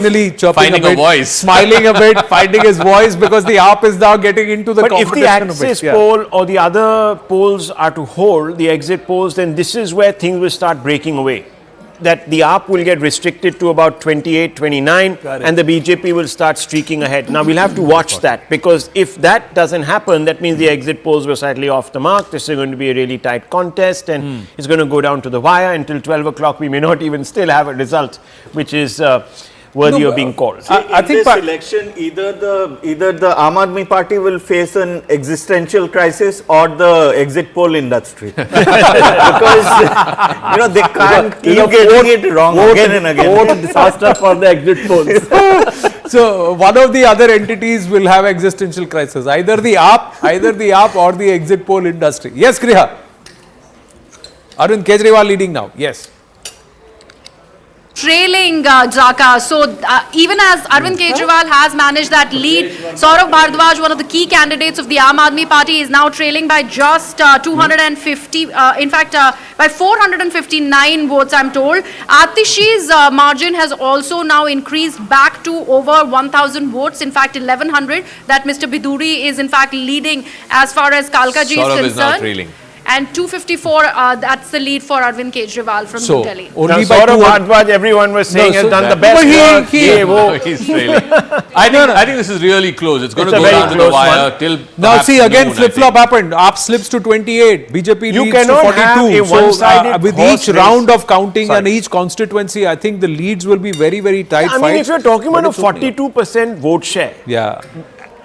chirping finding a voice, smiling a bit, finding his voice, because the AAP is now getting into the competition. But if the Axis poll or the other polls are to hold, the exit polls, then this is where things will start breaking away. That the AAP will get restricted to about 28, 29, and the BJP will start streaking ahead. Now we'll have to watch that, because if that doesn't happen, that means the exit polls were slightly off the mark. This is going to be a really tight contest, and it's going to go down to the wire until 12 o'clock. We may not even still have a result, which is worthy of being called. I think this election, either the Aam Aadmi Party will face an existential crisis or the exit poll industry, because they can't keep getting it wrong again and again. Vote disaster for the exit polls. So one of the other entities will have existential crisis, either the AAP or the exit poll industry. Yes, Kriha. Arvin, Kejriwal leading now. Yes. Trailing Jaka. So even as Arvin Kejriwal has managed that lead, Saurabh Bhardwaj, one of the key candidates of the Aam Aadmi Party, is now trailing by just 250, by 459 votes, I'm told. Atishi's margin has also now increased back to over 1,000 votes, in fact 1,100, that Mr. Biduri is in fact leading as far as Kalkaji is concerned. Is now trailing. And 254, that's the lead for Arvind Kejriwal from New Delhi. Only by Saurabh Bhardwaj, everyone was saying, has done the best work. He's trailing. I think this is really close. It's going to go down to the wire till. Now see, again flip-flop happened. AAP slips to 28, BJP leads to 42. So with each round of counting and each constituency, I think the leads will be very, very tight. I mean, if you're talking about a 42% vote share, yeah.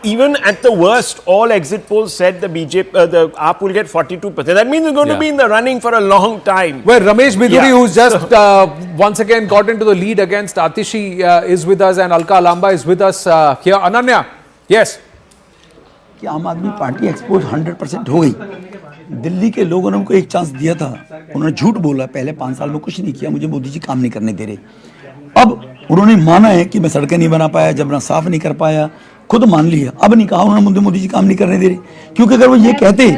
Even at the worst, all exit polls said the the AAP will get 42%. That means it's going to be in the running for a long time. Well, Ramesh Biduri, who's just once again got into the lead against Atishi, is with us, and Alka Lamba is with us here. Ananya, yes. कि आम Aadmi party expose 100% हो गई. दिल्ली के लोगों ने उनको एक chance दिया था, उन्होंने झूठ बोला, पहले 5 साल में कुछ नहीं किया, मुझे मोदी जी काम नहीं करने दे रहे. अब उन्होंने माना है कि मैं सड़कें नहीं बना पाया, जबना साफ नहीं कर पाया, खुद मान लिया. अब नहीं कहा उन्होंने मोदी जी काम नहीं करने दे रहे, क्योंकि अगर वो ये कहते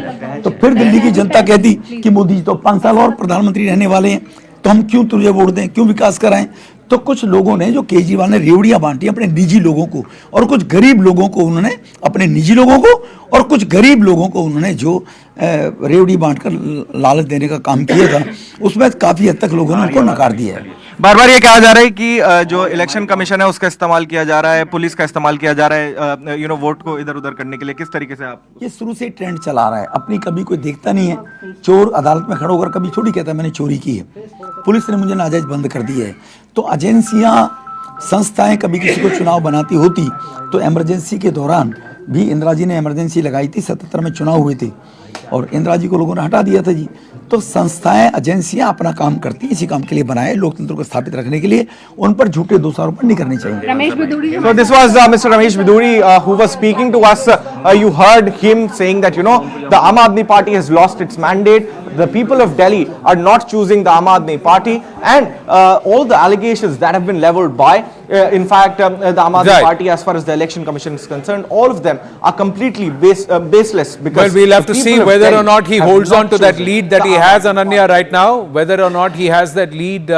तो फिर दिल्ली की जनता कहती कि मोदी जी तो 5 साल और प्रधानमंत्री रहने वाले हैं, तो हम क्यों तुझे वोट दें, क्यों विकास कराएं. तो कुछ लोगों ने, जो केजरीवाल ने रेवड़ियां बांटी अपने निजी लोगों को, और कुछ गरीब लोगों को उन्होंने, अपने निजी लोगों को और कुछ गरीब लोगों को उन्होंने जो रेवड़ी बांटकर लालच देने का काम किया था, उसमें काफी हद तक लोगों ने उनको नकार दिया है. बार बार ये कहा जा रहा है कि जो इलेक्शन कमीशन है उसका इस्तेमाल किया जा रहा है, पुलिस का इस्तेमाल किया जा रहा है, वोट को इधर उधर करने के लिए. किस तरीके से आप ये शुरू से ट्रेंड चला रहा है, अपनी कभी कोई देखता नहीं है. चोर अदालत में खड़ा होकर कभी थोड़ी कहता है मैंने चोरी की है, पुलिस ने मुझे नाजायज बंद कर दी है. तो एजेंसियां, संस्थाएं कभी किसी को चुनाव बनाती होती तो इमरजेंसी के दौरान भी इंदिरा जी ने इमरजेंसी लगाई थी, 77 में चुनाव हुए थे और इंदिरा जी को लोगों ने हटा दिया था जी. तो संस्थाएं, एजेंसियां अपना काम करती, इसी काम के लिए बनाए, लोकतंत्र को स्थापित रखने के लिए. उन पर झूठे दोषारोपण नहीं करने चाहिए. So this was Mr. Ramesh Biduri who was speaking to us. You heard him saying that the Aam Aadmi Party has lost its mandate. The people of Delhi are not choosing the Aam Aadmi Party, and all the allegations that have been leveled by, in fact, the Aam Aadmi Party, as far as the Election Commission is concerned, all of them are completely baseless. Because we'll have to see whether or not he holds on to that lead that he has, Ananya, right now. Whether or not he has that lead,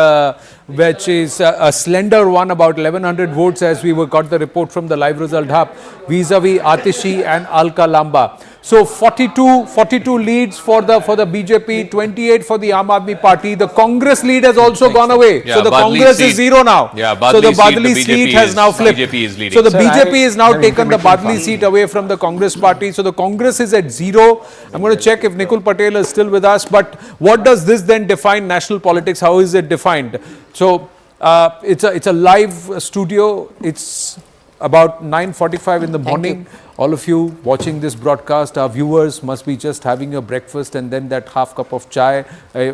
which is a slender one, about 1,100 votes, as we got the report from the live result hub, vis-a-vis Atishi and Alka Lamba. So 42 leads for the BJP, 28 for the Aam Aadmi Party. The Congress lead has also gone away. Yeah, so the Congress is 0 now. Yeah, so the Badli seat has now flipped. BJP is leading. So the BJP is now taken the Badli seat away from the Congress party. So the Congress is at 0. I'm going to check if Nikul Patel is still with us. But what does this then define national politics? How is it defined? So it's a live studio. It's about 9:45 in the morning. All of you watching this broadcast, our viewers must be just having your breakfast and then that half cup of chai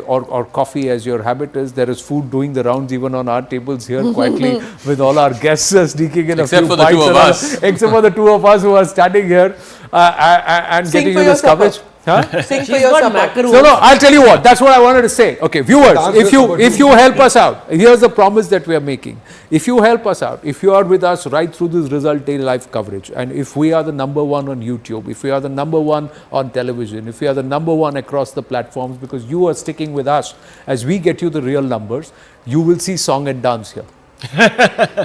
or coffee, as your habit is. There is food doing the rounds even on our tables here quietly with all our guests sneaking in except a few for the two of us. Except for the two of us who are standing here and getting you this coverage. Huh? Sing for your macaroons. No, I'll tell you what. That's what I wanted to say. Okay, viewers, if you help us out, here's the promise that we are making. If you help us out, if you are with us right through this result day live coverage, and if we are the #1 on YouTube, if we are the #1 on television, if we are the #1 across the platforms, because you are sticking with us as we get you the real numbers, you will see song and dance here.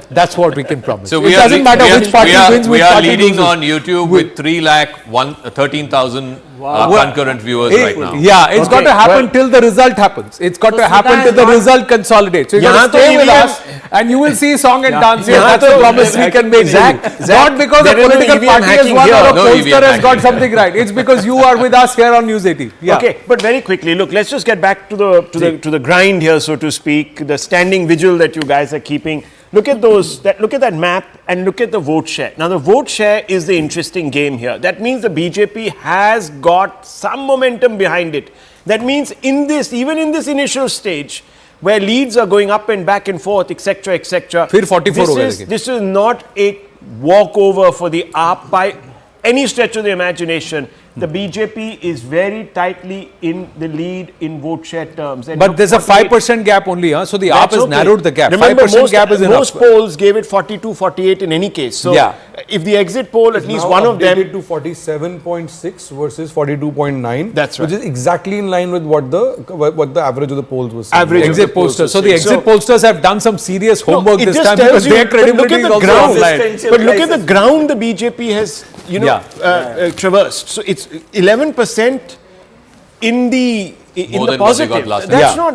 That's what we can promise. So it doesn't matter which party wins, which we are party leading loses. on YouTube with 3,13,000 concurrent viewers right now. Yeah, it's got to happen till the result happens. It's got to happen till the result consolidates. So you got to stay with us and you will see song and dance here. That's the promise we can make. Not because a political party has won or a pollster has got something right. It's because you are with us here on News 18. Yeah. Okay, but very quickly, look, let's just get back to the grind here, so to speak, the standing vigil that you guys are keeping. Look at look at that map and look at the vote share. Now, the vote share is the interesting game here. That means the BJP has got some momentum behind it. That means even in this initial stage, where leads are going up and back and forth, etc., etc. This is not a walkover for the AAP by any stretch of the imagination. The BJP is very tightly in the lead in vote share terms. And but there's a 5% gap only, huh? So the AAP has narrowed the gap. Remember, 5% gap is enough. Most polls gave it 42, 48 in any case. So if the exit poll, at least one of them, to 47.6 versus 42.9. That's right. Which is exactly in line with what the average of the polls was saying. Average exit pollsters. So the exit pollsters have done some serious homework this time because their credibility is also offline. But look at the ground the BJP has, traversed. So it's 11% in the positive.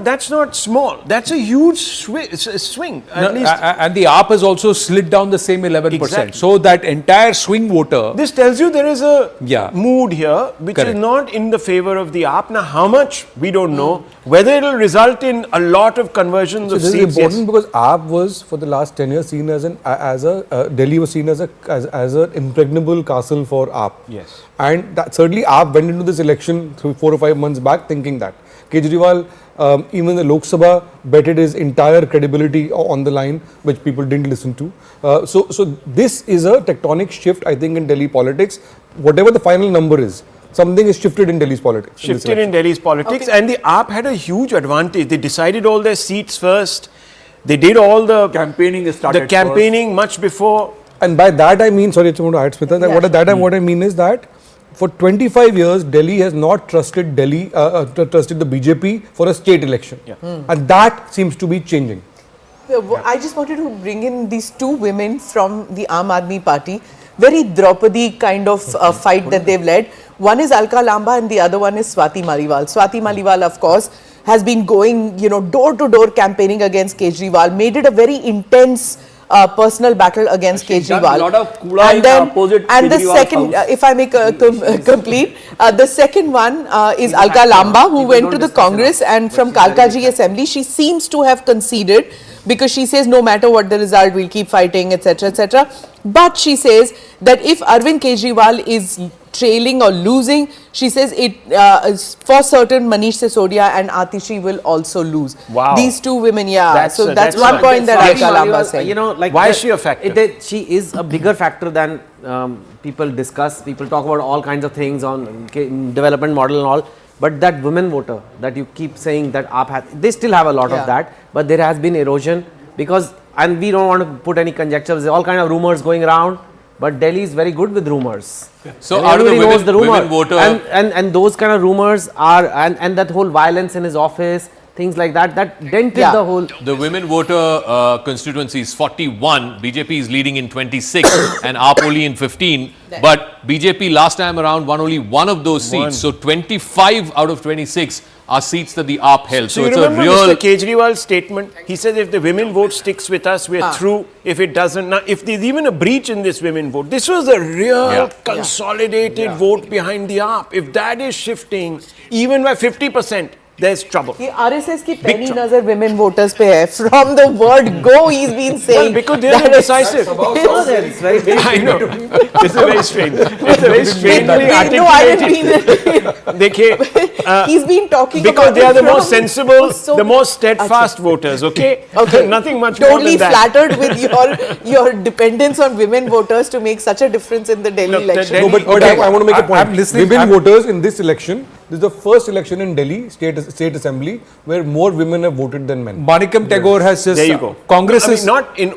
That's not small. That's a huge swing. At least. And the AAP has also slid down the same 11%. Exactly. So that entire swing voter. This tells you there is a mood here which is not in the favor of the AAP. Now, how much we don't know. Whether it will result in a lot of conversions of seats. This is important because AAP was for the last 10 years seen Delhi was seen as an impregnable castle for AAP. Yes. And that certainly AAP went into this election 4 or 5 months back thinking that. Kejriwal, even the Lok Sabha, betted his entire credibility on the line, which people didn't listen to. So this is a tectonic shift, I think, in Delhi politics. Whatever the final number is, something is shifted in Delhi's politics. Shifted in Delhi's politics, and the AAP had a huge advantage. They decided all their seats first. They did all the campaigning much before. And by that I mean, sorry, I want to add, Smita, what I mean is that for 25 years, Delhi has not trusted trusted the BJP for a state election. And that seems to be changing. I just wanted to bring in these two women from the Aam Aadmi Party. Very Draupadi kind of fight that they've led. One is Alka Lamba and the other one is Swati Maliwal. Swati Maliwal, of course, has been going, door-to-door campaigning against Kejriwal, made it a very intense personal battle against Kejriwal. A lot of kula in the opposite and the second, if I may complete, the second one is Alka Lamba, who went to the Congress, and from Kalkaji Assembly, she seems to have conceded because she says no matter what the result, we'll keep fighting, etc., etc. But she says that if Arvin Kejriwal is trailing or losing, she says it for certain Manish Sisodia and Atishi will also lose. Wow. These two women, that's one point that Alka Lamba said. Why is she a factor? She is a bigger factor than people discuss. People talk about all kinds of things on development model and all. But that women voter that you keep saying that AAP has, they still have a lot of that. But there has been erosion because, and we don't want to put any conjectures, there are all kind of rumors going around. But Delhi is very good with rumors. So out of the women voter, and those kind of rumors are, and that whole violence in his office, things like that dented the whole. The women voter constituency is 41. BJP is leading in 26 and AAP only in 15. But BJP last time around won only one of those seats. So 25 out of 26 are seats that the AAP held. So it's a real. Mr. Kejriwal's statement. He said if the women vote sticks with us, we're through. If it doesn't, now if there's even a breach in this women vote, this was a real consolidated vote behind the AAP. If that is shifting, even by 50%. There's trouble. ये RSS की पैनी नजर women voters पे है. From the word go, he's been saying. Well, because they're indecisive. I know. It's a very strange. It's a very strangely articulated. No, I didn't mean it. देखिए, he's been talking because about they are the most sensible, the most steadfast voters. Okay. Nothing much more than that. Totally flattered with your dependence on women voters to make such a difference in the Delhi election. No, but I want to make a point. Women voters in this election this is the first election in Delhi State Assembly where more women have voted than men. Manikam Tagore has just. There you go. Congress I mean, is. not in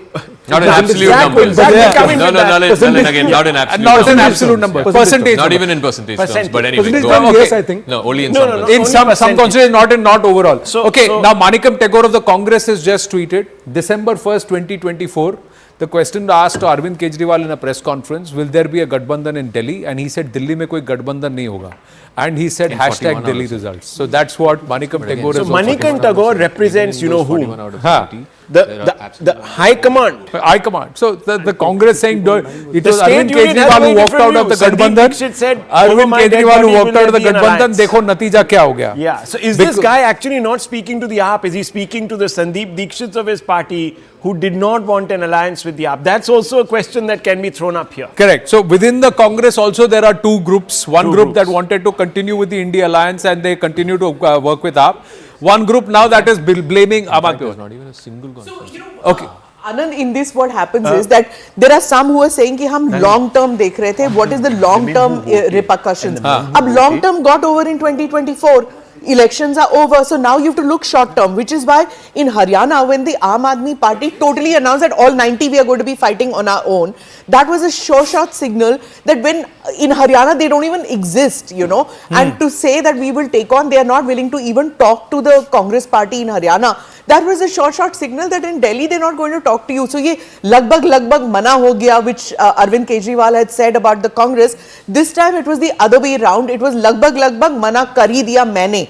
absolute numbers. Zach will Yeah. come in No, with no, that. not in absolute Not numbers. in absolute number. Percentage. Not number. even in percentage terms, but anyway, Percentage go terms, on. yes, I think. No, only in No, some no, no. percentage. In Only some percentage. constituencies, not overall. So- okay, so- now Manikam Tagore of the Congress has just tweeted December 1st, 2024. The question asked to Arvin Kejriwal in a press conference, will there be a Gadbandhan in Delhi? And he said, Delhi mein koi Gadbandhan nahi hoga. And he said, hashtag Delhi results. So that's what Manikam Tagore So has also Manikam Tagore represents, you know who? 41 out of Huh. 50. The High Command. High command. So the Congress saying it The was state Arvind unit has Kejriwal very who walked different out of the views. Sandeep Gadbandhan. Dixit said, over Arvind my dead Kejriwal who body walked will out of the there be an Gadbandhan. alliance. देखो नतीजा क्या हो गया? Yeah. So is this guy actually not speaking to the AAP? Is he speaking to the Sandeep Dixits of his party who did not want an alliance with the AAP? That's also a question that can be thrown up here. Correct. So within the Congress also there are two groups. One Two group groups. that wanted to continue with the India Alliance and they continue to work with AAP. One group now that is blaming Aam Aadmi Party. Not even a single conference. Okay. Anand, in this what happens is that there are some who are saying कि हम long term देख रहे थे. What is the long term repercussions? अब long term got over in 2024. Elections are over, so now you have to look short term, which is why in Haryana, when the Aam Aadmi Party totally announced that all 90 we are going to be fighting on our own, that was a sure shot signal that when in Haryana they don't even exist, you know, and to say that we will take on, they are not willing to even talk to the Congress party in Haryana. That was a sure shot signal that in Delhi they're not going to talk to you. So ये लगभग mana हो गया, which Arvind Kejriwal had said about the Congress. This time it was the other way round. It was लगभग mana kari diya maine.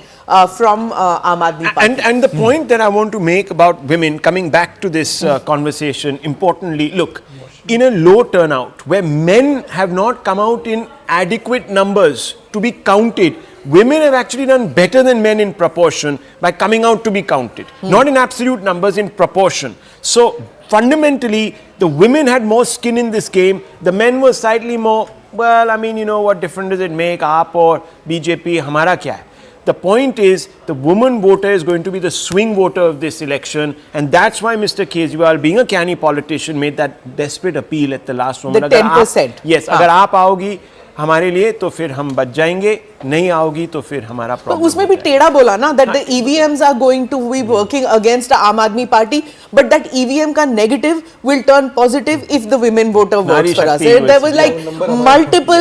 From Aam Aadmi Party. And the point that I want to make about women, coming back to this conversation, importantly, look, in a low turnout where men have not come out in adequate numbers to be counted, women have actually done better than men in proportion by coming out to be counted. Not in absolute numbers, in proportion. So fundamentally, the women had more skin in this game. The men were slightly more, well, I mean, you know, what difference does it make? AAP or BJP, hamara kya hai? The point is, the woman voter is going to be the swing voter of this election, and that's why Mr. Kejriwal, being a canny politician, made that desperate appeal at the last moment. The 10%. Yes, अगर आप आओगी हमारे लिए तो फिर हम बच जाएंगे, नहीं आओगी तो फिर हमारा तो प्रॉब्लम उसमें भी टेढ़ा बोला ना that the EVMs are going to be working against the Aam Aadmi Party, but that EVM का negative will turn positive if the women voter votes for us. There was like multiple.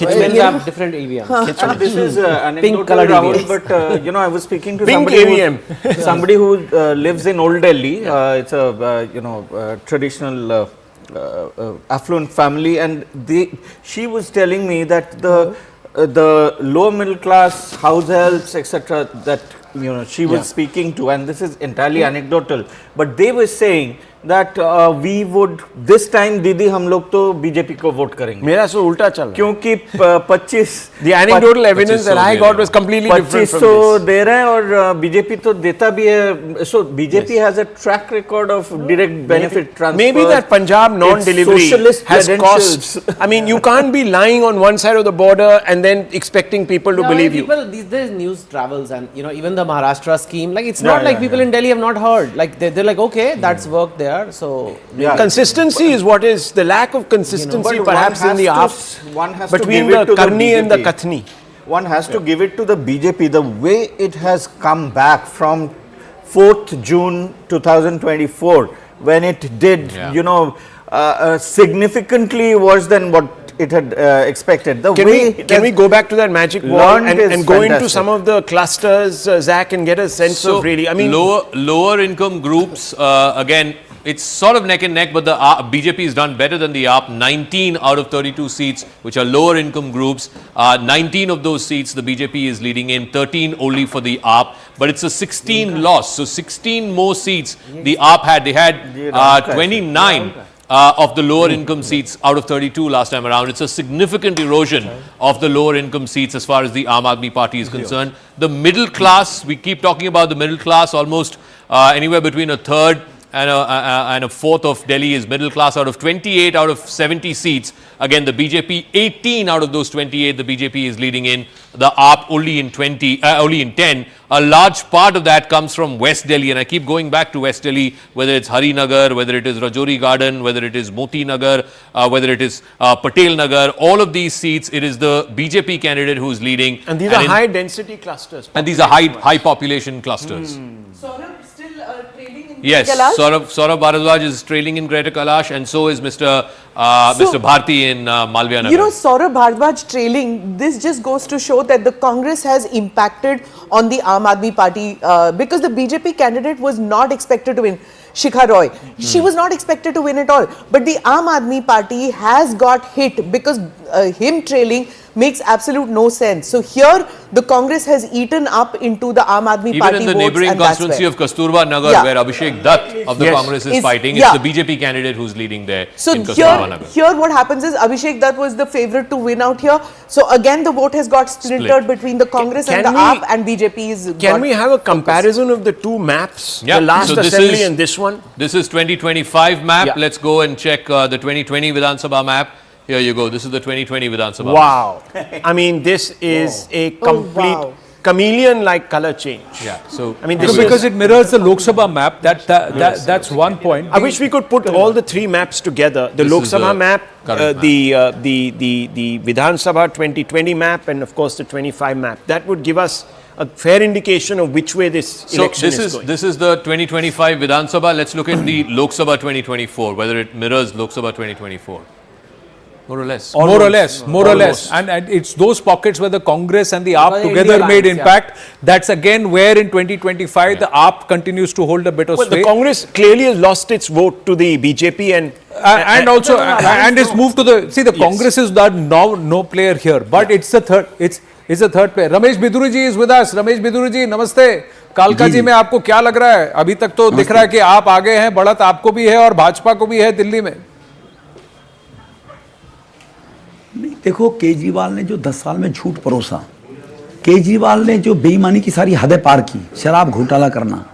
Women have different EVM. And this is Pink anecdotal, colored Rahul, EVMs. but you know, I was speaking to Pink somebody AVM. somebody who lives in Old Delhi. It's a traditional affluent family, and she was telling me that the lower middle class households, etc., that she was speaking to, and this is entirely anecdotal, but they were saying that we would this time दीदी हम लोग तो BJP को vote करेंगे मेरा सो उल्टा चल रहा है क्योंकि 25 The anecdotal evidence that I got was completely different from 2500 this. दे रहा है और बीजेपी तो देता भी है. So BJP has a track record of direct benefit transfer. Maybe that Punjab non-delivery socialist has credentials. cost. I mean, you can't be lying on one side of the border and then expecting people to believe you. People, these days news travels, and even the Maharashtra scheme, like it's not like people in Delhi have not heard. Like they're like, okay, that's worked there. So Consistency is what is the lack of consistency, But perhaps one in the has AAP to- one has to between give the it to the Karni and the BJP. Kathni. One has to give it to the BJP, the way it has come back from 4th June 2024, when it did, significantly worse than what it had expected. The way Can we go back to that magic wall learned is and go into fantastic. some of the clusters, Zach, and get a sense of really, I mean, lower income groups, again, it's sort of neck and neck, but the BJP has done better than the AAP. 19 out of 32 seats, which are lower income groups. 19 of those seats the BJP is leading in, 13 only for the AAP. But it's a 16 loss. So 16 more seats the AAP had. They had 29 of the lower income seats out of 32 last time around. It's a significant erosion of the lower income seats as far as the Aam Aadmi Party is concerned. The middle class, we keep talking about the middle class, almost anywhere between a third and a fourth of Delhi is middle class. Out of 28 out of 70 seats, again the BJP 18 out of those 28 the BJP is leading in. The AAP only in 10. A large part of that comes from West Delhi, and I keep going back to West Delhi, whether it's Harinagar, whether it is Rajouri Garden, whether it is Moti Nagar, whether it is Patel Nagar. All of these seats, it is the BJP candidate who is leading. And these are high density clusters. And these are high population clusters. Saurabh still trailing in Yes, Kailash? Saurabh Bharadwaj is trailing in Greater Kailash, and so is Mr. Bharti in Malviya Nagar. You know, Saurabh Bharadwaj trailing, this just goes to show that the Congress has impacted on the Aam Aadmi Party because the BJP candidate was not expected to win. Shikha Roy, she was not expected to win at all. But the Aam Aadmi Party has got hit because him trailing makes absolute no sense. So here the Congress has eaten up into the Aam Aadmi Even Party in the votes, neighbouring and that's constituency where. of Kasturba Nagar, Yeah. where Abhishek Dutt of the Yes. Congress is Is- fighting, yeah. it's the BJP candidate who's leading there So in Kasturba Nagar. here what happens is Abhishek Dutt was the favourite to win out here. So again the vote has got splintered Split. between the Congress and the Can we- AAP, and BJP is Can we have a comparison of the two maps? Yeah, The last so this assembly is- and this one? This is 2025 map. Yeah. Let's go and check the 2020 Vidhan Sabha map. Here you go. This is the 2020 Vidhan Sabha map. Wow. I mean, this is a complete wow. chameleon-like color change. Yeah. So I mean, No, this because is, it mirrors the Lok Sabha map. That's one point. I wish we could put all the three maps together. The This Lok is Sabha the map, current the Vidhan Sabha 2020 map, and of course the 25 map. That would give us a fair indication of which way this election is going. this is the 2025 Vidhan Sabha. Let's look at the Lok Sabha 2024, whether it mirrors Lok Sabha 2024. More or less. More or less. And it's those pockets where the Congress and the AAP the together India made lines, yeah. impact. That's again where in 2025 the AAP continues to hold a bit of Well, the sway. Congress clearly has lost its vote to the BJP And also, and it's moved to the, see, the Congress is that now no player here, but it's the third, it's a third player. Ramesh Biduri ji is with us. Ramesh Biduri ji, namaste. कालका जी में आपको क्या लग रहा है? अभी तक तो दिख रहा है कि आप आगे हैं, बढ़त आपको भी है और भाजपा को भी है दिल्ली में. नहीं, देखो केजरीवाल ने जो 10 साल में झूठ परोसा, केजरीवाल ने जो बेईमानी की सारी हदें पार की, शराब घोटाला करना,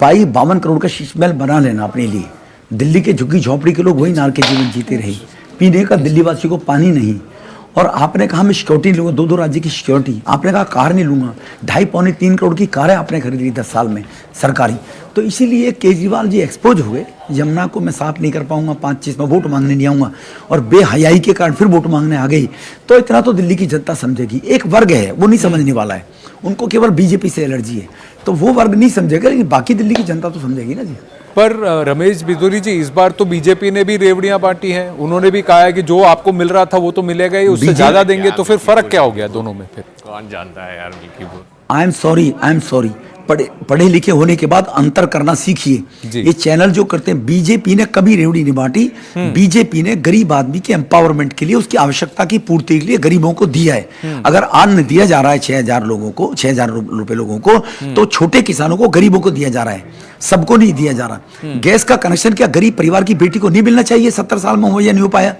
52 करोड़ का शीश महल बना लेना अपने लिए, दिल्ली के झुग्गी झोपड़ी के लोग वही नार के जीवन जीते रहे, पीने का दिल्ली वासियों को पानी नहीं, और आपने कहा मैं सिक्योरिटी लूंगा, 2-2 राज्य की सिक्योरिटी, आपने कहा कार नहीं लूंगा, 2.5-3 करोड़ की कारें आपने खरीद ली 10 साल में सरकारी. तो इसीलिए केजरीवाल जी एक्सपोज हुए. यमुना को मैं साफ नहीं कर पाऊंगा, 5-6 में वोट मांगने नहीं आऊंगा, और बेहयाई के कारण फिर वोट मांगने आ गई, तो इतना तो दिल्ली की जनता समझेगी. एक वर्ग है वो नहीं समझने वाला है, उनको केवल बीजेपी से एलर्जी है, तो वो वर्ग नहीं समझेगा, लेकिन बाकी दिल्ली की जनता तो समझेगी ना जी. पर रमेश बिदुरी जी, इस बार तो बीजेपी ने भी रेवड़ियां बांटी हैं. उन्होंने भी कहा है कि जो आपको मिल रहा था वो तो मिलेगा ही, उससे ज्यादा देंगे. तो फिर फर्क क्या हो गया दोनों में? फिर कौन जानता है यार मिल्की बोल. आई एम सॉरी पढ़े लिखे होने के बाद अंतर करना सीखिए. ये चैनल जो करते हैं, बीजेपी ने कभी रेवड़ी नहीं बांटी. बीजेपी ने गरीब आदमी के एम्पावरमेंट के लिए, उसकी आवश्यकता की पूर्ति के लिए गरीबों को दिया है. अगर अन्न दिया जा रहा है 6,000 लोगों को, 6,000 रुपए लोगों को, तो छोटे किसानों को, गरीबों को दिया जा रहा है, सबको नहीं दिया जा रहा. गैस का कनेक्शन क्या गरीब परिवार की बेटी को नहीं मिलना चाहिए? 70 साल में हो या नहीं हो पाया?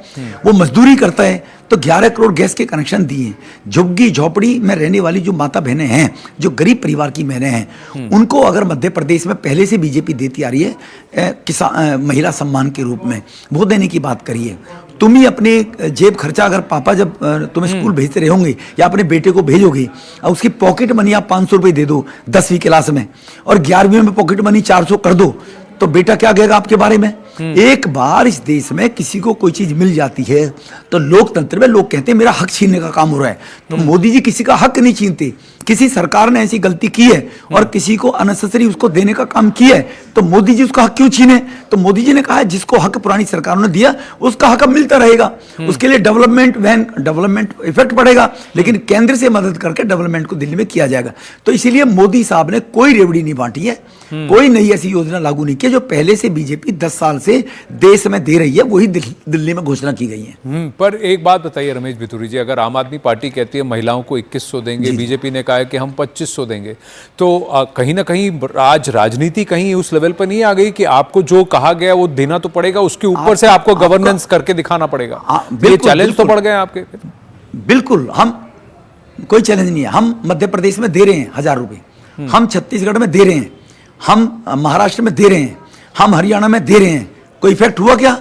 वो मजदूरी करता है, तो 11 करोड़ गैस के कनेक्शन दिए. झुग्गी झोपड़ी में रहने वाली जो माता बहनें हैं, जो गरीब परिवार की बहनें हैं, उनको अगर मध्य प्रदेश में पहले से बीजेपी देती आ रही है महिला सम्मान के रूप में, वो देने की बात करिए. तुम ही अपने जेब खर्चा, अगर पापा जब तुम्हें स्कूल भेजते रहे होंगे या अपने बेटे को भेजोगे, और उसकी पॉकेट मनी आप 500 रुपये दे दो 10वीं क्लास में, और 11वीं में पॉकेट मनी 400 कर दो, तो बेटा क्या कहेगा आपके बारे में? एक बार इस देश में किसी को कोई चीज मिल जाती है तो लोकतंत्र में लोग कहते हैं मेरा हक छीनने का काम हो रहा है. तो मोदी जी किसी का हक नहीं छीनते. किसी सरकार ने ऐसी गलती की है और किसी को अननेसेसरी उसको देने का काम किया है, तो मोदी जी उसका हक क्यों छीने? तो मोदी जी ने कहा है जिसको हक पुरानी सरकारों ने दिया उसका हक अब मिलता रहेगा. उसके लिए डेवलपमेंट इफेक्ट पड़ेगा, लेकिन केंद्र से मदद करके डेवलपमेंट को दिल्ली में किया जाएगा. तो इसीलिए मोदी साहब ने कोई रेवड़ी नहीं बांटी है, कोई नई ऐसी योजना लागू नहीं की. जो पहले से बीजेपी 10 साल से देश में दे रही है वही दिल्ली में घोषणा की गई है. पर एक बात बताइए रमेश बिदुरी जी, अगर आम आदमी पार्टी कहती है महिलाओं को 2100 देंगे, बीजेपी ने कहा है कि हम 2500 देंगे, तो कहीं ना कहीं आज राजनीति कहीं उस लेवल पर नहीं आ गई कि आपको जो कहा गया वो देना तो पड़ेगा, उसके ऊपर से आपको गवर्नेंस करके दिखाना पड़ेगा? ये चैलेंज तो बढ़ गए आपके. बिल्कुल, हम कोई चैलेंज नहीं है. हम मध्य प्रदेश में दे रहे हैं 1000 रुपए, हम छत्तीसगढ़ में दे रहे हैं, हम महाराष्ट्र में दे रहे हैं, हम हरियाणा में दे रहे हैं, कोई इफेक्ट हुआ क्या?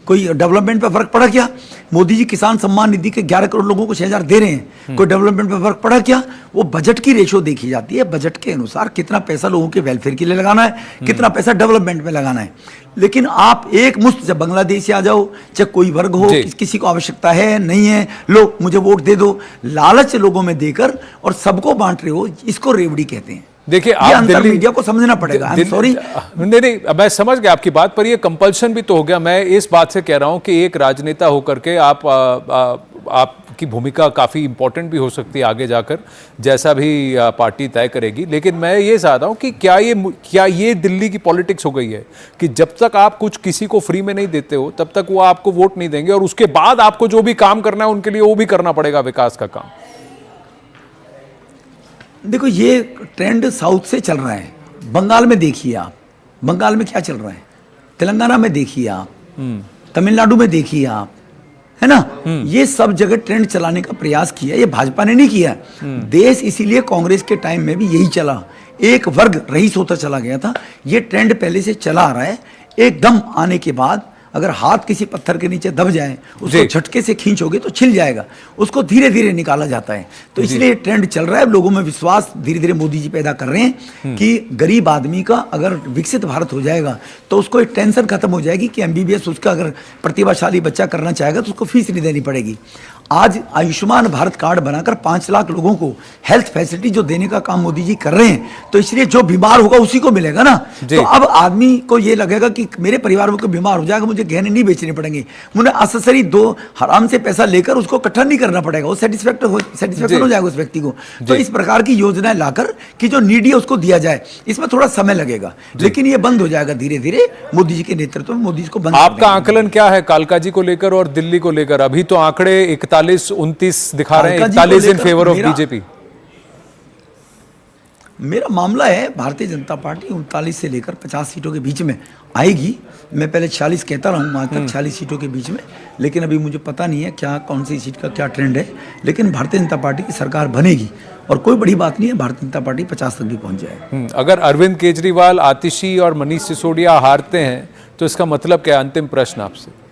कोई डेवलपमेंट पे फर्क पड़ा क्या? मोदी जी किसान सम्मान निधि के 11 करोड़ लोगों को 6,000 दे रहे हैं, कोई डेवलपमेंट पे फर्क पड़ा क्या? वो बजट की रेशो देखी जाती है, बजट के अनुसार कितना पैसा लोगों के वेलफेयर के लिए लगाना है, कितना पैसा डेवलपमेंट में लगाना है। लेकिन आप एक मुश्त, जब बांग्लादेश से आ जाओ, चाहे कोई वर्ग हो, किसी को आवश्यकता है नहीं है, लो मुझे वोट दे दो, लालच लोगों में देकर और सबको बांट रहे हो, इसको रेवड़ी कहते हैं। देखिए, आप दिल्ली मीडिया को समझना पड़ेगा। आई एम सॉरी, नहीं, मैं समझ गया आपकी बात, पर ये कंपल्शन भी तो हो गया। मैं इस बात से कह रहा हूं कि एक राजनेता होकर के आपकी भूमिका काफी इंपॉर्टेंट भी हो सकती है आगे जाकर, जैसा भी पार्टी तय करेगी। लेकिन मैं ये चाहता हूं कि क्या ये दिल्ली की पॉलिटिक्स हो गई है कि जब तक आप कुछ किसी को फ्री में नहीं देते हो, तब तक वो आपको वोट नहीं देंगे, और उसके बाद आपको जो भी काम करना है उनके लिए वो भी करना पड़ेगा, विकास का काम। देखो ये ट्रेंड साउथ से चल रहा है। बंगाल में देखिए आप, बंगाल में क्या चल रहा है, तेलंगाना में देखिए आप, तमिलनाडु में देखिए आप, है ना? ये सब जगह ट्रेंड चलाने का प्रयास किया, ये भाजपा ने नहीं किया। देश इसीलिए कांग्रेस के टाइम में भी यही चला, एक वर्ग रईस होता चला गया था। ये ट्रेंड पहले से चला आ रहा है। एकदम आने के बाद अगर हाथ किसी पत्थर के नीचे दब जाए, उसको झटके से खींचोगे तो छिल जाएगा, उसको धीरे धीरे निकाला जाता है। तो इसलिए ट्रेंड चल रहा है। लोगों में विश्वास धीरे धीरे मोदी जी पैदा कर रहे हैं कि गरीब आदमी का अगर विकसित भारत हो जाएगा तो उसको एक टेंशन खत्म हो जाएगी कि एमबीबीएस उसका अगर प्रतिभाशाली बच्चा करना चाहेगा तो उसको फीस नहीं देनी पड़ेगी। आज आयुष्मान भारत कार्ड बनाकर 5 लाख लोगों को हेल्थ फैसिलिटी जो देने का काम मोदी जी कर रहे हैं, तो इसलिए जो बीमार होगा उसी को मिलेगा ना। तो अब आदमी को ये लगेगा कि मेरे परिवार में कोई बीमार हो जाएगा, मुझे गहने नहीं बेचने पड़ेंगे, मुझे असेसरी दो हराम से पैसा लेकर उसको इकट्ठा नहीं करना पड़ेगा, वो सेटिस्फैक्शन हो जाएगा उस व्यक्ति को। तो इस प्रकार की योजनाएं लाकर कि जो नीडी है उसको दिया जाए, इसमें थोड़ा समय लगेगा, लेकिन ये बंद हो जाएगा धीरे धीरे मोदी जी के नेतृत्व में। मोदी जी को बंद। आपका आकलन क्या है कालका जी को लेकर और दिल्ली को लेकर? अभी तो आंकड़े 41-29 दिखा रहे हैं, 41 इन फेवर ऑफ बीजेपी। मेरा मामला है भारतीय जनता पार्टी 39 से लेकर 50 सीटों के बीच में आएगी। मैं पहले 46 कहता रहा हूँ, आज तक 46 सीटों के बीच में, लेकिन अभी मुझे पता नहीं है क्या कौन सी सीट का क्या ट्रेंड है। लेकिन भारतीय जनता पार्टी की सरकार बनेगी और कोई बड़ी बात नहीं है, भारतीय जनता पार्टी 50 तक भी पहुंच जाए। अगर अरविंद केजरीवाल, आतिशी और मनीष सिसोदिया हारते हैं तो इसका मतलब क्या? अंतिम प्रश्न आपसे।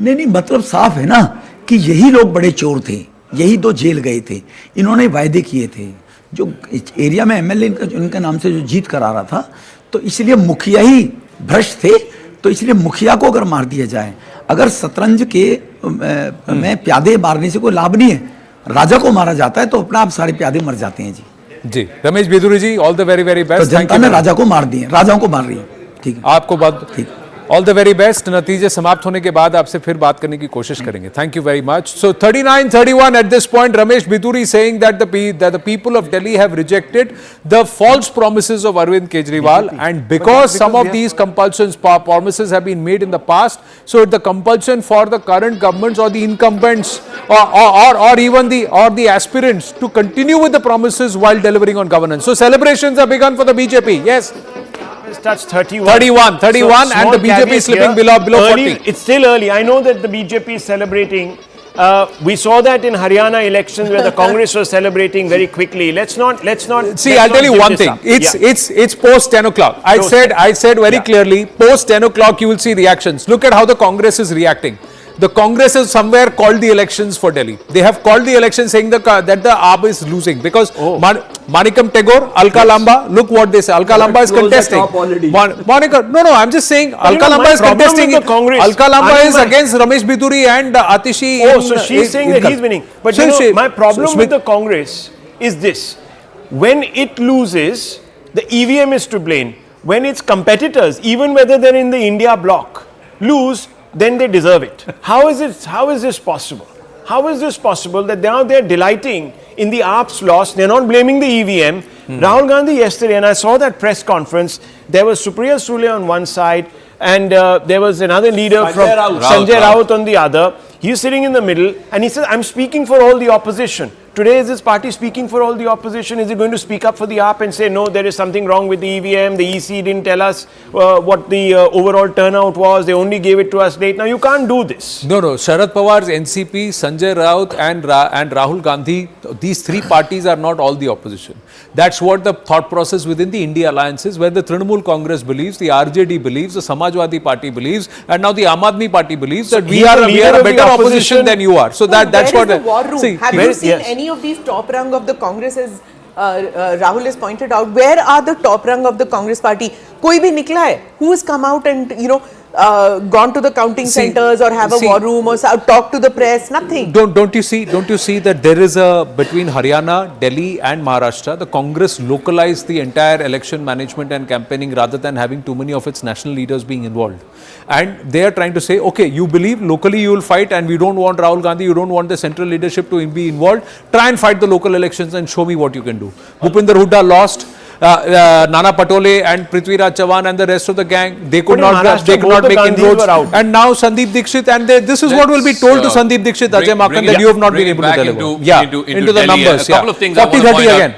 नहीं, मतलब साफ है ना कि यही लोग बड़े चोर थे, यही 2 जेल गए थे, इन्होंने वायदे किए थे। जो एरिया में एमएलए इनका नाम से जो जीत करा रहा था, तो इसलिए मुखिया ही भ्रष्ट थे। तो इसलिए मुखिया को अगर मार दिया जाए, अगर शतरंज के में प्यादे मारने से कोई लाभ नहीं है, राजा को मारा जाता है तो अपना आप सारे प्यादे मर जाते हैं जी। Ramesh Bidhuri ji, all the very very best. तो जनता ने राजा को मार दिए, राजाओं को मार रही है। ठीक है, आपको बात ठीक, ऑल द वेरी बेस्ट। नतीजे समाप्त होने के बाद आपसे फिर बात करने की कोशिश करेंगे। Thank you very much. So 39-31 at this point, Ramesh Biduri saying that the people of Delhi have rejected the false promises of Arvind Kejriwal, and because some of these promises have been made in the past, so the compulsion for the current governments or the incumbents or even the aspirants to continue with the promises while delivering on governance. So celebrations have begun for the BJP. Yes. That's 31. 31, and the BJP is slipping below 40. It's still early. I know that the BJP is celebrating. We saw that in Haryana elections where the Congress was celebrating very quickly. Let's not. See, I'll tell you one thing. It's post 10 o'clock. I said very clearly, post 10 o'clock you will see reactions. Look at how the Congress is reacting. The Congress has somewhere called the elections for Delhi. They have called the elections saying that the AAP is losing because Manikam Tagore, Alka Lamba, look what they say. Alka Lamba is contesting. No, I'm just saying Alka Lamba is contesting. Alka Lamba is against Ramesh Biduri and Atishi. So she's saying that he's winning. But my problem with the Congress is this. When it loses, the EVM is to blame. When its competitors, even whether they're in the India bloc, lose, then they deserve it. How is this possible? How is this possible that now they're delighting in the AAP's loss? They're not blaming the EVM. Rahul Gandhi yesterday, and I saw that press conference, there was Supriya Sule on one side and there was another leader from Sanjay Raut on the other. He's sitting in the middle and he says, I'm speaking for all the opposition. today is this party speaking for all the opposition? Is it going to speak up for the AAP and say, no, there is something wrong with the EVM, the EC didn't tell us what the overall turnout was, they only gave it to us late. Now you can't do this. No, Sharad Pawar's NCP, Sanjay Raut and Rahul Gandhi, these three parties are not all the opposition. That's what the thought process within the India alliance is, where the Trinamool Congress believes, the RJD believes, the Samajwadi Party believes, and now the Aam Aadmi Party believes that we are a better opposition than you are. So that's what the war room. see. Have you seen any of these top rung of the Congress, as Rahul has pointed out? Where are the top rung of the Congress party? Koi bhi nikla hai? Who has come out and gone to the counting centers or have a war room or talk to the press? Nothing. Don't you see that there is between Haryana, Delhi and Maharashtra, the Congress localized the entire election management and campaigning rather than having too many of its national leaders being involved. And they are trying to say, okay, you believe locally you will fight and we don't want Rahul Gandhi, you don't want the central leadership to be involved, try and fight the local elections and show me what you can do. Bhupinder Hooda lost. Nana Patole and Prithviraj Chavan and the rest of the gang, they could not make inroads. And now Sandeep Dixit, and this is what will be told to Sandeep Dixit, Ajay Makan, that you have not been able to deliver. Into the numbers. A couple of things 40-30 again.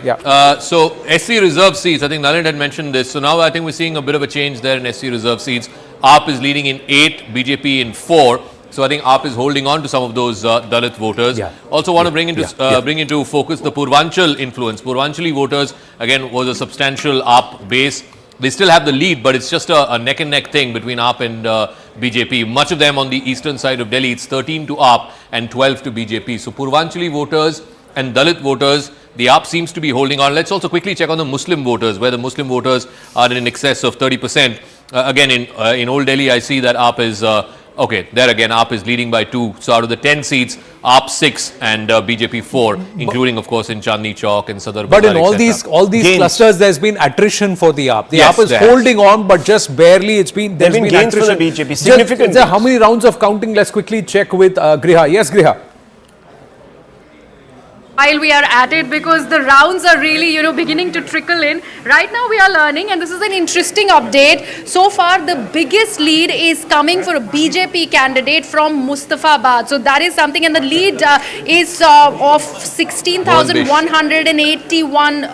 So SC reserve seats, I think Nalin had mentioned this. So now I think we're seeing a bit of a change there in SC reserve seats. AAP is leading in 8, BJP in 4. So I think AAP is holding on to some of those Dalit voters. Also want to bring into focus the Purvanchal influence. Purvanchali voters, again, was a substantial AAP base. They still have the lead, but it's just a neck and neck thing between AAP and BJP. Much of them on the eastern side of Delhi, it's 13 to AAP and 12 to BJP. So Purvanchali voters and Dalit voters, the AAP seems to be holding on. Let's also quickly check on the Muslim voters, where the Muslim voters are in excess of 30%. Again, in Old Delhi, I see that AAP is... okay, there again, AAP is leading by 2. So out of the 10 seats, AAP 6 and BJP 4, including, of course, in Chandni Chowk and Sadar Bazaar, But in all these clusters, there's been attrition for the AAP. The AAP is holding on, but just barely. There's been gains attrition. for the BJP, significant. How many rounds of counting? Let's quickly check with Griha. Yes, Griha. While we are at it, because the rounds are really, beginning to trickle in. Right now we are learning, and this is an interesting update. So far, the biggest lead is coming for a BJP candidate from Mustafabad. So that is something, and the lead is of 16,181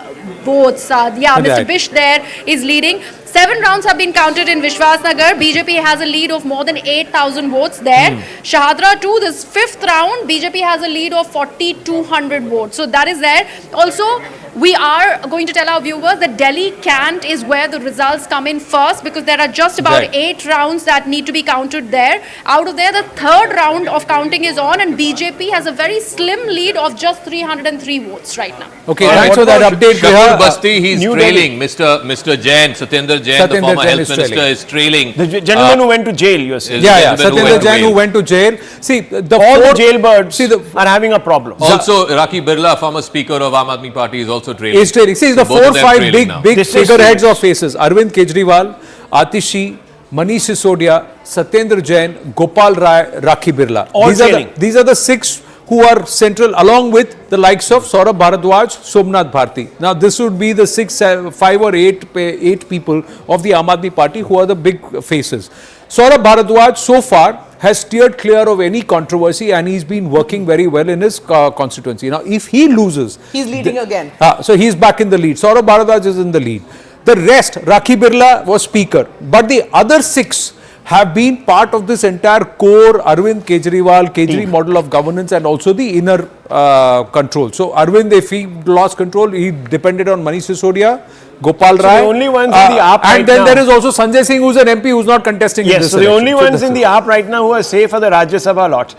votes. Mr. Bish there is leading. 7 rounds have been counted in Vishwasnagar. BJP has a lead of more than 8,000 votes there. Shahadra 2, this 5th round, BJP has a lead of 4,200 votes. So that is there. Also, we are going to tell our viewers that Delhi Cant is where the results come in first, because there are just about 8 rounds that need to be counted there. Out of there, the 3rd round of counting is on, and BJP has a very slim lead of just 303 votes right now. Okay, thanks for that update. Shakur Basti, he's trailing. Mr. Jain, Satyendra Jain, the former health minister, is trailing. The gentleman who went to jail, you're saying. Satyendra Jain who went to jail. See, the jailbirds are having a problem. Also, Rakhi Birla, former speaker of Aam Aadmi Party, is also trailing. Is trailing. See, the 4-5 big figureheads of faces. Arvind Kejriwal, Atishi, Manish Sisodia, Satyendra Jain, Gopal Rai, Rakhi Birla. These are the 6 who are central, along with the likes of Saurabh Bharadwaj, Somnath Bharti. Now, this would be the 5 or 8 people of the Aam Aadmi Party who are the big faces. Saurabh Bharadwaj, so far, has steered clear of any controversy, and he's been working very well in his constituency. Now, if he loses... He's leading again. So, he's back in the lead. Saurabh Bharadwaj is in the lead. The rest, Rakhi Birla was speaker. But the other 6 have been part of this entire core Arvind Kejri model of governance, and also the inner control. So, Arvind, if he lost control, he depended on Manish Sisodia, Gopal Rai. The only ones in the AAP and then there is also Sanjay Singh, who's an MP who's not contesting in this so election. the only ones in the AAP right now who are safe are the Rajya Sabha lot.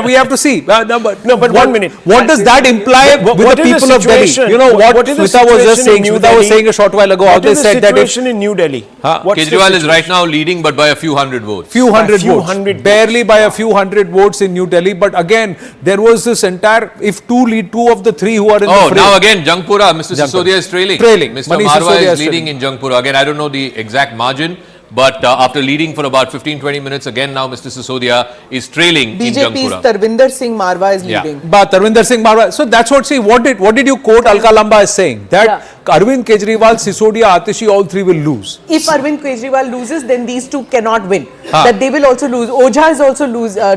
We have to see. But 1 minute. What does that imply with the people of Delhi? You know what Smita was just saying. Smita was saying a short while ago how they said that if... in New Delhi? Kejriwal is right now leading, but by a few hundred votes. Few hundred votes. Barely by a few hundred votes in New Delhi. But again, there was this entire... If 2 of the 3 who are in the frame... now again, Jangpura, Mr. Sisodia is trailing. Mr. Marwa is leading in Jangpura. Again, I don't know the exact margin, but after leading for about 15-20 minutes, again now Mr. Sisodia is trailing in Jangpura. BJP's Tarvinder Singh Marwa is leading. But Tarvinder Singh Marwa. So that's what, see, what did you quote Alka Lamba as saying? That Arvin Kejriwal, Sisodia, Atishi, all three will lose. If Arvind Kejriwal loses, then these two cannot win. That they will also lose. Ojha is also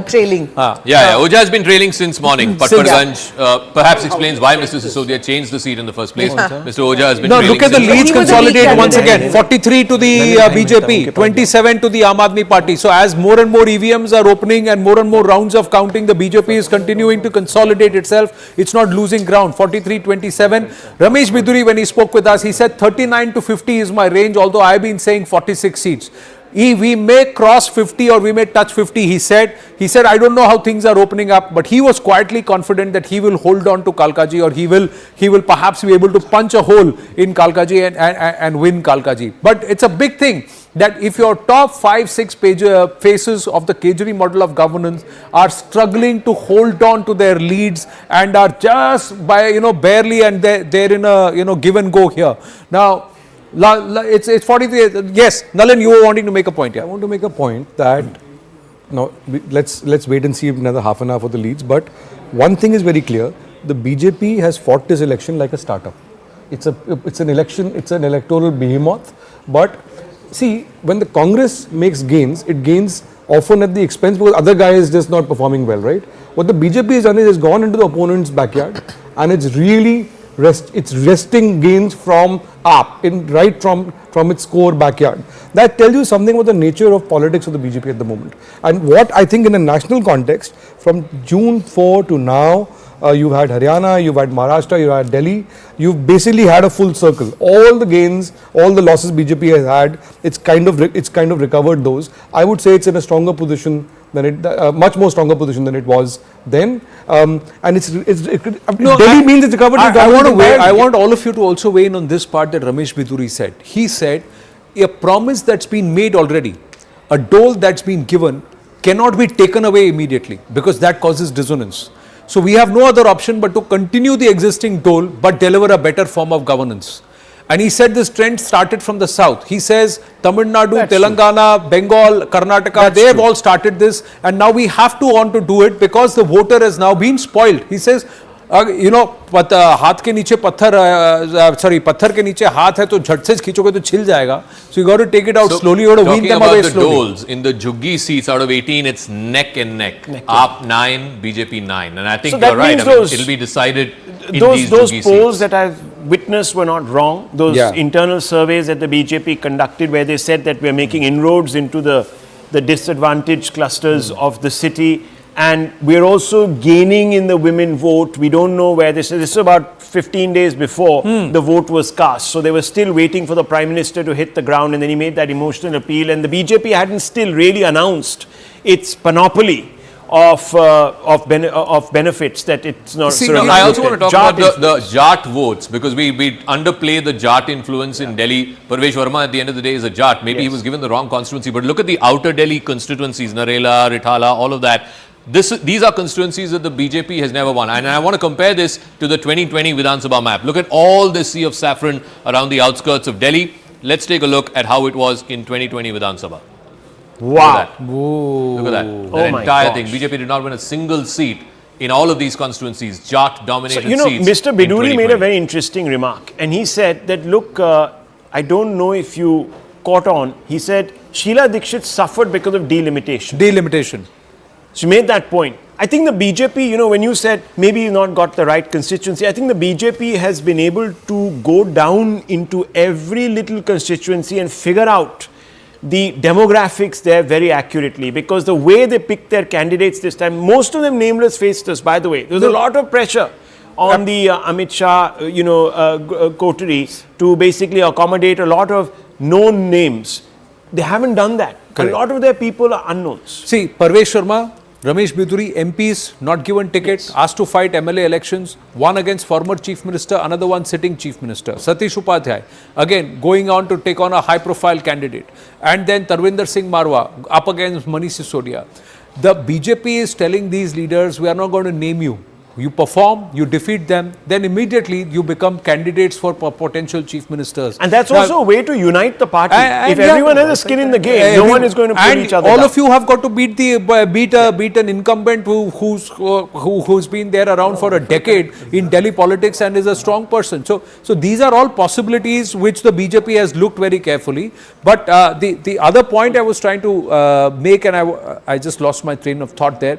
trailing. Yeah, Ojha has been trailing since morning. Patparganj perhaps explains why Mr. Sisodia changed the seat in the first place. Mr. Ojha has been No, trailing look at the since leads He was a weak consolidate once candidate. again. 43 to the BJP, 27 to the Aam Aadmi Party. So as more and more EVMs are opening and more rounds of counting, the BJP is continuing to consolidate itself. It's not losing ground. 43-27. Ramesh Biduri, when he spoke with us, he said 39 to 50 is my range, although I've been saying 46 seats. We may cross 50 or we may touch 50, he said. He said, I don't know how things are opening up, but he was quietly confident that he will hold on to Kalkaji, or he will perhaps be able to punch a hole in Kalkaji and win Kalkaji. But it's a big thing that if your top 5-6 faces of the Kejri model of governance are struggling to hold on to their leads and are just by, barely, and they're in a, give and go here. Now, it's 43. Yes, Nalin, you were wanting to make a point. Yeah, I want to make a point that now let's wait and see another half an hour for the leads. But one thing is very clear: the BJP has fought this election like a startup. It's an election. It's an electoral behemoth. But see, when the Congress makes gains, it gains often at the expense because other guy is just not performing well, right? What the BJP has done is it's gone into the opponent's backyard and it's really wresting gains from right from its core backyard. That tells you something about the nature of politics of the BJP at the moment. And what I think in a national context, from June 4 to now, you've had Haryana, you've had Maharashtra, you've had Delhi, you've basically had a full circle. All the gains, all the losses BJP has had, it's kind of recovered those. I would say it's in a stronger position than much more stronger position than it was then. And Delhi means it's recovered. I want all of you to also weigh in on this part that Ramesh Biduri said. He said, a promise that's been made already, a dole that's been given, cannot be taken away immediately because that causes dissonance. So we have no other option but to continue the existing dole but deliver a better form of governance. And he said this trend started from the south. He says Tamil Nadu, Telangana, Bengal, Karnataka, they have all started this, and now we have to want to do it because the voter has now been spoiled. He says, हाथ के नीचे पत्थर के नीचे हाथ है तो झट से खींचोगे तो छिल जाएगा. So you got to take it out slowly. You got to wean them away slowly. Talking about the doles, in the Juggi seats out of 18, it's neck and neck. AAP 9, BJP 9. And I think you're right. I mean, it'll be decided in these those Juggi polls seats. that I've witnessed were not wrong. Those internal surveys that the BJP conducted where they said that we're making inroads into the disadvantaged clusters of the city. And we're also gaining in the women vote. We don't know where this is. This is about 15 days before the vote was cast. So they were still waiting for the Prime Minister to hit the ground, and then he made that emotional appeal. And the BJP hadn't still really announced its panoply of benefits that it's not. See, I also want to talk about the Jat votes, because we underplay the Jat influence in Delhi. Parvesh Verma at the end of the day is a Jat. Maybe he was given the wrong constituency, but look at the outer Delhi constituencies, Narela, Rithala, all of that. These are constituencies that the BJP has never won. And I want to compare this to the 2020 Vidhan Sabha map. Look at all this sea of saffron around the outskirts of Delhi. Let's take a look at how it was in 2020 Vidhan Sabha. Wow. Look at that. The entire thing. BJP did not win a single seat in all of these constituencies. Jat dominated seats. Mr. Biduri made a very interesting remark. And he said that, look, I don't know if you caught on. He said, Sheila Dikshit suffered because of delimitation. Delimitation. She made that point. I think the BJP, when you said maybe you've not got the right constituency, I think the BJP has been able to go down into every little constituency and figure out the demographics there very accurately, because the way they picked their candidates this time, most of them nameless faces, by the way. There was a lot of pressure on the Amit Shah, coterie to basically accommodate a lot of known names. They haven't done that. Correct. A lot of their people are unknowns. See, Parvesh Sharma, Ramesh Biduri, MPs not given tickets, asked to fight MLA elections, one against former Chief Minister, another one sitting Chief Minister. Satish Upadhyay, again going on to take on a high profile candidate. And then Tarvinder Singh Marwa up against Manish Sisodia. The BJP is telling these leaders, we are not going to name you. you perform, you defeat them, then immediately you become candidates for potential chief ministers. And that's Now, also a way to unite the party. and If yeah, everyone has a skin in the game, no one is going to put each other all down. of you have got to beat an incumbent who's been there around for a decade in Delhi politics and is a strong person. So these are all possibilities which the BJP has looked very carefully. But the other point I was trying to make, and I just lost my train of thought there.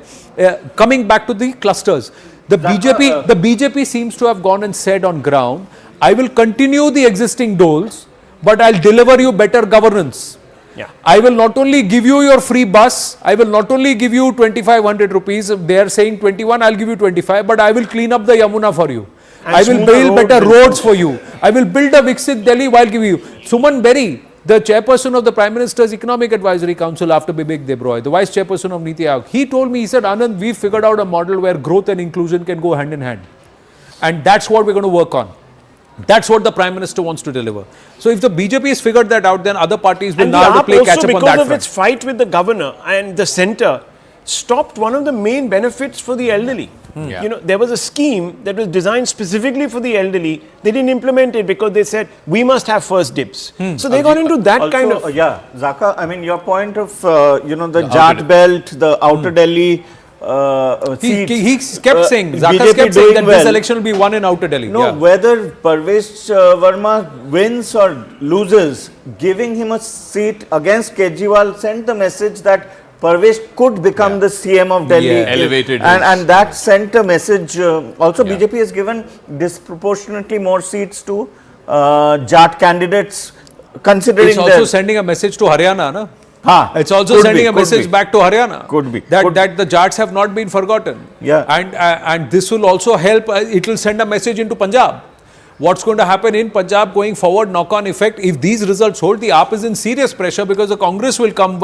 Coming back to the clusters, the BJP seems to have gone and said on ground, I will continue the existing doles, but I'll deliver you better governance. Yeah. I will not only give you your free bus, I will not only give you 2,500 rupees, they are saying 21, I'll give you 25, but I will clean up the Yamuna for you. And I will smoother build roads better and roads for you. I will build a Viksit Delhi while giving you. Suman Berry, the chairperson of the Prime Minister's Economic Advisory Council after Bibek Debroy, the vice chairperson of Niti Aayog, he told me, he said, Anand, we figured out a model where growth and inclusion can go hand in hand. And that's what we're going to work on. That's what the Prime Minister wants to deliver. So if the BJP has figured that out, then other parties will now have to play catch up on that because of front. its fight with the governor and the centre, stopped one of the main benefits for the elderly. Yeah. You know, there was a scheme that was designed specifically for the elderly. They didn't implement it because they said, we must have first dibs. So they got into that Also, kind of... yeah, Zaka, I mean, your point of, the outer Jat belt, the outer Delhi seats. He kept saying, Zaka BJP kept saying that doing this well. election will be won in Outer Delhi. No, Yeah. whether Parvesh Verma wins or loses, giving him a seat against Kejriwal sent the message that Parvesh could become the CM of Delhi. Yeah. Elevated his- And that sent a message. Also, Yeah. BJP has given disproportionately more seats to Jat candidates, considering It's also their- sending a message to Haryana, no? It's also Could sending be, a could message be. back to Haryana. Could be. That the Jats have not been forgotten. Yeah. And this will also help, it will send a message into Punjab. What's going to happen in Punjab going forward, knock-on effect, if these results hold, the AAP is in serious pressure because the Congress will come,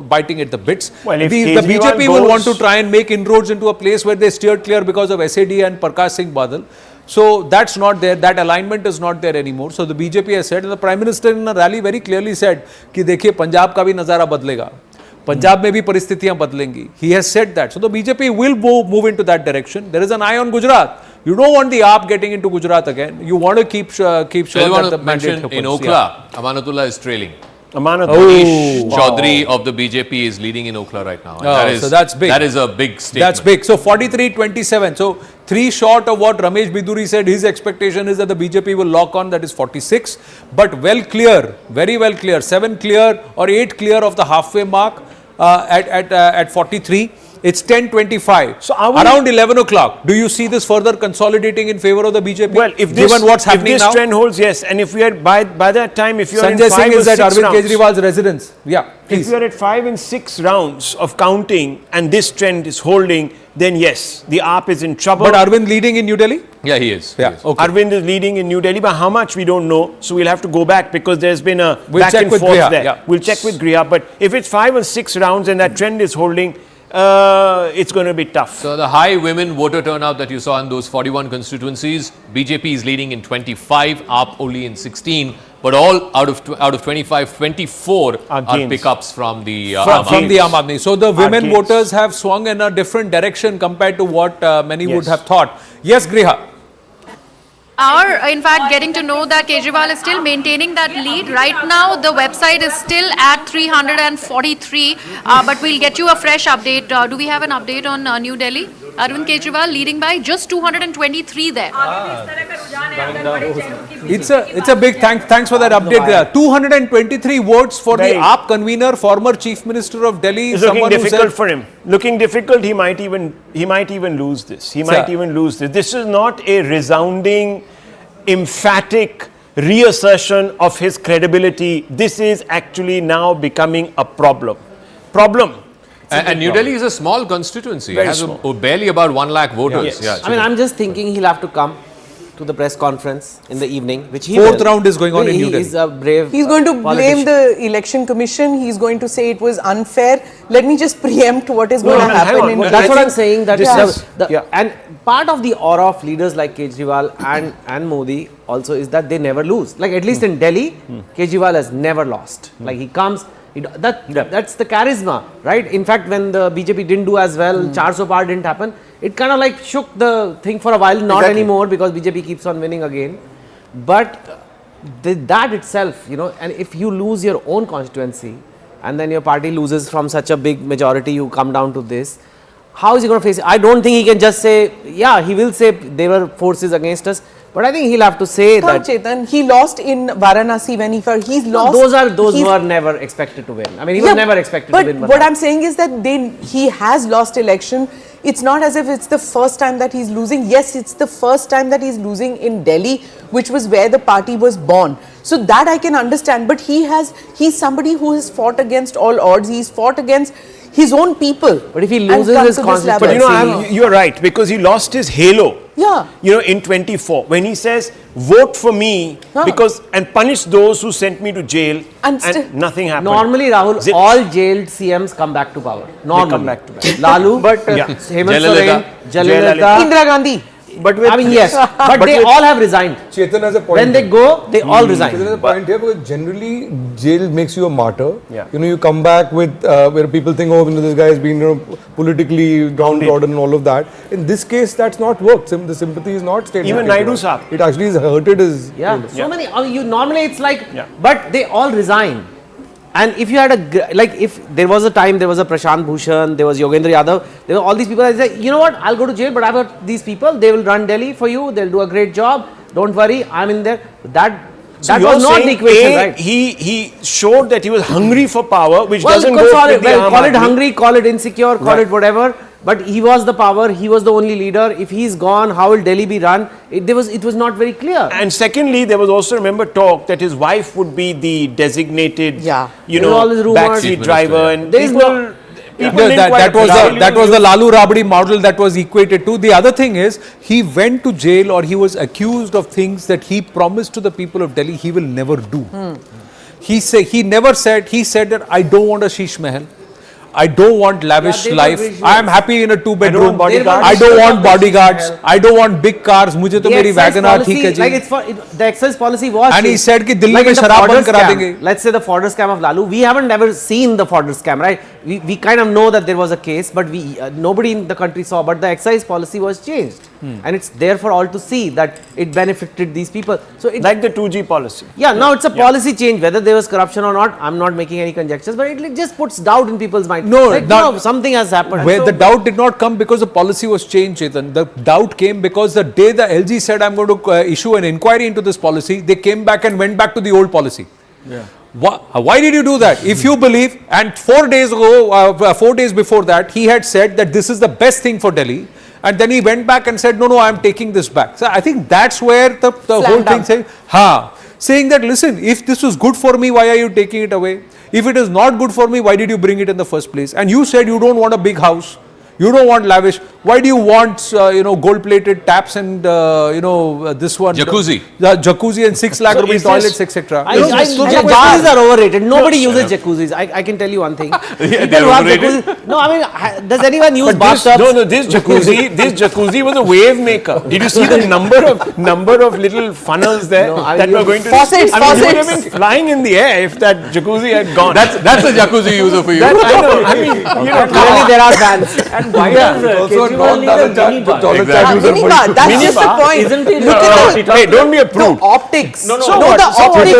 biting at the bits. Well, if the Kejriwal BJP will want to goes- try and make inroads into a place where they steered clear because of SAD and Prakash Singh Badal. So that's not there, that alignment is not there anymore. So the BJP has said, and the Prime Minister in a rally very clearly said, कि देखिए पंजाब का भी नज़ारा बदलेगा. पंजाब में भी परिस्थितियां बदलेंगी. He has said that. So the BJP will move into that direction. There is an eye on Gujarat. You don't want the AAP getting into Gujarat again. You want to keep sure I want that the to mandate mention in happens. Okhla, Amanatullah is trailing. Amanat. Manish Chaudhary of the BJP is leading in Okhla right now. And so that's big. That is a big statement. That's big. So 43-27. So 3 short of what Ramesh Biduri said, his expectation is that the BJP will lock on, that is 46. But well clear, very well clear, 7 clear or 8 clear of the halfway mark at 43. It's 10:25. So are we- around 11 o'clock, do you see this further consolidating in favor of the BJP? Well, if this, given what's happening if this now, trend holds, yes. And if we are by that time, if you are Sanjay in 5 Singh or is at 6 Arvin rounds, Kejriwal's residence. Yeah, if please. you are at 5 and 6 rounds of counting, and this trend is holding, then yes, the AAP is in trouble. But Arvind leading in New Delhi? Yeah, he is. Yeah, okay. Arvind is leading in New Delhi, but how much we don't know. So we'll have to go back because there's been a We'll back check and with forth Griha, there. yeah. We'll check with Griha. But if it's 5 or 6 rounds and that trend is holding, it's going to be tough. So the high women voter turnout that you saw in those 41 constituencies, BJP is leading in 25, AAP only in 16, but all out of 25, 24 are gains. pickups from the From the Aam Aadmi. So the women gains. voters have swung in a different direction compared to what many would Yes. have thought. Yes, Griha. In fact, getting to know that Kejriwal is still maintaining that lead. Right now, the website is still at 343, but we'll get you a fresh update. Do we have an update on New Delhi? Arvind Kejriwal leading by just 223 there. It's a big thanks for that update. Griha. 223 votes for the Very. AAP convener, former Chief Minister of Delhi. It's looking someone who difficult said, for him. Looking difficult. He might even lose this. He might even lose this. This is not a resounding, emphatic reassertion of his credibility. This is actually now becoming a problem. And New Delhi is a small constituency. It Very has small. barely about 1 lakh voters. Yes. Yeah, I mean, I'm just thinking he'll have to come to the press conference in the evening, which he Fourth will. round is going on in New Delhi. He's a brave He's going to blame politician. the election commission. He's going to say it was unfair. Let me just preempt what is going to hang happen on. in Well, That's what I I'm saying. That this is- yeah. and part of the aura of leaders like Kejriwal and Modi also is that they never lose. Like at least in Delhi, Kejriwal has never lost. Like he comes. That's the charisma, right? In fact, when the BJP didn't do as well, 400 par didn't happen. it kind of like shook the thing for a while, not anymore because BJP keeps on winning again. But that itself, you know, and if you lose your own constituency and then your party loses from such a big majority, you come down to this, how is he going to face it? I don't think he can just say, yeah, he will say there were forces against us, but I think he'll have to say that. Chetan, he lost in Varanasi when he's lost. Those who are never expected to win. I mean, he was never expected to win. But what I'm saying is that he has lost election. It's not as if it's the first time that he's losing. Yes, it's the first time that he's losing in Delhi, which was where the party was born. So that I can understand. But he's somebody who has fought against all odds. He's fought against his own people. But if he loses his constituency, but you know, you're right, because he lost his halo. Yeah. You know, in 24, when he says, vote for me because and punish those who sent me to jail, and nothing happened. Normally, Rahul, all jailed CMs come back to power. Normally. They come back to power. Lalu, Hemant Soren, Jayalalitha, Indira Gandhi. But with, I mean, yes, but they all have resigned. Chetan has a point. When they go, they all resign. Chetan has a point here because generally jail makes you a martyr. Yeah. You know, you come back with where people think, oh, you know, this guy has been, you know, politically downtrodden and all of that. In this case, that's not worked. The sympathy is not stayed. Even Naidu Saab. It actually is hurted his. Yeah, so many. I mean, normally it's like, but they all resign. And if you had if there was a time, there was a Prashant Bhushan, there was Yogendra Yadav, there were all these people that say, you know what, I'll go to jail, but I've got these people, they will run Delhi for you, they'll do a great job, don't worry, I'm in there. That was not the equation, right? He showed that he was hungry for power, which Well, doesn't go with the call it Aam Aadmi. hungry, call it insecure, call it whatever. But he was the power, he was the only leader. If he's gone, how will Delhi be run? It was not very clear. And secondly, there was also, remember, talk that his wife would be the designated, you know, all these rumors. backseat driver. And There is people didn't quite that was the Lalu Rabdi model that was equated to. The other thing is, he went to jail or he was accused of things that he promised to the people of Delhi he will never do. He said that I don't want a sheesh mahal. I don't want lavish life. I am happy in a 2-bedroom. I don't want bodyguards. I don't want big cars. मुझे तो मेरी WagonR ठीक है जी. Like it's for the excise policy was. And he said कि Delhi like में in the शराब fodder बंद करा scam. देंगे. Let's say the fodder scam of Lalu. We haven't ever seen the fodder scam, right? We kind of know that there was a case, but nobody in the country saw. But the excise policy was changed, and it's there for all to see that it benefited these people. So it, like the 2G policy. Yeah, now it's a policy change. Whether there was corruption or not, I'm not making any conjectures, but it just puts doubt in people's mind. No, like, no, something has happened. Where the doubt did not come because the policy was changed, Chetan. The doubt came because the day the LG said, I'm going to issue an inquiry into this policy, they came back and went back to the old policy. Yeah. Why did you do that? If you believe, and 4 days ago, 4 days before that, he had said that this is the best thing for Delhi. And then he went back and said, no, I am taking this back. So I think that's where the whole thing saying that, listen, if this was good for me, why are you taking it away? If it is not good for me, why did you bring it in the first place? And you said you don't want a big house. You don't want lavish. Why do you want, gold-plated taps and, this one? Jacuzzi. Jacuzzi and 6 lakh rupees toilets, etc. Jacuzzis are overrated. Nobody uses jacuzzis. I can tell you one thing. They're overrated. No, I mean, does anyone use bathtubs? This jacuzzi was a wave maker. Did you see the number of little funnels there that were going to? Faucets. You would have been flying in the air if that jacuzzi had gone. That's a jacuzzi user for you. I know. I mean, Clearly there are fans. Why also Kejriwal need a Minibar. That's just the point. Isn't it? Look at the Hey, don't be a prude. optics. No, the what? optics.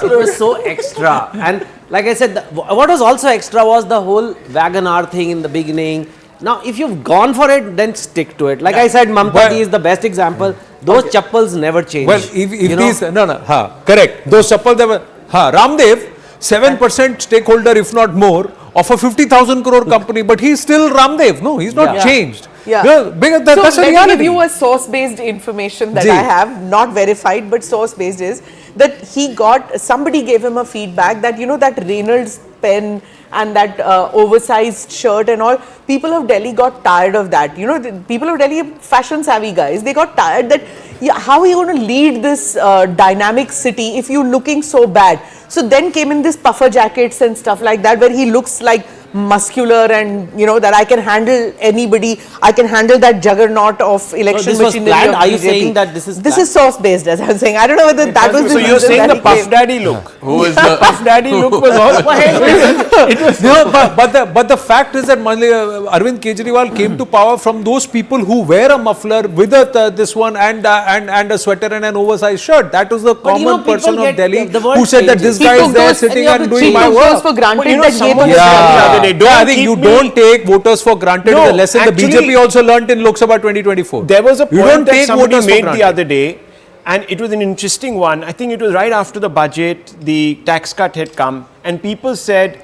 It was so extra. And like I said, what was also extra was the whole WagonR thing in the beginning. Now, if you've gone for it, then stick to it. Like I said, Mamta is the best example. Those chappals never change. Well, if these, correct. Those chappals, Ramdev, 7% stakeholder, if not more, of a 50,000 crore company, but he's still Ramdev. No, he's not changed. Yeah. That's a let me reality. give you a source-based information that I have, not verified, but source-based is that somebody gave him a feedback that, that Reynolds pen and that oversized shirt and all, people of Delhi got tired of that. The people of Delhi are fashion-savvy guys. They got tired that, how are you going to lead this dynamic city if you're looking so bad? So then came in this puffer jackets and stuff like that, where he looks like muscular and that I can handle anybody. I can handle that juggernaut of election this was machinery. planned? of Are you BJP. saying that this is This planned? is source based, as I'm saying. I don't know whether that was the So you're reason saying that the he Puff came. Daddy look? Who is the Puff Daddy look was all. No, but the fact is that Arvind Kejriwal came to power from those people who wear a muffler with this one and a sweater and an oversized shirt. That was the But common person of Delhi the world who said that changes. this guy is there sitting and doing my He work. took those for granted But you know, that someone Gay said the other day, I think keep you me- don't take voters for granted. No, Is the lesson actually- the BJP also learnt in Lok Sabha 2024. There was a You point don't that take somebody voters for made granted. the other day, and it was an interesting one. I think it was right after the budget, the tax cut had come, and people said,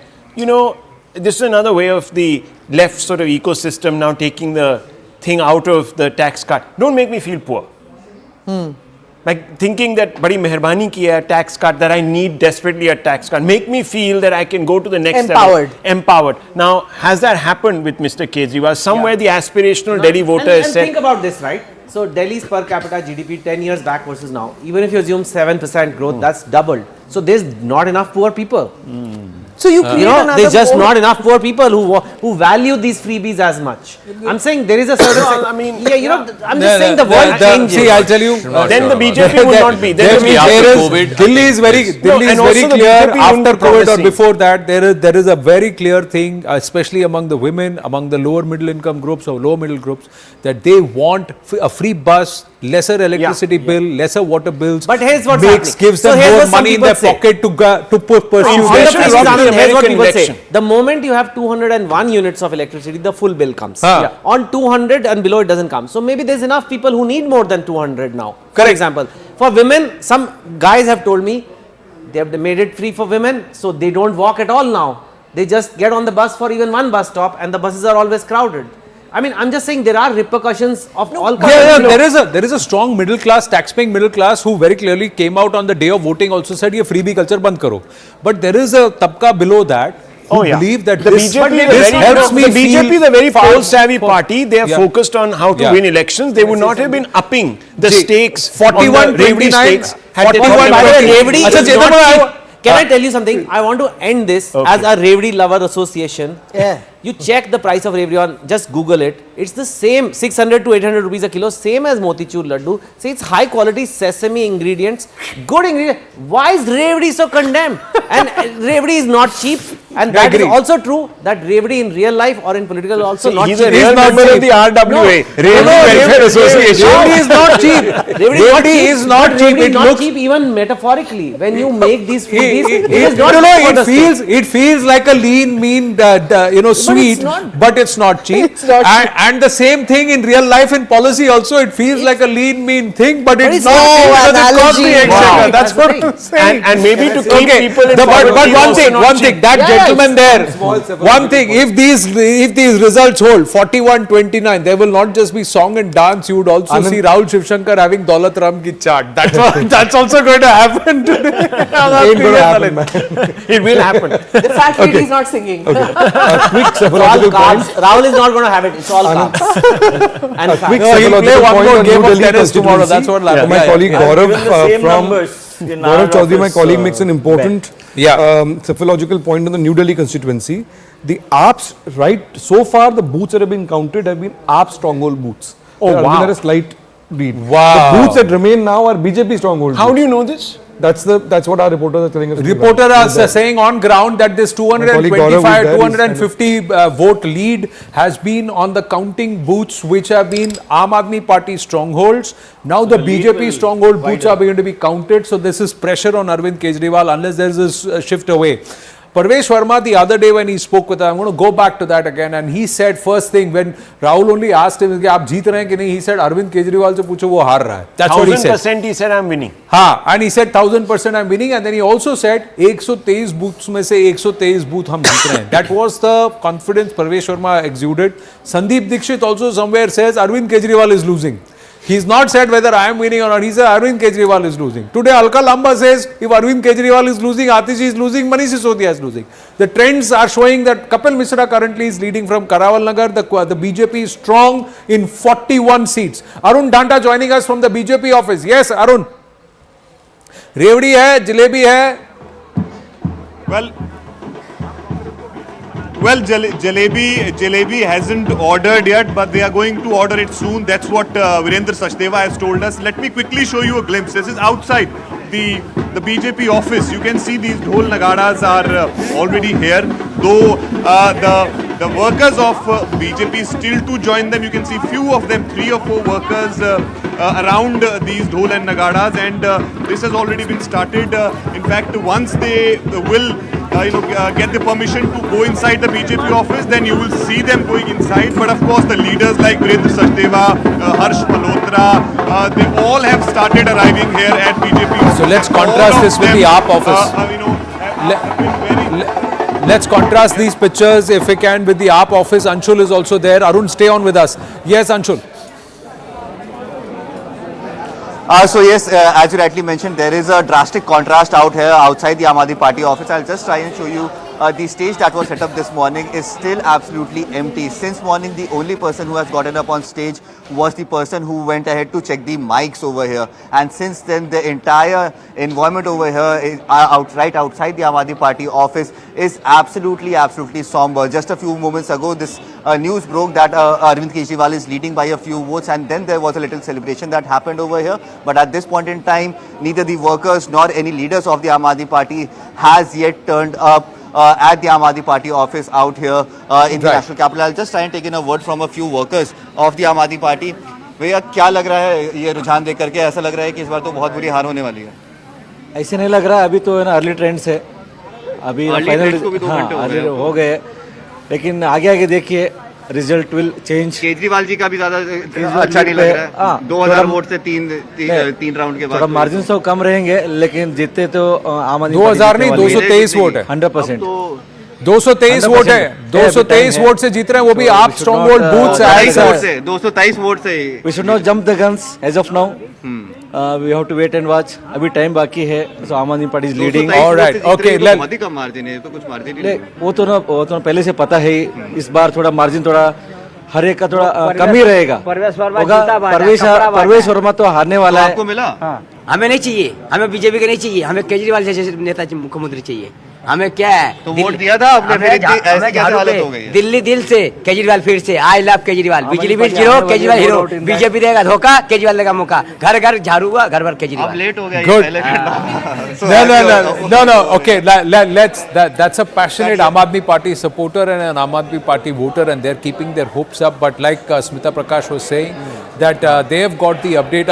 this is another way of the left sort of ecosystem now taking the thing out of the tax cut. Don't make me feel poor. Like thinking that badi meherbani ki hai, tax cut, that I need desperately a tax cut. Make me feel that I can go to the next Empowered. level. Empowered. Now, has that happened with Mr. Kejriwal? Somewhere the aspirational Delhi voter and has said, think about this, right? So Delhi's per capita GDP 10 years back versus now, even if you assume 7% growth, that's doubled. So there's not enough poor people. So you create another there's just pole. not enough poor people who value these freebies as much. I'm saying there is a certain. I mean, I'm just saying the world changes. See, I'll tell you. then the BJP would not be. Then the BJP Delhi is very and also the clear BJP after wouldn't be COVID or promising. before that. There is a very clear thing, especially among the women, among the lower middle income groups or lower middle groups, that they want a free bus, lesser electricity bill, lesser water bills. But here's what's gives happening. them So here's more what some money in people their say. pocket to pursue On the their Inflation flip is side, up to the here's what American people election. say. The moment you have 201 units of electricity, the full bill comes. Yeah. On 200 and below, it doesn't come. So maybe there's enough people who need more than 200 now. For Correct. example, for women, some guys have told me they have made it free for women, so they don't walk at all now. They just get on the bus for even one bus stop, and the buses are always crowded. I mean, I'm just saying there are repercussions of all kinds. there is a strong middle class, tax-paying middle class who very clearly came out on the day of voting also said, "Ye freebie culture band karo." But there is a tabka below that who believe that the this, BJP, this helps me the BJP is a very feel poll savvy party. They are Yeah. focused on how to Yeah. win elections. They would not have been upping the See, stakes. 41, on the Revdi 29, stakes. Had they 41, thought By the way, 20. Revdi Acha, is Chetan not bhai, cheap. Can I tell you something? I want to end this as a Revdi lover association. Yeah. You check the price of Revdi on, just Google it. It's the same 600 to 800 rupees a kilo, same as Motichur laddu. See, it's high quality sesame ingredients, good ingredients. Why is Revdi so condemned? And Revdi is not cheap. And that is agree. also true that Revdi in real life or in political also not He's cheap. a real member of the RWA, Revdi Welfare Association. Revdi is not cheap. Revdi is not cheap. Revdi It is not looks cheap even metaphorically. When you make these freebies, it it, is not cheap for the state. it feels like a lean, mean, sweet, not. but it's not cheap. It's not cheap. And the same thing in real life in policy also. It feels like a lean, mean thing, but it's it's not not cheap because it costs the analogy. exchequer. Wow. That's That's what the I'm thing. saying. And maybe to keep Okay, people in but poverty one also thing, not one cheap. thing, that Yeah, gentleman there, small one thing, if these results hold, 41-29, there will not just be song and dance, you would also see Rahul Shivshankar having Daulat Ram ki chart. That's also going to happen today. Ain't gonna happen, man. It will happen. The fact that he's not singing. A quick It's all psychological carbs. point. Rahul is not going to have it. It's all carbs. And fat. Quick No, he'll play psychological one point more on game New of Delhi tennis tomorrow. That's what will happen. My colleague Gaurav Given the same from numbers in Gaurav our Chaudhary, my office, colleague, makes an important Yeah. psychological point on the New Delhi constituency. The AAP's, right, so far the booths that have been counted have been AAP stronghold booths. Oh, There wow. has been a slight lead. Wow. The booths that remain now are BJP stronghold How booths. do you know this? That's what our reporters are telling us. Reporter are saying on ground that this colleague Gaurav is 225, there, 250 vote lead has been on the counting booths which have been Aam Aadmi Party strongholds. Now the BJP stronghold booths are going to be counted. So this is pressure on Arvind Kejriwal unless there is a shift away. Parvesh Verma the other day when he spoke with her, I'm going to go back to that again, and he said first thing when Rahul only asked him, "Aap jeet rahe hain ki nahi?" He said, "Arvind Kejriwal se pucho wo haar raha hai." That's what he said. 1000% he said I'm winning. हाँ, and he said 1000% I'm winning, and then he also said 123 booths में से 123 booth हम जीत रहे हैं. That was the confidence Parvesh Verma exuded. Sandeep Dixit also somewhere says Arvind Kejriwal is losing. He's not said whether I am winning or not. He said Arvind Kejriwal is losing. Today Alka Lamba says if Arvind Kejriwal is losing, Atishi is losing, Manish Sisodia is losing. The trends are showing that Kapil Mishra currently is leading from Karawal Nagar. The BJP is strong in 41 seats. Arun Danta joining us from the BJP office. Yes, Arun. Revdi hai, jalebi hai. Well, Well, Jalebi hasn't ordered yet, but they are going to order it soon. That's what Virendra Sachdeva has told us. Let me quickly show you a glimpse. This is outside the BJP office. You can see these dhol nagaras are already here. Though the workers of BJP still to join them. You can see few of them, 3 or 4 workers around these dhol and nagaras, and this has already been started. In fact, once they will get the permission to go inside the BJP office, then you will see them going inside. But of course, the leaders like Virendra Sachdeva, Harsh Malhotra, they all have started arriving here at BJP office. So let's contrast this with the AAP office. Let's contrast these pictures, if we can, with the AAP office. Anshul is also there. Arun, stay on with us. Yes, Anshul. So yes, as you rightly mentioned, there is a drastic contrast out here outside the Aam Aadmi Party office. I'll just try and show you the stage that was set up this morning is still absolutely empty. Since morning, the only person who has gotten up on stage was the person who went ahead to check the mics over here. And since then, the entire environment over here is right outside the Aam Aadmi Party office is absolutely somber. Just a few moments ago, this news broke that Arvin Kejriwal is leading by a few votes, and then there was a little celebration that happened over here. But at this point in time, neither the workers nor any leaders of the Aam Aadmi Party has yet turned up at the Aam Aadmi Party office out here in the national capital. I'll just try and take in a word from a few workers of the Aam Aadmi Party. भैया क्या लग रहा है ये रुझान देख करके? ऐसा लग रहा है कि इस बार तो बहुत बुरी हार होने वाली है. ऐसे नहीं लग रहा है. अभी तो है ना अर्ली ट्रेंड्स है. अभी फाइनल हो गए, लेकिन आगे देखिए result will change. Kejriwal ji का भी ज्यादा अच्छा नहीं लग रहा है. 2000 वोट से तीन राउंड के बाद मार्जिन तो कम रहेंगे, लेकिन जीतते तो आम आदमी 2000 नहीं 223 वोट है. 100%. 223 वोट है. 223 वोट से जीत रहे हैं, वो भी आप स्ट्रॉन्ग होल्ड बूथ से. 223 वोट से. We should not jump the guns as of now. We have to wait and watch. अभी टाइम बाकी है. So Aam Aadmi Party is leading. Alright, okay. अधिक मार्जिन है, तो कुछ मार्जिन नहीं. वो तो पहले से पता है. इस बार थोड़ा मार्जिन थोड़ा हर एक का थोड़ा कम ही रहेगा. परवेश वर्मा तो हारने वाला है. आपको मिला? हमें नहीं चाहिए. हमें बीजेपी के नहीं चाहिए. हमें केजरीवाल जैसे नेता मुख्यमंत्री चाहिए. हमें क्या है? तो वोट दिया था आपने, फिर ऐसी कैसे हालत हो गई है? दिल्ली दिल से केजरीवाल फिर से. I love Kejriwal. बिजली bill zero, Kejriwal hero. BJP देगा धोखा, केजरीवाल देगा मौका. घर घर झाड़ू हुआ, घर भर केजरीवाल. अब लेट हो गया. Good. No. Okay, that's a passionate Aam Aadmi Party supporter and an Aam Aadmi Party voter, and they're keeping their hopes up. But like Smita Prakash was saying, that they have got the update.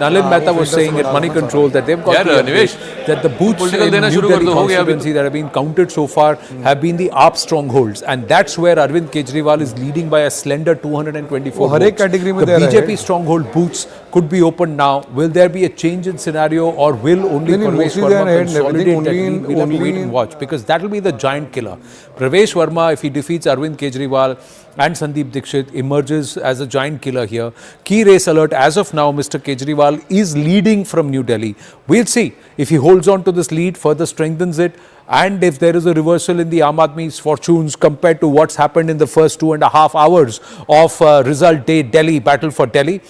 Nalin Mehta was saying at Money Control that they've got the update that the booths in New Delhi constituency that have been counted so far have been the AAP strongholds, and that's where Arvind Kejriwal is leading by a slender 224 votes. The BJP stronghold booths could be opened now. Will there be a change in scenario, or will only Pravesh Verma consolidate that? We'll have to wait and watch, because that will be the giant killer. Pravesh Verma, if he defeats Arvind Kejriwal and Sandeep Dixit, emerges as a giant killer here. Key race alert. As of now, Mr. Kejriwal is leading from New Delhi. We'll see if he holds on to this lead, further strengthens it, and if there is a reversal in the Aam Aadmi's fortunes compared to what's happened in the first 2.5 hours of result day Delhi, battle for Delhi.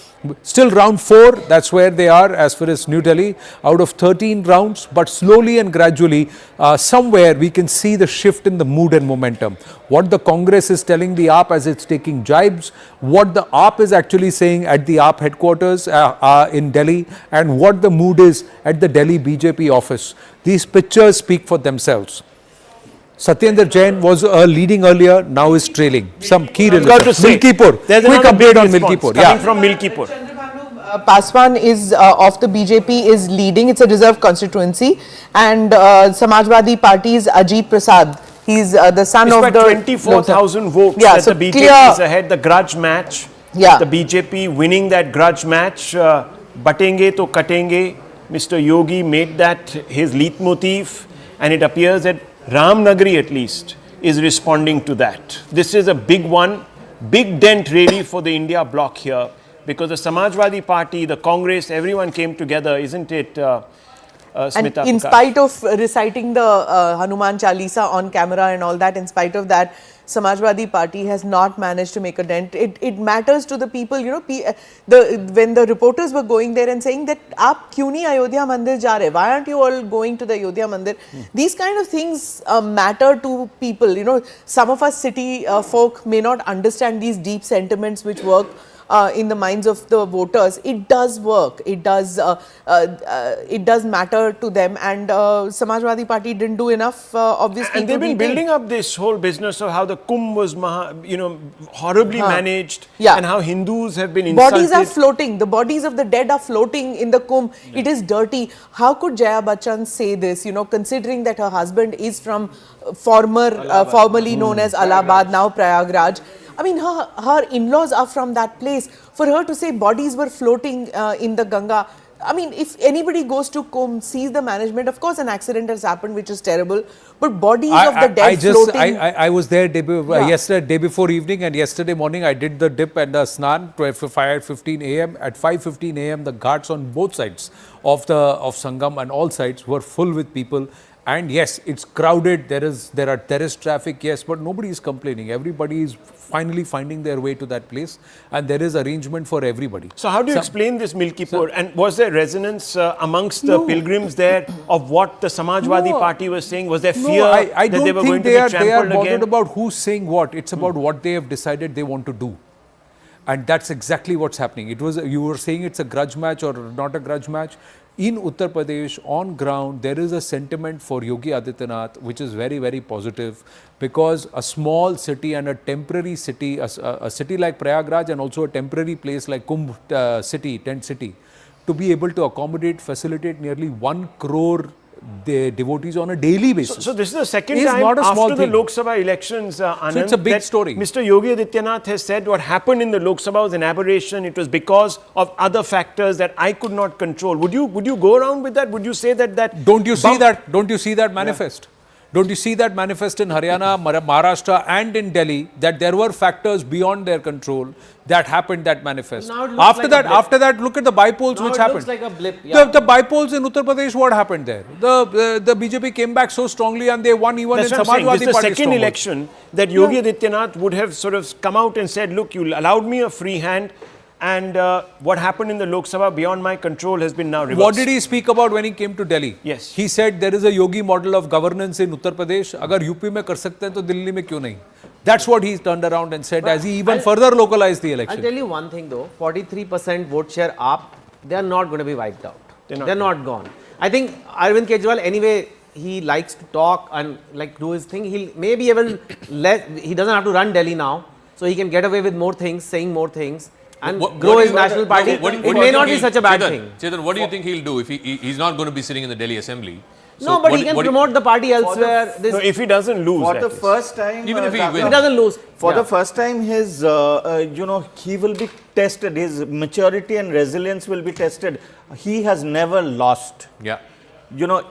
Still round 4, that's where they are as far as New Delhi, out of 13 rounds, but slowly and gradually, somewhere we can see the shift in the mood and momentum. What the Congress is telling the AAP as it's taking jibes, what the AAP is actually saying at the AAP headquarters in Delhi, and what the mood is at the Delhi BJP office. These pictures speak for themselves. Satyendra Jain was leading earlier, now is trailing. Some key results. Milkipur. Quick update on Milkipur. Coming from Milkipur. Paswan is of the BJP is leading. It's a reserved constituency, and Samajwadi Party's Ajit Prasad. He's the son of the 24,000 votes. Yeah, that so the BJP clear. is ahead. The grudge match. Yeah. The BJP winning that grudge match. Batenge to katenge. Mr. Yogi made that his leitmotif, and it appears that Ramnagari at least is responding to that. This is a big one, big dent really for the India bloc here, because the Samajwadi Party, the Congress, everyone came together, isn't it, And Smita in Prakash. spite of reciting the Hanuman Chalisa on camera and all that, in spite of that, Samajwadi Party has not managed to make a dent. It matters to the people, you know, when the reporters were going there and saying that, "Aap kyun nahi Ayodhya Mandir ja rahe? Why aren't you all going to the Ayodhya Mandir?" These kind of things matter to people. You know, some of us city folk may not understand these deep sentiments which work in the minds of the voters. It does work. It does matter to them, and Samajwadi Party didn't do enough, obviously. And they've been building up this whole business of how the Kumbh was, horribly managed, and how Hindus have been insulted. Bodies are floating. The bodies of the dead are floating in the Kumbh. It is dirty. How could Jaya Bachchan say this? You know, considering that her husband is from formerly known as Allahabad, now Prayagraj. I mean, her in-laws are from that place. For her to say bodies were floating in the Ganga, I mean, if anybody goes to Kumbh, sees the management, of course an accident has happened, which is terrible, but bodies of the dead floating. I was there yesterday, day before evening, and yesterday morning I did the dip and the snan, 5:15 a.m. At 5:15 a.m. the ghats on both sides of Sangam and all sides were full with people. And yes, it's crowded, there are terrorist traffic, yes, but nobody is complaining. Everybody is finally finding their way to that place, and there is arrangement for everybody. So how do you explain this Milkipur? And was there resonance amongst the pilgrims there of what the Samajwadi Party was saying? Was there fear I that they were going to be they are trampled bothered again? about who's saying what. It's about what they have decided they want to do. And that's exactly what's happening. You were saying it's a grudge match or not a grudge match. In Uttar Pradesh, on ground, there is a sentiment for Yogi Adityanath, which is very, very positive, because a small city and a temporary city, a city like Prayagraj and also a temporary place like Kumbh city, tent city, to be able to accommodate, facilitate nearly 1 crore devotees on a daily basis. So this is the second Is time not a small after the thing. Lok Sabha elections, Anand, it's a big that story. Mr. Yogi Adityanath has said what happened in the Lok Sabha was an aberration. It was because of other factors that I could not control. Would you go around with that? Would you say that Don't you see that? Don't you see that manifest? Don't you see that manifest in Haryana, Maharashtra and in Delhi, that there were factors beyond their control that happened, that manifest? Now it looks like a blip. After that, look at the bypolls which happened. Looks like a blip. Yeah. The bypolls in Uttar Pradesh, what happened there? The BJP came back so strongly and they won even That's in what I'm saying. Samajwadi This is the Party second election that Yogi Adityanath would have sort of come out and said, look, you allowed me a free hand, and what happened in the Lok Sabha beyond my control has been now reversed. What did he speak about when he came to Delhi? Yes. He said there is a Yogi model of governance in Uttar Pradesh. Agar UP mein kar sakte hain, to Delhi mein kyun nahi? That's what he turned around and said, as he even further localized the election. I'll tell you one thing though, 43% vote share up, they are not going to be wiped out. They're not gone. I think Arvin Kejriwal, anyway, he likes to talk and like do his thing. He'll maybe even he doesn't have to run Delhi now, so he can get away with more things, saying more things, and grow his national party. It may not be such a bad thing. Chetan, what do you think he'll do if he's not going to be sitting in the Delhi Assembly? No, but he can promote the party elsewhere. No, if he doesn't lose. For the first time, Even if he wins. He doesn't lose. For the first time, his, he will be tested. His maturity and resilience will be tested. He has never lost. Yeah.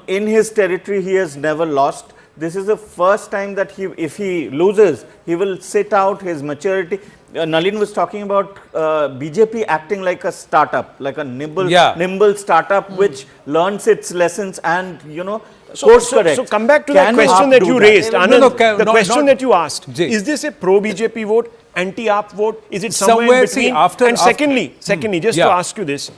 In his territory, he has never lost. This is the first time that if he loses, he will sit out his maturity. Nalin was talking about BJP acting like a startup, like a nimble startup, which learns its lessons and, course correct. So come back to that question that you raised, Anand. The question that you asked, is this a pro-BJP vote, anti-AAP vote? Is it somewhere in between? And secondly, just to ask you this,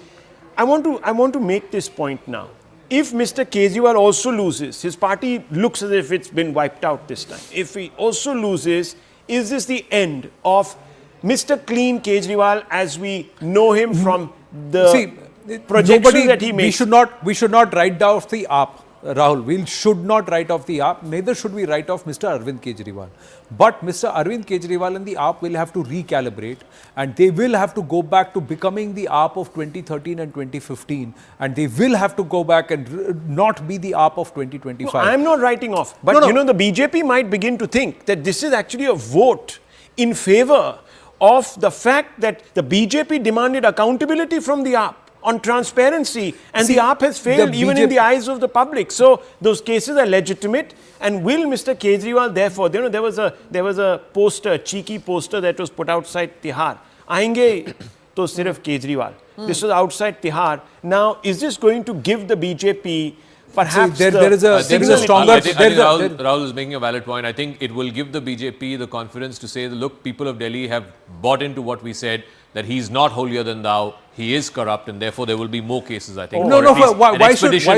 I want to make this point now. If Mr. Kejriwal also loses, his party looks as if it's been wiped out this time. If he also loses, is this the end of Mr. Clean Kejriwal as we know him from the projections that he makes? We should not write off the AAP, Rahul. We should not write off the AAP. Neither should we write off Mr. Arvind Kejriwal. But Mr. Arvind Kejriwal and the AAP will have to recalibrate, and they will have to go back to becoming the AAP of 2013 and 2015, and they will have to go back and not be the AAP of 2025. No, I'm not writing off. But the BJP might begin to think that this is actually a vote in favor of the fact that the BJP demanded accountability from the AAP on transparency, and the AAP has failed even in the eyes of the public. So those cases are legitimate. And will Mr. Kejriwal therefore, there was a poster, cheeky poster that was put outside Tihar. Aayenge to sirf Kejriwal. This was outside Tihar. Now, is this going to give the BJP perhaps there is a stronger. I think Rahul is making a valid point. I think it will give the BJP the confidence to say, look, people of Delhi have bought into what we said, that he's not holier than thou, he is corrupt, and therefore there will be more cases, I think. No, why should this be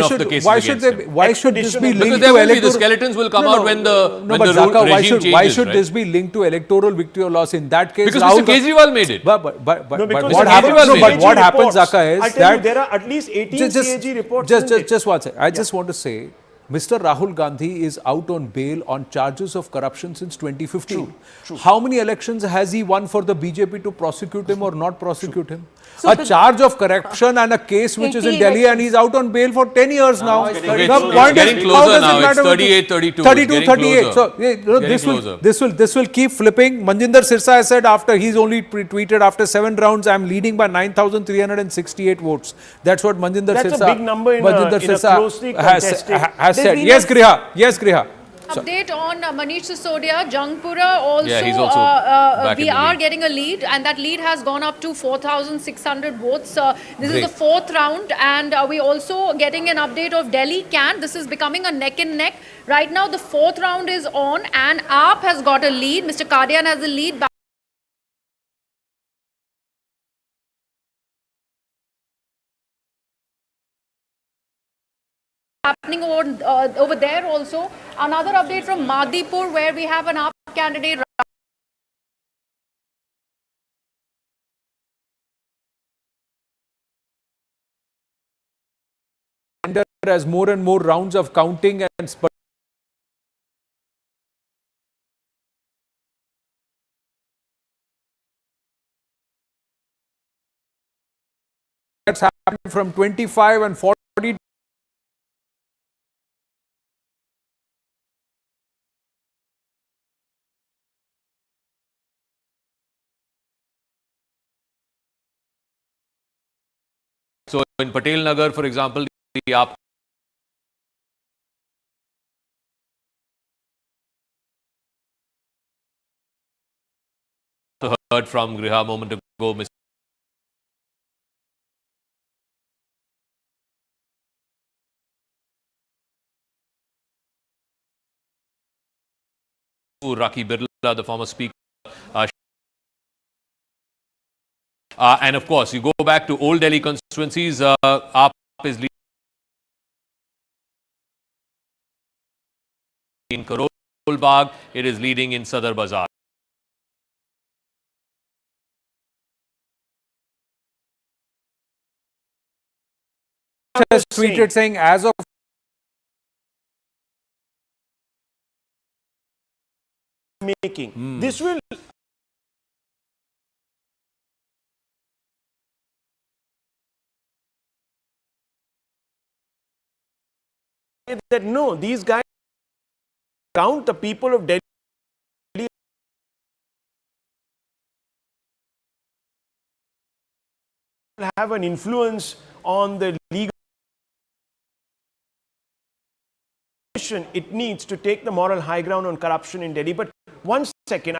Because linked there to will be, the skeletons will come out when the regime changes. Why should this be linked to electoral victory or loss? In that case, because Mr. Kejriwal made it. But because what happens, Zaka, is that there are at least 18 CAG reports. Just one second. I just want to say, Mr. Rahul Gandhi is out on bail on charges of corruption since 2015. True. How many elections has he won for the BJP to prosecute him or not prosecute him? So a charge of corruption and a case which is in Delhi, and he's out on bail for 10 years now. It's getting closer now. It's 38, 32. 32, 38. So this will keep flipping. Manjinder Sirsa has said after he's only tweeted after 7 rounds, I'm leading by 9,368 votes. That's what Manjinder Sirsa. That's a big number in a closely contested. Has said. Yes, Griha. Update on Manish Sisodia, Jangpura also, yeah, he's also back we in the are lead. getting a lead, and that lead has gone up to 4,600 votes. This is the 4th round, and we're also getting an update of Delhi Can. This is becoming a neck and neck. Right now the 4th round is on, and AAP has got a lead. Mr. Kadian has the lead. Happening over there also. Another update from Madipur, where we have an AAP candidate. As more and more rounds of counting and that's happening from 25 and 40. So in Patel Nagar, for example, the AAP heard from Griha a moment ago, Mr. Raki Birla, the former speaker. And of course, you go back to old Delhi constituencies, AAP is leading in Karol Bagh, it is leading in Sadar Bazaar. Has tweeted saying as of making. This will that no, these guys count the people of Delhi have an influence on the legal it needs to take the moral high ground on corruption in Delhi. But one second.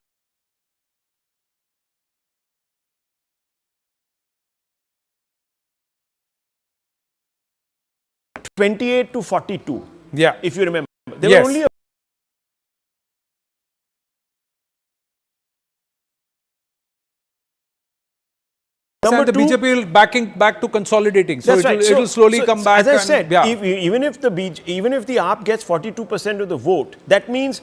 28 to 42. Yeah. If you remember. There Yes. were only a and the BJP will back to consolidating. So That's right. it will slowly come back. As I and- said, yeah. even if the AAP gets 42% of the vote, that means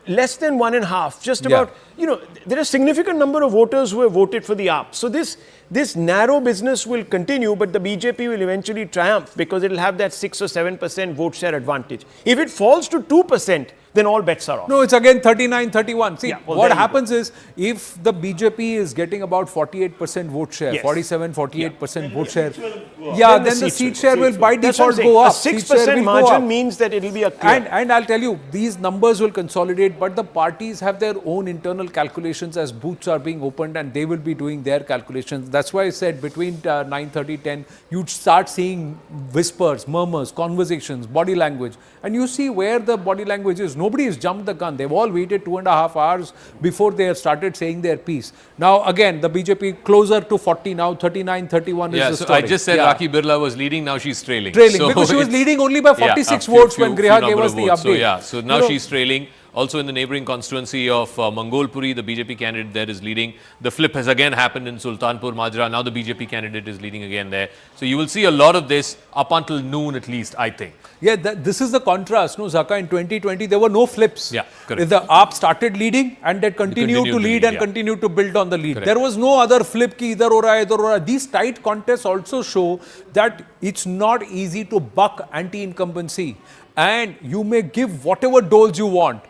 less than 1.5, just about, there are a significant number of voters who have voted for the AAP. So this narrow business will continue, but the BJP will eventually triumph because it will have that 6 or 7% vote share advantage. If it falls to 2%, then all bets are off. No, it's again 39, 31. See, Yeah, well, what there you happens is, if the BJP is getting about 48% vote share, Yes. 47, 48% vote share, Then the seat share will by That's what I'm default saying. go up. A Seat 6% share will go margin up. means that it will be a clear. And I'll tell you, these numbers will consolidate, but the parties have their own internal calculations as booths are being opened, and they will be doing their calculations. That's why I said between 9:30, 10, you'd start seeing whispers, murmurs, conversations, body language, and you see where the body language is. Nobody has jumped the gun. They've all waited 2.5 hours before they have started saying their piece. Now, again, the BJP closer to 40 now, 39, 31 is the so story. I just said Rakhi Birla was leading, now she's trailing. Because she was leading only by 46 votes when Griha gave us the update. So now she's trailing. Also in the neighbouring constituency of Mangolpuri, the BJP candidate there is leading. The flip has again happened in Sultanpur Majra. Now the BJP candidate is leading again there. So you will see a lot of this up until noon at least, I think. Yeah, this is the contrast, no, Zaka. In 2020, there were no flips. Yeah, correct. The AAP started leading and they continued to lead and continued to build on the lead. Correct. There was no other flip ki idhar ho raha hai, idhar ho raha hai. These tight contests also show that it's not easy to buck anti-incumbency. And you may give whatever doles you want.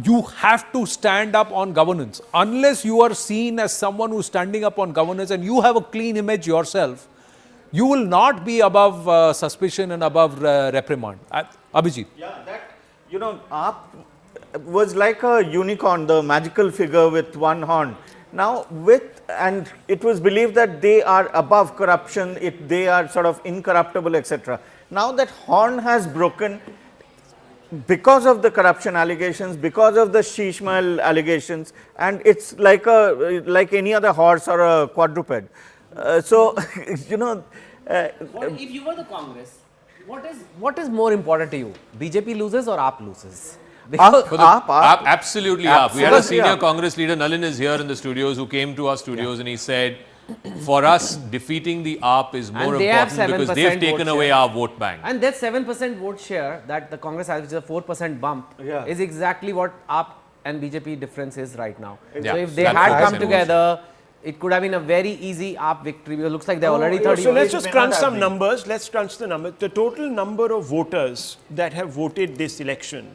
You have to stand up on governance. Unless you are seen as someone who's standing up on governance and you have a clean image yourself, you will not be above suspicion and above reprimand. Abhijit. Yeah, that, AAP was like a unicorn, the magical figure with one horn. Now, and it was believed that they are above corruption, they are sort of incorruptible, etc. Now that horn has broken, because of the corruption allegations, because of the Shishmal allegations, and it's like any other horse or a quadruped. What if you were the Congress? What is more important to you? BJP loses or AAP loses? Absolutely AAP. We had a senior AAP. Congress leader, Nalin is here in the studios, who came to our studios and he said, for us, defeating the AAP is more important because they've taken away our vote bank. And that 7% vote share that the Congress has, which is a 4% bump, is exactly what AAP and BJP difference is right now. Yeah. So if they had come together, it could have been a very easy AAP victory. It looks like they're already 30. So let's just crunch some numbers. Let's crunch the numbers. The total number of voters that have voted this election,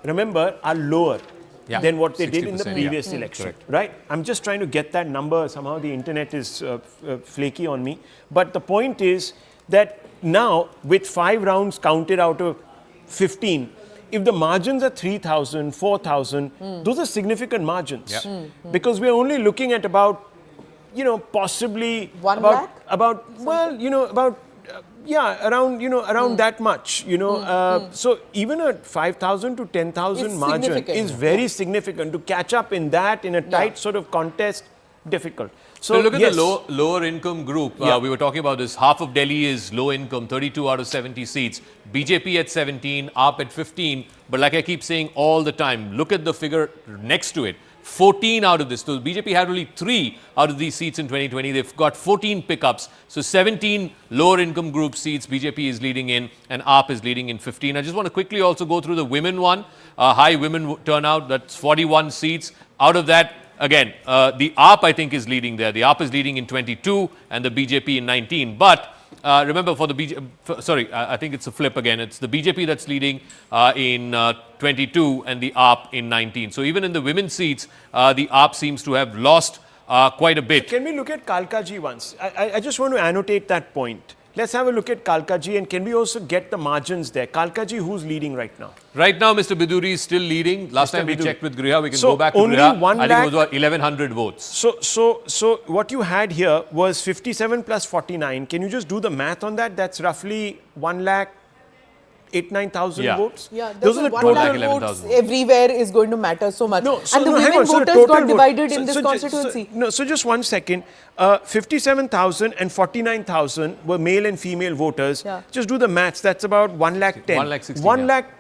remember, are lower than what they did in the previous election, right? I'm just trying to get that number. Somehow the internet is flaky on me. But the point is that now, with 5 rounds counted out of 15, if the margins are 3,000, 4,000, those are significant margins. Because we're only looking at about, possibly around that much, So even a 5,000 to 10,000 margin is very significant. To catch up in that, in a tight sort of contest, difficult. So look at the lower income group. We were talking about this. Half of Delhi is low income, 32 out of 70 seats. BJP at 17, AAP at 15. But like I keep saying all the time, look at the figure next to it. 14 out of this. So BJP had only 3 out of these seats in 2020. They've got 14 pickups. So 17 lower income group seats BJP is leading in and AAP is leading in 15. I just want to quickly also go through the women one. High women turnout, that's 41 seats. Out of that, again, the AAP I think is leading there. The AAP is leading in 22 and the BJP in 19. But remember for the BJP, I think it's a flip again. It's the BJP that's leading in 22 and the AAP in 19. So even in the women's seats, the AAP seems to have lost quite a bit. Can we look at Kalkaji once? I just want to annotate that point. Let's have a look at Kalkaji, and can we also get the margins there? Kalkaji, who's leading right now? Right now, Mr. Biduri is still leading. Last time we checked with Griha, we can go back to only Griha. 1 I lakh, think it was 1,100 votes. So what you had here was 57 plus 49. Can you just do the math on that? That's roughly 1,08,000-9,000 votes. Yeah, those are the total votes everywhere is going to matter so much. And the women voters got divided in this constituency. So just 1 second. 57,000 and 49,000 were male and female voters. Just do the maths. That's about 1,10,000.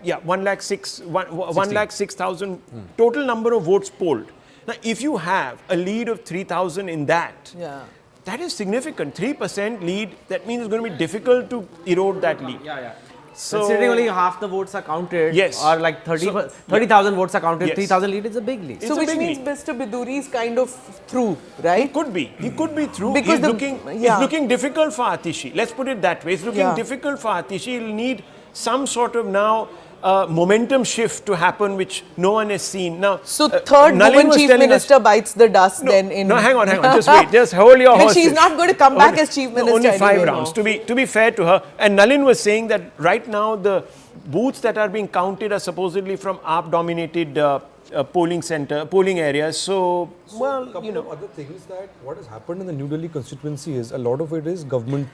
1,06,000 total number of votes polled. Now, if you have a lead of 3,000 in that, that is significant. 3% lead. That means it's going to be difficult to erode that lead. So considering only half the votes are counted, or like 30,000 votes are counted, 3,000 lead is a big lead. So which means Mr. Biduri is kind of through, right? He could be through. Because it's looking difficult for Atishi. Let's put it that way. It's looking difficult for Atishi. He'll need some sort of now momentum shift to happen, which no one has seen. Now, so third woman chief minister bites the dust then in... No, hang on. Just wait. Just hold your horses. She's not going to come back as chief minister only 5 anyway, rounds, to be fair to her. And Nalin was saying that right now the booths that are being counted are supposedly from AAP-dominated polling areas. So well, couple of other things that what has happened in the New Delhi constituency is a lot of it is government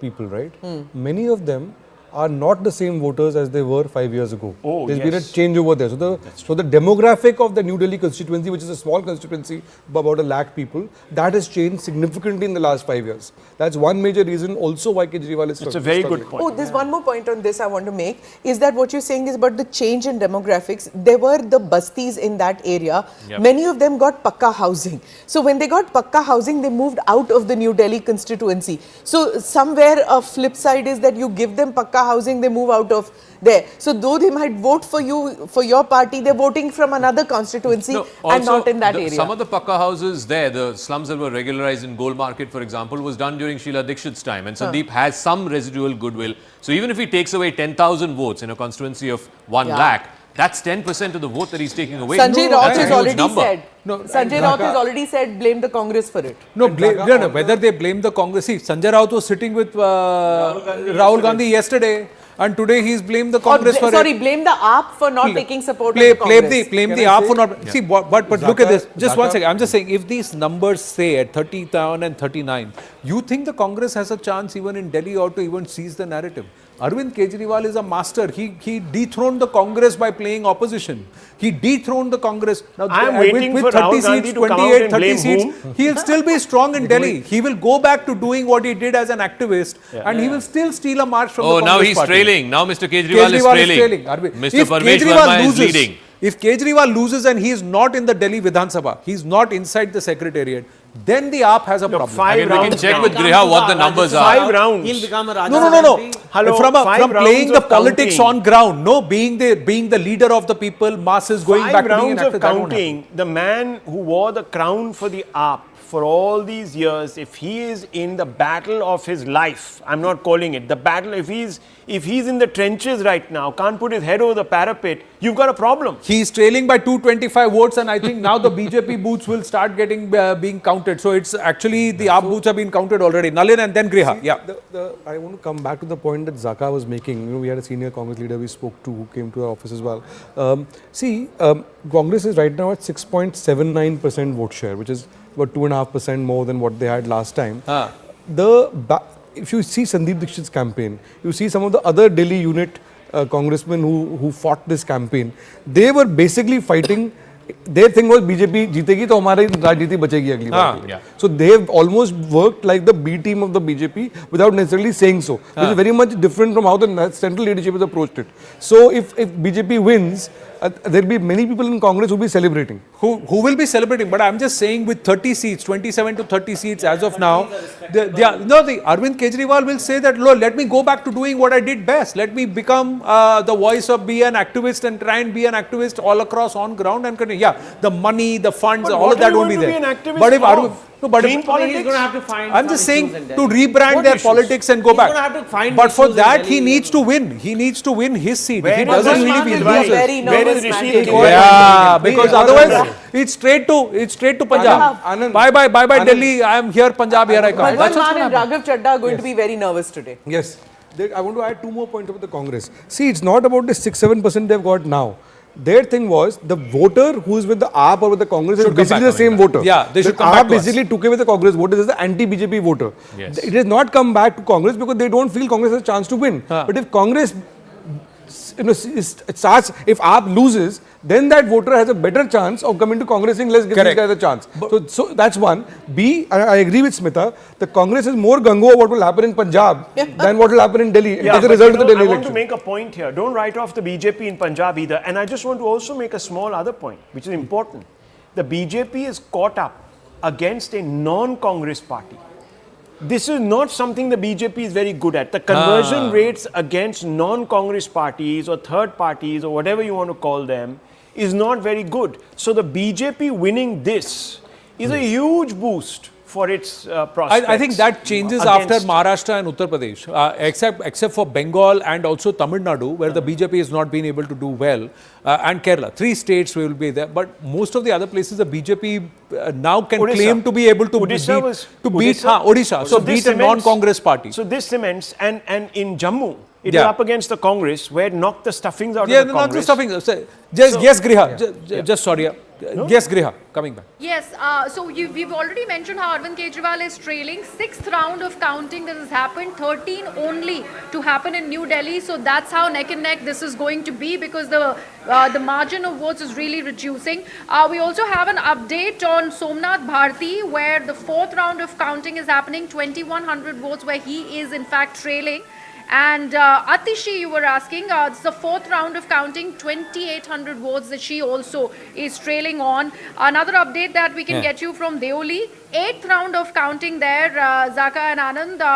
people, right? Many of them are not the same voters as they were 5 years ago. Oh, There's been a yes. change over there. So the demographic of the New Delhi constituency, which is a small constituency of about 1 lakh people, that has changed significantly in the last 5 years. That's one major reason also why Kejriwal is It's a very good point. Oh, there's one more point on this I want to make, is that what you're saying is about the change in demographics. There were the bastis in that area. Many of them got pakka housing. So when they got pakka housing, they moved out of the New Delhi constituency. So somewhere a flip side is that you give them pakka housing, they move out of there. So though they might vote for you, for your party, they're voting from another constituency and also, not in that area. Some of the pakka houses there, the slums that were regularized in Gold Market, for example, was done during Sheila Dikshit's time. And Sandeep has some residual goodwill. So even if he takes away 10,000 votes in a constituency of 1 lakh, that's 10% of the vote that he's taking away. Sanjay That's Raut a has huge already number. said. Sanjay Raut has already said blame the Congress for it. No, whether they blame the Congress. See, Sanjay Raut was sitting with Rahul Gandhi yesterday, and today he's blamed the Congress for it. Blame the AAP for not taking support of the Congress. Blame the AAP for not. See, but look at this. Just one second. I'm just saying, if these numbers say at 37 and 39, you think the Congress has a chance even in Delhi or to even seize the narrative? Arvin Kejriwal is a master. He dethroned the Congress by playing opposition. He dethroned the Congress. Now, I am waiting with for 30 Rahul Gandhi seats, to come out 28, and 30 blame seats, whom? he'll still be strong in Delhi. He will go back to doing what he did as an activist, and he will still steal a march from the Congress now he's party. trailing. Now Mr. Kejriwal is trailing. Mr. If Parvesh Kejriwal Verma is loses, leading. if Kejriwal loses and he is not in the Delhi Vidhan Sabha, he's not inside the secretariat, then the AAP has a problem. Five We can rounds check now. with Griha what the numbers are. 5 rounds. He'll become a Rajasthan No. MP. Hello, From 5 playing rounds the of politics counting. on ground, no, being the leader of the people, masses going 5 back to being an rounds actor. of That won't happen. counting, the man who wore the crown for the AAP for all these years, if he is in the battle of his life, I'm not calling it, the battle, if he's in the trenches right now, can't put his head over the parapet, you've got a problem. He's trailing by 225 votes, and I think now the BJP booths will start getting being counted. So it's actually the AAP booths have been counted already. Nalin and then Griha. Yeah. I want to come back to the point that Zaka was making. You know, we had a senior Congress leader we spoke to who came to our office as well. Congress is right now at 6.79% vote share, which is about 2.5% more than what they had last time. If you see Sandeep Dikshit's campaign, you see some of the other Delhi unit congressmen who fought this campaign, they were basically fighting. Their thing was BJP जीतेगी तो हमारी राजनीति बचेगी अगली बार. So they have almost worked like the B team of the BJP without necessarily saying so. Which is very much different from how the central leadership has approached it. So if BJP wins, there will be many people in Congress who will be celebrating. Who will be celebrating? But I'm just saying, with 30 seats, 27 to 30 seats as of now, the Arvind Kejriwal will say that, Lord, let me go back to doing what I did best. Let me become the voice of be an activist and try and be an activist all across on ground and continue. Yeah, the money, the funds, all of that won't be there. But if He's going to have to find. I'm just saying issues in to Delhi. rebrand their politics and go He's back. going to have to find But for issues in that, Delhi he as needs to win. He needs to win his seat. Where If he is doesn't Usman win, he Kejriwal? loses. Very Where nervous is man. Rishi Yeah, because otherwise it's straight to Punjab. Anand. Bye Delhi. I am here, Punjab. Here I come. Bhagwan That's what's Mann and gonna happen. Raghav Chadda are going to be very nervous today. Yes. I want to add 2 more points about the Congress. See, it's not about the 6-7% they've got now. Their thing was the voter who is with the AAP or with the Congress is basically the same voter. Yeah, they should The come back AAP to us. basically took away the Congress voters as the anti-BJP voter. Yes. It has not come back to Congress because they don't feel Congress has a chance to win. But if Congress starts, if AAP loses, then that voter has a better chance of coming to Congress saying, let's give these guys a chance. So that's one. B, I agree with Smita, the Congress is more gung-ho what will happen in Punjab than what will happen in Delhi as a result of the Delhi I want to election. make a point here. Don't write off the BJP in Punjab either. And I just want to also make a small other point, which is important. The BJP is caught up against a non-Congress party. This is not something the BJP is very good at. The conversion rates against non-Congress parties or third parties or whatever you want to call them is not very good. So the BJP winning this is a huge boost for its prospects. I think that changes after Maharashtra and Uttar Pradesh, except for Bengal and also Tamil Nadu, where the BJP has not been able to do well, and Kerala. 3 states will be there, but most of the other places, the BJP now can claim to be able to beat Odisha. So beat a non-Congress party. So this cements, and in Jammu, It Yeah. was up against the Congress, where it knocked the stuffings out Yeah, of the not the Congress. stuffing. Yes, Griha. Just sorry. Yes, Griha. Coming back. Yes, so we've already mentioned how Arvin Kejriwal is trailing. 6th round of counting that has happened, 13 only to happen in New Delhi. So that's how neck and neck this is going to be, because the margin of votes is really reducing. We also have an update on Somnath Bharti, where the 4th round of counting is happening, 2100 votes, where he is in fact trailing. And Atishi, you were asking, it's the 4th round of counting, 2800 votes that she also is trailing on. Another update that we can get you from Deoli, 8th round of counting there, Zaka and Anand.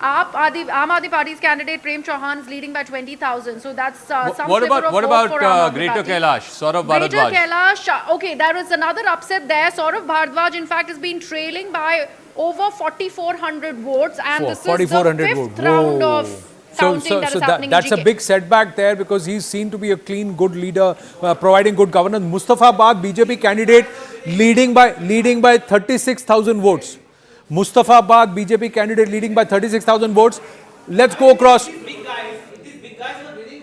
Aam Aadmi Party's candidate Prem Chauhan is leading by 20,000. So that's some What sliver of about hope for Aam Aadmi Greater Party. Kailash, Saurabh Greater Bharadwaj? Kailash, okay, there was another upset there. Saurabh Bharadwaj, in fact, has been trailing by over 4,400 votes, and this is the 4,400 5th votes. round Whoa. of counting that is happening that's in a GK. big setback there, because he's seen to be a clean, good leader, providing good governance. Mustafabad BJP candidate leading by 36,000 votes. Mustafabad BJP candidate leading by 36,000 votes. Let's go across.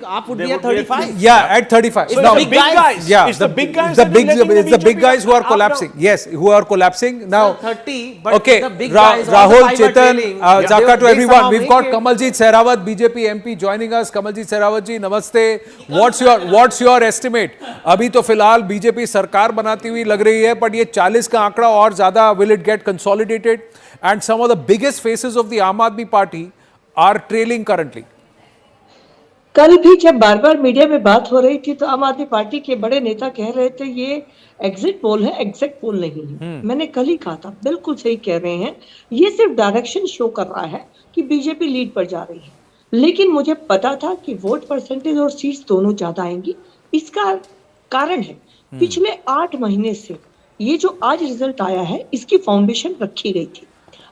AAP would be at 35. Yeah, at 35. So Now, it's the big guys. Yeah, It's the big guys. The that are big, letting it's the big BJP guys who are up collapsing. now. Yes, who are collapsing now. 30, but Okay, the big guys, all the Rahul, 5 are Chetan, trailing. Zaka to They everyone. somehow We've make got it. Kamaljeet Sehrawat, BJP MP, joining us. Kamaljeet Sehrawat ji, namaste. What's your estimate? अभी तो फिलहाल BJP सरकार बनाती हुई लग रही है, but ये 40 का आंकड़ा और ज्यादा, will it get consolidated? And some of the biggest faces of the Aam Aadmi Party are trailing currently. कल भी जब बार बार मीडिया में बात हो रही थी तो आम आदमी पार्टी के बड़े नेता कह रहे थे ये एग्जिट पोल है, एग्जैक्ट पोल नहीं है। मैंने कल ही कहा था, बिल्कुल सही कह रहे हैं, ये सिर्फ डायरेक्शन शो कर रहा है कि बीजेपी लीड पर जा रही है, लेकिन मुझे पता था कि वोट परसेंटेज और सीट्स दोनों ज्यादा आएंगी। इसका कारण है पिछले 8 महीने से ये जो आज रिजल्ट आया है, इसकी फाउंडेशन रखी गई थी।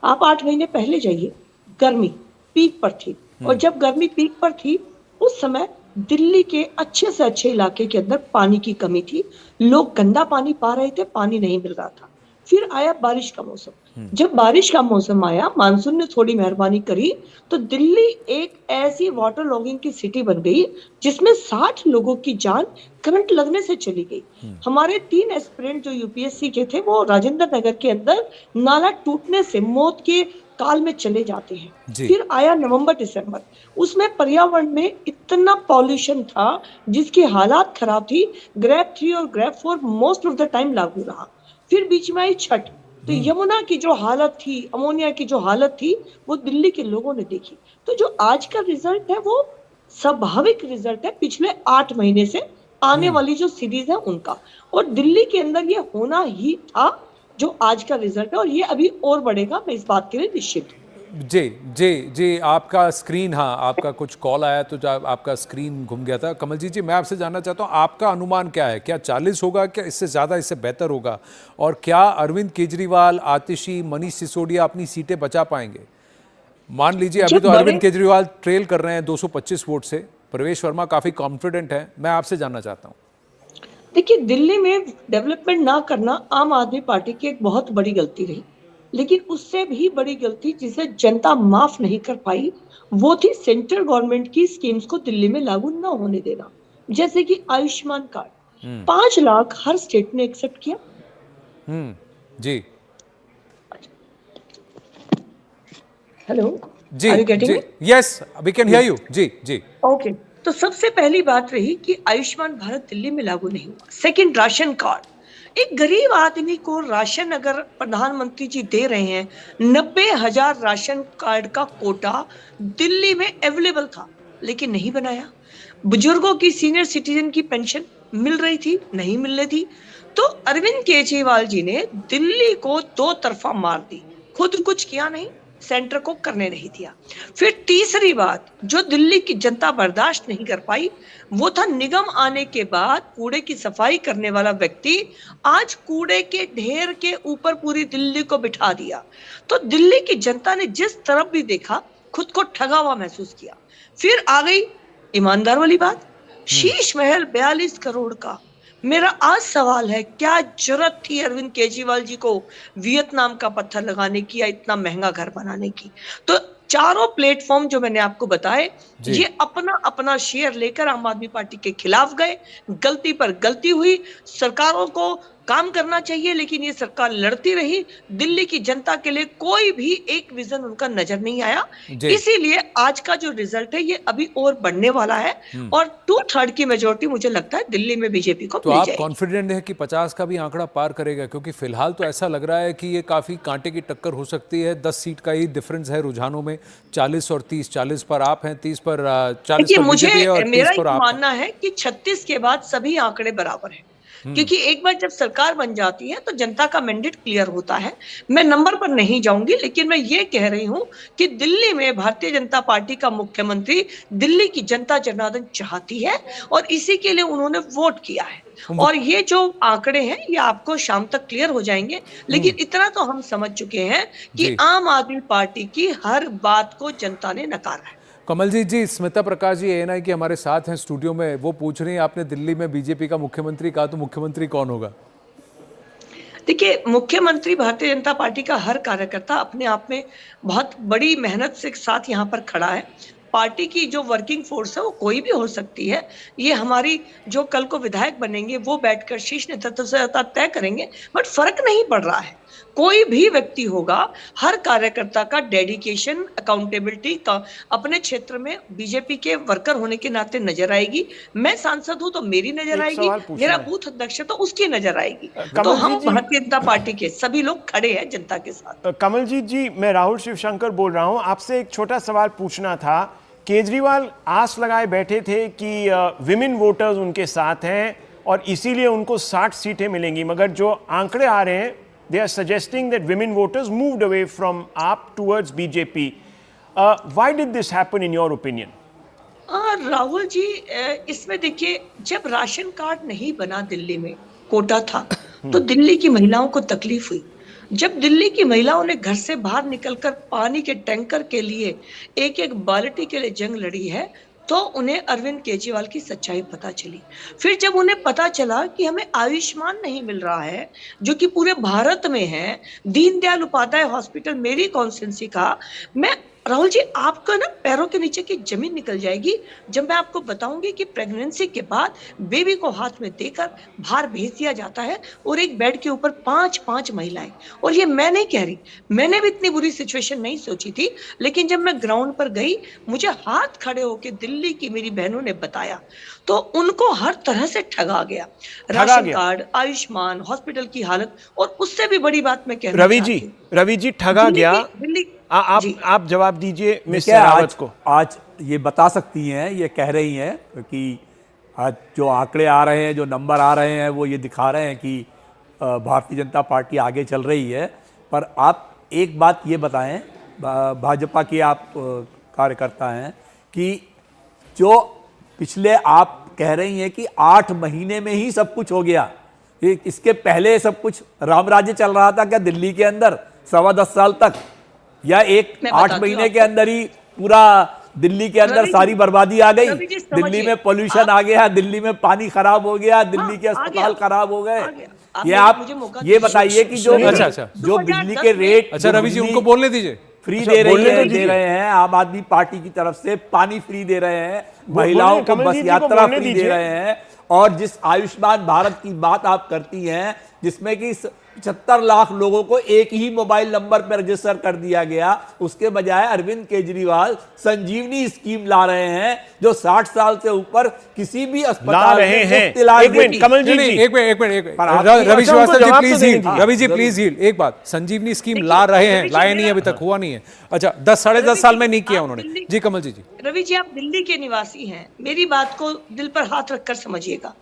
आप 8 महीने पहले जाइए, गर्मी पीक पर थी, और जब गर्मी पीक पर थी उस समय दिल्ली के अच्छे से अच्छे इलाके के अंदर पानी की कमी थी, लोग गंदा पानी पा रहे थे, पानी नहीं मिल रहा था। फिर आया बारिश का मौसम, जब बारिश का मौसम आया, मानसून ने थोड़ी मेहरबानी करी, तो दिल्ली एक ऐसी वाटर लॉगिंग की सिटी बन गई जिसमें 60 लोगों की जान करंट लगने से चली गई। हमारे 3 एस्पिरेंट जो यूपीएससी के थे, वो राजेंद्र नगर के अंदर नाला टूटने से मौत के काल में चले जाते हैं। फिर आया नवंबर दिसंबर, उसमें पर्यावरण में इतना पॉल्यूशन था जिसकी हालात खराब थी। ग्रेड 3 और grade 4 most of the time लागू रहा। फिर बीच में आई छठ, तो यमुना की जो हालत थी, अमोनिया की जो हालत थी, वो दिल्ली के लोगों ने देखी। तो जो आज का रिजल्ट है वो स्वाभाविक रिजल्ट है पिछले 8 महीने से आने वाली जो सीरीज है उनका, और दिल्ली के अंदर ये होना ही था जो आज का रिजल्ट है, और ये अभी और बढ़ेगा, मैं इस बात के लिए निश्चित हूँ। जी, आपका स्क्रीन, हाँ, आपका कुछ कॉल आया तो आपका स्क्रीन घूम गया था। कमलजीत जी, मैं आपसे जानना चाहता हूँ, आपका अनुमान क्या है? क्या 40 होगा, क्या इससे ज़्यादा, इससे बेहतर होगा? और क्या अरविंद केजरीवाल, आतिशी, मनीष सिसोदिया अपनी सीटें बचा पाएंगे? मान लीजिए अभी तो अरविंद केजरीवाल ट्रेल कर रहे हैं 225 वोट से, प्रवेश वर्मा काफ़ी कॉन्फिडेंट है, मैं आपसे जानना चाहता हूँ। देखिए, दिल्ली में डेवलपमेंट ना करना आम आदमी पार्टी की एक बहुत बड़ी गलती रही, लेकिन उससे भी बड़ी गलती जिसे जनता माफ नहीं कर पाई, वो थी सेंट्रल गवर्नमेंट की स्कीम्स को दिल्ली में लागू ना होने देना। जैसे कि आयुष्मान कार्ड 5 लाख हर स्टेट ने एक्सेप्ट किया। जी, हेलो जी, yes, we can hear you. जी, ओके, तो सबसे पहली बात रही कि आयुष्मान भारत दिल्ली में लागू नहीं हुआ। सेकंड, राशन कार्ड, एक गरीब आदमी को राशन अगर प्रधानमंत्री जी दे रहे हैं, 90,000 राशन कार्ड का कोटा दिल्ली में अवेलेबल था, लेकिन नहीं बनाया। बुजुर्गों की, सीनियर सिटीजन की पेंशन मिल रही थी, नहीं मिल रही थी। तो अरविंद केजरीवाल जी ने दिल्ली को 2 तरफा मार दी, खुद कुछ किया नहीं, सेंटर को करने नहीं दिया। फिर तीसरी बात जो दिल्ली की जनता बर्दाश्त नहीं कर पाई, वो था निगम आने के बाद कूड़े की सफाई करने वाला व्यक्ति आज कूड़े के ढेर के ऊपर पूरी दिल्ली को बिठा दिया। तो दिल्ली की जनता ने जिस तरफ भी देखा, खुद को ठगा हुआ महसूस किया। फिर आ गई ईमानदार वाली बात, शीश महल 42 करोड़ का। मेरा आज सवाल है, क्या जरूरत थी अरविंद केजरीवाल जी को वियतनाम का पत्थर लगाने की या इतना महंगा घर बनाने की? तो चारों प्लेटफॉर्म जो मैंने आपको बताए, ये अपना अपना शेयर लेकर आम आदमी पार्टी के खिलाफ गए। गलती पर गलती हुई, सरकारों को काम करना चाहिए, लेकिन ये सरकार लड़ती रही। दिल्ली की जनता के लिए कोई भी एक विजन उनका नजर नहीं आया, इसीलिए आज का जो रिजल्ट है ये अभी और बढ़ने वाला है और 2/3 की मेजोरिटी मुझे लगता है दिल्ली में बीजेपी को तो मिल आप जाएगी। कॉन्फिडेंट है कि 50 का भी आंकड़ा पार करेगा? क्योंकि फिलहाल तो ऐसा लग रहा है कि ये काफी कांटे की टक्कर हो सकती है। 10 सीट का ही डिफरेंस है रुझानों में, 40 और 30। 40 पर आप हैं, 30 पर 40 पर मुझे बीजेपी है और 30 मेरा पर ये आप मानना है कि 36 के बाद सभी आंकड़े बराबर हैं, क्योंकि एक बार जब सरकार बन जाती है तो जनता का मैंडेट क्लियर होता है। मैं नंबर पर नहीं जाऊंगी, लेकिन मैं ये कह रही हूं कि दिल्ली में भारतीय जनता पार्टी का मुख्यमंत्री दिल्ली की जनता जनार्दन चाहती है और इसी के लिए उन्होंने वोट किया है। और ये जो आंकड़े हैं ये आपको शाम तक क्लियर हो जाएंगे, लेकिन इतना तो हम समझ चुके हैं कि आम आदमी पार्टी की हर बात को जनता ने नकारा है। कमलजीत जी, स्मिता प्रकाश जी एएनआई के हमारे साथ हैं स्टूडियो में, वो पूछ रही हैं आपने दिल्ली में बीजेपी का मुख्यमंत्री कहा, तो मुख्यमंत्री कौन होगा? देखिए, मुख्यमंत्री भारतीय जनता पार्टी का हर कार्यकर्ता अपने आप में बहुत बड़ी मेहनत से साथ यहाँ पर खड़ा है। पार्टी की जो वर्किंग फोर्स है वो कोई भी हो सकती है। ये हमारी जो कल को विधायक बनेंगे वो बैठकर शीर्ष नेतृत्व से तय करेंगे, बट फर्क नहीं पड़ रहा है। कोई भी व्यक्ति होगा, हर कार्यकर्ता का डेडिकेशन, अकाउंटेबिलिटी का अपने क्षेत्र में बीजेपी के वर्कर होने के नाते नजर आएगी। मैं सांसद हूं तो मेरी नजर आएगी, मेरा बूथ अध्यक्ष है तो उसकी नजर आएगी। तो हम भारतीय जनता पार्टी के सभी लोग खड़े हैं जनता के साथ। कमलजीत जी, मैं राहुल शिवशंकर बोल रहा हूं, आपसे एक छोटा सवाल पूछना था। केजरीवाल आस लगाए बैठे थे कि विमेन वोटर्स उनके साथ हैं और इसीलिए उनको 60 सीटें मिलेंगी, मगर जो आंकड़े आ रहे हैं they are suggesting that women voters moved away from AAP towards BJP. Why did this happen in your opinion? Rahul ji, इसमें देखिए, जब राशन कार्ड नहीं बना दिल्ली में, कोटा था, तो दिल्ली की महिलाओं को तकलीफ हुई। जब दिल्ली की महिलाओं ने घर से बाहर निकलकर पानी के टैंकर के लिए एक एक बाल्टी के लिए जंग लड़ी है, तो उन्हें अरविंद केजरीवाल की सच्चाई पता चली। फिर जब उन्हें पता चला कि हमें आयुष्मान नहीं मिल रहा है, जो कि पूरे भारत में है, दीनदयाल उपाध्याय हॉस्पिटल मेरी कॉन्स्टिट्यूंसी का, मैं राहुल जी, आपका ना पैरों के नीचे की जमीन निकल जाएगी जब मैं आपको बताऊंगी कि प्रेगनेंसी के बाद बेबी को हाथ में देकर बाहर भेज दिया जाता है और एक बेड के ऊपर 5-5 महिलाएं। और ये मैं नहीं कह रही, मैंने भी इतनी बुरी सिचुएशन नहीं सोची थी, लेकिन जब मैं ग्राउंड पर गई, मुझे हाथ खड़े होकर दिल्ली की मेरी बहनों ने बताया, तो उनको हर तरह से ठगा गया। राशन कार्ड, आयुष्मान, हॉस्पिटल की हालत, और उससे भी बड़ी बात मैं कह रवि जी ठगा गया। आप जवाब दीजिए मिस्टर रावत को। आज ये बता सकती हैं, ये कह रही हैं कि आज जो आंकड़े आ रहे हैं, जो नंबर आ रहे हैं, वो ये दिखा रहे हैं कि भारतीय जनता पार्टी आगे चल रही है। पर आप एक बात ये बताएं, भाजपा के आप कार्यकर्ता हैं, कि जो पिछले आप कह रही हैं कि 8 महीने में ही सब कुछ हो गया, इसके पहले सब कुछ राम राज्य चल रहा था क्या दिल्ली के अंदर 10.25 साल तक, या 8 महीने के अंदर ही पूरा दिल्ली के अंदर सारी बर्बादी आ गई? दिल्ली में पोल्यूशन आ गया, दिल्ली में पानी खराब हो गया, दिल्ली के अस्पताल खराब हो गए। ये आप ये बताइए कि जो बिजली के रेट, अच्छा रवि जी, उनको बोलने दीजिए, फ्री दे रहे हैं आम आदमी पार्टी की तरफ से, पानी फ्री दे रहे हैं, महिलाओं को बस यात्रा फ्री दे रहे हैं, और जिस आयुष्मान भारत की बात आप करती हैं, जिसमें कि 75 लाख लोगों को एक ही मोबाइल नंबर पर रजिस्टर कर दिया गया, उसके बजाय अरविंद केजरीवाल संजीवनी स्कीम ला रहे हैं, जो 60 साल से ऊपर किसी भी अस्पताल में मुफ्त इलाज देती। कमल जी, एक minute, Ravi Srivastava ji please yield, Ravi ji please yield. एक बात, संजीवनी स्कीम ला रहे हैं, लाए नहीं, अभी तक हुआ नहीं है। अच्छा, 10-10.5 साल में नहीं किया उन्होंने। जी कमल जी। रवि जी, आप दिल्ली के निवासी हैं, मेरी बात को दिल पर हाथ रखकर समझिएगा।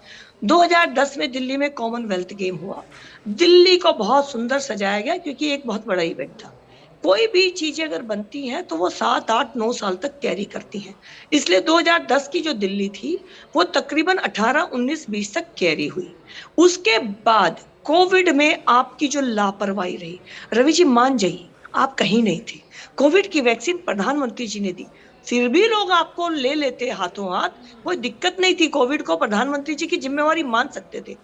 2010 में दिल्ली में कॉमनवेल्थ गेम हुआ, दिल्ली को बहुत सुंदर सजाया गया, क्योंकि एक बहुत बड़ा इवेंट था। कोई भी चीजें अगर बनती हैं तो वो 7, 8, 9 साल तक कैरी करती हैं, इसलिए 2010 की जो दिल्ली थी वो तकरीबन 18, 19, 20 तक कैरी हुई। उसके बाद कोविड में आपकी जो लापरवाही रही, रवि जी मान जाइए, आप कहीं नहीं थे। कोविड की वैक्सीन प्रधानमंत्री जी ने दी, फिर भी लोग आपको ले लेते हाथों हाथ, कोई दिक्कत नहीं थी। कोविड को प्रधानमंत्री जी की जिम्मेवारी मान सकते थे।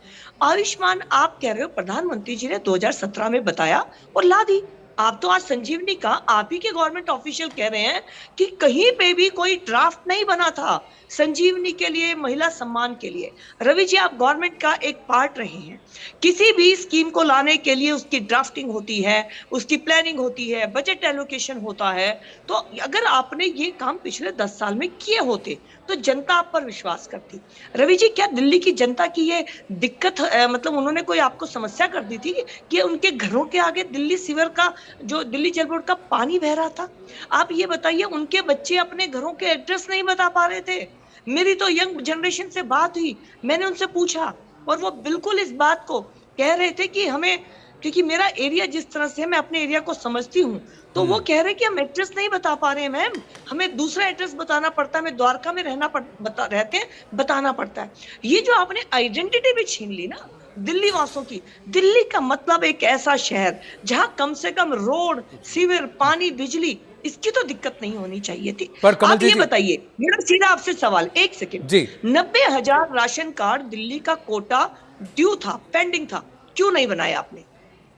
आयुष्मान आप कह रहे हो, प्रधानमंत्री जी ने 2017 में बताया और ला दी, आप तो आज संजीवनी का आप ही के गवर्नमेंट ऑफिशियल कह रहे हैं कि कहीं पे भी कोई ड्राफ्ट नहीं बना था संजीवनी के लिए, महिला सम्मान के लिए। रवि जी, आप गवर्नमेंट का एक पार्ट रहे हैं। किसी भी स्कीम को लाने के लिए उसकी ड्राफ्टिंग होती है, उसकी प्लानिंग होती है, बजट एलोकेशन होता है। तो अगर आपने ये काम पिछले 10 साल में किए होते तो जनता आप पर विश्वास करती। रवि जी, क्या दिल्ली की जनता की ये दिक्कत मतलब उन्होंने कोई आपको समस्या कर दी थी कि उनके घरों के आगे दिल्ली सीवर का, जो दिल्ली जल बोर्ड का पानी बह रहा था? आप ये बताइए, उनके बच्चे अपने घरों के एड्रेस नहीं बता पा रहे थे। मेरी तो यंग जनरेशन से बात हुई, मैंने उनसे पूछा और वो बिल्कुल इस बात को कह रहे थे कि हमें, क्योंकि मेरा एरिया जिस तरह से है, मैं अपने एरिया को समझती हूँ, तो वो कह रहे कि हम एड्रेस नहीं बता पा रहे हैं मैम, हमें दूसरा एड्रेस बताना पड़ता है, हमें द्वारका में रहते हैं, बताना पड़ता है। ये जो आपने आइडेंटिटी भी छीन ली ना दिल्ली वासियों की। दिल्ली का मतलब एक ऐसा शहर जहां कम से कम रोड, सीवर, पानी, बिजली, इसकी तो दिक्कत नहीं होनी चाहिए थी। पर आप ये बताइए, मेरा सीधा आपसे सवाल, एक सेकंड जी, 90,000 राशन कार्ड दिल्ली का कोटा ड्यू था, पेंडिंग था, क्यों नहीं बनाया आपने?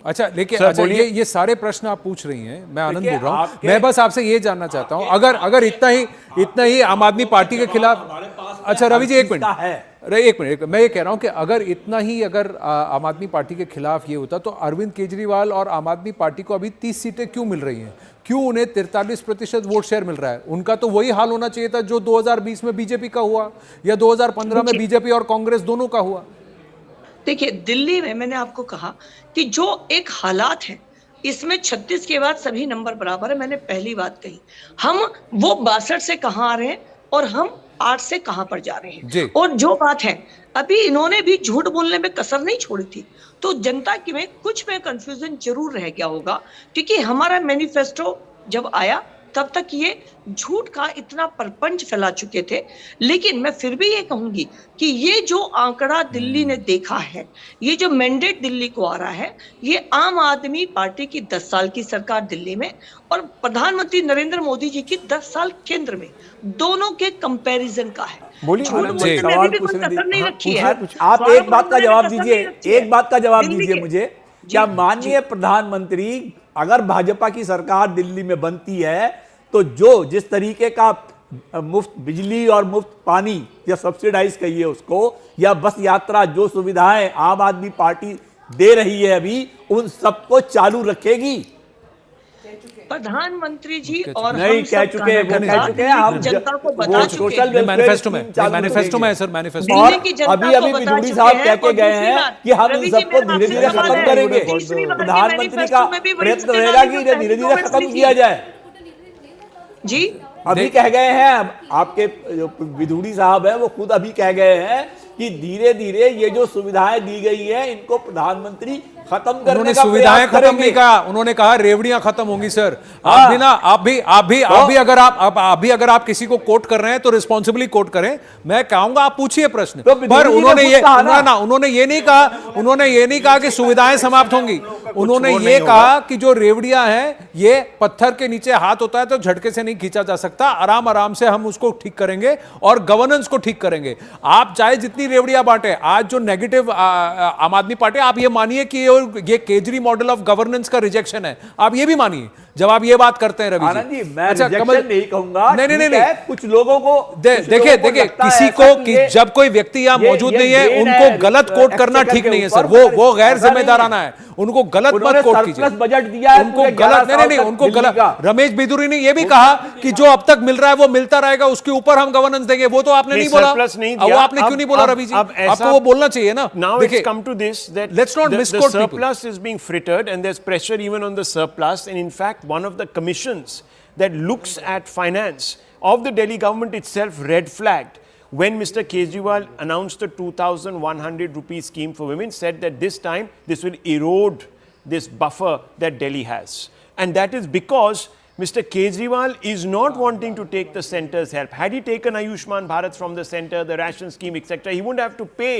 अच्छा, लेकिन अच्छा, ये सारे प्रश्न आप पूछ रही हैं, मैं आनंद बोल रहा हूँ। मैं बस आपसे ये जानना चाहता हूँ, अगर इतना ही आम आदमी पार्टी के खिलाफ, अच्छा रवि जी एक मिनट, मैं ये कह रहा हूँ कि अगर इतना ही आम आदमी पार्टी के खिलाफ ये होता तो अरविंद केजरीवाल और आम आदमी पार्टी को अभी 30 सीटें क्यों मिल रही हैं? क्यों उन्हें 43% वोट शेयर मिल रहा है? उनका तो वही हाल होना चाहिए था जो 2020 में बीजेपी का हुआ या 2015 में बीजेपी और कांग्रेस दोनों का हुआ। देखिए, दिल्ली में मैंने आपको कहा कि जो एक हालात है, इसमें 36 के बाद सभी नंबर बराबर है। मैंने पहली बात कही, हम वो 62 से कहां आ रहे हैं और हम 8 से कहां पर जा रहे हैं। और जो बात है, अभी इन्होंने भी झूठ बोलने में कसर नहीं छोड़ी थी, तो जनता की में कुछ में कंफ्यूजन जरूर रह गया होगा, क्योंकि हमारा मैनिफेस्टो जब आया तब तक ये झूठ का इतना परपंच फैला चुके थे। लेकिन मैं फिर भी ये कहूंगी कि ये जो आंकड़ा दिल्ली ने देखा है, ये जो मैंडेट दिल्ली को आ रहा है, ये आम आदमी पार्टी की 10 साल की सरकार दिल्ली में और प्रधानमंत्री नरेंद्र मोदी जी की 10 साल केंद्र में, दोनों के कंपैरिजन का है। नहीं रखी है। आप एक बात का जवाब दीजिए, मुझे, क्या माननीय प्रधानमंत्री, अगर भाजपा की सरकार दिल्ली में बनती है तो जिस तरीके का मुफ्त बिजली और मुफ्त पानी या सब्सिडाइज कहिए उसको, या बस यात्रा, जो सुविधाएं आम आदमी पार्टी दे रही है अभी, उन सबको चालू रखेगी? प्रधानमंत्री जी और नहीं कह चुके हैं, हम जनता को बता चुके हैं। मैनिफेस्टो में है सर, मैनिफेस्टो। अभी बिदुड़ी साहब कह के गए हैं कि हम इन सबको धीरे धीरे खत्म करेंगे। प्रधानमंत्री का प्रयत्न रहेगा कि इन्हें धीरे धीरे खत्म किया जाए। जी, अभी कह गए हैं, आपके जो विधुड़ी साहब है वो खुद अभी कह गए हैं कि धीरे धीरे ये जो सुविधाएं दी गई है इनको प्रधानमंत्री खत्म करने का सुविधाएं खत्म नहीं कहा, उन्होंने कहा रेवड़ियां खत्म होंगी। सर आप भी अगर आप किसी को कोट कर रहे हैं तो रिस्पॉन्सिबली कोट करें। मैं कहूंगा आप पूछिए प्रश्न, पर उन्होंने ये नहीं कहा कि सुविधाएं समाप्त होंगी। उन्होंने ये कहा कि जो रेवड़ियां हैं ये पत्थर के नीचे हाथ होता है तो झटके से नहीं खींचा जा सकता, आराम आराम से हम उसको ठीक करेंगे और गवर्नेंस को ठीक करेंगे। आप चाहे जितनी रेवड़ियां बांटे, आज जो नेगेटिव आम आदमी पार्टी, आप ये मानिए कि ये केजरी मॉडल ऑफ गवर्नेंस का रिजेक्शन है, आप ये भी मानिए जब आप ये बात करते हैं। रवि जी, मैं रिजेक्शन नहीं कहूंगा, नहीं, कुछ लोगों को देखिए किसी को जब कोई व्यक्ति यहाँ मौजूद नहीं है उनको गलत कोट करना ठीक नहीं है सर, वो गैर जिम्मेदाराना है, उनको गलत मत कोट कीजिए। बजट दिया है उनको गलत नहीं, उनको गलत। रमेश बिदुरी ने ये भी कहा कि जो अब तक मिल रहा है वो मिलता रहेगा, उसके ऊपर हम गवर्नेंस देंगे। वो तो आपने नहीं बोला, वो आपने क्यों नहीं बोला रवि जी? आपको वो बोलना चाहिए ना। Now it's come to this that let's not misquote the surplus is being frittered and there's pressure even on the surplus, and in fact one of the commissions that looks at finance of the Delhi government itself red flagged when Mr. Kejriwal announced the 2,100 rupee scheme for women, said that this time this will erode this buffer that Delhi has, and that is because Mr. Kejriwal is not wanting to take the centre's help. Had he taken Ayushman Bharat from the centre, the ration scheme, etc., he wouldn't have to pay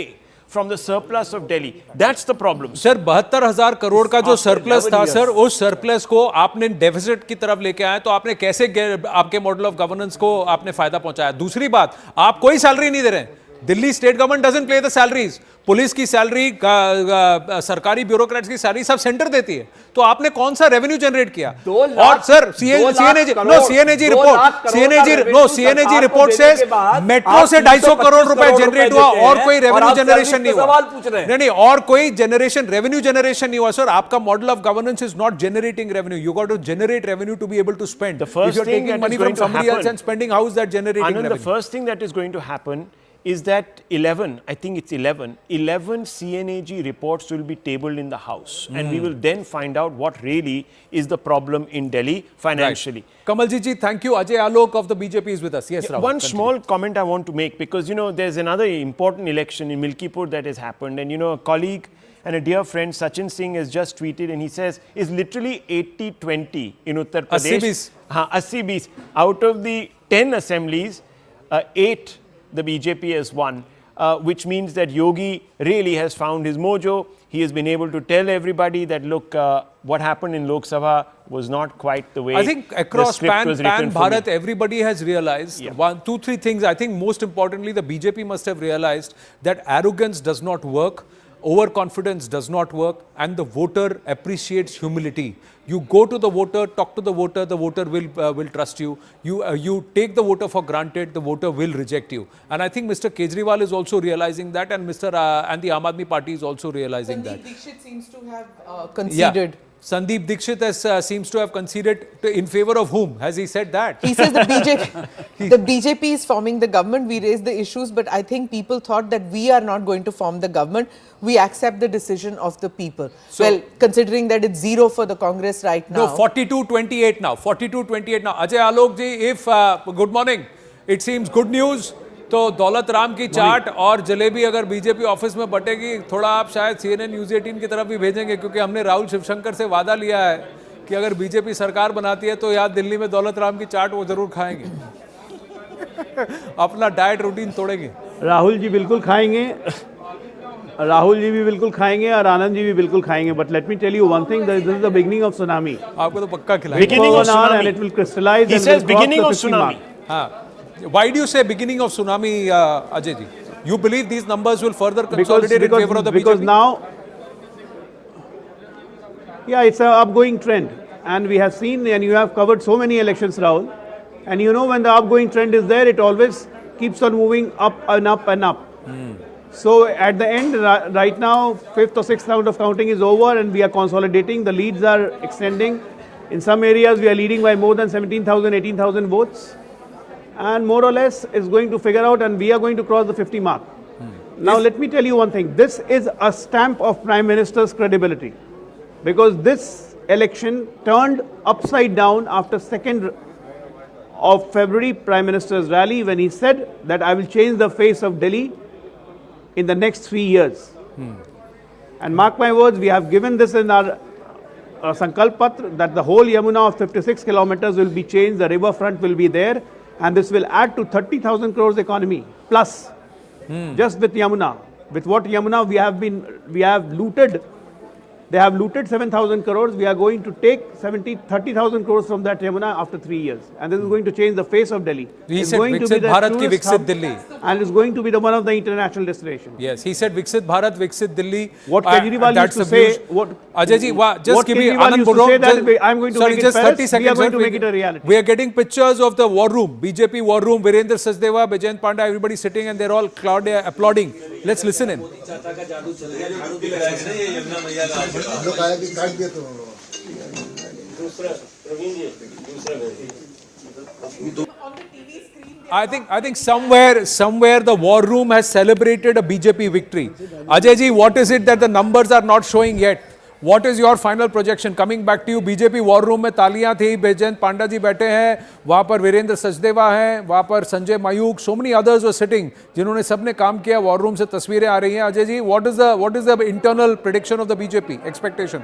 from the surplus of Delhi. That's the problem. Sir 72,000 crore का जो surplus था sir, उस surplus को आपने deficit की तरफ लेके आए तो आपने कैसे आपके मॉडल ऑफ गवर्नेंस को आपने फायदा पहुंचाया? दूसरी बात, आप कोई सैलरी नहीं दे रहे हैं, दिल्ली स्टेट गवर्नमेंट डजंट पे द सैलरीज, पुलिस की सैलरी, सरकारी ब्यूरोक्रेट्स की सैलरी सब सेंटर देती है, तो आपने कौन सा रेवेन्यू जनरेट किया? और सर सीएनएजी रिपोर्ट से मेट्रो से 250 करोड़ रुपए जनरेट हुआ और कोई रेवेन्यू जनरेशन नहीं हुआ। नहीं, और कोई रेवेन्यू जनरेशन नहीं हुआ सर। आपका model of governance is not generating revenue, you got to generate revenue to be able to spend. The first thing that is going to happen, and spending, how is that generating revenue? The first thing that is going to happen is that 11 CNAG reports will be tabled in the House, and we will then find out what really is the problem in Delhi financially. Right. Kamalji ji, thank you. Ajay Alok of the BJP is with us. Yes, Rahul. One small comment I want to make, because there's another important election in Milkipur that has happened, and a colleague and a dear friend Sachin Singh has just tweeted, and he says it's literally 80-20 in Uttar Pradesh. 80-20. Out of the 10 assemblies, 8 the BJP has won, which means that Yogi really has found his mojo. He has been able to tell everybody that, look, what happened in Lok Sabha was not quite the way. I think across pan Bharat, everybody has realized 1, 2, 3 things. I think most importantly, the BJP must have realized that arrogance does not work, overconfidence does not work, and the voter appreciates humility. You go to the voter, talk to the voter will trust you. You take the voter for granted, the voter will reject you. And I think Mr. Kejriwal is also realizing that, and and the Aam Aadmi Party is also realizing that. Sandeep Dixit seems to have conceded. Yeah. Sandeep Dixit seems to have conceded in favor of whom? Has he said that? He says the BJP is forming the government. We raised the issues, but I think people thought that we are not going to form the government. We accept the decision of the people. So, well, considering that it's 0 for the Congress right now. No, 42-28 now. 42-28 now. Ajay Alok ji, if good morning, it seems good news. तो दौलत राम की चाट और जलेबी अगर BJP office में बटेगी, थोड़ा आप शायद CNN News 18 की तरफ भी भेजेंगे, क्योंकि हमने राहुल शिवशंकर से वादा लिया है कि अगर बीजेपी सरकार बनाती है तो यहाँ दिल्ली में दौलत राम की चाट वो जरूर खाएंगे। अपना डाइट रूटीन तोड़ेंगे। राहुल जी बिल्कुल खाएंगे, राहुल जी भी बिल्कुल खाएंगे और आनंद जी भी बिल्कुल खाएंगे। But let me tell you one thing, this is the beginning of tsunami. आपको तो पक्का खिलाएंगे। Beginning of tsunami. And it will crystallize. He says beginning of tsunami. हाँ. Why do you say beginning of tsunami, Ajay ji? You believe these numbers will further consolidate in favor of the BJP? Because now, it's an upgoing trend, and we have seen, and you have covered so many elections, Rahul, and when the upgoing trend is there, it always keeps on moving up and up and up. So at the end, right now, 5th or 6th round of counting is over, and we are consolidating. The leads are extending. In some areas, we are leading by more than 17,000, 18,000 votes. And more or less is going to figure out, and we are going to cross the 50 mark. Now let me tell you one thing, this is a stamp of Prime Minister's credibility, because this election turned upside down after 2nd of February Prime Minister's rally, when he said that I will change the face of Delhi in the next 3 years. And mark my words, we have given this in our Sankalp Patra, that the whole Yamuna of 56 kilometers will be changed, the riverfront will be there, and this will add to 30,000 crores economy plus, just with Yamuna. With what Yamuna we have looted, they have looted 7,000 crores. We are going to take 30,000 crores from that Yamuna after 3 years, and this is going to change the face of Delhi. He said Viksit Bharat ki Viksit Delhi, and it's going to be one of the international destinations. Yes, he said Viksit Bharat, Viksit Delhi. What Kejriwal used to say, Ajay ji, just give me Anand Bolo. I'm going to make it 30 seconds. We are going to make it a reality. We are getting pictures of the war room, BJP war room, Virendra Sachdeva, Bijayant Panda, everybody sitting, and they're all applauding. Let's listen in. I think somewhere the war room has celebrated a BJP victory. Ajay ji, what is it that the numbers are not showing yet? What is your final projection? Coming back to you, BJP war room में तालियां थी, बैजयंत पांडा जी बैठे हैं, वहाँ पर वीरेंद्र सचदेवा हैं, वहाँ पर Sanjay मायूक, so many others were sitting, जिन्होंने सबने काम किया, war room से तस्वीरें आ रही हैं. Ajay ji, what is the internal prediction of the BJP expectation?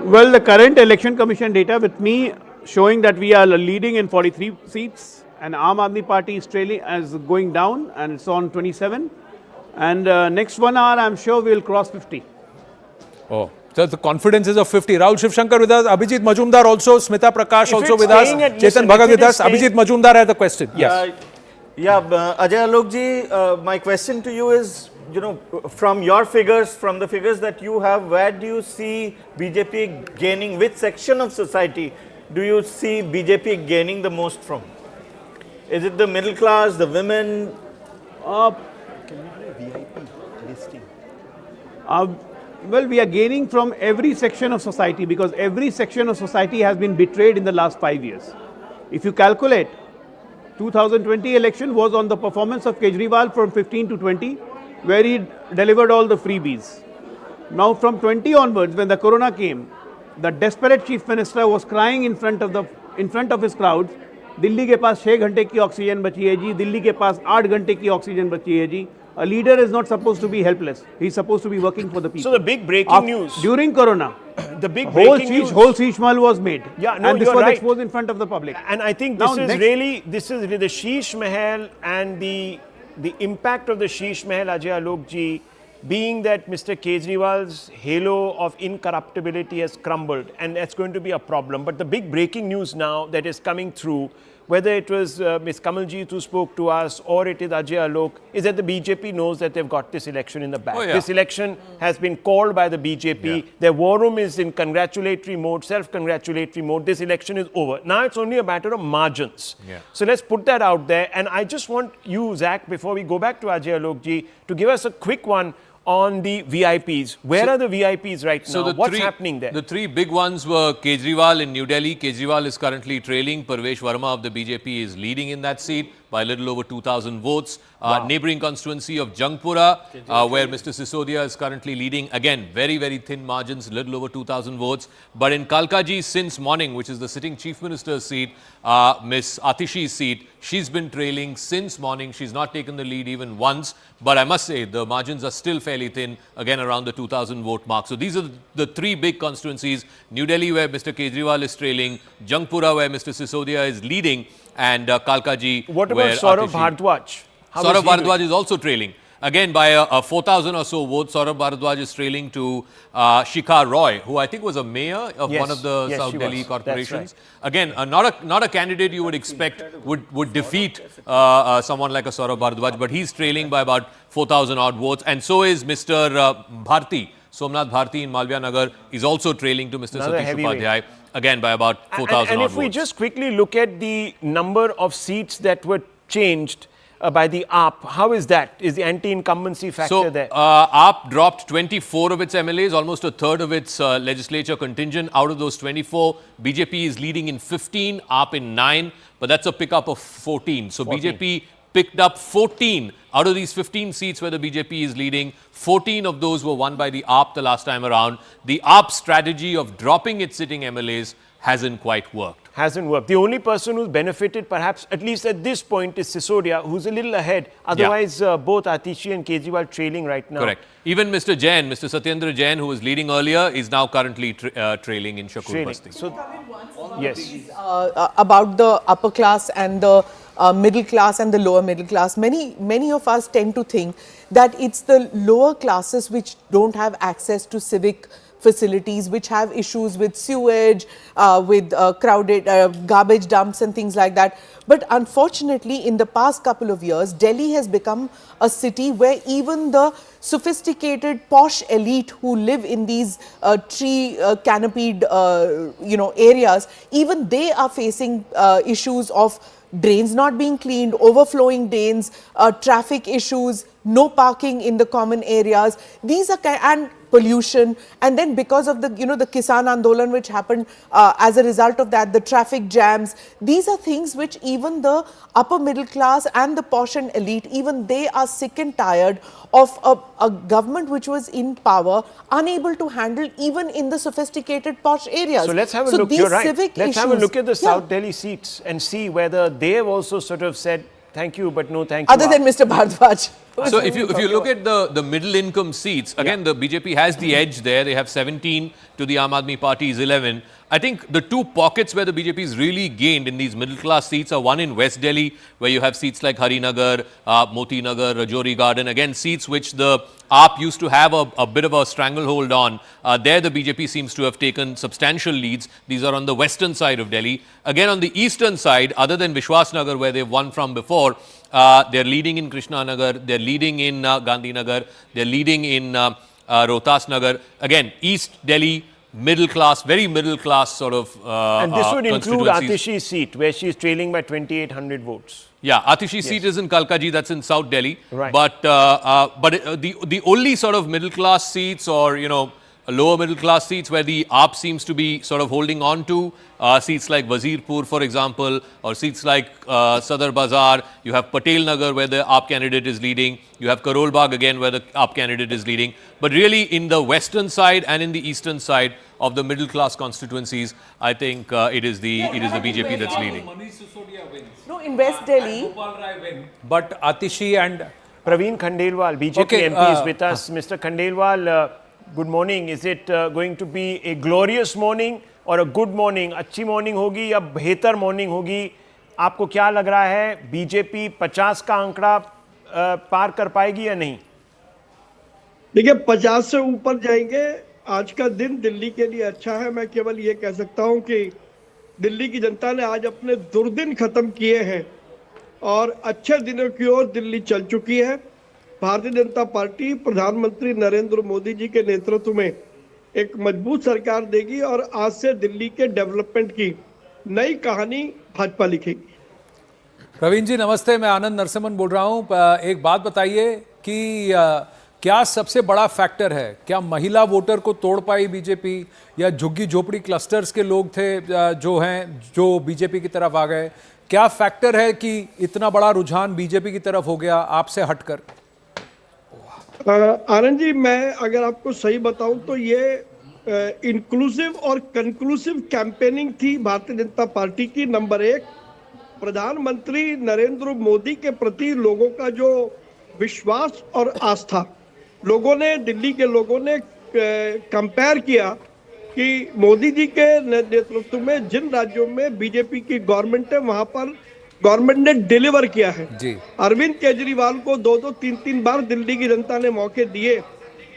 Well, the current election commission data with me showing that we are leading in 43 seats, and Aam Aadmi Party is trailing, as going down, and it's on 27. And next 1 hour, I'm sure we'll cross 50. Oh, so the confidence is of 50. Rahul Shivshankar with us, Abhijit Majumdar also, Smita Prakash also with us, Chetan Bhagat with us. Abhijit Majumdar has the question. Yes. Yeah, Ajay Alok ji, my question to you is, you know, from your figures, from the figures that you have, where do you see BJP gaining? Which section of society do you see BJP gaining the most from? Is it the middle class, the women? Can we do a VIP listing? Well, we are gaining from every section of society because every section of society has been betrayed in the last 5 years. If you calculate, 2020 election was on the performance of Kejriwal from 15 to 20, where he delivered all the freebies. Now from 20 onwards, when the corona came, the desperate chief minister was crying in front of his crowds, Delhi के पास 6 घंटे की oxygen बची है जी, दिल्ली के पास 8 घंटे की oxygen बची है जी. A leader is not supposed to be helpless. He's supposed to be working for the people. So the big breaking news during Corona, the big breaking news, whole Sheesh Mahal was made. Yeah, no, and this you're was right. exposed in front of the public. And I think this is really the Sheesh Mahal and the impact of the Sheesh Mahal, Ajay Alok ji, being that Mr. Kejriwal's halo of incorruptibility has crumbled, and that's going to be a problem. But the big breaking news now that is coming through, whether it was Ms. Kamaljeet who spoke to us or it is Ajay Alok, is that the BJP knows that they've got this election in the bag. Oh, yeah. This election has been called by the BJP. Yeah. Their war room is in congratulatory mode, self-congratulatory mode. This election is over. Now it's only a matter of margins. Yeah. So let's put that out there. And I just want you, Zach, before we go back to Ajay Alok ji, to give us a quick one on the VIPs. Where are the VIPs right now? What's happening there? The three big ones were Kejriwal in New Delhi. Kejriwal is currently trailing. Parvesh Verma of the BJP is leading in that seat by a little over 2,000 votes. Neighbouring constituency of Jangpura, where Mr. Sisodia is currently leading. Again, very, very thin margins, little over 2,000 votes. But in Kalkaji since morning, which is the sitting Chief Minister's seat, Ms. Atishi's seat, she's been trailing since morning. She's not taken the lead even once. But I must say, the margins are still fairly thin, again around the 2,000 vote mark. So these are the three big constituencies. New Delhi, where Mr. Kejriwal is trailing, Jangpura, where Mr. Sisodia is leading, and Kalkaji, what about Saurabh Bhardwaj? Saurabh Bhardwaj is also trailing. Again, by 4,000 or so votes, Saurabh Bhardwaj is trailing to Shikha Roy, who I think was a mayor of one of the South Delhi corporations. Right. Again, not a candidate you would expect would defeat someone like a Saurabh Bhardwaj, but he's trailing by about 4,000 odd votes. And so is Mr. Bharti. Somnath Bharti in Malviya Nagar is also trailing to Mr. Satish Upadhyay, again by about 4,000 odd votes. And if we just quickly look at the number of seats that were changed by the AAP, how is that? Is the anti-incumbency factor there? AAP dropped 24 of its MLAs, almost a third of its legislature contingent. Out of those 24, BJP is leading in 15, AAP in 9, but that's a pickup of 14. So 14. BJP picked up 14 out of these 15 seats where the BJP is leading. 14 of those were won by the AAP the last time around. The AAP strategy of dropping its sitting MLAs hasn't quite worked. Hasn't worked. The only person who's benefited, perhaps, at least at this point, is Sisodia, who's a little ahead. Otherwise, both Atishi and Kejriwal trailing right now. Correct. Even Mr. Jain, Mr. Satyendra Jain, who was leading earlier, is now currently trailing in Shakur Basti. So, yes. About the upper class and the middle class and the lower middle class. Many of us tend to think that it's the lower classes which don't have access to civic facilities, which have issues with sewage, with crowded garbage dumps and things like that. But unfortunately, in the past couple of years, Delhi has become a city where even the sophisticated posh elite who live in these tree canopied areas, even they are facing issues of drains not being cleaned, overflowing drains, traffic issues, no parking in the common areas. These are and pollution, and then because of the the Kisan Andolan which happened as a result of that, the traffic jams. These are things which even the upper middle class and the posh and elite, even they are sick and tired of a government which was in power, unable to handle even in the sophisticated posh areas. So let's have a look. You're right. Let's have a look at the South Delhi seats and see whether they have also sort of said thank you, but no thank you. Other than Mr. Bhardwaj. So if you look at the middle income seats, again the BJP has the edge there. They have 17 to the Aam Aadmi Party's 11. I think the two pockets where the BJP is really gained in these middle class seats are one in West Delhi, where you have seats like Harinagar, Moti Nagar, Rajouri Garden, again seats which the AAP used to have a bit of a stranglehold on. There the BJP seems to have taken substantial leads. These are on the western side of Delhi. Again on the eastern side, other than Vishwas Nagar where they've won from before, they're leading in Krishna Nagar, they're leading in Gandhi Nagar, they're leading in Rohtas Nagar. Again, East Delhi, middle class, very middle class sort of and this would include constituencies. Atishi's seat, where she's trailing by 2,800 votes. Yeah, Atishi's seat is in Kalkaji, that's in South Delhi. Right. But the only sort of middle class seats, or lower middle class seats where the AAP seems to be sort of holding on to, seats like Wazirpur, for example, or seats like Sadar Bazaar. You have Patel Nagar, where the AAP candidate is leading. You have Karol Bagh again, where the AAP candidate is leading. But really, in the western side and in the eastern side of the middle class constituencies, I think it is the BJP that's leading. No, in West Delhi. But Atishi and Praveen Khandelwal, BJP MP, is with us. Mr. Khandelwal, good morning. Is it going to be a glorious morning or a good morning? अच्छी morning होगी या बेहतर morning होगी? आपको क्या लग रहा है? बीजेपी 50 का आंकड़ा पार कर पाएगी या नहीं? देखिए 50 से ऊपर जाएंगे। आज का दिन दिल्ली के लिए अच्छा है। मैं केवल ये कह सकता हूं कि दिल्ली की जनता ने आज अपने दुर्दिन खत्म किए हैं और अच्छे दिनों की ओर दिल्ली चल चुकी है। भारतीय जनता पार्टी प्रधानमंत्री नरेंद्र मोदी जी के नेतृत्व में एक मजबूत सरकार देगी और आज से दिल्ली के डेवलपमेंट की नई कहानी भाजपा लिखेगी। प्रवीण जी नमस्ते, मैं आनंद नरसिम्हन बोल रहा हूँ। एक बात बताइए कि क्या सबसे बड़ा फैक्टर है? क्या महिला वोटर को तोड़ पाई बीजेपी, या झुग्गी झोपड़ी क्लस्टर्स के लोग थे जो बीजेपी की तरफ आ गए? क्या फैक्टर है कि इतना बड़ा रुझान बीजेपी की तरफ हो गया आपसे हटकर? आनंद जी, मैं अगर आपको सही बताऊं तो ये इंक्लूसिव और कंक्लूसिव कैंपेनिंग थी भारतीय जनता पार्टी की। नंबर 1, प्रधानमंत्री नरेंद्र मोदी के प्रति लोगों का जो विश्वास और आस्था, लोगों ने, दिल्ली के लोगों ने कंपेयर किया कि मोदी जी के नेतृत्व में जिन राज्यों में बीजेपी की गवर्नमेंट है वहां पर गवर्नमेंट ने डिलीवर किया है जी। अरविंद केजरीवाल को 2-2, 3-3 बार दिल्ली की जनता ने मौके दिए,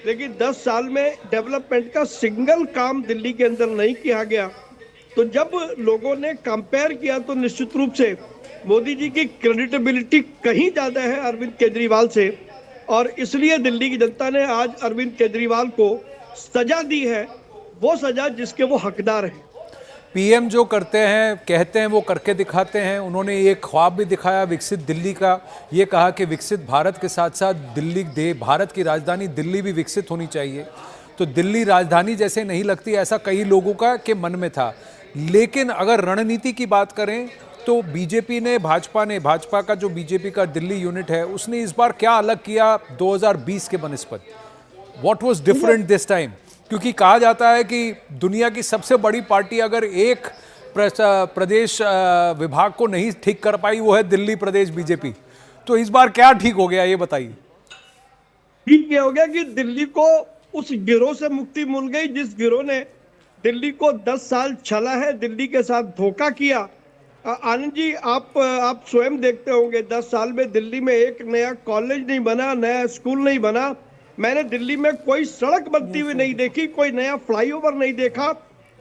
लेकिन 10 साल में डेवलपमेंट का सिंगल काम दिल्ली के अंदर नहीं किया गया। तो जब लोगों ने कंपेयर किया तो निश्चित रूप से मोदी जी की क्रेडिटेबिलिटी कहीं ज्यादा है अरविंद केजरीवाल से, और इसलिए दिल्ली की जनता ने आज अरविंद केजरीवाल को सजा दी है, वो सजा जिसके वो हकदार हैं। पीएम जो करते हैं, कहते हैं, वो करके दिखाते हैं। उन्होंने एक ख्वाब भी दिखाया विकसित दिल्ली का। ये कहा कि विकसित भारत के साथ साथ भारत की राजधानी दिल्ली भी विकसित होनी चाहिए। तो दिल्ली राजधानी जैसे नहीं लगती, ऐसा कई लोगों का के मन में था। लेकिन अगर रणनीति की बात करें तो बीजेपी ने, भाजपा का जो बीजेपी का दिल्ली यूनिट है, उसने इस बार क्या अलग किया 2020 के बनिस्बत? What was different this time? क्योंकि कहा जाता है कि दुनिया की सबसे बड़ी पार्टी अगर एक प्रदेश विभाग को नहीं ठीक कर पाई, वो है दिल्ली प्रदेश बीजेपी। तो इस बार क्या ठीक हो गया, ये बताइए। ठीक ये हो गया कि दिल्ली को उस गिरोह से मुक्ति मिल गई जिस गिरोह ने दिल्ली को 10 साल छला है, दिल्ली के साथ धोखा किया। आनंद जी, आप स्वयं देखते होंगे 10 साल में दिल्ली में एक नया कॉलेज नहीं बना, नया स्कूल नहीं बना। मैंने दिल्ली में कोई सड़क बनती हुई नहीं देखी, कोई नया फ्लाईओवर नहीं देखा।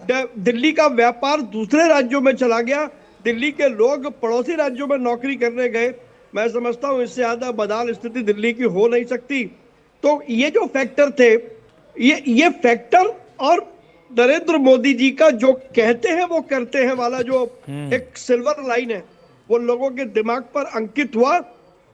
दिल्ली का व्यापार दूसरे राज्यों में चला गया, दिल्ली के लोग पड़ोसी राज्यों में नौकरी करने गए। मैं समझता हूँ इससे ज्यादा बदहाल स्थिति दिल्ली की हो नहीं सकती। तो ये जो फैक्टर थे, ये फैक्टर और नरेंद्र मोदी जी का जो कहते हैं वो करते हैं वाला जो एक सिल्वर लाइन है, वो लोगों के दिमाग पर अंकित हुआ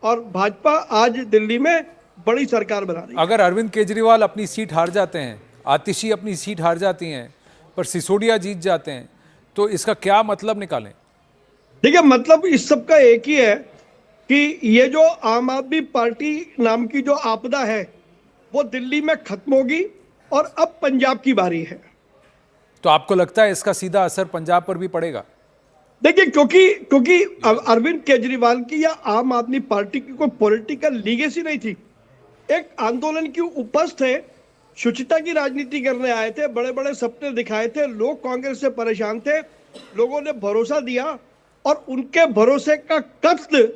और भाजपा आज दिल्ली में बड़ी सरकार बना रही है। अगर अरविंद केजरीवाल अपनी सीट हार जाते हैं, आतिशी अपनी सीट हार जाती हैं, पर सिसोदिया जीत जाते हैं, तो इसका क्या मतलब निकालें? देखिए, मतलब इस सब का एक ही है कि ये जो आम आदमी पार्टी नाम की जो आपदा है वो दिल्ली में खत्म होगी और अब पंजाब की बारी है। तो आपको लगता है इसका सीधा असर पंजाब पर भी पड़ेगा? देखिए, क्योंकि अरविंद केजरीवाल की या आम आदमी पार्टी की कोई पॉलिटिकल लीगेसी नहीं थी। एक आंदोलन की उपज थे, शुचिता की राजनीति करने आए थे, बड़े बड़े सपने दिखाए थे, लोग कांग्रेस से परेशान थे, लोगों ने भरोसा दिया और उनके भरोसे का कत्ल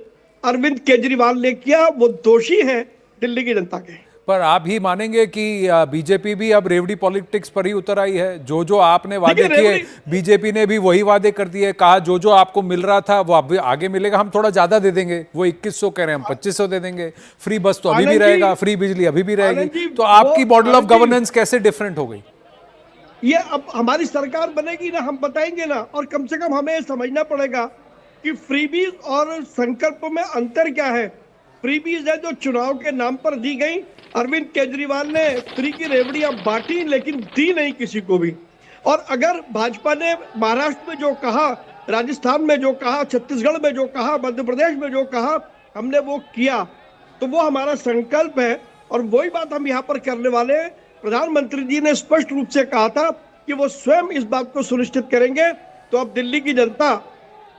अरविंद केजरीवाल ने किया। वो दोषी हैं दिल्ली की जनता के। पर आप ही मानेंगे कि बीजेपी भी अब रेवड़ी पॉलिटिक्स पर ही उतर आई है। जो जो आपने वादे किए, बीजेपी ने भी वही वादे कर दिए, कहा जो जो आपको मिल रहा था वो अब आगे मिलेगा, हम थोड़ा ज्यादा दे देंगे। वो 2100 कह रहे हैं, हम 2500 दे देंगे। फ्री बस तो अभी भी रहेगा, फ्री बिजली अभी भी रहेगी। तो आपकी मॉडल ऑफ गवर्नेंस कैसे डिफरेंट हो गई? ये अब हमारी सरकार बनेगी ना, हम बताएंगे ना। और कम से कम हमें समझना पड़ेगा कि फ्रीबीज और संकल्प में अंतर क्या है। फ्रीबीज है जो चुनाव के नाम पर दी गई। अरविंद केजरीवाल ने फ्री की रेवड़ियां बांटी लेकिन दी नहीं किसी को भी। और अगर भाजपा ने महाराष्ट्र में जो कहा, राजस्थान में जो कहा, छत्तीसगढ़ में जो कहा, मध्य प्रदेश में जो कहा, हमने वो किया, तो वो हमारा संकल्प है। और वही बात हम यहाँ पर करने वाले हैं। प्रधानमंत्री जी ने स्पष्ट रूप से कहा था कि वो स्वयं इस बात को सुनिश्चित करेंगे। तो अब दिल्ली की जनता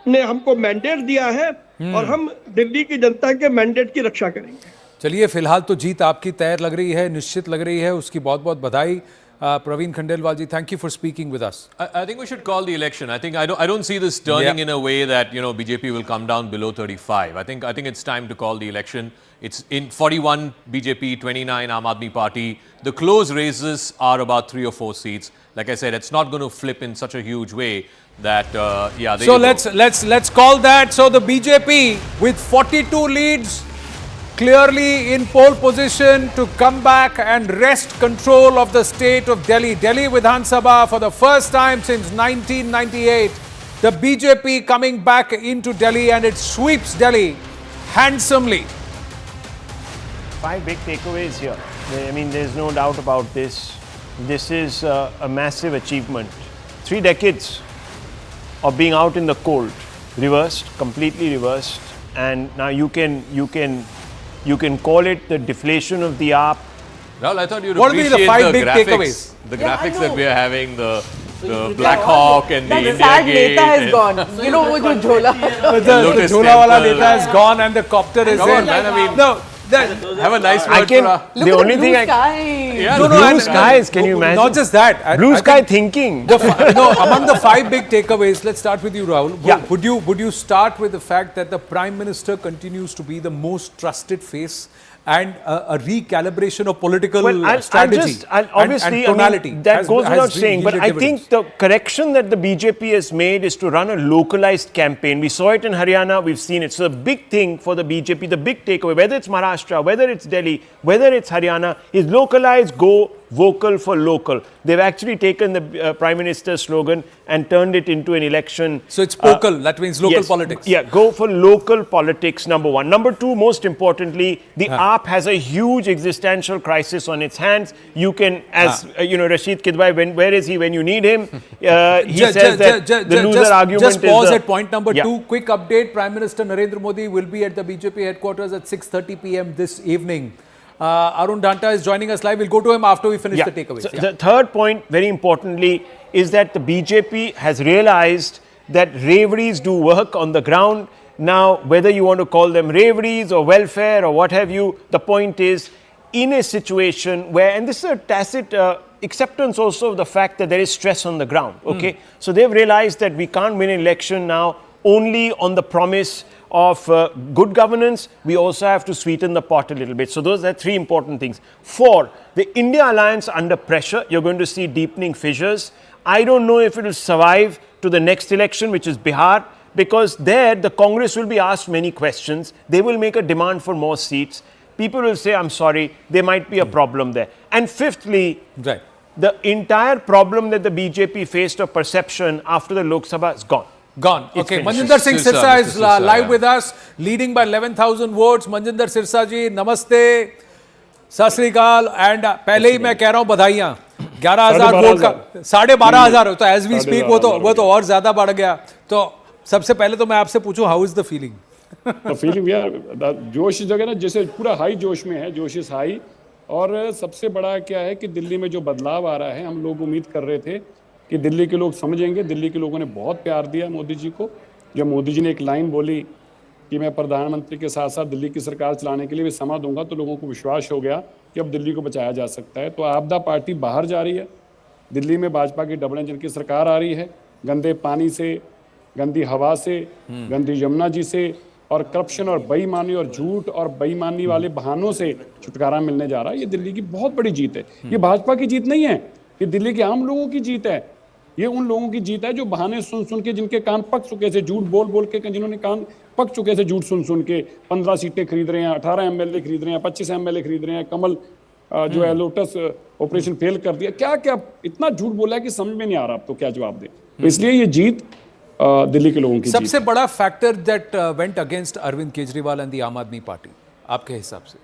ने हमको मैंडेट दिया है और हम दिल्ली की जनता के मैंडेट की रक्षा करेंगे। चलिए, फिलहाल तो जीत आपकी तय लग रही है, निश्चित लग रही है, उसकी बहुत बहुत बधाई। Praveen Khandelwal ji, thank you for speaking with us. I think we should call the election. I don't see this turning in a way that BJP will come down below 35. I think it's time to call the election. It's in 41 BJP, 29 Aam Aadmi Party. The close races are about 3 or 4 seats. Like I said, it's not going to flip in such a huge way that So let's call that. So the BJP with 42 leads, clearly in pole position to come back and wrest control of the state of Delhi. Delhi Vidhan Sabha for the first time since 1998. The BJP coming back into Delhi and it sweeps Delhi handsomely. 5 big takeaways here. I mean, there's no doubt about this. This is a massive achievement. 3 decades of being out in the cold, reversed, completely reversed, and now you can call it the deflation of the AAP. Rahul, I thought you'd What will be the appreciate 5 the big graphics. takeaways? The graphics that we are having, the Black Hawk and the India sad Gate. neta has gone. You know, wo jo jhola. The Lotus Jhola wala Temple. neta is gone and the copter is Come there. on, man, I mean, No, have a nice I word can. for The only thing Sky. Yeah, No, blue and- skies. Can you imagine? Not just that. Blue I sky think thinking. among the 5 big takeaways, let's start with you, Rahul. Yeah. Would you start with the fact that the Prime Minister continues to be the most trusted face and a recalibration of political strategy obviously, and tonality? I mean, that goes without saying. But I yielded think dividends. the correction that the BJP has made is to run a localized campaign. We saw it in Haryana. We've seen it. So the big thing for the BJP, the big takeaway, whether it's Maharashtra, whether it's Delhi, whether it's Haryana, is localized, go vocal for local. They've actually taken the Prime Minister's slogan and turned it into an election. So it's local, that means local yes, politics. Yeah, go for local politics, number one. Number two, most importantly, the AAP has a huge existential crisis on its hands. You can, as Rashid Kidwai, where is he when you need him? He says that the loser argument just pause is at point number 2. Quick update. Prime Minister Narendra Modi will be at the BJP headquarters at 6:30 p.m. this evening. Arun Danta is joining us live. We'll go to him after we finish the takeaways. So the third point, very importantly, is that the BJP has realized that reveries do work on the ground. Now, whether you want to call them reveries or welfare or what have you, the point is, in a situation where, and this is a tacit acceptance also of the fact that there is stress on the ground, okay? So they've realized that we can't win an election now only on the promise of good governance. We also have to sweeten the pot a little bit. So those are 3 important things. 4, the India alliance under pressure. You're going to see deepening fissures. I don't know if it will survive to the next election, which is Bihar, because there the Congress will be asked many questions. They will make a demand for more seats. People will say, I'm sorry, there might be a problem there. And fifthly, the entire problem that the BJP faced of perception after the Lok Sabha is gone. Gone. Okay. Manjinder Singh Sirsa is live with us, leading by 11,000 votes. Manjinder Sirsa ji, namaste, sat sri akal, and पहले ही मैं कह रहा हूँ बधाइयाँ. 11,000 vote का 12,500 तो as we speak वो तो और ज़्यादा बढ़ गया. तो सबसे पहले तो मैं आपसे पूछूं, how is the feeling? The feeling यार जोश जगह ना जैसे पूरा हाई जोश में है, जोश इज हाई. और सबसे बड़ा क्या है कि दिल्ली में जो बदलाव आ रहा है, हम लोग उम्मीद कर रहे थे कि दिल्ली के लोग समझेंगे. दिल्ली के लोगों ने बहुत प्यार दिया मोदी जी को. जब मोदी जी ने एक लाइन बोली कि मैं प्रधानमंत्री के साथ साथ दिल्ली की सरकार चलाने के लिए भी समा दूंगा, तो लोगों को विश्वास हो गया कि अब दिल्ली को बचाया जा सकता है. तो आपदा पार्टी बाहर जा रही है. दिल्ली में भाजपा की डबल इंजन की सरकार आ रही है. गंदे पानी से, गंदी हवा से, गंदी यमुना जी से, और करप्शन और बेईमानी और झूठ और बेईमानी वाले बहानों से छुटकारा मिलने जा रहा है। ये दिल्ली की बहुत बड़ी जीत है। ये भाजपा की जीत नहीं है, ये दिल्ली के आम लोगों की जीत है। ये उन लोगों की जीत है जो बहाने सुन सुन के, जिनके कान पक चुके थे झूठ बोल बोल के, जिन्होंने कान पक चुके थे झूठ सुन सुन के, 15 सीटें खरीद रहे हैं, 18 एमएलए खरीद रहे हैं, 25 एमएलए खरीद रहे हैं, कमल जो है लोटस ऑपरेशन फेल कर दिया, क्या क्या इतना झूठ बोला है कि समझ में नहीं आ रहा अब तो क्या जवाब दे। तो इसलिए ये जीत दिल्ली के लोगों की सबसे बड़ा factor that went against Arvind Kejriwal and the Aam Aadmi party आपके हिसाब से?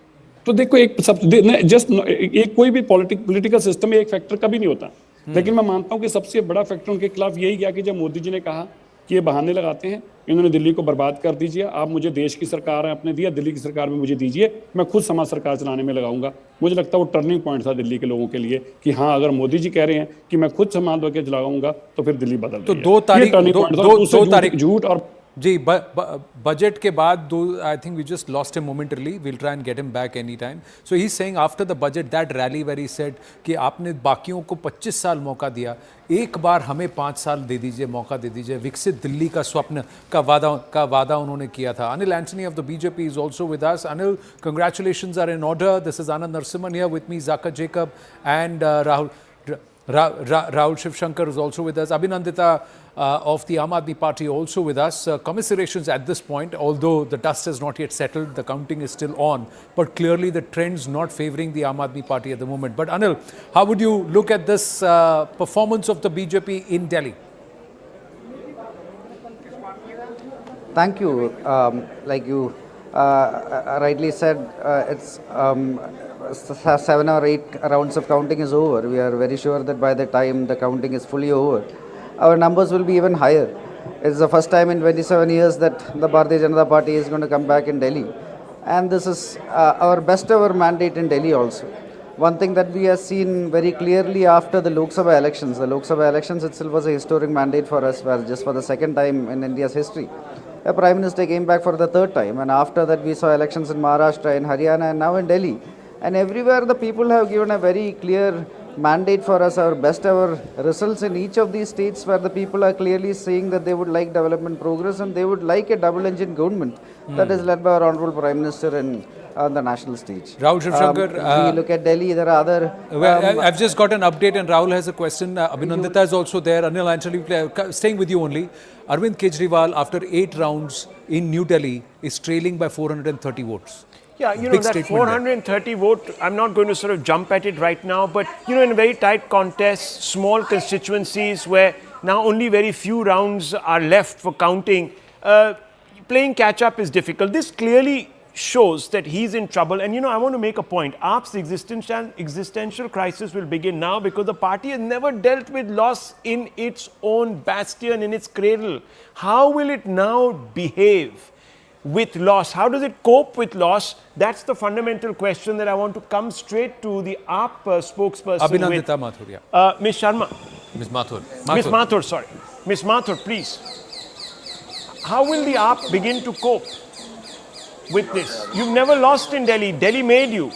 तो देखो, एक कोई भी पॉलिटिकल सिस्टम में एक फैक्टर कभी नहीं होता, लेकिन मैं मानता हूं कि सबसे बड़ा फैक्टर उनके खिलाफ यही गया कि जब मोदी जी ने कहा कि ये बहाने लगाते हैं, इन्होंने दिल्ली को बर्बाद कर दीजिए, आप मुझे देश की सरकार अपने दिया, दिल्ली की सरकार में मुझे दीजिए, मैं खुद समाज सरकार चलाने में लगाऊंगा। मुझे लगता है वो टर्निंग पॉइंट था दिल्ली के लोगों के लिए कि हाँ, अगर मोदी जी कह रहे हैं कि मैं खुद समाज होकर चलाऊंगा तो फिर दिल्ली बदल तो 2 तारीख झूठ और जी बजट के बाद I think we just lost him momentarily, will try and get him back any time. So he is saying after the budget that rally where he said कि आपने बाकियों को 25 साल मौका दिया, एक बार हमें 5 साल दे दीजिए, मौका दे दीजिए। विकसित दिल्ली का स्वप्न का वादा उन्होंने किया था। Anil Antony of the BJP is also with us. Anil, congratulations are in order. This is Anand Narasimhan here with me, Zakka Jacob and Rahul Shivshankar is also with us. Abhinandita of the Aam Aadmi Party also with us. Commiserations at this point, although the dust has not yet settled, the counting is still on, but clearly the trend's not favouring the Aam Aadmi Party at the moment. But Anil, how would you look at this performance of the BJP in Delhi? Thank you. Like you rightly said, it's 7 or 8 rounds of counting is over. We are very sure that by the time the counting is fully over, our numbers will be even higher. It's the first time in 27 years that the Bharatiya Janata Party is going to come back in Delhi. And this is our best ever mandate in Delhi also. One thing that we have seen very clearly after the Lok Sabha elections, the Lok Sabha elections itself was a historic mandate for us, where just for the second time in India's history, a Prime Minister came back for the third time. And after that we saw elections in Maharashtra, in Haryana, and now in Delhi. And everywhere the people have given a very clear mandate for us, our best ever results in each of these states, where the people are clearly saying that they would like development progress and they would like a double engine government that is led by our Honorable Prime Minister and on the national stage. Rahul Shivshankar, we look at Delhi, there are other... I've just got an update and Rahul has a question. Abhinandita is also there. Anil, actually staying with you only. Arvind Kejriwal, after 8 rounds in New Delhi, is trailing by 430 votes. Yeah, you know, that 430 vote, I'm not going to sort of jump at it right now, but, you know, in a very tight contest, small constituencies where now only very few rounds are left for counting, playing catch-up is difficult. This clearly shows that he's in trouble. And, you know, I want to make a point. AAP's existential crisis will begin now, because the party has never dealt with loss in its own bastion, in its cradle. How will it now behave with loss? How does it cope with loss? That's the fundamental question that I want to come straight to the AAP spokesperson. Abhinandita Mathur, yeah. Ms. Sharma. Ms. Mathur. Ms. Mathur, sorry. Ms. Mathur, please. How will the AAP begin to cope with this? You've never lost in Delhi. Delhi made you.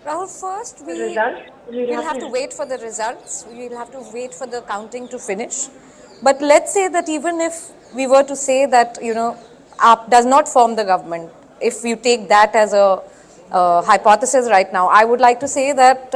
Rahul, first we'll have to wait for the results. We'll have to wait for the counting to finish. But let's say that even if we were to say that, you know, AAP does not form the government, if you take that as a hypothesis right now, I would like to say that,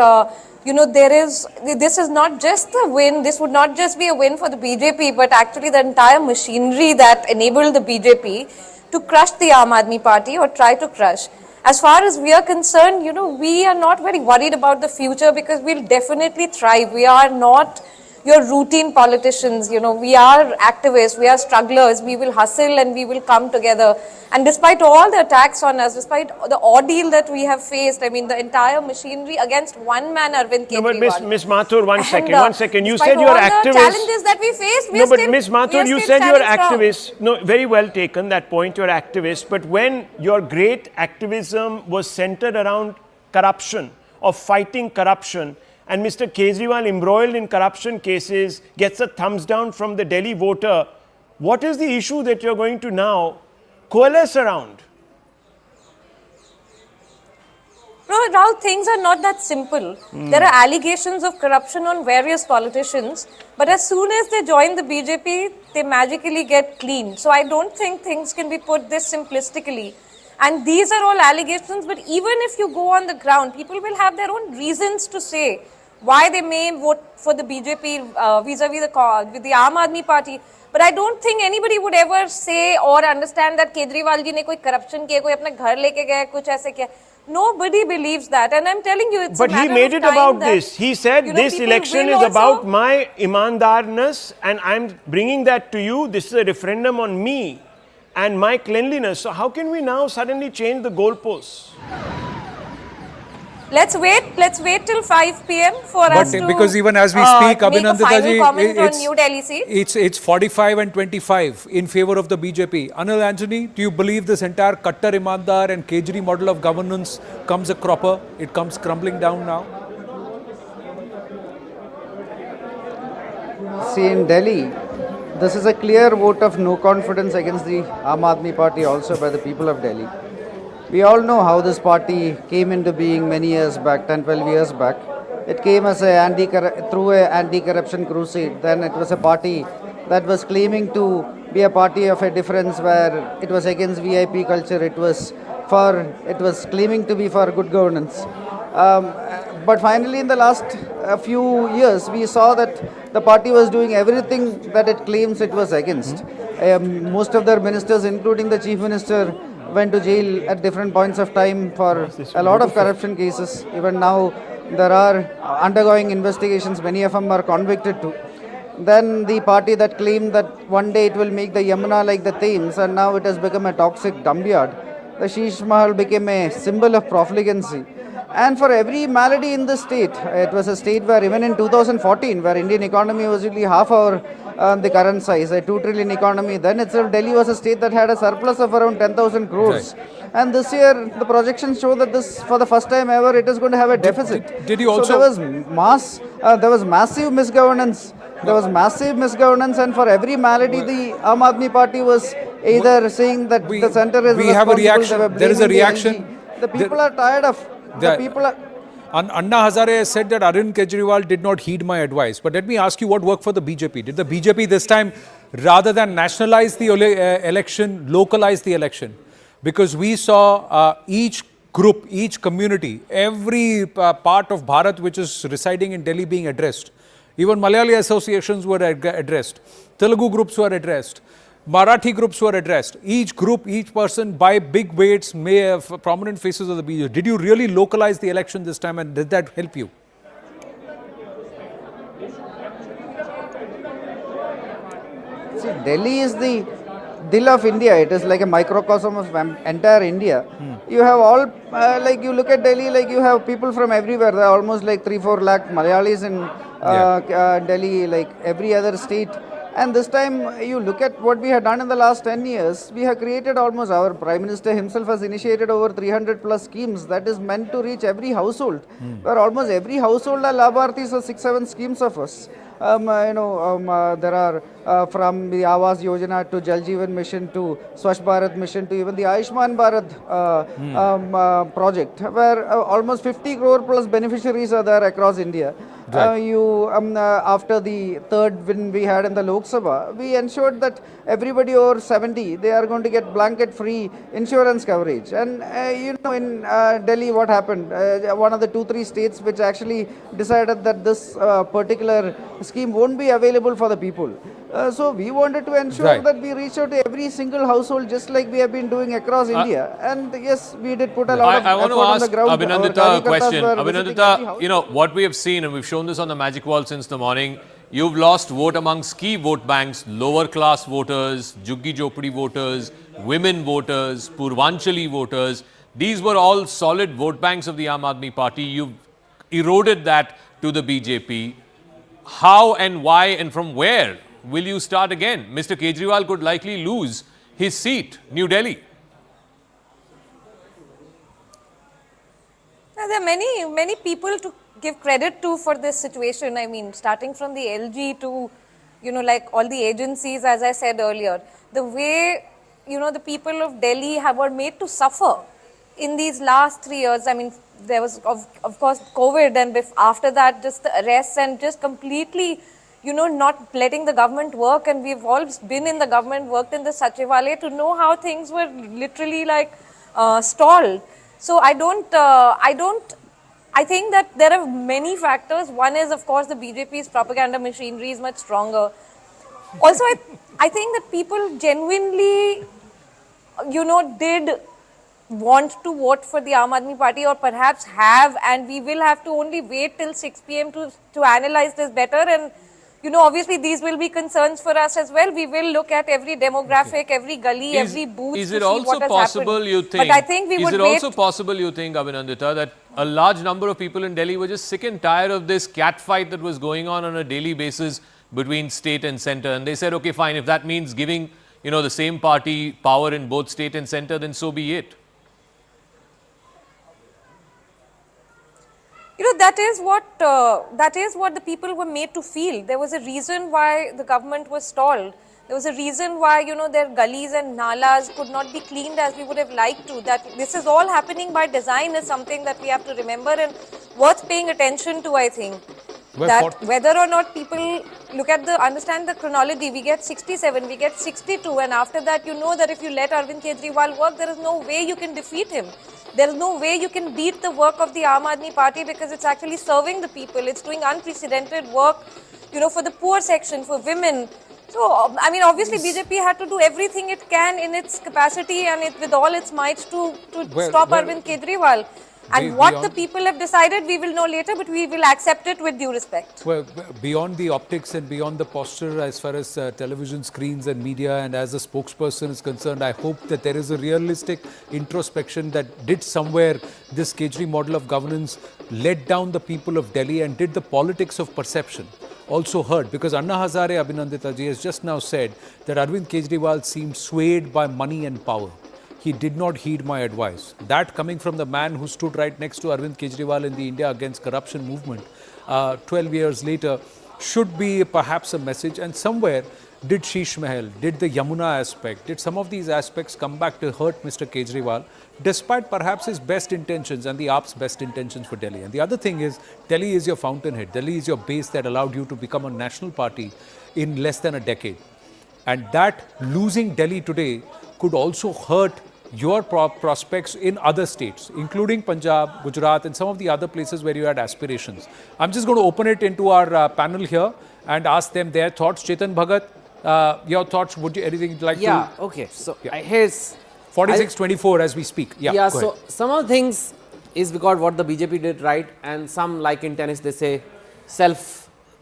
you know, this is not just a win, this would not just be a win for the BJP, but actually the entire machinery that enabled the BJP to crush the Aam Aadmi Party or try to crush. As far as we are concerned, you know, we are not very worried about the future, because we'll definitely thrive. We are not your routine politicians, you know, we are activists, we are strugglers, we will hustle and we will come together. And despite all the attacks on us, despite the ordeal that we have faced, I mean, the entire machinery against one man, Arvind Kejriwal. No, but Ms. Mathur, one second. You said you are activists. Despite all the challenges that we faced, no, but Ms. Mathur, you said you are activists. No, very well taken, that point, you are activists. But when your great activism was centered around corruption, of fighting corruption, and Mr. Kejriwal, embroiled in corruption cases, gets a thumbs down from the Delhi voter, what is the issue that you're going to now coalesce around? No, Rahul, things are not that simple. There are allegations of corruption on various politicians, but as soon as they join the BJP, they magically get clean. So I don't think things can be put this simplistically. And these are all allegations, but even if you go on the ground, people will have their own reasons to say why they may vote for the BJP vis-a-vis the Aam Aadmi Party. But I don't think anybody would ever say or understand that Kejriwal ji ne koi corruption kiya, koi apne ghar leke gaya, kuch aise kiya. Nobody believes that, and I'm telling you, it's but a matter he made of it about time that, this. He said, you know, this people election will is also- about my imandarness, and I'm bringing that to you. This is a referendum on me and my cleanliness. So how can we now suddenly change the goalposts? Let's wait till 5 p.m. for But us to because even as we speak, make a Abhinandita final ji, comment on New Delhi seat. it's 45 and 25 in favor of the BJP. Anil Anthony, do you believe this entire Kattar Imandar and Kejri model of governance comes a cropper? It comes crumbling down now? See, in Delhi, this is a clear vote of no confidence against the Aam Aadmi Party also by the people of Delhi. We all know how this party came into being many years back, 10, 12 years back. It came as through an anti-corruption crusade. Then it was a party that was claiming to be a party of a difference, where it was against VIP culture. It was claiming to be for good governance. But finally, in the last few years, we saw that the party was doing everything that it claims it was against. Most of their ministers, including the chief minister, went to jail at different points of time for a lot of corruption cases. Even now, there are undergoing investigations. Many of them are convicted too. Then the party that claimed that one day it will make the Yamuna like the Thames, and now it has become a toxic dump yard. The Sheesh Mahal became a symbol of profligacy. And for every malady in the state, it was a state where even in 2014, where Indian economy was usually half the current size, a 2 trillion economy, then itself Delhi was a state that had a surplus of around 10,000 crores. Right. And this year, the projections show that this, for the first time ever, it is going to have a deficit. Did you also... So there was massive misgovernance. There was massive misgovernance, and for every malady, the Aam Aadmi Party was either saying that the center is we have a reaction. they were There is a blaming the reaction. LG. The people are tired of... The people are... Anna Hazare has said that Arvin Kejriwal did not heed my advice. But let me ask you what worked for the BJP. Did the BJP this time, rather than nationalize the election, localize the election? Because we saw each group, each community, every part of Bharat which is residing in Delhi being addressed. Even Malayali associations were addressed. Telugu groups were addressed. Marathi groups were addressed. Each group, each person by big weights may have prominent faces of the BJP. Did you really localize the election this time, and did that help you? See, Delhi is the dill of India. It is like a microcosm of entire India. You have all, like you look at Delhi, like you have people from everywhere. There are almost like 3-4 lakh Malayalis in Delhi, like every other state. And this time, you look at what we have done in the last 10 years, we have created almost, our Prime Minister himself has initiated over 300 plus schemes that is meant to reach every household, where almost every household are Labharthis of 6-7 schemes of us. There are from the Awaaz Yojana to Jal Jeevan Mission to Swachh Bharat Mission to even the Ayushman Bharat project, where almost 50 crore plus beneficiaries are there across India. After the third win we had in the Lok Sabha, we ensured that everybody over 70, they are going to get blanket free insurance coverage. And in Delhi, what happened? One of the 2-3 states which actually decided that this particular scheme won't be available for the people. So we wanted to ensure that we reach out to every single household, just like we have been doing across India. And yes, we did put a lot of effort on the ground. I want to ask Abhinandita a question. Abhinandita, what we have seen, and we've shown this on the Magic Wall since the morning, you've lost vote amongst key vote banks, lower class voters, Juggi Jopadi voters, women voters, Purvanchali voters. These were all solid vote banks of the Aam Aadmi Party. You've eroded that to the BJP. How and why and from where will you start again? Mr. Kejriwal could likely lose his seat, New Delhi. There are many people to give credit to for this situation. I mean, starting from the LG to, like all the agencies, as I said earlier, the way, the people of Delhi were made to suffer in these last 3 years. I mean, there was of course COVID, and after that just the arrests and just completely, not letting the government work. And we've all been in the government, worked in the Sachivalaya to know how things were literally like stalled. So I think that there are many factors. One is, of course, the BJP's propaganda machinery is much stronger. Also, I think that people genuinely, did want to vote for the Aam Aadmi Party, or perhaps have, and we will have to only wait till 6 p.m. to analyze this better. And, obviously these will be concerns for us as well. We will look at every demographic, every gully, every booth. Is to it see also what has possible, happened. you think? But I think we would Is it wait. also possible, you think, Abhinandita, that a large number of people in Delhi were just sick and tired of this cat fight that was going on a daily basis between state and centre, and they said, okay, fine, if that means giving, the same party power in both state and centre, then so be it. That is what the people were made to feel. There was a reason why the government was stalled. There was a reason why, their gullies and nalas could not be cleaned as we would have liked to. That this is all happening by design is something that we have to remember and worth paying attention to, I think. That whether or not people understand the chronology, we get 67, we get 62, and after that, that if you let Arvin Kejriwal work, there is no way you can defeat him. There is no way you can beat the work of the Aam Aadmi Party, because it's actually serving the people. It's doing unprecedented work, for the poor section, for women. So, obviously BJP had to do everything it can in its capacity and with all its might to stop Arvind Kejriwal. And what the people have decided, we will know later, but we will accept it with due respect. Well, beyond the optics and beyond the posture, as far as television screens and media and as a spokesperson is concerned, I hope that there is a realistic introspection that did somewhere this Kejri model of governance led down the people of Delhi and did the politics of perception also hurt. Because Anna Hazare Abhinandita ji has just now said that Arvind Kejriwal seemed swayed by money and power. He did not heed my advice. That coming from the man who stood right next to Arvind Kejriwal in the India Against Corruption movement 12 years later should be perhaps a message. And somewhere did Sheesh Mahal, did the Yamuna aspect, did some of these aspects come back to hurt Mr. Kejriwal despite perhaps his best intentions and the AAP's best intentions for Delhi. And the other thing is, Delhi is your fountainhead. Delhi is your base that allowed you to become a national party in less than a decade. And that losing Delhi today could also hurt your prospects in other states, including Punjab, Gujarat, and some of the other places where you had aspirations. I'm just going to open it into our panel here and ask them their thoughts. Chetan Bhagat, your thoughts, would you anything you'd like to? Yeah, okay. So here's 46-24 as we speak. Yeah, so some of the things is because what the BJP did right, and some, like in tennis, they say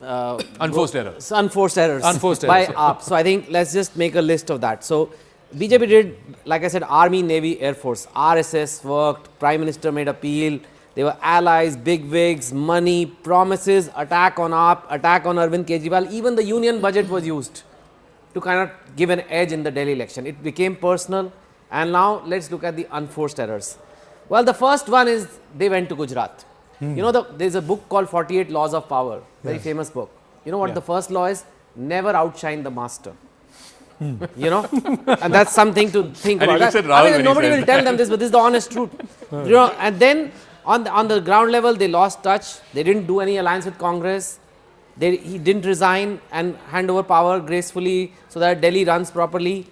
unforced errors. Unforced errors by AAP. So I think let's just make a list of that. So BJP did, like I said, Army, Navy, Air Force, RSS worked, Prime Minister made appeal, they were allies, big wigs, money, promises, attack on AAP, attack on Arvind Kejriwal. Even the union budget was used to kind of give an edge in the Delhi election. It became personal. And now let's look at the unforced errors. Well, the first one is they went to Gujarat. There's a book called 48 Laws of Power, very famous book. You know what the first law is? Never outshine the master. And that's something to think about. Nobody will tell them this, but this is the honest truth. And then on the ground level, they lost touch. They didn't do any alliance with Congress. He didn't resign and hand over power gracefully so that Delhi runs properly.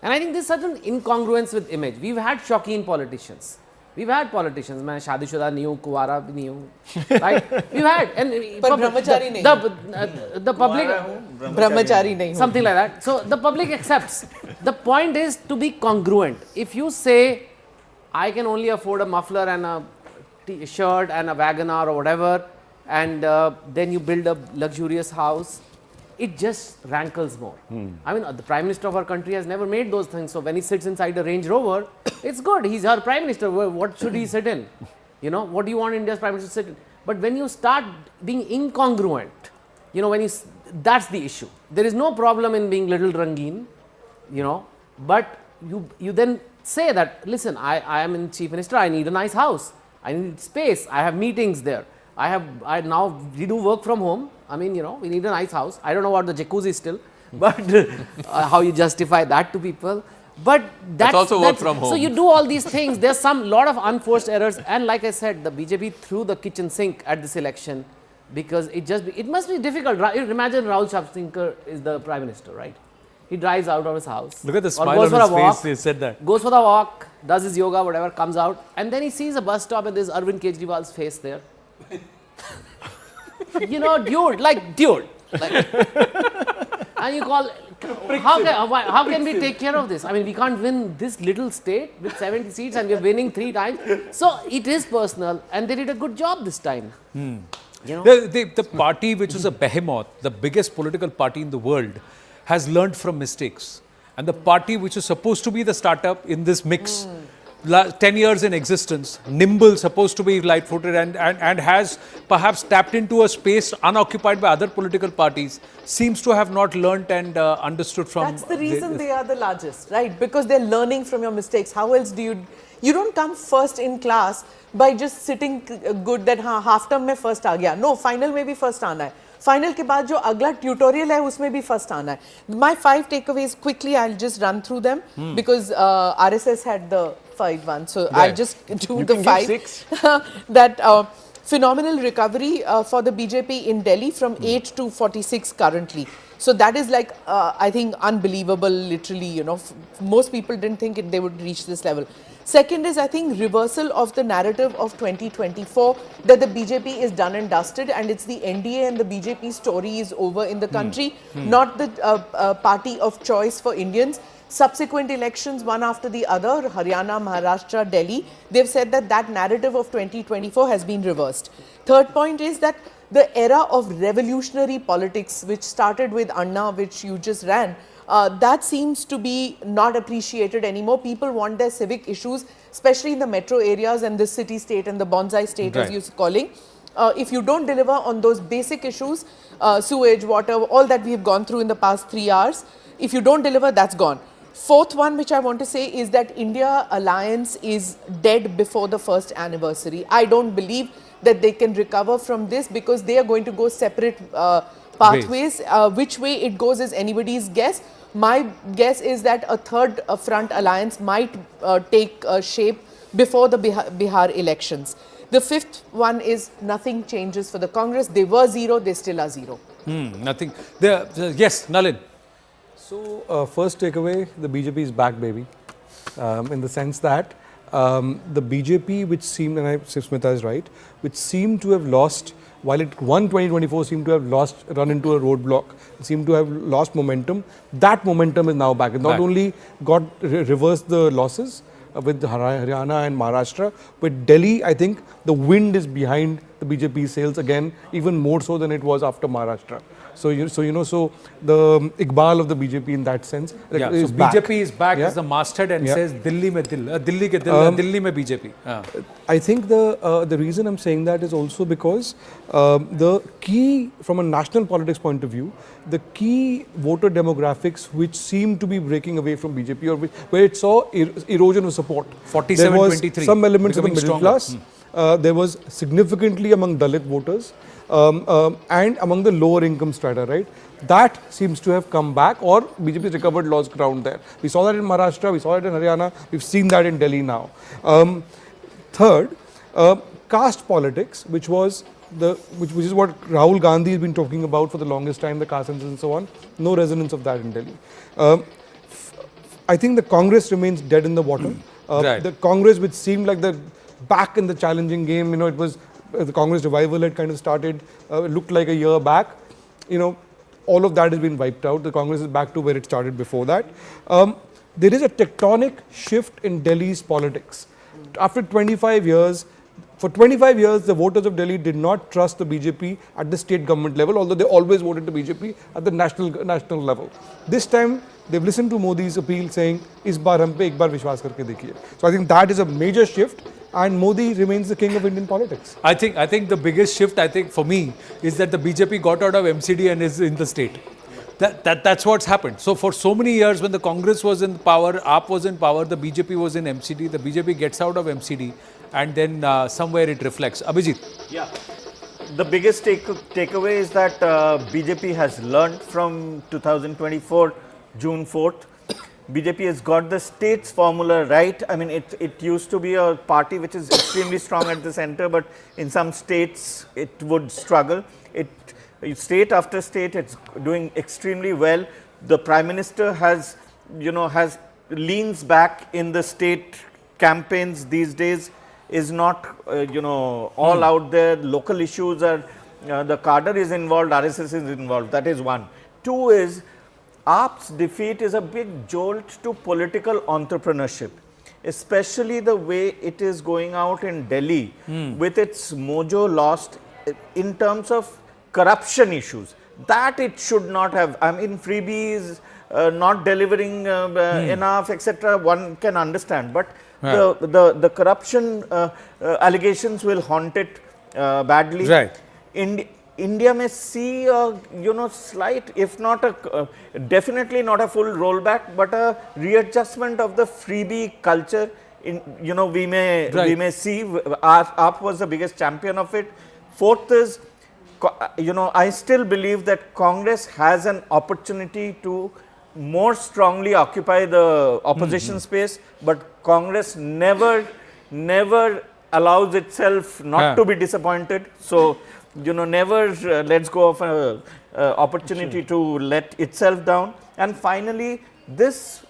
And I think there's certain incongruence with image. We've had Shauqeen politicians. We've had politicians. मैं शादीशुदा नहीं हूँ, कुंवारा भी नहीं हूँ, right? We've had, and ब्रह्मचारी नहीं. The public ब्रह्मचारी नहीं. Something like that. So the public accepts. The point is to be congruent. If you say, I can only afford a muffler and a T-shirt and a Wagoner or whatever, and then you build a luxurious house, it just rankles more. I mean, the Prime Minister of our country has never made those things. So when he sits inside a Range Rover, it's good. He's our Prime Minister. What should he sit in? What do you want India's Prime Minister to sit in? But when you start being incongruent, that's the issue. There is no problem in being little rangeen, but you then say that, listen, I am in Chief Minister, I need a nice house. I need space. I have meetings there. We do work from home. I mean, we need a nice house. I don't know about the jacuzzi still, but how you justify that to people. But That's also work from home. So you do all these things. There's some lot of unforced errors, and like I said, the BJP threw the kitchen sink at this election because it must be difficult. Imagine Rahul Shavshankar is the Prime Minister, right? He drives out of his house. Look at the smile on his face. He said that. Goes for the walk, does his yoga, whatever, comes out, and then he sees a bus stop and there's Arvin Kejriwal's face there. You know, dude. Like, and you call, how can we take care of this? I mean, we can't win this little state with 70 seats and we're winning 3 times. So it is personal, and they did a good job this time. You know? The party which is a behemoth, the biggest political party in the world, has learned from mistakes. And the party which is supposed to be the startup in this mix, 10 years in existence, nimble, supposed to be light-footed, and has perhaps tapped into a space unoccupied by other political parties, seems to have not learnt and understood from... That's the reason they are the largest, right? Because they're learning from your mistakes. How else do you... You don't come first in class by just sitting good that half term mein first aa gaya. No, final mein bhi first aana hai. Final के बाद जो अगला tutorial है उसमें भी first आना है. My 5 takeaways quickly, I'll just run through them because RSS had the 5 ones. So I'll just do the 5. That phenomenal recovery for the BJP in Delhi from 8 to 46 currently. So that is like, I think, unbelievable, literally, you know. Most people didn't think they would reach this level. Second is, I think, reversal of the narrative of 2024 that the BJP is done and dusted and it's the NDA and the BJP story is over in the country, not the party of choice for Indians. Subsequent elections, one after the other, Haryana, Maharashtra, Delhi, they've said that that narrative of 2024 has been reversed. Third point is that the era of revolutionary politics, which started with Anna, which you just ran, that seems to be not appreciated anymore. People want their civic issues, especially in the metro areas and the city state and the Bonsai State, as you're calling. If you don't deliver on those basic issues, sewage, water, all that we have gone through in the past 3 hours, if you don't deliver, that's gone. Fourth one, which I want to say, is that India alliance is dead before the first anniversary. I don't believe that they can recover from this because they are going to go separate pathways. Which way it goes is anybody's guess. My guess is that a third front alliance might take shape before the Bihar elections. The fifth one is nothing changes for the Congress. They were 0, they still are 0. Nothing. Yes, Nalin. So, first takeaway, the BJP is back, baby. In the sense that the BJP, which seemed, and Smita is right, which seemed to have lost, while it won 2024, seemed to have run into a roadblock, seemed to have lost momentum. That momentum is now back. It not only got reversed the losses with Haryana and Maharashtra, but Delhi, I think the wind is behind the BJP sails again, even more so than it was after Maharashtra. So the Iqbal of the BJP in that sense is back. BJP is back as the masthead and says Delhi mein dil, Delhi ke dil, Delhi mein BJP. I think the reason I'm saying that is also because the key, from a national politics point of view, the key voter demographics which seem to be breaking away from BJP, or where it saw erosion of support. 47-23. Some elements of the middle class. There was significantly among Dalit voters. And among the lower income strata, right? That seems to have come back, or BJP recovered lost ground there. We saw that in Maharashtra, we saw it in Haryana, we've seen that in Delhi now. Third, caste politics, which is what Rahul Gandhi has been talking about for the longest time, the caste census and so on. No resonance of that in Delhi. I think the Congress remains dead in the water. The Congress, which seemed like the back in the challenging game, you know, it was the Congress revival had kind of started, it looked like a year back. You know, all of that has been wiped out. The Congress is back to where it started before that. There is a tectonic shift in Delhi's politics. After 25 years, for 25 years, the voters of Delhi did not trust the BJP at the state government level, although they always voted the BJP at the national level. This time, they've listened to Modi's appeal saying, "Is baar hum pe ek baar vishwas karke dekhiye." So I think that is a major shift. And Modi remains the king of Indian politics. I think the biggest shift, I think, for me, is that the BJP got out of MCD and is in the state. That's what's happened. So for so many years, when the Congress was in power, AAP was in power, the BJP was in MCD, the BJP gets out of MCD, and then somewhere it reflects. Abhijit. Yeah. The biggest takeaway is that BJP has learned from 2024, June 4th. BJP has got the states formula right. I mean, it used to be a party which is extremely strong at the center, but in some states it would struggle. State after state, it's doing extremely well. The Prime Minister has leans back in the state campaigns these days, is not all out there. Local issues are, the cadre is involved, RSS is involved. That is one. Two is, AAP's defeat is a big jolt to political entrepreneurship, especially the way it is going out in Delhi with its mojo lost in terms of corruption issues. That it should not have. I mean, freebies, not delivering enough, etc. One can understand, but the corruption allegations will haunt it badly. Right. India may see a slight, if not a definitely not a full rollback, but a readjustment of the freebie culture. We may see. AAP was the biggest champion of it. Fourth is, I still believe that Congress has an opportunity to more strongly occupy the opposition space, but Congress never allows itself not to be disappointed. So, never lets go of an opportunity to let itself down. And finally, this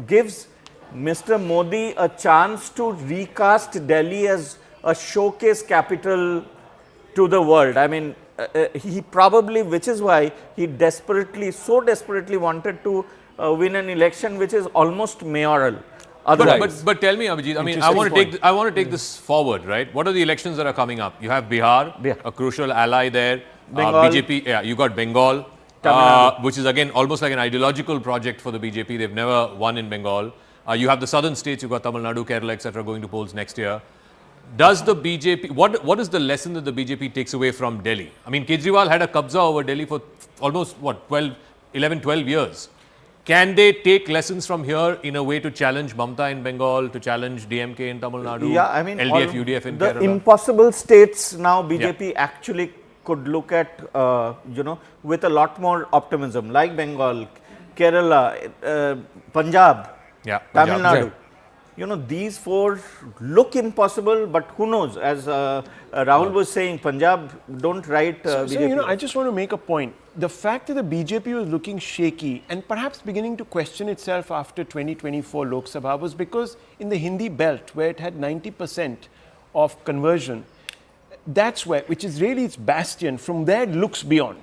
gives Mr. Modi a chance to recast Delhi as a showcase capital to the world. I mean, he probably, which is why he so desperately wanted to win an election which is almost mayoral. But tell me, Abhijit, I mean, I want to take this forward, right? What are the elections that are coming up? You have Bihar, a crucial ally there. BJP, you got Bengal, which is again almost like an ideological project for the BJP. They've never won in Bengal. You have the southern states, you've got Tamil Nadu, Kerala, etc. going to polls next year. Does the BJP, what is the lesson that the BJP takes away from Delhi? I mean, Kejriwal had a kabza over Delhi for almost, 11, 12 years. Can they take lessons from here in a way to challenge Mamta in Bengal, to challenge DMK in Tamil Nadu, yeah, I mean, LDF, UDF in Kerala? The impossible states now BJP actually could look at, with a lot more optimism, like Bengal, Kerala, Punjab, Tamil Nadu. Right. These four look impossible, but who knows? As Rahul was saying, Punjab don't write BJP. I just want to make a point. The fact that the BJP was looking shaky and perhaps beginning to question itself after 2024 Lok Sabha was because in the Hindi belt, where it had 90% of conversion, that's where, which is really its bastion, from there it looks beyond,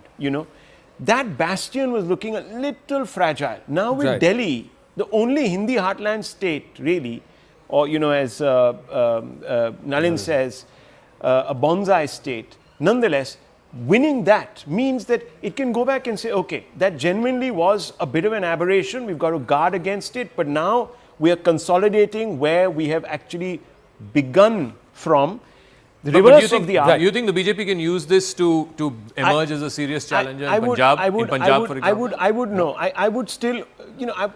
That bastion was looking a little fragile. Now with Delhi, the only Hindi heartland state, really, or as Nalin says, a bonsai state, nonetheless, winning that means that it can go back and say, okay, that genuinely was a bit of an aberration. We've got to guard against it, but now we are consolidating where we have actually begun from. The reverse of the Do you think the BJP can use this to emerge as a serious challenger in Punjab, for example? I would still,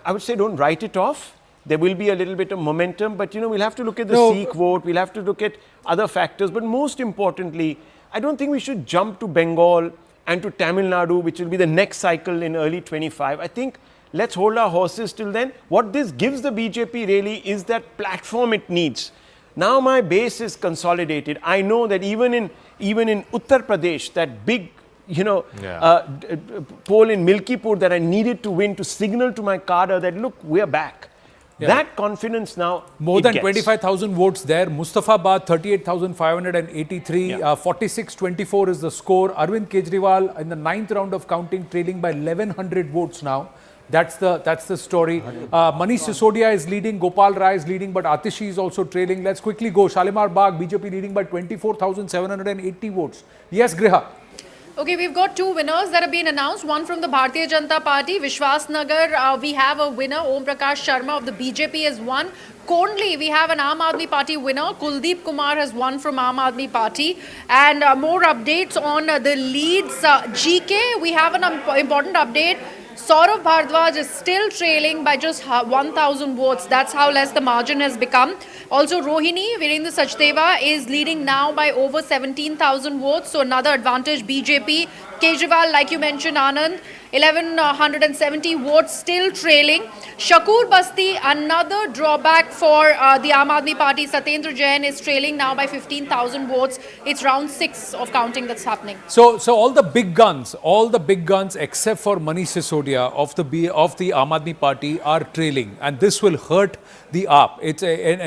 I would say don't write it off. There will be a little bit of momentum, but we'll have to look at the Sikh vote, we'll have to look at other factors, but most importantly, I don't think we should jump to Bengal and to Tamil Nadu, which will be the next cycle in early 25. I think let's hold our horses till then. What this gives the BJP really is that platform it needs. Now my base is consolidated. I know that even in Uttar Pradesh, that big, poll in Milkipur that I needed to win to signal to my cadre that look, we are back. That confidence now. More than 25,000 votes there. Mustafabad 38,583. 46-24 is the score. Arvin Kejriwal in the 9th round of counting, trailing by 1,100 votes now. That's the story. Manish Sisodia is leading, Gopal Rai is leading, but Atishi is also trailing. Let's quickly go. Shalimar Bagh, BJP leading by 24,780 votes. Yes, Griha. Okay, we've got two winners that have been announced. One from the Bharatiya Janata Party, Vishwas Nagar. We have a winner, Om Prakash Sharma of the BJP has won. Kondli, we have an Aam Aadmi Party winner. Kuldeep Kumar has won from Aam Aadmi Party. And more updates on the leads. GK, we have an important update. Saurabh Bhardwaj is still trailing by just 1,000 votes. That's how less the margin has become. Also, Rohini Virendra Sachdeva is leading now by over 17,000 votes. So another advantage BJP. Kejriwal, like you mentioned, Anand, 1170 votes, still trailing. Shakur Basti, another drawback for the Aam Aadmi Party. Satyendra Jain is trailing now by 15,000 votes. It's round 6 of counting that's happening. So all the big guns except for Manish Sisodia of the Aam Aadmi Party are trailing, and this will hurt the AAP.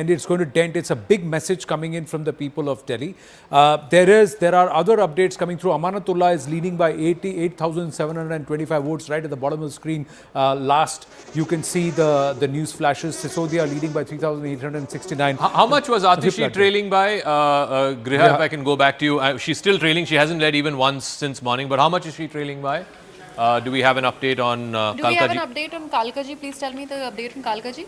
It's going to dent. It's a big message coming in from the people of Delhi. There are other updates coming through. Amanatullah is leading by 88,725 votes right at the bottom of the screen. Last, you can see the news flashes. Sisodia leading by 3,869. How much was Atishi trailing by? Griha, if I can go back to you. She's still trailing. She hasn't led even once since morning. But how much is she trailing by? Do we have an update on Kalkaji? Do we have an update on Kalkaji? Please tell me the update on Kalkaji.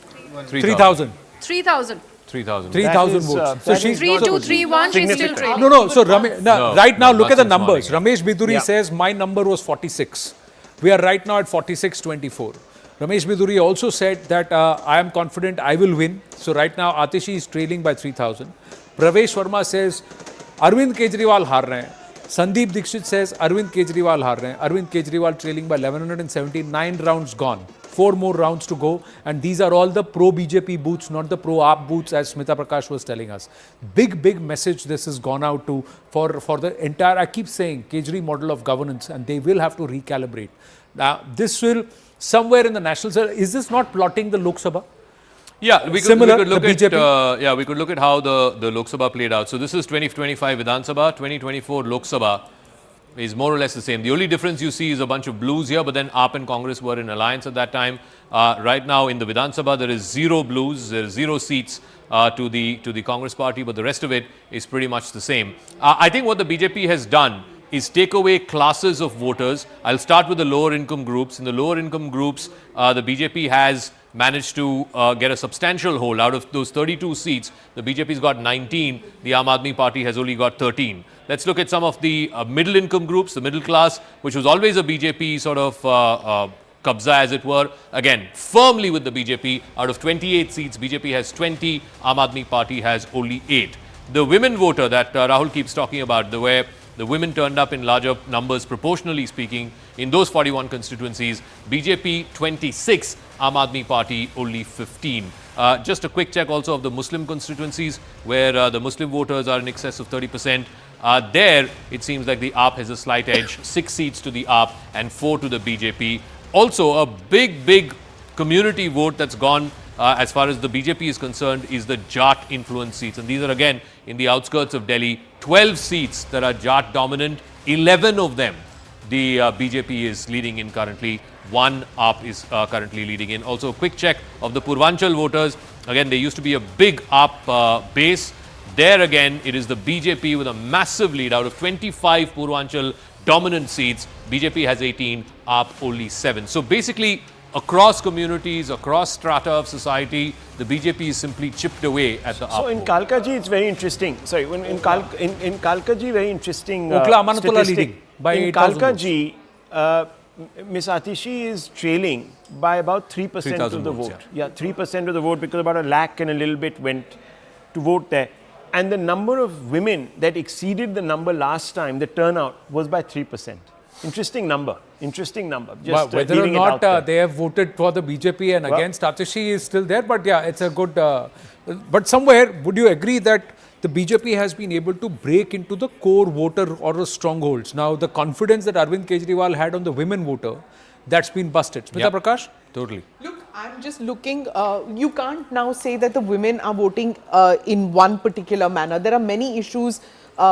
3,000. 3,000. 3,000 votes. So she's 3,231. She's still trailing. No. So right now, look at the numbers. Ramesh Biduri says my number was 46. We are right now at 46.24. Ramesh Biduri also said that I am confident I will win. So right now, Atishi is trailing by 3,000. Pravesh Verma says Arvind Kejriwal haar rahe hain. Sandeep Dixit says Arvind Kejriwal haar rahe hain. Arvind Kejriwal trailing by 1,179 rounds gone. 4 more rounds to go, and these are all the pro-BJP booths, not the pro-AAP booths, as Smita Prakash was telling us. Big message this has gone out to for the entire, I keep saying, Kejri model of governance, and they will have to recalibrate. Now, this will, somewhere in the national, is this not plotting the Lok Sabha? Yeah, we could look at we could look at how the Lok Sabha played out. So this is 2025 Vidhan Sabha, 2024 Lok Sabha is more or less the same. The only difference you see is a bunch of blues here, but then AAP and Congress were in alliance at that time. Right now in the Vidhan Sabha there is 0 blues, there is 0 seats to the Congress party, but the rest of it is pretty much the same. I think what the BJP has done is take away classes of voters. I'll start with the lower income groups. In the lower income groups, the BJP has managed to get a substantial hold. Out of those 32 seats, the BJP's got 19, the Aam Aadmi Party has only got 13. Let's look at some of the middle income groups, the middle class, which was always a BJP sort of kabza, as it were. Again, firmly with the BJP. Out of 28 seats, BJP has 20, Aam Aadmi Party has only 8. The women voter that Rahul keeps talking about, where the women turned up in larger numbers, proportionally speaking, in those 41 constituencies, BJP 26, Aam Aadmi Party only 15. Just a quick check also of the Muslim constituencies, where the Muslim voters are in excess of 30%. There, it seems like the AAP has a slight edge, 6 seats to the AAP and 4 to the BJP. Also, a big community vote that's gone as far as the BJP is concerned is the Jat influence seats. And these are again in the outskirts of Delhi. 12 seats that are Jat dominant, 11 of them the BJP is leading in currently. 1 AAP is currently leading in. Also, a quick check of the Purvanchal voters. Again, there used to be a big AAP base. There again, it is the BJP with a massive lead. Out of 25 Purvanchal dominant seats, BJP has 18, AAP only 7. So basically, across communities, across strata of society, the BJP is simply chipped away at the AAP. So in Kalkaji, it's very interesting. Sorry, in Kalkaji, very interesting leading by in Kalkaji, Ms. Atishi is trailing by about 3% of the vote. Yeah, 3% of the vote, because about 1 lakh and a little bit went to vote there. And the number of women that exceeded the number last time, the turnout, was by 3%. Interesting number. Just whether or not they have voted for the BJP and against Atishi is still there. But yeah, it's a good... but somewhere, would you agree that the BJP has been able to break into the core voter or the strongholds? Now, the confidence that Arvind Kejriwal had on the women voter, that's been busted. Smita Prakash? Totally. Look, I'm just looking, you can't now say that the women are voting in one particular manner. There are many issues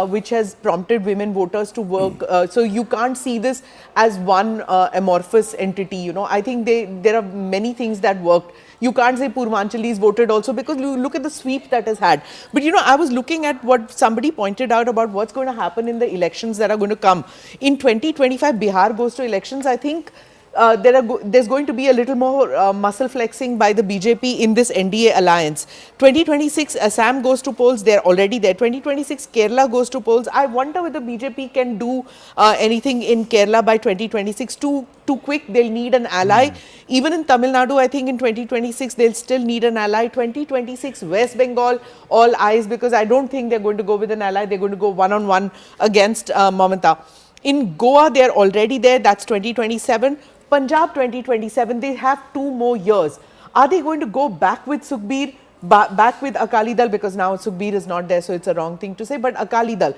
which has prompted women voters to work. So you can't see this as one amorphous entity. You know, I think there are many things that worked. You can't say Purvanchalis voted also, because you look at the sweep that has had. But you know, I was looking at what somebody pointed out about what's going to happen in the elections that are going to come. In 2025, Bihar goes to elections. I think there's going to be a little more muscle flexing by the BJP in this NDA alliance. 2026, Assam goes to polls. They're already there. 2026, Kerala goes to polls. I wonder whether BJP can do anything in Kerala by 2026. Too quick, they'll need an ally. Even in Tamil Nadu, I think in 2026, they'll still need an ally. 2026, West Bengal, all eyes, because I don't think they're going to go with an ally. They're going to go one-on-one against Mamata. In Goa, they're already there. That's 2027. Punjab 2027, they have 2 more years. Are they going to go back with Sukhbir, back with Akali Dal, because now Sukhbir is not there, so it's a wrong thing to say, but Akali Dal.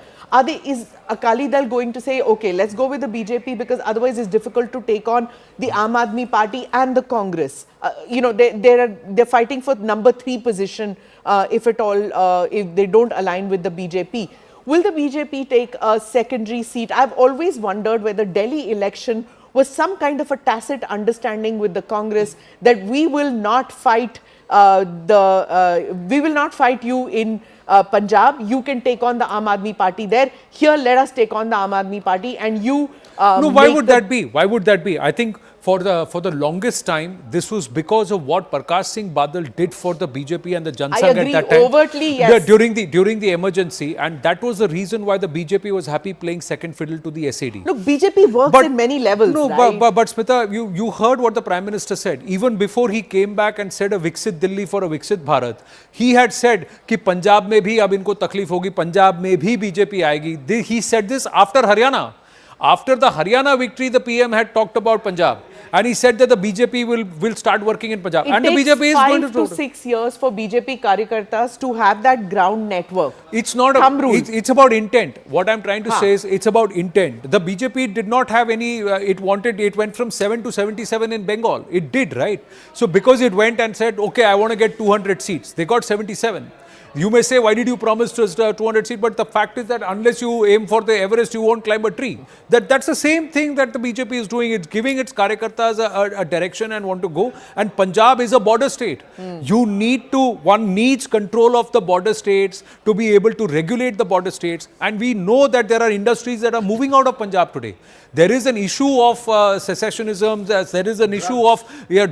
Is Akali Dal going to say, okay, let's go with the BJP, because otherwise it's difficult to take on the Aam Aadmi Party and the Congress? You know, they're fighting for number 3 position, if at all, if they don't align with the BJP. Will the BJP take a secondary seat? I've always wondered whether Delhi election was some kind of a tacit understanding with the Congress that we will not fight we will not fight you in Punjab. You can take on the Aam Aadmi Party there. Here, let us take on the Aam Aadmi Party, and you. No, why would that be? Why would that be? I think for the longest time, this was because of what Prakash Singh Badal did for the BJP and the Jan Sangh at that time. Overtly, yes. During the emergency, and that was the reason why the BJP was happy playing second fiddle to the SAD. Look, BJP works in many levels. No, right? but Smita, you heard what the Prime Minister said. Even before he came back and said a Viksit Delhi for a Viksit Bharat, he had said कि पंजाब में भी अब इनको तकलीफ होगी, पंजाब में भी BJP आएगी. He said this after Haryana. After the Haryana victory, the PM had talked about Punjab, and he said that the BJP will start working in Punjab. And the BJP is going to 5 to 6 years for BJP Karyakartas to have that ground network. It's not it's about intent. What I'm trying to say is it's about intent. The BJP did not have any, it went from 7 to 77 in Bengal. It did, right? So because it went and said, okay, I want to get 200 seats, they got 77. You may say, why did you promise us 200 seats? But the fact is that unless you aim for the Everest, you won't climb a tree. That's the same thing that the BJP is doing. It's giving its Karyakartas a direction and want to go. And Punjab is a border state. One needs control of the border states to be able to regulate the border states. And we know that there are industries that are moving out of Punjab today. There is an issue of secessionism, there is an issue of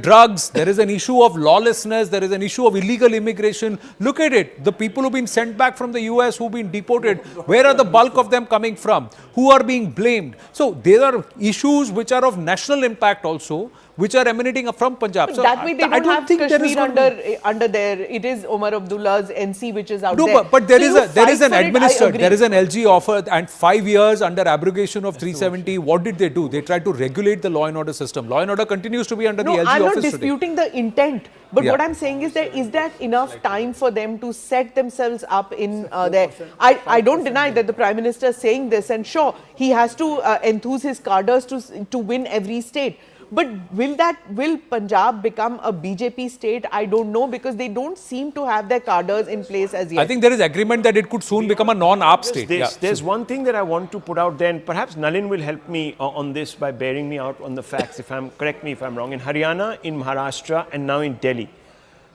drugs, there is an issue of lawlessness, there is an issue of illegal immigration. Look at it. The people who've been sent back from the US, who've been deported, where are the bulk of them coming from? Who are being blamed? So there are issues which are of national impact also, which are emanating from Punjab. But so that way they don't have Kashmir under there. It is Omar Abdullah's NC which is out there. No, but there is an administered, there is an LG LG offer, and 5 years under abrogation of 370. What did they do? They tried to regulate the law and order system. Law and order continues to be under the LG office today. I'm not disputing the intent, but what I'm saying is that enough time for them to set themselves up in there? I don't deny that the Prime Minister is saying this, and sure, he has to enthuse his cadres to win every state. But will Punjab become a BJP state? I don't know, because they don't seem to have their cadres in place as yet. I think there is agreement that it could soon become a non-AAP state. There's one thing that I want to put out there, and perhaps Nalin will help me on this by bearing me out on the facts. Correct me if I'm wrong. In Haryana, in Maharashtra, and now in Delhi,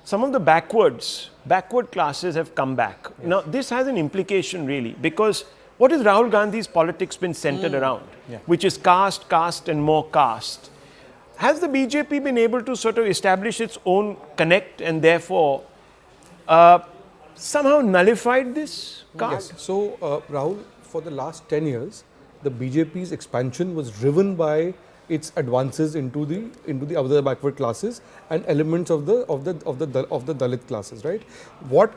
some of the backward classes have come back. Yes. Now, this has an implication really, because what is Rahul Gandhi's politics been centered around? Which is caste, and more caste. Has the BJP been able to sort of establish its own connect and therefore somehow nullified this caste? Yes. So, Rahul, for the last 10 years, the BJP's expansion was driven by its advances into the other backward classes and elements of the Dalit classes, right? What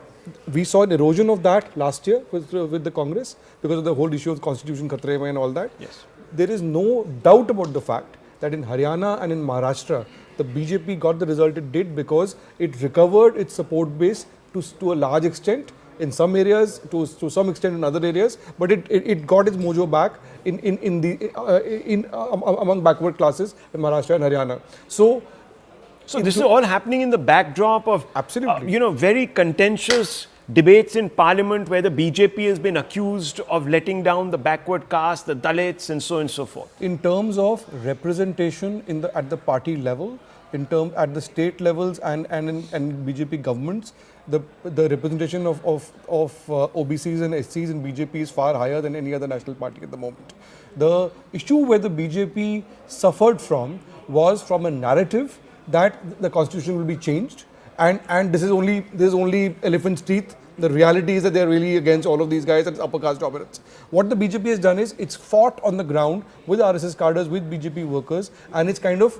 we saw an erosion of that last year with the Congress because of the whole issue of Constitution Khatre mein and all that. Yes. There is no doubt about the fact that in Haryana and in Maharashtra, the BJP got the result it did because it recovered its support base to a large extent in some areas, to some extent in other areas, but it got its mojo back among backward classes in Maharashtra and Haryana. So this is all happening in the backdrop of very contentious debates in Parliament where the BJP has been accused of letting down the backward caste, the Dalits, and so on and so forth. In terms of representation at the party level, at the state levels and BJP governments, the representation of OBCs and SCs in BJP is far higher than any other national party at the moment. The issue where the BJP suffered from was from a narrative that the constitution will be changed, and this is only elephant's teeth. The reality is that they are really against all of these guys and it's upper caste dominance. What the BJP has done is it's fought on the ground with RSS cadres, with BJP workers, and it's kind of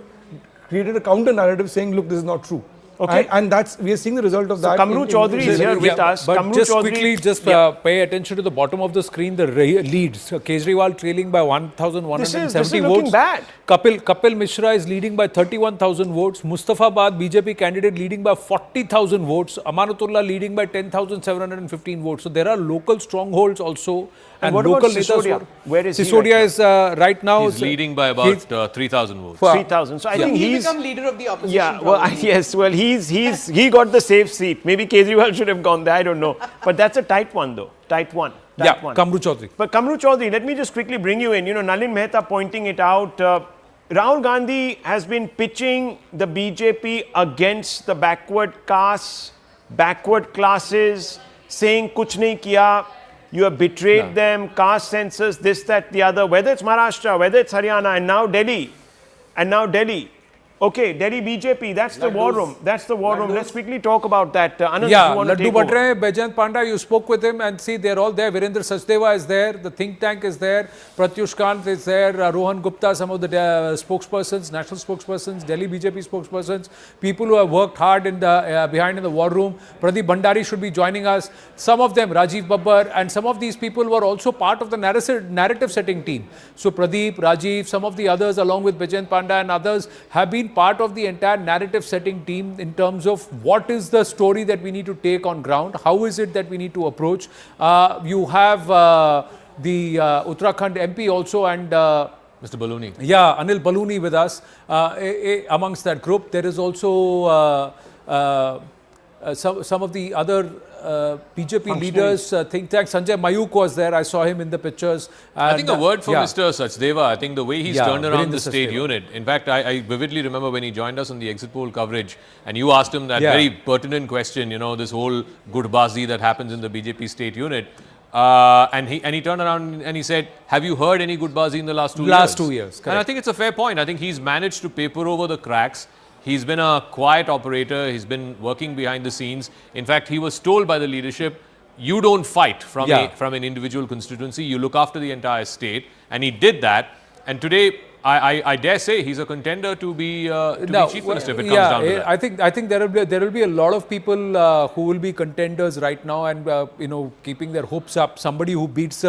created a counter narrative saying, look, this is not true. Okay. And that's, we are seeing the result of that. Kamru Chaudhary is here with us. But Kamru just Chaudhary- quickly, just pay attention to the bottom of the screen, the leads. Kejriwal trailing by 1,170 this is votes. looking bad. Kapil Mishra is leading by 31,000 votes. Mustafabad BJP candidate leading by 40,000 votes. Amanatullah leading by 10,715 votes. So there are local strongholds also. And what local about Sisodia? Where is he Sisodia right is right now. He's leading by about 3,000 votes. 3,000. So I think He he's become leader of the opposition. yeah. Well, yes. Well, he got the safe seat. Maybe Kejriwal should have gone there. I don't know. But that's a tight one, though. Tight one. Tight one. Kamru Chaudhary. But Kamru Chaudhary, let me just quickly bring you in. You know, Nalin Mehta pointing it out. Rahul Gandhi has been pitching the BJP against the backward castes, backward classes, saying kuch nahi kiya. You have betrayed them, caste census, this, that, the other. Whether it's Maharashtra, whether it's Haryana, and now Delhi. Okay, Delhi BJP, that's the war room. That's the war room. Let's quickly talk about that. Anand, Yeah, you want to Laddu take over? Batre, Bajant Panda, you spoke with him and see they're all there. Virendra Sachdeva is there, the think tank is there, Pratyush Kant is there, Rohan Gupta, some of the spokespersons, national spokespersons, Delhi BJP spokespersons, people who have worked hard in the behind in the war room. Pradeep Bhandari should be joining us. Some of them, Rajiv Babbar, and some of these people were also part of the narrative setting team. So Pradeep, Rajiv, some of the others along with Bajant Panda and others have been part of the entire narrative setting team in terms of what is the story that we need to take on ground, how is it that we need to approach. You have the Uttarakhand MP also and Mr. Balooni. Yeah, Anil Balooni with us. Amongst that group, there is also some of the other BJP leaders, think tank. Sanjay Mayuk was there. I saw him in the pictures. I think a word for yeah. Mr. Sachdeva. I think the way he's Yeah, turned around Virendra the state Sachdeva. unit. In fact, I vividly remember when he joined us on the exit poll coverage and you asked him that very pertinent question, you know, this whole gudbazi that happens in the BJP state unit. And he turned around and he said, have you heard any gudbazi in the last 2 years? Last 2 years, And I think it's a fair point. I think he's managed to paper over the cracks. He's been a quiet operator. He's been working behind the scenes. In fact, he was told by the leadership, you don't fight from an individual constituency. You look after the entire state. And he did that. And today, I dare say he's a contender to be chief minister if it comes down to that. I think there will be a lot of people who will be contenders right now and you know, keeping their hopes up. Somebody who beats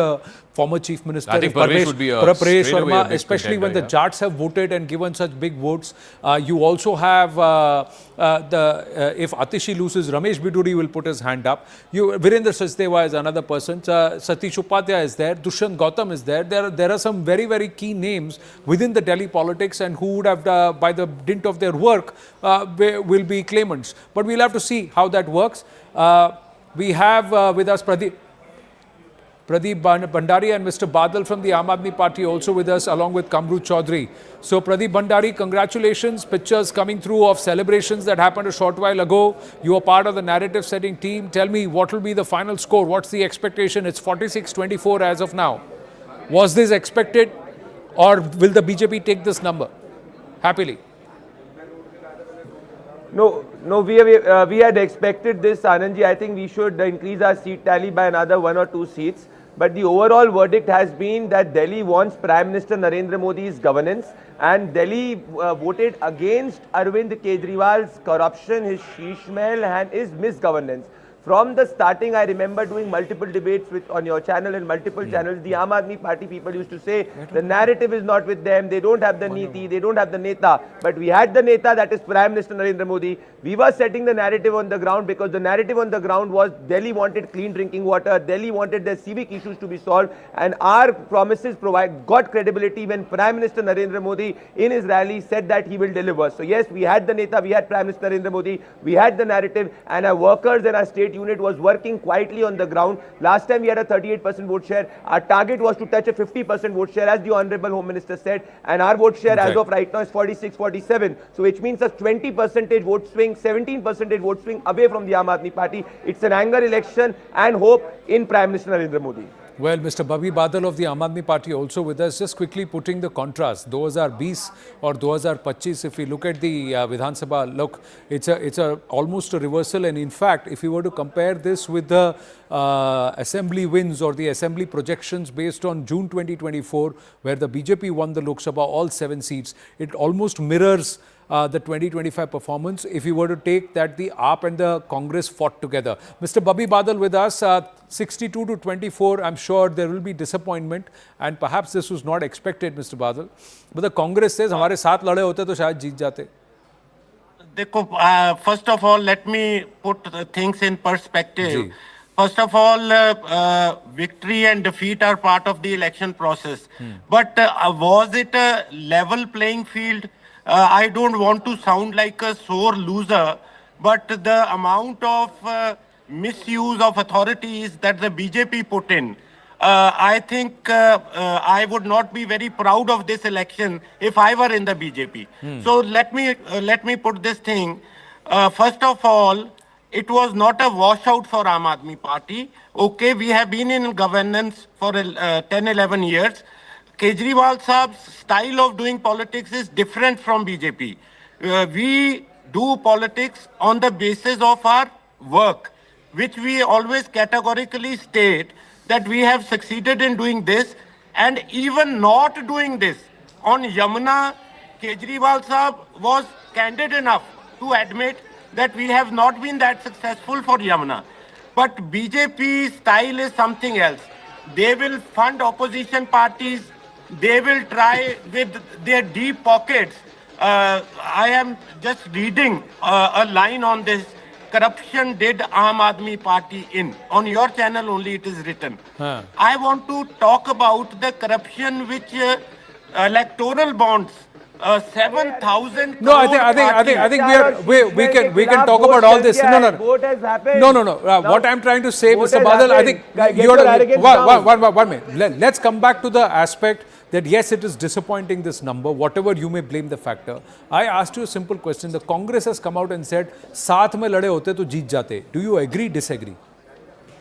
former chief minister, I think Parvesh would be a Parvesh straightaway Sharma, a big especially when contender, the Jats have voted and given such big votes. You also have if Atishi loses, Ramesh Biduri will put his hand up. Virendra Sachdeva is another person. Satish Upadhyay is there. Dushyant Gautam is there. There are some very, very key names within the Delhi politics and who would have, by the dint of their work, will be claimants. But we'll have to see how that works. We have with us Pradeep Bhandari and Mr. Badal from the Aam Aadmi Party also with us along with Kamru Chaudhary. So Pradeep Bhandari, congratulations. Pictures coming through of celebrations that happened a short while ago. You are part of the narrative setting team. Tell me what will be the final score? What's the expectation? It's 46-24 as of now. Was this expected or will the BJP take this number happily? No, we had expected this, Anandji. I think we should increase our seat tally by another 1 or 2 seats. But the overall verdict has been that Delhi wants Prime Minister Narendra Modi's governance, and Delhi voted against Arvind Kejriwal's corruption, his sheesh mahal and his misgovernance. From the starting, I remember doing multiple debates on your channel and multiple channels. The Aam Aadmi Party people used to say the narrative is not with them, they don't have the niti, they don't have the neta. But we had the neta, that is Prime Minister Narendra Modi. We were setting the narrative on the ground because the narrative on the ground was Delhi wanted clean drinking water, Delhi wanted their civic issues to be solved, and our promises got credibility when Prime Minister Narendra Modi in his rally said that he will deliver. So yes, we had the neta, we had Prime Minister Narendra Modi, we had the narrative, and our workers and our state unit was working quietly on the ground. Last time we had a 38% vote share. Our target was to touch a 50% vote share, as the Honorable Home Minister said, and our vote share as of right now is 46-47. So which means a 20% vote swing, 17% vote swing away from the Aam Aadmi Party. It's an anger election and hope in Prime Minister Narendra Modi. Well, Mr. Bhabhi Badal of the Aam Aadmi Party also with us. Just quickly putting the contrast, 2020 or 2025, if we look at the Vidhan Sabha, look, it's almost a reversal. And in fact, if you were to compare this with the assembly wins or the assembly projections based on June 2024, where the BJP won the Lok Sabha, all 7 seats, it almost mirrors the 2025 performance if you were to take that the AAP and the Congress fought together. Mr. Babby Badal with us, 62 to 24, I'm sure there will be disappointment and perhaps this was not expected, Mr. Badal. But the Congress says, हमारे साथ लड़े होते तो शायद जीत जाते. देखो, first of all, let me put things in perspective. First of all, victory and defeat are part of the election process. But was it a level playing field? I don't want to sound like a sore loser, but the amount of misuse of authorities that the BJP put in, I think I would not be very proud of this election if I were in the BJP. So let me put this thing. First of all, it was not a washout for Aam Aadmi Party. Okay, we have been in governance for 10-11 years. Kejriwal Saab's style of doing politics is different from BJP. We do politics on the basis of our work, which we always categorically state that we have succeeded in doing this, and even not doing this. On Yamuna, Kejriwal Saab was candid enough to admit that we have not been that successful for Yamuna. But BJP style is something else. They will fund opposition parties. They will try with their deep pockets. I am just reading a line on this. Corruption did Aam Aadmi Party in. On your channel only it is written. I want to talk about the corruption which electoral bonds. 7,000. No, I think we can talk about all this. No. What I'm trying to say, Mr. Badal, I think you are. 1 minute. Let's come back to the aspect that yes, it is disappointing, this number, whatever you may blame the factor. I asked you a simple question. The Congress has come out and said, साथ में लड़े होते तो जीत जाते. Do you agree, disagree?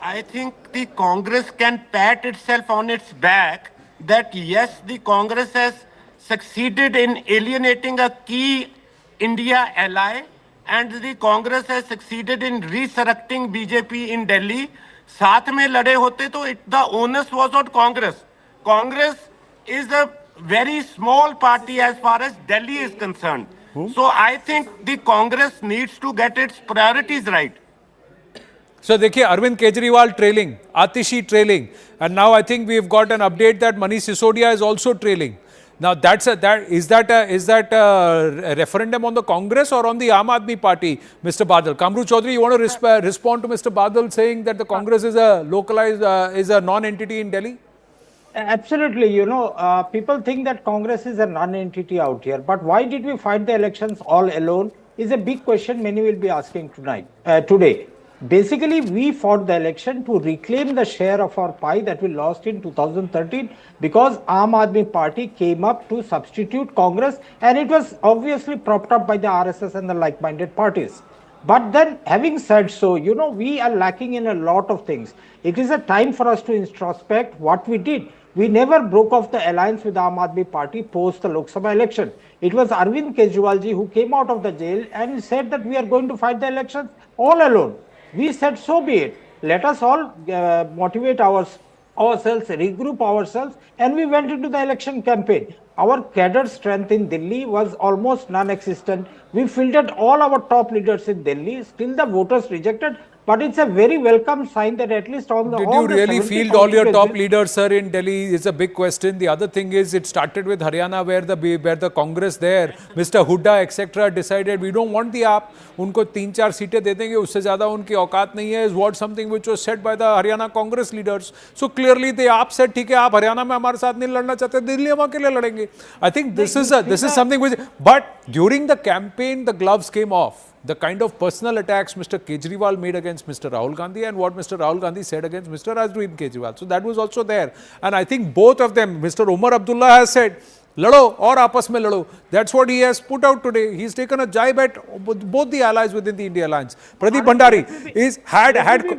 I think the Congress can pat itself on its back that yes, the Congress has succeeded in alienating a key India ally, and the Congress has succeeded in resurrecting BJP in Delhi. साथ में लड़े होते तो the onus was on Congress. Congress is a very small party as far as Delhi is concerned. So I think the Congress needs to get its priorities right. So देखिए, Arvin Kejriwal trailing, Atishi trailing, and now I think we've got an update that Manish Sisodia is also trailing. Now is that a referendum on the Congress or on the Aam Aadmi Party, Mr. Badal? Kamru Chaudhary, you want to respond to Mr. Badal saying that the Congress is a localized, is a non-entity in Delhi? Absolutely. People think that Congress is a non-entity out here. But why did we fight the elections all alone is a big question many will be asking today. Basically, we fought the election to reclaim the share of our pie that we lost in 2013 because Aam Aadmi Party came up to substitute Congress, and it was obviously propped up by the RSS and the like-minded parties. But then, having said so, we are lacking in a lot of things. It is a time for us to introspect what we did. We never broke off the alliance with Aam Aadmi Party post the Lok Sabha election. It was Arvin Kejriwal ji who came out of the jail and said that we are going to fight the elections all alone. We said, so be it. Let us all motivate ourselves, regroup ourselves, and we went into the election campaign. Our cadre strength in Delhi was almost non-existent. We fielded all our top leaders in Delhi. Still the voters rejected. But it's a very welcome sign that at least on the... Did you really field all your top leaders, sir, in Delhi? Is a big question. The other thing is, it started with Haryana, where the Congress there, Mr. Hooda, etc., decided we don't want the AAP. उनको 3-4 सीटें दे देंगे, उससे ज़्यादा उनकी औकात नहीं है. Is what something which was said by the Haryana Congress leaders. So clearly, the AAP said, ठीक है, आप हरियाणा में हमारे साथ नहीं लड़ना चाहते, दिल्ली हम अकेले लड़ेंगे. I think this is something which. But during the campaign, the gloves came off. The kind of personal attacks Mr. Kejriwal made against Mr. Rahul Gandhi and what Mr. Rahul Gandhi said against Mr. Arvin Kejriwal. So that was also there. And I think both of them, Mr. Omar Abdullah has said, लड़ो और आपस में लड़ो. That's what he has put out today. He's taken a jibe at both the allies within the India Alliance. Pradeep Bhandari is had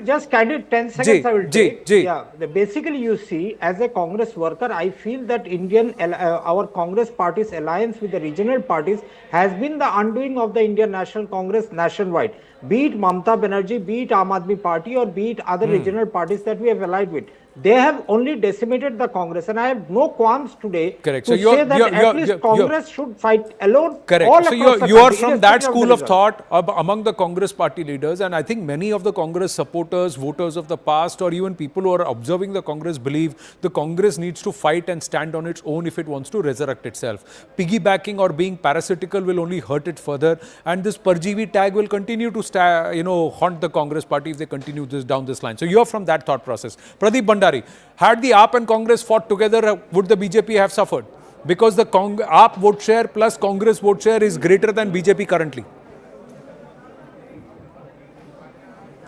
just candid 10 seconds I will take. Yeah, basically you see, as a Congress worker, I feel that our Congress party's alliance with the regional parties has been the undoing of the Indian National Congress nationwide. be it Mamata Banerjee, be it Aam Aadmi Party, or be it other regional parties that we have allied with. They have only decimated the Congress, and I have no qualms today Correct. to say that at least Congress should fight alone. Correct. All So across the you are country, from that irrespective school the of result. thought among the Congress party leaders, and I think many of the Congress supporters, voters of the past, or even people who are observing the Congress believe the Congress needs to fight and stand on its own if it wants to resurrect itself. Piggybacking or being parasitical will only hurt it further, and this Parjeevi tag will continue to haunt the Congress party if they continue this down this line. So you are from that thought process. Pradeep Bhandari, had the AAP and Congress fought together, would the BJP have suffered? Because the AAP vote share plus Congress vote share is greater than BJP currently.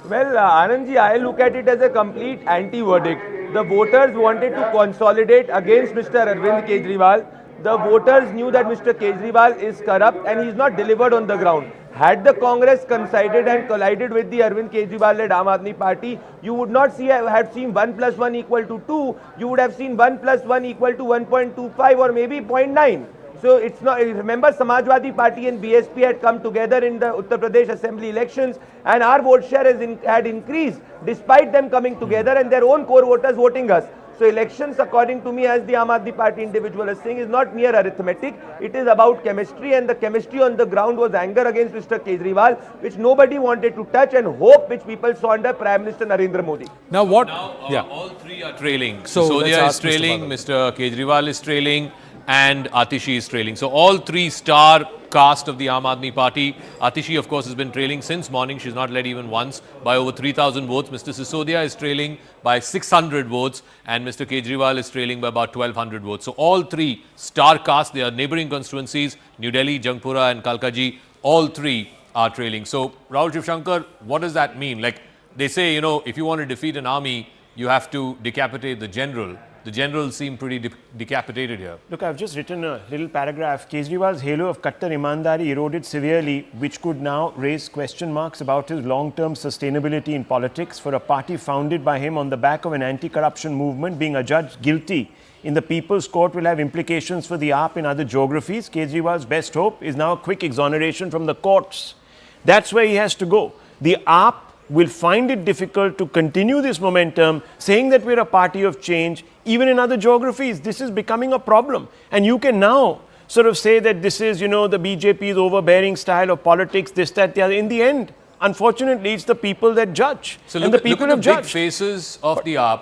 Well, Anandji, I look at it as a complete anti-verdict. The voters wanted to consolidate against Mr. Arvind Kejriwal. The voters knew that Mr. Kejriwal is corrupt and he's not delivered on the ground. Had the Congress coincided and collided with the Arvind Kejriwal-led Aam Aadmi Party, you would not have seen 1 plus 1 equal to 2. You would have seen 1 plus 1 equal to 1.25 or maybe 0.9. So it's not. Remember, Samajwadi Party and BSP had come together in the Uttar Pradesh Assembly elections, and our vote share had increased despite them coming together and their own core voters voting us. So elections, according to me, as the Aam Aadmi Party individual is saying, is not mere arithmetic. It is about chemistry, and the chemistry on the ground was anger against Mr. Kejriwal, which nobody wanted to touch, and hope which people saw under Prime Minister Narendra Modi. Now what? All three are trailing. So Sonia is trailing, Mr. Kejriwal is trailing, and Atishi is trailing. So all three star cast of the Aam Aadmi Party. Atishi, of course, has been trailing since morning. She's not led even once by over 3,000 votes. Mr. Sisodia is trailing by 600 votes, and Mr. Kejriwal is trailing by about 1,200 votes. So all three star cast, they are neighboring constituencies, New Delhi, Jangpura and Kalkaji, all three are trailing. So Rahul Shivshankar, what does that mean? Like they say, if you want to defeat an army, you have to decapitate the general. The generals seem pretty decapitated here. Look, I've just written a little paragraph. Kejriwal's halo of Kattar Imandari eroded severely, which could now raise question marks about his long-term sustainability in politics. For a party founded by him on the back of an anti-corruption movement, being adjudged guilty in the People's Court will have implications for the AAP in other geographies. Kejriwal's best hope is now a quick exoneration from the courts. That's where he has to go. The AAP will find it difficult to continue this momentum, saying that we're a party of change, even in other geographies. This is becoming a problem. And you can now sort of say that this is, the BJP's overbearing style of politics, this, that, the other. In the end, unfortunately, it's the people that judge. So and look, the people look at the have big judged. faces of the AAP.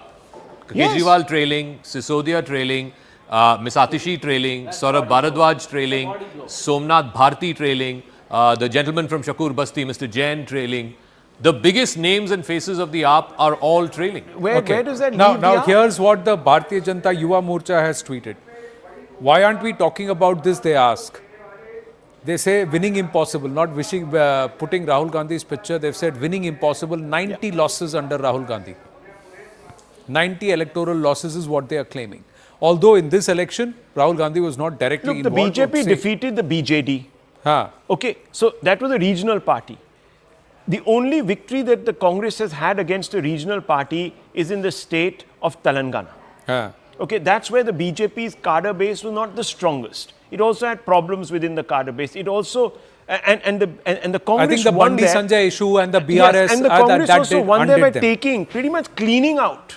Yes. Kejriwal trailing, Sisodia trailing, Ms. Atishi trailing, Saurabh Bharadwaj trailing, Somnath Bharti trailing, the gentleman from Shakur Basti, Mr. Jain trailing. The biggest names and faces of the AAP are all trailing. Where does that leave Now the AAP? here's what the Bharatiya Janata Yuva Morcha has tweeted. Why aren't we talking about this, they ask. They say winning impossible, not putting Rahul Gandhi's picture. They've said winning impossible, 90 losses under Rahul Gandhi. 90 electoral losses is what they are claiming. Although in this election, Rahul Gandhi was not directly Look, the involved. BJP defeated the BJD. Okay, so that was a regional party. The only victory that the Congress has had against a regional party is in the state of Telangana. Okay, that's where the BJP's cadre base was not the strongest. It also had problems within the cadre base. It also and the Congress I think the won Bandi there. Sanjay issue and the BRS Yes, and the Congress that also won there by them. taking, pretty much cleaning out,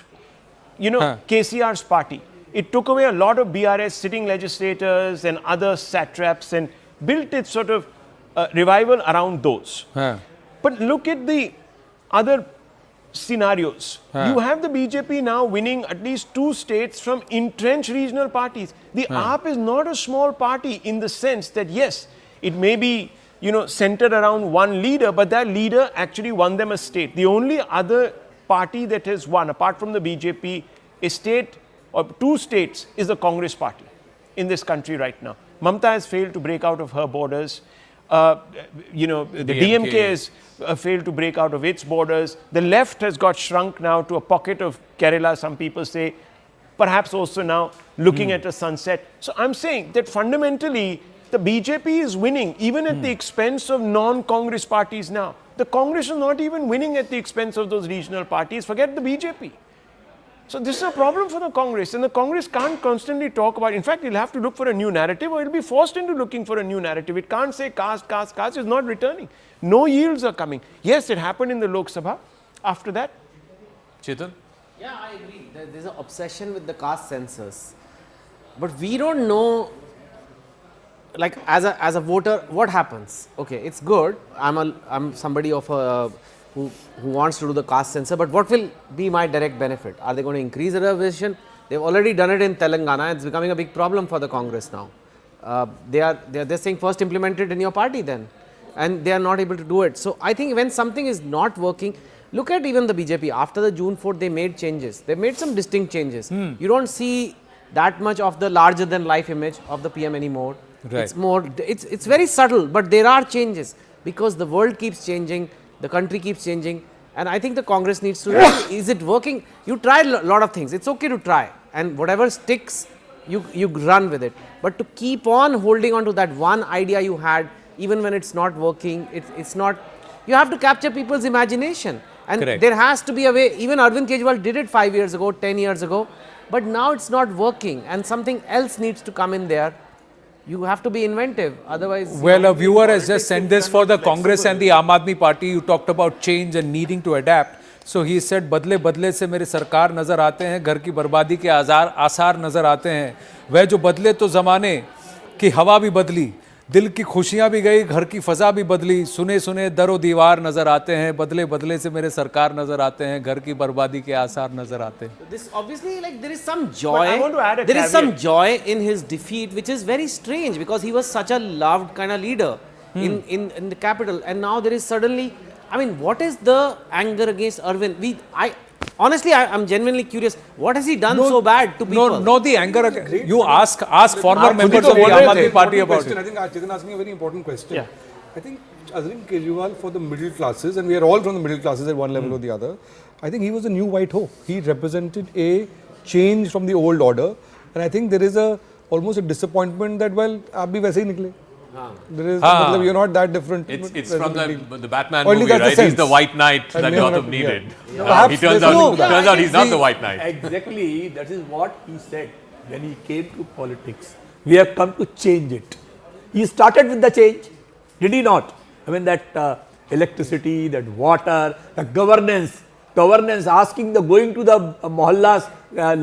KCR's party. It took away a lot of BRS sitting legislators and other satraps and built its sort of revival around those. But look at the other scenarios. You have the BJP now winning at least 2 states from entrenched regional parties. The AAP is not a small party in the sense that, yes, it may be, centered around one leader, but that leader actually won them a state. The only other party that has won, apart from the BJP, a state or 2 states is the Congress party in this country right now. Mamata has failed to break out of her borders. The DMK has failed to break out of its borders. The left has got shrunk now to a pocket of Kerala, some people say, perhaps also now looking at a sunset. So I'm saying that fundamentally, the BJP is winning even at the expense of non-Congress parties now. The Congress is not even winning at the expense of those regional parties. Forget the BJP. So this is a problem for the Congress, and the Congress can't constantly talk about. In fact, it'll have to look for a new narrative, or it'll be forced into looking for a new narrative. It can't say caste, caste, caste is not returning. No yields are coming. Yes, it happened in the Lok Sabha. After that, Chetan? Yeah, I agree. There's an obsession with the caste census, but we don't know. Like as a voter, what happens? Okay, it's good. I'm somebody of a who wants to do the caste census, but what will be my direct benefit? Are they going to increase the reservation? They've already done it in Telangana. It's becoming a big problem for the Congress now. They're saying first implement it in your party then, and they are not able to do it. So I think when something is not working, look at even the BJP. After the June 4th, they made changes. They made some distinct changes. You don't see that much of the larger than life image of the PM anymore. Right. It's more. It's very subtle, but there are changes because the world keeps changing. The country keeps changing, and I think the Congress needs to. Is it working? You try a lot of things. It's okay to try, and whatever sticks, you run with it. But to keep on holding on to that one idea you had, even when it's not working, it's not. You have to capture people's imagination, and Correct. there has to be a way. Even Arvin Kejriwal did it 5 years ago, 10 years ago, but now it's not working, and something else needs to come in there. You have to be inventive, otherwise. Well, a viewer has just sent this for the Congress and the Aam Aadmi Party. You talked about change and needing to adapt. So he said, बदले बदले से मेरे सरकार नजर आते हैं, घर की बर्बादी के आसार नजर आते हैं. वह जो बदले तो जमाने की हवा भी बदली, दिल की खुशियां भी गई, घर की फजा भी बदली, सुने सुने दरो दीवार नजर आते हैं, बदले बदले से मेरे सरकार नजर आते हैं, घर की बर्बादी के आसार नजर आते हैं. This obviously, like, there is some joy. But I want to add a there is caveat. some joy in his defeat, which is very strange because he was such a loved kind of leader in the capital, and now there is suddenly. I mean, what is the anger against Arvin? Honestly, I'm genuinely curious. What has he done so bad to people? No, the anger. You ask former members of the Aam Aadmi Party about it. I think Chetan asking a very important question. Yeah. I think Arvin Kejriwal for the middle classes, and we are all from the middle classes at one level or the other, I think he was a new white hope. He represented a change from the old order, and I think there is almost a disappointment that, well, aap bhi waise hi nikle. There is, you're not that different. It's from the Batman Only movie, that's the right? sense. He's the white knight that Gotham yeah. needed. Yeah. He turns out he's not the white knight. Exactly, that is what he said when he came to politics. We have come to change it. He started with the change, did he not? I mean, that electricity, that water, the governance, asking going to the mohallas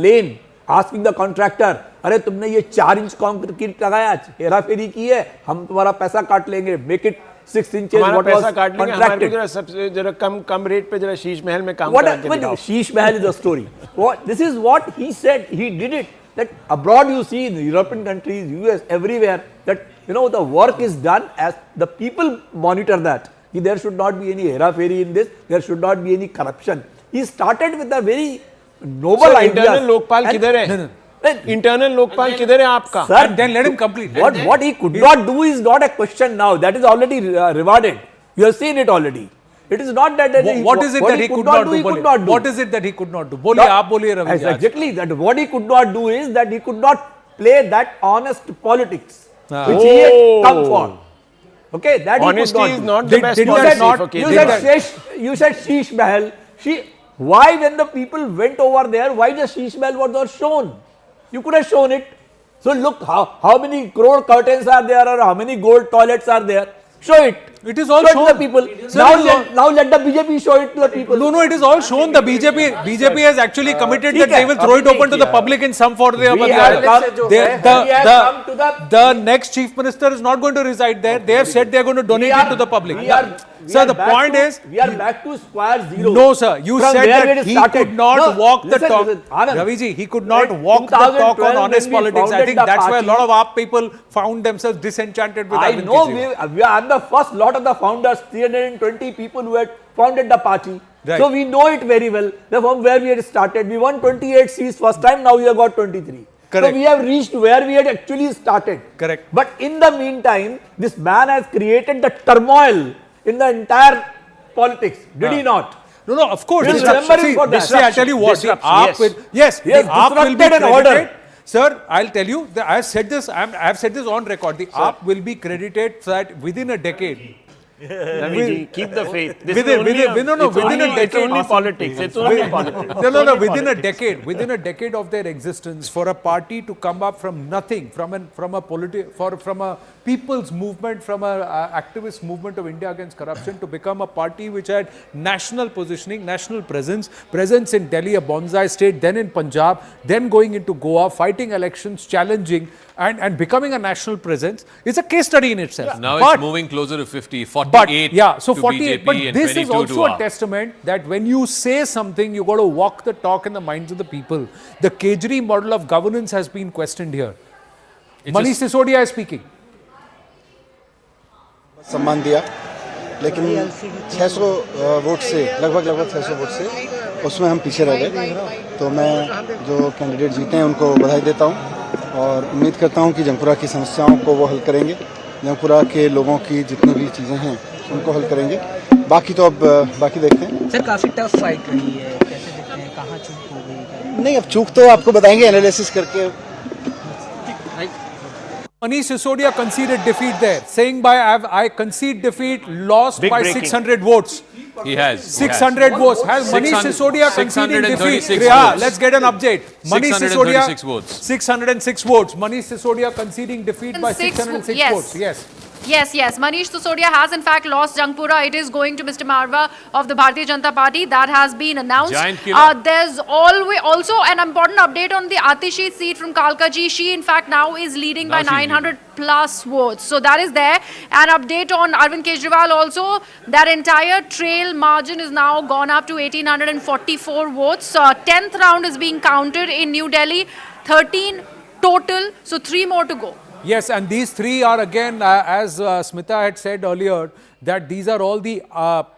lane, asking the contractor, अरे तुमने ये 4 inch concrete लगाया, हेरा फेरी की है, हम तुम्हारा पैसा काट लेंगे, make it 6 inches. हमारा what पैसा was काट लेंगे, हमारे को जरा सबसे जरा कम रेट पे जरा शीश महल में काम करा के दिखाओ. Sheesh Mahal is the story. This is what he said. He did it. That abroad you see in the European countries, US, everywhere, that the work is done as the people monitor that. There should not be any hera fairy in this. There should not be any corruption. He started with a very noble idea. Internal Lokpal किधर है? Internal Lokpal किधर है आपका? Sir, then let him complete. What he could not do is not a question now. That is already rewarded. You have seen it already. It is not that. What is it that he could not do? What is it that he could not do? Boliye, aap boliye, Ravi. Exactly. That what he could not do is that he could not play that honest politics, which he had come for. Okay, that honesty he is could not the best policy. You said Sheesh Mahal. Why, when the people went over there, why the Sheesh Mahal was not shown? You could have shown it. So look how many crore curtains are there, or how many gold toilets are there. Show it. It is all shown shown. to the people. Now let the BJP show it to the people. No, it is all shown. The BJP has actually committed that they will throw it open to the public in some form or the other. The next chief minister is not going to reside there. They have said they are going to donate it to the public. Sir, the point is, we are back to square zero. No, sir. You said that he could not walk the talk. Raviji, he could not walk the talk on honest politics. I think that's why a lot of our people found themselves disenchanted with Arvin Kejriwal. We are the first lot of the founders, 320 people who had founded the party. Right. So we know it very well. From where we had started, we won 28 seats first time. Now we have got 23. Correct. So we have reached where we had actually started. Correct. But in the meantime, this man has created the turmoil in the entire politics. Did he not? No, of course. We'll remember him for that. See, I tell you what, the AAP will, yes, the AAP will be disrupted an order. credited. Sir, I'll tell you, I have said this on record, the AAP will be credited that within a decade, Ravi, keep the faith. This Within is only a decade. It's only politics. It's only politics. No, within a decade of their existence, for a party to come up from nothing, from a people's movement, from a activist movement of India against corruption, to become a party which had national positioning, national presence in Delhi, a Bonsai State, then in Punjab, then going into Goa, fighting elections, challenging, and becoming a national presence, is a case study in itself. Now But it's moving closer to 50, 48 so to 48. BJP But and this 22 is also to a AAP. testament that when you say something, you got to walk the talk in the minds of the people. The Kejri model of governance has been questioned here. Manish Sisodia is speaking. सम्मान दिया, लेकिन 600 vote से लगभग 600 vote से उसमें हम पीछे रह गए। तो मैं जो कैंडिडेट जीते हैं उनको बधाई देता हूं और उम्मीद करता हूं कि जंगपुरा की समस्याओं को वो हल करेंगे। जंगपुरा के लोगों की जितनी भी चीज़ें हैं उनको हल करेंगे। बाकी तो अब बाकी देखते हैं। सर काफ़ी टफ फाइट रही है, कैसे देखते हैं, कहाँ चूक हो गई? नहीं, अब चूक तो आपको बताएंगे एनालिसिस करके। Manish Sisodia conceded defeat there, saying I concede defeat, lost Big by breaking. 600 votes. He has. 600 votes. Has Manish Sisodia conceded defeat? Yeah, let's get an update. Manish Sisodia, 636 votes. 606 votes. Manish Sisodia conceding defeat by 606 votes. Yes. Yes. Manish Sisodia has in fact lost Jangpura. It is going to Mr. Marwa of the Bharatiya Janata Party. That has been announced. Giant killer. There's also an important update on the Atishi seat from Kalkaji. She in fact now is leading by 900 plus votes. So that is there. An update on Arvin Kejriwal also. That entire trail margin is now gone up to 1844 votes. 10th round is being counted in New Delhi. 13 total. So 3 more to go. Yes, and these 3 are again, as Smita had said earlier, that these are all the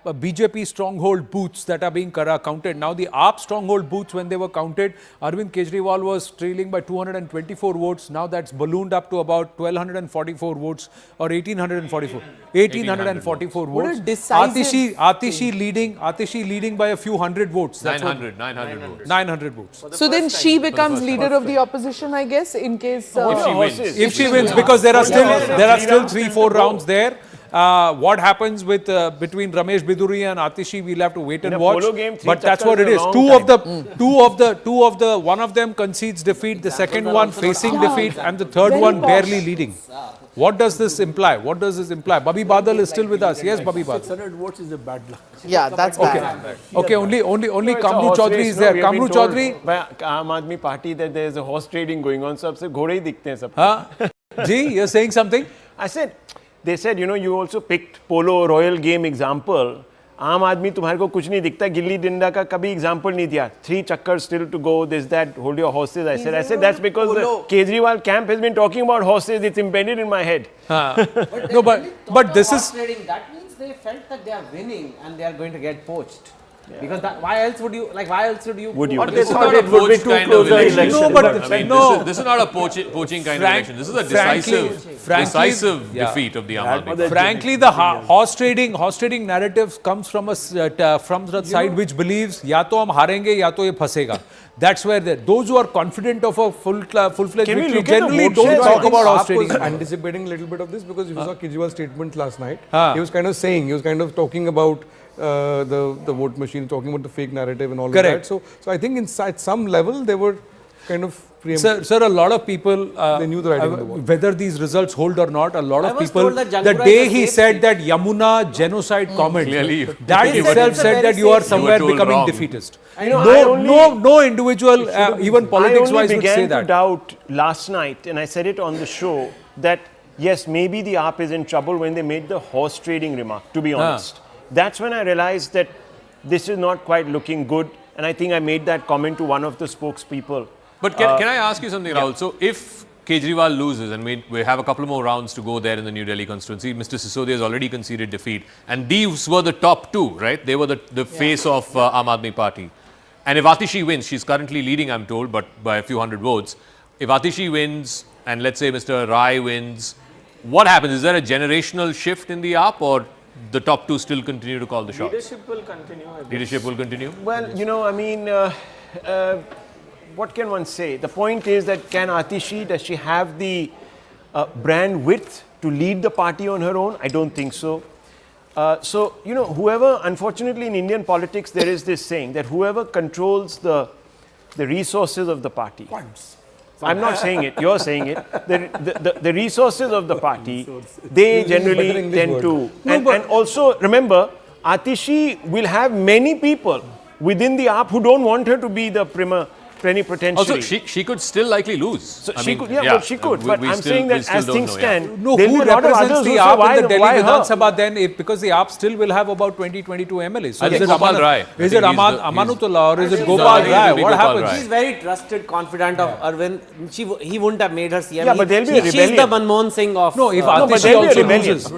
BJP stronghold booths that are being counted. Now the AAP stronghold booths, when they were counted, Arvind Kejriwal was trailing by 224 votes. Now that's ballooned up to about 1244 votes or 1844. 1844 What a votes. decisive Atishi leading by a few hundred votes. That's 900 votes. 900 votes. So then she becomes leader of the opposition, I guess, in case If she wins, because there are still 3-4 rounds there. What happens with between Ramesh Biduri and Atishi, we'll have to wait and watch. But that's what it is. One of them concedes defeat, the second one facing defeat, and the third one barely leading. What does this imply? Babi Badal is still with us. Yes, Babi Badal. 600 votes is a bad luck. Yeah, that's bad. Okay, only Kamru Chaudhary is there. Kamru Chaudhary. by Aam Aadmi Party that there is a horse trading going on. So सबसे घोड़े ही दिखते हैं सब. Ji, you're saying something? I said, they said, you also picked polo royal game example. आम आदमी तुम्हारे को कुछ नहीं दिखता, गिल्ली डंडा का कभी एग्जाम्पल नहीं दिया. 3 चक्कर still to go, this, that, hold your horses. I said that's because the Kejriwal camp has been talking about horses. It's embedded in my head. No, but this is... That means they felt that they are winning and they are going to get poached. Because why else would you? Or they thought it would be too close an election. No, but this is not a poaching kind of election. This is a decisive defeat of the Aam Aadmi Party. Frankly, the horse trading narrative comes from the side which believes ya to hum harenge ya to ye phasega. That's where those who are confident of a full-fledged victory generally don't talk about horse trading. I was anticipating a little bit of this because you saw Kejriwal's statement last night. He was kind of talking about the vote machine, talking about the fake narrative and all of that. So I think at some level they were kind of preempted. Sir, a lot of people, they knew the writing on the wall. whether these results hold or not, a lot of people, the day he said that Yamuna genocide comment, that itself said that you are somewhere becoming defeatist. No individual, even politics-wise, would say that. I began to doubt last night, and I said it on the show, that yes, maybe the AAP is in trouble when they made the horse trading remark, to be honest. That's when I realized that this is not quite looking good, and I think I made that comment to one of the spokespeople. But can I ask you something, Rahul? So if Kejriwal loses, and we have a couple more rounds to go there in the New Delhi constituency, Mr. Sisodia has already conceded defeat, and these were the top 2, right? They were the face of Aam Aadmi Party. And if Atishi wins, she's currently leading, I'm told, but by a few hundred votes. If Atishi wins, and let's say Mr. Rai wins, what happens? Is there a generational shift in the AAP, or the top 2 still continue to call the shots? Leadership will continue. Leadership will continue? Well, what can one say? The point is that does she have the brand width to lead the party on her own? I don't think so. So, whoever, unfortunately in Indian politics, there is this saying that whoever controls the resources of the party. I'm not saying it, you're saying it. The resources of the party, they generally tend to. And also, remember, Atishi will have many people within the AAP who don't want her to be the plenipotentiary. Also, she could still likely lose. So she could, but she could. But I'm saying that as things stand, no, there'll who be a lot of represents others the who say, AAP in the Delhi why Vidhan her? Sabha then? Because the AAP still will have about 20-22 MLAs. So I think is it Gopal Rai. Is it Amanutullah or is it Gopal Rai? What happens? She's very trusted, confidant of Arvin. He wouldn't have made her CM. Yeah, but there'll be a She's rebellion. the Manmohan Singh of. No, if but Atishi there'll be a also rebellion. loses.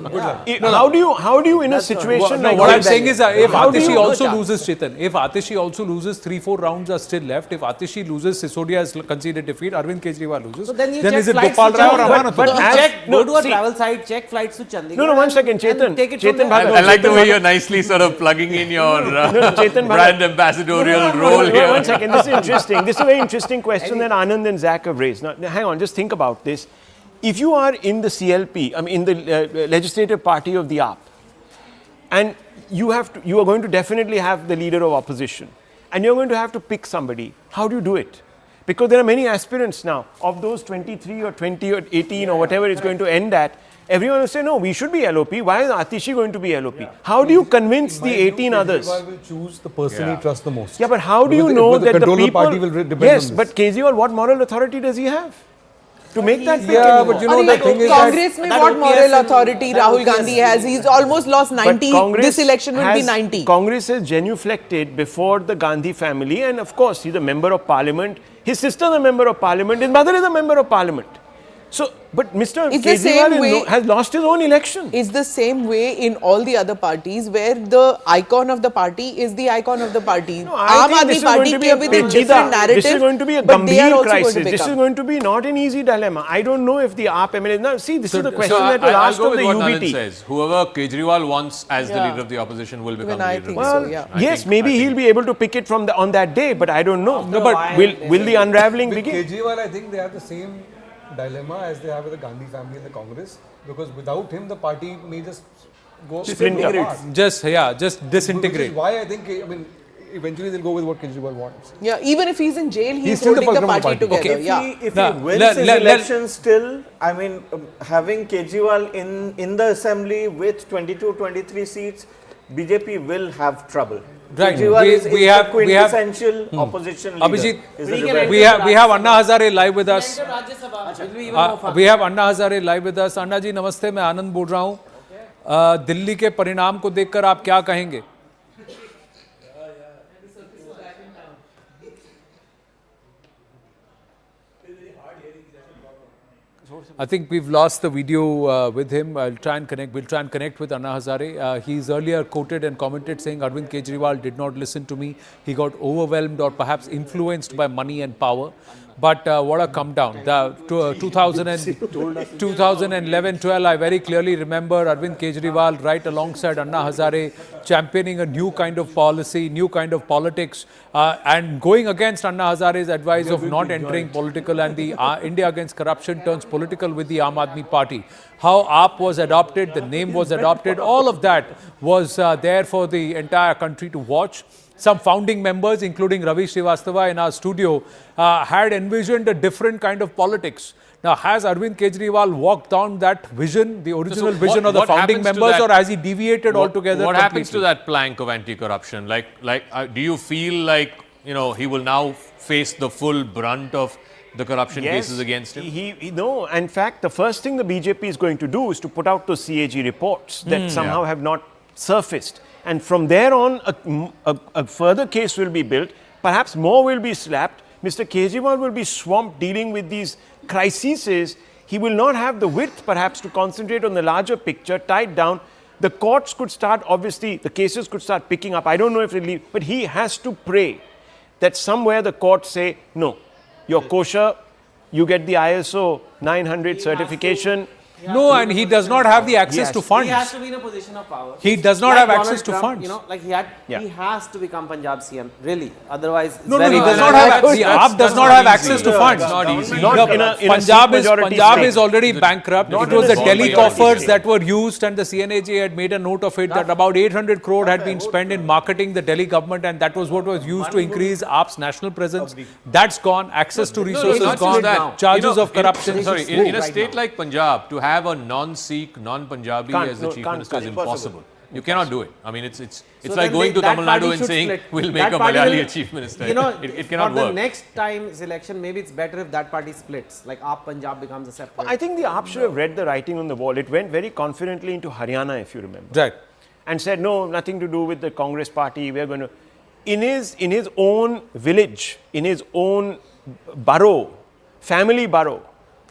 How do you in a situation like what I'm this- saying is if How do Atishi you- also loses, Chetan, if Atishi also loses, 3-4 rounds are still left. If Atishi loses, Sisodia has conceded defeat, Arvind Kejriwal loses. So then you then check is it flights Gopal to Rai or Chandigarh. Amanatullah? Go to a travel site, check flights to Chandigarh. No, one second, Chetan. Take it from Chetan there. Bhagat. I like the way you're nicely sort of plugging in your Chetan Bhagat. brand ambassadorial role No, here. one second. This is interesting. This is a very interesting question that Anand and Zach have raised. Now, hang on, just think about this. If you are in the CLP, in the legislative party of the AAP, and you are going to definitely have the leader of opposition, and you're going to have to pick somebody, how do you do it? Because there are many aspirants now. Of those 23 or 20 or 18 or whatever it's going to end at, everyone will say, no, we should be LOP. Why is Atishi going to be LOP? How do you convince the 18 others? Kejriwal will choose the person he trusts the most. Yeah, but how do you Because know the that the control of the people... party will depend yes, on but this. Kejriwal, what moral authority does he have to make that pick Yeah, anymore? but you know the thing is Congress that... में what moral authority Rahul Gandhi has? He's almost lost 90. This election will be 90. Congress has genuflected before the Gandhi family, and of course, he's a member of parliament. His sister is a member of parliament. His mother is a member of parliament. So, but Mr. It's the same way- Kejriwal has lost his own election. It's the same way in all the other parties where the icon of the party is the icon of the party. I Aam think Aadmi this is going Party to be came with a Pechida. different narrative. This is going to be a but they are Gambhir also going crisis. to This is become. going to be not an easy dilemma. I don't know if the AAP MLA... Now, see, this is the question So that will I'll ask go of with the what Anand UBT. says. Whoever Kejriwal wants as the Yeah. leader of the opposition will become Even the I leader of think the so, opposition. yeah. Yes, maybe he'll be able to pick it from on that day, but I don't know. No, but will the unraveling With begin? Kejriwal, I think they have the same dilemma as they have with the Gandhi family in the Congress, because without him, the party may just go apart. just Which disintegrate. is why I think, eventually they'll go with what Kejriwal wants. Yeah, even if he's in jail, he's still the holding the fulcrum of party the party. together. Okay. Yeah. If Nah, he wins let- his let- election still, I mean, having Kejriwal in the assembly with 22-23 seats, BJP will have trouble. Right. Kejriwal is We the have quintessential opposition leader. Abhijit, Is a rebel. we have Anna Hazare live with us. It will be even more fun. We have Anna Hazare live with us. अन्ना जी नमस्ते, मैं आनंद बोल रहा हूँ. दिल्ली के परिणाम को देखकर आप क्या कहेंगे? I think we've lost the video with him. We'll try and connect with Anna Hazare. He's earlier quoted and commented saying Arvind Kejriwal did not listen to me. He got overwhelmed or perhaps influenced by money and power. But what a come down. 2011-12, I very clearly remember Arvind Kejriwal right alongside Anna Hazare championing a new kind of policy, new kind of politics, and going against Anna Hazare's advice of not entering political, and the India Against Corruption turns political with the Aam Aadmi Party. How AAP was adopted, the name was adopted, all of that was there for the entire country to watch. Some founding members, including Ravi Srivastava in our studio, had envisioned a different kind of politics. Now, has Arvind Kejriwal walked down that vision, the original vision of the founding members, or has he deviated altogether? What happens to that plank of anti-corruption? Do you feel like he will now face the full brunt of the corruption cases against him? No, in fact, the first thing the BJP is going to do is to put out those CAG reports that somehow have not surfaced. And from there on, a further case will be built. Perhaps more will be slapped. Mr. Kejriwal will be swamped dealing with these crises. He will not have the width, perhaps, to concentrate on the larger picture, tied down. The courts could start, obviously, the cases could start picking up. I don't know if they'll leave, but he has to pray that somewhere the courts say, no, you're kosher, you get the ISO 900 certification, No, and he does not have the access to funds. He has to be in a position of power. He does not Like have Donald access to Trump, funds. You know, like he has to become Punjab CM, really. Otherwise, it's No, very he does difficult. not have. The AAP does not have access to funds. It's not easy. Punjab is already bankrupt. It was the Delhi coffers that were used, and the CNAJ had made a note of it that about 800 crore had been spent in marketing the Delhi government, and that was what was used to increase AAP's national presence. That's gone. Access to resources not gone. just that. Charges of corruption. In a state like Punjab, to have a non-Sikh, non-Punjabi as the chief minister is impossible. You cannot do it. I mean, it's like going to Tamil Nadu and saying, we'll make a Malayali a chief minister. You know, it cannot for work. the next time's election, maybe it's better if that party splits, like AAP Punjab becomes a separate. I think the AAP should have read the writing on the wall. It went very confidently into Haryana, if you remember. Right. And said, no, nothing to do with the Congress party. We are going to... In his own village, in his own borough, family borough,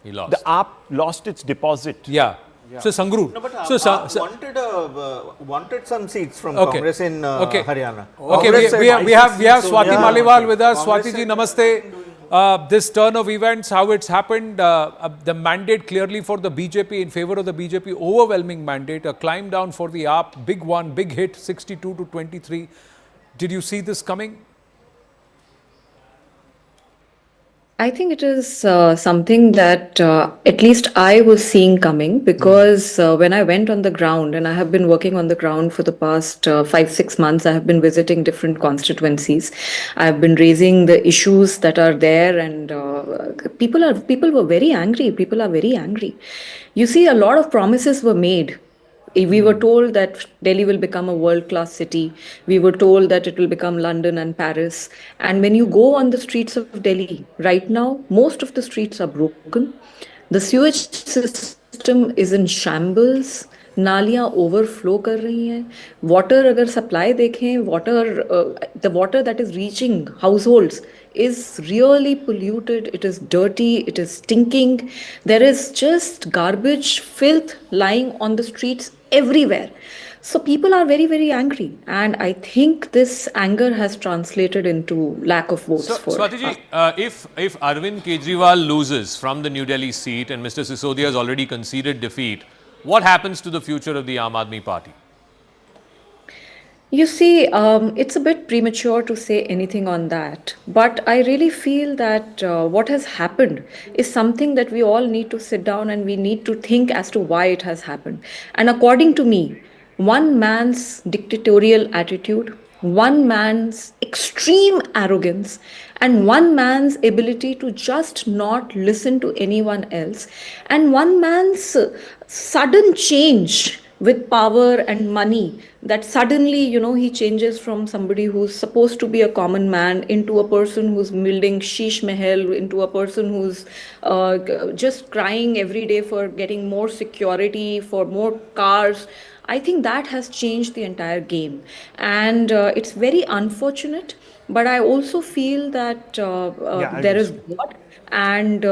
he lost. The AAP lost its deposit. Yeah. So Sangrur. No, but AAP wanted some seats from Congress in Haryana. Okay, we have Swati Maliwal with us. Swati ji, namaste. This turn of events, how it's happened, the mandate clearly for the BJP, in favor of the BJP, overwhelming mandate, a climb down for the AAP, big one, big hit, 62 to 23. Did you see this coming? I think it is something that at least I was seeing coming, because when I went on the ground, and I have been working on the ground for the past 5-6 months, I have been visiting different constituencies. I have been raising the issues that are there, and people were very angry. People are very angry. You see, a lot of promises were made. We were told that Delhi will become a world-class city. We were told that it will become London and Paris. And when you go on the streets of Delhi right now, most of the streets are broken. The sewage system is in shambles. नालियाँ overflow कर रही हैं. Water अगर supply देखें, the water that is reaching households is really polluted. It is dirty. It is stinking. There is just garbage, filth lying on the streets everywhere. So people are very, very angry, and I think this anger has translated into lack of votes. Swati ji, if Arvin Kejriwal loses from the New Delhi seat and Mr. Sisodia has already conceded defeat, what happens to the future of the Aam Aadmi Party? You see, it's a bit premature to say anything on that, but I really feel that what has happened is something that we all need to sit down and we need to think as to why it has happened. And according to me, one man's dictatorial attitude, one man's extreme arrogance, and one man's ability to just not listen to anyone else, and one man's sudden change with power and money, that suddenly, you know, he changes from somebody who's supposed to be a common man into a person who's building sheesh mahal, into a person who's just crying every day for getting more security, for more cars. I think that has changed the entire game, and it's very unfortunate, but I also feel that there is God, and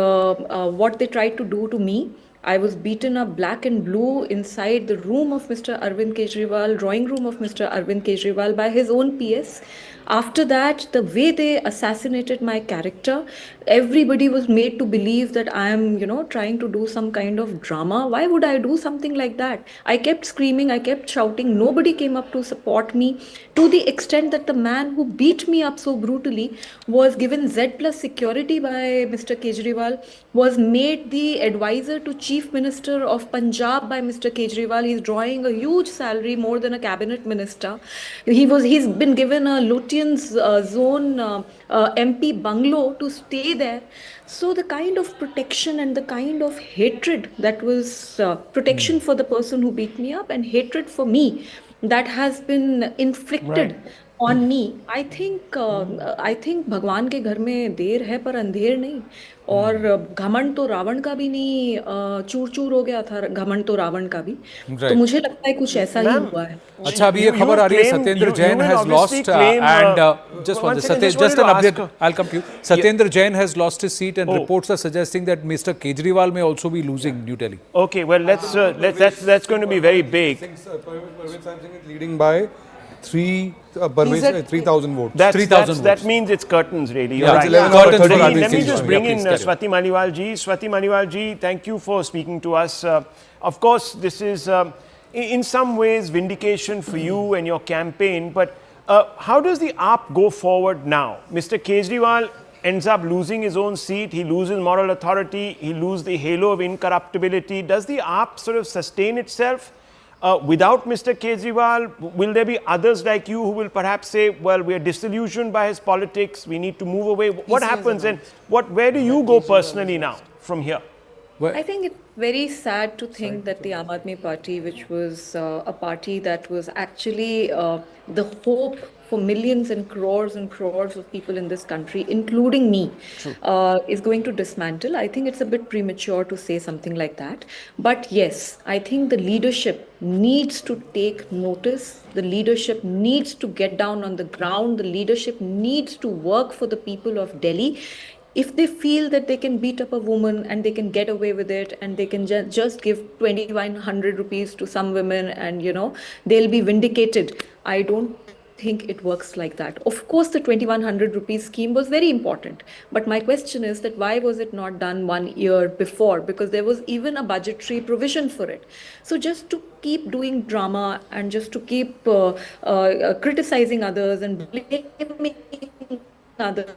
what they tried to do to me. I was beaten up black and blue inside the room of Mr. Arvind Kejriwal, drawing room of Mr. Arvind Kejriwal by his own PS. After that, the way they assassinated my character, everybody was made to believe that I am, you know, trying to do some kind of drama. Why would I do something like that? I kept screaming, I kept shouting. Nobody came up to support me, to the extent that the man who beat me up so brutally was given Z+ security by Mr. Kejriwal, was made the advisor to Chief Minister of Punjab by Mr. Kejriwal. He's drawing a huge salary, more than a cabinet minister. He's been given a Lutyens zone MP bungalow to stay there. So the kind of protection and the kind of hatred that was protection for the person who beat me up and hatred for me that has been inflicted on me. I think भगवान के घर में देर है पर अंधेर नहीं. और घमंड तो रावण का भी नहीं, चूर चूर हो गया था घमंड तो रावण का भी. तो मुझे लगता है कुछ ऐसा ही हुआ है. अच्छा, अभी ये खबर आ रही है Satyendra Jain has lost and just one second, just an update, I'll come to you. Satyendra Jain has lost his seat and reports are suggesting that Mr. Kejriwal may also be losing New Delhi. Okay, well that's going to be very big. Parveen Singh is leading by 3,000 votes. That means it's curtains, really. Yeah, You're it's right. 11 hours Let curtains. let me just bring Yeah, in please carry Swati Maliwal ji. Swati Maliwal ji, thank you for speaking to us. Of course, this is in some ways vindication for you and your campaign, but how does the AAP go forward now? Mr. Kejriwal ends up losing his own seat, he loses moral authority, he loses the halo of incorruptibility. Does the AAP sort of sustain itself? Without Mr. Kejriwal, will there be others like you who will perhaps say, well, we are disillusioned by his politics, we need to move away? What happens and where do you go personally now from here? I think it's very sad to think that the Aam Aadmi Party, which was a party that was actually the hope for millions and crores of people in this country, including me, is going to dismantle. I think it's a bit premature to say something like that. But yes, I think the leadership needs to take notice. The leadership needs to get down on the ground. The leadership needs to work for the people of Delhi. If they feel that they can beat up a woman and they can get away with it and they can just give 2,100 rupees to some women and, they'll be vindicated, I don't think it works like that. Of course, the 2,100 rupees scheme was very important. But my question is that why was it not done 1 year before? Because there was even a budgetary provision for it. So just to keep doing drama and just to keep criticizing others and blaming others,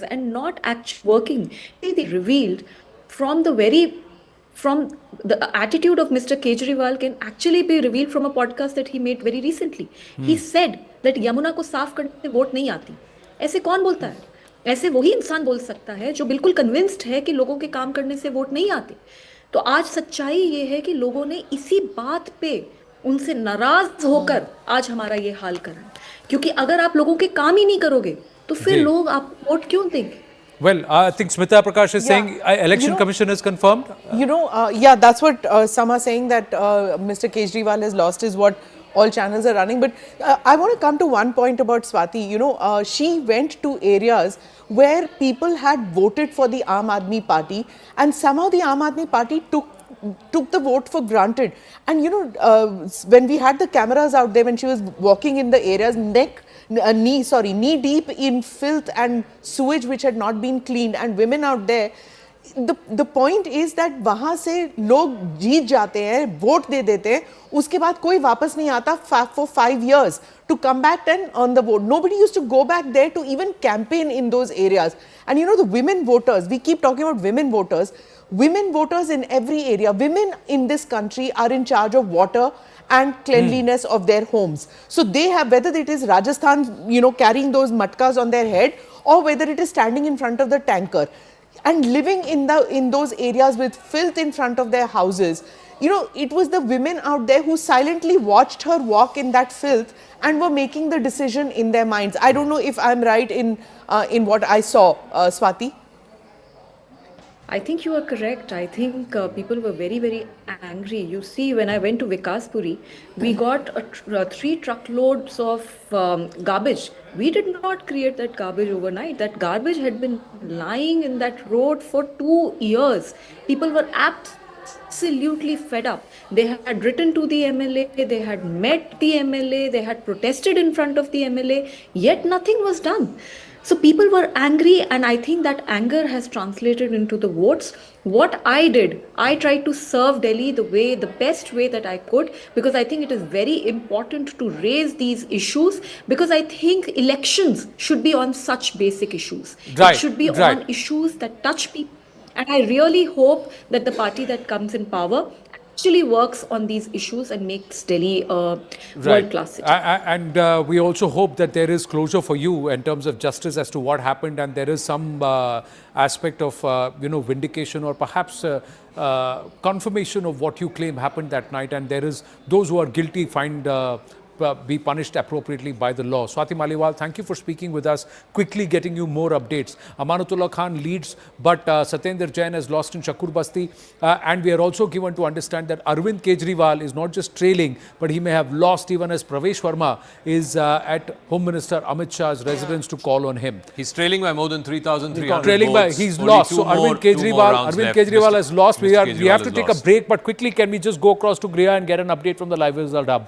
and not actually working. They revealed from the attitude of Mr. Kejriwal can actually be revealed from a podcast that he made very recently. He said that Yamuna को साफ करने से vote नहीं आती. ऐसे कौन बोलता है? ऐसे वही इंसान बोल सकता है जो बिल्कुल कन्विंस्ड है कि लोगों के काम करने से वोट नहीं आते. तो आज सच्चाई ये है कि लोगों ने इसी बात पे उनसे नाराज होकर आज हमारा ये हाल करा है. क्योंकि अगर आप लोगों के काम ही नहीं करोगे तो फिर लोग आप वोट क्यों देंगे? Well, I think Smita Prakash is saying election commission is confirmed. That's what some are saying, that Mr. Kejriwal has lost, is what all channels are running. But I want to come to one point about Swati. She went to areas where people had voted for the Aam Aadmi Party, and somehow the Aam Aadmi Party took the vote for granted. And when we had the cameras out there, when she was walking in the areas, knee deep in filth and sewage which had not been cleaned, and women out there, the point is that वहाँ से लोग जीत जाते हैं, vote दे देते हैं, उसके बाद कोई वापस नहीं आता for 5 years to come back and earn the vote. Nobody used to go back there to even campaign in those areas. And the women voters, we keep talking about women voters in every area. Women in this country are in charge of water and cleanliness of their homes. So they have, whether it is Rajasthan, carrying those matkas on their head, or whether it is standing in front of the tanker and living in those areas with filth in front of their houses. It was the women out there who silently watched her walk in that filth and were making the decision in their minds. I don't know if I'm right in what I saw, Swati. I think you are correct. I think people were very, very angry. You see, when I went to Vikaspuri, we got 3 truckloads of garbage. We did not create that garbage overnight. That garbage had been lying in that road for 2 years. People were absolutely fed up. They had written to the MLA, they had met the MLA, they had protested in front of the MLA, yet nothing was done. So people were angry, and I think that anger has translated into the votes. What I did, I tried to serve Delhi the best way that I could, because I think it is very important to raise these issues, because I think elections should be on such basic issues. Right, it should be on issues that touch people. And I really hope that the party that comes in power actually works on these issues and makes Delhi a world-class city. And we also hope that there is closure for you in terms of justice as to what happened, and there is some aspect of vindication, or perhaps confirmation of what you claim happened that night, and there is those who are guilty find be punished appropriately by the law. Swati Maliwal, thank you for speaking with us, quickly getting you more updates. Amanatullah Khan leads, but Satyendra Jain has lost in Shakur Basti, and we are also given to understand that Arvind Kejriwal is not just trailing, but he may have lost even as Pravesh Verma is at Home Minister Amit Shah's residence to call on him. He's trailing by more than 3,300 Trailing by, votes. he's Only lost. two So more- Arvind two more Kejriwal, rounds Arvind left. Kejriwal has lost. We have Kejriwal to has take lost. a break, but quickly can we just go across to Griha and get an update from the live result hub?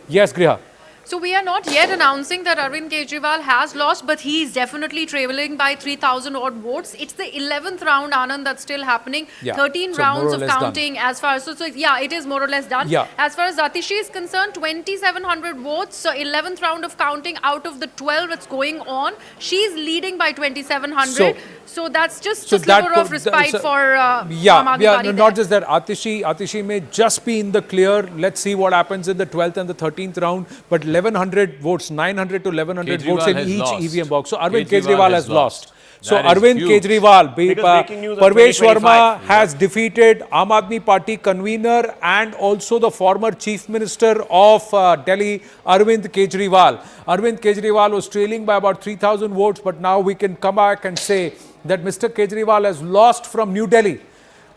Yes, Griha. So we are not yet announcing that Arvind Kejriwal has lost, but he is definitely trailing by 3,000 odd votes. It's the 11th round, Anand, that's still happening. Yeah. 13 So more rounds or of less done. counting as far as, so yeah, it is more or less done. Yeah. As far as Atishi is concerned, 2,700 votes. So 11th round of counting out of the 12 that's going on. She's leading by 2,700. So that's just a sliver of respite for Aam Aadmi Party not just that. Atishi may just be in the clear. Let's see what happens in the 12th and the 13th round. But 1,100 votes, 900 to 1,100 votes in has each lost. EVM box. So Arvind Kejriwal Kejriwal has has lost. So That is Arvind huge. Kejriwal, breaking news of Parvesh 2025. Verma has defeated Aam Aadmi Party convener and also the former Chief Minister of Delhi, Arvind Kejriwal. Arvind Kejriwal was trailing by about 3,000 votes, but now we can come back and say that Mr. Kejriwal has lost from New Delhi.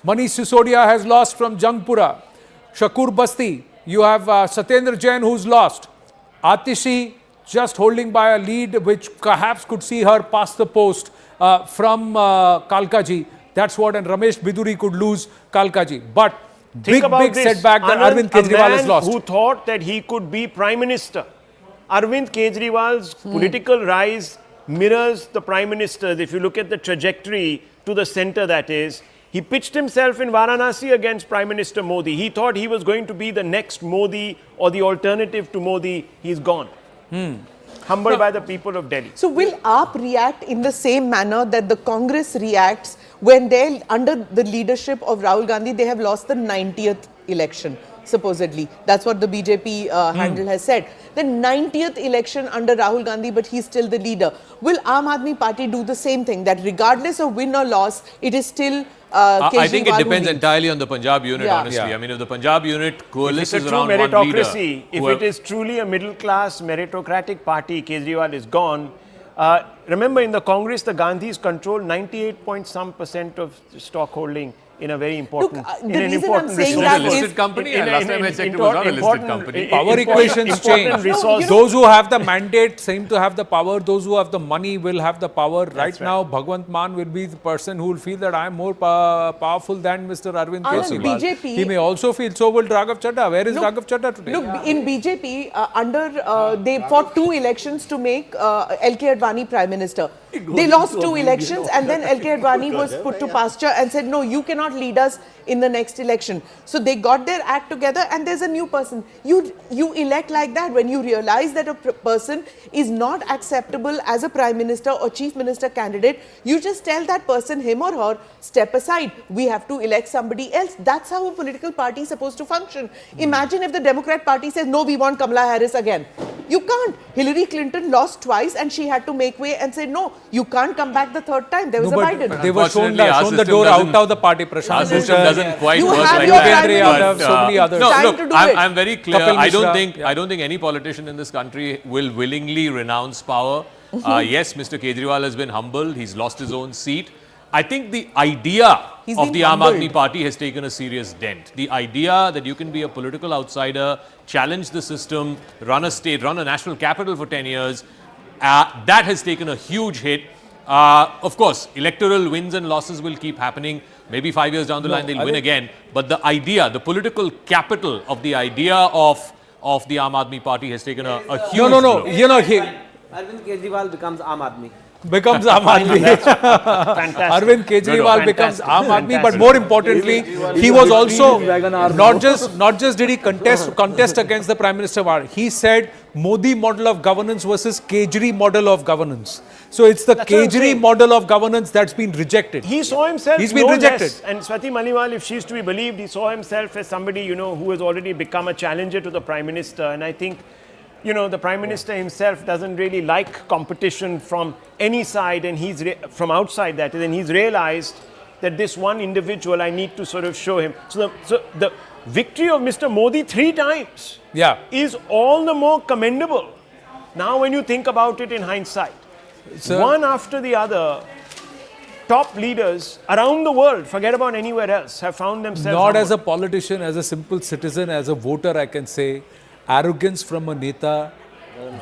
Manish Sisodia has lost from Jangpura. Shakur Basti, you have Satyendra Jain who's lost. Atishi just holding by a lead which perhaps could see her pass the post from Kalkaji. That's what, and Ramesh Biduri could lose Kalkaji. But Think about big this. setback that Anand, Arvind Kejriwal a man has lost. who thought that he could be Prime Minister. Arvind Kejriwal's political rise mirrors the Prime Minister's. If you look at the trajectory to the center, that is, he pitched himself in Varanasi against Prime Minister Modi. He thought he was going to be the next Modi or the alternative to Modi. He's gone. Humbled by the people of Delhi. So will AAP react in the same manner that the Congress reacts when they, under the leadership of Rahul Gandhi, they have lost the 90th election, supposedly. That's what the BJP handle has said. The 90th election under Rahul Gandhi, but he's still the leader. Will Aam Aadmi Party do the same thing, that regardless of win or loss, it is still I think it Kejriwal who depends leads? entirely on the Punjab unit, Yeah. honestly. Yeah. I mean, if the Punjab unit If it's a coalesces true around one meritocracy, leader, if it is truly a middle-class meritocratic party, Kejriwal is gone. Remember, in the Congress, the Gandhis control 98 point some % of stock holding in a very important, Look, in the an reason important I'm saying Is it that a is- listed company? in a- Last in time I an checked, it was not a listed important- company. Power equations important change. resource. Those who have the mandate seem to have the power. Those who have the money will have the power. Right now, Bhagwant Mann will be the person who will feel that I am more powerful than Mr. Arvind Anand, Kejriwal. BJP He may also feel, so will Raghav Chadha. Where is Raghav Chadha today? Look, in BJP, they fought 2 elections to make LK Advani Prime Minister. They lost 2 elections and then LK Advani was put to pasture and said, no, you cannot lead us in the next election. So they got their act together and there's a new person. You elect like that when you realize that a person is not acceptable as a Prime Minister or Chief Minister candidate. You just tell that person, him or her, step aside. We have to elect somebody else. That's how a political party is supposed to function. Imagine if the Democrat Party says, no, we want Kamala Harris again. You can't. Hillary Clinton lost twice and she had to make way and say, no, you can't come back the third time. There was a Biden. They were shown Unfortunately, our the system door doesn't- out of the party. Our Prashant system Bhushan, doesn't quite You work have like your that. Prime Yadav, Minister. so many others. No, Time look, to do it. I'm very clear. Kapil I don't Mishra, think yeah. I don't think any politician in this country will willingly renounce power. Yes, Mr. Kejriwal has been humbled. He's lost his own seat. I think the idea He's of been the Aam humbled. Aadmi Party has taken a serious dent. The idea that you can be a political outsider, challenge the system, run a state, run a national capital for 10 years, that has taken a huge hit. Of course, electoral wins and losses will keep happening. Maybe 5 years down the line, they'll win again. But the idea, the political capital of the idea of the Aam Aadmi Party has taken a huge No. blow. You know, he Arvind Kejriwal becomes Aam Aadmi. becomes Aam Admi. Arvind Kejriwal becomes Aam Admi, but more importantly, he was also not just did he contest against the Prime Minister. He said Modi model of governance versus Kejri model of governance. So it's the Kejri model of governance that's been rejected. He saw himself He's been no rejected. less, and Swati Maliwal, if she's to be believed, he saw himself as somebody, who has already become a challenger to the Prime Minister. And I think, the Prime Minister himself doesn't really like competition from any side, and from outside that, and then he's realized that this one individual, I need to sort of show him. So victory of Mr. Modi 3 times is all the more commendable. Now when you think about it in hindsight, one after the other, top leaders around the world, forget about anywhere else, have found themselves... Not as a politician, as a simple citizen, as a voter, I can say, arrogance from a neta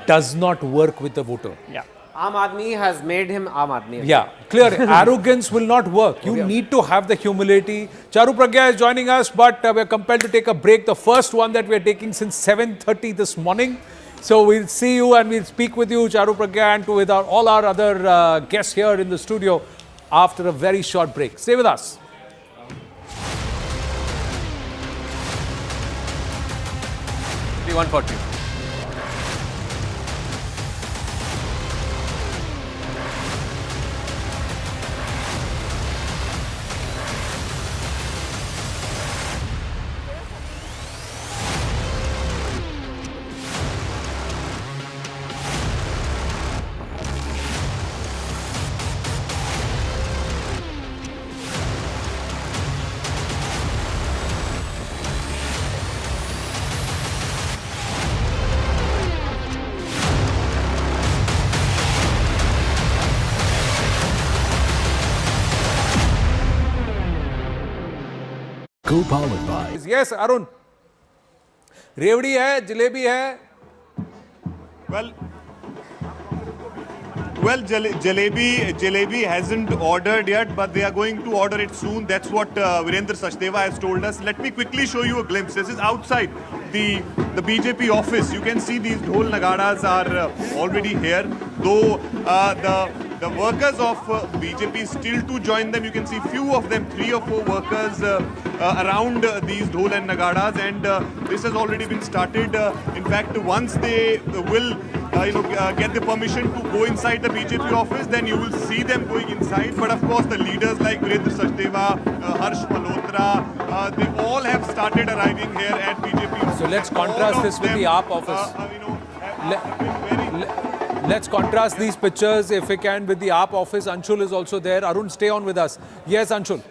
does not work with the voter. Yeah. Aam Aadmi has made him Aam Aadmi. Yeah, clear. Arrogance will not work. You need to have the humility. Charu Pragya is joining us, but we're compelled to take a break. The first one that we're taking since 7:30 this morning. So we'll see you and we'll speak with you, Charu Pragya, and with all our other guests here in the studio after a very short break. Stay with us. $140. Co-powered by. Yes, Arun. Revdi hai, jalebi hai. Well, Jalebi hasn't ordered yet, but they are going to order it soon. That's what Virendra Sachdeva has told us. Let me quickly show you a glimpse. This is outside the BJP office. You can see these dhol nagadas are already here. Though the workers of BJP still to join them. You can see few of them, 3 or 4 workers around these dhol and nagadas, and this has already been started. In fact, once they will get the permission to go inside the BJP office, then you will see them going inside. But of course, the leaders like Virendra Sachdeva, Harsh Malhotra, they all have started arriving here at BJP. So let's contrast this with the AAP office. Let's contrast these pictures, if we can, with the AAP office. Anshul is also there. Arun, stay on with us. Yes, Anshul.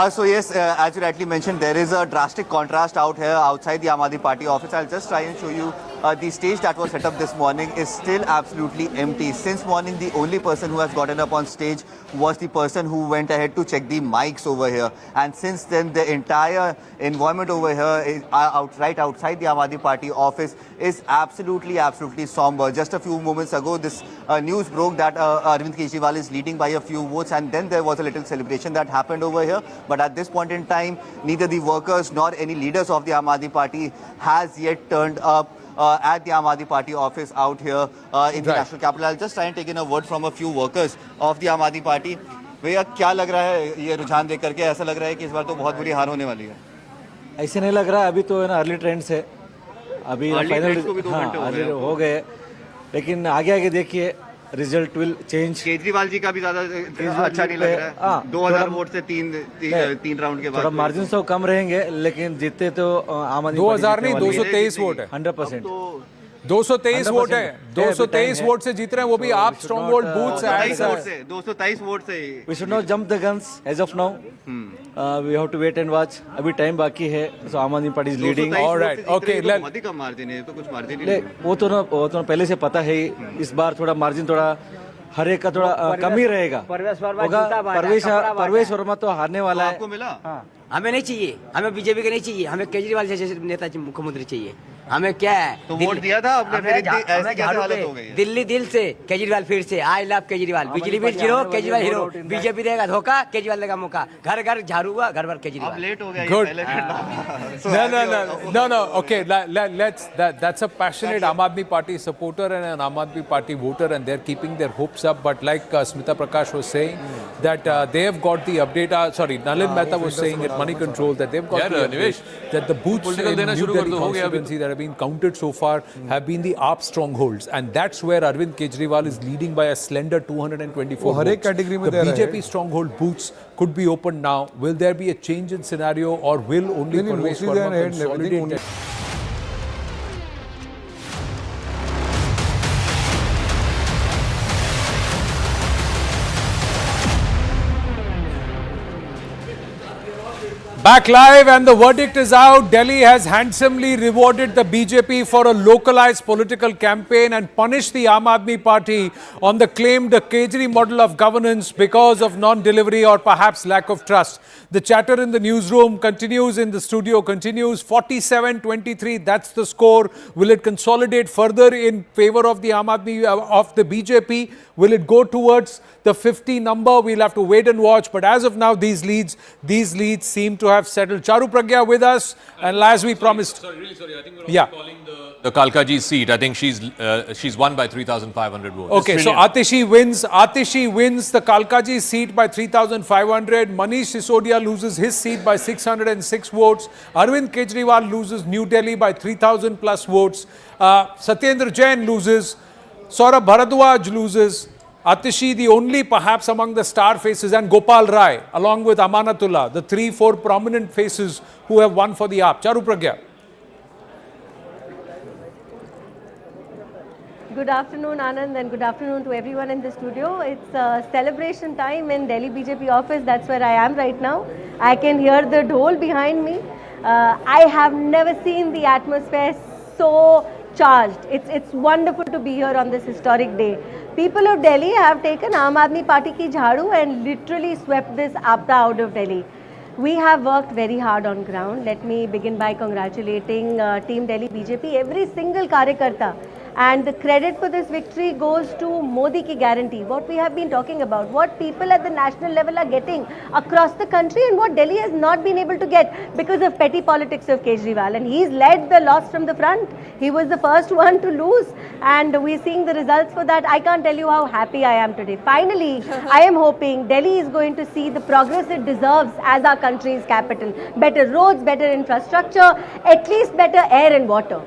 So yes, as you rightly mentioned, there is a drastic contrast out here outside the Aam Aadmi Party office. I'll just try and show you the stage that was set up this morning is still absolutely empty. Since morning, the only person who has gotten up on stage was the person who went ahead to check the mics over here. And since then, the entire environment over here is right outside the Aam Aadmi Party office is absolutely somber. Just a few moments ago, this news broke that Arvin Kejriwal is leading by a few votes, and then there was a little celebration that happened over here. But at this point in time, neither the workers nor any leaders of the Aam Aadmi Party has yet turned up at the Aam Aadmi Party office out here in the national capital. I'll just try and take in a word from a few workers of the Aam Aadmi Party. भैया क्या लग रहा है ये रुझान देख करके? ऐसा लग रहा है कि इस बार तो बहुत बुरी हार होने वाली है. ऐसे नहीं लग रहा है. अभी तो है ना अर्ली ट्रेंड्स है. अभी फाइनल हो गए, लेकिन आगे आगे देखिए result will change. Kejriwal ji का भी ज्यादा अच्छा नहीं लग रहा है. 2000 वोट से तीन राउंड के बाद थोड़ा मार्जिन तो कम रहेंगे, लेकिन जीतते तो आम आदमी 2000 नहीं 223 वोट है. 100%. 223 वोट है. 223 वोट से जीत रहे हैं, वो भी आप स्ट्रॉन्ग होल्ड बूथ्स. 223 वोट से. We should not jump the guns as of now. We have to wait and watch. अभी टाइम बाकी है. So Aam Aadmi Party is leading. Alright, okay. अधिक कम मार्जिन है तो कुछ मार्जिन नहीं. वो तो पहले से पता है. इस बार थोड़ा मार्जिन थोड़ा हर एक का थोड़ा कम ही रहेगा. परवेश वर्मा तो हारने वाला है. आपको मिला? हमें नहीं चाहिए. हमें बीजेपी के नहीं चाहिए. हमें केजरीवाल जैसे नेता मुख्यमंत्री चाहिए. हमें क्या है? तो वोट दिया था आपने, फिर ऐसी क्या हालत हो गई? दिल्ली दिल से केजरीवाल फिर से. I love Kejriwal. बिजली bill zero, Kejriwal hero. BJP देगा धोखा, केजरीवाल देगा मौका. घर घर झाड़ू हुआ, घर भर केजरीवाल. अब लेट हो गया. Good. No. Okay, that's a passionate Aam Aadmi Party supporter and an Aam Aadmi Party voter, and they're keeping their hopes up. But like Smita Prakash was saying, that they have got the update. Nalin Mehta was saying at Money Control that they've got the update that the booths in New Delhi constituency that have been counted so far have been the AAP strongholds, and that's where Arvind Kejriwal is leading by a slender 224 votes. The BJP stronghold booths could be opened now. Will there be a change in scenario, or will only Parvesh Verma consolidate? Back live and the verdict is out. Delhi has handsomely rewarded the BJP for a localized political campaign and punished the Aam Aadmi Party on the claimed Kejri model of governance because of non-delivery or perhaps lack of trust. The chatter in the newsroom continues, in the studio continues. 47-23, that's the score. Will it consolidate further in favor of the Aam Aadmi, of the BJP? Will it go towards the 50 number? We'll have to wait and watch. But as of now, these leads seem to have settled. Charu Pragya with us, and as we promised. Sorry, really sorry. I think we're also calling the Kalkaji seat. I think she's won by 3,500 votes. Okay, so Atishi wins the Kalkaji seat by 3,500. Manish Sisodia loses his seat by 606 votes. Arvin Kejriwal loses New Delhi by 3,000 plus votes. Satyendra Jain loses. Saurabh Bharadwaj loses. Atishi, the only perhaps among the star faces, and Gopal Rai, along with Amanatullah, the 3-4 prominent faces who have won for the AAP. Charu Pragya. Good afternoon, Anand, and good afternoon to everyone in the studio. It's celebration time in Delhi BJP office. That's where I am right now. I can hear the dhol behind me. I have never seen the atmosphere so charged. It's wonderful to be here on this historic day. People of Delhi have taken Aam Aadmi Party ki jharu and literally swept this Aapda out of Delhi. We have worked very hard on ground. Let me begin by congratulating Team Delhi BJP, every single karyakarta. And the credit for this victory goes to Modi ki guarantee, what we have been talking about, what people at the national level are getting across the country and what Delhi has not been able to get because of petty politics of Kejriwal. And he's led the loss from the front. He was the first one to lose and we're seeing the results for that. I can't tell you how happy I am today. Finally, I am hoping Delhi is going to see the progress it deserves as our country's capital. Better roads, better infrastructure, at least better air and water.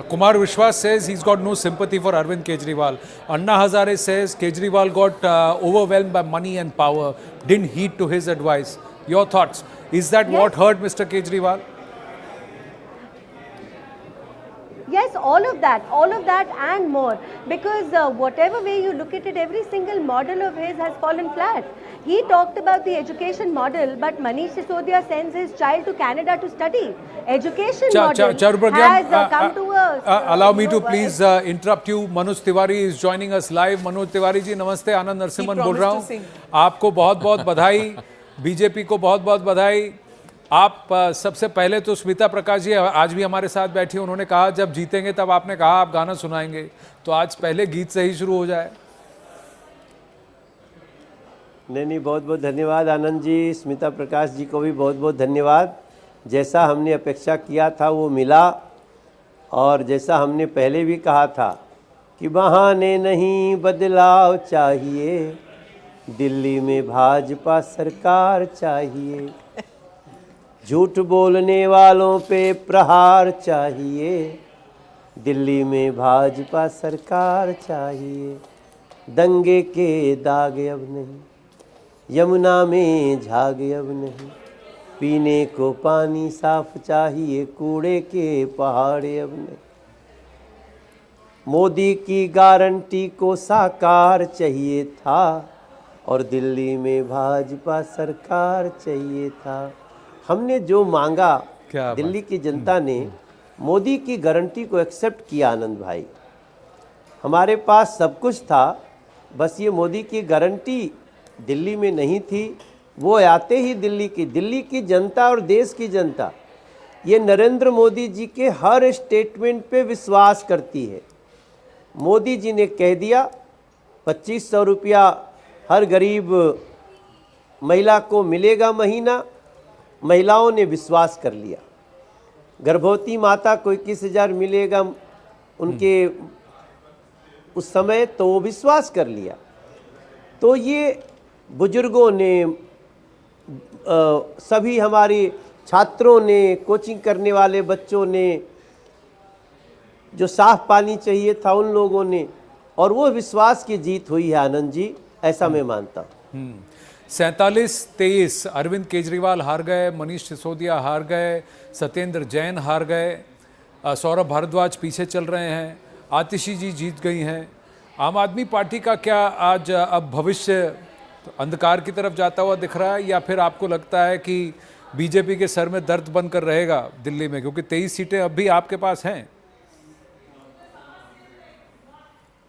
Kumar Vishwas says he's got no sympathy for Arvind Kejriwal. Anna Hazare says Kejriwal got overwhelmed by money and power, didn't heed to his advice. Your thoughts? Is that what hurt Mr. Kejriwal? Yes, all of that and more. Because whatever way you look at it, every single model of his has fallen flat. He talked about the education model, but Manish Sisodia sends his child to Canada to study. Education model has come to a... allow me to please interrupt you. Manoj Tiwari is joining us live. Manoj Tiwari ji, namaste. Anand Narsimhan बोल रहा हूँ. आपको बहुत-बहुत बधाई. BJP को बहुत-बहुत बधाई. आप सबसे पहले तो स्मिता प्रकाश जी आज भी हमारे साथ बैठी, उन्होंने कहा जब जीतेंगे तब आपने कहा आप गाना सुनाएंगे, तो आज पहले गीत से ही शुरू हो जाए. नहीं, बहुत बहुत धन्यवाद आनंद जी. स्मिता प्रकाश जी को भी बहुत बहुत धन्यवाद. जैसा हमने अपेक्षा किया था वो मिला, और जैसा हमने पहले भी कहा था कि बहाने नहीं बदलाव चाहिए, दिल्ली में भाजपा सरकार चाहिए, झूठ बोलने वालों पे प्रहार चाहिए, दिल्ली में भाजपा सरकार चाहिए, दंगे के दाग अब नहीं, यमुना में झाग अब नहीं, पीने को पानी साफ चाहिए, कूड़े के पहाड़ अब नहीं, मोदी की गारंटी को साकार चाहिए था और दिल्ली में भाजपा सरकार चाहिए था. हमने जो मांगा, दिल्ली की जनता ने मोदी की गारंटी को एक्सेप्ट किया. आनंद भाई, हमारे पास सब कुछ था, बस ये मोदी की गारंटी दिल्ली में नहीं थी. वो आते ही दिल्ली की जनता और देश की जनता ये नरेंद्र मोदी जी के हर स्टेटमेंट पे विश्वास करती है. मोदी जी ने कह दिया 2500 रुपया हर गरीब महिला को मिलेगा महीना, महिलाओं ने विश्वास कर लिया. गर्भवती माता को 21,000 मिलेगा उनके उस समय, तो वो विश्वास कर लिया. तो ये बुजुर्गों ने, सभी हमारे छात्रों ने, कोचिंग करने वाले बच्चों ने, जो साफ पानी चाहिए था उन लोगों ने, और वो विश्वास की जीत हुई है आनंद जी, ऐसा मैं मानता हूँ. 47-23 अरविंद केजरीवाल हार गए, मनीष सिसोदिया हार गए, सत्येंद्र जैन हार गए, सौरभ भारद्वाज पीछे चल रहे हैं, आतिशी जी जीत गई हैं. आम आदमी पार्टी का क्या आज अब भविष्य अंधकार की तरफ जाता हुआ दिख रहा है, या फिर आपको लगता है कि बीजेपी के सर में दर्द बनकर रहेगा दिल्ली में, क्योंकि 23 सीटें अब भी आपके पास हैं।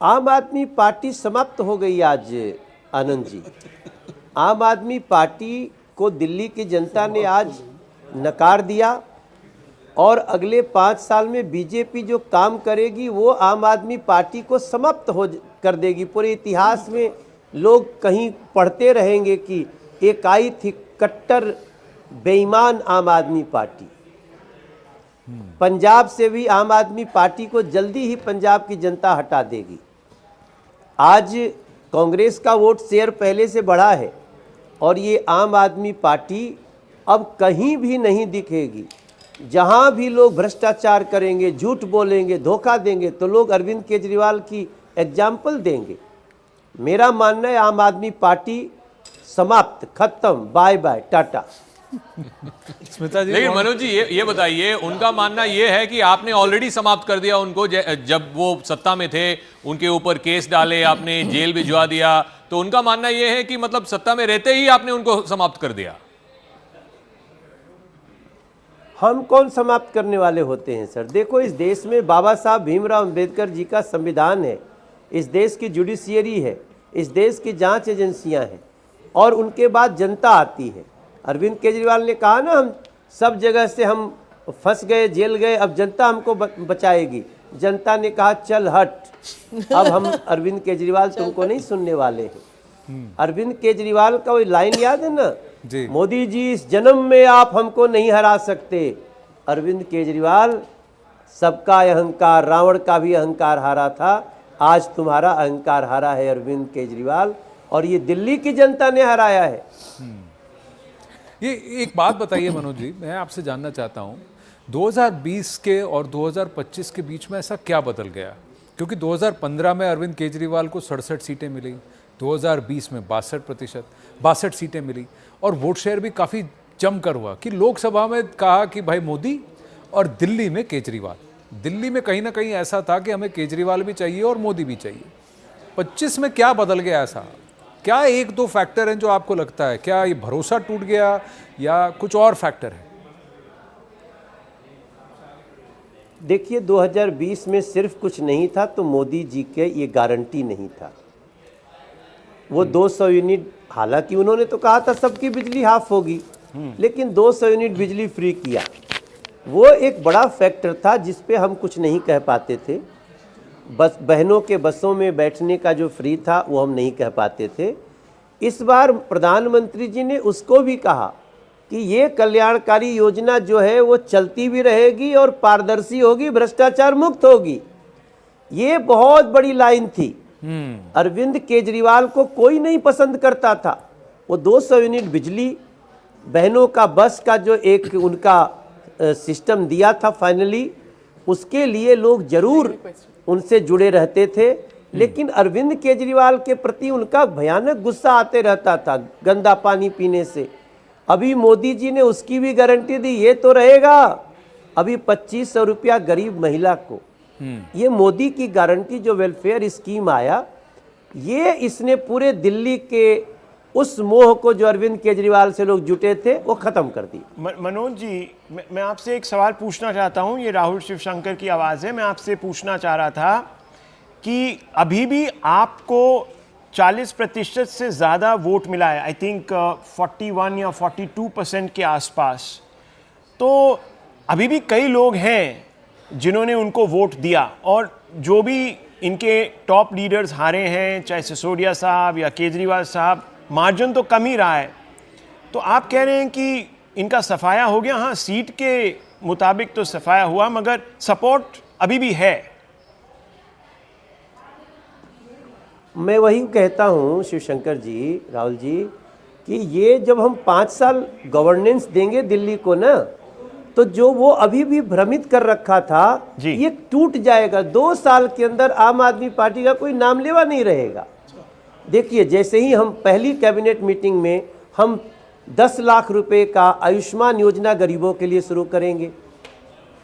आम आदमी पार्टी समाप्त हो गई आज आनंद जी। आम आदमी पार्टी को दिल्ली की जनता ने आज नकार दिया और अगले 5 साल में बीजेपी जो काम करेगी वो आम आदमी पार्टी को समाप्त हो कर देगी। पूरे इतिहास में लोग कहीं पढ़ते रहेंगे कि एक आई थी कट्टर बेईमान आम आदमी पार्टी। पंजाब से भी आम आदमी पार्टी को जल्दी ही पंजाब की जनता हटा देगी। आज कांग्रेस का वोट शेयर पहले से बढ़ा है और ये आम आदमी पार्टी अब कहीं भी नहीं दिखेगी। जहां भी लोग भ्रष्टाचार करेंगे, झूठ बोलेंगे, धोखा देंगे तो लोग अरविंद केजरीवाल की एग्जाम्पल देंगे। मेरा मानना है आम आदमी पार्टी समाप्त, खत्म, बाय बाय, टाटा। स्मिता जी, लेकिन मनोज जी ये बताइए, उनका मानना ये है कि आपने ऑलरेडी समाप्त कर दिया उनको। जब वो सत्ता में थे उनके ऊपर केस डाले, आपने जेल भिजवा दिया, तो उनका मानना ये है कि मतलब सत्ता में रहते ही आपने उनको समाप्त कर दिया। हम कौन समाप्त करने वाले होते हैं सर? देखो, इस देश में बाबा साहब भीमराव अंबेडकर जी का संविधान है, इस देश की जुडिशियरी है, इस देश की जांच एजेंसियां हैं और उनके बाद जनता आती है। अरविंद केजरीवाल ने कहा ना, हम सब जगह से हम फंस गए, जेल गए, अब जनता हमको बचाएगी। जनता ने कहा चल हट, अब हम अरविंद केजरीवाल तुमको नहीं सुनने वाले हैं। अरविंद केजरीवाल का वो लाइन याद है ना, मोदी जी इस जन्म में आप हमको नहीं हरा सकते। अरविंद केजरीवाल सबका अहंकार, रावण का भी अहंकार हारा था, आज तुम्हारा अहंकार हारा है अरविंद केजरीवाल, और ये दिल्ली की जनता ने हराया है। ये एक बात बताइए मनोज जी, मैं आपसे जानना चाहता हूँ 2020 के और 2025 के बीच में ऐसा क्या बदल गया? क्योंकि 2015 में अरविंद केजरीवाल को 67 सीटें मिली, 2020 में 62 सीटें मिली और वोट शेयर भी काफ़ी जमकर हुआ कि लोकसभा में कहा कि भाई मोदी, और दिल्ली में केजरीवाल। दिल्ली में कहीं ना कहीं ऐसा था कि हमें केजरीवाल भी चाहिए और मोदी भी चाहिए। 25 में क्या बदल गया ऐसा? क्या एक दो फैक्टर हैं जो आपको लगता है? क्या ये भरोसा टूट गया या कुछ और फैक्टर है? देखिए, 2020 में सिर्फ कुछ नहीं था तो मोदी जी के ये गारंटी नहीं था। वो 200 यूनिट, हालांकि उन्होंने तो कहा था सबकी बिजली हाफ होगी, लेकिन 200 यूनिट बिजली फ्री किया, वो एक बड़ा फैक्टर था जिस पे हम कुछ नहीं कह पाते थे। बस बहनों के बसों में बैठने का जो फ्री था वो हम नहीं कह पाते थे। इस बार प्रधानमंत्री जी ने उसको भी कहा कि ये कल्याणकारी योजना जो है वो चलती भी रहेगी और पारदर्शी होगी, भ्रष्टाचार मुक्त होगी। ये बहुत बड़ी लाइन थी। अरविंद केजरीवाल को कोई नहीं पसंद करता था। वो 200 यूनिट बिजली, बहनों का बस का जो एक उनका सिस्टम दिया था फाइनली, उसके लिए लोग जरूर उनसे जुड़े रहते थे। लेकिन अरविंद केजरीवाल के प्रति उनका भयानक गुस्सा आते रहता था, गंदा पानी पीने से। अभी मोदी जी ने उसकी भी गारंटी दी, ये तो रहेगा। अभी 2500 रुपया गरीब महिला को, ये मोदी की गारंटी जो वेलफेयर स्कीम आया, ये इसने पूरे दिल्ली के उस मोह को जो अरविंद केजरीवाल से लोग जुटे थे वो खत्म कर दी। मनोज जी, मैं आपसे एक सवाल पूछना चाहता हूँ। ये राहुल शिवशंकर की आवाज़ है। मैं आपसे पूछना चाह रहा था कि अभी भी आपको 40% से ज़्यादा वोट मिला है, आई थिंक 41 या 42% के आसपास। तो अभी भी कई लोग हैं जिन्होंने उनको वोट दिया, और जो भी इनके टॉप लीडर्स हारे हैं, चाहे सिसोदिया साहब या केजरीवाल साहब, मार्जिन तो कम ही रहा है। तो आप कह रहे हैं कि इनका सफाया हो गया। हाँ, सीट के मुताबिक तो सफाया हुआ, मगर सपोर्ट अभी भी है। मैं वही कहता हूँ शिवशंकर जी, राहुल जी, कि ये जब हम 5 साल गवर्नेंस देंगे दिल्ली को ना, तो जो वो अभी भी भ्रमित कर रखा था ये टूट जाएगा। 2 साल के अंदर आम आदमी पार्टी का कोई नाम लेवा नहीं रहेगा। देखिए, जैसे ही हम पहली कैबिनेट मीटिंग में हम 10 लाख रुपए का आयुष्मान योजना गरीबों के लिए शुरू करेंगे,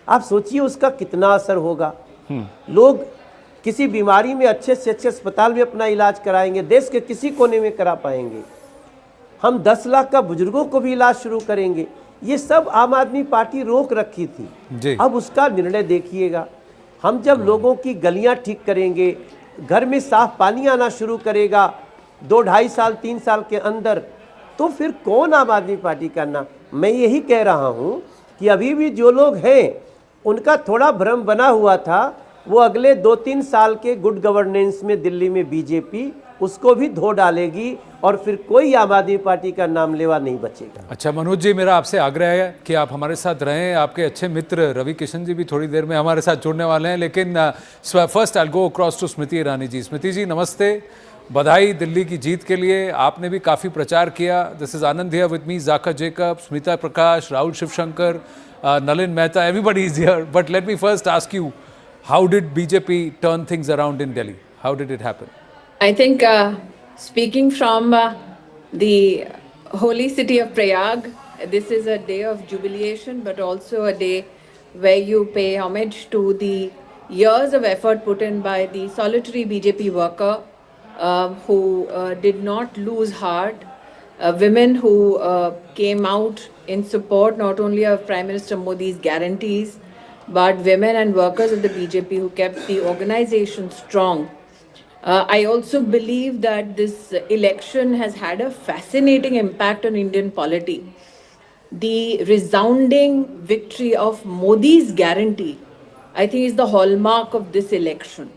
आप सोचिए उसका कितना असर होगा। लोग किसी बीमारी में अच्छे से अच्छे अस्पताल में अपना इलाज कराएंगे, देश के किसी कोने में करा पाएंगे। हम 10 लाख का बुजुर्गों को भी इलाज शुरू करेंगे। ये सब आम आदमी पार्टी रोक रखी थी। जी। अब उसका निर्णय देखिएगा। हम जब लोगों की गलियां ठीक करेंगे, घर में साफ पानी आना शुरू करेगा 2-2.5 साल 3 साल के अंदर, तो फिर कौन आम आदमी पार्टी करना। मैं यही कह रहा हूं कि अभी भी जो लोग हैं उनका थोड़ा भ्रम बना हुआ था, वो अगले 2-3 साल के गुड गवर्नेंस में दिल्ली में बीजेपी उसको भी धो डालेगी और फिर कोई आम आदमी पार्टी का नाम लेवा नहीं बचेगा। अच्छा मनोज जी, मेरा आपसे आग्रह है कि आप हमारे साथ रहें। आपके अच्छे मित्र रवि किशन जी भी थोड़ी देर में हमारे साथ जुड़ने वाले हैं, लेकिन first I go across to Smriti Irani ji. Smriti ji नमस्ते, बधाई दिल्ली की जीत के लिए। आपने भी काफ़ी प्रचार किया। This is Anand here with me, Zakka Jacob, Smita Prakash, Rahul Shivshankar, Nalin Mehta, everybody is here. But let me first ask you, how did BJP turn things around in Delhi? How did it happen? I think speaking from the holy city of Prayag, this is a day of jubilation, but also a day where you pay homage to the years of effort put in by the solitary BJP worker who did not lose heart, women who came out in support not only of Prime Minister Modi's guarantees, but women and workers of the BJP who kept the organization strong. I also believe that this election has had a fascinating impact on Indian polity. The resounding victory of Modi's guarantee, I think, is the hallmark of this election.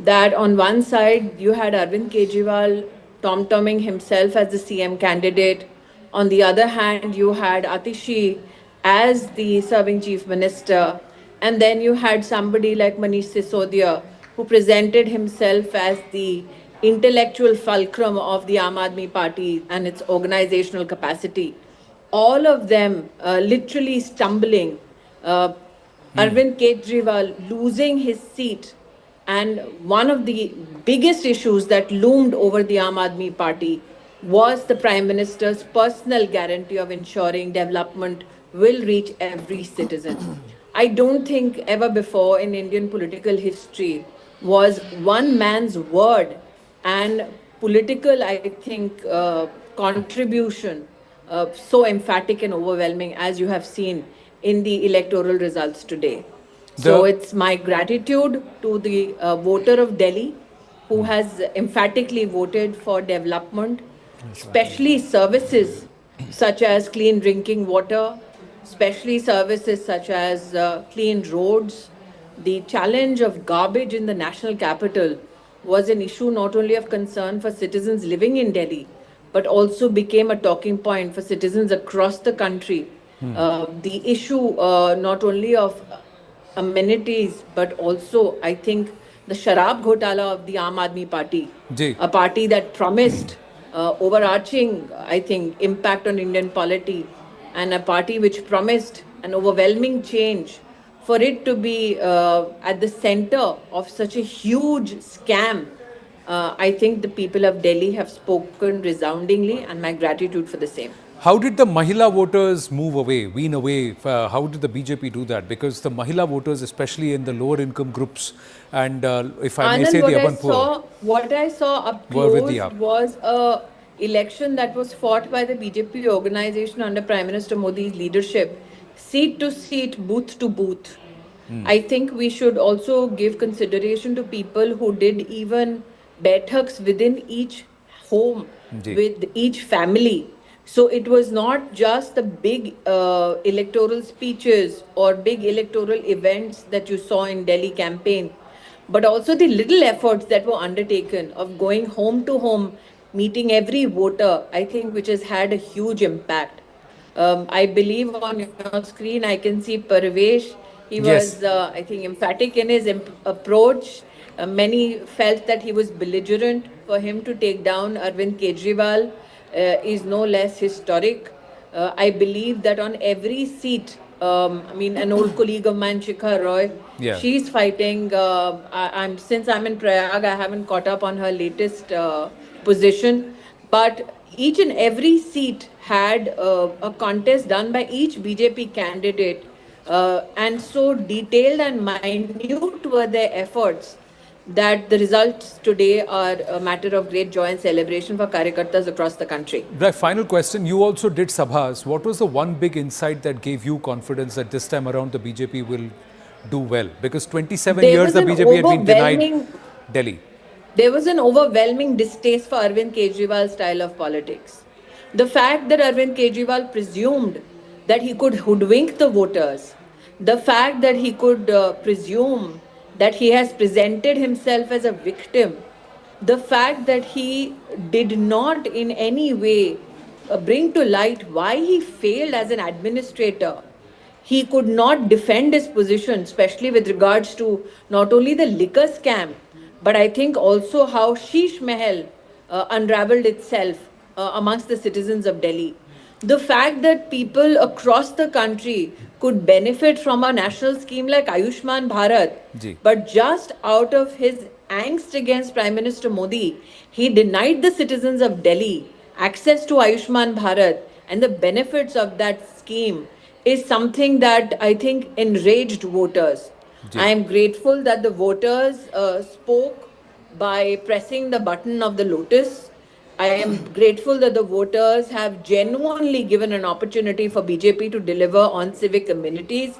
That on one side, you had Arvin Kejriwal tom-tomming himself as the CM candidate. On the other hand, you had Atishi as the serving chief minister. And then you had somebody like Manish Sisodia, who presented himself as the intellectual fulcrum of the Aam Aadmi Party and its organizational capacity. All of them literally stumbling. Arvind Kejriwal losing his seat. And one of the biggest issues that loomed over the Aam Aadmi Party was the Prime Minister's personal guarantee of ensuring development will reach every citizen. I don't think ever before in Indian political history was one man's word and political, I think, contribution so emphatic and overwhelming as you have seen in the electoral results today. So it's my gratitude to the voter of Delhi who has emphatically voted for development, especially services such as clean drinking water, especially services such as clean roads. The challenge of garbage in the national capital was an issue not only of concern for citizens living in Delhi, but also became a talking point for citizens across the country. The issue not only of amenities, but also, I think, the Sharab Ghotala of the Aam Aadmi Party, a party that promised overarching, I think, impact on Indian polity, and a party which promised an overwhelming change. For it to be at the center of such a huge scam, I think the people of Delhi have spoken resoundingly, and my gratitude for the same. How did the Mahila voters move away, wean away? How did the BJP do that? Because the Mahila voters, especially in the lower income groups, and if I may say the urban poor, what I saw up close was a election that was fought by the BJP organization under Prime Minister Modi's leadership, seat to seat, booth to booth. I think we should also give consideration to people who did even baithaks within each home, with each family. So it was not just the big electoral speeches or big electoral events that you saw in Delhi campaign, but also the little efforts that were undertaken of going home to home, meeting every voter, I think, which has had a huge impact. I believe on your screen I can see Parvesh. He was, I think, emphatic in his approach. Many felt that he was belligerent. For him to take down Arvind Kejriwal is no less historic. I believe that on every seat, I mean, an old colleague of mine, Shikha Roy, she's fighting. Since I'm in Prayag, I haven't caught up on her latest position. But each and every seat had a contest done by each BJP candidate. And so detailed and minute were their efforts that the results today are a matter of great joy and celebration for Karyakartas across the country. Right, final question. You also did Sabhas. What was the one big insight that gave you confidence that this time around the BJP will do well? Because 27 There years was the an BJP had been denied overwhelming- Delhi. There was an overwhelming distaste for Arvind Kejriwal's style of politics. The fact that Arvind Kejriwal presumed that he could hoodwink the voters, the fact that he could presume that he has presented himself as a victim, the fact that he did not in any way bring to light why he failed as an administrator. He could not defend his position, especially with regards to not only the liquor scam, but I think also how Sheesh Mahal unraveled itself amongst the citizens of Delhi. The fact that people across the country could benefit from a national scheme like Ayushman Bharat, Ji. but just out of his angst against Prime Minister Modi, he denied the citizens of Delhi access to Ayushman Bharat, and the benefits of that scheme is something that I think enraged voters. Ji. I am grateful that the voters spoke by pressing the button of the lotus. I am grateful that the voters have genuinely given an opportunity for BJP to deliver on civic amenities.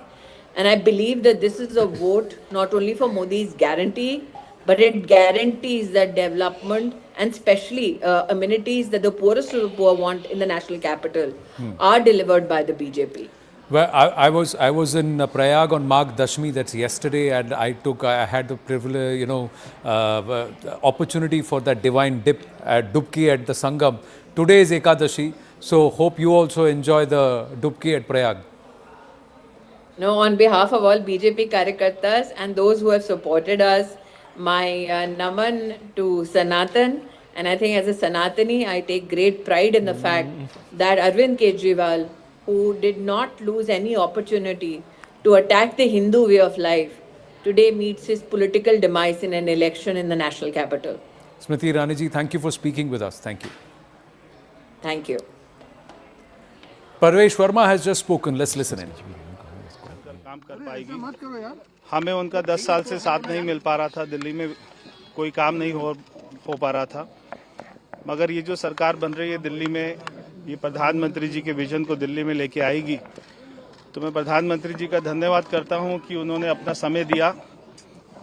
And I believe that this is a vote not only for Modi's guarantee, but it guarantees that development and especially amenities that the poorest of the poor want in the national capital are delivered by the BJP. Well, I was in Prayag on Magh Dashmi, that's yesterday, and I had the privilege, opportunity for that divine dip at Dubki at the Sangam. Today is Ekadashi, so hope you also enjoy the Dubki at Prayag. No, on behalf of all BJP Karyakartas and those who have supported us, my naman to Sanatan. And I think as a Sanatani, I take great pride in the fact that Arvind Kejriwal, who did not lose any opportunity to attack the Hindu way of life, today meets his political demise in an election in the national capital. Smriti Irani ji, thank you for speaking with us. Thank you. Thank you. Parvesh Verma has just spoken. Let's listen in. काम कर पाएगी। हमें उनका 10 साल से साथ नहीं मिल पा रहा था, दिल्ली में कोई काम नहीं हो पा रहा था, मगर ये जो सरकार बन रही है दिल्ली में, ये प्रधानमंत्री जी के विजन को दिल्ली में लेके आएगी। तो मैं प्रधानमंत्री जी का धन्यवाद करता हूं कि उन्होंने अपना समय दिया,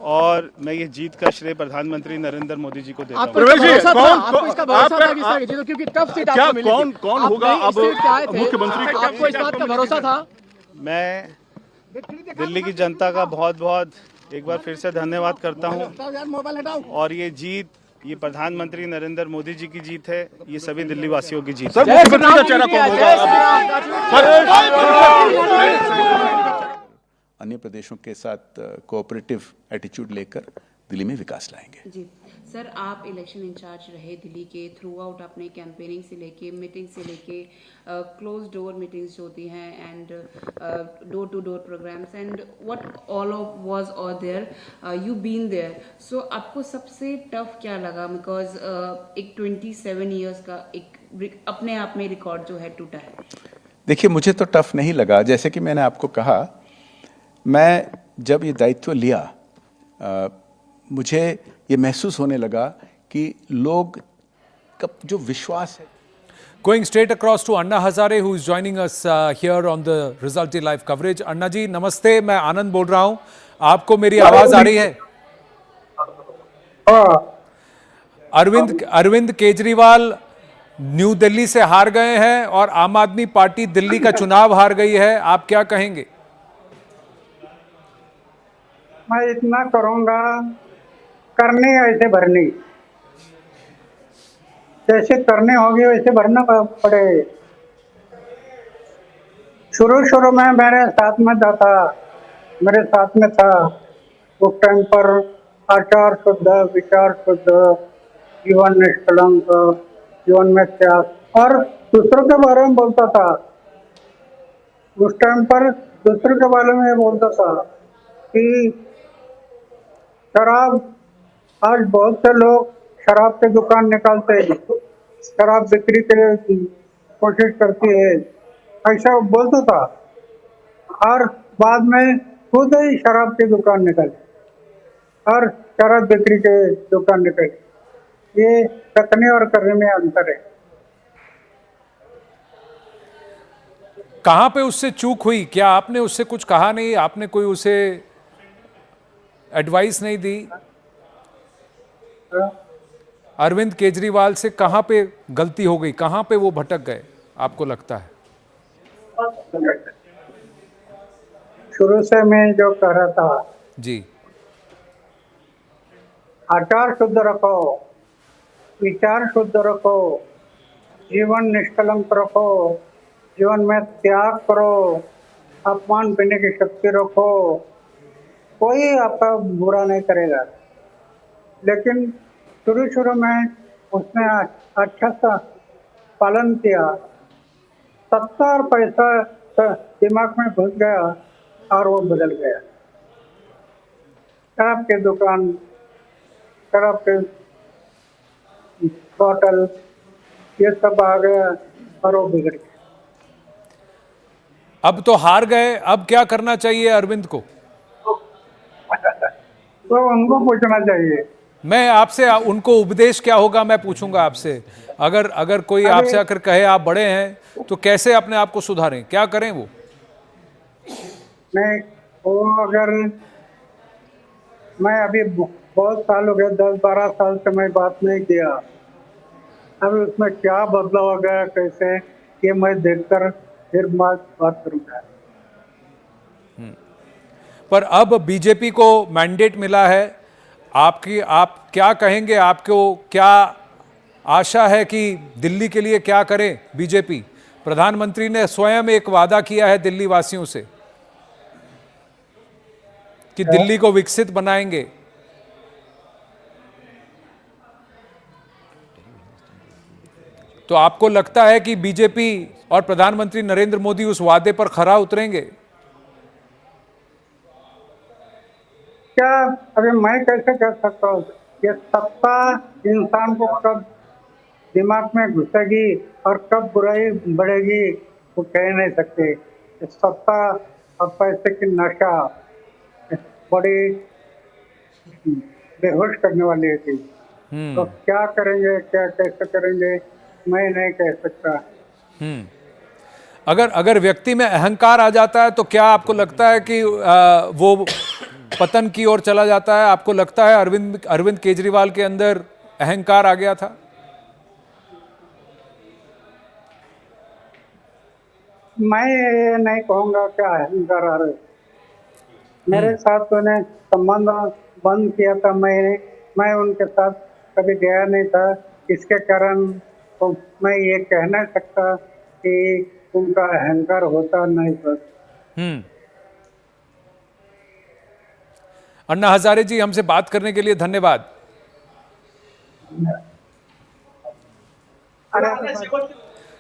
और मैं ये जीत का श्रेय प्रधानमंत्री नरेंद्र मोदी जी को देता हूं। कौन होगा अब मुख्यमंत्री? आपको इस बात का भरोसा था? मैं दिल्ली की जनता का बहुत बहुत एक बार फिर से धन्यवाद करता हूं, और ये जीत, ये प्रधानमंत्री नरेंद्र मोदी जी की जीत है, ये सभी दिल्ली वासियों की जीत है। मुख्यमंत्री का चेहरा कौन होगा? अन्य प्रदेशों के साथ कोऑपरेटिव एटीट्यूड लेकर दिल्ली में विकास लाएंगे। जी सर, आप इलेक्शन इंचार्ज रहे दिल्ली के, थ्रू आउट आपने कैंपेनिंग से लेके मीटिंग से लेके क्लोज डोर मीटिंग्स जो होती हैं and door to door programmes and what all of was over there, you been there, so आपको सबसे टफ क्या लगा? बिकॉज एक 27 इयर्स का एक अपने आप में रिकॉर्ड जो है टूटा है। देखिए, मुझे तो टफ नहीं लगा। जैसे कि मैंने आपको कहा, मैं जब ये दायित्व लिया, मुझे ये महसूस होने लगा कि लोग का जो विश्वास है। Going straight across to Anna Hazare, who is joining us here on the Result Day live coverage. अन्ना जी नमस्ते, मैं आनंद बोल रहा हूँ, आपको मेरी आवाज आ रही है? अरविंद केजरीवाल न्यू दिल्ली से हार गए हैं और आम आदमी पार्टी दिल्ली का चुनाव हार गई है, आप क्या कहेंगे? मैं इतना करूंगा, करनी ऐसे भरनी, जैसे करने होगी वैसे भरना पड़े। शुरू में मेरे साथ में था, उस टाइम पर आचार शुद्ध, विचार शुद्ध, जीवन निष्कलंक, जीवन में त्याग, और दूसरों के बारे में बोलता था। उस टाइम पर दूसरों के बारे में बोलता था कि शराब, आज बहुत से लोग शराब की दुकान निकालते हैं, शराब बिक्री के लिए कोशिश करती है, ऐसा बोलता था, और बाद में खुद ही शराब की दुकान निकाली। और शराब बिक्री के दुकान पे, ये कथने और करने में अंतर है। कहां पे उससे चूक हुई? क्या आपने उससे कुछ कहा नहीं? आपने कोई उसे एडवाइस नहीं दी? अरविंद केजरीवाल से कहां पे गलती हो गई? कहां पे वो भटक गए आपको लगता है? शुरू से मैं जो कह रहा था, जी, आचार शुद्ध रखो, विचार शुद्ध रखो, जीवन निष्कलंक रखो, जीवन में त्याग करो, अपमान पीने की शक्ति रखो, कोई आपका बुरा नहीं करेगा। लेकिन शुरू में उसने अच्छा सा पालन किया, सत्ता और पैसा दिमाग में घुस गया और वो बदल गया। शराब की दुकान, शराब के बोतल, ये सब आ गया और वो बिगड़ गया। अब तो हार गए, अब क्या करना चाहिए अरविंद को? तो उनको पूछना चाहिए। मैं आपसे, उनको उपदेश क्या होगा मैं पूछूंगा आपसे। अगर कोई आपसे आकर कहे आप बड़े हैं तो कैसे अपने आप को सुधारें, क्या करें वो? नहीं, वो अगर मैं अभी बहुत साल हो गए, 10-12 साल से मैं बात नहीं किया, अभी उसमें क्या बदलाव आ गया कैसे, ये मैं देखकर फिर बात करूंगा। पर अब बीजेपी को मैंडेट मिला है, आप क्या कहेंगे? आपको क्या आशा है कि दिल्ली के लिए क्या करे बीजेपी? प्रधानमंत्री ने स्वयं एक वादा किया है दिल्ली वासियों से कि दिल्ली को विकसित बनाएंगे। तो आपको लगता है कि बीजेपी और प्रधानमंत्री नरेंद्र मोदी उस वादे पर खरा उतरेंगे? क्या अभी मैं कैसे कह सकता हूँ? ये सत्ता इंसान को कब दिमाग में घुसेगी और कब बुराई बढ़ेगी वो कह नहीं सकते। ये सत्ता और पैसे की नशा बड़ी बेहोश करने वाली है चीज। तो क्या करेंगे, क्या कैसे करेंगे, मैं नहीं कह सकता। अगर व्यक्ति में अहंकार आ जाता है तो क्या आपको लगता है कि वो पतन की ओर चला जाता है? आपको लगता है अरविंद केजरीवाल के अंदर अहंकार आ गया था? मैं ये नहीं कहूँगा क्या अहंकार आ रहे। मेरे साथ तो ने संबंध बंद किया था, मैं उनके साथ कभी गया नहीं था। इसके कारण तो मैं ये कह नहीं सकता कि उनका अहंकार होता नहीं पर। अन्ना हजारे जी, हमसे बात करने के लिए धन्यवाद।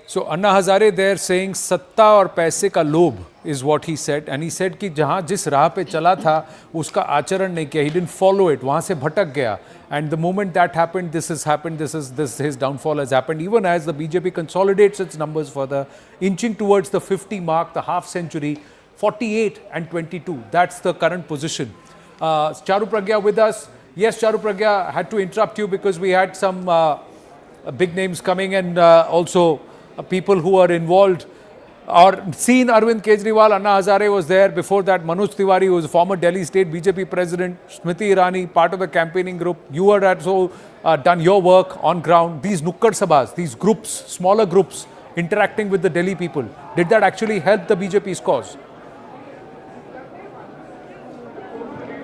So Anna Hazare there saying सत्ता और पैसे का लोभ is what he said, and he said कि जहाँ जिस राह पे चला था उसका आचरण नहीं किया, he didn't follow it, वहाँ से भटक गया, and the moment that happened, this has happened, his downfall has happened, even as the BJP consolidates its numbers further, inching towards the 50 mark, the half century, 48 and 22, that's the current position. Charu Pragya with us. Yes, Charu Pragya, had to interrupt you because we had some big names coming and also people who are involved or seen Arvind Kejriwal. Anna Hazare was there. Before that, Manoj Tiwari, who was former Delhi State BJP President, Smriti Irani, part of the campaigning group. You had also done your work on ground. These Nukkad Sabhas, these groups, smaller groups interacting with the Delhi people, did that actually help the BJP's cause?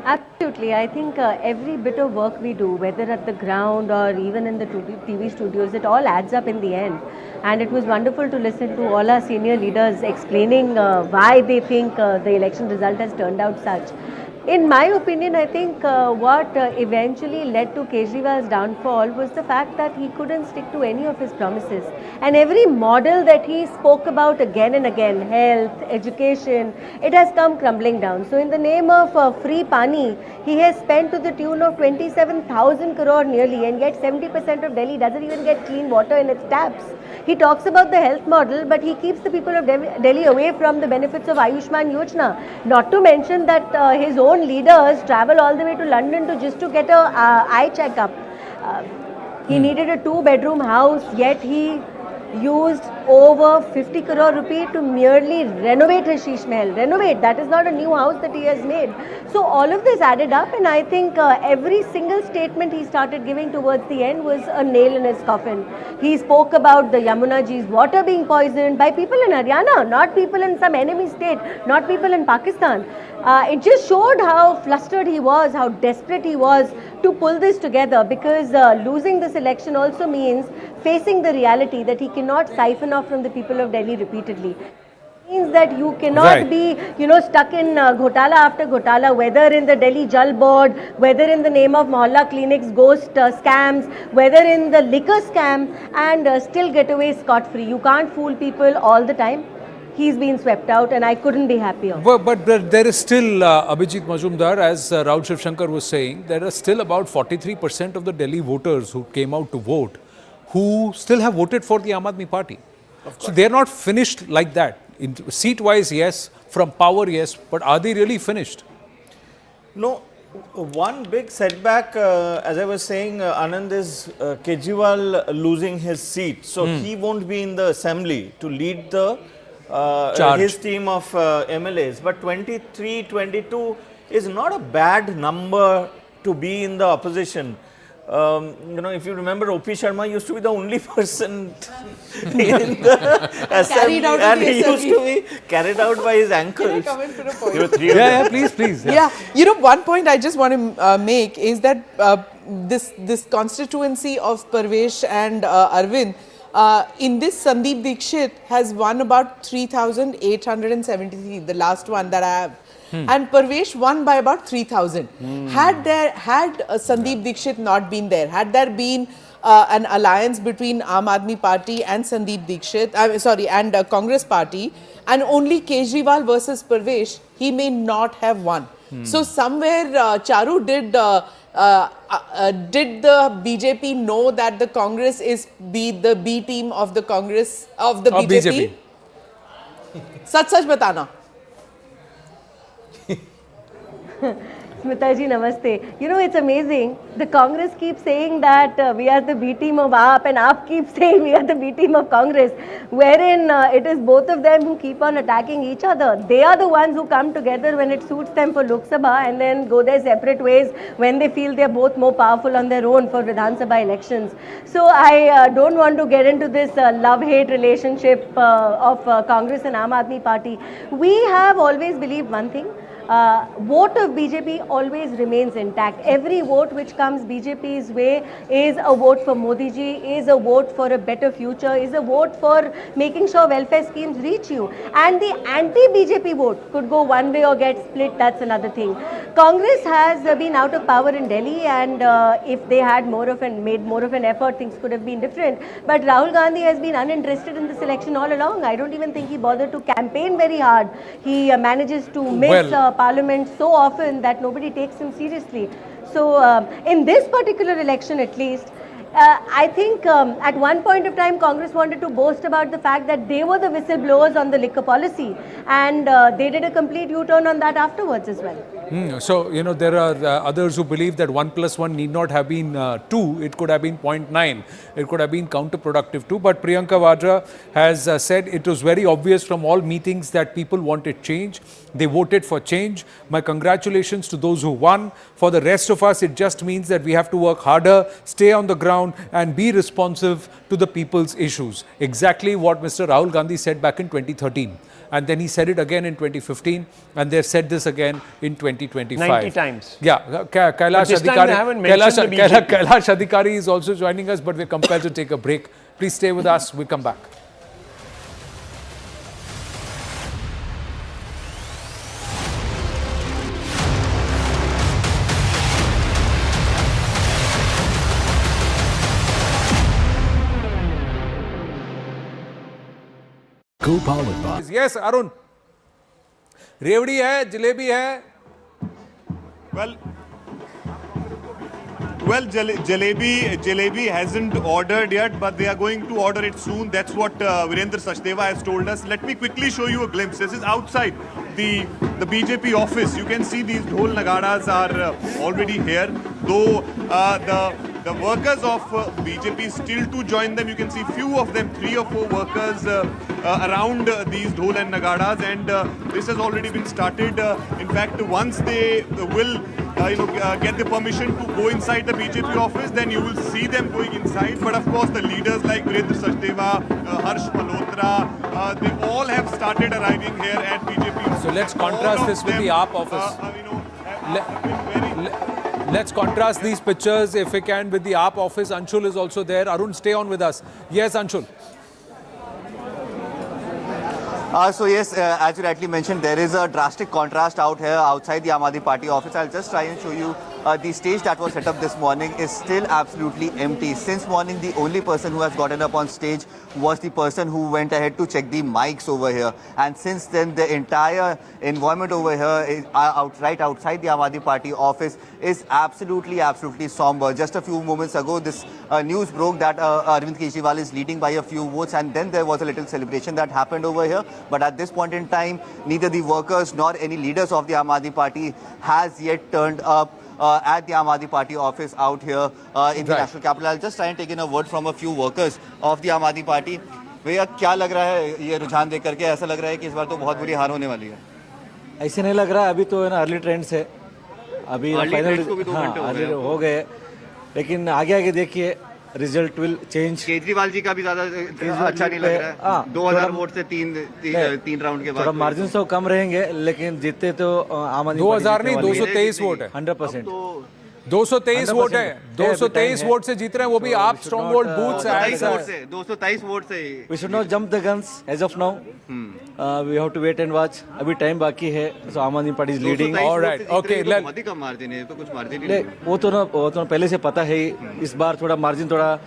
Absolutely. I think every bit of work we do, whether at the ground or even in the TV studios, it all adds up in the end. And it was wonderful to listen to all our senior leaders explaining why they think the election result has turned out such. In my opinion, I think what eventually led to Kejriwal's downfall was the fact that he couldn't stick to any of his promises. And every model that he spoke about again and again, health, education, it has come crumbling down. So in the name of free pani, he has spent to the tune of 27,000 crore nearly, and yet 70% of Delhi doesn't even get clean water in its taps. He talks about the health model, but he keeps the people of Delhi away from the benefits of Ayushman Yojana. Not to mention that his own leaders travel all the way to London just to get a eye checkup. He needed a 2-bedroom house, yet he used over 50 crore rupee to merely renovate his Sheesh Mahal. Renovate, that is not a new house that he has made. So all of this added up, and I think every single statement he started giving towards the end was a nail in his coffin. He spoke about the Yamuna Ji's water being poisoned by people in Haryana, not people in some enemy state, not people in Pakistan. It just showed how flustered he was, how desperate he was to pull this together, because losing this election also means facing the reality that he cannot siphon off from the people of Delhi repeatedly. It means that you cannot be, stuck in ghotala after ghotala, whether in the Delhi Jal Board, whether in the name of Mohalla clinics, ghost scams, whether in the liquor scam, and still get away scot-free. You can't fool people all the time. He's been swept out, and I couldn't be happier. But there is still, Abhijit Majumdar, as Rahul Shivshankar was saying, there are still about 43% of the Delhi voters who came out to vote who still have voted for the Aam Aadmi Party. So they're not finished like that. Seat-wise, yes. From power, yes. But are they really finished? No. One big setback, as I was saying, Anand, is Kejriwal losing his seat. So he won't be in the assembly to lead the his team of MLAs. But 23, 22 is not a bad number to be in the opposition. If you remember, O.P. Sharma used to be the only person in the assembly, and he used to be carried out by his ankles. Can I come in for a point? Please. Yeah, one point I just want to make is that this constituency of Parvesh and Arvin, in this Sandeep Dikshit has won about 3,873, the last one that I have. And Parvesh won by about 3,000. Had Sandeep Dikshit not been there, had there been an alliance between Aam Aadmi Party and Sandeep Dikshit, and Congress Party, and only Kejriwal versus Parvesh, he may not have won. So somewhere, Charu, did the BJP know that the Congress is the B team of the Congress of the BJP? Sach batana. Smita ji, namaste. It's amazing. The Congress keeps saying that we are the B team of AAP, and AAP keeps saying we are the B team of Congress, wherein it is both of them who keep on attacking each other. They are the ones who come together when it suits them for Lok Sabha and then go their separate ways when they feel they are both more powerful on their own for Vidhan Sabha elections. So I don't want to get into this love-hate relationship of Congress and Aam Aadmi Party. We have always believed one thing. Vote of BJP always remains intact. Every vote which comes BJP's way is a vote for Modi ji, is a vote for a better future, is a vote for making sure welfare schemes reach you. And the anti-BJP vote could go one way or get split, that's another thing. Congress has been out of power in Delhi, and if they had made more of an effort, things could have been different. But Rahul Gandhi has been uninterested in this election all along. I don't even think he bothered to campaign very hard. He manages to miss Parliament so often that nobody takes him seriously. So in this particular election at least, I think at one point of time Congress wanted to boast about the fact that they were the whistleblowers on the liquor policy, and they did a complete U-turn on that afterwards as well. So, there are others who believe that 1 + 1 need not have been 2, it could have been 0.9, it could have been counterproductive too. But Priyanka Vadra has said it was very obvious from all meetings that people wanted change. They voted for change. My congratulations to those who won. For the rest of us, it just means that we have to work harder, stay on the ground, and be responsive to the people's issues. Exactly what Mr. Rahul Gandhi said back in 2013. And then he said it again in 2015, and they've said this again in 2025. 90 times. Yeah, Kailash Adhikari is also joining us, but we're compelled to take a break. Please stay with us. We'll come back. Co-powered by Yes, Arun. Revdi hai, jalebi hai. Well, Well, Jalebi hasn't ordered yet, but they are going to order it soon. That's what Virendra Sachdeva has told us. Let me quickly show you a glimpse. This is outside the BJP office. You can see these dhol nagaras are already here. Though the workers of BJP still to join them. You can see few of them, 3 or 4 workers around these dhol and nagaras, and this has already been started. In fact, once they will get the permission to go inside the BJP office, then you will see them going inside. But of course, the leaders like Virendra Sachdeva, Harsh Malhotra, they all have started arriving here at BJP office. So let's contrast this with the AAP office. Let's contrast these pictures, if we can, with the AAP office. Anshul is also there. Arun, stay on with us. Yes, Anshul. So yes, as you rightly mentioned, there is a drastic contrast out here outside the Aam Aadmi Party office. I'll just try and show you the stage that was set up this morning is still absolutely empty. Since morning, the only person who has gotten up on stage was the person who went ahead to check the mics over here. And since then, the entire environment over here is right outside the Aam Aadmi Party office is absolutely somber. Just a few moments ago, this news broke that Arvin Kejriwal is leading by a few votes, and then there was a little celebration that happened over here. But at this point in time, neither the workers nor any leaders of the Aam Aadmi Party has yet turned up at the Aam Aadmi Party office out here in the national capital. I'll just try and take in a word from a few workers of the Aam Aadmi Party. भैया क्या लग रहा है ये रुझान देख करके? ऐसा लग रहा है कि इस बार तो बहुत बुरी हार होने वाली है। ऐसे नहीं लग रहा है, अभी तो है ना अर्ली ट्रेंड्स है, अभी फाइनल हो गए, लेकिन आगे आगे देखिए result will change. Kejriwal ji का भी ज्यादा अच्छा नहीं लग रहा है। 2000 वोट से तीन राउंड के बाद थोड़ा मार्जिन तो कम रहेंगे, लेकिन जीतते तो आम आदमी 2000 नहीं 223 वोट है। 100%। 223 वोट है, 223 वोट से जीत रहे हैं, वो भी आप स्ट्रॉन्ग होल्ड बूथ से 223 वोट से। We should not jump the guns as of now. We have to wait and watch. अभी टाइम बाकी है, so आम Aadmi party is leading. All right, okay. बहुत ही कम मार्जिन है, तो कुछ मार्जिन ही नहीं। वो तो पहले से पता है, इस बार थोड़ा मार्जिन थोड़ा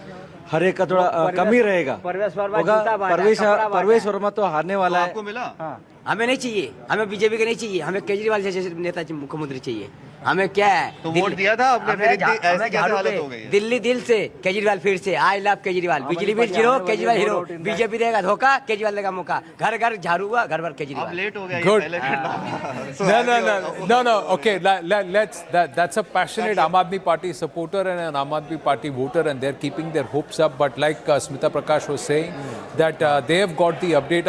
हर एक का थोड़ा कम ही रहेगा। परवेश वर्मा तो हारने वाला है। आपको मिला? हमें नहीं चाहिए, हमें बीजेपी के नहीं चाहिए, हमें केजरीवाल जैसे नेता मुख्यमंत्री चाहिए। हमें क्या है, तो वोट दिया था आपने, फिर ऐसी क्या हालत हो गई? दिल्ली दिल से केजरीवाल फिर से, आई लव केजरीवाल, बिजली bill zero Kejriwal hero, BJP देगा धोखा केजरीवाल देगा मौका, घर घर झाड़ू हुआ घर भर केजरीवाल। अब लेट हो गया Good. No. Okay, that's a passionate Aam Aadmi Party supporter and an Aam Aadmi Party voter, and they're keeping their hopes up. But like Smita Prakash was saying, that they have got the update.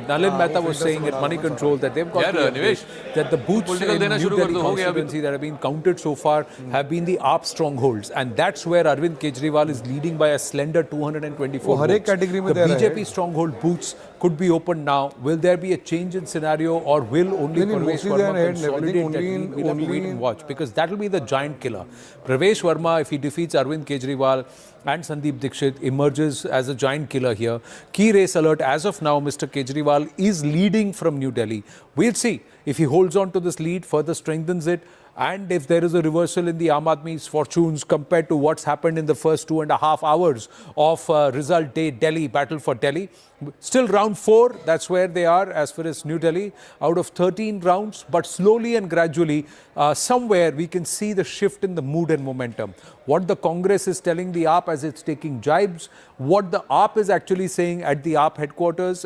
Nalin Mehta was saying at Money Control that they've got the update that the booths in New Delhi constituency that have been counted so far have been the AAP strongholds, and that's where Arvind Kejriwal is leading by a slender 224 votes. The BJP stronghold booths could be opened now. Will there be a change in scenario, or will only Pravesh Verma consolidate that lead? We'll have to wait and watch, because that will be the giant killer. Pravesh Verma, if he defeats Arvind Kejriwal and Sandeep Dixit, emerges as a giant killer here. Key race alert. As of now, Mr. Kejriwal is leading from New Delhi. We'll see if he holds on to this lead, further strengthens it, and if there is a reversal in the Aam Aadmi's fortunes compared to what's happened in the first 2.5 hours of result day Delhi, battle for Delhi. Still round 4, that's where they are as far as New Delhi, out of 13 rounds, but slowly and gradually, somewhere we can see the shift in the mood and momentum. What the Congress is telling the AAP as it's taking jibes, what the AAP is actually saying at the AAP headquarters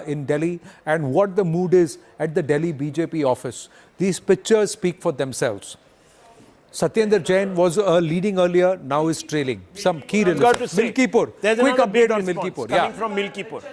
in Delhi, and what the mood is at the Delhi BJP office. These pictures speak for themselves. Satyendra Jain was leading earlier, now is trailing. Some key results. Milkipur. Quick update on Milkipur. Coming from Milkipur.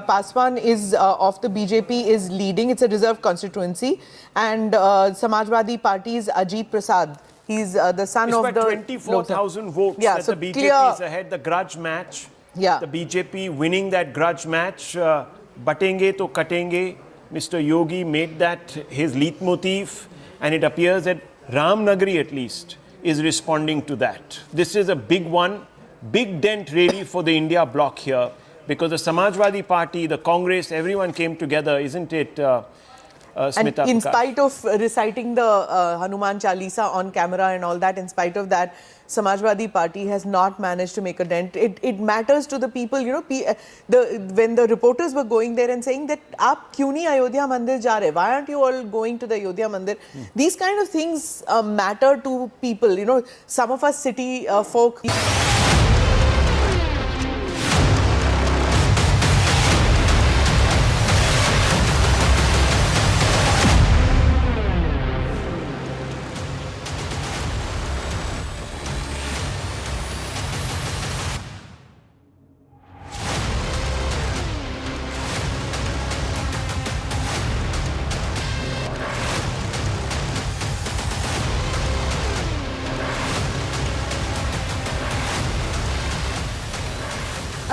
Paswan is of the BJP is leading. It's a reserved constituency, and Samajwadi Party's Ajit Prasad. He's the son it's of the 24,000 votes. Yeah, that so the BJP clear. is ahead. The grudge match. Yeah. The BJP winning that grudge match. Batenge to katenge. Mr. Yogi made that his leitmotif, and it appears that Ramnagari at least is responding to that. This is a big one, big dent really for the India bloc here, because the Samajwadi Party, the Congress, everyone came together, isn't it, Smita And in Prakash. spite of reciting the Hanuman Chalisa on camera and all that, in spite of that, Samajwadi Party has not managed to make a dent. It matters to the people, you know, when the reporters were going there and saying that, "Aap kyun nahi Ayodhya Mandir ja rahe? Why aren't you all going to the Ayodhya Mandir?" These kind of things matter to people, you know, some of us city folk.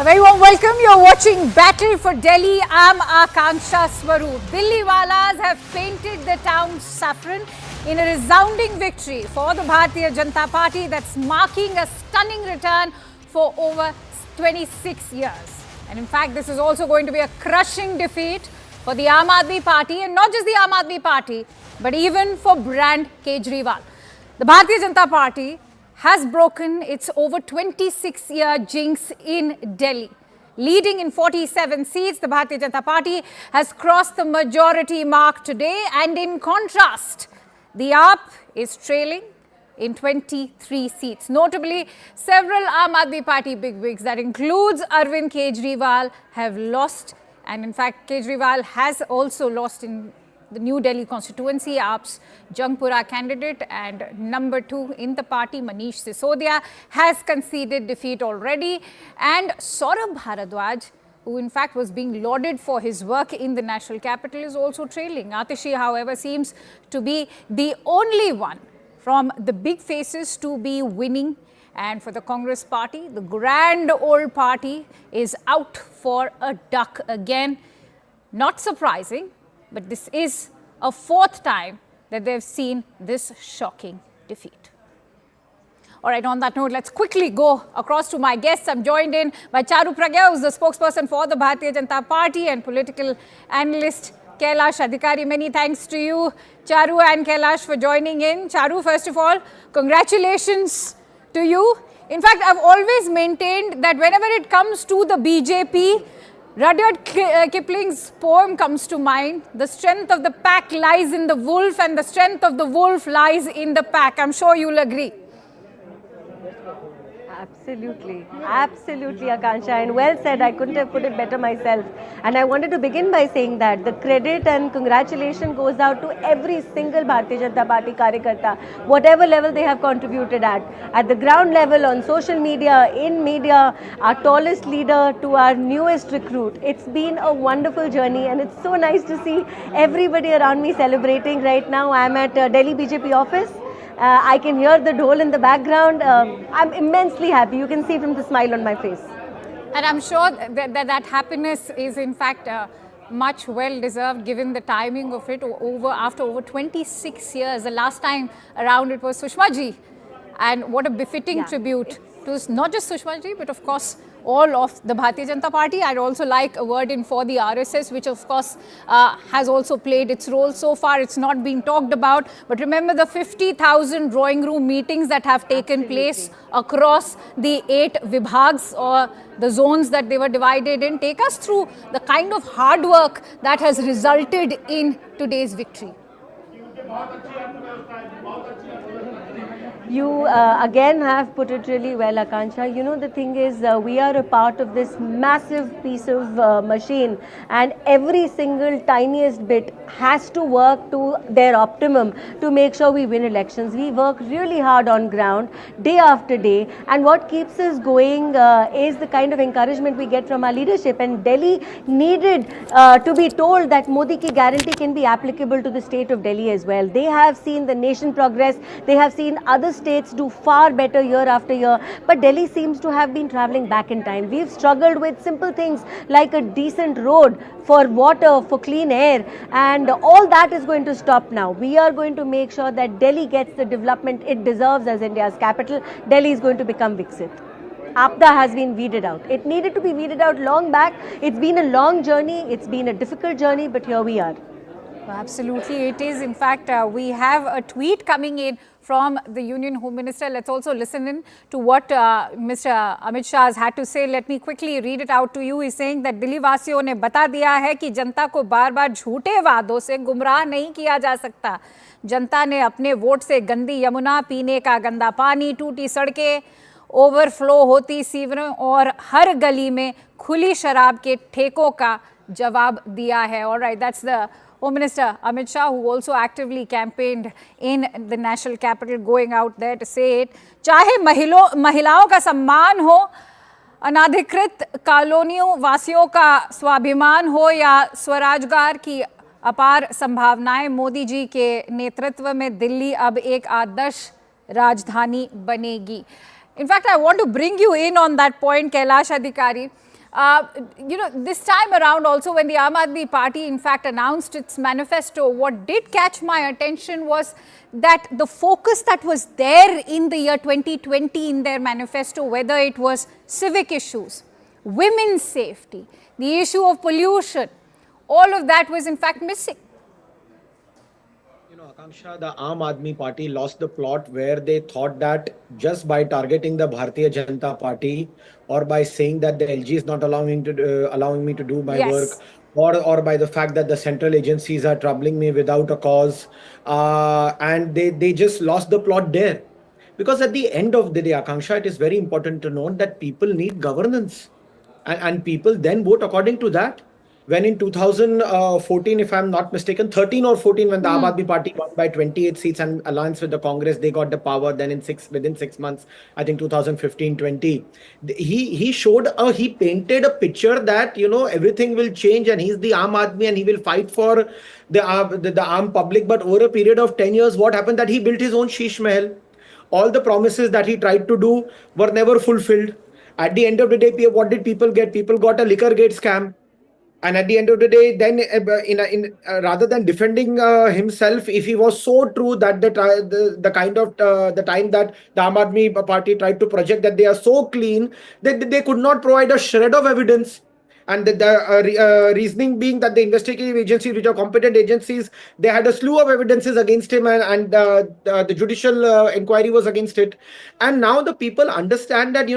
A very warm welcome. You're watching Battle for Delhi. I'm Akanksha Swaroop. Delhi Walas have painted the town saffron in a resounding victory for the Bharatiya Janata Party that's marking a stunning return for over 26 years. And in fact, this is also going to be a crushing defeat for the Aam Aadmi Party, and not just the Aam Aadmi Party, but even for brand Kejriwal. The Bharatiya Janata Party has broken its over 26-year jinx in Delhi. Leading in 47 seats, the Bharatiya Janata Party has crossed the majority mark today, and in contrast, the AAP is trailing in 23 seats. Notably, several Aam Aadmi Party bigwigs, that includes Arvin Kejriwal, have lost, and in fact, Kejriwal has also lost in the New Delhi constituency. AAP's Jangpura candidate and number 2 in the party, Manish Sisodia, has conceded defeat already. And Saurabh Bharadwaj, who in fact was being lauded for his work in the national capital, is also trailing. Atishi, however, seems to be the only one from the big faces to be winning. And for the Congress party, the grand old party is out for a duck again. Not surprising, but this is a 4th time that they've seen this shocking defeat. All right, on that note, let's quickly go across to my guests. I'm joined in by Charu Pragya, who's the spokesperson for the Bharatiya Janata Party, and political analyst Kailash Adhikari. Many thanks to you, Charu and Kailash, for joining in. Charu, first of all, congratulations to you. In fact, I've always maintained that whenever it comes to the BJP, Rudyard Kipling's poem comes to mind. The strength of the pack lies in the wolf, and the strength of the wolf lies in the pack. I'm sure you'll agree. Absolutely, absolutely, Akansha, and well said. I couldn't have put it better myself. And I wanted to begin by saying that the credit and congratulation goes out to every single Bharatiya Janata Party Karyakarta, whatever level they have contributed at the ground level, on social media, in media, our tallest leader to our newest recruit. It's been a wonderful journey, and it's so nice to see everybody around me celebrating right now. I'm at Delhi BJP office. I can hear the dhol in the background. I'm immensely happy. You can see from the smile on my face. And I'm sure that happiness is in fact much well deserved, given the timing of it. After over 26 years, the last time around it was Sushma ji. And what a befitting tribute to not just Sushma ji, but of course all of the Bharatiya Janata Party. I'd also like a word in for the RSS, which of course has also played its role. So far it's not been talked about, but remember the 50,000 drawing room meetings that have taken place across the 8 vibhags, or the zones that they were divided in. Take us through the kind of hard work that has resulted in today's victory. You again have put it really well, Akansha. You know, the thing is, we are a part of this massive piece of machine, and every single tiniest bit has to work to their optimum to make sure we win elections. We work really hard on ground, day after day, and what keeps us going is the kind of encouragement we get from our leadership. And Delhi needed to be told that Modi ki guarantee can be applicable to the state of Delhi as well. They have seen the nation progress. They have seen other states do far better year after year, but Delhi seems to have been travelling back in time. We've struggled with simple things like a decent road, for water, for clean air, and all that is going to stop now. We are going to make sure that Delhi gets the development it deserves as India's capital. Delhi is going to become Viksit. Apda has been weeded out. It needed to be weeded out long back. It's been a long journey. It's been a difficult journey, but here we are. Absolutely, it is. In fact, we have a tweet coming in from the Union Home Minister. Let's also listen in to what Mr. Amit Shah has had to say. Let me quickly read it out to you. He's saying that Delhi वासियों ने बता दिया है कि जनता को बार-बार झूठे वादों से गुमराह नहीं किया जा सकता। जनता ने अपने वोट से गंदी यमुना, पीने का गंदा पानी, टूटी सड़कें, ओवरफ्लो होती सीवरें और हर गली में खुली शराब के ठेकों का जवाब दिया है। All right, that's the Home Minister Amit Shah, who also actively campaigned in the national capital, going out there to say it. चाहे महिलाओं का सम्मान हो, अनाधिकृत कॉलोनियों वासियों का स्वाभिमान हो या स्वरोजगार की अपार संभावनाएं, मोदी जी के नेतृत्व में दिल्ली अब एक आदर्श राजधानी बनेगी. In fact, I want to bring you in on that point, Kailash Adhikari. This time around also, when the Aam Aadmi Party in fact announced its manifesto, what did catch my attention was that the focus that was there in the year 2020 in their manifesto, whether it was civic issues, women's safety, the issue of pollution, all of that was in fact missing. Akanksha, the Aam Aadmi Party lost the plot where they thought that just by targeting the Bharatiya Janata Party or by saying that the LG is not allowing me to do my work, or by the fact that the central agencies are troubling me without a cause, and they just lost the plot there. Because at the end of the day, Akanksha, it is very important to note that people need governance, and people then vote according to that. When in 2014, if I'm not mistaken, 13 or 14, when the Aam Aadmi Party won by 28 seats and alliance with the Congress, they got the power. Then within 6 months, I think 2015-20, he painted a picture that, everything will change and he's the Aam Aadmi and he will fight for the Aam public. But over a period of 10 years, what happened? That he built his own Sheesh Mahal. All the promises that he tried to do were never fulfilled. At the end of the day, what did people get? People got a liquor gate scam. And at the end of the day, then rather than defending himself, if he was so true that the time that the Aam Aadmi Party tried to project that they are so clean, they could not provide a shred of evidence. And the reasoning being that the investigative agencies, which are competent agencies, they had a slew of evidences against him, and the judicial inquiry was against it. And now the people understand that,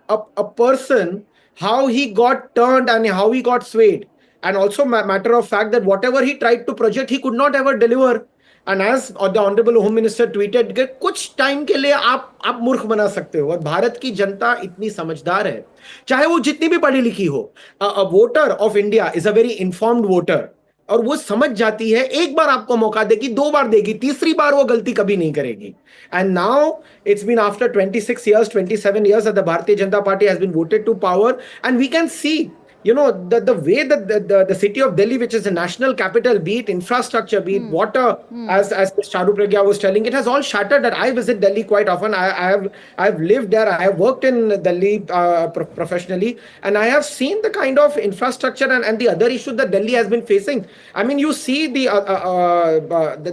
a person, how he got turned and how he got swayed. And also matter of fact that whatever he tried to project, he could not ever deliver. And as the Honorable Home Minister tweeted, कुछ time के लिए आप मूर्ख बना सकते हो. और भारत की जनता इतनी समझदार है, चाहे वो जितनी भी पढ़ी लिखी हो. A voter of India is a very informed voter. और वो समझ जाती है, एक बार आपको मौका देगी, 2 बार देगी, तीसरी बार वो गलती कभी नहीं करेगी. And now it's been after 26 years, 27 years that the Bharatiya Janata Party has been voted to power, and we can see, the way that the city of Delhi, which is the national capital, be it infrastructure, be it water, as Charu Pragya was telling, it has all shattered. That I visit Delhi quite often. I've lived there. I have worked in Delhi professionally, and I have seen the kind of infrastructure and the other issues that Delhi has been facing. I mean, you see the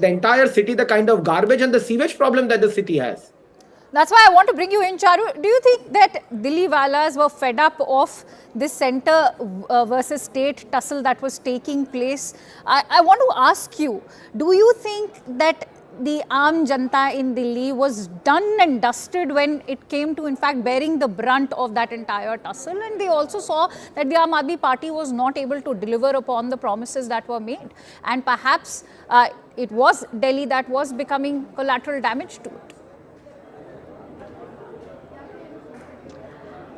entire city, the kind of garbage and the sewage problem that the city has. That's why I want to bring you in, Charu. Do you think that Delhi walas were fed up of this centre versus state tussle that was taking place? I want to ask you, do you think that the Aam Janata in Delhi was done and dusted when it came to in fact bearing the brunt of that entire tussle? And they also saw that the Aam Aadmi Party was not able to deliver upon the promises that were made. And perhaps it was Delhi that was becoming collateral damage to it.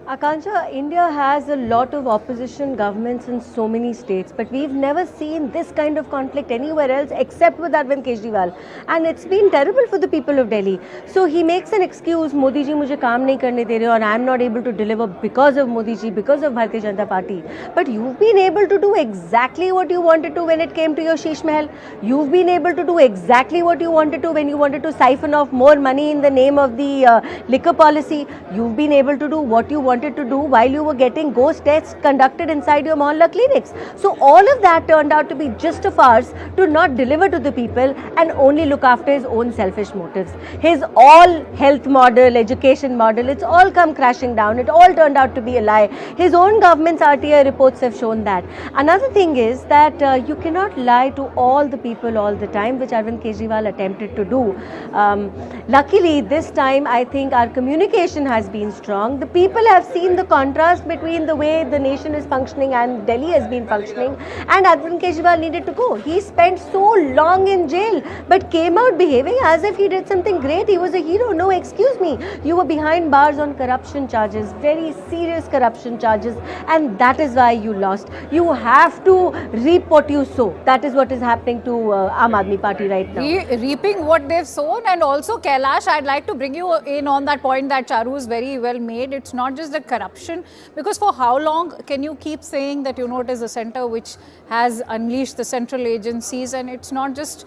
Akanksha, India has a lot of opposition governments in so many states, but we've never seen this kind of conflict anywhere else except with Arvin Kejriwal. And it's been terrible for the people of Delhi. So he makes an excuse, Modi ji mujhe kaam nahi karne de rahe, and I'm not able to deliver because of Modi ji, because of Bharatiya Janata Party. But you've been able to do exactly what you wanted to when it came to your Sheesh Mahal. You've been able to do exactly what you wanted to when you wanted to siphon off more money in the name of the liquor policy. You've been able to do what you wanted wanted to do while you were getting ghost tests conducted inside your mohalla clinics. So all of that turned out to be just a farce to not deliver to the people and only look after his own selfish motives. His all health model, education model, it's all come crashing down. It all turned out to be a lie. His own government's RTI reports have shown that. Another thing is that you cannot lie to all the people all the time, which Arvin Kejriwal attempted to do. Luckily, this time I think our communication has been strong. The people have seen the contrast between the way the nation is functioning and Delhi has been functioning, and Arvin Kejriwal needed to go. He spent so long in jail but came out behaving as if he did something great. He was a hero. No, excuse me. You were behind bars on corruption charges, very serious corruption charges, and that is why you lost. You have to reap what you sow. That is what is happening to Aam Aadmi Party right now. Reaping what they've sown. And also, Kailash, I'd like to bring you in on that point that Charu's very well made. It's not just the corruption, because for how long can you keep saying that, you know, it is the centre which has unleashed the central agencies, and it's not just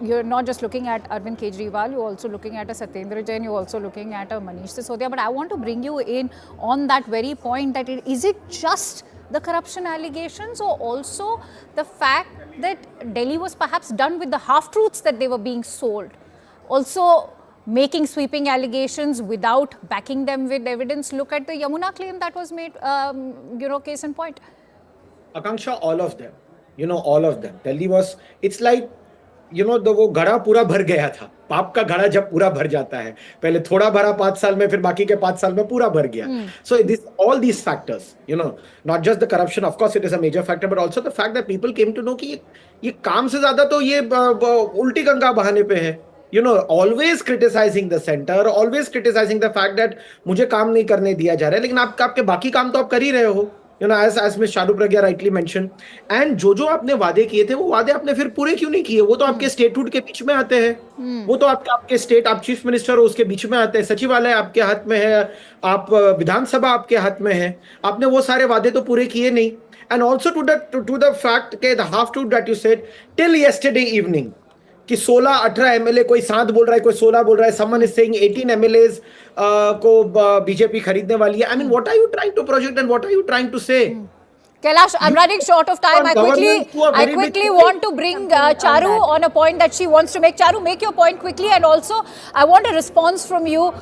you're not just looking at Arvind Kejriwal, you're also looking at a Satyendra Jain, you're also looking at a Manish Sisodia. But I want to bring you in on that very point, that is it just the corruption allegations, or also the fact that Delhi was perhaps done with the half-truths that they were being sold? Also making sweeping allegations without backing them with evidence. Look at the Yamuna claim that was made, case in point. Akanksha, all of them. All of them. Delhi was, it's like, वो घड़ा पूरा भर गया था. पाप का घड़ा जब पूरा भर जाता है, पहले थोड़ा भरा 5 साल में, फिर बाकी के 5 साल में पूरा भर गया. So all these factors, not just the corruption, of course it is a major factor, but also the fact that people came to know कि ये काम से ज्यादा तो ये उल्टी गंगा बहाने पे है. Always criticizing the center, always criticizing the fact that मुझे काम नहीं करने दिया जा रहा है, लेकिन आपके बाकी काम तो आप कर ही रहे हो. As Ms. Sharu Pragya rightly mentioned, and जो आपने वादे किए थे, वो वादे आपने फिर पूरे क्यों नहीं किए? वो तो आपके स्टेटहुड के बीच में आते हैं. वो तो आपके स्टेट, आप चीफ मिनिस्टर हो, उसके बीच में आते हैं. सचिवालय आपके हाथ में है, आप विधानसभा आपके हाथ में है. आपने वो सारे वादे तो पूरे किए नहीं. And also to the fact that the half truth that you said till yesterday evening, कि 16-18 एमएलए, कोई 7 बोल रहा है, कोई 16 बोल रहा है, someone is saying 18 एमएलएज को बीजेपी खरीदने वाली है. I mean, what are you trying to project and what are you trying to say? Kailash, I'm running short of time. I quickly want to bring Charu on a point that she wants to make. Charu, make your point quickly, and also I want a response from you.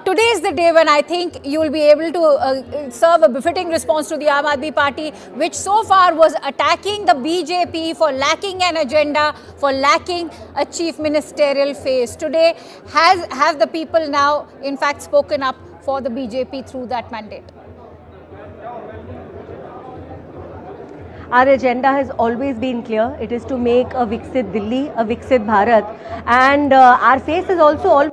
Today is the day when I think you will be able to serve a befitting response to the Aam Aadmi Party, which so far was attacking the BJP for lacking an agenda, for lacking a chief ministerial face. Today, have the people now in fact spoken up for the BJP through that mandate? Our agenda has always been clear. It is to make a Viksit Delhi, a Viksit Bharat, and our face is also always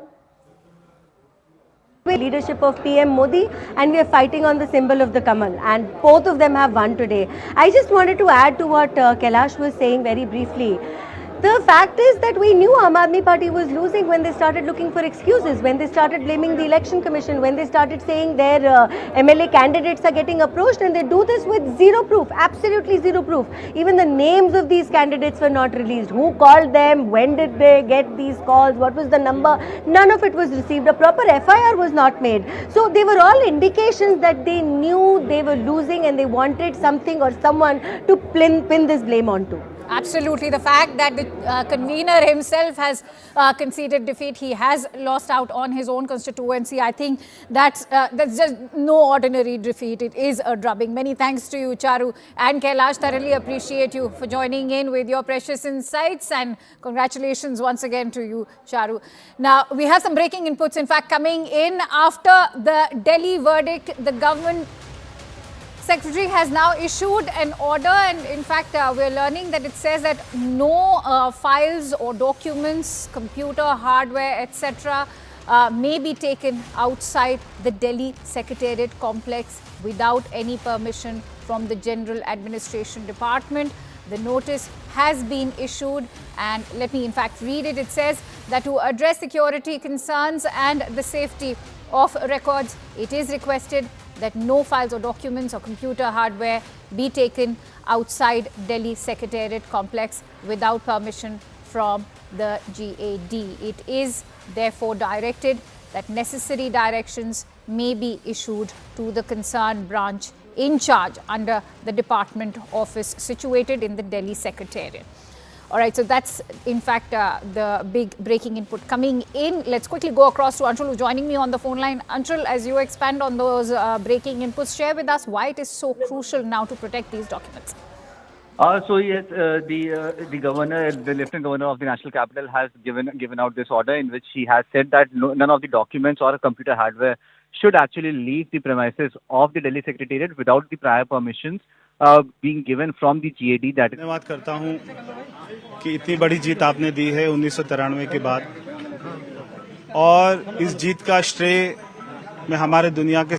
leadership of PM Modi, and we are fighting on the symbol of the Kamal, and both of them have won today. I just wanted to add to what Kailash was saying very briefly. The fact is that we knew Aam Aadmi Party was losing when they started looking for excuses, when they started blaming the election commission, when they started saying their MLA candidates are getting approached, and they do this with zero proof, absolutely zero proof. Even the names of these candidates were not released. Who called them? When did they get these calls? What was the number? None of it was received. A proper FIR was not made. So they were all indications that they knew they were losing and they wanted something or someone to pin this blame onto. Absolutely. The fact that the convener himself has conceded defeat, he has lost out on his own constituency, I think that's just no ordinary defeat. It is a drubbing. Many thanks to you, Charu and Kailash. Thoroughly appreciate you for joining in with your precious insights, and congratulations once again to you, Charu. Now, we have some breaking inputs, in fact, coming in after the Delhi verdict. The government Secretary has now issued an order, and in fact we're learning that it says that no files or documents, computer hardware, etc. May be taken outside the Delhi Secretariat complex without any permission from the General Administration Department. The notice has been issued, and let me in fact read it. It says that to address security concerns and the safety of records, it is requested that no files or documents or computer hardware be taken outside Delhi Secretariat complex without permission from the GAD. It is therefore directed that necessary directions may be issued to the concerned branch in charge under the department office situated in the Delhi Secretariat. All right, so that's in fact the big breaking input coming in. Let's quickly go across to Anshul, who's joining me on the phone line. Anshul, as you expand on those breaking inputs, share with us why it is so crucial now to protect these documents. So yes, the governor, the lieutenant governor of the national capital, has given out this order in which he has said that none of the documents or computer hardware should actually leave the premises of the Delhi Secretariat without the prior permissions being given from the GAD. That is. धन्यवाद करता हूं कि इतनी बड़ी जीत आपने दी है 1993 के बाद, और इस जीत का श्रेय मैं हमारे दुनिया के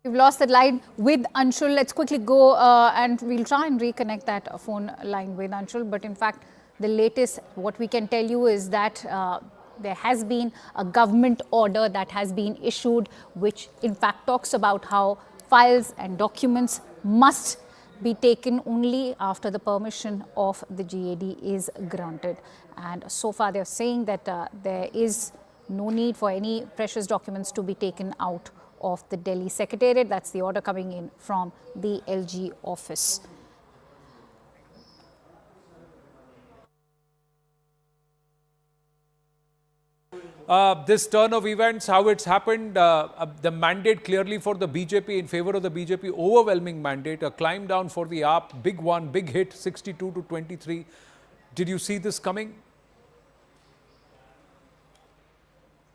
We've lost that line with Anshul. Let's quickly go and we'll try and reconnect that phone line with Anshul. But in fact, the latest, what we can tell you is that there has been a government order that has been issued, which in fact talks about how files and documents must be taken only after the permission of the GAD is granted. And so far they're saying that there is no need for any precious documents to be taken out of the Delhi Secretariat. That's the order coming in from the LG office. This turn of events, how it's happened, the mandate clearly for the BJP, in favor of the BJP, overwhelming mandate, a climb down for the AAP, big one, big hit, 62 to 23. Did you see this coming?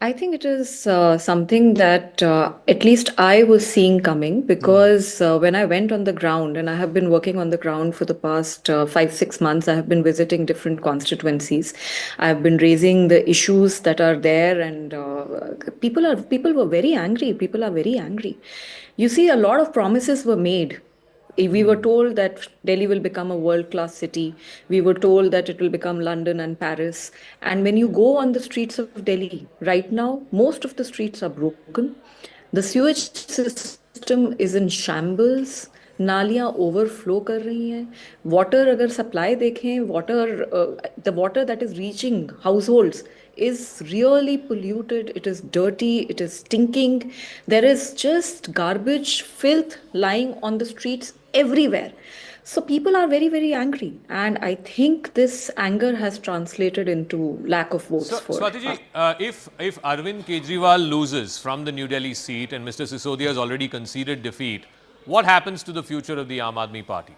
I think it is something that at least I was seeing coming, because when I went on the ground, and I have been working on the ground for the past 5-6 months, I have been visiting different constituencies. I have been raising the issues that are there, and people were very angry. People are very angry. You see, a lot of promises were made. We were told that Delhi will become a world-class city. We were told that it will become London and Paris. And when you go on the streets of Delhi, right now, most of the streets are broken. The sewage system is in shambles. नालियाँ overflow कर रही हैं. Water अगर supply देखें, the water that is reaching households is really polluted. It is dirty. It is stinking. There is just garbage, filth lying on the streets everywhere. So people are very, very angry. And I think this anger has translated into lack of votes for Swatiji, if Arvin Kejriwal loses from the New Delhi seat and Mr. Sisodia has already conceded defeat, what happens to the future of the Aam Aadmi Party?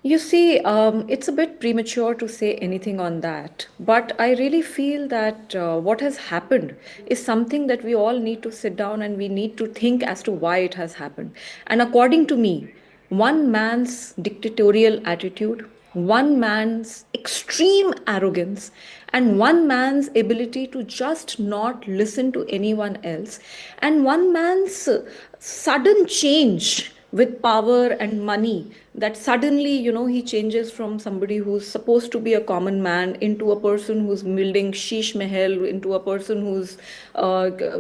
You see, it's a bit premature to say anything on that, but I really feel that what has happened is something that we all need to sit down and we need to think as to why it has happened. And according to me, one man's dictatorial attitude, one man's extreme arrogance, and one man's ability to just not listen to anyone else, and one man's sudden change with power and money, that suddenly, he changes from somebody who's supposed to be a common man into a person who's building Sheesh Mahal, into a person who's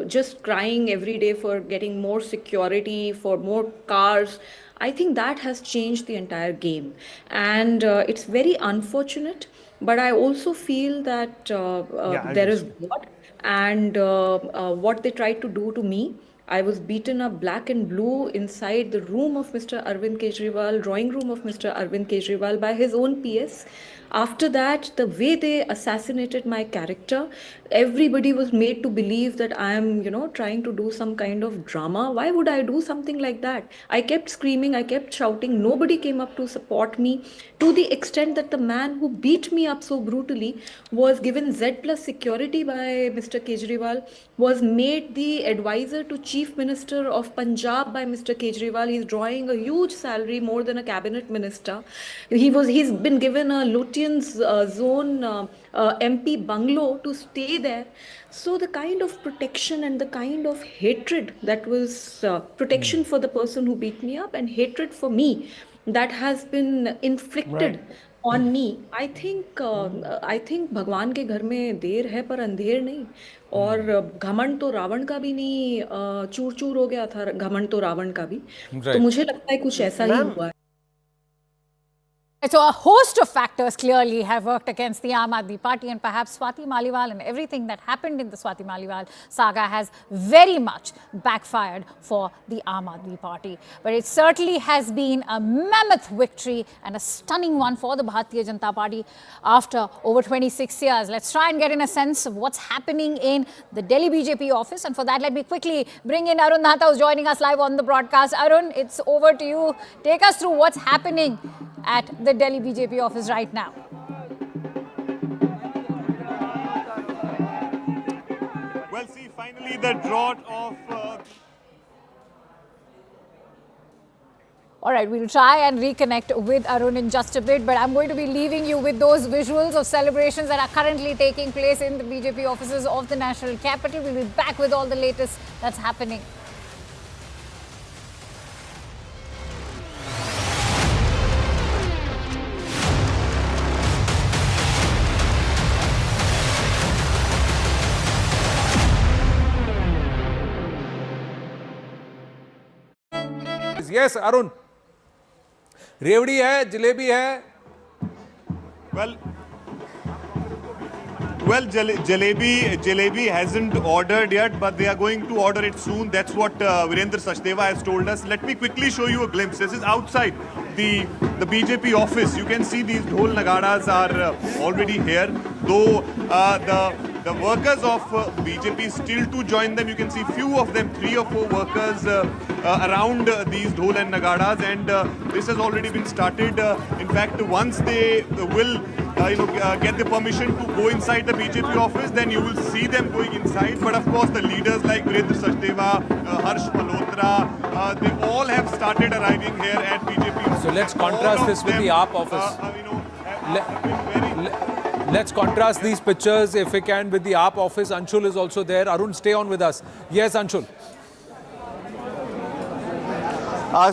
just crying every day for getting more security, for more cars. I think that has changed the entire game. And it's very unfortunate, but I also feel that there is God, and what they tried to do to me. I was beaten up black and blue inside the room of Mr. Arvind Kejriwal, drawing room of Mr. Arvind Kejriwal by his own PS. After that, the way they assassinated my character, everybody was made to believe that I am, trying to do some kind of drama. Why would I do something like that? I kept screaming, I kept shouting. Nobody came up to support me, to the extent that the man who beat me up so brutally was given Z+ security by Mr. Kejriwal, was made the advisor to Chief Minister of Punjab by Mr. Kejriwal. He's drawing a huge salary, more than a cabinet minister. He's been given a Lutyens zone MP bungalow to stay there. So the kind of protection and the kind of hatred that was protection for the person who beat me up and hatred for me that has been inflicted on me. I think भगवान के घर में देर है पर अंधेर नहीं. और घमंड तो रावण का भी नहीं, चूर चूर हो गया था घमंड तो रावण का भी. तो मुझे लगता है कुछ ऐसा ही हुआ है. So a host of factors clearly have worked against the Aam Aadmi Party, and perhaps Swati Maliwal and everything that happened in the Swati Maliwal saga has very much backfired for the Aam Aadmi Party. But it certainly has been a mammoth victory and a stunning one for the Bharatiya Janata Party after over 26 years. Let's try and get in a sense of what's happening in the Delhi BJP office, and for that let me quickly bring in Arun Dahata, who's joining us live on the broadcast. Arun, it's over to you. Take us through what's happening at the Delhi BJP office right now. Well, see, finally the drought of... All right, we'll try and reconnect with Arun in just a bit, but I'm going to be leaving you with those visuals of celebrations that are currently taking place in the BJP offices of the national capital. We'll be back with all the latest that's happening. Yes, Arun. रेवड़ी है, जलेबी है. Well, Jalebi hasn't ordered yet, but they are going to order it soon. That's what Virendra Sachdeva has told us. Let me quickly show you a glimpse. This is outside the BJP office. You can see these dhol nagaras are already here. Though the workers of BJP still to join them. You can see few of them, 3 or 4 workers around these dhol and nagaras, and this has already been started. In fact, once they will get the permission to go inside the BJP office, then you will see them going inside. But of course, the leaders like Virendra Sachdeva, Harsh Malhotra, they all have started arriving here at BJP office. So let's contrast this with the AAP office. Let's contrast these pictures, if we can, with the AAP office. Anshul is also there. Arun, stay on with us. Yes, Anshul.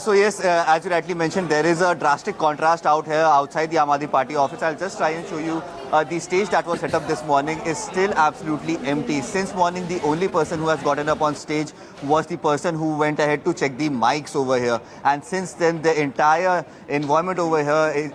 So yes, as you rightly mentioned, there is a drastic contrast out here outside the Aam Aadmi Party office. I'll just try and show you the stage that was set up this morning is still absolutely empty. Since morning, the only person who has gotten up on stage was the person who went ahead to check the mics over here. And since then, the entire environment over here is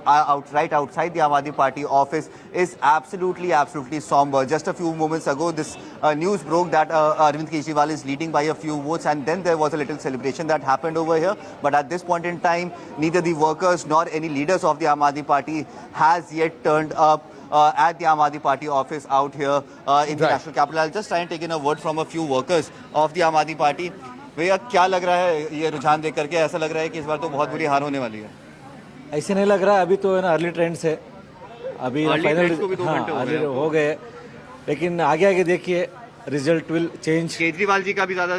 right outside the Aam Aadmi Party office is absolutely somber. Just a few moments ago, this news broke that Arvin Kejriwal is leading by a few votes, and then there was a little celebration that happened over here. But at this point in time, neither the workers nor any leaders of the Aam Aadmi Party has yet turned up at the Aam Aadmi Party office out here in the national capital. I'll just try and take in a word from a few workers of the Aam Aadmi Party. भैया क्या लग रहा है ये रुझान देख करके? ऐसा लग रहा है कि इस बार तो बहुत बुरी हार होने वाली है. ऐसे नहीं लग रहा है. अभी तो है ना अर्ली ट्रेंड्स है. अभी फाइनल हो गए, लेकिन आगे आगे देखिए result will change. Kejriwal ji का भी ज्यादा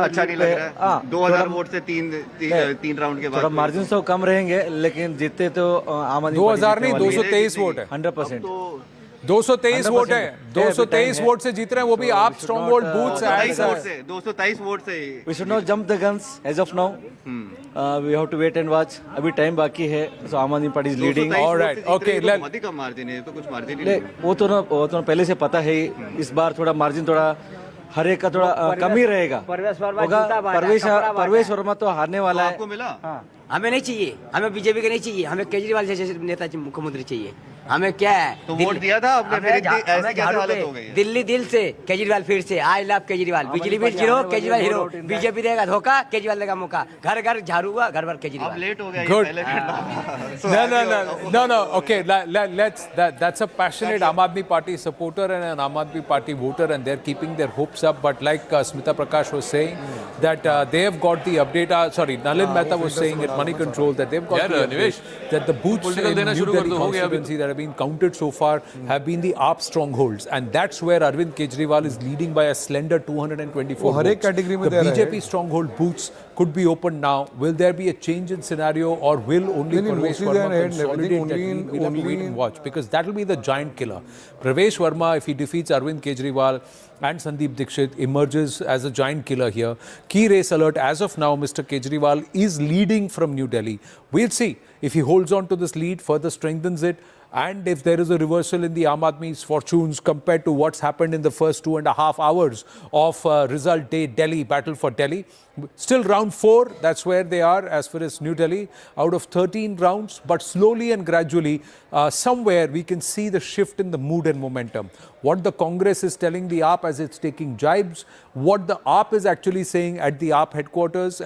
अच्छा नहीं लग रहा है. 2000 वोट से तीन राउंड के बाद थोड़ा मार्जिन तो कम रहेंगे, लेकिन जीतते तो आम आदमी 2000 नहीं 223 वोट है. 100%. 223 वोट है. 223 वोट से जीत रहे हैं, वो भी आप स्ट्रॉन्ग होल्ड बूथ से. 223 वोट से. We should not jump the guns as of now. We have to wait and watch. अभी टाइम बाकी है. So Aam Aadmi Party is leading. Alright, okay. बहुत कम मार्जिन है, तो कुछ मार्जिन नहीं. वो तो पहले से पता है. इस बार थोड़ा मार्जिन थोड़ा हर एक का थोड़ा कम ही रहेगा. परवेश वर्मा तो हारने वाला है. आपको मिला? हमें नहीं चाहिए. हमें बीजेपी के नहीं चाहिए. हमें केजरीवाल जैसे नेता मुख्यमंत्री चाहिए. हमें क्या है, तो वोट दिया था आपने, फिर ऐसी कैसे हालत हो गई? दिल्ली दिल से केजरीवाल फिर से. I love Kejriwal. बिजली bill zero, Kejriwal hero. BJP देगा धोखा, केजरीवाल देगा मौका. घर घर झाड़ू हुआ, घर घर केजरीवाल. अब लेट हो गया. Good. No. Okay, that's a passionate Aam Aadmi Party supporter and an Aam Aadmi Party voter, and they're keeping their hopes up. But like Smita Prakash was saying, that they have got the update. Nalin Mehta was saying at Money Control that they've got the update that the booths in New Delhi constituency that have been counted so far have been the AAP strongholds, and that's where Arvind Kejriwal is leading by a slender 224 votes. The BJP stronghold booths could be opened now. Will there be a change in scenario, or will only Pravesh Verma consolidate that lead? We'll have to wait and watch, because that will be the giant killer. Pravesh Verma, if he defeats Arvind Kejriwal and Sandeep Dixit, emerges as a giant killer here. Key race alert. As of now, Mr. Kejriwal is leading from New Delhi. We'll see if he holds on to this lead, further strengthens it, and if there is a reversal in the Aam Aadmi's fortunes compared to what's happened in the first 2.5 hours of result day Delhi, battle for Delhi. Still round 4, that's where they are as far as New Delhi, out of 13 rounds, but slowly and gradually, somewhere we can see the shift in the mood and momentum. What the Congress is telling the AAP as it's taking jibes, what the AAP is actually saying at the AAP headquarters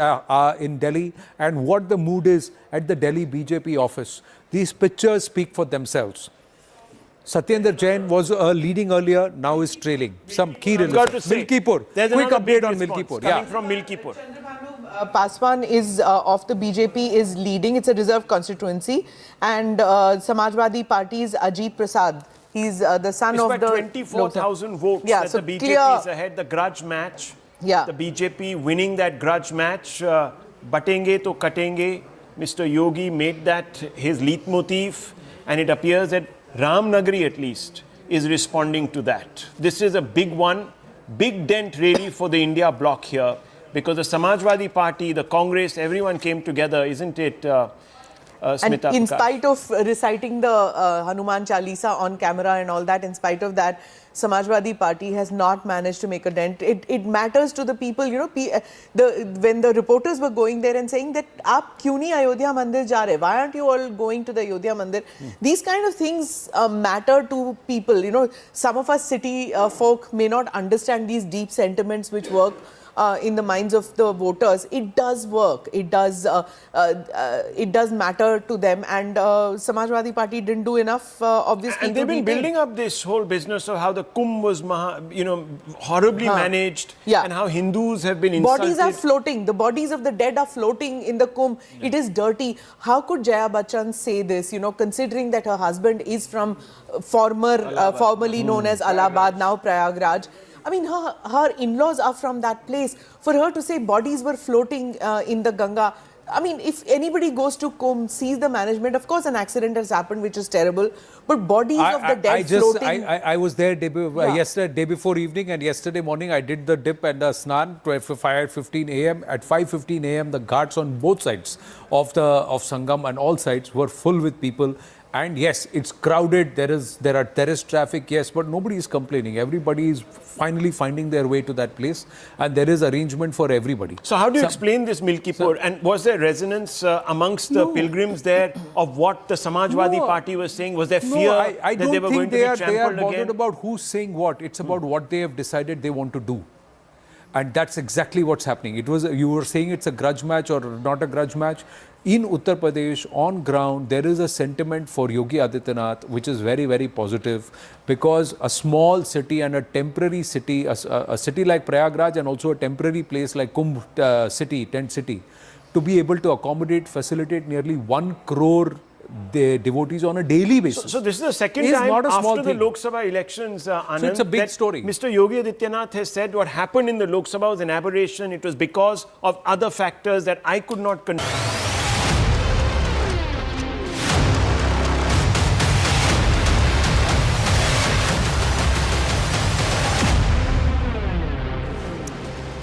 in Delhi, and what the mood is at the Delhi BJP office. These pictures speak for themselves. Satyendra Jain was leading earlier, now is trailing. Some key results. Milkipur. Quick update on Milkipur. Coming from Milkipur. Paswan is of the BJP is leading. It's a reserved constituency, and Samajwadi Party's Ajit Prasad. He's the son it's of the 24,000 votes. Yeah, that so the BJP clear, is ahead. The grudge match. Yeah. The BJP winning that grudge match. Batenge to katenge. Mr. Yogi made that his leitmotif, and it appears that Ramnagari at least is responding to that. This is a big one, big dent really for the India bloc here, because the Samajwadi Party, the Congress, everyone came together, isn't it, Smita? And in spite of reciting the Hanuman Chalisa on camera and all that, in spite of that, Samajwadi Party has not managed to make a dent. It matters to the people, you know, when the reporters were going there and saying that, "Aap kyun nahi Ayodhya Mandir ja rahe? Why aren't you all going to the Ayodhya Mandir?" These kind of things matter to people. You know, some of us city folk may not understand these deep sentiments which work in the minds of the voters. It does work. It does matter to them. And Samajwadi Party didn't do enough, obviously. And they've been building up this whole business of how the Kumbh was, horribly managed, and how Hindus have been insulted. Bodies are floating. The bodies of the dead are floating in the Kumbh. Yeah. It is dirty. How could Jaya Bachchan say this? You know, considering that her husband is from formerly known as Allahabad, now Prayagraj. I mean, her in-laws are from that place. For her to say bodies were floating in the Ganga, I mean, if anybody goes to Kumbh, sees the management, of course an accident has happened, which is terrible, but bodies of the dead floating. I was there yesterday, day before evening, and yesterday morning I did the dip and the snan, 5:15 a.m. At 5:15 a.m. the ghats on both sides of Sangam and all sides were full with people. And yes, it's crowded, there are terrace traffic, yes, but nobody is complaining. Everybody is finally finding their way to that place, and there is arrangement for everybody. So how do you explain this Milkipur? And was there resonance amongst the pilgrims there of what the Samajwadi Party was saying? Was there fear I that they were going to be trampled they are bothered again? about who's saying what. It's about what they have decided they want to do. And that's exactly what's happening. You were saying it's a grudge match or not a grudge match. In Uttar Pradesh, on ground, there is a sentiment for Yogi Adityanath, which is very, very positive, because a small city and a temporary city, a city like Prayagraj and also a temporary place like Kumbh city, tent city, to be able to accommodate, facilitate nearly 1 crore devotees on a daily basis. So this is the second time after the Lok Sabha elections, Anand, so it's a big story. Mr. Yogi Adityanath has said what happened in the Lok Sabha was an aberration. It was because of other factors that I could not control.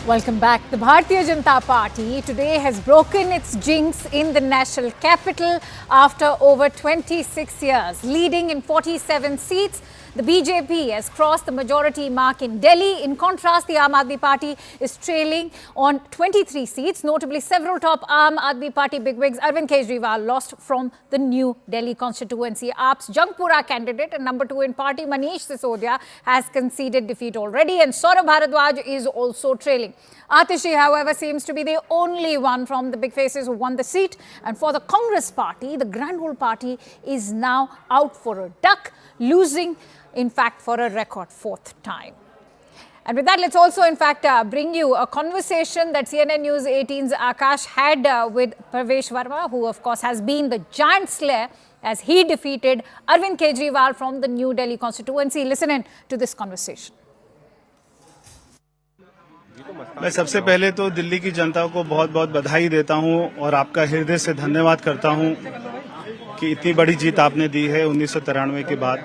Welcome back. The Bharatiya Janata Party today has broken its jinx in the national capital after over 26 years. Leading in 47 seats, the BJP has crossed the majority mark in Delhi. In contrast, the Aam Aadmi Party is trailing on 23 seats. Notably, several top Aam Aadmi Party bigwigs, Arvin Kejriwal, lost from the new Delhi constituency. AAP's Jangpura candidate and number 2 in party, Manish Sisodia, has conceded defeat already, and Saurabh Bharadwaj is also trailing. Atishi, however, seems to be the only one from the big faces who won the seat. And for the Congress party, the Grand Old Party is now out for a duck, losing, in fact, for a record 4th time. And with that, let's also, in fact, bring you a conversation that CNN News 18's Akash had with Pravesh Verma, who, of course, has been the giant slayer as he defeated Arvind Kejriwal from the New Delhi constituency. Listen in to this conversation. मैं सबसे पहले तो दिल्ली की जनता को बहुत बहुत बधाई देता हूं और आपका हृदय से धन्यवाद करता हूं कि इतनी बड़ी जीत आपने दी है 1993 के बाद।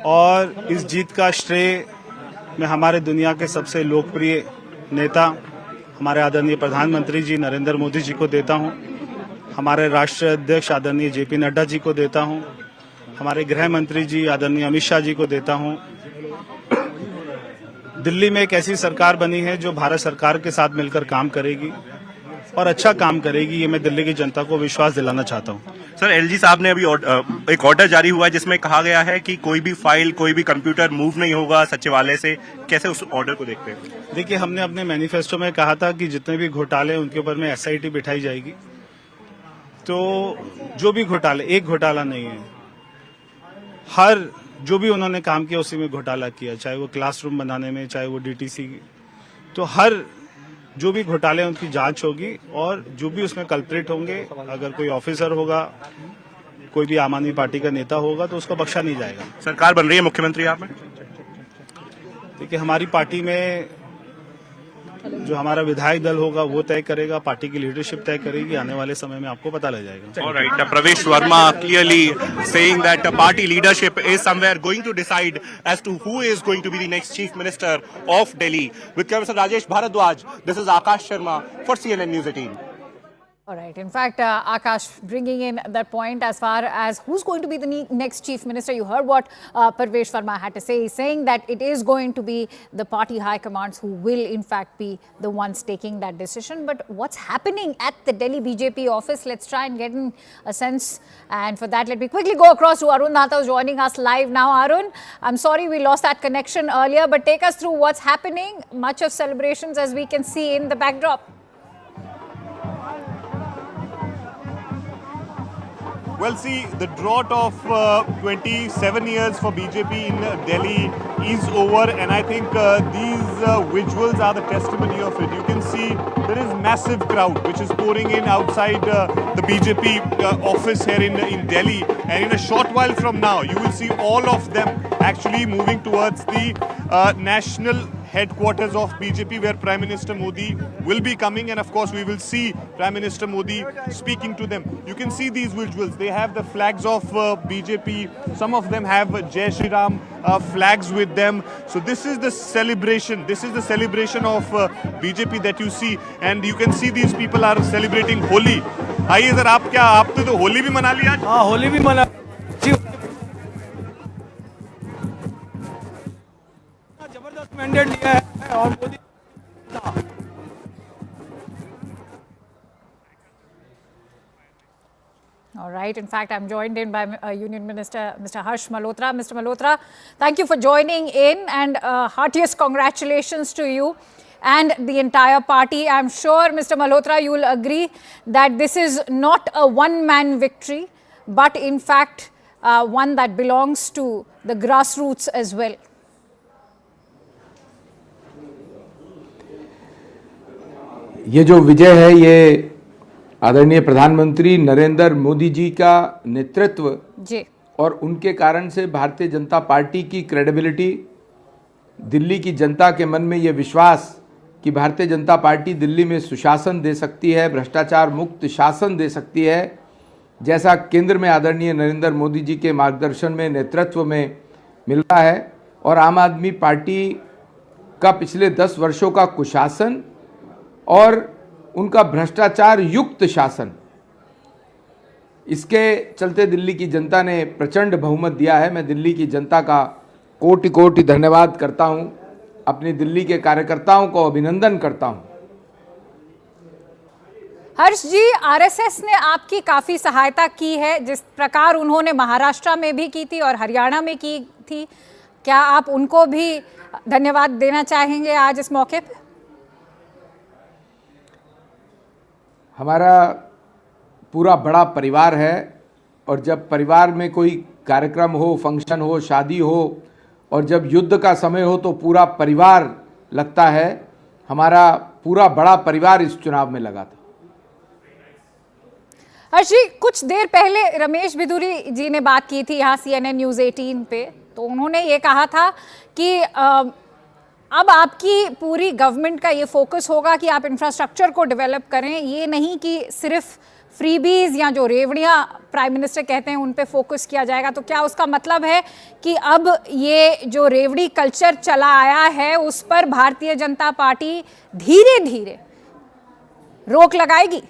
और इस जीत का श्रेय मैं हमारे दुनिया के सबसे लोकप्रिय नेता हमारे आदरणीय प्रधानमंत्री जी नरेंद्र मोदी जी को देता हूं, हमारे राष्ट्रीय अध्यक्ष आदरणीय जेपी नड्डा जी को देता हूं, हमारे गृह मंत्री जी आदरणीय अमित शाह जी को देता हूं। दिल्ली में एक ऐसी सरकार बनी है जो भारत सरकार के साथ मिलकर काम करेगी और अच्छा काम करेगी, ये मैं दिल्ली की जनता को विश्वास दिलाना चाहता हूँ। सर, एलजी साहब ने अभी एक ऑर्डर जारी हुआ है जिसमें कहा गया है कि कोई भी फाइल, कोई भी कंप्यूटर मूव नहीं होगा सचिवालय से। कैसे उस ऑर्डर को देखते हैं? देखिए, हमने अपने मैनिफेस्टो में कहा था कि जितने भी घोटाले उनके ऊपर में एसआईटी बिठाई जाएगी। तो जो भी घोटाले, एक घोटाला नहीं है, हर जो भी उन्होंने काम किया उसी में घोटाला किया, चाहे वो क्लासरूम बनाने में, चाहे वो डीटीसी, तो हर जो भी घोटाले उनकी जांच होगी और जो भी उसमें कल्प्रिट होंगे, अगर कोई ऑफिसर होगा, कोई भी आम आदमी पार्टी का नेता होगा तो उसको बख्शा नहीं जाएगा। सरकार बन रही है, मुख्यमंत्री आप में? देखिए, हमारी पार्टी में जो हमारा विधायक दल होगा वो तय करेगा, पार्टी की लीडरशिप तय करेगी, आने वाले समय में आपको पता लग जाएगा। All right, Pravesh Verma clearly saying that party leadership is somewhere going to decide as to who is going to be the next chief minister of Delhi. With Professor Rajesh Bharadwaj, this is Akash Sharma for CNN News 18. All right. In fact, Akash bringing in that point as far as who's going to be the next chief minister. You heard what Parvesh Verma had to say. He's saying that it is going to be the party high commands who will in fact be the ones taking that decision. But what's happening at the Delhi BJP office? Let's try and get in a sense. And for that, let me quickly go across to Arun Nata, who's joining us live now. Arun, I'm sorry we lost that connection earlier, but take us through what's happening. Much of celebrations as we can see in the backdrop. Well, see, the drought of 27 years for BJP in Delhi is over, and I think these visuals are the testimony of it. You can see there is massive crowd which is pouring in outside the BJP office here in Delhi, and in a short while from now, you will see all of them actually moving towards the national headquarters of BJP, where Prime Minister Modi will be coming, and of course we will see Prime Minister Modi speaking to them. You can see these visuals. They have the flags of BJP. Some of them have Jai Shri Ram flags with them. So this is the celebration. This is the celebration of BJP that you see, and you can see these people are celebrating Holi. आइए sir, आप क्या, आपने तो होली भी मना लिया? हाँ, होली भी मना। जबरदस्त मैंडेट लिया है और Modi. All right. In fact, I'm joined in by Union Minister, Mr. Harsh Malhotra. Mr. Malhotra, thank you for joining in, and heartiest congratulations to you and the entire party. I'm sure, Mr. Malhotra, you will agree that this is not a one-man victory, but in fact, one that belongs to the grassroots as well. ये जो विजय है, ये आदरणीय प्रधानमंत्री नरेंद्र मोदी जी का नेतृत्व जी और उनके कारण से भारतीय जनता पार्टी की क्रेडिबिलिटी, दिल्ली की जनता के मन में ये विश्वास कि भारतीय जनता पार्टी दिल्ली में सुशासन दे सकती है, भ्रष्टाचार मुक्त शासन दे सकती है, जैसा केंद्र में आदरणीय नरेंद्र मोदी जी के मार्गदर्शन में, नेतृत्व में मिल रहा है। और आम आदमी पार्टी का पिछले 10 वर्षों का कुशासन और उनका भ्रष्टाचार युक्त शासन, इसके चलते दिल्ली की जनता ने प्रचंड बहुमत दिया है। मैं दिल्ली की जनता का कोटि कोटि धन्यवाद करता हूं, अपनी दिल्ली के कार्यकर्ताओं को अभिनंदन करता हूं। हर्ष जी, आरएसएस ने आपकी काफी सहायता की है, जिस प्रकार उन्होंने महाराष्ट्र में भी की थी और हरियाणा में की थी। क्या आप उनको भी धन्यवाद देना चाहेंगे आज इस मौके पर? हमारा पूरा बड़ा परिवार है, और जब परिवार में कोई कार्यक्रम हो, फंक्शन हो, शादी हो, और जब युद्ध का समय हो तो पूरा परिवार लगता है। हमारा पूरा बड़ा परिवार इस चुनाव में लगा था। हर्ष जी, कुछ देर पहले रमेश बिधूरी जी ने बात की थी यहाँ CNN न्यूज़ 18 पे, तो उन्होंने ये कहा था कि अब आपकी पूरी गवर्नमेंट का ये फोकस होगा कि आप इंफ्रास्ट्रक्चर को डेवलप करें, ये नहीं कि सिर्फ फ्रीबीज या जो रेवड़ियाँ प्राइम मिनिस्टर कहते हैं उन पे फोकस किया जाएगा। तो क्या उसका मतलब है कि अब ये जो रेवड़ी कल्चर चला आया है उस पर भारतीय जनता पार्टी धीरे धीरे रोक लगाएगी?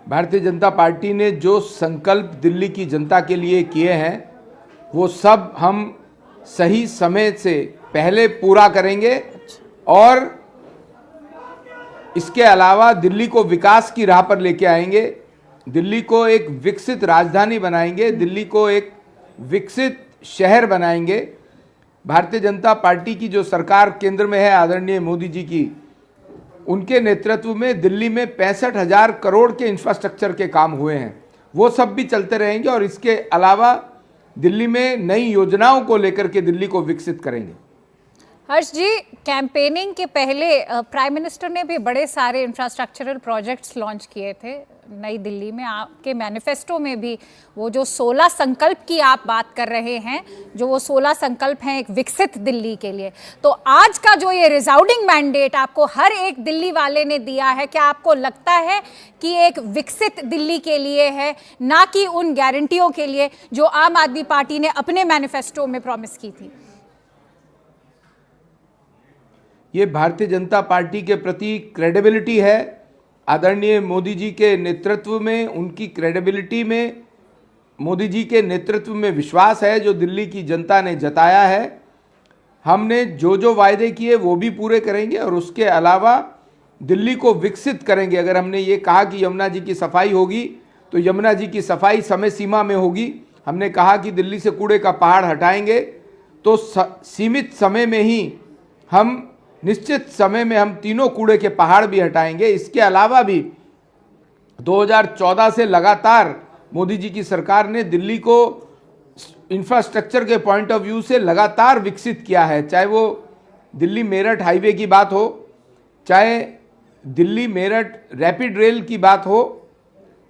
भारतीय जनता पार्टी ने जो संकल्प दिल्ली की जनता के लिए किए हैं वो सब हम सही समय से पहले पूरा करेंगे और इसके अलावा दिल्ली को विकास की राह पर लेके आएंगे, दिल्ली को एक विकसित राजधानी बनाएंगे, दिल्ली को एक विकसित शहर बनाएंगे। भारतीय जनता पार्टी की जो सरकार केंद्र में है आदरणीय मोदी जी की, उनके नेतृत्व में दिल्ली में 65,000 करोड़ के इंफ्रास्ट्रक्चर के काम हुए हैं, वो सब भी चलते रहेंगे और इसके अलावा दिल्ली में नई योजनाओं को लेकर के दिल्ली को विकसित करेंगे। हर्ष जी, कैंपेनिंग के पहले प्राइम मिनिस्टर ने भी बड़े सारे इंफ्रास्ट्रक्चरल प्रोजेक्ट्स लॉन्च किए थे नई दिल्ली में। आपके मैनिफेस्टो में भी वो जो 16 संकल्प की आप बात कर रहे हैं, जो वो 16 संकल्प हैं एक विकसित दिल्ली के लिए, तो आज का जो ये रिजाउंडिंग मैंडेट आपको हर एक दिल्ली वाले ने दिया है, क्या आपको लगता है कि एक विकसित दिल्ली के लिए है, ना कि उन गारंटियों के लिए जो आम आदमी पार्टी ने अपने मैनिफेस्टो में प्रॉमिस की थी? ये भारतीय जनता पार्टी के प्रति क्रेडिबिलिटी है। आदरणीय मोदी जी के नेतृत्व में, उनकी क्रेडिबिलिटी में, मोदी जी के नेतृत्व में विश्वास है जो दिल्ली की जनता ने जताया है। हमने जो जो वायदे किए वो भी पूरे करेंगे और उसके अलावा दिल्ली को विकसित करेंगे। अगर हमने ये कहा कि यमुना जी की सफाई होगी तो यमुना जी की सफाई समय सीमा में होगी। हमने कहा कि दिल्ली से कूड़े का पहाड़ हटाएंगे तो सीमित समय में ही हम, निश्चित समय में हम तीनों कूड़े के पहाड़ भी हटाएंगे। इसके अलावा भी 2014 से लगातार मोदी जी की सरकार ने दिल्ली को इंफ्रास्ट्रक्चर के पॉइंट ऑफ व्यू से लगातार विकसित किया है। चाहे वो दिल्ली मेरठ हाईवे की बात हो, चाहे दिल्ली मेरठ रैपिड रेल की बात हो,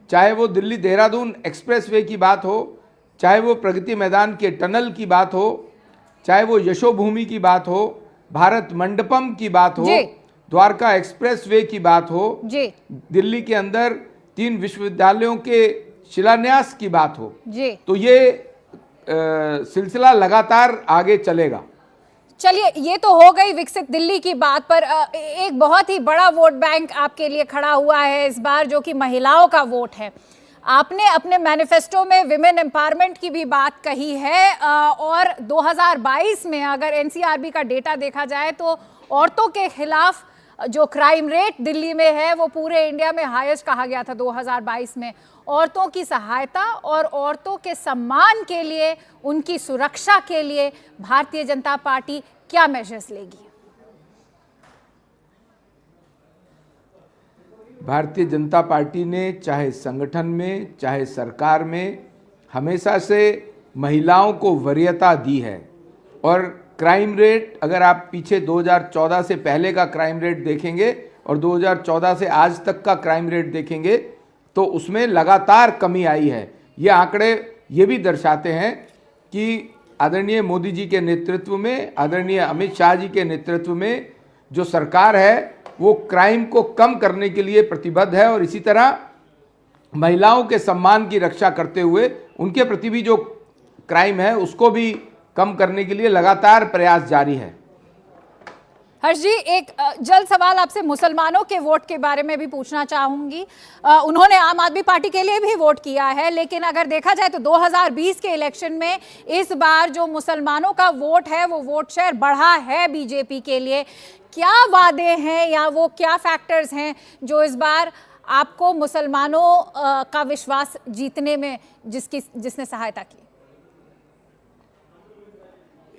चाहे वो दिल्ली देहरादून एक्सप्रेसवे की बात हो, चाहे वो प्रगति मैदान के टनल की बात हो, चाहे वो यशोभूमि की बात हो, भारत मंडपम की बात हो, द्वारका एक्सप्रेसवे की बात हो, दिल्ली के अंदर 3 विश्वविद्यालयों के शिलान्यास की बात हो, तो ये सिलसिला लगातार आगे चलेगा। चलिए, ये तो हो गई विकसित दिल्ली की बात, पर एक बहुत ही बड़ा वोट बैंक आपके लिए खड़ा हुआ है इस बार, जो कि महिलाओं का वोट है। आपने अपने मैनिफेस्टो में विमेन एम्पावरमेंट की भी बात कही है और 2022 में अगर एनसीआरबी का डेटा देखा जाए तो औरतों के खिलाफ जो क्राइम रेट दिल्ली में है वो पूरे इंडिया में हाईएस्ट कहा गया था 2022 में। औरतों की सहायता और औरतों के सम्मान के लिए, उनकी सुरक्षा के लिए भारतीय जनता पार्टी क्या मेजर्स लेगी? भारतीय जनता पार्टी ने चाहे संगठन में चाहे सरकार में हमेशा से महिलाओं को वरीयता दी है। और क्राइम रेट, अगर आप पीछे 2014 से पहले का क्राइम रेट देखेंगे और 2014 से आज तक का क्राइम रेट देखेंगे तो उसमें लगातार कमी आई है। ये आंकड़े ये भी दर्शाते हैं कि आदरणीय मोदी जी के नेतृत्व में, आदरणीय अमित शाह जी के नेतृत्व में जो सरकार है वो क्राइम को कम करने के लिए प्रतिबद्ध है और इसी तरह महिलाओं के सम्मान की रक्षा करते हुए उनके प्रति भी जो क्राइम है उसको भी कम करने के लिए लगातार प्रयास जारी है। हर्ष जी, एक जल्द सवाल आपसे मुसलमानों के वोट के बारे में भी पूछना चाहूंगी। उन्होंने आम आदमी पार्टी के लिए भी वोट किया है, लेकिन अगर देखा जाए तो 2020 के इलेक्शन में इस बार जो मुसलमानों का वोट है वो वोट शेयर बढ़ा है बीजेपी के लिए। क्या वादे हैं या वो क्या फैक्टर्स हैं जो इस बार आपको मुसलमानों का विश्वास जीतने में जिसने सहायता की?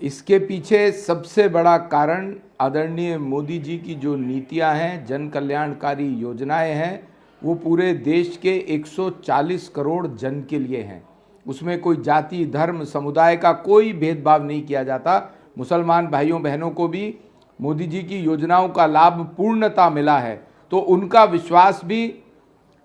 इसके पीछे सबसे बड़ा कारण आदरणीय मोदी जी की जो नीतियां हैं, जन कल्याणकारी योजनाएं हैं, वो पूरे देश के 140 करोड़ जन के लिए हैं। उसमें कोई जाति, धर्म, समुदाय का कोई भेदभाव नहीं किया जाता। मुसलमान भाइयों बहनों को भी मोदी जी की योजनाओं का लाभ पूर्णता मिला है, तो उनका विश्वास भी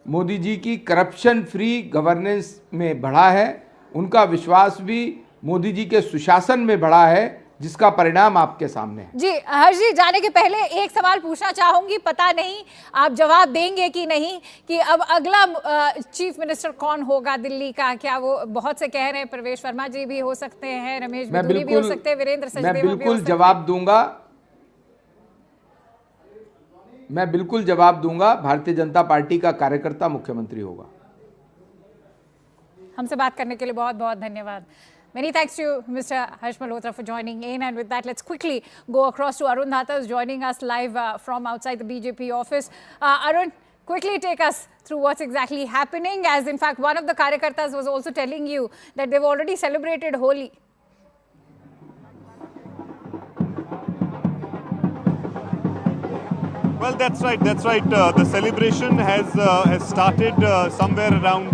मोदी जी की करप्शन फ्री गवर्नेंस में बढ़ा है, उनका विश्वास भी मोदी जी के सुशासन में बढ़ा है, जिसका परिणाम आपके सामने है। जी हर्ष जी, जाने के पहले एक सवाल पूछना चाहूंगी, पता नहीं आप जवाब देंगे कि नहीं, कि अब अगला चीफ मिनिस्टर कौन होगा दिल्ली का? क्या वो, बहुत से कह रहे हैं प्रवेश वर्मा जी भी हो सकते हैं, रमेश बिधूरी भी हो सकते हैं, वीरेंद्र सचदेवा भी हो सकते हैं। मैं बिल्कुल जवाब दूंगा। भारतीय जनता पार्टी का कार्यकर्ता मुख्यमंत्री होगा। हमसे बात करने के लिए बहुत बहुत धन्यवाद। Many thanks to you, Mr. Harsh Malhotra, for joining in. And with that, let's quickly go across to Arun Dhata, who's joining us live from outside the BJP office. Arun, quickly take us through what's exactly happening, as in fact, one of the Karyakartas was also telling you that they've already celebrated Holi. Well, that's right. That's right. The celebration has started somewhere around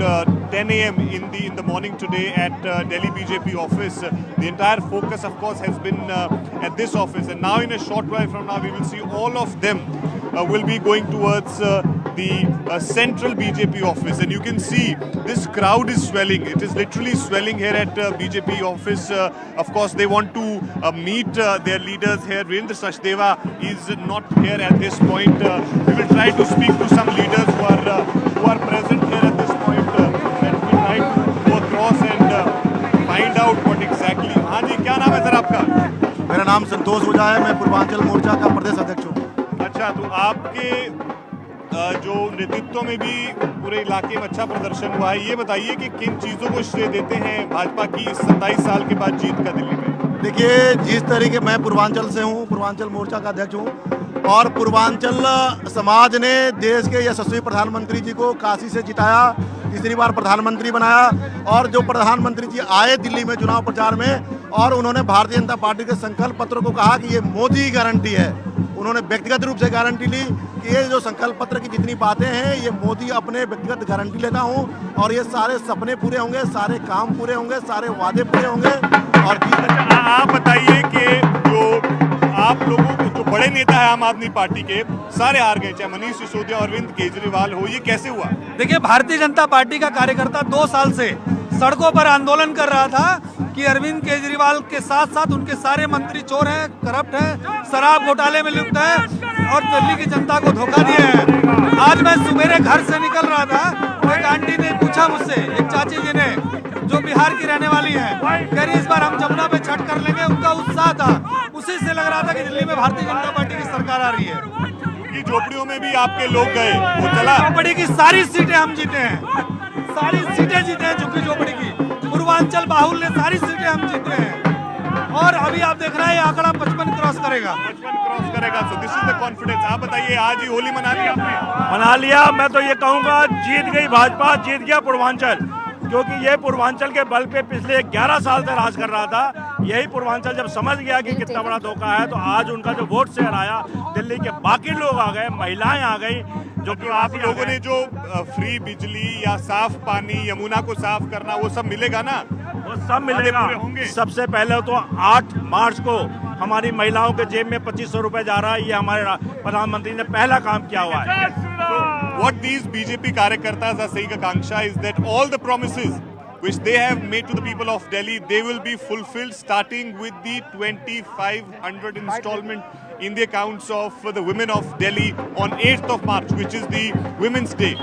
10 a.m. in the morning today at Delhi BJP office. The entire focus, of course, has been at this office, and now in a short while from now, we will see all of them will be going towards the central BJP office, and you can see this crowd is swelling. It is literally swelling here at BJP office. Of course, they want to meet their leaders here. Virendra Sachdeva is not here at this point. We will try to speak to some leaders who are present here at this point. And we try to go across and find out what exactly. हाँ जी, क्या नाम है sir आपका? मेरा नाम संतोष ओझा है, मैं पूर्वांचल मोर्चा का प्रदेश अध्यक्ष हूँ। अच्छा, तो आपके जो नेतृत्व में भी पूरे इलाके में अच्छा प्रदर्शन हुआ है, ये बताइए कि किन चीज़ों को श्रेय देते हैं भाजपा की इस 27 साल के बाद जीत का दिल्ली में? देखिए, जिस तरीके मैं पूर्वांचल से हूँ, पूर्वांचल मोर्चा का अध्यक्ष हूँ, और पूर्वांचल समाज ने देश के यशस्वी प्रधानमंत्री जी को काशी से जिताया, तीसरी बार प्रधानमंत्री बनाया, और जो प्रधानमंत्री जी आए दिल्ली में चुनाव प्रचार में, और उन्होंने भारतीय जनता पार्टी के संकल्प पत्र को कहा कि ये मोदी गारंटी है। उन्होंने व्यक्तिगत रूप से गारंटी ली कि ये जो संकल्प पत्र की जितनी बातें हैं, ये मोदी अपने व्यक्तिगत गारंटी लेता हूँ, और ये सारे सपने पूरे होंगे, सारे काम पूरे होंगे, सारे वादे पूरे होंगे। और आप बताइए कि जो आप लोगों को जो बड़े नेता है आम आदमी पार्टी के, सारे हार गए, चाहे मनीष सिसोदिया, अरविंद केजरीवाल हो, ये कैसे हुआ? देखिए, भारतीय जनता पार्टी का कार्यकर्ता 2 साल से सड़कों पर आंदोलन कर रहा था कि अरविंद केजरीवाल के साथ साथ उनके सारे मंत्री चोर हैं, करप्ट हैं, शराब घोटाले में लिप्त हैं और दिल्ली की जनता को धोखा दिए हैं। आज मैं सुबेरे घर से निकल रहा था, एक आंटी ने पूछा मुझसे, एक चाची जी ने, जो बिहार की रहने वाली हैं, कह रही इस बार हम जमुना पे छठ कर लेंगे। उनका उत्साह था, उसी से लग रहा था कि दिल्ली में भारतीय जनता पार्टी की सरकार आ रही है। क्योंकि झोपड़ियों में भी आपके लोग गए, वो चला। झोपड़ी की सारी सीटें हम जीते हैं, सारी सीटें जीते हैं झुग्गी झोपड़ी की। पूर्वांचल बाहुल ने सारी सीटें हम जीते हैं, और अभी आप देख रहे हैं ये आंकड़ा 55 क्रॉस करेगा। 55 क्रॉस करेगा। So this is the confidence. आप बताइए, आज ही होली मना ली आपने? मना लिया। मैं तो ये कहूँगा, जीत गई भाजपा, जीत गया पूर्वांचल, क्योंकि ये पूर्वांचल के बल पे पिछले 11 साल से राज कर रहा था। यही पूर्वांचल जब समझ गया कि कितना बड़ा धोखा है, तो आज उनका जो वोट शेयर आया, दिल्ली के बाकी लोग आ गए, महिलाएं आ गई, जो कि आप लोगों ने जो फ्री बिजली या साफ पानी, यमुना को साफ करना, वो सब मिलेगा ना? वो सब मिलेगा। सबसे पहले तो 8 मार्च को हमारी महिलाओं के जेब में 2500 रुपए जा रहा है। ये हमारे प्रधानमंत्री ने पहला काम किया हुआ है। What these BJP कार्यकर्तास are saying, Akanksha, is that all the promises which they have made to the people of Delhi, they will be fulfilled, starting with the 2500 installment in the accounts of the women of Delhi on 8th of March, which is the Women's Day.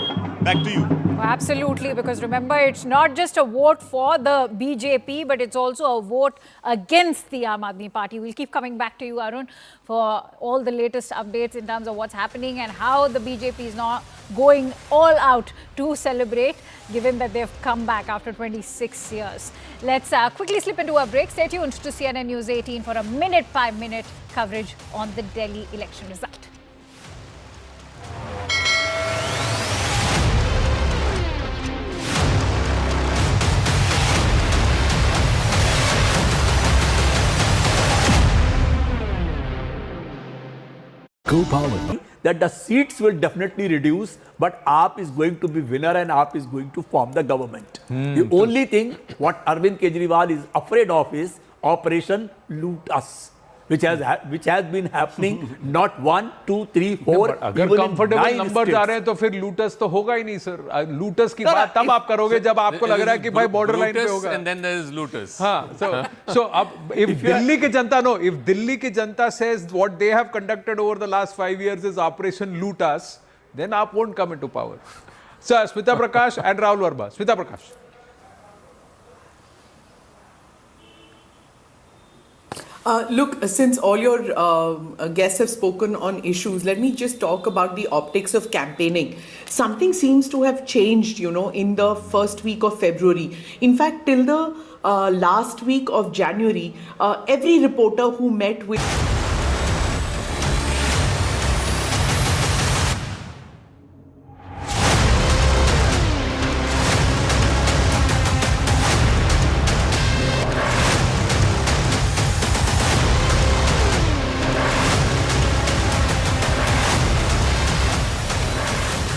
Back to you. Absolutely, because remember, it's not just a vote for the BJP, but it's also a vote against the Aam Aadmi Party. We'll keep coming back to you, Arun, for all the latest updates in terms of what's happening and how the BJP is now going all out to celebrate, given that they've come back after 26 years. Let's quickly slip into a break. Stay tuned to CNN News 18 for a minute-by-minute coverage on the Delhi election result. That the seats will definitely reduce, but AAP is going to be winner and AAP is going to form the government. The only thing what Arvind Kejriwal is afraid of is Operation Loot Us, which has been happening not 1, 2, 3, 4. अगर comfortable number आ रहे हैं तो फिर lotus तो होगा ही नहीं sir. Lotus की बात तब आप करोगे जब आपको लग रहा है कि भाई बॉर्डर लाइन पे होगा। And then there is looters. हाँ, so अब if दिल्ली की जनता if दिल्ली की जनता says what they have conducted over the last 5 years is Operation Loot Us, then AAP won't come into power. So Smita Prakash and Rahul Verma. Smita Prakash. Look, since all your guests have spoken on issues, let me just talk about the optics of campaigning. Something seems to have changed, in the first week of February. In fact, till the last week of January, every reporter who met with...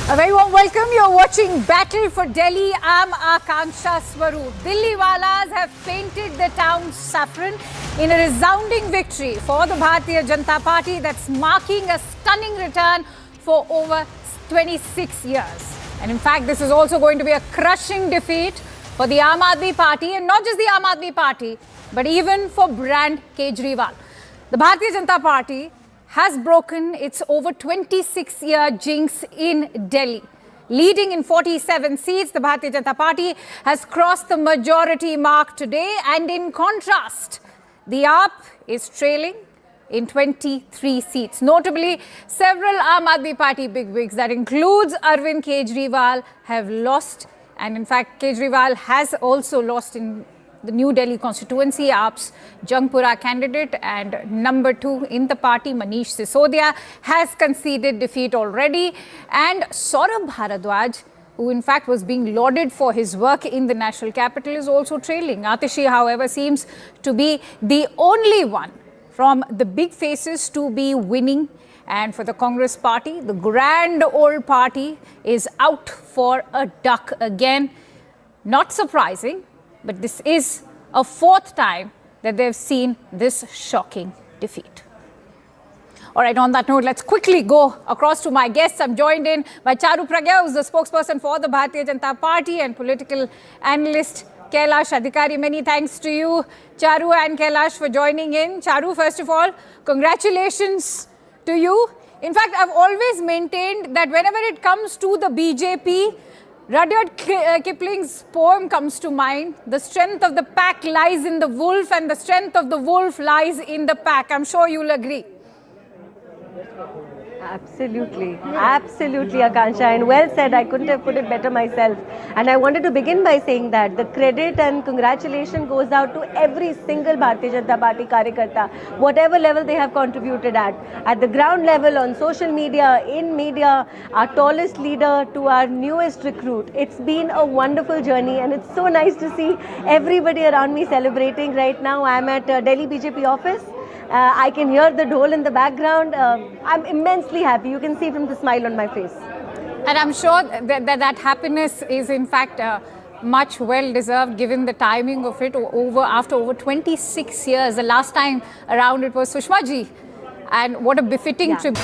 A very warm welcome. You're watching Battle for Delhi. I'm Akanksha Swaroop. Delhiwalas have painted the town saffron in a resounding victory for the Bharatiya Janata Party that's marking a stunning return for over 26 years. And in fact, this is also going to be a crushing defeat for the Aam Aadmi Party, and not just the Aam Aadmi Party, but even for brand Kejriwal. The Bharatiya Janata Party has broken its over 26-year jinx in Delhi. Leading in 47 seats, the Bharatiya Janata Party has crossed the majority mark today, and in contrast, the AAP is trailing in 23 seats. Notably, several Aam Aadmi Party bigwigs, that includes Arvin Kejriwal, have lost, and in fact, Kejriwal has also lost in the New Delhi constituency. AAP's Jangpura candidate and number 2 in the party, Manish Sisodia, has conceded defeat already. And Saurabh Bharadwaj, who in fact was being lauded for his work in the national capital, is also trailing. Atishi, however, seems to be the only one from the big faces to be winning. And for the Congress party, the grand old party is out for a duck again. Not surprising, but this is a 4th time that they've seen this shocking defeat. All right, on that note, let's quickly go across to my guests. I'm joined in by Charu Pragya, who's the spokesperson for the Bharatiya Janata Party, and political analyst Kailash Adhikari. Many thanks to you, Charu and Kailash, for joining in. Charu, first of all, congratulations to you. In fact, I've always maintained that whenever it comes to the BJP, Rudyard Kipling's poem comes to mind. The strength of the pack lies in the wolf, and the strength of the wolf lies in the pack. I'm sure you'll agree. Absolutely, absolutely, Akansha, and well said. I couldn't have put it better myself. And I wanted to begin by saying that the credit and congratulation goes out to every single Bharatiya Janata Party Karyakarta, whatever level they have contributed at the ground level, on social media, in media, our tallest leader to our newest recruit. It's been a wonderful journey, and it's so nice to see everybody around me celebrating right now. I'm at Delhi BJP office. I can hear the dhol in the background. I'm immensely happy. You can see from the smile on my face. And I'm sure that happiness is in fact much well deserved, given the timing of it after over 26 years. The last time around it was Sushma ji. And what a befitting tribute.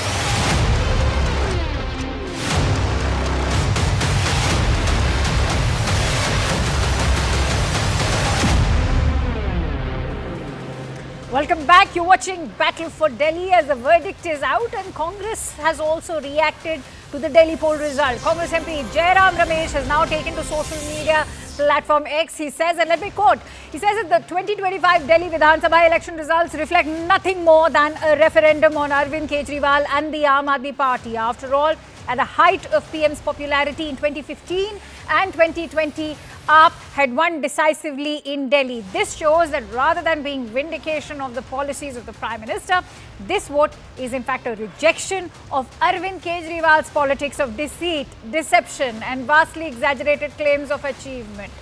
Welcome back. You're watching Battle for Delhi as the verdict is out, and Congress has also reacted to the Delhi poll result. Congress MP Jairam Ramesh has now taken to social media platform X. He says, and let me quote, he says that the 2025 Delhi Vidhan Sabha election results reflect nothing more than a referendum on Arvind Kejriwal and the Aam Aadmi Party. After all, at the height of PM's popularity in 2015 and 2020, AAP had won decisively in Delhi. This shows that rather than being vindication of the policies of the Prime Minister, this vote is in fact a rejection of Arvind Kejriwal's politics of deceit, deception and vastly exaggerated claims of achievement.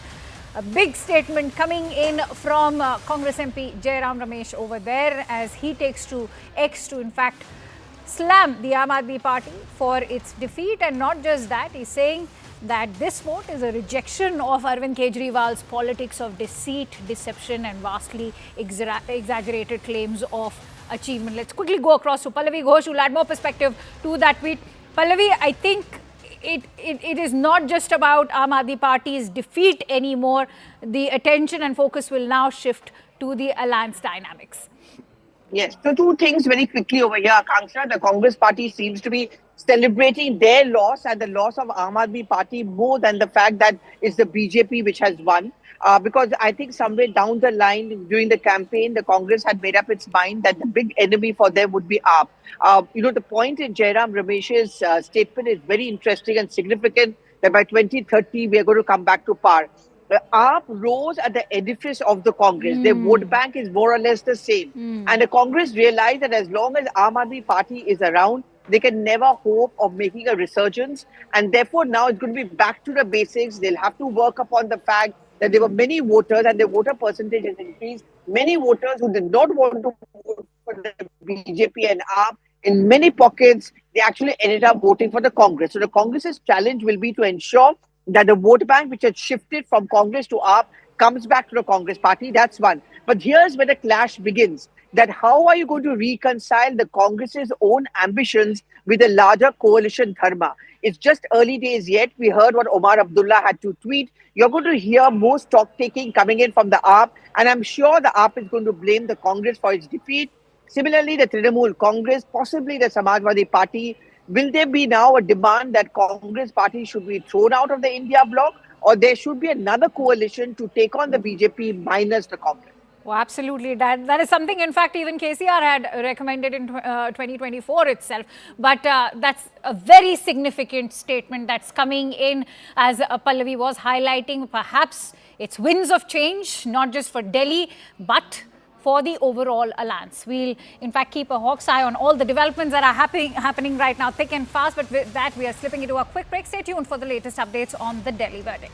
A big statement coming in from Congress MP Jairam Ramesh over there, as he takes to X to in fact slam the Aam Aadmi Party for its defeat. And not just that, he's saying that this vote is a rejection of Arvind Kejriwal's politics of deceit, deception and vastly exaggerated claims of achievement. Let's quickly go across to Pallavi Ghosh, who will add more perspective to that tweet. Pallavi, I think it is not just about Aam Aadmi Party's defeat anymore. The attention and focus will now shift to the alliance dynamics. Yes, so two things very quickly over here, Akanksha. The Congress party seems to be celebrating their loss and the loss of Aam Aadmi Party more than the fact that it's the BJP which has won. Because I think somewhere down the line during the campaign, the Congress had made up its mind that the big enemy for them would be AAP. The point in Jairam Ramesh's statement is very interesting and significant that by 2030 we are going to come back to power. AAP rose at the edifice of the Congress. Their vote bank is more or less the same. And the Congress realized that as long as Aam Aadmi Party is around, they can never hope of making a resurgence. And therefore now it's going to be back to the basics. They'll have to work upon the fact that there were many voters and their voter percentage has increased. Many voters who did not want to vote for the BJP and AAP, in many pockets, they actually ended up voting for the Congress. So the Congress's challenge will be to ensure that the vote bank which had shifted from Congress to AAP comes back to the Congress party. That's one. But here's where the clash begins. That how are you going to reconcile the Congress's own ambitions with a larger coalition dharma? It's just early days yet. We heard what Omar Abdullah had to tweet. You're going to hear more stock taking coming in from the AAP, and I'm sure the AAP is going to blame the Congress for its defeat. Similarly, the Trinamool Congress, possibly the Samajwadi Party. Will there be now a demand that Congress party should be thrown out of the India bloc, or there should be another coalition to take on the BJP minus the Congress? Oh, absolutely. That is something, in fact, even KCR had recommended in 2024 itself. But that's a very significant statement that's coming in, as Pallavi was highlighting. Perhaps it's winds of change, not just for Delhi, but for the overall alliance. We'll, in fact, keep a hawk's eye on all the developments that are happening right now, thick and fast. But with that, we are slipping into a quick break. Stay tuned for the latest updates on the Delhi verdict.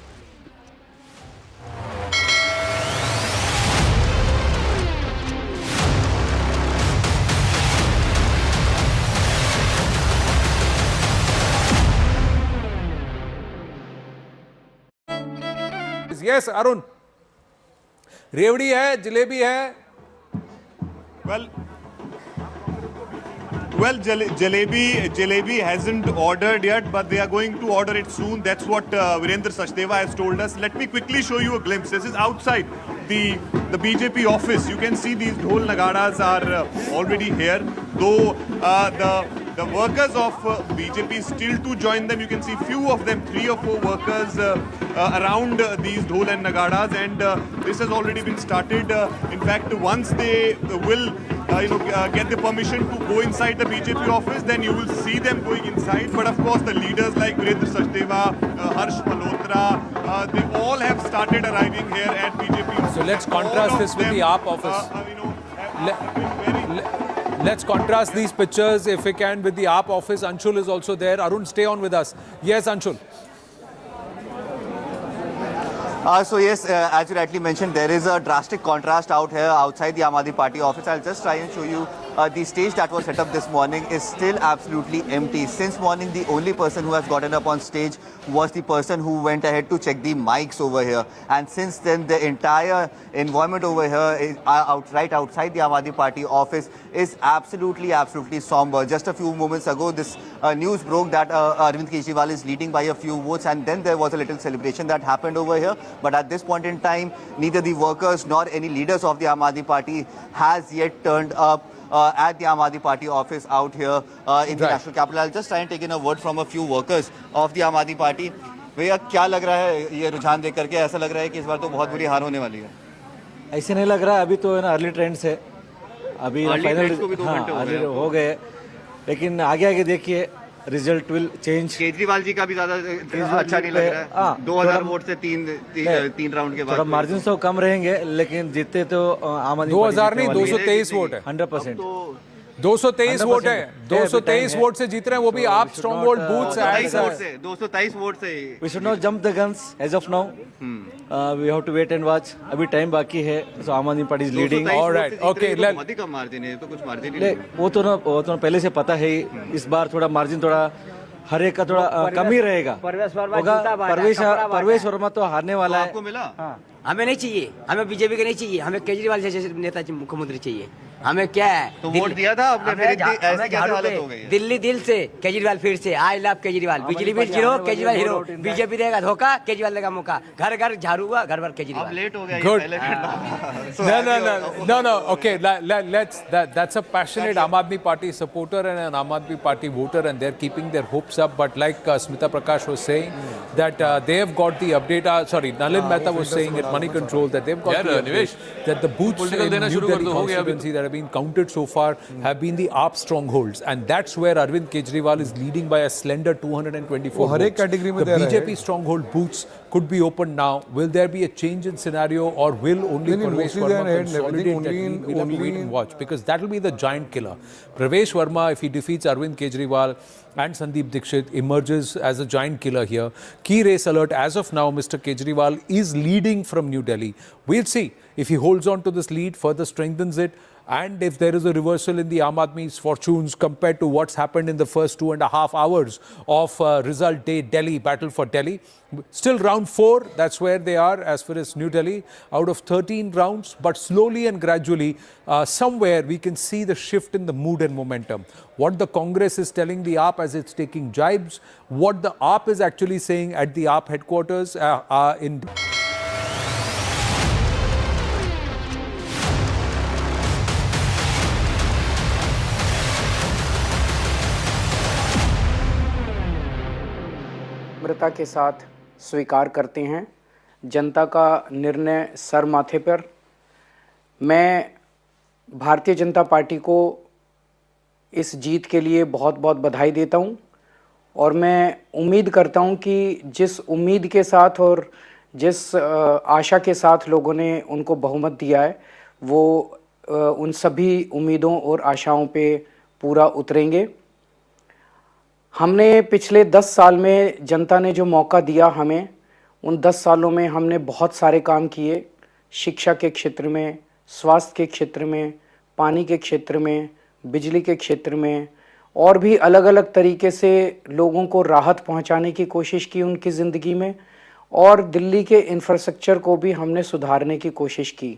Yes, Arun. रेवड़ी है, जलेबी है. Well, Jalebi hasn't ordered yet, but they are going to order it soon. That's what Virendra Sachdeva has told us. Let me quickly show you a glimpse. This is outside the BJP office. You can see these dhol nagadas are already here. Though the workers of BJP still to join them. You can see few of them, 3 or 4 workers around these dhol and nagadas, and this has already been started. In fact, once they will get the permission to go inside the BJP office, then you will see them going inside. But of course, the leaders like Virendra Sachdeva, Harsh Malhotra, they all have started arriving here at BJP. So let's contrast this with the AAP office. Let's contrast these pictures, if we can, with the AAP office. Anshul is also there. Arun, stay on with us. Yes, Anshul. So yes, as you rightly mentioned, there is a drastic contrast out here outside the Aam Aadmi Party office. I'll just try and show you the stage that was set up this morning is still absolutely empty. Since morning, the only person who has gotten up on stage was the person who went ahead to check the mics over here. And since then, the entire environment over here is right outside the Aam Aadmi Party office is absolutely somber. Just a few moments ago, this news broke that Arvin Kejriwal is leading by a few votes, and then there was a little celebration that happened over here. But at this point in time, neither the workers nor any leaders of the Aam Aadmi Party has yet turned up at the Aam Aadmi Party office out here in the national capital. I'll just try and take in a word from a few workers of the Aam Aadmi Party. भैया क्या लग रहा है ये रुझान देख करके? ऐसा लग रहा है कि इस बार तो बहुत बुरी हार होने वाली है. ऐसे नहीं लग रहा है. अभी तो है ना अर्ली ट्रेंड्स है. अभी फाइनल हो गए, लेकिन आगे आगे देखिए result will change. Kejriwal ji का भी ज्यादा अच्छा नहीं लग रहा है. 2000 वोट से तीन राउंड के बाद थोड़ा मार्जिन तो कम रहेंगे, लेकिन जीतते तो आम आदमी 2000 नहीं 223 वोट है. 100%. 223 वोट है. 223 वोट से जीत रहे हैं, वो भी आप स्ट्रॉन्ग वोट बूथ 223 वोट से. We should not jump the guns as of now. We have to wait and watch. अभी टाइम बाकी है. So Aam Aadmi Party is leading. Alright, okay. अधिक मार्जिन है तो कुछ मार्जिन नहीं. वो तो पहले से पता है. इस बार थोड़ा मार्जिन थोड़ा हर एक का थोड़ा कम ही रहेगा. परवेश वर्मा तो हारने वाला है. हमें नहीं चाहिए, हमें बीजेपी के नहीं चाहिए, हमें केजरीवाल जैसे नेता मुख्यमंत्री चाहिए. हमें क्या है? तो वोट दिया था आपने, फिर ऐसी कैसे हालत हो गई है? दिल्ली दिल से केजरीवाल फिर से, आई लव केजरीवाल, बिजली bill zero, Kejriwal hero, BJP देगा धोखा, केजरीवाल देगा मौका, घर घर झाड़ू हुआ, घर घर केजरीवाल। अब लेट हो गया ये Good. पहले No. Okay, let's. That's a passionate Aam Aadmi Party supporter and an Aam Aadmi Party voter, and they're keeping their hopes up. But like Smita Prakash was saying, that they have got the update. Nalin Mehta was saying at Money Control that they've got the update that the booths in New Delhi constituency that have been counted so far have been the AAP strongholds, and that's where Arvind Kejriwal is leading by a slender 224 votes. The BJP stronghold booths could be opened now. Will there be a change in scenario, or will only Pravesh Verma consolidate that lead? We'll have to wait and watch, because that will be the giant killer. Pravesh Verma, if he defeats Arvind Kejriwal and Sandeep Dixit, emerges as a giant killer here. Key race alert as of now, Mr. Kejriwal is leading from New Delhi. We'll see if he holds on to this lead, further strengthens it, and if there is a reversal in the Aam Aadmi's fortunes compared to what's happened in the first 2.5 hours of result day Delhi, battle for Delhi. Still round 4, that's where they are as far as New Delhi, out of 13 rounds, but slowly and gradually, somewhere we can see the shift in the mood and momentum. What the Congress is telling the AAP as it's taking jibes, what the AAP is actually saying at the AAP headquarters in... नम्रता के साथ स्वीकार करते हैं जनता का निर्णय sir माथे पर। मैं भारतीय जनता पार्टी को इस जीत के लिए बहुत बहुत बधाई देता हूं, और मैं उम्मीद करता हूं कि जिस उम्मीद के साथ और जिस आशा के साथ लोगों ने उनको बहुमत दिया है, वो उन सभी उम्मीदों और आशाओं पे पूरा उतरेंगे। हमने पिछले 10 साल में जनता ने जो मौका दिया हमें, उन 10 सालों में हमने बहुत सारे काम किए। शिक्षा के क्षेत्र में, स्वास्थ्य के क्षेत्र में, पानी के क्षेत्र में, बिजली के क्षेत्र में, और भी अलग अलग तरीके से लोगों को राहत पहुंचाने की कोशिश की उनकी ज़िंदगी में, और दिल्ली के इंफ्रास्ट्रक्चर को भी हमने सुधारने की कोशिश की।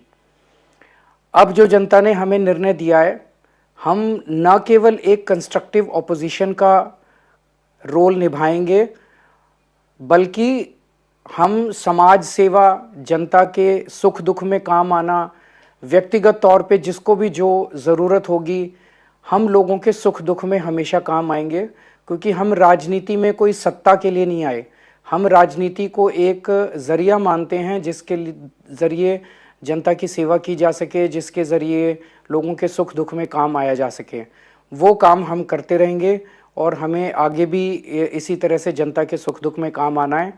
अब जो जनता ने हमें निर्णय दिया है, हम न केवल एक कंस्ट्रक्टिव ऑपोजिशन का रोल निभाएंगे, बल्कि हम समाज सेवा, जनता के सुख दुख में काम आना, व्यक्तिगत तौर पे जिसको भी जो ज़रूरत होगी, हम लोगों के सुख दुख में हमेशा काम आएंगे। क्योंकि हम राजनीति में कोई सत्ता के लिए नहीं आए, हम राजनीति को एक ज़रिया मानते हैं जिसके ज़रिए जनता की सेवा की जा सके, जिसके ज़रिए लोगों के सुख दुख में काम आया जा सके। वो काम हम करते रहेंगे, और हमें आगे भी इसी तरह से जनता के सुख दुख में काम आना है।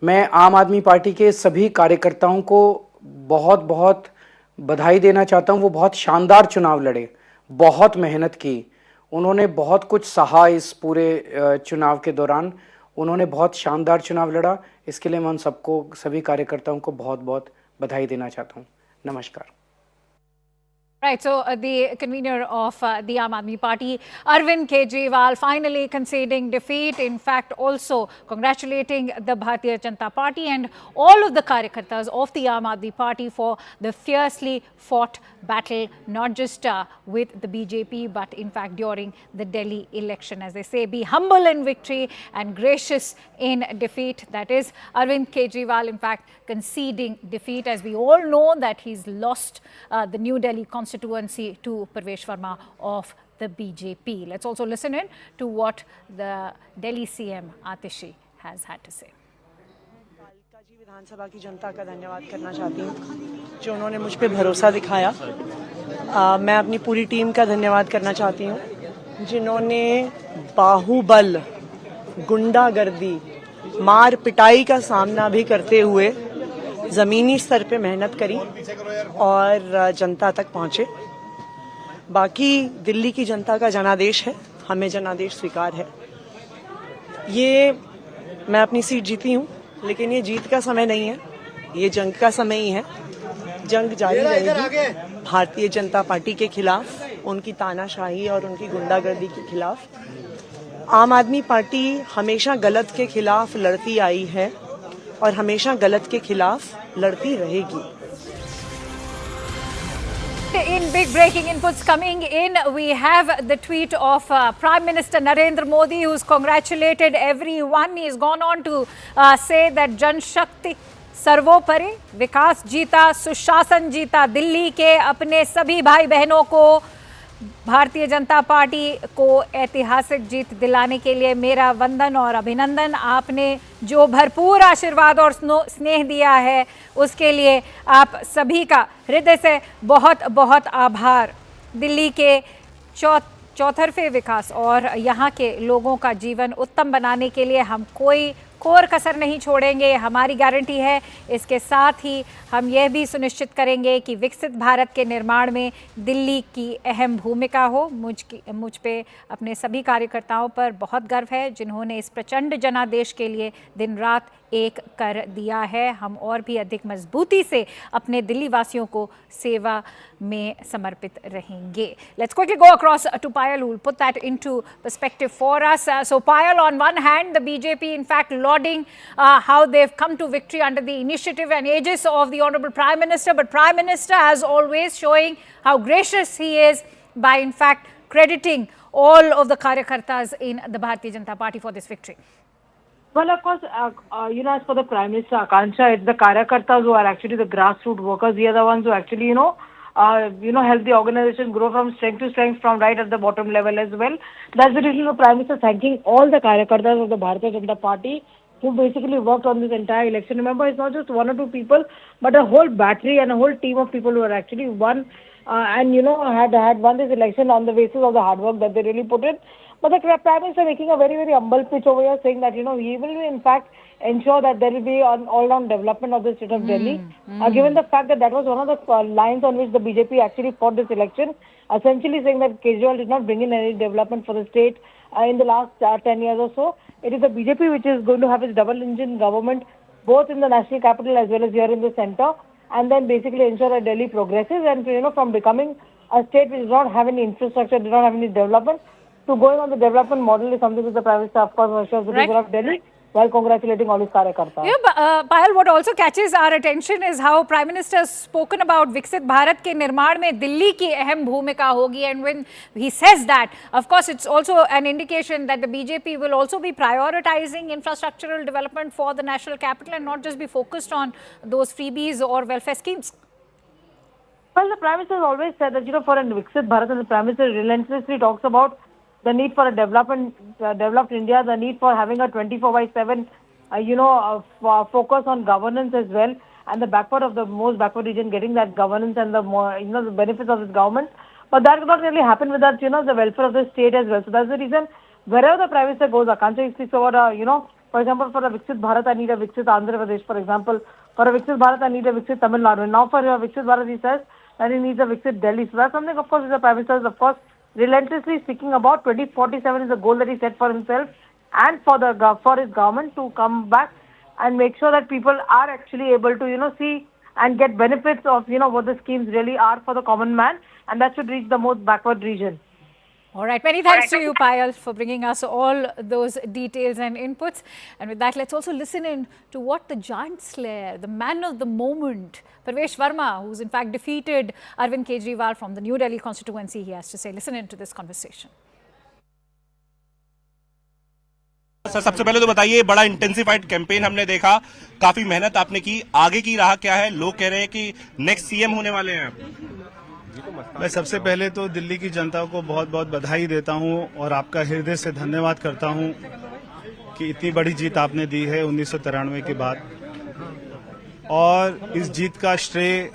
मैं आम आदमी पार्टी के सभी कार्यकर्ताओं को बहुत बहुत बधाई देना चाहता हूं। वो बहुत शानदार चुनाव लड़े, बहुत मेहनत की, उन्होंने बहुत कुछ सहा इस पूरे चुनाव के दौरान। उन्होंने बहुत शानदार चुनाव लड़ा, इसके लिए मैं उन सबको, सभी कार्यकर्ताओं को बहुत बहुत बधाई देना चाहता हूं। नमस्कार। Right, so the convener of the Aam Aadmi Party, Arvin Kejriwal, finally conceding defeat. In fact, also congratulating the Bharatiya Janata Party and all of the Karyakartas of the Aam Aadmi Party for the fiercely fought battle, not just with the BJP, but in fact during the Delhi election. As they say, be humble in victory and gracious in defeat. That is Arvind Kejriwal, in fact, conceding defeat, as we all know that he's lost the New Delhi constituency to Pravesh Verma of the BJP. Let's also listen in to what the Delhi CM Atishi has had to say. विधानसभा की जनता का धन्यवाद करना चाहती हूँ जो उन्होंने मुझ पे भरोसा दिखाया। मैं अपनी पूरी टीम का धन्यवाद करना चाहती हूँ जिन्होंने बाहुबल, गुंडागर्दी, मार पिटाई का सामना भी करते हुए ज़मीनी स्तर पे मेहनत करी और जनता तक पहुँचे। बाकी दिल्ली की जनता का जनादेश है, हमें जनादेश स्वीकार है। ये मैं अपनी सीट जीती हूँ, लेकिन ये जीत का समय नहीं है, ये जंग का समय ही है। जंग जारी रहेगी भारतीय जनता पार्टी के खिलाफ, उनकी तानाशाही और उनकी गुंडागर्दी के खिलाफ। आम आदमी पार्टी हमेशा गलत के खिलाफ लड़ती आई है और हमेशा गलत के खिलाफ लड़ती रहेगी। But in big breaking inputs coming in, we have the tweet of Prime Minister Narendra Modi, who's congratulated everyone. He's gone on to say that Jan Shakti सर्वोपरि, विकास जीता, सुशासन जीता, दिल्ली के अपने सभी भाई बहनों को, भारतीय जनता पार्टी को ऐतिहासिक जीत दिलाने के लिए मेरा वंदन और अभिनंदन। आपने जो भरपूर आशीर्वाद और स्नेह दिया है उसके लिए आप सभी का हृदय से बहुत बहुत आभार। दिल्ली के चौतरफे विकास और यहाँ के लोगों का जीवन उत्तम बनाने के लिए हम कोई कोर कसर नहीं छोड़ेंगे, हमारी गारंटी है। इसके साथ ही हम यह भी सुनिश्चित करेंगे कि विकसित भारत के निर्माण में दिल्ली की अहम भूमिका हो। मुझ पे अपने सभी कार्यकर्ताओं पर बहुत गर्व है, जिन्होंने इस प्रचंड जनादेश के लिए दिन रात एक कर दिया है। हम और भी अधिक मजबूती से अपने दिल्ली वासियों को सेवा में समर्पित रहेंगे। Let's quickly go across to Payal, who will put that into perspective for us. So Payal, on one hand, the BJP in fact lauding how they've come to victory under the initiative and aegis of the Honorable Prime Minister, but Prime Minister as always showing how gracious he is by in fact crediting all of the Karyakartas in the Bharatiya Janata Party for this victory. Well, of course, as for the Prime Minister, Akansha, it's the Karyakartas who are actually the grassroots workers. They are the ones who actually, help the organization grow from strength to strength, from right at the bottom level as well. That's the reason the Prime Minister thanking all the Karyakartas of the Bharatiya Janata Party who basically worked on this entire election. Remember, it's not just one or two people, but a whole battery and a whole team of people who are actually won had won this election on the basis of the hard work that they really put in. But the Prime Minister making a very, very humble pitch over here, saying that, he will in fact ensure that there will be an all-round development of the state of Delhi. Given the fact that was one of the lines on which the BJP actually fought this election, essentially saying that Kejriwal did not bring in any development for the state in the last 10 years or so. It is the BJP which is going to have its double-engine government, both in the national capital as well as here in the centre, and then basically ensure that Delhi progresses and, from becoming a state which does not have any infrastructure, does not have any development, to going on the development model is something that the Prime Minister, of course, assures the people of Delhi, while congratulating all his Karyakartas. Yeah, Payal, what also catches our attention is how Prime Minister has spoken about Viksit Bharat ke nirmaan mein Delhi ki aham bhumika hogi, and when he says that, of course, it's also an indication that the BJP will also be prioritizing infrastructural development for the national capital and not just be focused on those freebies or welfare schemes. Well, the Prime Minister has always said that, for a Viksit Bharat, and the Prime Minister relentlessly talks about the need for a developed India, the need for having a 24/7, focus on governance as well, and the most backward region getting that governance and the more, the benefits of this government. But that will not really happen without, the welfare of the state as well. So that's the reason wherever the Prime Minister goes, Akansha speaks about, for example, for a Viksit Bharat, I need a Viksit Andhra Pradesh, for example. For a Viksit Bharat, I need a Viksit Tamil Nadu. And now for a Viksit Bharat, he says that he needs a Viksit Delhi. So that's something, of course, which the Prime Minister is, of course, relentlessly speaking about. 2047 is the goal that he set for himself and for his government to come back and make sure that people are actually able to, see and get benefits of, what the schemes really are for the common man, and that should reach the most backward region. All right, many thanks to you, Payal, for bringing us all those details and inputs. And with that, let's also listen in to what the giant slayer, the man of the moment, Parvesh Verma, who's in fact defeated Arvin Kejriwal from the New Delhi constituency, he has to say. Listen into this conversation. Sir, सबसे पहले तो बताइए, बड़ा intensified campaign हमने देखा, काफी मेहनत आपने की, आगे की राह क्या है? लोग कह रहे हैं कि नेक्स्ट सीएम होने वाले हैं। मैं सबसे पहले तो दिल्ली की जनता को बहुत बहुत बधाई देता हूं और आपका हृदय से धन्यवाद करता हूं कि इतनी बड़ी जीत आपने दी है 1993 के बाद। और इस जीत का श्रेय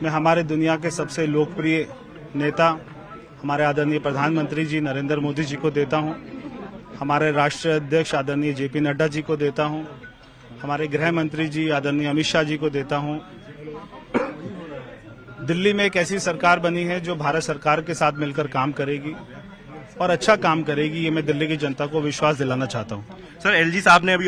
मैं हमारे दुनिया के सबसे लोकप्रिय नेता, हमारे आदरणीय प्रधानमंत्री जी नरेंद्र मोदी जी को देता हूं, हमारे राष्ट्रीय अध्यक्ष आदरणीय जेपी नड्डा जी को देता हूं, हमारे गृह मंत्री जी आदरणीय अमित शाह जी को देता हूं। दिल्ली में एक ऐसी सरकार बनी है जो भारत सरकार के साथ मिलकर काम करेगी और अच्छा काम करेगी, ये मैं दिल्ली की जनता को विश्वास दिलाना चाहता हूं। सर, एलजी साहब ने अभी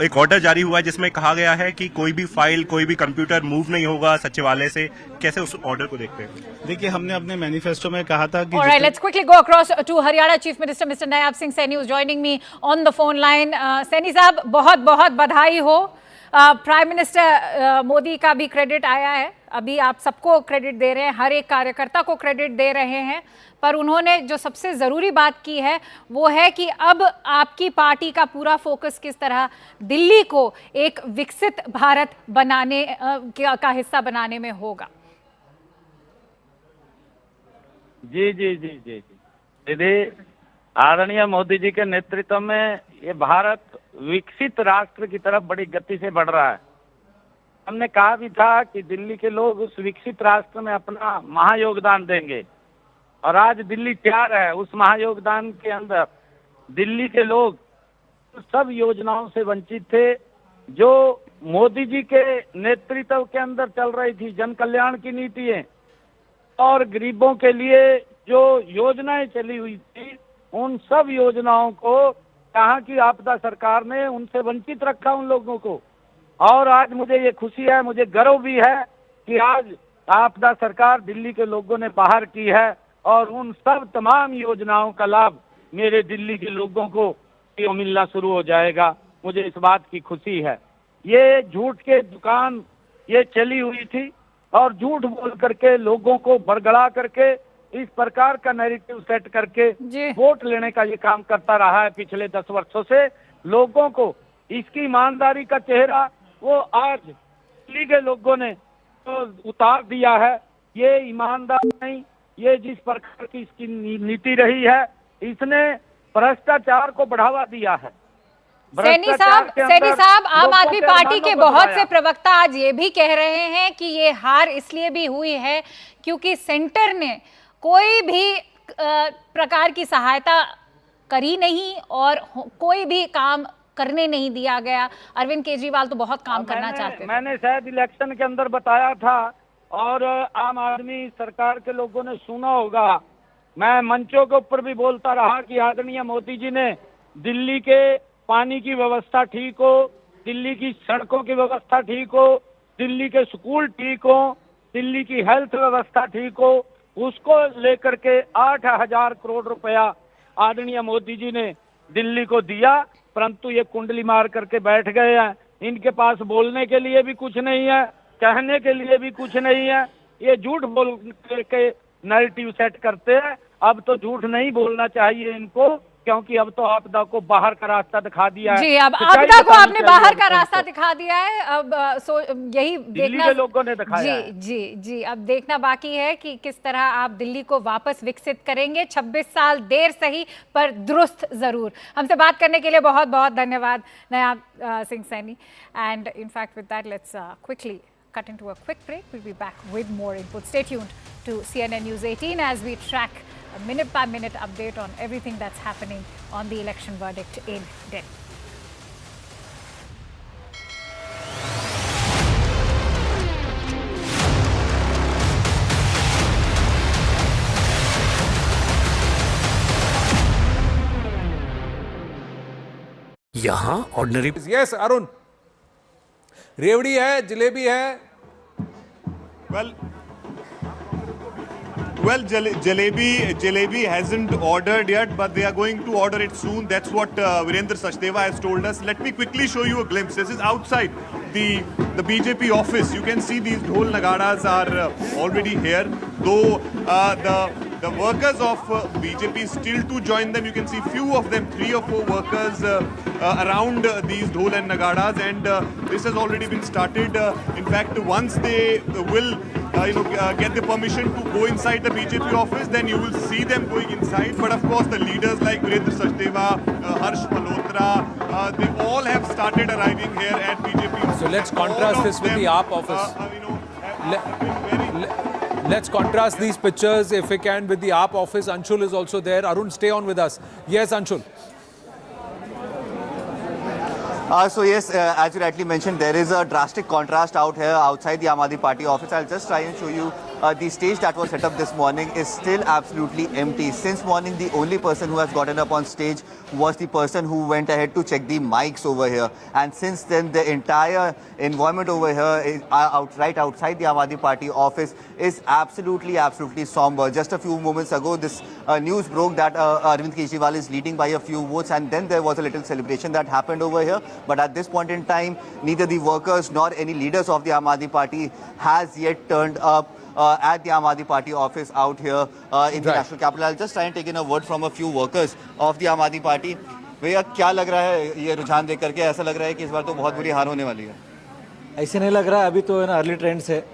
एक ऑर्डर जारी हुआ है जिसमें कहा गया है कि कोई भी फाइल, कोई भी कंप्यूटर मूव नहीं होगा सचिवालय से, कैसे उस ऑर्डर को देखते हैं? देखिए, हमने अपने मैनिफेस्टो में कहा था कि Alright, let's quickly go across to Haryana Chief Minister Mr. Nayab Singh Saini, who's joining me on the phone line. Saini साहब, बहुत बहुत बधाई हो। प्राइम मिनिस्टर मोदी का भी क्रेडिट आया है, अभी आप सबको क्रेडिट दे रहे हैं, हर एक कार्यकर्ता को क्रेडिट दे रहे हैं, पर उन्होंने जो सबसे ज़रूरी बात की है वो है कि अब आपकी पार्टी का पूरा फोकस किस तरह दिल्ली को एक विकसित भारत बनाने का हिस्सा बनाने में होगा। जी जी जी जी जी दीदी, आदरणीय मोदी जी के नेतृत्व में ये भारत विकसित राष्ट्र की तरफ बड़ी गति से बढ़ रहा है। हमने कहा भी था कि दिल्ली के लोग उस विकसित राष्ट्र में अपना महायोगदान देंगे, और आज दिल्ली तैयार है उस महायोगदान के अंदर। दिल्ली के लोग सब योजनाओं से वंचित थे जो मोदी जी के नेतृत्व के अंदर चल रही थी, जन कल्याण की नीतियां और गरीबों के लिए जो योजनाएं चली हुई थी, उन सब योजनाओं को यहाँ की आपदा सरकार ने उनसे वंचित रखा उन लोगों को। और आज मुझे ये खुशी है, मुझे गर्व भी है कि आज आपदा सरकार दिल्ली के लोगों ने बाहर की है, और उन सब तमाम योजनाओं का लाभ मेरे दिल्ली के लोगों को मिलना शुरू हो जाएगा। मुझे इस बात की खुशी है। ये झूठ के दुकान ये चली हुई थी, और झूठ बोल करके लोगों को बरगला करके इस प्रकार का नैरेटिव सेट करके वोट लेने का ये काम करता रहा है पिछले 10 वर्षों से। लोगों को इसकी ईमानदारी का चेहरा वो आज दिल्ली के लोगों ने तो उतार दिया है। ये ईमानदार नहीं, ये जिस प्रकार की इसकी नीति रही है, इसने भ्रष्टाचार को बढ़ावा दिया है। सैनी साहब, आम आदमी पार्टी के बहुत से प्रवक्ता आज ये भी कह रहे हैं कि ये हार इसलिए भी हुई है क्योंकि सेंटर ने कोई भी प्रकार की सहायता करी नहीं और कोई भी काम करने नहीं दिया गया। अरविंद केजरीवाल तो बहुत काम करना चाहते थे। मैंने शायद इलेक्शन के अंदर बताया था, और आम आदमी सरकार के लोगों ने सुना होगा। मैं मंचों के ऊपर भी बोलता रहा कि आदरणीय मोदी जी ने दिल्ली के पानी की व्यवस्था ठीक हो, दिल्ली की सड़कों की व्यवस्था ठीक हो, दिल्ली के स्कूल ठीक हो, दिल्ली की हेल्थ व्यवस्था ठीक हो, उसको लेकर के 8,000 करोड़ रुपया आदरणीय मोदी जी ने दिल्ली को दिया। परंतु ये कुंडली मार करके बैठ गए हैं। इनके पास बोलने के लिए भी कुछ नहीं है, कहने के लिए भी कुछ नहीं है। ये झूठ बोल के नैरेटिव सेट करते हैं। अब तो झूठ नहीं बोलना चाहिए इनको, क्योंकि अब तो आपदा को बाहर का रास्ता दिखा दिया है। जी, अब आपदा को आपने बाहर का रास्ता दिखा दिया है। अब यही देखना के लोगों ने दिखाया है। जी, अब देखना बाकी है कि किस तरह आप दिल्ली को वापस विकसित करेंगे। 26 साल देर सही पर दुरुस्त जरूर। हमसे बात करने के लिए बहुत बहुत धन्यवाद Nayab Singh Saini. And in fact with that let's quickly cut into a quick break. We'll be back with more input. Stay tuned to CNN News 18 as we track a minute-by-minute update on everything that's happening on the election verdict in Delhi. यहाँ ordinary yes Arun, रेवड़ी है, जलेबी है। Well, Jalebi hasn't ordered yet, but they are going to order it soon. That's what Virendra Sachdeva has told us. Let me quickly show you a glimpse. This is outside the BJP office. You can see these dhol nagadas are already here. Though the workers of BJP still to join them. You can see few of them, 3 or 4 workers around these dhol and nagadas, and this has already been started. In fact, once they will get the permission to go inside the BJP office, then you will see them going inside. But of course, the leaders like Virendra Sachdeva, Harsh Malhotra, they all have started arriving here at BJP. So let's contrast this with the AAP office. Let's contrast these pictures, if we can, with the AAP office. Anshul is also there. Arun, stay on with us. Yes, Anshul. So yes, as you rightly mentioned, there is a drastic contrast out here outside the Aam Aadmi Party office. I'll just try and show you the stage that was set up this morning is still absolutely empty. Since morning, the only person who has gotten up on stage was the person who went ahead to check the mics over here. And since then, the entire environment over here is right outside the Aam Aadmi Party office is absolutely somber. Just a few moments ago, this news broke that Arvin Kejriwal is leading by a few votes, and then there was a little celebration that happened over here. But at this point in time, neither the workers nor any leaders of the Aam Aadmi Party has yet turned up at the Aam Aadmi Party office out here in the national capital. I'll just try and take in a word from a few workers of the Aam Aadmi Party. भैया क्या लग रहा है ये रुझान देख करके? ऐसा लग रहा है कि इस बार तो बहुत बुरी हार होने वाली है। ऐसे नहीं लग रहा है, अभी तो है ना अर्ली ट्रेंड्स है,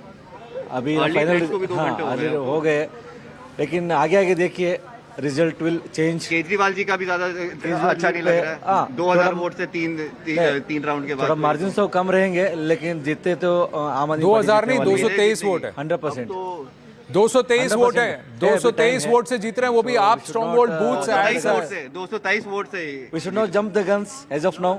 अभी फाइनल हो गए, लेकिन आगे आगे देखिए result will change. Kejriwal ji का भी ज्यादा अच्छा नहीं लग रहा है। 2000 वोट से तीन राउंड के बाद मार्जिन तो कम रहेंगे, लेकिन जीतते तो आम आदमी 2000 नहीं 223 वोट है। 100%। 223 वोट है, 223 वोट से जीत रहे हैं, वो भी आप स्ट्रॉन्ग होल्ड बूथ्स 223 वोट से। We should not jump the guns as of now,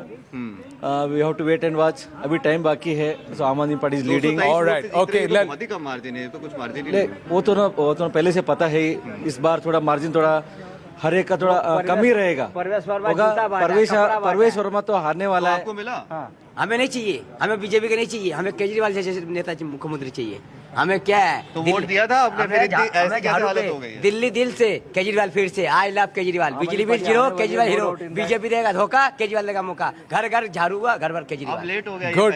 we have to wait and watch, अभी टाइम बाकी है। So Aam Aadmi Party is leading. Alright, okay, अधिक कम मार्जिन है, तो कुछ मार्जिन ही नहीं। वो तो पहले से पता है, इस बार थोड़ा मार्जिन थोड़ा हर एक का थोड़ा कम ही रहेगा। परवेश वर्मा तो हारने वाला है। आपको मिला? हमें नहीं चाहिए, हमें बीजेपी के नहीं चाहिए, हमें केजरीवाल जैसे नेता मुख्यमंत्री चाहिए। हमें क्या है, तो वोट दिया था आपने, फिर ऐसी कैसे हालत हो गई है? दिल्ली दिल से केजरीवाल फिर से, आई लव केजरीवाल। बिजली bill zero, Kejriwal hero. BJP देगा धोखा, केजरीवाल देगा मौका। घर घर झाड़ू हुआ, घर भर केजरीवाल। अब लेट हो गया। Good.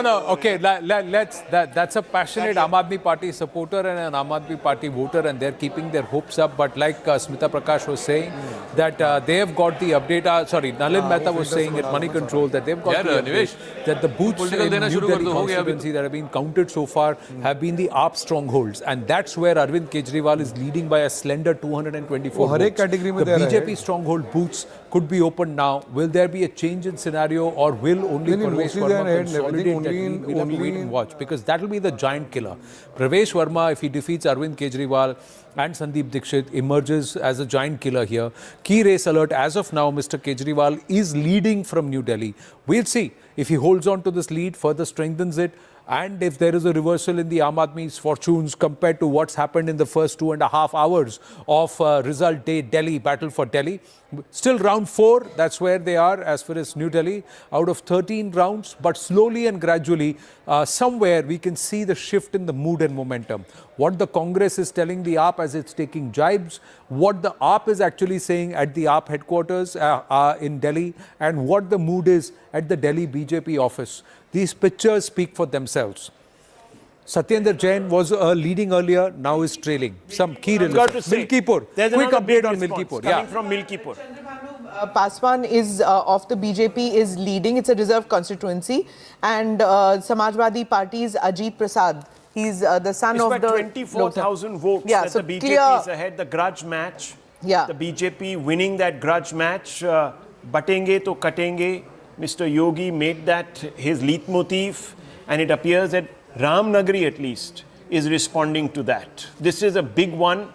No. Okay, that's a passionate Aam Aadmi Party supporter and an Aam Aadmi Party voter, and they're keeping their hopes up. But like Smita Prakash was saying, that they have got the update. Nalin Mehta was saying at Money Control that they've got the update that the booths in New Delhi constituency that have been counted so far have been the AAP strongholds, and that's where Arvind Kejriwal is leading by a slender 224 votes. The BJP stronghold booths could be opened now. Will there be a change in scenario, or will only Pravesh Verma consolidate that lead? We'll have to wait and watch, because that will be the giant killer. Pravesh Verma, if he defeats Arvind Kejriwal and Sandeep Dixit, emerges as a giant killer here. Key race alert as of now, Mr. Kejriwal is leading from New Delhi. We'll see if he holds on to this lead, further strengthens it, and if there is a reversal in the Aam Aadmi's fortunes compared to what's happened in the first 2.5 hours of result day Delhi, battle for Delhi. Still round 4, that's where they are as far as New Delhi, out of 13 rounds, but slowly and gradually, somewhere we can see the shift in the mood and momentum. What the Congress is telling the AAP as it's taking jibes, what the AAP is actually saying at the AAP headquarters in Delhi, and what the mood is at the Delhi BJP office. These pictures speak for themselves. Satyendra Jain was leading earlier, now is trailing. Some key results. Milkipur. Quick update on Milkipur. Coming from Milkipur. Paswan is of the BJP is leading. It's a reserved constituency, and Samajwadi Party's Ajit Prasad. He's the son of the 24,000 votes. Yeah, that so the BJP clear is ahead. The grudge match. Yeah. The BJP winning that grudge match. Batenge to katenge. Mr. Yogi made that his leitmotif, and it appears that Ramnagari at least is responding to that. This is a big one.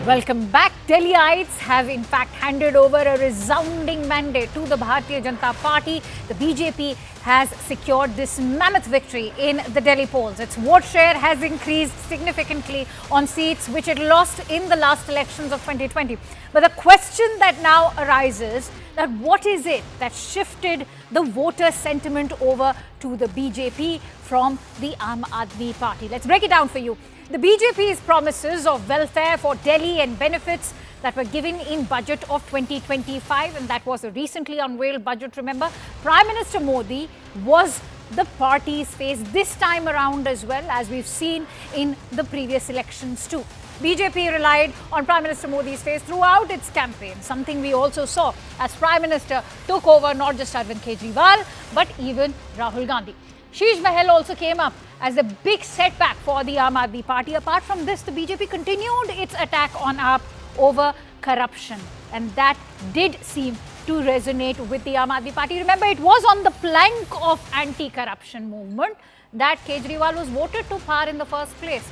Welcome back. Delhiites have in fact handed over a resounding mandate to the Bharatiya Janata Party. The BJP has secured this mammoth victory in the Delhi polls. Its vote share has increased significantly on seats which it lost in the last elections of 2020. But the question that now arises, that what is it that shifted the voter sentiment over to the BJP from the Aam Aadmi Party? Let's break it down for you. The BJP's promises of welfare for Delhi and benefits that were given in budget of 2025, and that was a recently unveiled budget, remember. Prime Minister Modi was the party's face this time around as well, as we've seen in the previous elections too. BJP relied on Prime Minister Modi's face throughout its campaign, something we also saw as Prime Minister took over not just Arvind Kejriwal, but even Rahul Gandhi. Sheesh Mahal also came up as a big setback for the Aam Aadmi Party. Apart from this, the BJP continued its attack on AAP over corruption, and that did seem to resonate with the Aam Aadmi Party. Remember, it was on the plank of anti-corruption movement that Kejriwal was voted to power in the first place.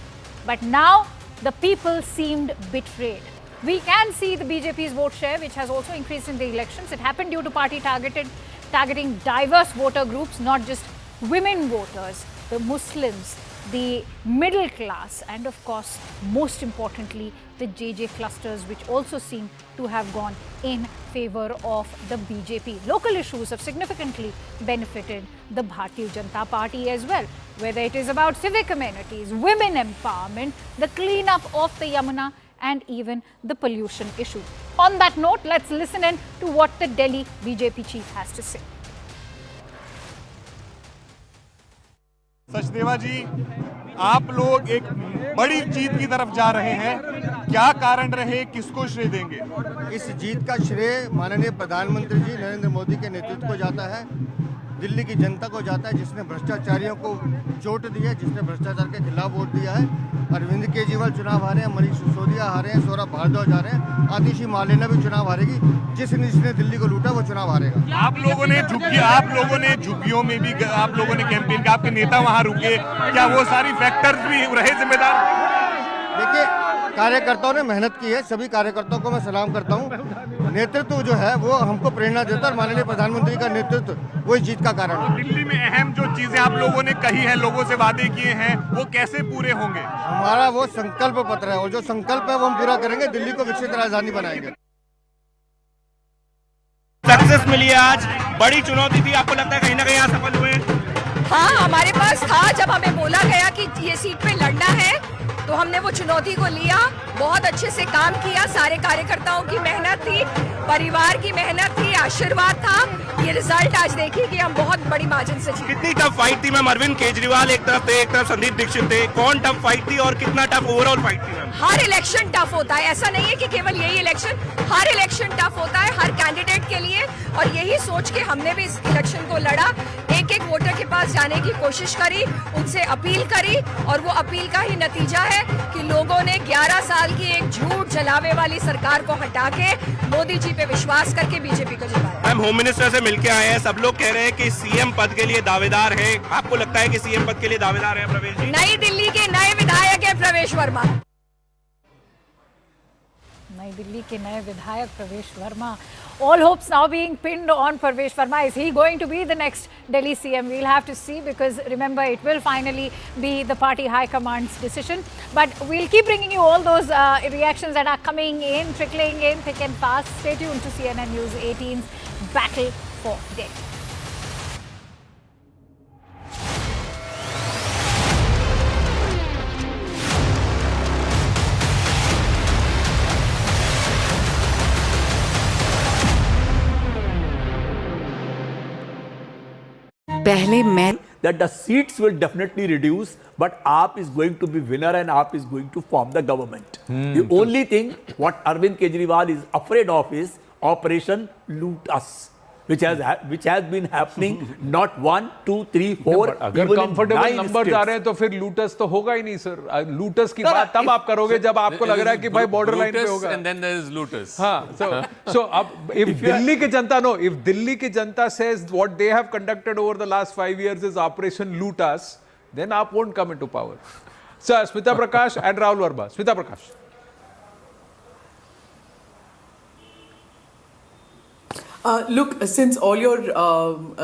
But now, the people seemed betrayed. We can see the BJP's vote share, which has also increased in the elections. It happened due to party targeting diverse voter groups, not just women voters, the Muslims, the middle class, and of course, most importantly, the JJ clusters, which also seem to have gone in favor of the BJP. Local issues have significantly benefited the Bharatiya Janata Party as well, whether it is about civic amenities, women empowerment, the cleanup of the Yamuna, and even the pollution issue. On that note, let's listen in to what the Delhi BJP chief has to say. Sachdeva जी, आप लोग एक बड़ी जीत की तरफ जा रहे हैं, क्या कारण रहे, किसको श्रेय देंगे? इस जीत का श्रेय माननीय प्रधानमंत्री जी नरेंद्र मोदी के नेतृत्व को जाता है, दिल्ली की जनता को जाता है, जिसने भ्रष्टाचारियों को चोट दी है, जिसने भ्रष्टाचार के खिलाफ वोट दिया है। अरविंद केजरीवाल चुनाव हारे हैं, मनीष सिसोदिया हारे हैं, सौरभ भारद्वाज हारे हैं, आतिशी मालेना भी चुनाव हारेगी। जिसने दिल्ली को लूटा वो चुनाव हारेगा। आप लोगों ने झुग्गियों में भी आप लोगों ने कैंपेन किया, आपके नेता वहां रुके, क्या वो सारी फैक्टर्स भी रहे जिम्मेदार? देखिए, कार्यकर्ताओं ने मेहनत की है, सभी कार्यकर्ताओं को मैं सलाम करता हूं। नेतृत्व जो है वो हमको प्रेरणा देता है और माननीय प्रधानमंत्री का नेतृत्व वही जीत का कारण है। दिल्ली में अहम जो चीजें आप लोगों ने कही है, लोगों से वादे किए हैं, वो कैसे पूरे होंगे? हमारा वो संकल्प पत्र है और जो संकल्प है वो हम पूरा करेंगे, दिल्ली को विकसित राजधानी बनाएंगे। सक्सेस मिली है आज, बड़ी चुनौती थी, आपको लगता है कहीं ना कहीं यहाँ सफल हुए? हाँ, हमारे पास था, जब हमें बोला गया कि ये सीट पे लड़ना है तो हमने वो चुनौती को लिया, बहुत अच्छे से काम किया। सारे कार्यकर्ताओं की मेहनत थी, परिवार की मेहनत थी, आशीर्वाद था। ये रिजल्ट आज देखिए कि हम बहुत बड़ी मार्जिन से जीते। कितनी टफ फाइट थी मैम? अरविंद केजरीवाल एक तरफ थे, एक तरफ संदीप दीक्षित थे, कौन टफ फाइट थी और कितना टफ ओवरऑल फाइट थी मैम? हर इलेक्शन टफ होता है, ऐसा नहीं है कि केवल यही इलेक्शन, हर इलेक्शन टफ होता है हर कैंडिडेट के लिए, और यही सोच के हमने भी इस इलेक्शन को लड़ा। एक एक वोटर के पास जाने की कोशिश करी, उनसे अपील करी, और वो अपील का ही नतीजा है कि लोगों ने 11 साल की एक झूठ जलावे वाली सरकार को हटा के मोदी जी पे विश्वास करके बीजेपी को जिताया। मैम, होम मिनिस्टर से मिलके आए हैं, सब लोग कह रहे हैं कि सीएम पद के लिए दावेदार है, आपको लगता है कि सीएम पद के लिए दावेदार है प्रवेश जी? नई दिल्ली के नए विधायक है प्रवेश वर्मा। नई दिल्ली के नए विधायक प्रवेश Verma. All hopes now being pinned on Pravesh Verma. Is he going to be the next Delhi CM? We'll have to see, because remember, it will finally be the party high command's decision. But we'll keep bringing you all those reactions that are coming in, trickling in thick and fast. Stay tuned to CNN News 18's Battle for Delhi. पहले मैं that the seats will definitely reduce, but AAP is going to be winner and AAP is going to form the government. The only thing what Arvin Kejriwal is afraid of is Operation Loot Us, which has been happening not 1, 2, 3, 4. अगर comfortable number आ रहे हैं तो फिर lotus तो होगा ही नहीं sir. Lotus की बात तब आप करोगे जब आपको लग रहा है कि भाई बॉर्डर लाइन पे होगा. And then there is looters. हाँ, so अब if दिल्ली की जनता if दिल्ली की जनता says what they have conducted over the last 5 years is Operation Loot Us, then AAP won't come into power. Sir, Smita Prakash and Rahul Verma. Smita Prakash. Look, since all your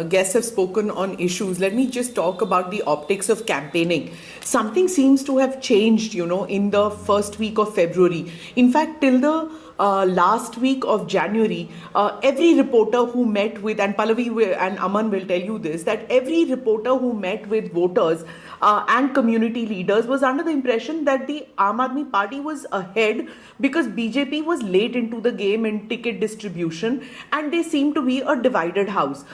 guests have spoken on issues, let me just talk about the optics of campaigning. Something seems to have changed, in the first week of February. In fact, till the last week of January, every reporter who met with, and Pallavi and Aman will tell you this, that every reporter who met with voters and community leaders was under the impression that the Aam Aadmi Party was ahead because BJP was late into the game in ticket distribution, and they seemed to be a divided house.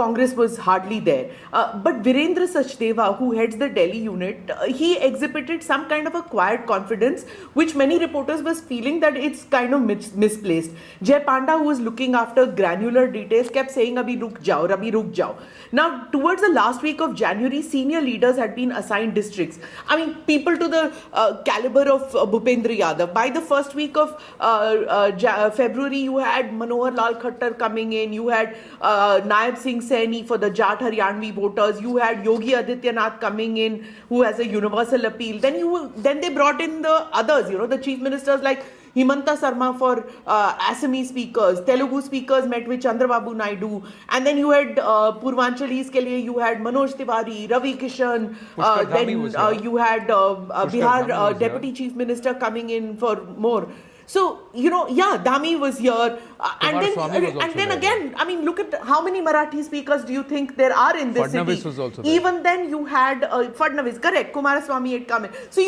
Congress was hardly there. But Virendra Sachdeva, who heads the Delhi unit, he exhibited some kind of a quiet confidence, which many reporters was feeling that it's kind of misplaced. Jay Panda, who was looking after granular details, kept saying, "Abhi ruk jao, Abhi ruk jao." Now, towards the last week of January, senior leaders had been assigned districts. I mean, people to the caliber of Bhupendra Yadav. By the first week of February, you had Manohar Lal Khattar coming in, you had Naib Singh Saini for the Jat Haryanvi voters, you had Yogi Adityanath coming in, who has a universal appeal. Then they brought in the others, the chief ministers like Himanta Sarma for Assamese speakers, Telugu speakers met with Chandrababu Naidu, and then you had Purvanchalis ke liye you had Manoj Tiwari, Ravi Kishan, then you had Bihar Deputy Chief Minister coming in for more. So, Dami was here. And then again, I mean, look at how many Marathi speakers do you think there are in this city? Was also there. Even then you had Fadnavis, correct, Kumaraswamy had come in. So,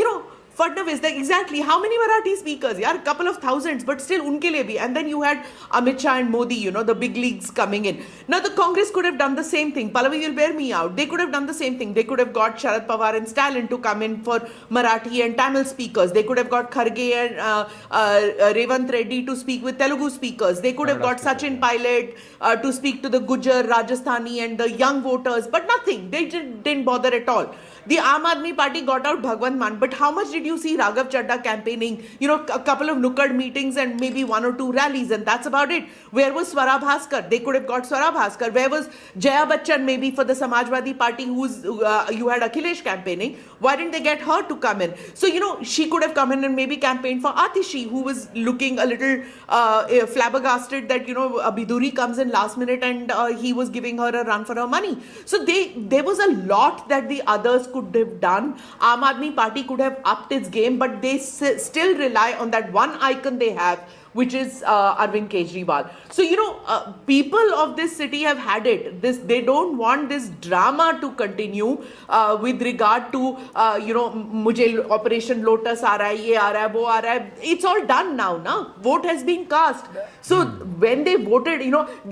Fadnavis, exactly how many Marathi speakers? Yeah, a couple of thousands, but still unke liye bhi. And then you had Amit Shah and Modi, the big leagues coming in. Now the Congress could have done the same thing. Pallavi will bear me out. They could have done the same thing. They could have got Sharad Pawar and Stalin to come in for Marathi and Tamil speakers. They could have got Kharge and Revant Reddy to speak with Telugu speakers. They could have got Sachin Pilot to speak to the Gujar, Rajasthani and the young voters. But nothing. They didn't bother at all. The Aam Aadmi Party got out Bhagwant Mann, but how much did you see Raghav Chadha campaigning? A couple of nukkad meetings and maybe 1 or 2 rallies, and that's about it. Where was Swara Bhaskar? They could have got Swara Bhaskar. Where was Jaya Bachchan maybe for the Samajwadi Party, you had Akhilesh campaigning? Why didn't they get her to come in? So, she could have come in and maybe campaigned for Atishi, who was looking a little flabbergasted that, Biduri comes in last minute and he was giving her a run for her money. So, there was a lot that the others could have done. Aam Aadmi Party could have upped its game, but they still rely on that one icon they have, which is Arvin Kejriwal. So, people of this city have had it. They don't want this drama to continue with regard to, mujhe Operation Lotus aa raha hai, ye aa raha hai, wo aa raha hai. It's all done now, na? Vote has been cast. So, when they voted,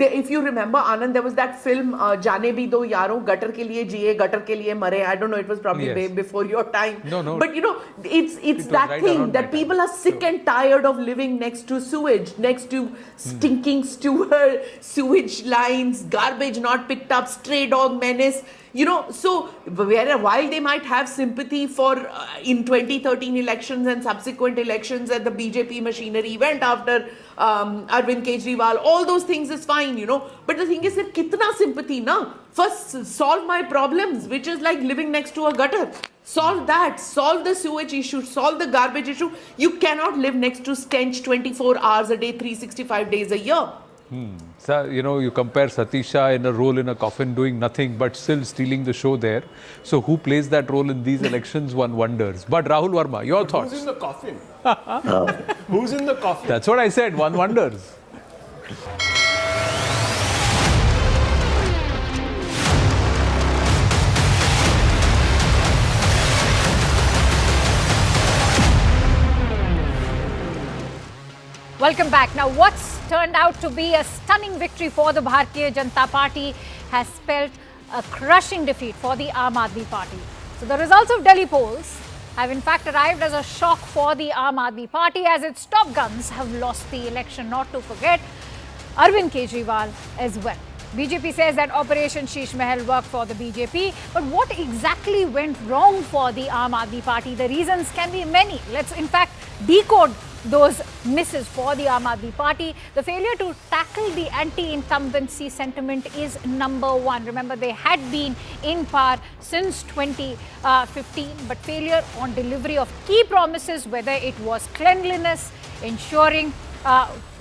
if you remember, Anand, there was that film, Jaane Bhi Do Yaro, Gutter Ke Liye Jiye, Gutter Ke Liye Mare. I don't know, it was probably way before your time. No. But, it's that right thing that people are sick and tired of living next to sewage, next to stinking sewage lines, garbage not picked up, stray dog menace. So while they might have sympathy for in 2013 elections and subsequent elections that the BJP machinery went after Arvind Kejriwal, all those things is fine, But the thing is, kitna sympathy, na? First, solve my problems, which is like living next to a gutter. Solve that. Solve the sewage issue. Solve the garbage issue. You cannot live next to stench 24 hours a day, 365 days a year. So, you compare Satisha in a role in a coffin doing nothing but still stealing the show there. So, who plays that role in these elections, one wonders. But Rahul Verma, your thoughts? Who's in the coffin? Who's in the coffin? That's what I said, one wonders. Welcome back. Now, what's turned out to be a stunning victory for the Bharatiya Janata Party has spelled a crushing defeat for the Aam Aadmi Party. So, the results of Delhi polls have in fact arrived as a shock for the Aam Aadmi Party as its top guns have lost the election. Not to forget Arvind Kejriwal as well. BJP says that Operation Sheesh Mahal worked for the BJP. But what exactly went wrong for the Aam Aadmi Party? The reasons can be many. Let's in fact decode those misses for the Aam Aadmi Party. The failure to tackle the anti-incumbency sentiment is number one. Remember, they had been in power since 2015, but failure on delivery of key promises, whether it was cleanliness, ensuring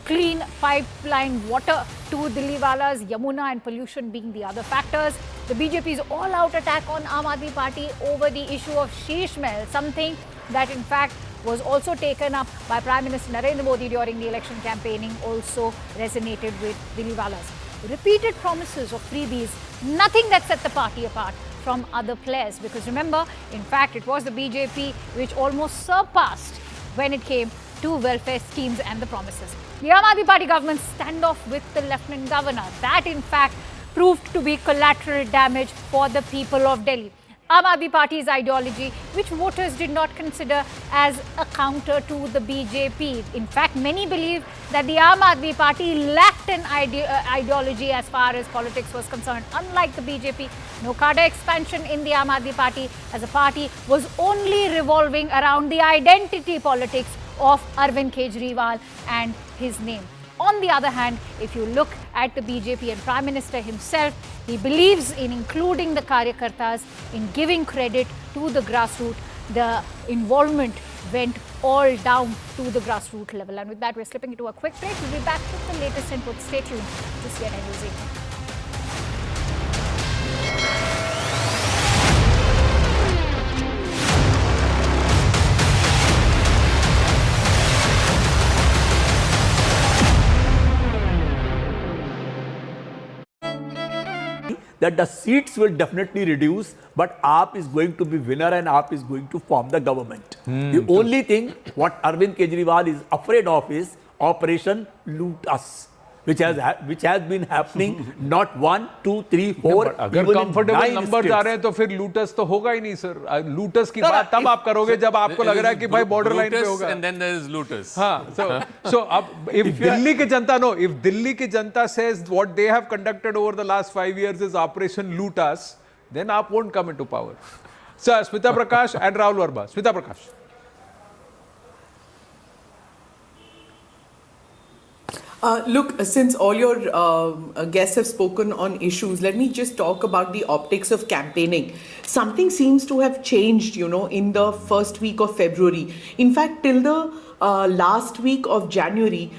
clean pipeline water to Dilliwalas, Yamuna and pollution being the other factors. The BJP's all-out attack on Aam Aadmi Party over the issue of Sheesh Mahal, something that in fact was also taken up by Prime Minister Narendra Modi during the election campaigning, also resonated with Dilliwalas. Repeated promises of freebies, nothing that set the party apart from other players. Because remember, in fact, it was the BJP which almost surpassed when it came to welfare schemes and the promises. The Aam Aadmi Party government standoff with the Lieutenant Governor, that in fact proved to be collateral damage for the people of Delhi. Aam Aadmi Party's ideology, which voters did not consider as a counter to the BJP. In fact, many believe that the Aam Aadmi Party lacked an ideology as far as politics was concerned. Unlike the BJP, no cadre expansion in the Aam Aadmi Party as a party was only revolving around the identity politics of Arvin Kejriwal and his name. On the other hand, if you look at the BJP and Prime Minister himself, he believes in including the Karyakartas, in giving credit to the grassroots. The involvement went all down to the grassroots level. And with that, we're slipping into a quick break. We'll be back with the latest input. Stay tuned to CNN News 18. that the seats will definitely reduce, but AAP is going to be winner and AAP is going to form the government. The only thing what Arvind Kejriwal is afraid of is Operation Loot Us, which has been happening not 1, 2, 3, 4. अगर comfortable number आ रहे हैं तो फिर lotus तो होगा ही नहीं sir. Lotus की बात तब आप करोगे जब आपको लग रहा है कि भाई बॉर्डर लाइन पे होगा. And then there is looters. हाँ, so अब if दिल्ली की जनता if दिल्ली की जनता says what they have conducted over the last 5 years is Operation Loot Us, then AAP won't come into power. So Smita Prakash and Rahul Verma. Smita Prakash. Look, since all your guests have spoken on issues, let me just talk about the optics of campaigning. Something seems to have changed, in the first week of February. In fact, till the last week of January,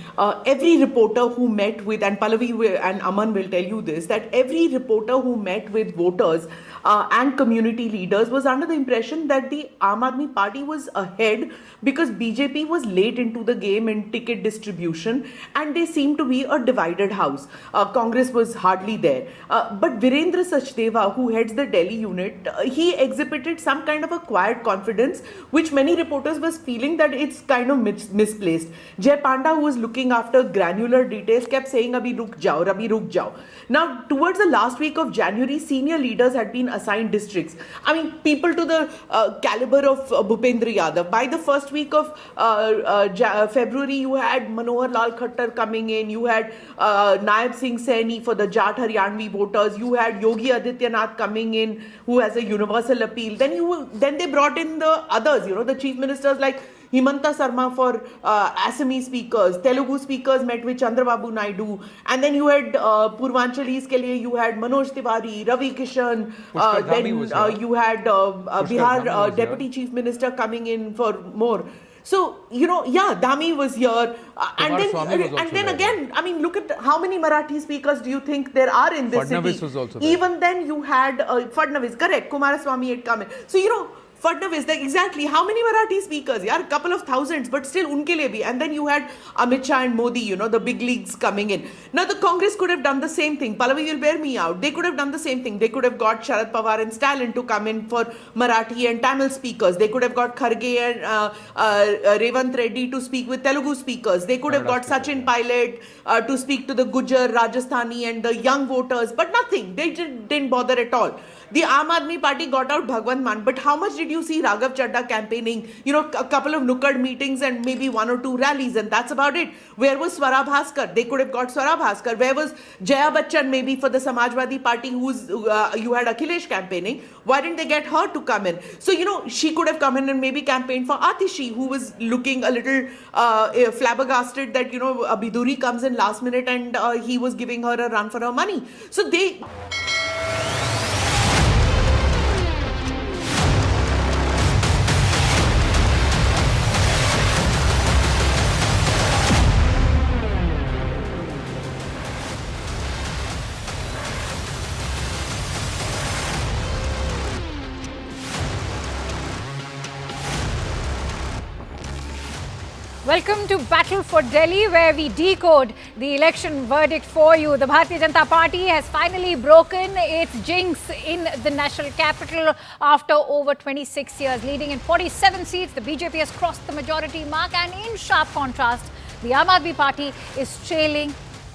every reporter who met with, and Pallavi and Aman will tell you this, that every reporter who met with voters and community leaders was under the impression that the Aam Aadmi Party was ahead because BJP was late into the game in ticket distribution and they seemed to be a divided house. Congress was hardly there. But Virendra Sachdeva, who heads the Delhi unit, he exhibited some kind of a quiet confidence, which many reporters was feeling that it's kind of misplaced. Jay Panda, who was looking after granular details, kept saying, Abhi ruk jao, Abhi ruk jao. Now, towards the last week of January, senior leaders had been assigned districts. I mean, people to the caliber of Bhupendra Yadav. By the first week of February, you had Manohar Lal Khattar coming in, you had Naib Singh Saini for the Jat Haryanvi voters, you had Yogi Adityanath coming in, who has a universal appeal. Then they brought in the others, the chief ministers like Himanta Sarma for Assamese speakers, Telugu speakers met with Chandrababu Naidu, and then you had Purvanchalis ke liye you had Manoj Tiwari, Ravi Kishan, then you had Bihar Deputy Chief Minister coming in for more. So, Dhami was here. And then again, I mean, look at how many Marathi speakers do you think there are in this Fadnavis city? was also there. Even then you had Fadnavis, correct, Kumaraswamy had come in. So, Fadnavis, exactly how many Marathi speakers? Yeah, a couple of thousands, but still unke liye bhi. And then you had Amit Shah and Modi, the big leagues coming in. Now the Congress could have done the same thing. Pallavi will bear me out. They could have done the same thing. They could have got Sharad Pawar and Stalin to come in for Marathi and Tamil speakers. They could have got Kharge and Revant Reddy to speak with Telugu speakers. They could have got Sachin Pilot to speak to the Gujar, Rajasthani and the young voters. But nothing. They didn't bother at all. The Aam Aadmi Party got out Bhagwant Mann, but how much did you see Raghav Chadda campaigning? A couple of nukkad meetings and maybe 1 or 2 rallies, and that's about it. Where was Swara Bhaskar? They could have got Swara Bhaskar. Where was Jaya Bachchan maybe for the Samajwadi Party, you had Akhilesh campaigning? Why didn't they get her to come in? So, she could have come in and maybe campaigned for Atishi, who was looking a little flabbergasted that, Biduri comes in last minute and he was giving her a run for her money. So they... Welcome to Battle for Delhi, where we decode the election verdict for you. The Bharatiya Janata Party has finally broken its jinx in the national capital after over 26 years. Leading in 47 seats, the BJP has crossed the majority mark, and in sharp contrast, the Aam Aadmi Party is trailing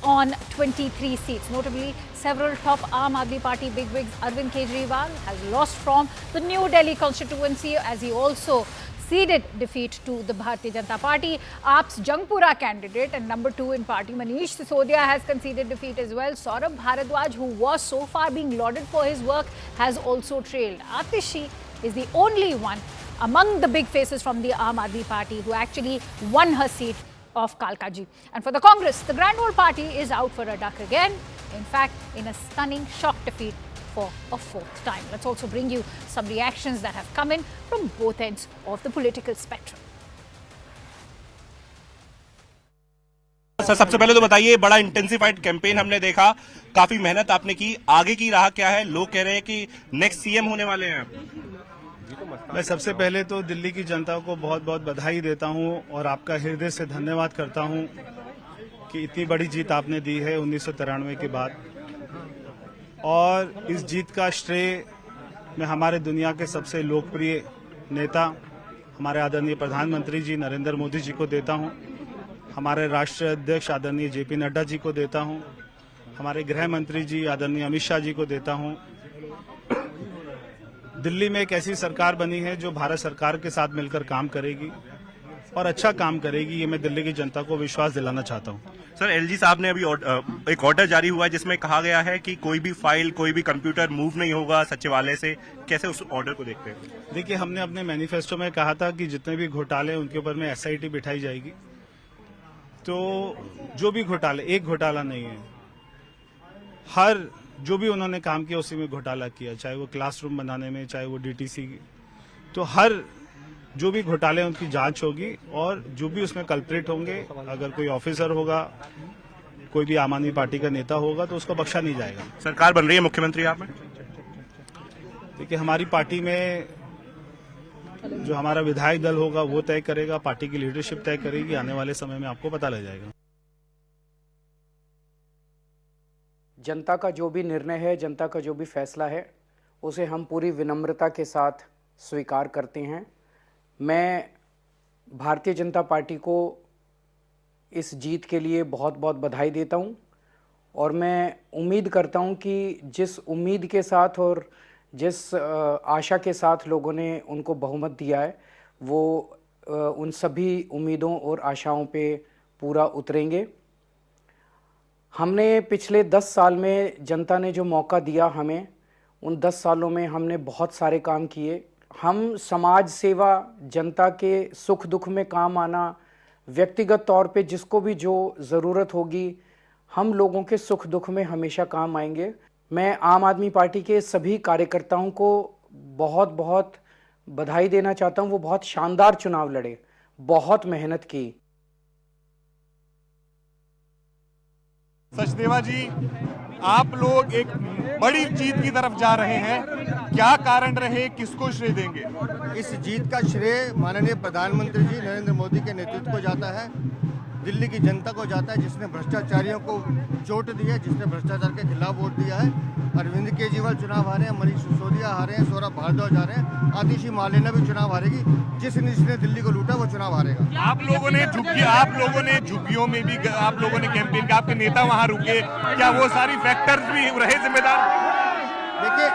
on 23 seats. Notably, several top Aam Aadmi Party bigwigs, Arvin Kejriwal, has lost from the New Delhi constituency as he also ceded defeat to the Bharatiya Janata Party. AAP's Jangpura candidate and number 2 in party, Manish Sisodia, has conceded defeat as well. Saurabh Bharadwaj, who was so far being lauded for his work, has also trailed. Atishi is the only one among the big faces from the Aam Aadmi Party who actually won her seat of Kalkaji. And for the Congress, the Grand Old Party is out for a duck again. In fact, in a stunning shock defeat for a 4th time. Let's also bring you some reactions that have come in from both ends of the political spectrum. Sir, सबसे पहले तो बताइए, बड़ा intensified campaign हमने देखा, काफी मेहनत आपने की, आगे की राह क्या है? लोग कह रहे हैं कि नेक्स्ट सीएम होने वाले हैं। मैं सबसे पहले तो दिल्ली की जनता को बहुत बहुत बधाई देता हूं और आपका हृदय से धन्यवाद करता हूं कि इतनी बड़ी जीत आपने दी है 1993 के बाद। और इस जीत का श्रेय मैं हमारे दुनिया के सबसे लोकप्रिय नेता हमारे आदरणीय प्रधानमंत्री जी नरेंद्र मोदी जी को देता हूं, हमारे राष्ट्रीय अध्यक्ष आदरणीय जेपी नड्डा जी को देता हूं, हमारे गृह मंत्री जी आदरणीय अमित शाह जी को देता हूं। दिल्ली में एक ऐसी सरकार बनी है जो भारत सरकार के साथ मिलकर काम करेगी और अच्छा काम करेगी, ये मैं दिल्ली की जनता को विश्वास दिलाना चाहता हूं। सर, एलजी साहब ने अभी एक ऑर्डर जारी हुआ है जिसमें कहा गया है कि कोई भी फाइल, कोई भी कंप्यूटर मूव नहीं होगा सचिवालय से, कैसे उस ऑर्डर को देखते हैं? देखिए, हमने अपने मैनिफेस्टो में कहा था कि जितने भी घोटाले हैं उनके ऊपर में एसआईटी बिठाई जाएगी। तो जो भी घोटाले, एक घोटाला नहीं है, हर जो भी उन्होंने काम किया उसी में घोटाला किया, चाहे वो क्लासरूम बनाने में, चाहे वो डीटीसी, तो हर जो भी घोटाले हैं उनकी जांच होगी और जो भी उसमें कल्प्रिट होंगे, अगर कोई ऑफिसर होगा, कोई भी आम आदमी पार्टी का नेता होगा तो उसको बख्शा नहीं जाएगा। सरकार बन रही है मुख्यमंत्री आप में? देखिए, हमारी पार्टी में जो हमारा विधायक दल होगा वो तय करेगा, पार्टी की लीडरशिप तय करेगी, आने वाले समय में आपको पता लग जाएगा। जनता का जो भी निर्णय है, जनता का जो भी फैसला है, उसे हम पूरी विनम्रता के साथ स्वीकार करते हैं। मैं भारतीय जनता पार्टी को इस जीत के लिए बहुत बहुत बधाई देता हूं और मैं उम्मीद करता हूं कि जिस उम्मीद के साथ और जिस आशा के साथ लोगों ने उनको बहुमत दिया है, वो उन सभी उम्मीदों और आशाओं पे पूरा उतरेंगे। हमने पिछले 10 साल में जनता ने जो मौका दिया हमें, उन 10 सालों में हमने बहुत सारे काम किए। हम समाज सेवा, जनता के सुख दुख में काम आना, व्यक्तिगत तौर पे जिसको भी जो ज़रूरत होगी, हम लोगों के सुख दुख में हमेशा काम आएंगे। मैं आम आदमी पार्टी के सभी कार्यकर्ताओं को बहुत बहुत बधाई देना चाहता हूं। वो बहुत शानदार चुनाव लड़े, बहुत मेहनत की। सचदेवा जी, आप लोग एक बड़ी जीत की तरफ जा रहे हैं, क्या कारण रहे, किसको श्रेय देंगे? इस जीत का श्रेय माननीय प्रधानमंत्री जी नरेंद्र मोदी के नेतृत्व को जाता है, दिल्ली की जनता को जाता है, जिसने भ्रष्टाचारियों को चोट दी है, जिसने भ्रष्टाचार के खिलाफ वोट दिया है। अरविंद केजरीवाल चुनाव हारे हैं, मनीष सिसोदिया हारे हैं, सौरभ भारद्वाज हारे हैं, आतिशी मालेना भी चुनाव हारेगी। जिसने दिल्ली को लूटा वो चुनाव हारेगा। आप लोगों ने झुग्गियों में भी आप लोगों ने कैंपेन किया, आपके नेता वहां रुके, क्या वो सारी फैक्टर्स भी रहे जिम्मेदार? देखिए,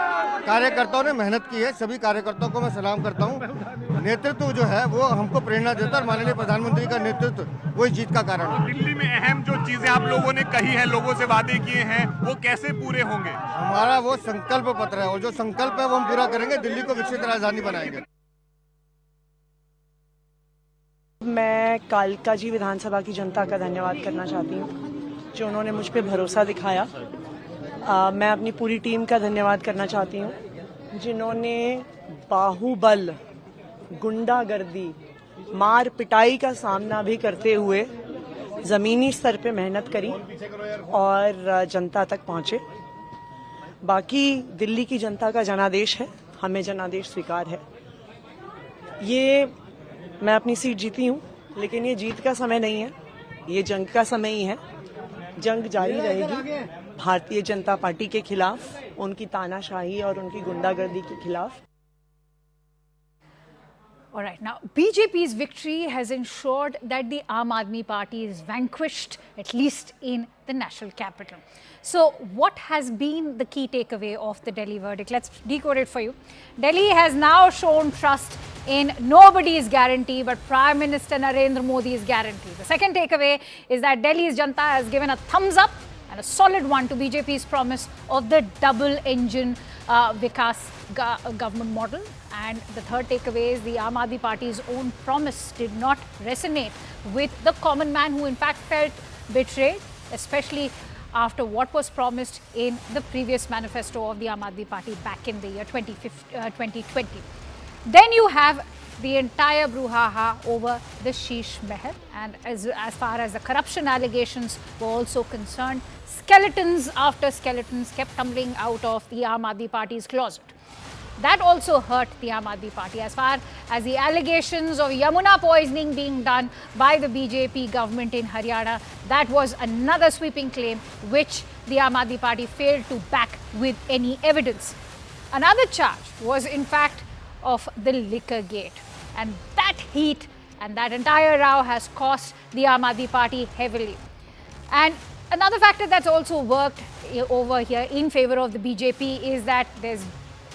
कार्यकर्ताओं ने मेहनत की है, सभी कार्यकर्ताओं को मैं सलाम करता हूं। नेतृत्व जो है वो हमको प्रेरणा देता है और माननीय प्रधानमंत्री का नेतृत्व वो जीत का कारण है। दिल्ली में अहम जो चीजें आप लोगों ने कही है, लोगों से वादे किए हैं, वो कैसे पूरे होंगे? हमारा वो संकल्प पत्र है और जो संकल्प है वो हम पूरा करेंगे, दिल्ली को विकसित राजधानी बनाएंगे। मैं कालकाजी विधानसभा की जनता का धन्यवाद करना चाहती हूँ जो उन्होंने मुझ पर भरोसा दिखाया। मैं अपनी पूरी टीम का धन्यवाद करना चाहती हूँ जिन्होंने बाहुबल, गुंडागर्दी, मार पिटाई का सामना भी करते हुए ज़मीनी स्तर पे मेहनत करी और जनता तक पहुँचे। बाकी दिल्ली की जनता का जनादेश है, हमें जनादेश स्वीकार है। ये मैं अपनी सीट जीती हूँ, लेकिन ये जीत का समय नहीं है, ये जंग का समय ही है। जंग जारी रहेगी भारतीय जनता पार्टी के खिलाफ, उनकी तानाशाही और उनकी गुंडागर्दी के खिलाफ। All right, now BJP's victory has ensured that the Aam Aadmi Party is vanquished, at least in the national capital. So what has been the key takeaway of the Delhi verdict? Let's decode it for you. Delhi has now shown trust in nobody's guarantee but Prime Minister Narendra Modi's guarantee. The second takeaway is that Delhi's Janta has given a thumbs up and a solid one to BJP's promise of the double-engine Vikas government model. And the third takeaway is the Aam Aadmi Party's own promise did not resonate with the common man who in fact felt betrayed, especially after what was promised in the previous manifesto of the Aam Aadmi Party back in the year 2020. Then you have the entire brouhaha over the Sheesh Mahal, and as far as the corruption allegations were also concerned, skeletons after skeletons kept tumbling out of the Aam Aadmi Party's closet. That also hurt the Aam Aadmi Party. As far as the allegations of Yamuna poisoning being done by the BJP government in Haryana, that was another sweeping claim which the Aam Aadmi Party failed to back with any evidence. Another charge was in fact of the liquor gate, and that heat and that entire row has cost the Aam Aadmi Party heavily. And another factor that's also worked over here in favor of the BJP is that there's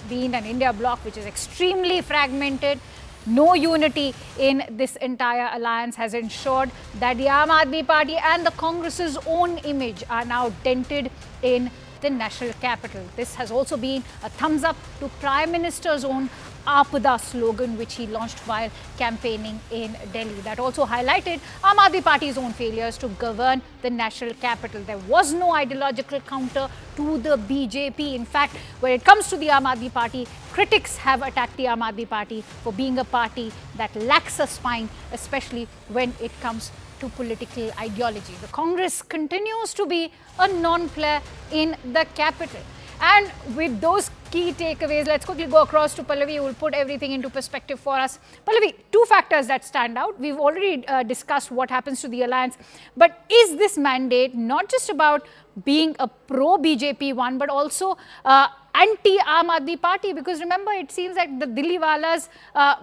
been an India bloc which is extremely fragmented. No unity in this entire alliance has ensured that the Aam Aadmi Party and the Congress's own image are now dented in the national capital. This has also been a thumbs up to Prime Minister's own Aapada slogan which he launched while campaigning in Delhi. That also highlighted Aam Aadmi Party's own failures to govern the national capital. There was no ideological counter to the BJP. In fact, when it comes to the Aam Aadmi Party, critics have attacked the Aam Aadmi Party for being a party that lacks a spine, especially when it comes to political ideology. The Congress continues to be a non-player in the capital. And with those key takeaways, let's quickly go across to Pallavi, who will put everything into perspective for us. Pallavi, two factors that stand out. We've already discussed what happens to the alliance. But is this mandate not just about being a pro-BJP one, but also anti-Aam Aadmi Party? Because remember, it seems like the Dilliwalas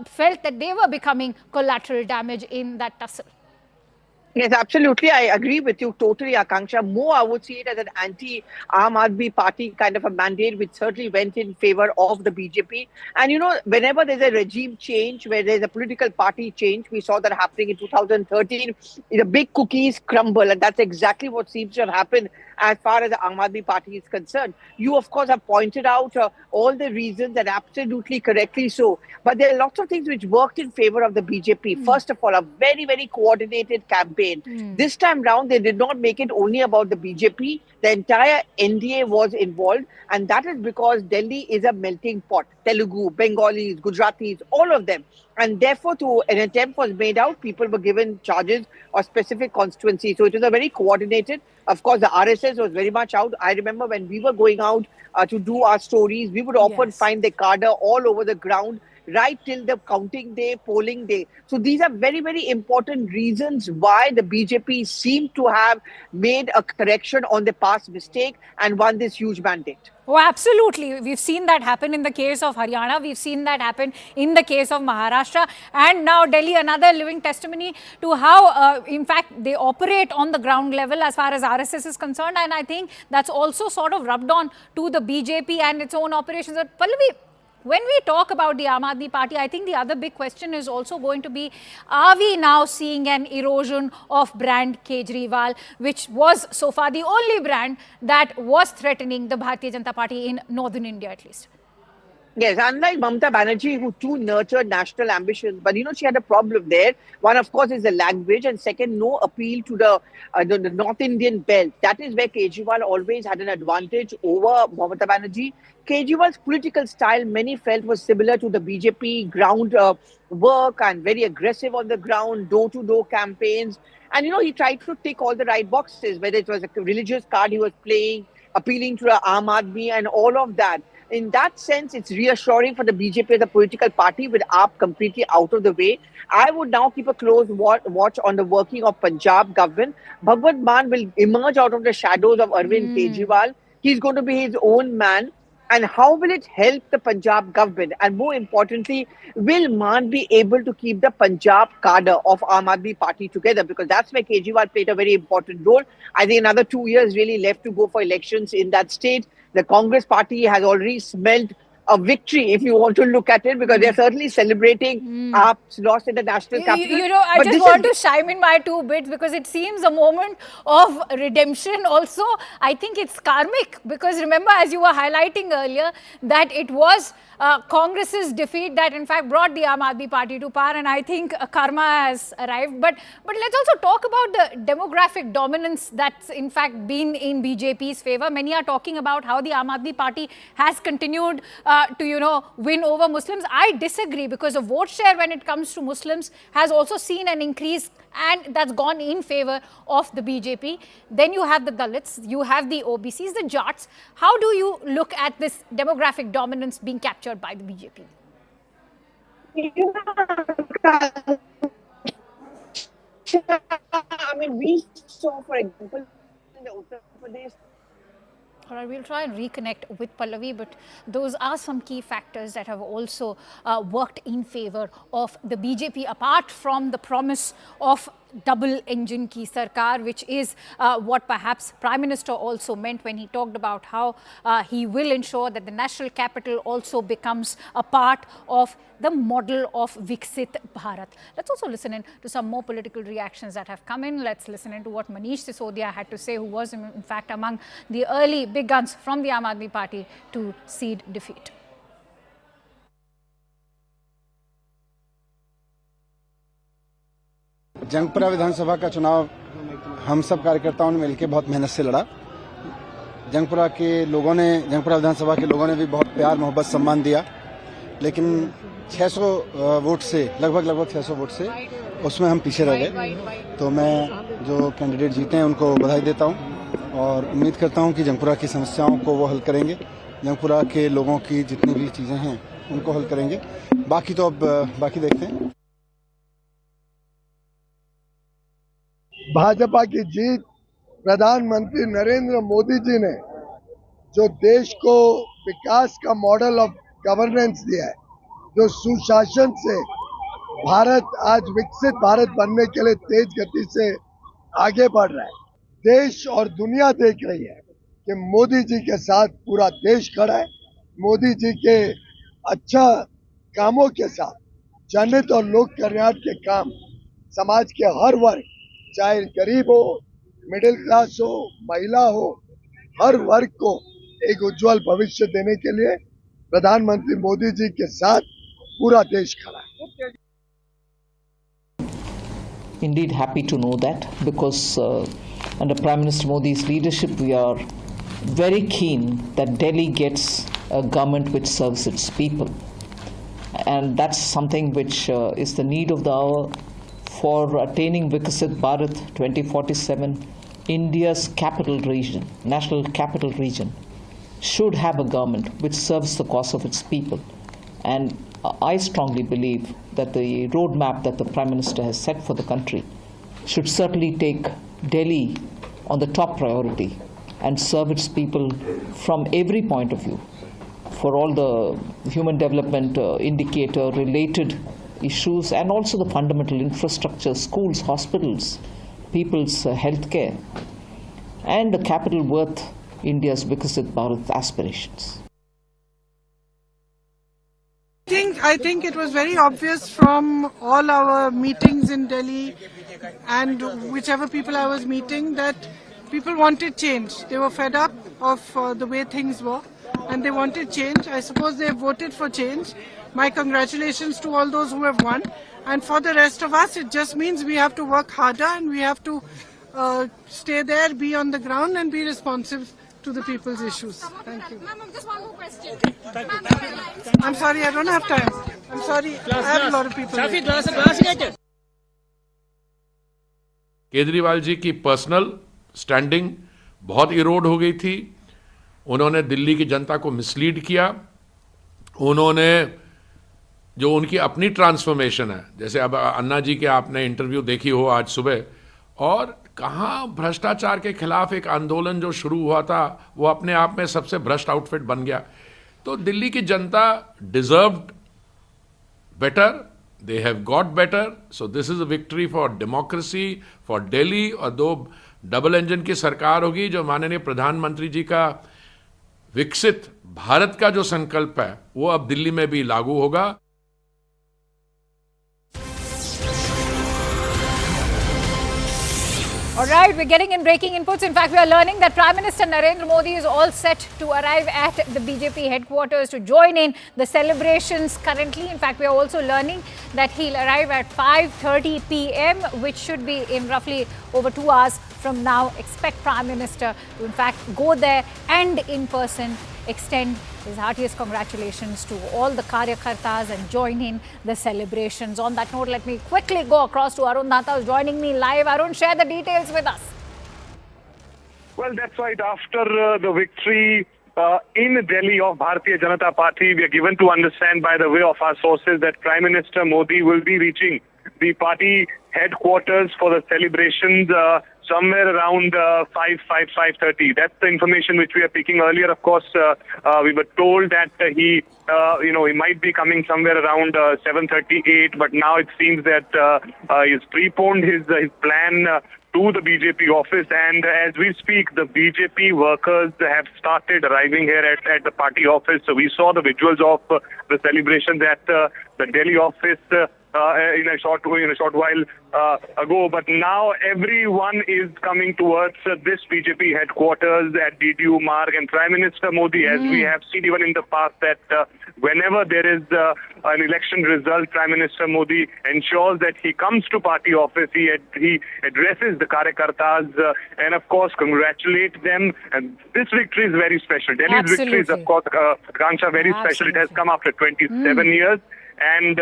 felt that they were becoming collateral damage in that tussle. Yes, absolutely. I agree with you totally, Akanksha. More, I would see it as an anti-Aam Aadmi Party kind of a mandate, which certainly went in favor of the BJP. And, you know, whenever there's a regime change, where there's a political party change, we saw that happening in 2013, the big cookies crumble. And that's exactly what seems to have happened as far as the Aam Aadmi Party is concerned. You, of course, have pointed out all the reasons, and absolutely correctly so. But there are lots of things which worked in favor of the BJP. First of all, a very, very coordinated campaign. This time round, they did not make it only about the BJP. The entire NDA was involved, and that is because Delhi is a melting pot. Telugu, Bengalis, Gujaratis, all of them. And therefore, an attempt was made out. People were given charges or specific constituencies. So it was a very coordinated. Of course, the RSS was very much out. I remember when we were going out to do our stories, we would often find the cadre all over the ground, right till the counting day, polling day. So these are very, very important reasons why the BJP seemed to have made a correction on the past mistake and won this huge mandate. Oh, absolutely. We've seen that happen in the case of Haryana. We've seen that happen in the case of Maharashtra. And now Delhi, another living testimony to how, in fact, they operate on the ground level as far as RSS is concerned. And I think that's also sort of rubbed on to the BJP and its own operations. But Pallavi, when we talk about the Aam Aadmi Party, I think the other big question is also going to be, are we now seeing an erosion of brand Kejriwal, which was so far the only brand that was threatening the Bharatiya Janata Party in northern India at least? Yes, unlike Mamata Banerjee, who too nurtured national ambitions, but you know, she had a problem there. One, of course, is the language, and second, no appeal to the North Indian belt. That is where Kejriwal always had an advantage over Mamata Banerjee. Kejriwal's political style, many felt, was similar to the BJP ground work and very aggressive on the ground, door-to-door campaigns. And, you know, he tried to tick all the right boxes, whether it was a religious card he was playing, appealing to the Aam Aadmi and all of that. In that sense, it's reassuring for the BJP as a political party with AAP completely out of the way. I would now keep a close watch on the working of Punjab government. Bhagwant Mann will emerge out of the shadows of Arvin Kejriwal. He's going to be his own man. And how will it help the Punjab government? And more importantly, will Maan be able to keep the Punjab cadre of Aam Aadmi Party together? Because that's where Kejriwal played a very important role. I think another 2 years really left to go for elections in that state. The Congress party has already smelled a victory, if you want to look at it, because they're certainly celebrating AAP's loss in the national capital. You know, I just want to chime in my 2 bits because it seems a moment of redemption also. I think it's karmic because remember, as you were highlighting earlier, that it was Congress's defeat that in fact brought the Aam Aadmi Party to power, and I think karma has arrived. But let's also talk about the demographic dominance that's in fact been in BJP's favor. Many are talking about how the Aam Aadmi Party has continued to, you know, win over Muslims. I disagree because the vote share when it comes to Muslims has also seen an increase, and that's gone in favor of the BJP. Then you have the Dalits, you have the OBCs, the Jats. How do you look at this demographic dominance being captured by the BJP? I mean, we saw, for example, in the Uttar Pradesh. All right, we'll try and reconnect with Pallavi, but those are some key factors that have also worked in favor of the BJP, apart from the promise of double engine ki sarkar, which is what perhaps Prime Minister also meant when he talked about how he will ensure that the national capital also becomes a part of the model of Viksit Bharat. Let's also listen in to some more political reactions that have come in. Let's listen in to what Manish Sisodia had to say, who was in fact among the early big guns from the Aam Aadmi Party to cede defeat. Jangpura विधानसभा का चुनाव हम सब कार्यकर्ताओं ने मिलकर बहुत मेहनत से लड़ा। जंगपुरा विधानसभा के लोगों ने भी बहुत प्यार मोहब्बत सम्मान दिया, लेकिन 600 वोट से लगभग 600 वोट से उसमें हम पीछे रह गए। तो मैं जो कैंडिडेट जीते हैं उनको बधाई देता हूं और उम्मीद करता हूं कि जंगपुरा की समस्याओं को वो हल करेंगे, जंगपुरा के लोगों की जितनी भी चीज़ें हैं उनको हल करेंगे। बाकी तो अब बाकी देखते हैं। भाजपा की जीत, प्रधानमंत्री नरेंद्र मोदी जी ने जो देश को विकास का मॉडल ऑफ गवर्नेंस दिया है, जो सुशासन से भारत आज विकसित भारत बनने के लिए तेज गति से आगे बढ़ रहा है। देश और दुनिया देख रही है कि मोदी जी के साथ पूरा देश खड़ा है। मोदी जी के अच्छा कामों के साथ जनहित और लोक कल्याण के काम समाज के हर वर्ग, चाहे गरीब हो, मिडिल क्लास हो, महिला हो, हर वर्ग को एक उज्जवल भविष्य देने के लिए प्रधानमंत्री मोदी जी के साथ पूरा देश खड़ा है। Indeed happy to know that, because under Prime Minister Modi's leadership we are very keen that Delhi gets a government which serves its people, and that's something which is the need of the hour for attaining Viksit Bharat 2047. India's capital region, national capital region, should have a government which serves the cause of its people. And I strongly believe that the roadmap that the Prime Minister has set for the country should certainly take Delhi on the top priority and serve its people from every point of view, for all the human development indicator related issues and also the fundamental infrastructure, schools, hospitals, people's health care, and the capital worth India's Viksit Bharat aspirations. I think it was very obvious from all our meetings in Delhi and whichever people I was meeting that people wanted change. They were fed up of the way things were and they wanted change. I suppose they voted for change. My congratulations to all those who have won. And for the rest of us, it just means we have to work harder and we have to stay there, be on the ground and be responsive to the people's issues. Thank you. Ma'am, just one more question. I'm sorry, I don't have time. I'm sorry, I have a lot of people. Kejriwal ji की personal standing बहुत इरोड हो गई थी। उन्होंने दिल्ली की जनता को mislead किया। उन्होंने जो उनकी अपनी ट्रांसफॉर्मेशन है, जैसे अब अन्ना जी के आपने इंटरव्यू देखी हो आज सुबह, और कहाँ भ्रष्टाचार के खिलाफ एक आंदोलन जो शुरू हुआ था वो अपने आप में सबसे भ्रष्ट आउटफिट बन गया। तो दिल्ली की जनता deserved better, they have got better, so this is a victory for democracy, for Delhi. और दो डबल इंजन की सरकार होगी, जो माननीय प्रधानमंत्री जी का विकसित भारत का जो संकल्प है वो अब दिल्ली में भी लागू होगा. All right, we're getting in breaking inputs. In fact, we are learning that Prime Minister Narendra Modi is all set to arrive at the BJP headquarters to join in the celebrations currently. In fact, we are also learning that he'll arrive at 5:30 p.m., which should be in roughly over 2 hours from now. Expect Prime Minister to, in fact, go there and in person extend his heartiest congratulations to all the Karyakartas and join in the celebrations. On that note, let me quickly go across to Arun Datta, who's joining me live. Arun, share the details with us. Well, that's right. After the victory in Delhi of Bharatiya Janata Party, we are given to understand by the way of our sources that Prime Minister Modi will be reaching the party headquarters for the celebrations somewhere around 5:30. That's the information which we are picking earlier. Of course, we were told that he might be coming somewhere around 7:38, but now it seems that he's preponed his plan to the BJP office, and as we speak, the BJP workers have started arriving here at the party office. So we saw the visuals of the celebrations at the Delhi office in a short while ago, but now everyone is coming towards this BJP headquarters at DDU Marg, and Prime Minister Modi, as we have seen even in the past, that whenever there is an election result, Prime Minister Modi ensures that he comes to party office, he addresses the Karyakartas and of course congratulates them. And this victory is very special. Delhi's victory is of course, Kansha, very special. It has come after 27 years. And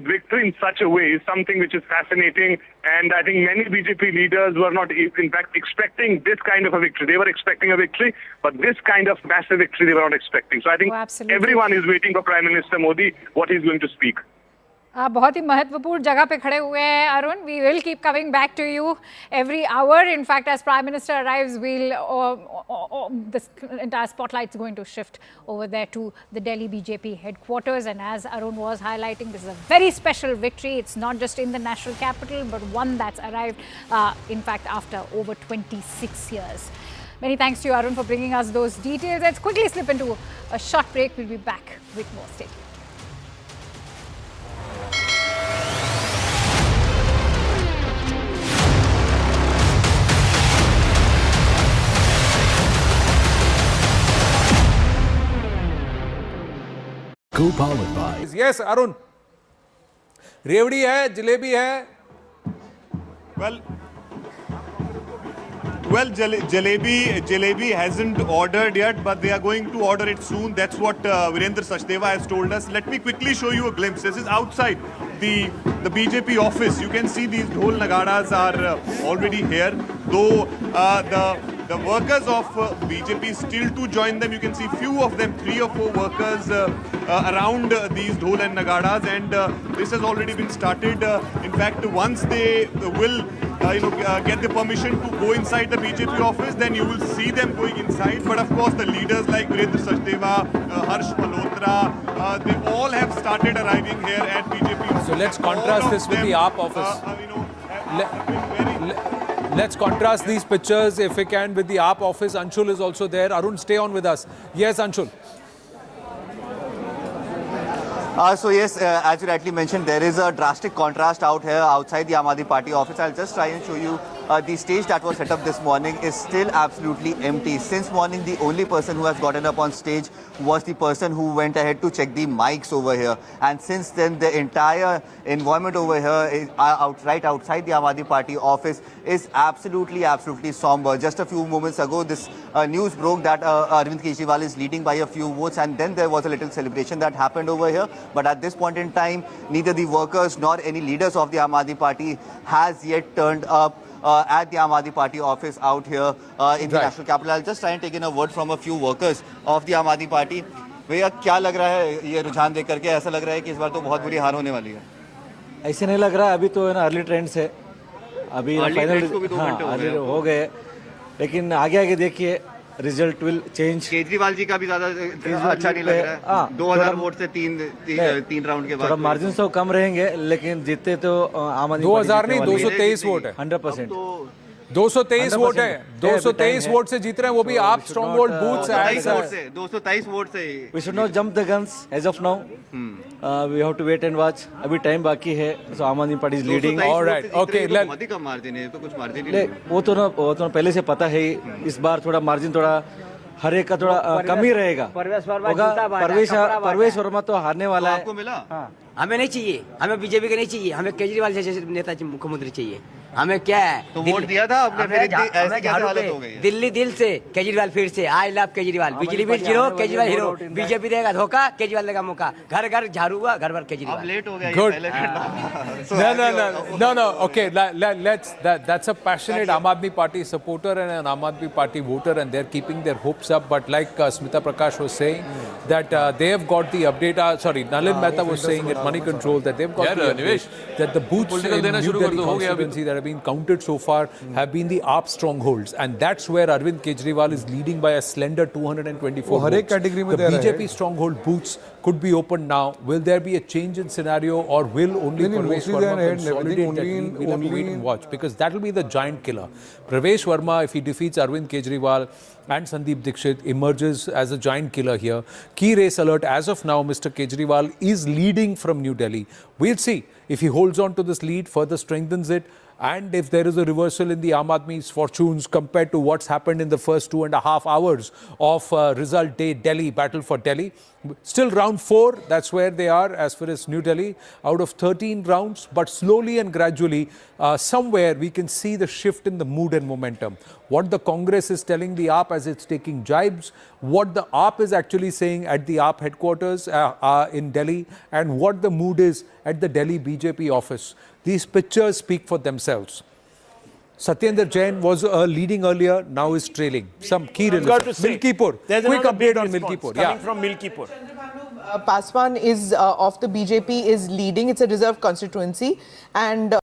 victory in such a way is something which is fascinating, and I think many BJP leaders were not in fact expecting this kind of a victory. They were expecting a victory, but this kind of massive victory they were not expecting. So I think everyone is waiting for Prime Minister Modi, what he's going to speak. आप बहुत ही महत्वपूर्ण जगह पे खड़े हुए हैं Arun. We will keep coming back to you every hour. In fact, as Prime Minister arrives, this entire spotlight is going to shift over there to the Delhi BJP headquarters. And as Arun was highlighting, this is a very special victory. It's not just in the national capital, but one that's arrived, in fact, after over 26 years. Many thanks to you, Arun, for bringing us those details. Let's quickly slip into a short break. We'll be back with more. Stay tuned. Co-powered by. Yes, Arun. रेवड़ी है, जलेबी है. Well, Jalebi hasn't ordered yet, but they are going to order it soon. That's what Virendra Sachdeva has told us. Let me quickly show you a glimpse. This is outside the BJP office. You can see these dhol nagadas are already here. Though the workers of BJP still to join them. You can see few of them, 3 or 4 workers around these dhol and nagadas, and this has already been started. In fact, once they will get the permission to go inside the BJP office, then you will see them going inside. But of course, the leaders like Virendra Sachdeva, Harsh Malhotra, they all have started arriving here at BJP. So let's contrast this with the AAP office. Let's contrast these pictures, if we can, with the AAP office. Anshul is also there. Arun, stay on with us. Yes, Anshul. So yes, as you rightly mentioned, there is a drastic contrast out here outside the Aam Aadmi Party office. I'll just try and show you the stage that was set up this morning is still absolutely empty. Since morning, the only person who has gotten up on stage was the person who went ahead to check the mics over here. And since then, the entire environment over here is right outside the Aam Aadmi Party office is absolutely somber. Just a few moments ago, this news broke that Arvin Kejriwal is leading by a few votes, and then there was a little celebration that happened over here. But at this point in time, neither the workers nor any leaders of the Aam Aadmi Party has yet turned up at the Aam Aadmi Party office out here in the national capital. I'll just try and take in a word from a few workers of the Aam Aadmi Party. भैया क्या लग रहा है ये रुझान देख करके? ऐसा लग रहा है कि इस बार तो बहुत बुरी हार होने वाली है. ऐसे नहीं लग रहा है. अभी तो है ना अर्ली ट्रेंड्स है. अभी फाइनल हो गए, लेकिन आगे देखिए result will change. Kejriwal ji का भी ज्यादा अच्छा नहीं लग रहा है। 2000 वोट से तीन राउंड के बाद थोड़ा मार्जिन तो कम रहेंगे, लेकिन जीते तो आम आदमी 2000 नहीं 223 वोट है। 100%। 223 वोट है, 223 वोट से जीत रहे हैं, वो भी आप स्ट्रॉन्ग होल्ड बूथ्स 223 वोट से। We should not jump the guns as of now. We have to wait and watch. अभी टाइम बाकी है, so आम Aadmi party is leading. All right, okay. बहुत ही कम मार्जिन है, तो कुछ मार्जिन नहीं। वो तो पहले से पता है, इस बार थोड़ा मार्जिन थोड़ा हर एक का थोड़ा कम ही रहेगा। परवेश वर्मा तो हारने वाला है। आपको मिला? हमें नहीं चाहिए, हमें बीजेपी के नहीं चाहिए, हमें केजरीवाल जैसे नेता मुख्यमंत्री चाहिए। हमें क्या है, तो वोट दिया था आपने, फिर ऐसी क्या हालत हो गई? दिल्ली दिल से केजरीवाल फिर से, आई लव केजरीवाल। बिजली bill zero, Kejriwal hero. BJP देगा धोखा, केजरीवाल देगा मौका। घर घर झाड़ू हुआ, घर घर केजरीवाल। अब लेट हो गया Good. ये No. Okay, that's a passionate Aam Aadmi Party supporter and an Aam Aadmi Party voter, and they're keeping their hopes up. But like Smita Prakash was saying, that they have got the update. Nalin Mehta was saying at Money Control that they've got the update that the booths in New Delhi constituency that have been counted so far have been the AAP strongholds, and that's where Arvind Kejriwal is leading by a slender 224 votes. The BJP stronghold booths could be opened now. Will there be a change in scenario, or will only Pravesh Verma consolidate that lead? We'll have to wait and watch, because that will be the giant killer. Pravesh Verma, if he defeats Arvind Kejriwal and Sandeep Dixit, emerges as a giant killer here. Key race alert as of now, Mr. Kejriwal is leading from New Delhi. We'll see if he holds on to this lead, further strengthens it, and if there is a reversal in the Aam Aadmi's fortunes compared to what's happened in the first 2.5 hours of result day Delhi, battle for Delhi. Still round 4, that's where they are as far as New Delhi, out of 13 rounds, but slowly and gradually, somewhere we can see the shift in the mood and momentum. What the Congress is telling the AAP as it's taking jibes, what the AAP is actually saying at the AAP headquarters in Delhi, and what the mood is at the Delhi BJP office. These pictures speak for themselves. Satyendra Jain was leading earlier, now is trailing. Some key results. Milkipur. Quick update on Milkipur. Coming from Milkipur. Paswan is of the BJP is leading. It's a reserved constituency, and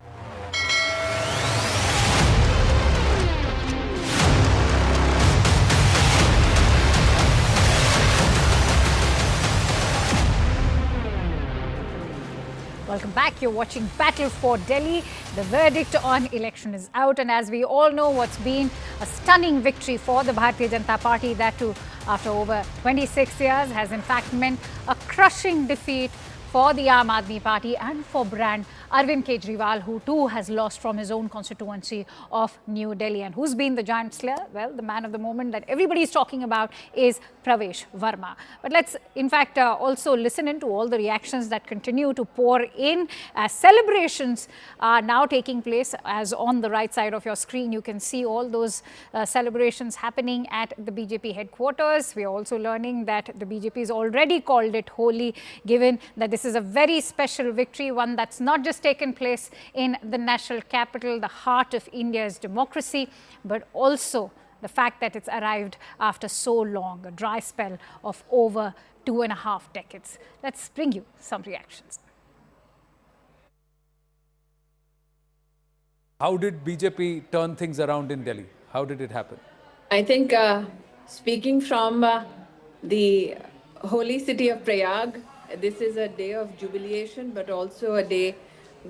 Welcome back. You're watching Battle for Delhi. The verdict on election is out, and as we all know, what's been a stunning victory for the Bharatiya Janata Party, that too after over 26 years, has in fact meant a crushing defeat for the Aam Aadmi Party and for brand Arvind Kejriwal, who too has lost from his own constituency of New Delhi. And who's been the giant slayer? Well, the man of the moment that everybody is talking about is Pravesh Verma. But let's in fact also listen into all the reactions that continue to pour in as celebrations are now taking place. As on the right side of your screen, you can see all those celebrations happening at the BJP headquarters. We are also learning that the BJP has already called it holy, given that this is a very special victory, one that's not just taken place in the national capital, the heart of India's democracy, but also the fact that it's arrived after so long, a dry spell of over 2.5 decades. Let's bring you some reactions. How did BJP turn things around in Delhi? How did it happen? I think speaking from the holy city of Prayag, this is a day of jubilation, but also a day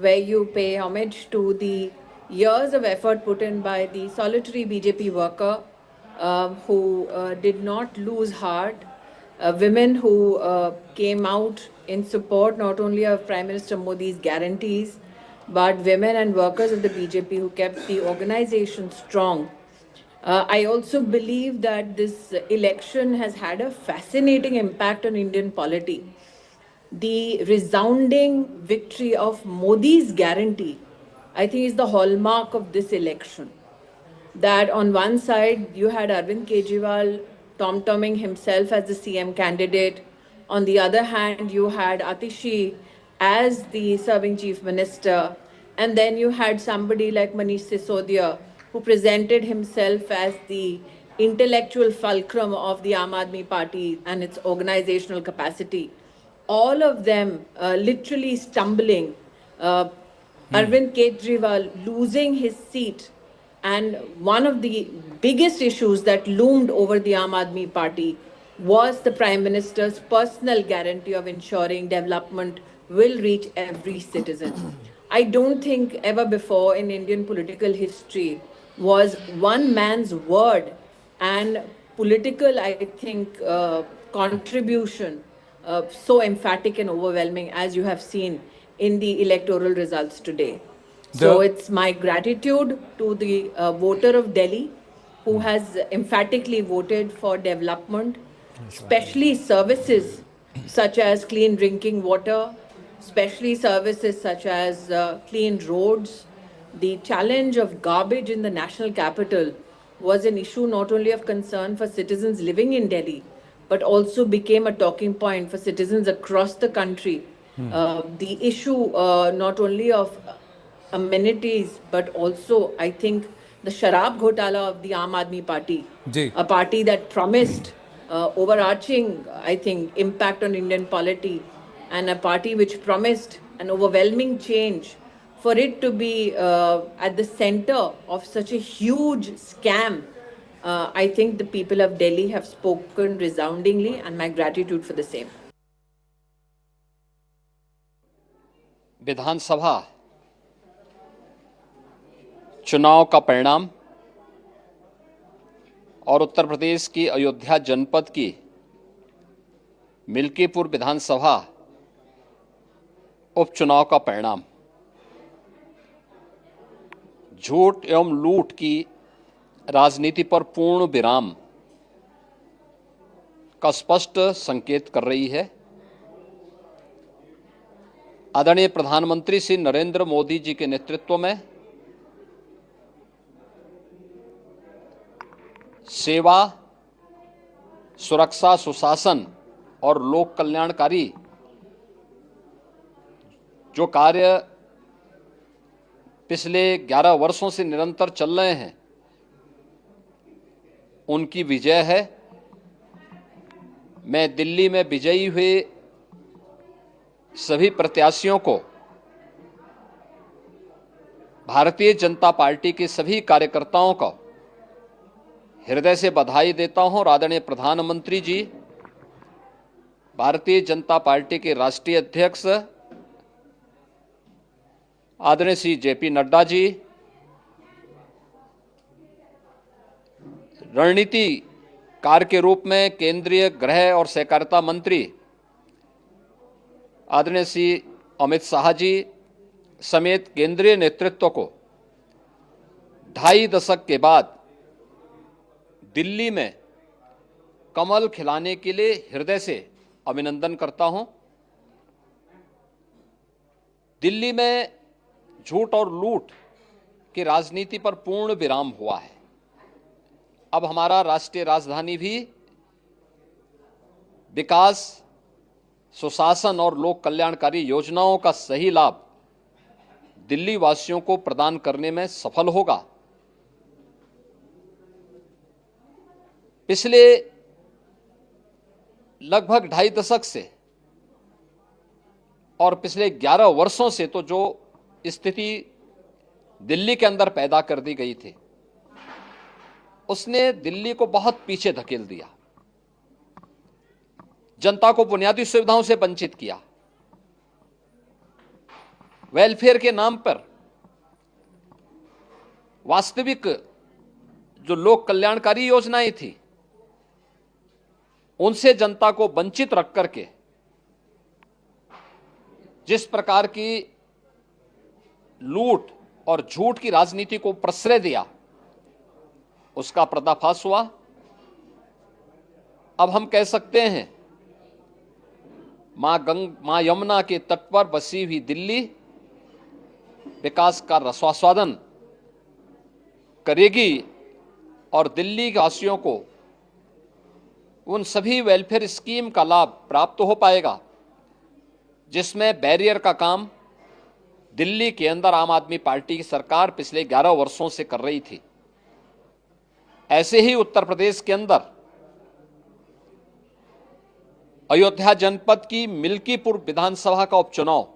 where you pay homage to the years of effort put in by the solitary BJP worker who did not lose heart, women who came out in support not only of Prime Minister Modi's guarantees, but women and workers of the BJP who kept the organization strong. I also believe that this election has had a fascinating impact on Indian polity. The resounding victory of Modi's guarantee, I think, is the hallmark of this election. That on one side, you had Arvind Kejriwal tom-tomming himself as the CM candidate. On the other hand, you had Atishi as the serving chief minister. And then you had somebody like Manish Sisodia, who presented himself as the intellectual fulcrum of the Aam Aadmi Party and its organizational capacity. All of them literally stumbling. Arvind Kejriwal losing his seat And one of the biggest issues that loomed over the Aam Aadmi Party was the Prime Minister's personal guarantee of ensuring development will reach every citizen. I don't think ever before in Indian political history was one man's word and political, I think, contribution so emphatic and overwhelming as you have seen in the electoral results today. So it's my gratitude to the voter of Delhi who has emphatically voted for development, especially services such as clean drinking water, especially services such as clean roads. The challenge of garbage in the national capital was an issue not only of concern for citizens living in Delhi, but also became a talking point for citizens across the country. The issue not only of amenities, but also, I think, the Sharab Ghotala of the Aam Aadmi Party, a party that promised overarching, I think, impact on Indian polity, and a party which promised an overwhelming change. For it to be at the center of such a huge scam, I think the people of Delhi have spoken resoundingly, and my gratitude for the same. विधानसभा चुनाव का परिणाम और उत्तर प्रदेश की अयोध्या जनपद की मिल्कीपुर विधानसभा उपचुनाव का परिणाम झूठ एवं लूट की राजनीति पर पूर्ण विराम का स्पष्ट संकेत कर रही है। आदरणीय प्रधानमंत्री श्री नरेंद्र मोदी जी के नेतृत्व में सेवा, सुरक्षा, सुशासन और लोक कल्याणकारी जो कार्य पिछले 11 वर्षों से निरंतर चल रहे हैं, उनकी विजय है। मैं दिल्ली में विजयी हुए सभी प्रत्याशियों को, भारतीय जनता पार्टी के सभी कार्यकर्ताओं को हृदय से बधाई देता हूं और आदरणीय प्रधानमंत्री जी, भारतीय जनता पार्टी के राष्ट्रीय अध्यक्ष आदरणीय श्री जेपी नड्डा जी, रणनीतिकार के रूप में केंद्रीय गृह और सहकारिता मंत्री आदरणीय श्री अमित शाह जी समेत केंद्रीय नेतृत्व को 2.5 दशक के बाद दिल्ली में कमल खिलाने के लिए हृदय से अभिनंदन करता हूं। दिल्ली में झूठ और लूट की राजनीति पर पूर्ण विराम हुआ है। अब हमारा राष्ट्रीय राजधानी भी विकास, सुशासन और लोक कल्याणकारी योजनाओं का सही लाभ दिल्ली वासियों को प्रदान करने में सफल होगा। पिछले लगभग 2.5 दशक से और पिछले 11 वर्षों से तो जो स्थिति दिल्ली के अंदर पैदा कर दी गई थी, उसने दिल्ली को बहुत पीछे धकेल दिया, जनता को बुनियादी सुविधाओं से वंचित किया। वेलफेयर के नाम पर वास्तविक जो लोक कल्याणकारी योजनाएं थी, उनसे जनता को वंचित रख करके जिस प्रकार की लूट और झूठ की राजनीति को प्रश्रय दिया, उसका पर्दाफाश हुआ। अब हम कह सकते हैं मां यमुना के तट पर बसी हुई दिल्ली विकास का रसास्वादन करेगी और दिल्ली वासियों को उन सभी वेलफेयर स्कीम का लाभ प्राप्त हो पाएगा जिसमें बैरियर का काम दिल्ली के अंदर आम आदमी पार्टी की सरकार पिछले 11 वर्षों से कर रही थी। ऐसे ही उत्तर प्रदेश के अंदर अयोध्या जनपद की मिल्कीपुर विधानसभा का उपचुनाव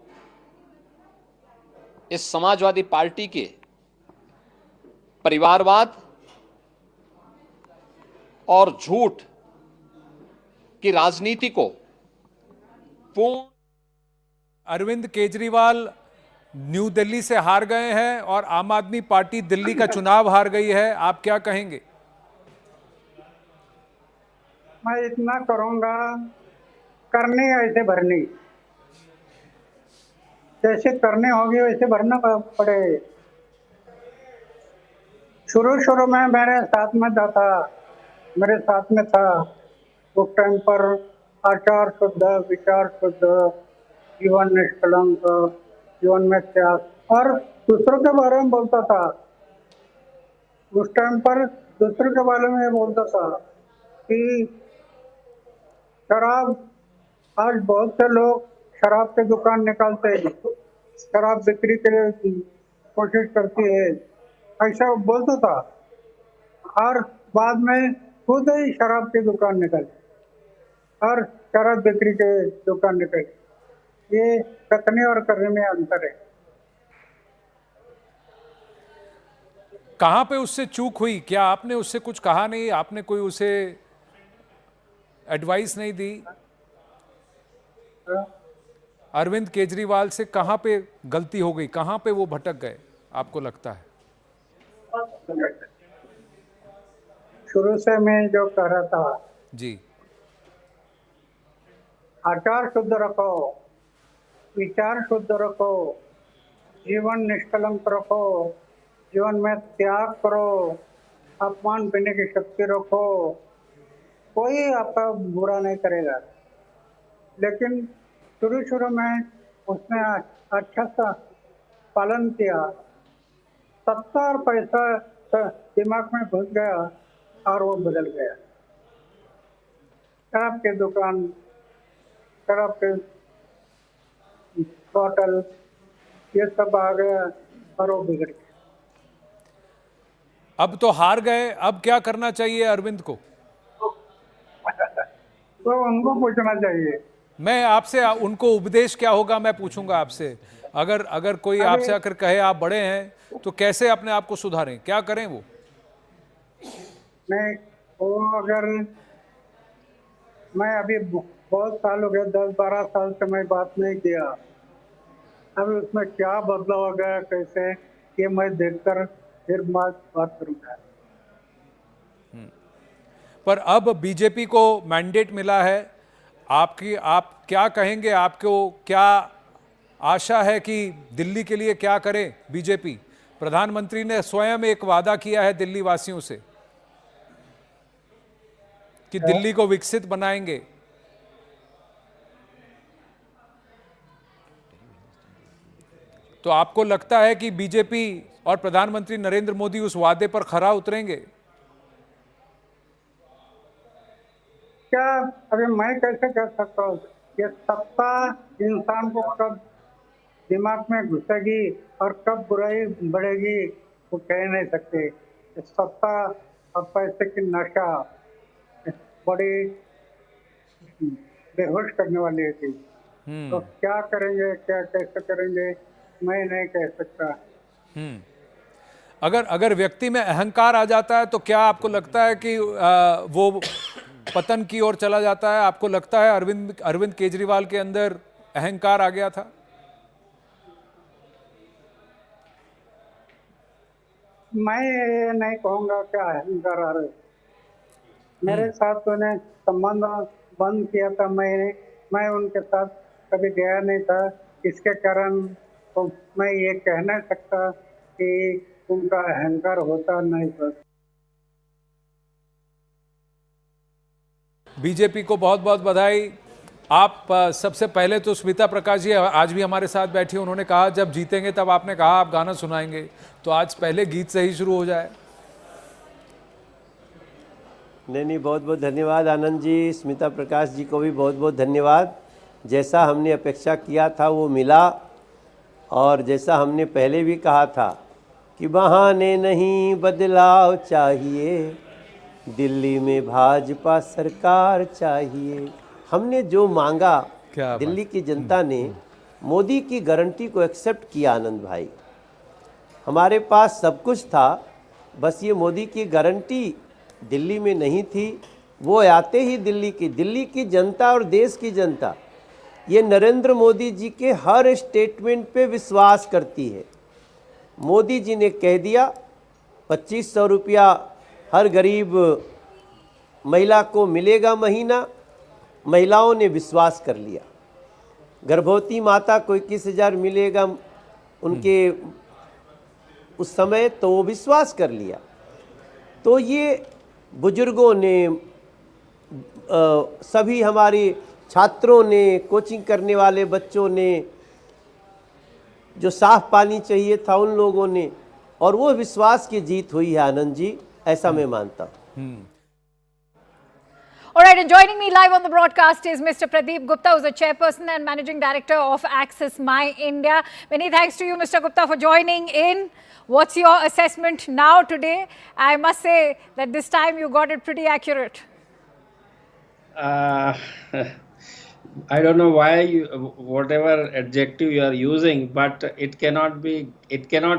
इस समाजवादी पार्टी के परिवारवाद और झूठ की राजनीति को पूर्ण। अरविंद केजरीवाल न्यू दिल्ली से हार गए हैं और आम आदमी पार्टी दिल्ली का चुनाव हार गई है, आप क्या कहेंगे? मैं इतना करूंगा, करनी ऐसे भरनी, जैसे करने होगी वैसे भरना पड़े। शुरू में मेरे साथ में था, उस टाइम पर आचार शुद्ध, विचार शुद्ध, जीवन निष्कलंक, जीवन में त्याग, और दूसरों के बारे में बोलता था। उस टाइम पर दूसरों के बारे में बोलता था कि शराब, आज बहुत से लोग शराब की दुकान निकालते हैं, शराब बिक्री के लिए कोशिश करती है, ऐसा बोलता था। और बाद में खुद ही शराब की दुकान निकाली और शराब बिक्री के दुकान निकाली। ये कथनी और करने में अंतर है। कहां पे उससे चूक हुई? क्या आपने उससे कुछ कहा नहीं? आपने कोई उसे एडवाइस नहीं दी? अरविंद केजरीवाल से कहां पे गलती हो गई? कहां पे वो भटक गए आपको लगता है? शुरू से मैं जो कह रहा था जी, आचार शुद्ध रखो, विचार शुद्ध रखो, जीवन निष्कलंक रखो, जीवन में त्याग करो, अपमान पीने की शक्ति रखो, कोई आपका बुरा नहीं करेगा। लेकिन शुरू में उसने अच्छा सा पालन किया, सत्ता और पैसा दिमाग में घुस गया और वो बदल गया। शराब की दुकान, शराब के होटल, ये सब आ गया और वो बिगड़ गया। अब तो हार गए, अब क्या करना चाहिए अरविंद को? तो उनको पूछना चाहिए। मैं आपसे, उनको उपदेश क्या होगा मैं पूछूंगा आपसे। अगर कोई आपसे आकर कहे आप बड़े हैं तो कैसे अपने आप को सुधारें, क्या करें वो? नहीं, वो अगर मैं अभी बहुत साल हो गए, 10-12 साल से मैं बात नहीं किया, अभी उसमें क्या बदलाव हो गया कैसे, ये मैं देखकर फिर बात करूंगा। पर अब बीजेपी को मैंडेट मिला है, आप क्या कहेंगे? आपको क्या आशा है कि दिल्ली के लिए क्या करे बीजेपी? प्रधानमंत्री ने स्वयं एक वादा किया है दिल्ली वासियों से कि दिल्ली को विकसित बनाएंगे। तो आपको लगता है कि बीजेपी और प्रधानमंत्री नरेंद्र मोदी उस वादे पर खरा उतरेंगे? क्या अभी मैं कैसे कह सकता हूँ? ये सत्ता इंसान को कब दिमाग में घुसेगी और कब बुराई बढ़ेगी वो कह नहीं सकते। सत्ता और पैसे की नशा बड़ी बेहोश करने वाली है। तो क्या करेंगे, क्या कैसे करेंगे, मैं नहीं कह सकता। अगर व्यक्ति में अहंकार आ जाता है तो क्या आपको लगता है कि वो पतन की ओर चला जाता है? आपको लगता है अरविंद केजरीवाल के अंदर अहंकार आ गया था? मैं ये नहीं कहूँगा क्या अहंकार आ रहे। मेरे साथ उन्हें संबंध बंद किया था, मैं उनके साथ कभी गया नहीं था। इसके कारण तो मैं ये कह नहीं सकता कि उनका अहंकार होता नहीं था। बीजेपी को बहुत बहुत बधाई। आप सबसे पहले तो स्मिता प्रकाश जी आज भी हमारे साथ बैठी, उन्होंने कहा जब जीतेंगे तब आपने कहा आप गाना सुनाएंगे, तो आज पहले गीत से ही शुरू हो जाए। नहीं, बहुत बहुत धन्यवाद आनंद जी। स्मिता प्रकाश जी को भी बहुत बहुत धन्यवाद। जैसा हमने अपेक्षा किया था वो मिला, और जैसा हमने पहले भी कहा था कि बहाने नहीं बदलाव चाहिए, दिल्ली में भाजपा सरकार चाहिए। हमने जो मांगा, दिल्ली की जनता ने मोदी की गारंटी को एक्सेप्ट किया आनंद भाई। हमारे पास सब कुछ था, बस ये मोदी की गारंटी दिल्ली में नहीं थी, वो आते ही दिल्ली की जनता और देश की जनता ये नरेंद्र मोदी जी के हर स्टेटमेंट पे विश्वास करती है। मोदी जी ने कह दिया 2500 रुपया हर गरीब महिला को मिलेगा महीना, महिलाओं ने विश्वास कर लिया। गर्भवती माता को 21,000 मिलेगा उनके उस समय, तो वो विश्वास कर लिया। तो ये बुजुर्गों ने, सभी हमारे छात्रों ने, कोचिंग करने वाले बच्चों ने, जो साफ पानी चाहिए था उन लोगों ने, और वो विश्वास की जीत हुई है आनंद जी, ऐसा मैं मानता हूँ। All right, and joining me live on the broadcast is Mr. Pradeep Gupta, who's the chairperson and managing director of Access My India. Many thanks to you, Mr. Gupta, for joining in. What's your assessment now today? I must say that this time you got it pretty accurate. I don't know why whatever adjective you are using, but it cannot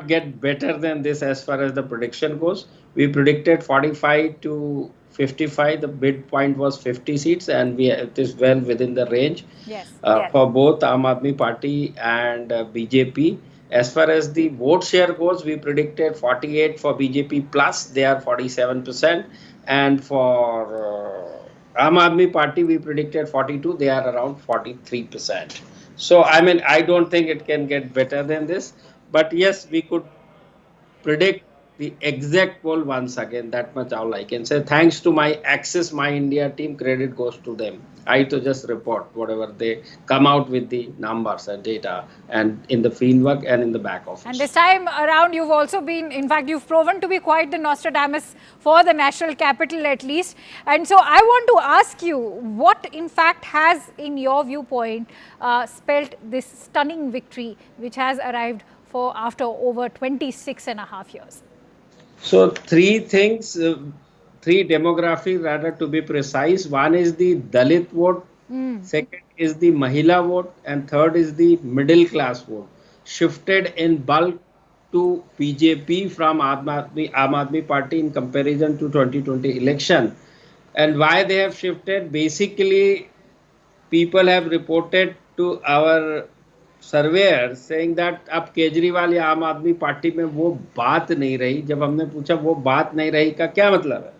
get better than this as far as the prediction goes. We predicted 45 to 55. The midpoint was 50 seats, and it is well within the range. Yes. For both Aam Aadmi Party and BJP. As far as the vote share goes, we predicted 48 for BJP plus, they are 47%, and for Aam Aadmi Party, we predicted 42, they are around 43%. So, I mean, I don't think it can get better than this. But yes, we could predict the exact poll once again. That much all I can say. Thanks to my Access My India team, credit goes to them. I to just report whatever they come out with the numbers and data, and in the fieldwork and in the back office. And this time around, you've also been, in fact, you've proven to be quite the Nostradamus for the national capital at least. And so I want to ask you, what in fact has, in your viewpoint, spelt this stunning victory which has arrived for after over 26.5 years? So three things, three demographics rather to be precise. One is the Dalit vote, second is the Mahila vote, and third is the middle class vote. Shifted in bulk to BJP from Aam Aadmi Party in comparison to 2020 election. And why they have shifted? Basically, people have reported to our surveyor saying that अब केजरीवाल या आम Aadmi party में वो बात नहीं रही। जब हमने पूछा वो बात नहीं रही का क्या मतलब है,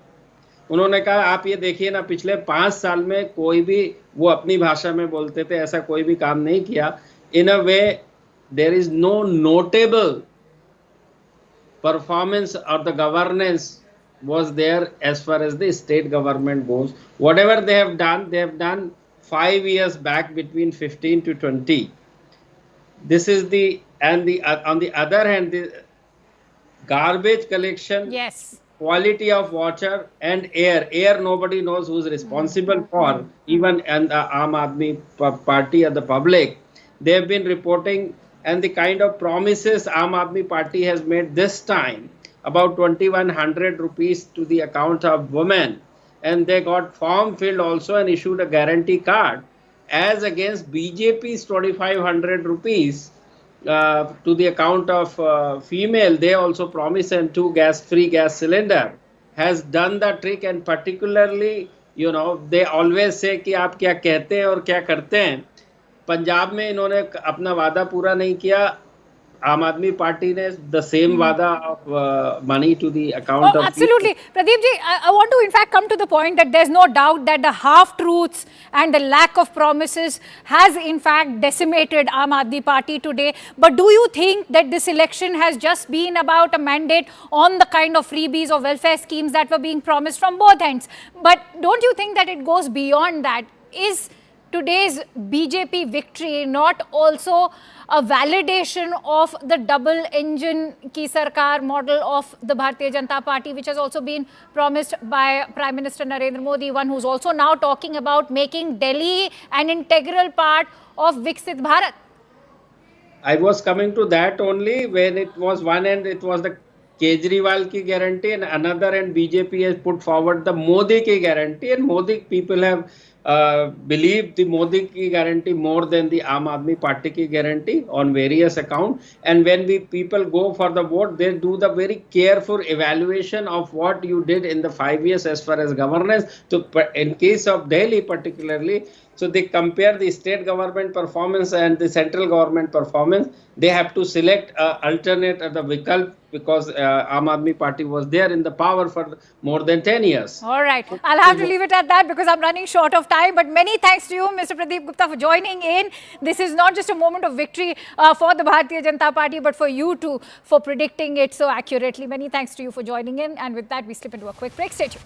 उन्होंने कहा आप ये देखिए ना, पिछले 5 साल में कोई भी, वो अपनी भाषा में बोलते थे, ऐसा कोई भी काम नहीं किया। In a way there is no notable performance और the governance was there as far as the state government goes. Whatever they have done 5 years back between 15 to 20. This is the, and the on the other hand, the garbage collection, yes, quality of water and air nobody knows who's responsible for, even and the Aam Aadmi Party or the public. They have been reporting, and the kind of promises Aam Aadmi Party has made this time, about 2,100 rupees to the account of women, and they got form filled also and issued a guarantee card, as against BJP's 2,500 rupees to the account of female. They also promised and 2 free gas cylinder has done the trick. And particularly, you know, they always say कि आप क्या कहते हैं और क्या करते हैं। पंजाब में इन्होंने अपना वादा पूरा नहीं किया। Aam Aadmi Party ने the same wada of money to the account of absolutely. Pradeep ji, I want to in fact come to the point that there's no doubt that the half-truths and the lack of promises has in fact decimated Aam Aadmi Party today. But do you think that this election has just been about a mandate on the kind of freebies or welfare schemes that were being promised from both ends? But don't you think that it goes beyond that? Is today's BJP victory not also a validation of the double engine ki sarkar model of the Bharatiya Janata Party, which has also been promised by Prime Minister Narendra Modi, one who's also now talking about making Delhi an integral part of Viksit Bharat? I was coming to that only, when it was one end it was the Kejriwal ki guarantee, and another end BJP has put forward the Modi ki guarantee, and Modi people have believe the Modi ki guarantee more than the Aam Aadmi Party ki guarantee on various accounts. And when people go for the vote, they do the very careful evaluation of what you did in the 5 years as far as governance. So in case of Delhi particularly, so they compare the state government performance and the central government performance. They have to select alternate the Vikalp because Aam Aadmi Party was there in the power for more than 10 years. All right. I'll have to leave it at that because I'm running short of time. But many thanks to you, Mr. Pradeep Gupta, for joining in. This is not just a moment of victory for the Bharatiya Janata Party, but for you too, for predicting it so accurately. Many thanks to you for joining in. And with that, we slip into a quick break. Stay tuned.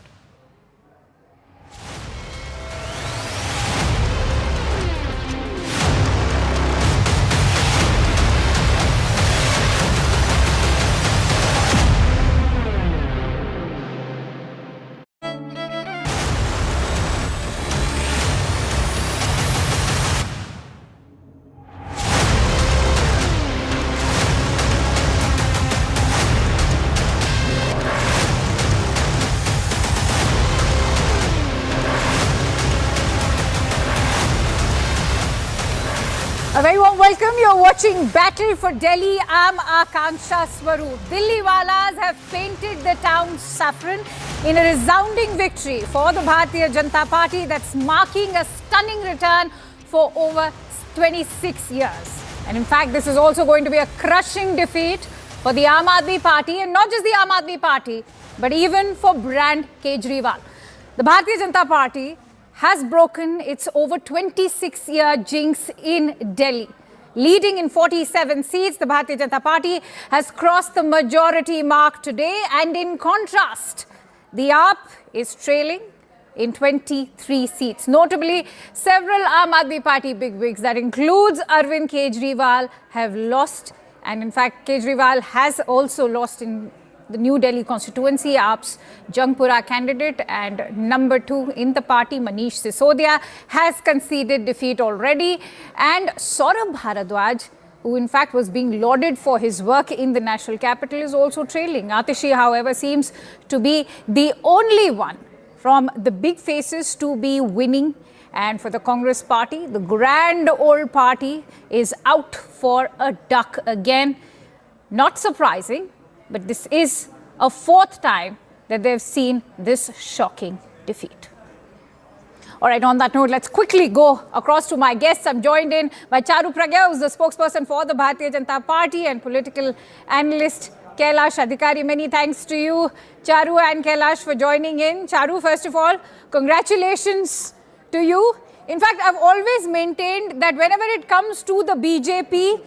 A very warm welcome. You're watching Battle for Delhi. I'm Akanksha Swaroop. Delhi Walas have painted the town saffron in a resounding victory for the Bharatiya Janata Party that's marking a stunning return for over 26 years. And in fact, this is also going to be a crushing defeat for the Aam Aadmi Party, and not just the Aam Aadmi Party, but even for brand Kejriwal. The Bharatiya Janata Party has broken its over 26-year jinx in Delhi. Leading in 47 seats, the Bharatiya Janata Party has crossed the majority mark today. And in contrast, the AAP is trailing in 23 seats. Notably, several Aam Aadmi Party bigwigs, that includes Arvin Kejriwal, have lost. And in fact, Kejriwal has also lost in the New Delhi constituency. AAP's Jangpura candidate and number 2 in the party, Manish Sisodia, has conceded defeat already. And Saurabh Bharadwaj, who in fact was being lauded for his work in the national capital, is also trailing. Atishi, however, seems to be the only one from the big faces to be winning. And for the Congress party, the grand old party is out for a duck again. Not surprising, but this is a 4th time that they've seen this shocking defeat. All right, on that note, let's quickly go across to my guests. I'm joined in by Charu Pragya, who's the spokesperson for the Bharatiya Janata Party, and political analyst Kailash Adhikari. Many thanks to you, Charu and Kailash, for joining in. Charu, first of all, congratulations to you. In fact, I've always maintained that whenever it comes to the BJP,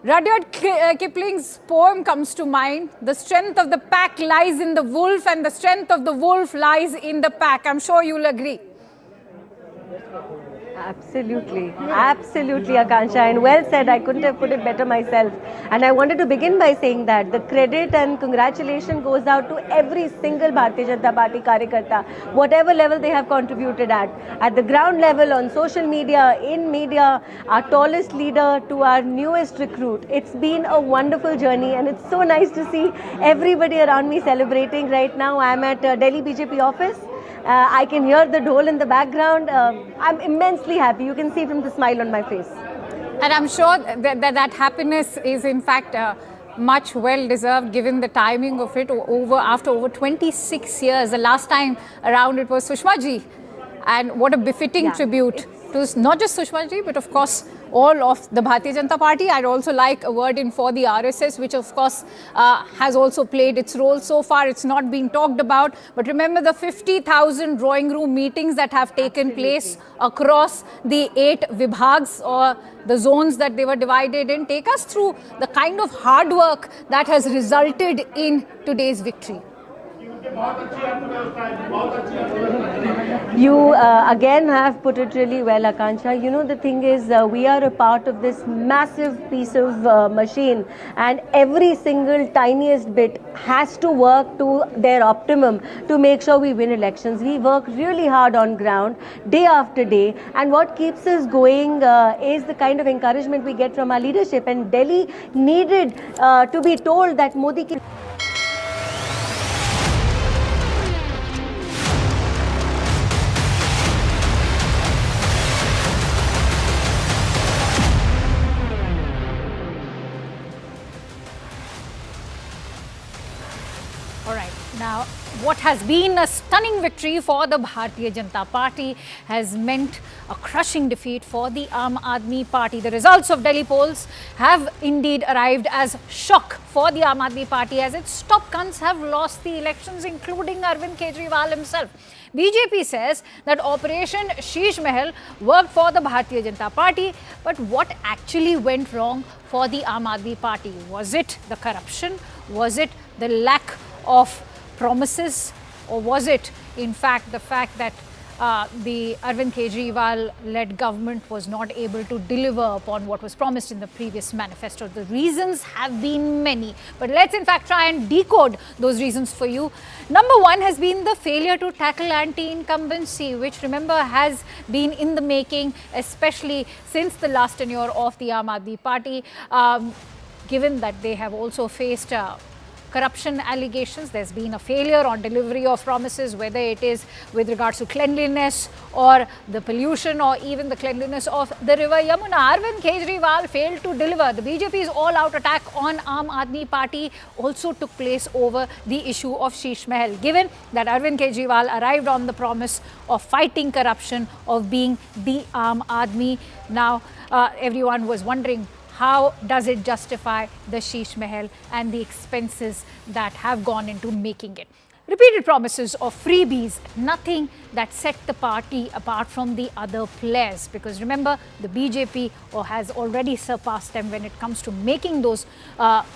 Rudyard Kipling's poem comes to mind. The strength of the pack lies in the wolf, and the strength of the wolf lies in the pack. I'm sure you'll agree. Absolutely, absolutely, Akansha, and well said. I couldn't have put it better myself. And I wanted to begin by saying that the credit and congratulation goes out to every single Bharatiya Janata Party Karyakarta, whatever level they have contributed at the ground level, on social media, in media, our tallest leader to our newest recruit. It's been a wonderful journey, and it's so nice to see everybody around me celebrating right now. I'm at Delhi BJP office. I can hear the dhol in the background. I'm immensely happy. You can see from the smile on my face. And I'm sure that happiness is in fact much well deserved given the timing of it after over 26 years. The last time around it was Sushma ji. And what a befitting tribute to not just Sushma ji, but of course all of the Bharatiya Janata Party. I'd also like a word in for the RSS, which of course has also played its role. So far it's not been talked about, but remember the 50,000 drawing room meetings that have taken place across the 8 vibhags, or the zones that they were divided in. Take us through the kind of hard work that has resulted in today's victory. You again have put it really well, Akansha. You know, the thing is, we are a part of this massive piece of machine, and every single tiniest bit has to work to their optimum to make sure we win elections. We work really hard on ground, day after day, and what keeps us going is the kind of encouragement we get from our leadership. And Delhi needed to be told that Modi ki what has been a stunning victory for the Bharatiya Janata Party has meant a crushing defeat for the Aam Aadmi Party. The results of Delhi polls have indeed arrived as shock for the Aam Aadmi Party as its top guns have lost the elections, including Arvin Kejriwal himself. BJP says that Operation Sheesh Mahal worked for the Bharatiya Janata Party, but what actually went wrong for the Aam Aadmi Party? Was it the corruption? Was it the lack of promises? Or was it, in fact, the fact that the Arvind Kejriwal-led government was not able to deliver upon what was promised in the previous manifesto? The reasons have been many, but let's in fact try and decode those reasons for you. Number one has been the failure to tackle anti-incumbency, which, remember, has been in the making, especially since the last tenure of the Aam Aadmi Party, given that they have also faced corruption allegations. There's been a failure on delivery of promises, whether it is with regards to cleanliness or the pollution or even the cleanliness of the river Yamuna. Arvind Kejriwal failed to deliver. The BJP's all-out attack on Aam Aadmi Party also took place over the issue of Sheesh Mahal. Given that Arvind Kejriwal arrived on the promise of fighting corruption, of being the Aam Aadmi, now everyone was wondering, how does it justify the Sheesh Mahal and the expenses that have gone into making it? Repeated promises of freebies, nothing that set the party apart from the other players, because remember, the BJP has already surpassed them when it comes to making those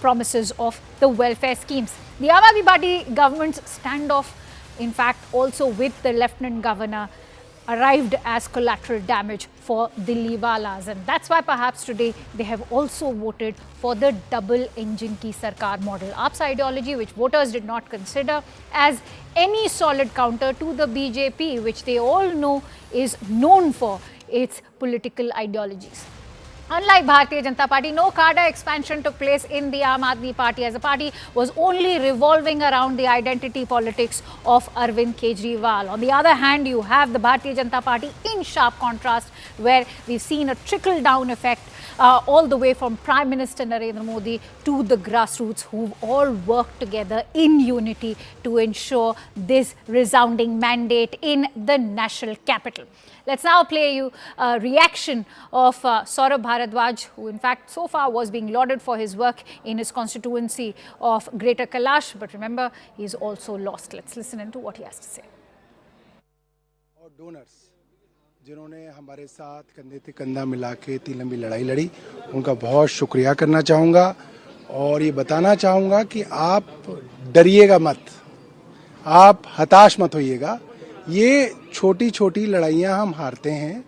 promises of the welfare schemes. The Aam Aadmi Party government's standoff, in fact, also with the Lieutenant Governor, arrived as collateral damage for Delhi Walas, and that's why perhaps today they have also voted for the double engine ki sarkar model. AAP's ideology, which voters did not consider as any solid counter to the BJP, which they all know is known for its political ideologies. Unlike Bharatiya Janata Party, no cadre expansion took place in the Aam Aadmi Party, as the party was only revolving around the identity politics of Arvind Kejriwal. On the other hand, you have the Bharatiya Janata Party in sharp contrast, where we've seen a trickle-down effect all the way from Prime Minister Narendra Modi to the grassroots, who've all worked together in unity to ensure this resounding mandate in the national capital. Let's now play you a reaction of Saurabh Bharadwaj, who in fact so far was being lauded for his work in his constituency of Greater Kailash, but remember, he's also lost. Let's listen into what he has to say. और donors जिन्होंने हमारे साथ कंधे से कंधा मिला के इतनी लंबी लड़ाई लड़ी, उनका बहुत शुक्रिया करना चाहूँगा और ये बताना चाहूँगा कि आप डरिएगा मत, आप हताश मत होइएगा। ये छोटी छोटी लड़ाइयाँ हम हारते हैं,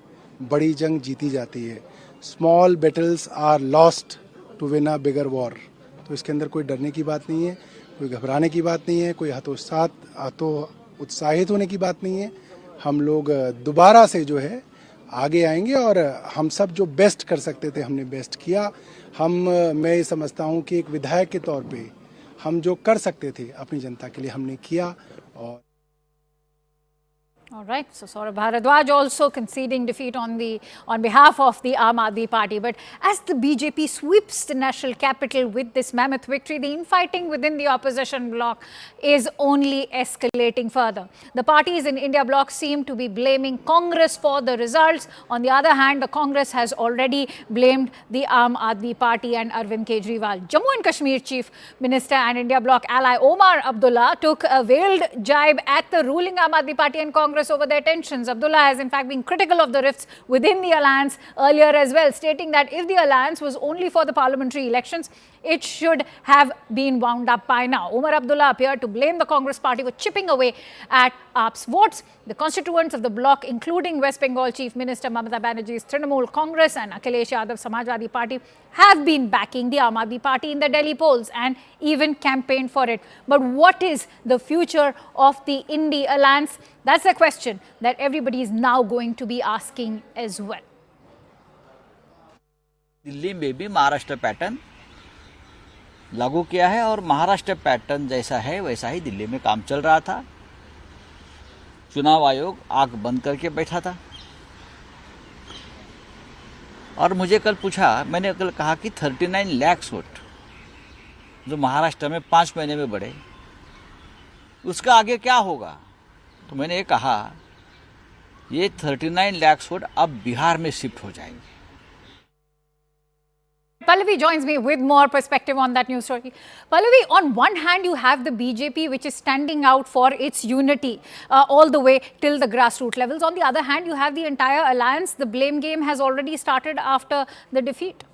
बड़ी जंग जीती जाती है। Small battles are lost to win a bigger war. तो इसके अंदर कोई डरने की बात नहीं है, कोई घबराने की बात नहीं है, कोई उत्साहित होने की बात नहीं है। हम लोग दोबारा से जो है आगे आएंगे और हम सब जो बेस्ट कर सकते थे हमने बेस्ट किया। मैं ये समझता हूँ कि एक विधायक के तौर पे हम जो कर सकते थे अपनी जनता के लिए हमने किया। और all right, so Saurabh Bharadwaj also conceding defeat on behalf of the Aam Aadmi Party. But as the BJP sweeps the national capital with this mammoth victory, the infighting within the opposition bloc is only escalating further. The parties in India bloc seem to be blaming Congress for the results. On the other hand, the Congress has already blamed the Aam Aadmi Party and Arvind Kejriwal. Jammu and Kashmir Chief Minister and India bloc ally Omar Abdullah took a veiled jibe at the ruling Aam Aadmi Party and Congress over their tensions. Abdullah has in fact been critical of the rifts within the alliance earlier as well, stating that if the alliance was only for the parliamentary elections, it should have been wound up by now. Omar Abdullah appeared to blame the Congress party for chipping away at AAP's votes. The constituents of the bloc, including West Bengal Chief Minister Mamata Banerjee's Trinamool Congress and Akhilesh Yadav Samajwadi Party, have been backing the Aam Aadmi Party in the Delhi polls and even campaigned for it. But what is the future of the Indy alliance? That's a question that everybody is now going to be asking as well. Delhi में भी Maharashtra pattern लागू किया है और Maharashtra pattern जैसा है वैसा ही दिल्ली में काम चल रहा था। चुनाव आयोग आंख बंद करके बैठा था और मुझे कल पूछा, मैंने कल कहा कि 39 लाख वोट जो महाराष्ट्र में 5 महीने में बढ़े, उसका आगे क्या होगा? तो मैंने ये कहा ये 39 लाख वोट अब बिहार में शिफ्ट हो जाएंगे। Pallavi joins me with more perspective on that news story. Pallavi, on one hand, you have the BJP, which is standing out for its unity all the way till the grassroots levels. On the other hand, you have the entire alliance. The blame game has already started after the defeat.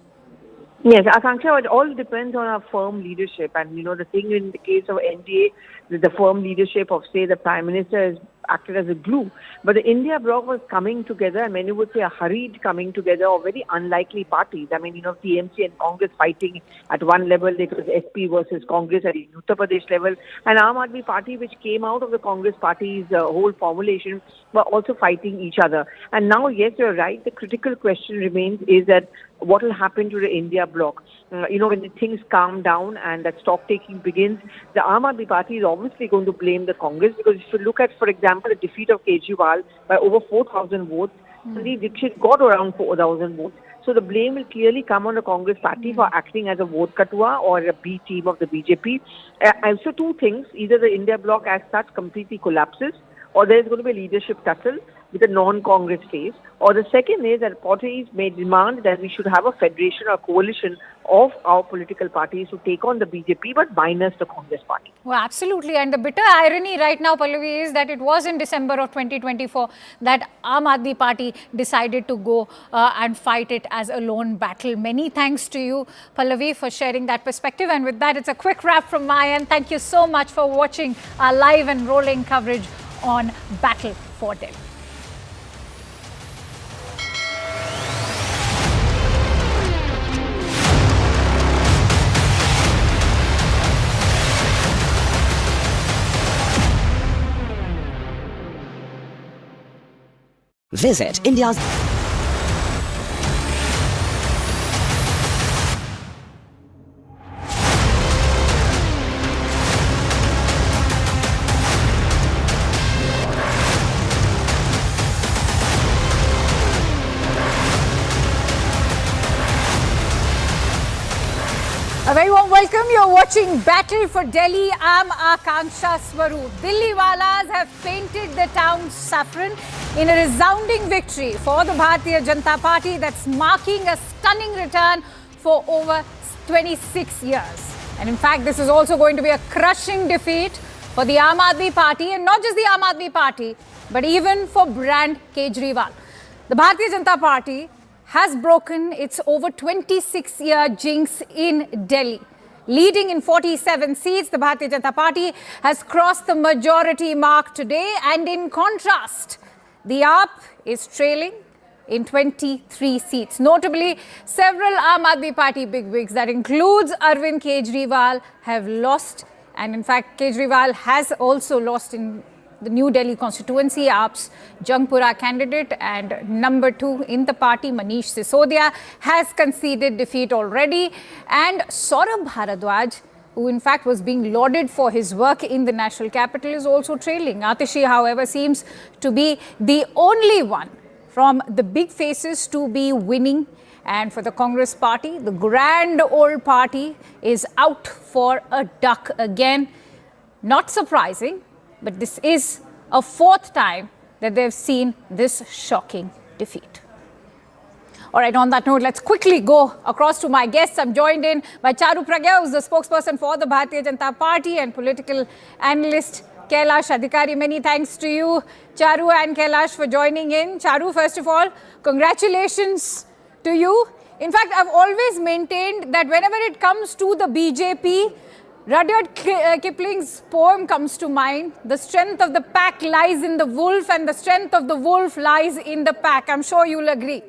Yes, Akanksha, it all depends on our firm leadership. And, the thing in the case of NDA, the firm leadership of, say, the Prime Minister has acted as a glue. But the India bloc was coming together, and many would say a hurried coming together of very unlikely parties. I mean, TMC and Congress fighting at one level. It was SP versus Congress at the Uttar Pradesh level. And Aam Aadmi Party, which came out of the Congress party's whole formulation, were also fighting each other. And now, yes, you're right. The critical question remains is that what will happen to the India bloc? When the things calm down and that stock taking begins, the Aam Aadmi Party is obviously going to blame the Congress, because if you look at, for example, the defeat of Kejriwal by over 4,000 votes, Sandeep Dixit got around 4,000 votes. So the blame will clearly come on the Congress party for acting as a vote katua or a B team of the BJP. So two things, either the India bloc as such completely collapses, or there is going to be a leadership tussle with a non-Congress face. Or the second is that parties may demand that we should have a federation or coalition of our political parties to take on the BJP, but minus the Congress party. Well, absolutely. And the bitter irony right now, Pallavi, is that it was in December of 2024 that Aam Aadmi Party decided to go and fight it as a lone battle. Many thanks to you, Pallavi, for sharing that perspective. And with that, it's a quick wrap from my end. Thank you so much for watching our live and rolling coverage on Battle for Delhi. Visit India's A very warm welcome. You're watching Battle for Delhi. I'm Akanksha Swaroop. Dilliwalas have painted the town saffron in a resounding victory for the Bharatiya Janata Party that's marking a stunning return for over 26 years. And in fact, this is also going to be a crushing defeat for the Aam Aadmi Party, and not just the Aam Aadmi Party, but even for brand Kejriwal. The Bharatiya Janata Party has broken its over 26-year jinx in Delhi. Leading in 47 seats, the Bharatiya Janata Party has crossed the majority mark today, and in contrast, the AAP is trailing in 23 seats. Notably, several Aam Aadmi Party bigwigs, that includes Arvin Kejriwal, have lost, and in fact, Kejriwal has also lost in the New Delhi constituency. AAP's Jangpura candidate and number 2 in the party, Manish Sisodia, has conceded defeat already. And Saurabh Bharadwaj, who in fact was being lauded for his work in the national capital, is also trailing. Atishi, however, seems to be the only one from the big faces to be winning. And for the Congress party, the grand old party is out for a duck again. Not surprising, but this is a 4th time that they've seen this shocking defeat. All right, on that note, let's quickly go across to my guests. I'm joined in by Charu Pragya, who's the spokesperson for the Bharatiya Janata Party, and political analyst Kailash Adhikari. Many thanks to you, Charu and Kailash, for joining in. Charu, first of all, congratulations to you. In fact, I've always maintained that whenever it comes to the BJP, Rudyard Kipling's poem comes to mind. The strength of the pack lies in the wolf, and the strength of the wolf lies in the pack. I'm sure you'll agree.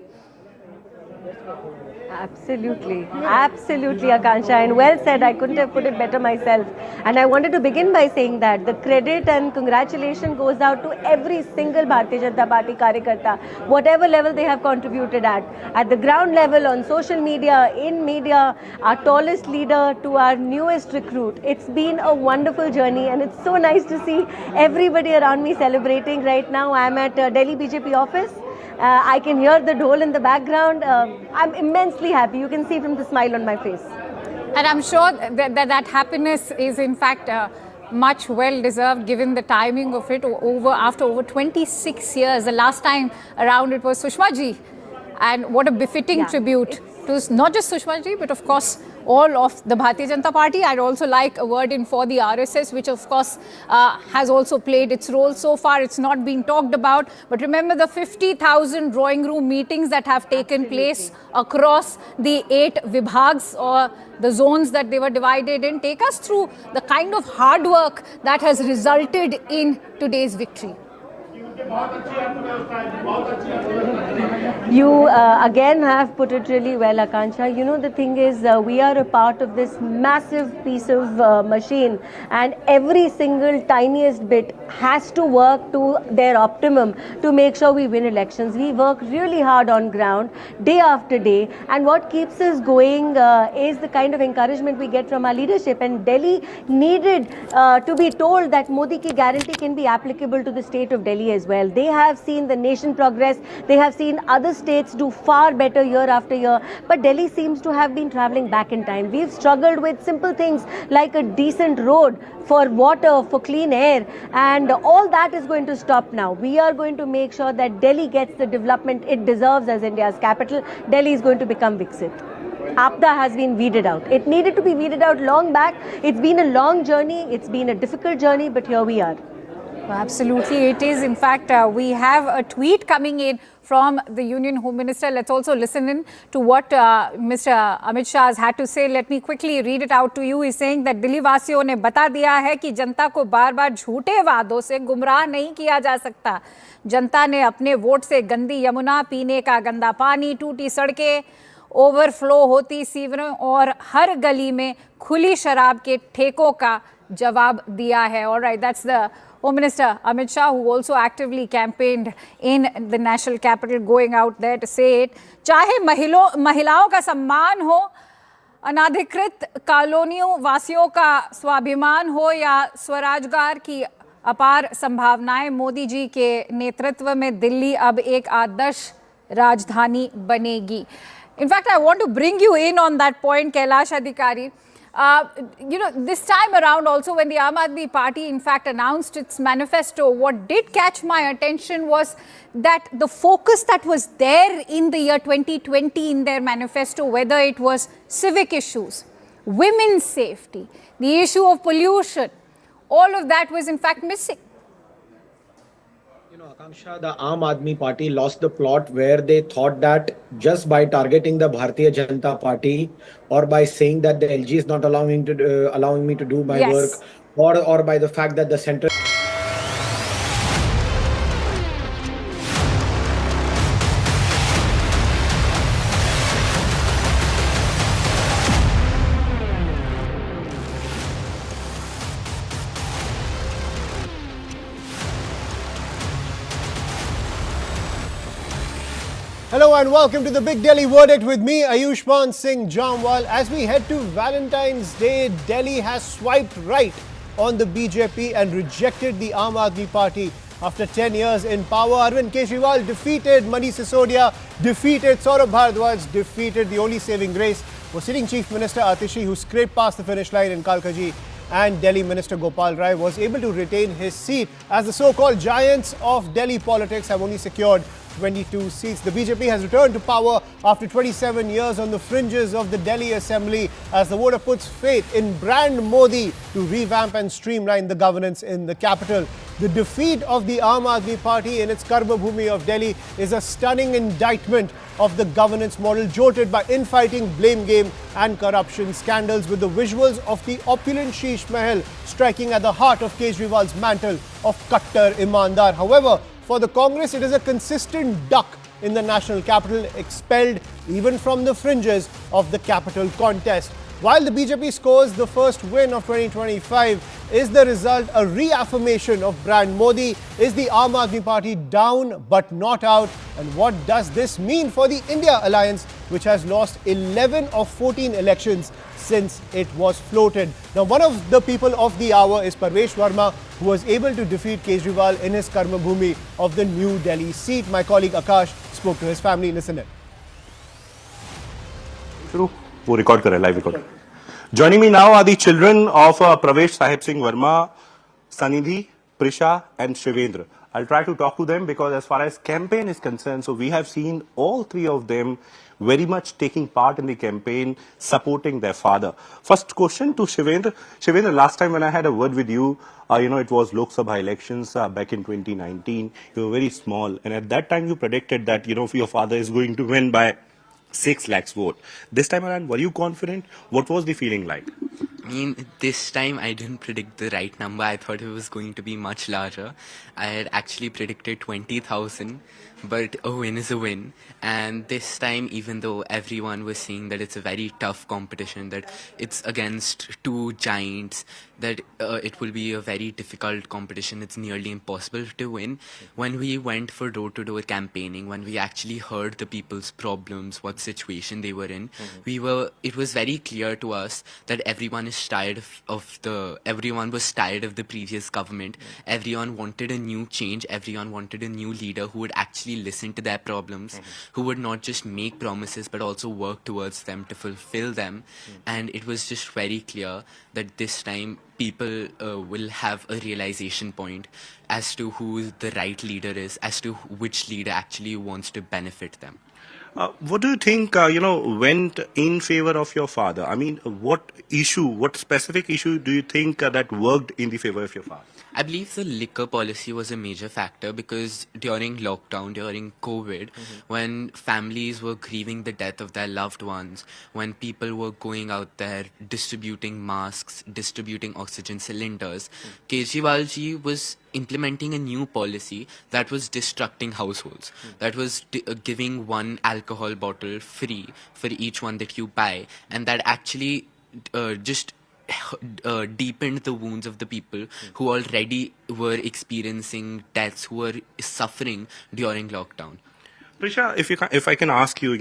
Absolutely, absolutely, Akansha, and well said. I couldn't have put it better myself. And I wanted to begin by saying that the credit and congratulation goes out to every single Bharatiya Janata Party Karyakarta, whatever level they have contributed at the ground level, on social media, in media, our tallest leader to our newest recruit. It's been a wonderful journey, and it's so nice to see everybody around me celebrating right now. I'm at Delhi BJP office. I can hear the dhol in the background. I'm immensely happy. You can see from the smile on my face. And I'm sure that happiness is in fact much well deserved given the timing of it after over 26 years. The last time around it was Sushma ji, and what a befitting tribute to not just Sushma ji but of course all of the Bharatiya Janata Party. I'd also like a word in for the RSS, which of course has also played its role so far. It's not been talked about, but remember the 50,000 drawing room meetings that have taken place across the 8 vibhags or the zones that they were divided in. Take us through the kind of hard work that has resulted in today's victory. You again have put it really well, Akansha. You know, the thing is, we are a part of this massive piece of machine, and every single tiniest bit has to work to their optimum to make sure we win elections. We work really hard on ground, day after day, and what keeps us going is the kind of encouragement we get from our leadership. And Delhi needed to be told that Modi ki guarantee can be applicable to the state of Delhi as well. They have seen the nation progress. They have seen other states do far better year after year. But Delhi seems to have been traveling back in time. We've struggled with simple things like a decent road, for water, for clean air, and all that is going to stop now. We are going to make sure that Delhi gets the development it deserves as India's capital. Delhi is going to become Viksit. APDA has been weeded out. It needed to be weeded out long back. It's been a long journey. It's been a difficult journey, but here we are. Absolutely, it is. In fact, we have a tweet coming in from the Union Home Minister. Let's also listen in to what Mr. Amit Shah has had to say. Let me quickly read it out to you. He's saying that Delhi वासियों ने बता दिया है कि जनता को बार-बार झूठे वादों से गुमराह नहीं किया जा सकता. जनता ने अपने वोट से गंदी यमुना, पीने का गंदा पानी, टूटी सड़कें, ओवरफ्लो होती सीवरें और हर गली में खुली शराब के ठेकों का जवाब दिया है. All right, that's the Home Minister Amit Shah, who also actively campaigned in the national capital, going out there to say it. चाहे महिलाओं का सम्मान हो, अनाधिकृत कॉलोनियों वासियों का स्वाभिमान हो या स्वराजगार की अपार संभावनाएं, मोदी जी के नेतृत्व में दिल्ली अब एक आदर्श राजधानी बनेगी. In fact, I want to bring you in on that point, Kailash Adhikari. You know, this time around also when the Aam Aadmi Party in fact announced its manifesto, what did catch my attention was that the focus that was there in the year 2020 in their manifesto, whether it was civic issues, women's safety, the issue of pollution, all of that was in fact missing. You know, Akanksha, the Aam Aadmi Party lost the plot where they thought that just by targeting the Bharatiya Janata Party or by saying that the LG is not allowing me to do my work, or by the fact that the central... Hello and welcome to the Big Delhi Verdict with me, Ayushman Singh Jamwal. As we head to Valentine's Day, Delhi has swiped right on the BJP and rejected the Aam Aadmi Party. After 10 years in power, Arvin Kejriwal defeated Manish Sisodia, defeated Saurabh Bharadwaj, defeated the only saving grace was sitting Chief Minister Atishi, who scraped past the finish line in Kalkaji, and Delhi Minister Gopal Rai was able to retain his seat, as the so-called giants of Delhi politics have only secured 22 seats. The BJP has returned to power after 27 years on the fringes of the Delhi Assembly as the voter puts faith in brand Modi to revamp and streamline the governance in the capital. The defeat of the Aam Aadmi Party in its Karma Bhumi of Delhi is a stunning indictment of the governance model jolted by infighting, blame game and corruption scandals, with the visuals of the opulent Sheesh Mahal striking at the heart of Kejriwal's mantle of Kattar Imandar. However, for the Congress, it is a consistent duck in the national capital, expelled even from the fringes of the capital contest. While the BJP scores the first win of 2025, is the result a reaffirmation of brand Modi? Is the Aam Aadmi Party down but not out? And what does this mean for the India Alliance, which has lost 11 of 14 elections since it was floated? Now, one of the people of the hour is Parvesh Verma, who was able to defeat Kejriwal in his Karma Bhumi of the New Delhi seat. My colleague Akash spoke to his family. Listen in. वो record कर रहे हैं, live record. Joining me now are the children of Pravesh Sahib Singh Verma, Sanidhi, Prisha and Shivendra. I'll try to talk to them because as far as campaign is concerned, so we have seen all three of them very much taking part in the campaign, supporting their father. First question to Shivendra. Shivendra, last time when I had a word with you, it was Lok Sabha elections back in 2019. You were very small, and at that time you predicted that, your father is going to win by 6 lakhs vote. This time around, were you confident? What was the feeling like? I mean, this time I didn't predict the right number. I thought it was going to be much larger. I had actually predicted 20,000, but a win is a win. And this time, even though everyone was saying that it's a very tough competition, that it's against two giants, that it will be a very difficult competition, it's nearly impossible to win. When we went for door-to-door campaigning, when we actually heard the people's problems, what situation they were in, it was very clear to us that everyone is tired everyone was tired of the previous government. Everyone wanted a new change. Everyone wanted a new leader who would actually listen to their problems, who would not just make promises but also work towards them to fulfill them. And it was just very clear that this time people will have a realization point as to who the right leader is, as to which leader actually wants to benefit them. What do you think, went in favor of your father? I mean, what specific issue do you think that worked in the favor of your father? I believe the liquor policy was a major factor because during lockdown, during COVID, when families were grieving the death of their loved ones, when people were going out there distributing masks, distributing oxygen cylinders, Kejriwal ji was implementing a new policy that was destructing households, that was giving one alcohol bottle free for each one that you buy, and that actually just deepened the wounds of the people who already were experiencing deaths, who were suffering during lockdown. Prisha, if I can ask you,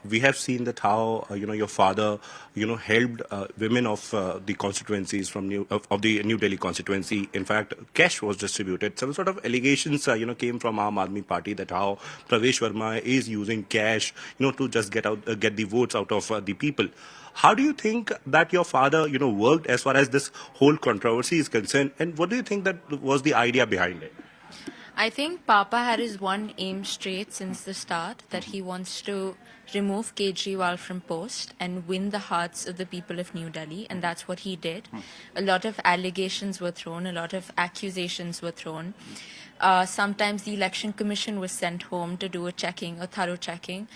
we have seen that how your father, helped women of the constituencies of the New Delhi constituency. In fact, cash was distributed. Some sort of allegations, came from Aam Aadmi Party that how Pravesh Verma is using cash, to just get the votes out of the people. How do you think that your father, worked as far as this whole controversy is concerned, and what do you think that was the idea behind it? I think Papa had his one aim straight since the start, that he wants to remove Kejriwal from post and win the hearts of the people of New Delhi, and that's what he did. A lot of allegations were thrown, a lot of accusations were thrown. Sometimes the Election Commission was sent home to do a thorough checking.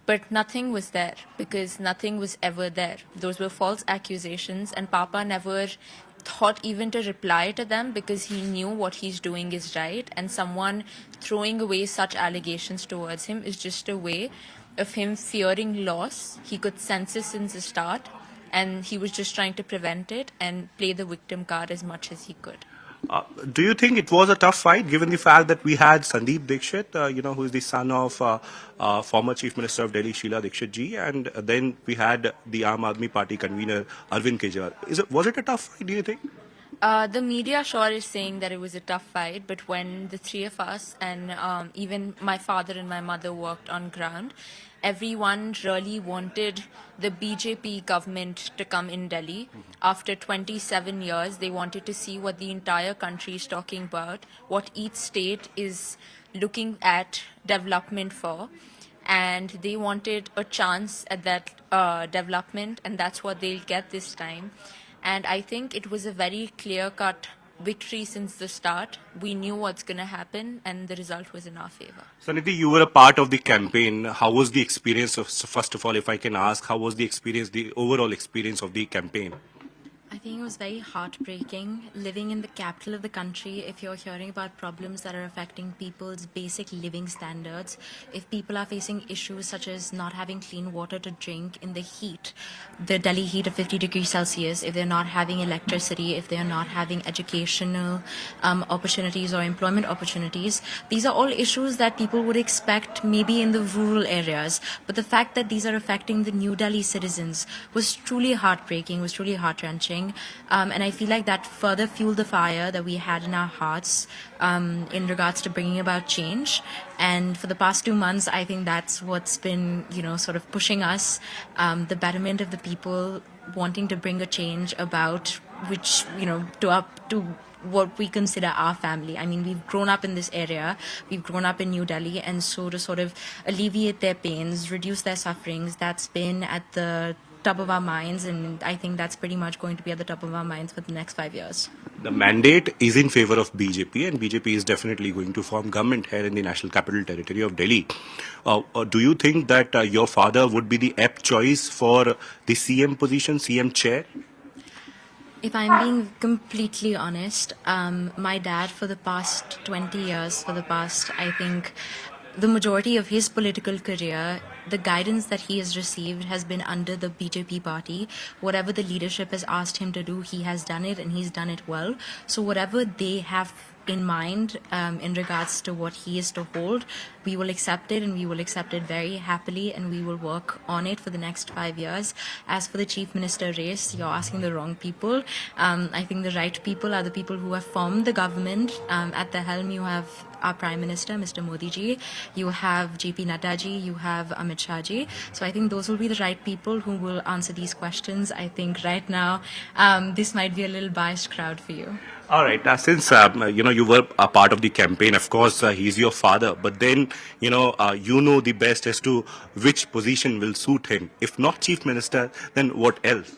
But nothing was there because nothing was ever there. Those were false accusations, and Papa never thought even to reply to them because he knew what he's doing is right, and someone throwing away such allegations towards him is just a way of him fearing loss. He could sense it since the start, and he was just trying to prevent it and play the victim card as much as he could. Do you think it was a tough fight, given the fact that we had Sandeep Dixit, who is the son of former Chief Minister of Delhi, Sheila Dixit ji, and then we had the Aam Aadmi Party convener, Arvin Kejriwal. Was it a tough fight, do you think? The media sure is saying that it was a tough fight, but when the three of us and even my father and my mother worked on ground, everyone really wanted the BJP government to come in Delhi. After 27 years, they wanted to see what the entire country is talking about, what each state is looking at development for, and they wanted a chance at that development, and that's what they'll get this time. And I think it was a very clear-cut victory since the start. We knew what's going to happen, and the result was in our favor. Sanidhi, you were a part of the campaign. How was the experience? First of all, if I can ask, how was the experience, the overall experience of the campaign? I think it was very heartbreaking. Living in the capital of the country, if you're hearing about problems that are affecting people's basic living standards, if people are facing issues such as not having clean water to drink in the heat, the Delhi heat of 50 degrees Celsius, if they're not having electricity, if they're not having educational opportunities or employment opportunities, these are all issues that people would expect maybe in the rural areas. But the fact that these are affecting the New Delhi citizens was truly heartbreaking, was truly heart-wrenching. And I feel like that further fueled the fire that we had in our hearts in regards to bringing about change. And for the past 2 months, I think that's what's been, sort of pushing us, the betterment of the people, wanting to bring a change about which, to what we consider our family. I mean, we've grown up in this area, we've grown up in New Delhi, and so to sort of alleviate their pains, reduce their sufferings, that's been at the top of our minds, and I think that's pretty much going to be at the top of our minds for the next 5 years. The mandate is in favor of BJP, and BJP is definitely going to form government here in the National Capital Territory of Delhi. Do you think that your father would be the apt choice for the CM position, CM chair? If I'm being completely honest, my dad for the past 20 years, I think, the majority of his political career, the guidance that he has received has been under the BJP party. Whatever the leadership has asked him to do, he has done it, and he's done it well. So whatever they have in mind in regards to what he is to hold, we will accept it, and we will accept it very happily, and we will work on it for the next 5 years. As for the chief minister race, you're asking the wrong people. I think the right people are the people who have formed the government. At the helm, you have our Prime Minister, Mr. Modi ji, you have JP Nadda ji, you have Amit Shah ji. So I think those will be the right people who will answer these questions. I think right now, this might be a little biased crowd for you. All right. Since you were a part of the campaign, of course, he's your father. But then, you know the best as to which position will suit him. If not chief minister, then what else?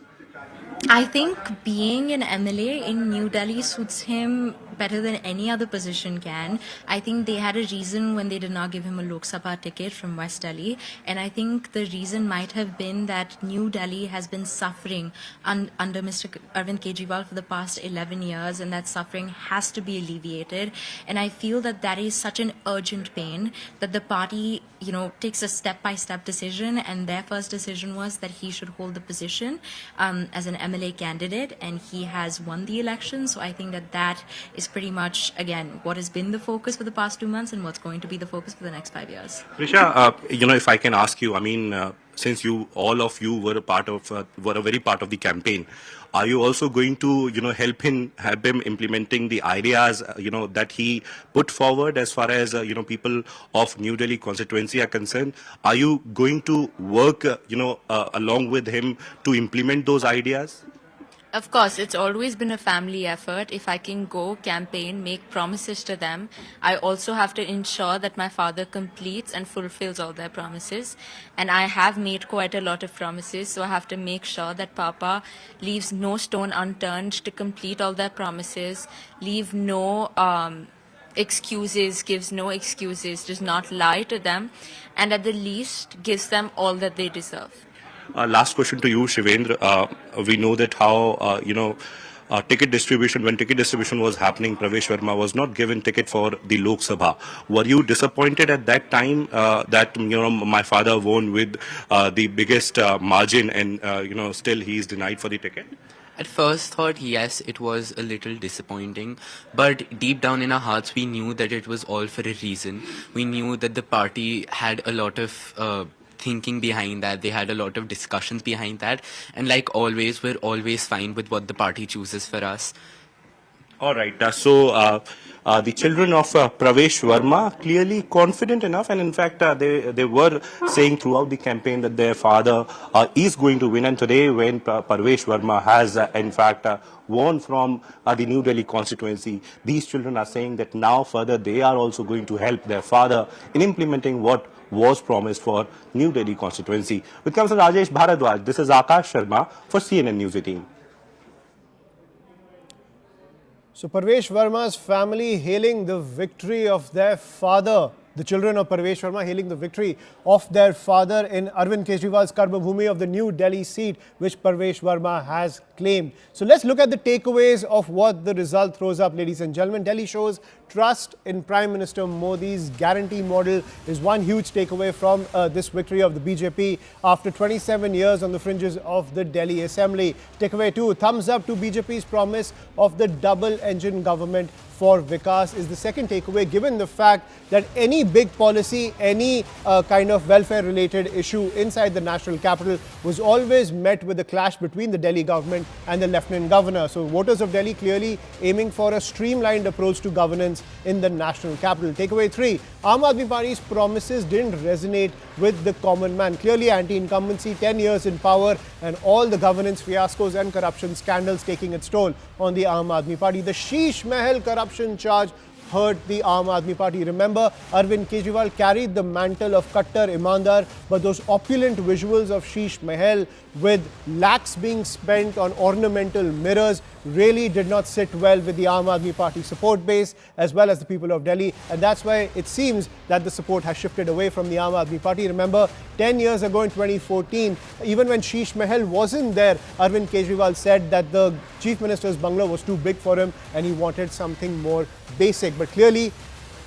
I think being an MLA in New Delhi suits him better than any other position can. I think they had a reason when they did not give him a Lok Sabha ticket from West Delhi, and I think the reason might have been that New Delhi has been suffering under Mr. Arvin Kejriwal for the past 11 years, and that suffering has to be alleviated. And I feel that that is such an urgent pain that the party, takes a step-by-step decision, and their first decision was that he should hold the position as an MLA candidate, and he has won the election. So I think that is pretty much, again, what has been the focus for the past 2 months and what's going to be the focus for the next 5 years. Prisha, if I can ask you, since all of you were a very part of the campaign, are you also going to, help him implementing the ideas, that he put forward as far as, people of New Delhi constituency are concerned? Are you going to work, along with him to implement those ideas? Of course, it's always been a family effort. If I can go campaign, make promises to them, I also have to ensure that my father completes and fulfills all their promises. And I have made quite a lot of promises, so I have to make sure that Papa leaves no stone unturned to complete all their promises, leave no excuses, gives no excuses, does not lie to them, and at the least gives them all that they deserve. Last question to you, Shivendra. We know that how, ticket distribution, when ticket distribution was happening, Pravesh Verma was not given ticket for the Lok Sabha. Were you disappointed at that time that, my father won with the biggest margin and, still he is denied for the ticket? At first thought, yes, it was a little disappointing, but deep down in our hearts, we knew that it was all for a reason. We knew that the party had a lot of thinking behind that, they had a lot of discussions behind that, and like always, we're always fine with what the party chooses for us. All right. So the children of Pravesh Verma clearly confident enough, and in fact they were saying throughout the campaign that their father is going to win. And today, when Pravesh Verma has in fact won from the New Delhi constituency, these children are saying that now further they are also going to help their father in implementing what was promised for New Delhi constituency. With comes Rajesh Bharadwaj, this is Akash Sharma for CNN News 18. So Parvesh Verma's family hailing the victory of their father. The children of Parvesh Verma hailing the victory of their father in Arvind Kejriwal's Karma Bhumi of the New Delhi seat, which Parvesh Verma has claimed. So let's look at the takeaways of what the result throws up, ladies and gentlemen. Delhi shows trust in Prime Minister Modi's guarantee model is one huge takeaway from this victory of the BJP after 27 years on the fringes of the Delhi Assembly. Takeaway 2, thumbs up to BJP's promise of the double-engine government for Vikas is the second takeaway, given the fact that any big policy, any kind of welfare-related issue inside the national capital was always met with a clash between the Delhi government and the Lieutenant Governor. So voters of Delhi clearly aiming for a streamlined approach to governance in the national capital. Takeaway 3, Aam Aadmi Party's promises didn't resonate with the common man. Clearly anti-incumbency, 10 years in power, and all the governance fiascos and corruption scandals taking its toll on the Aam Aadmi Party. The Sheesh Mahal corruption charge hurt the Aam Aadmi Party. Remember, Arvin Kejriwal carried the mantle of Kattar Imandar, but those opulent visuals of Sheesh Mahal with lakhs being spent on ornamental mirrors really did not sit well with the Aam Aadmi Party support base as well as the people of Delhi, and that's why it seems that the support has shifted away from the Aam Aadmi Party. Remember, 10 years ago in 2014, even when Sheesh Mahal wasn't there, Arvind Kejriwal said that the Chief Minister's bungalow was too big for him and he wanted something more basic. But clearly,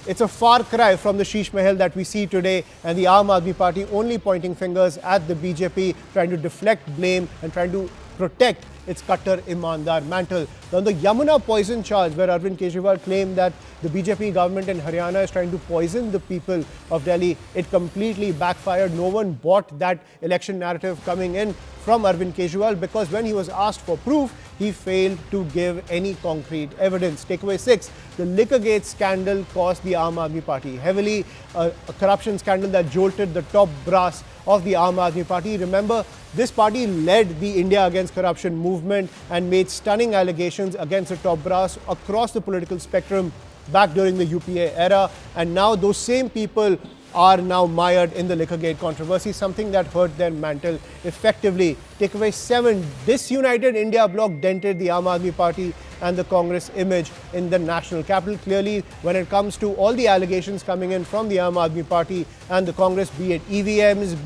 it's a far cry from the Sheesh Mahal that we see today, and the Aam Aadmi Party only pointing fingers at the BJP, trying to deflect blame and trying to protect its Kattar Imandar mantle. Now, the Yamuna poison charge, where Arvind Kejriwal claimed that the BJP government in Haryana is trying to poison the people of Delhi, it completely backfired. No one bought that election narrative coming in from Arvind Kejriwal, because when he was asked for proof, he failed to give any concrete evidence. Takeaway 6, the Liquorgate scandal cost the Aam Aadmi Party heavily, a corruption scandal that jolted the top brass of the Aam Aadmi Party. Remember, this party led the India Against Corruption movement and made stunning allegations against the top brass across the political spectrum back during the UPA era, and now those same people are now mired in the Liquorgate controversy, something that hurt their mantle effectively. Takeaway 7, disunited India bloc dented the Aam Aadmi Party and the Congress image in the national capital. Clearly, when it comes to all the allegations coming in from the Aam Aadmi Party and the Congress, be it EVMs,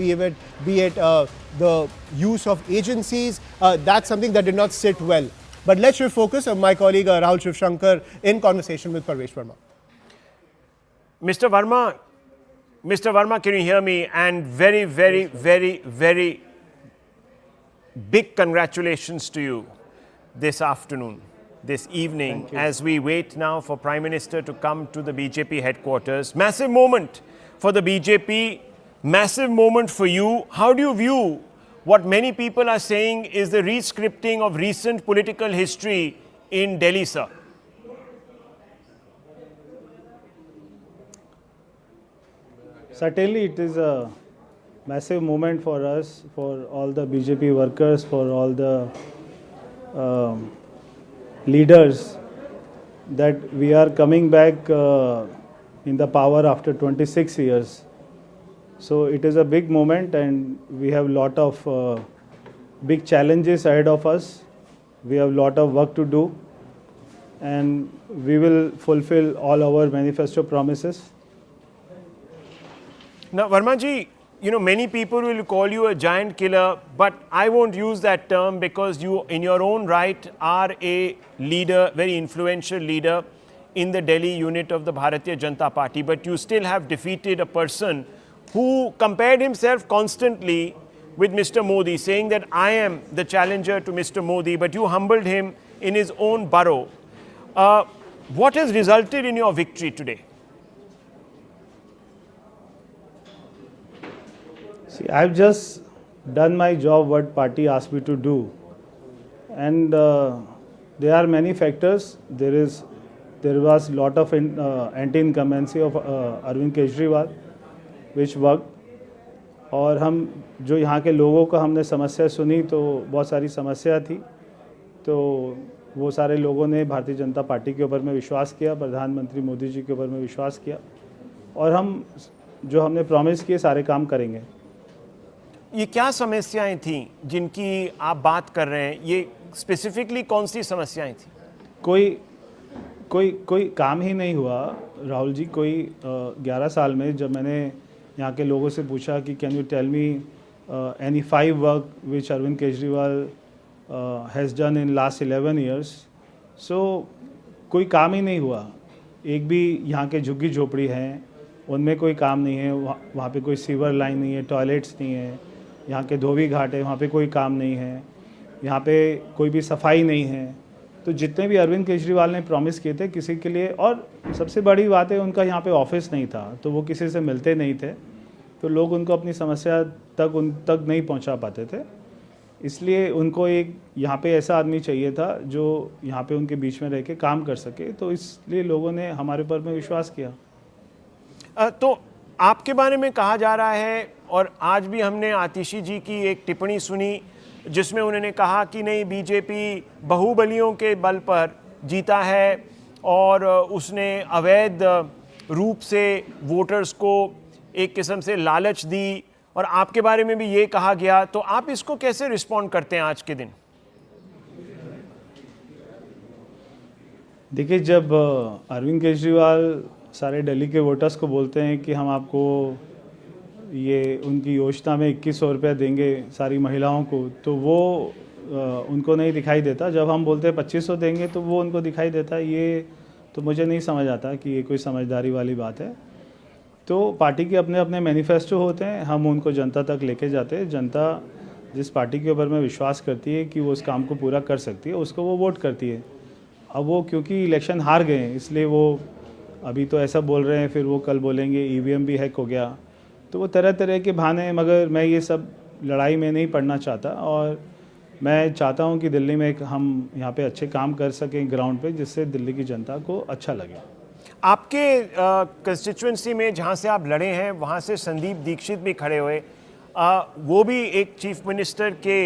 be it the use of agencies, that's something that did not sit well. But let's shift focus of my colleague Rahul Shivshankar in conversation with Parvesh Verma. Mr. Verma, can you hear me? And very, very, very, very big congratulations to you this afternoon, this evening, as we wait now for Prime Minister to come to the BJP headquarters. Massive moment for the BJP, massive moment for you. How do you view what many people are saying is the re-scripting of recent political history in Delhi, sir? Certainly, it is a massive moment for us, for all the BJP workers, for all the leaders, that we are coming back in the power after 26 years. So it is a big moment, and we have a lot of big challenges ahead of us. We have a lot of work to do, and we will fulfill all our manifesto promises. Now, Verma ji, you know, many people will call you a giant killer, but I won't use that term, because you, in your own right, are a leader, very influential leader in the Delhi unit of the Bharatiya Janata Party. But you still have defeated a person who compared himself constantly with Mr. Modi, saying that I am the challenger to Mr. Modi, but you humbled him in his own borough. What has resulted in your victory today? See, I've just done my job, what party asked me to do, and there are many factors. There was a lot of anti-incumbency of Arvind Kejriwal, which worked. और हम जो यहाँ के लोगों का हमने समस्या सुनी, तो बहुत सारी समस्या थी, तो वो सारे लोगों ने भारतीय जनता पार्टी के ऊपर में विश्वास किया, प्रधानमंत्री मोदी जी के ऊपर में विश्वास किया, और हम जो हमने प्रॉमिस किए सारे काम करेंगे। ये क्या समस्याएं थीं जिनकी आप बात कर रहे हैं? ये स्पेसिफिकली कौन सी समस्याएं थी? कोई काम ही नहीं हुआ राहुल जी। कोई 11 साल में जब मैंने यहाँ के लोगों से पूछा कि can you tell me any 5 work which Arvind Kejriwal has done in last 11 years, so कोई काम ही नहीं हुआ। एक भी यहाँ के झुग्गी झोपड़ी हैं, उनमें कोई काम नहीं है। वहाँ पे कोई सीवर लाइन नहीं है, टॉयलेट्स नहीं है। यहाँ के धोबी घाट है, वहाँ पे कोई काम नहीं है। यहाँ पे कोई भी सफाई नहीं है। तो जितने भी अरविंद केजरीवाल ने प्रॉमिस किए थे किसी के लिए, और सबसे बड़ी बात है उनका यहाँ पे ऑफिस नहीं था, तो वो किसी से मिलते नहीं थे, तो लोग उनको अपनी समस्या उन तक नहीं पहुँचा पाते थे। इसलिए उनको एक यहाँ पे ऐसा आदमी चाहिए था जो यहाँ पे उनके बीच में रह के काम कर सके, तो इसलिए लोगों ने हमारे ऊपर में विश्वास किया। तो आपके बारे में कहा जा रहा है, और आज भी हमने आतिशी जी की एक टिप्पणी सुनी जिसमें उन्होंने कहा कि नहीं, बीजेपी बाहुबलियों के बल पर जीता है और उसने अवैध रूप से वोटर्स को एक किस्म से लालच दी, और आपके बारे में भी ये कहा गया। तो आप इसको कैसे रिस्पॉन्ड करते हैं आज के दिन? देखिए, जब अरविंद केजरीवाल सारे दिल्ली के वोटर्स को बोलते हैं कि हम आपको ये उनकी योजना में 2100 रुपया देंगे सारी महिलाओं को, तो वो उनको नहीं दिखाई देता। जब हम बोलते हैं 2500 देंगे तो वो उनको दिखाई देता है। ये तो मुझे नहीं समझ आता कि ये कोई समझदारी वाली बात है। तो पार्टी के अपने अपने मैनिफेस्टो होते हैं, हम उनको जनता तक लेके जाते हैं। जनता जिस पार्टी के ऊपर में विश्वास करती है कि वो उस काम को पूरा कर सकती है, उसको वो वोट करती है। अब वो क्योंकि इलेक्शन हार गए हैं, इसलिए वो अभी तो ऐसा बोल रहे हैं, फिर वो कल बोलेंगे ईवीएम भी हैक हो गया। तो वो तरह तरह के बहाने हैं, मगर मैं ये सब लड़ाई में नहीं पड़ना चाहता। और मैं चाहता हूँ कि दिल्ली में हम यहाँ पे अच्छे काम कर सकें ग्राउंड पे, जिससे दिल्ली की जनता को अच्छा लगे। आपके कंस्टिट्यूंसी में जहाँ से आप लड़े हैं, वहाँ से संदीप दीक्षित भी खड़े हुए। वो भी एक चीफ मिनिस्टर के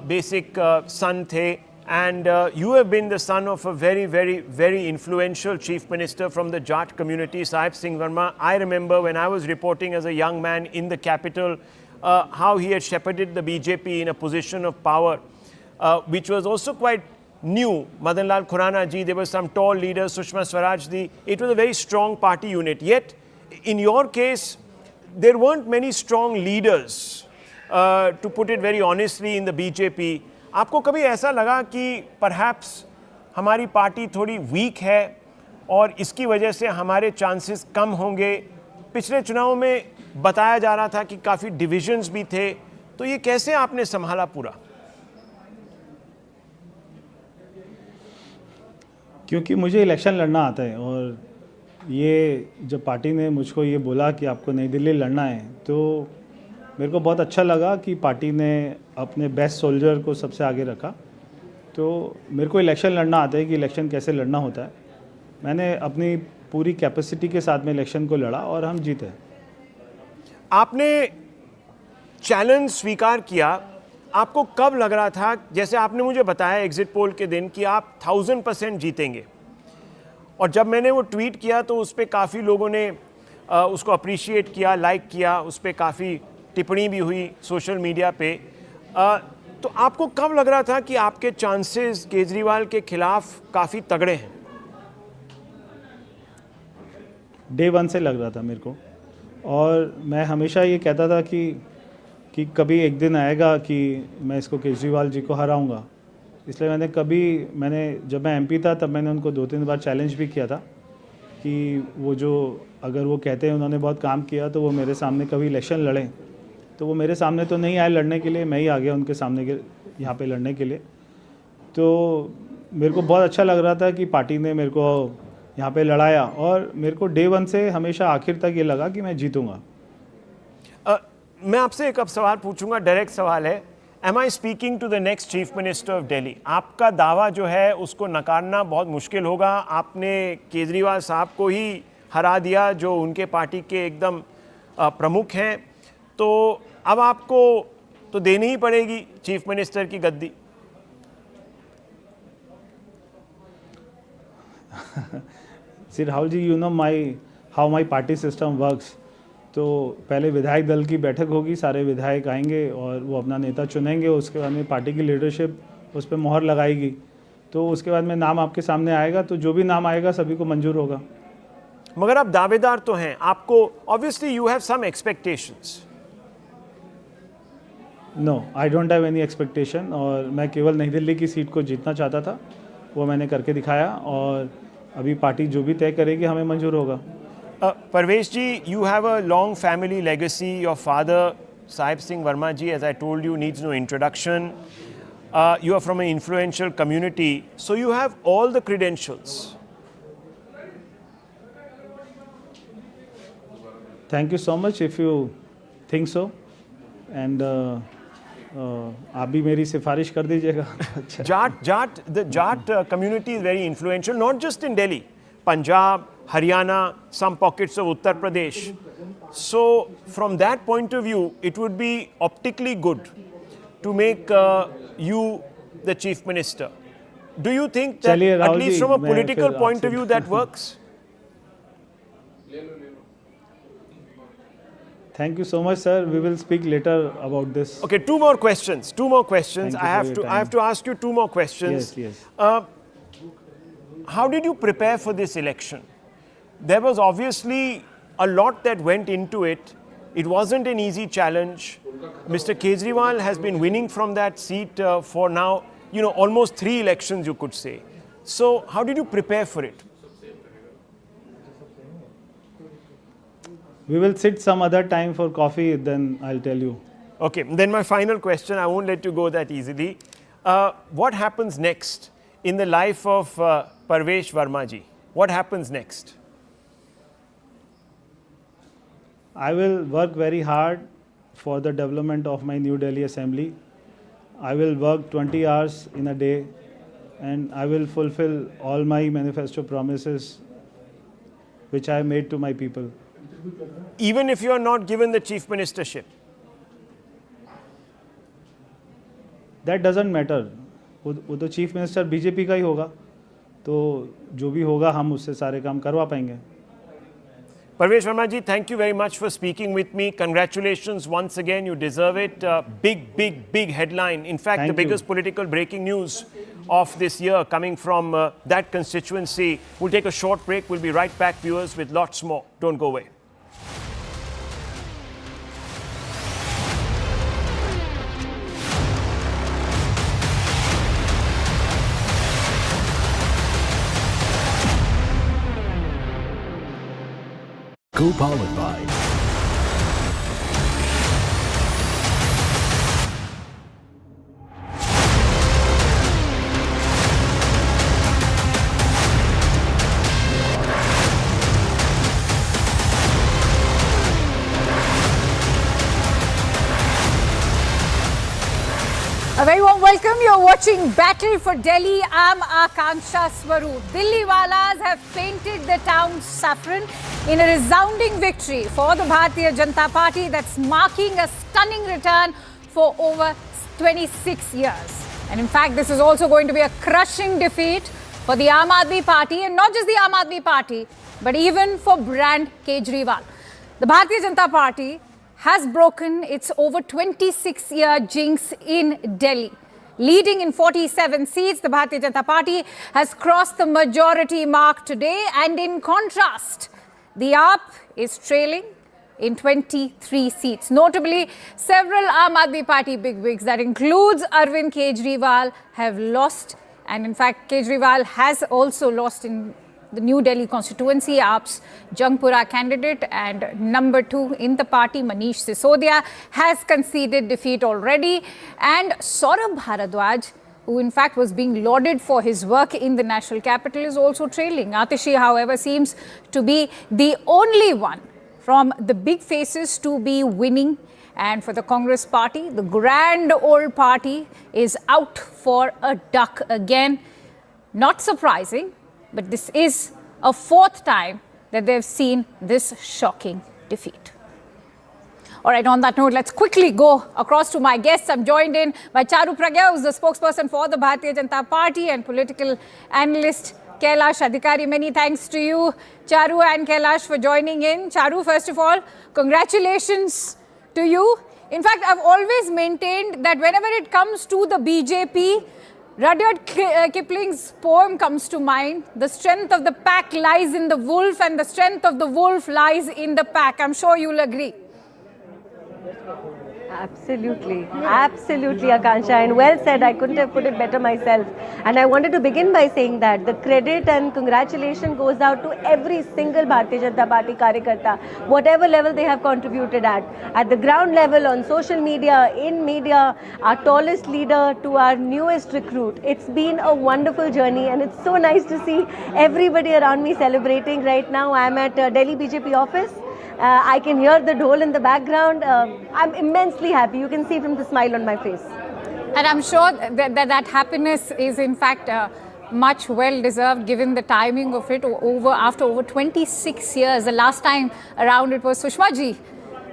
बेसिक सन थे, and you have been the son of a very, very, very influential chief minister from the Jat community, Sahib Singh Verma. I remember when I was reporting as a young man in the capital, how he had shepherded the BJP in a position of power, which was also quite new. Madan Lal Khurana ji, there were some tall leaders, Sushma Swaraj ji. It was a very strong party unit. Yet, in your case, there weren't many strong leaders, to put it very honestly, in the BJP. आपको कभी ऐसा लगा कि perhaps हमारी party थोड़ी week है और इसकी वजह से हमारे चांसेस कम होंगे? पिछले चुनाव में बताया जा रहा था कि काफ़ी डिविजन्स भी थे, तो ये कैसे आपने संभाला पूरा? क्योंकि मुझे इलेक्शन लड़ना आता है, और ये जब पार्टी ने मुझको ये बोला कि आपको नई दिल्ली लड़ना है, तो मेरे को बहुत अच्छा लगा कि पार्टी ने अपने बेस्ट सोल्जर को सबसे आगे रखा। तो मेरे को इलेक्शन लड़ना आता है कि इलेक्शन कैसे लड़ना होता है। मैंने अपनी पूरी कैपेसिटी के साथ में इलेक्शन को लड़ा और हम जीते। आपने चैलेंज स्वीकार किया, आपको कब लग रहा था? जैसे आपने मुझे बताया एग्जिट पोल के दिन कि आप 1000% जीतेंगे, और जब मैंने वो ट्वीट किया तो उस पर काफ़ी लोगों ने उसको अप्रिशिएट किया, लाइक किया, उस पर काफ़ी टिप्पणी भी हुई सोशल मीडिया पे। तो आपको कब लग रहा था कि आपके चांसेस केजरीवाल के खिलाफ काफ़ी तगड़े हैं? डे 1 से लग रहा था मेरे को, और मैं हमेशा ये कहता था कि कभी एक दिन आएगा कि मैं इसको केजरीवाल जी को हराऊंगा। इसलिए मैंने जब मैं एमपी था तब मैंने उनको 2-3 बार चैलेंज भी किया था कि वो जो अगर वो कहते हैं उन्होंने बहुत काम किया तो वो मेरे सामने कभी इलेक्शन लड़ें। तो वो मेरे सामने तो नहीं आए लड़ने के लिए, मैं ही आ गया उनके सामने यहाँ पे लड़ने के लिए। तो मेरे को बहुत अच्छा लग रहा था कि पार्टी ने मेरे को यहाँ पे लड़ाया, और मेरे को डे 1 से हमेशा आखिर तक ये लगा कि मैं जीतूँगा। मैं आपसे एक अब सवाल पूछूंगा, डायरेक्ट सवाल है। Am I speaking to the next chief minister of Delhi? आपका दावा जो है उसको नकारना बहुत मुश्किल होगा। आपने केजरीवाल साहब को ही हरा दिया जो उनके पार्टी के एकदम प्रमुख हैं, तो अब आपको तो देनी ही पड़ेगी चीफ मिनिस्टर की गद्दी। See Rahul ji, you know how my party system works। तो पहले विधायक दल की बैठक होगी, सारे विधायक आएंगे और वो अपना नेता चुनेंगे, उसके बाद में पार्टी की लीडरशिप उस पर मोहर लगाएगी। तो उसके बाद में नाम आपके सामने आएगा, तो जो भी नाम आएगा सभी को मंजूर होगा। मगर आप दावेदार तो हैं, आपको obviously you have some expectations. No, I don't have any expectation, और मैं केवल नई दिल्ली की सीट को जीतना चाहता था, वो मैंने करके दिखाया, और अभी पार्टी जो भी तय करेगी हमें मंजूर होगा। परवेश जी, you have a long family legacy. Your father, Sahib Singh Verma ji, as I told you, needs no introduction. You are from an influential community, so you have all the credentials. Thank you so much if you think so. And आप भी मेरी सिफारिश कर दीजिएगा. The Jat community is very influential, not just in Delhi, Punjab, Haryana, some pockets of Uttar Pradesh. So from that point of view, it would be optically good to make you the chief minister. Do you think that at least from a political point of view that works? Thank you so much, sir. We will speak later about this. Okay, two more questions. I have to ask you two more questions. Yes. How did you prepare for this election? There was obviously a lot that went into it. It wasn't an easy challenge. Mr. Kejriwal has been winning from that seat for now, almost 3 elections, you could say. So how did you prepare for it? We will sit some other time for coffee, then I'll tell you. Okay, then my final question, I won't let you go that easily. What happens next in the life of Parvesh Verma ji? What happens next? I will work very hard for the development of my New Delhi Assembly. I will work 20 hours in a day, and I will fulfill all my manifesto promises which I made to my people. Even if you are not given the chief ministership? That doesn't matter. वो तो chief minister BJP का ही होगा, तो जो भी होगा हम उससे सारे काम करवा पाएंगे. Parvesh Verma ji, thank you very much for speaking with me. Congratulations once again. You deserve it. Big headline. In fact, the biggest political breaking news of this year coming from that constituency. We'll take a short break. We'll be right back, viewers, with lots more. Don't go away. Co-powered by A very warm welcome. You're watching Battle for Delhi. I'm Akanksha Swaroop. Delhiwalas have painted the town saffron in a resounding victory for the Bharatiya Janata Party that's marking a stunning return for over 26 years. And in fact, this is also going to be a crushing defeat for the Aam Aadmi Party, and not just the Aam Aadmi Party, but even for brand Kejriwal. The Bharatiya Janata Party has broken its over 26-year jinx in Delhi. Leading in 47 seats, the Bharatiya Janata Party has crossed the majority mark today, and in contrast, the AAP is trailing in 23 seats. Notably, several Aam Aadmi Party bigwigs, that includes Arvin Kejriwal, have lost, and in fact, Kejriwal has also lost in the New Delhi constituency. AAP's Jangpura candidate and number 2 in the party, Manish Sisodia, has conceded defeat already. And Saurabh Bharadwaj, who in fact was being lauded for his work in the national capital, is also trailing. Atishi, however, seems to be the only one from the big faces to be winning. And for the Congress party, the grand old party is out for a duck again. Not surprising, but this is a 4th time that they've seen this shocking defeat. All right, on that note, let's quickly go across to my guests. I'm joined in by Charu Pragya, who's the spokesperson for the Bharatiya Janata Party, and political analyst Kailash Adhikari. Many thanks to you, Charu and Kailash, for joining in. Charu, first of all, congratulations to you. In fact, I've always maintained that whenever it comes to the BJP, Rudyard Kipling's poem comes to mind. The strength of the pack lies in the wolf, and the strength of the wolf lies in the pack. I'm sure you'll agree. Absolutely, Akansha, and well said. I couldn't have put it better myself. And I wanted to begin by saying that the credit and congratulation goes out to every single Bharatiya Janata Party Karyakarta, whatever level they have contributed at the ground level, on social media, in media, our tallest leader to our newest recruit. It's been a wonderful journey, and it's so nice to see everybody around me celebrating right now. I'm at Delhi BJP office. I can hear the dole in the background. I'm immensely happy. You can see from the smile on my face. And I'm sure that happiness is in fact much well deserved given the timing of it after over 26 years. The last time around it was Sushma ji.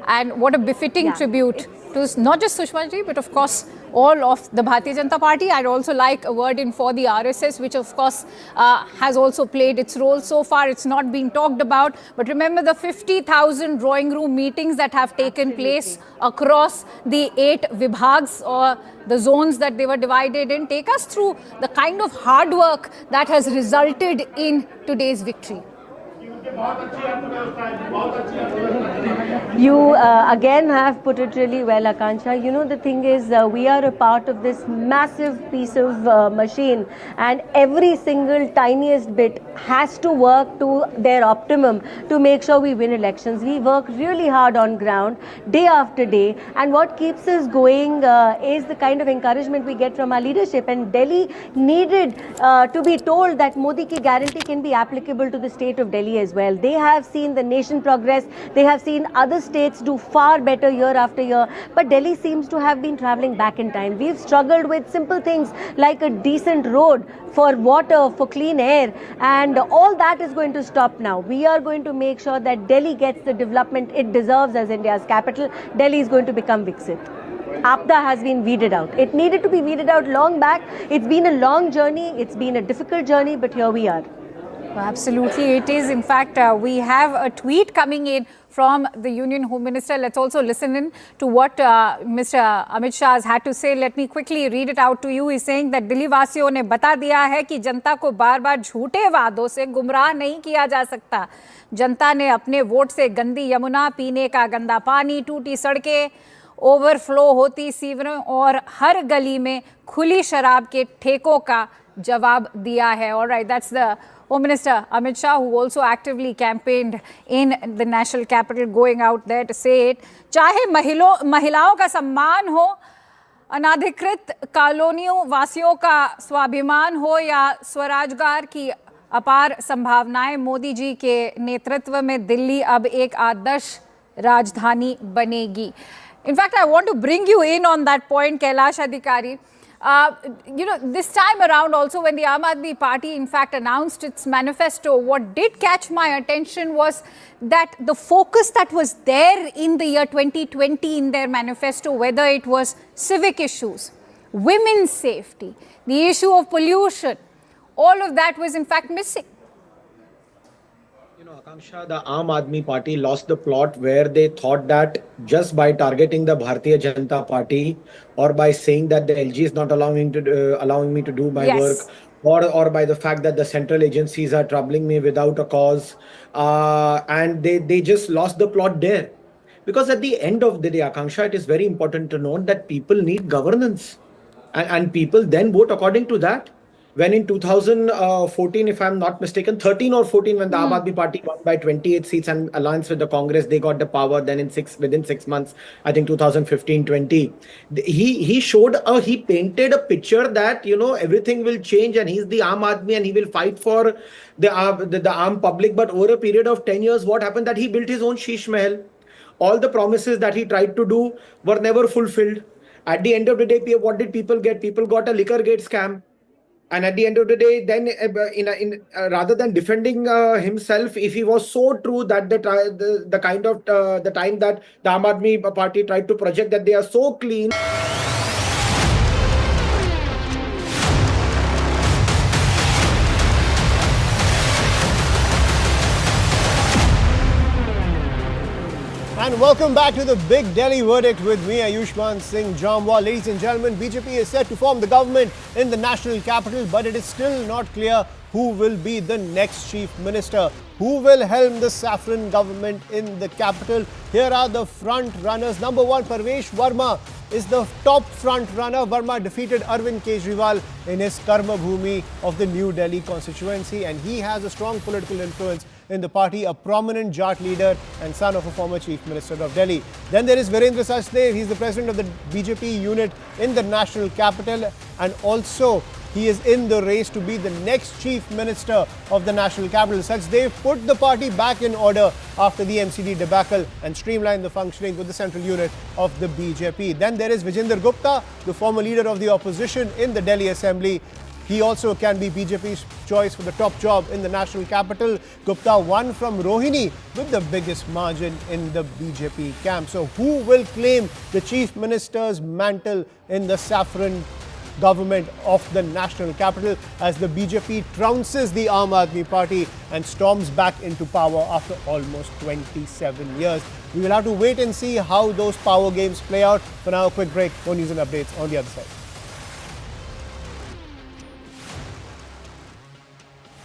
And what a befitting tribute to not just Sushma ji, but of course all of the Bharatiya Janata Party. I'd also like a word in for the RSS, which of course has also played its role so far. It's not been talked about, but remember the 50,000 drawing room meetings that have taken place across the 8 vibhags or the zones that they were divided in. Take us through the kind of hard work that has resulted in today's victory. You again have put it really well, Akansha. You know, the thing is, we are a part of this massive piece of machine, and every single tiniest bit has to work to their optimum to make sure we win elections. We work really hard on ground, day after day, and what keeps us going is the kind of encouragement we get from our leadership. And Delhi needed to be told that Modi ki guarantee can be applicable to the state of Delhi as well. They have seen the nation progress. They have seen other states do far better year after year. But Delhi seems to have been traveling back in time. We've struggled with simple things like a decent road, for water, for clean air, and all that is going to stop now. We are going to make sure that Delhi gets the development it deserves as India's capital. Delhi is going to become Viksit. APDA has been weeded out. It needed to be weeded out long back. It's been a long journey. It's been a difficult journey, but here we are. Absolutely, it is. In fact, we have a tweet coming in from the Union Home Minister. Let's also listen in to what Mr. Amit Shah has had to say. Let me quickly read it out to you. He's saying that Delhi वासियों ने बता दिया है कि जनता को बार-बार झूठे वादों से गुमराह नहीं किया जा सकता. जनता ने अपने वोट से गंदी यमुना, पीने का गंदा पानी, टूटी सड़कें, ओवरफ्लो होती सीवरें और हर गली में खुली शराब के ठेकों का जवाब दिया है. All right, that's the Home Minister Amit Shah, who also actively campaigned in the national capital, going out there to say it. चाहे महिलाओं का सम्मान हो, अनाधिकृत कॉलोनियों वासियों का स्वाभिमान हो या स्वराजगार की अपार संभावनाएं, मोदी जी के नेतृत्व में दिल्ली अब एक आदर्श राजधानी बनेगी. In fact, I want to bring you in on that point, Kailash Adhikari. You know, this time around also when the Aam Aadmi Party in fact announced its manifesto, what did catch my attention was that the focus that was there in the year 2020 in their manifesto, whether it was civic issues, women's safety, the issue of pollution, all of that was in fact missing. You know, Akanksha, the Aam Aadmi Party lost the plot where they thought that just by targeting the Bharatiya Janata Party or by saying that the LG is not allowing me to do my work, or by the fact that the central agencies are troubling me without a cause, and they just lost the plot there. Because at the end of the day, Akanksha, it is very important to note that people need governance, and people then vote according to that. When in 2014, if I'm not mistaken, 13 or 14, when the Aam Aadmi Party won by 28 seats and alliance with the Congress, they got the power. Then within 6 months, I think 2015-20, he painted a picture that, you know, everything will change and he's the Aam Aadmi and he will fight for the Aam public. But over a period of 10 years, what happened? That he built his own Sheesh Mahal. All the promises that he tried to do were never fulfilled. At the end of the day, what did people get? People got a liquor gate scam. And at the end of the day, then rather than defending himself, if he was so true that the time that the Aam Aadmi Party tried to project that they are so clean. And welcome back to the Big Delhi Verdict with me, Ayushman Singh Jamwal. Ladies and gentlemen, BJP is set to form the government in the national capital, but it is still not clear who will be the next chief minister. Who will helm the Saffron government in the capital? Here are the front runners. Number 1, Parvesh Verma is the top front runner. Verma defeated Arvin Kejriwal in his Karma Bhumi of the New Delhi constituency, and he has a strong political influence in the party, a prominent Jat leader and son of a former chief minister of Delhi. Then there is Virendra Sachdev. He's the president of the BJP unit in the national capital and also he is in the race to be the next chief minister of the national capital. Such they've put the party back in order after the MCD debacle and streamlined the functioning with the central unit of the BJP. Then there is Vijinder Gupta, the former leader of the opposition in the Delhi Assembly. He also can be BJP's choice for the top job in the national capital. Gupta won from Rohini with the biggest margin in the BJP camp. So who will claim the chief minister's mantle in the Saffron government of the national capital as the BJP trounces the Aam Aadmi Party and storms back into power after almost 27 years? We will have to wait and see how those power games play out. For now, a quick break. More news and updates on the other side.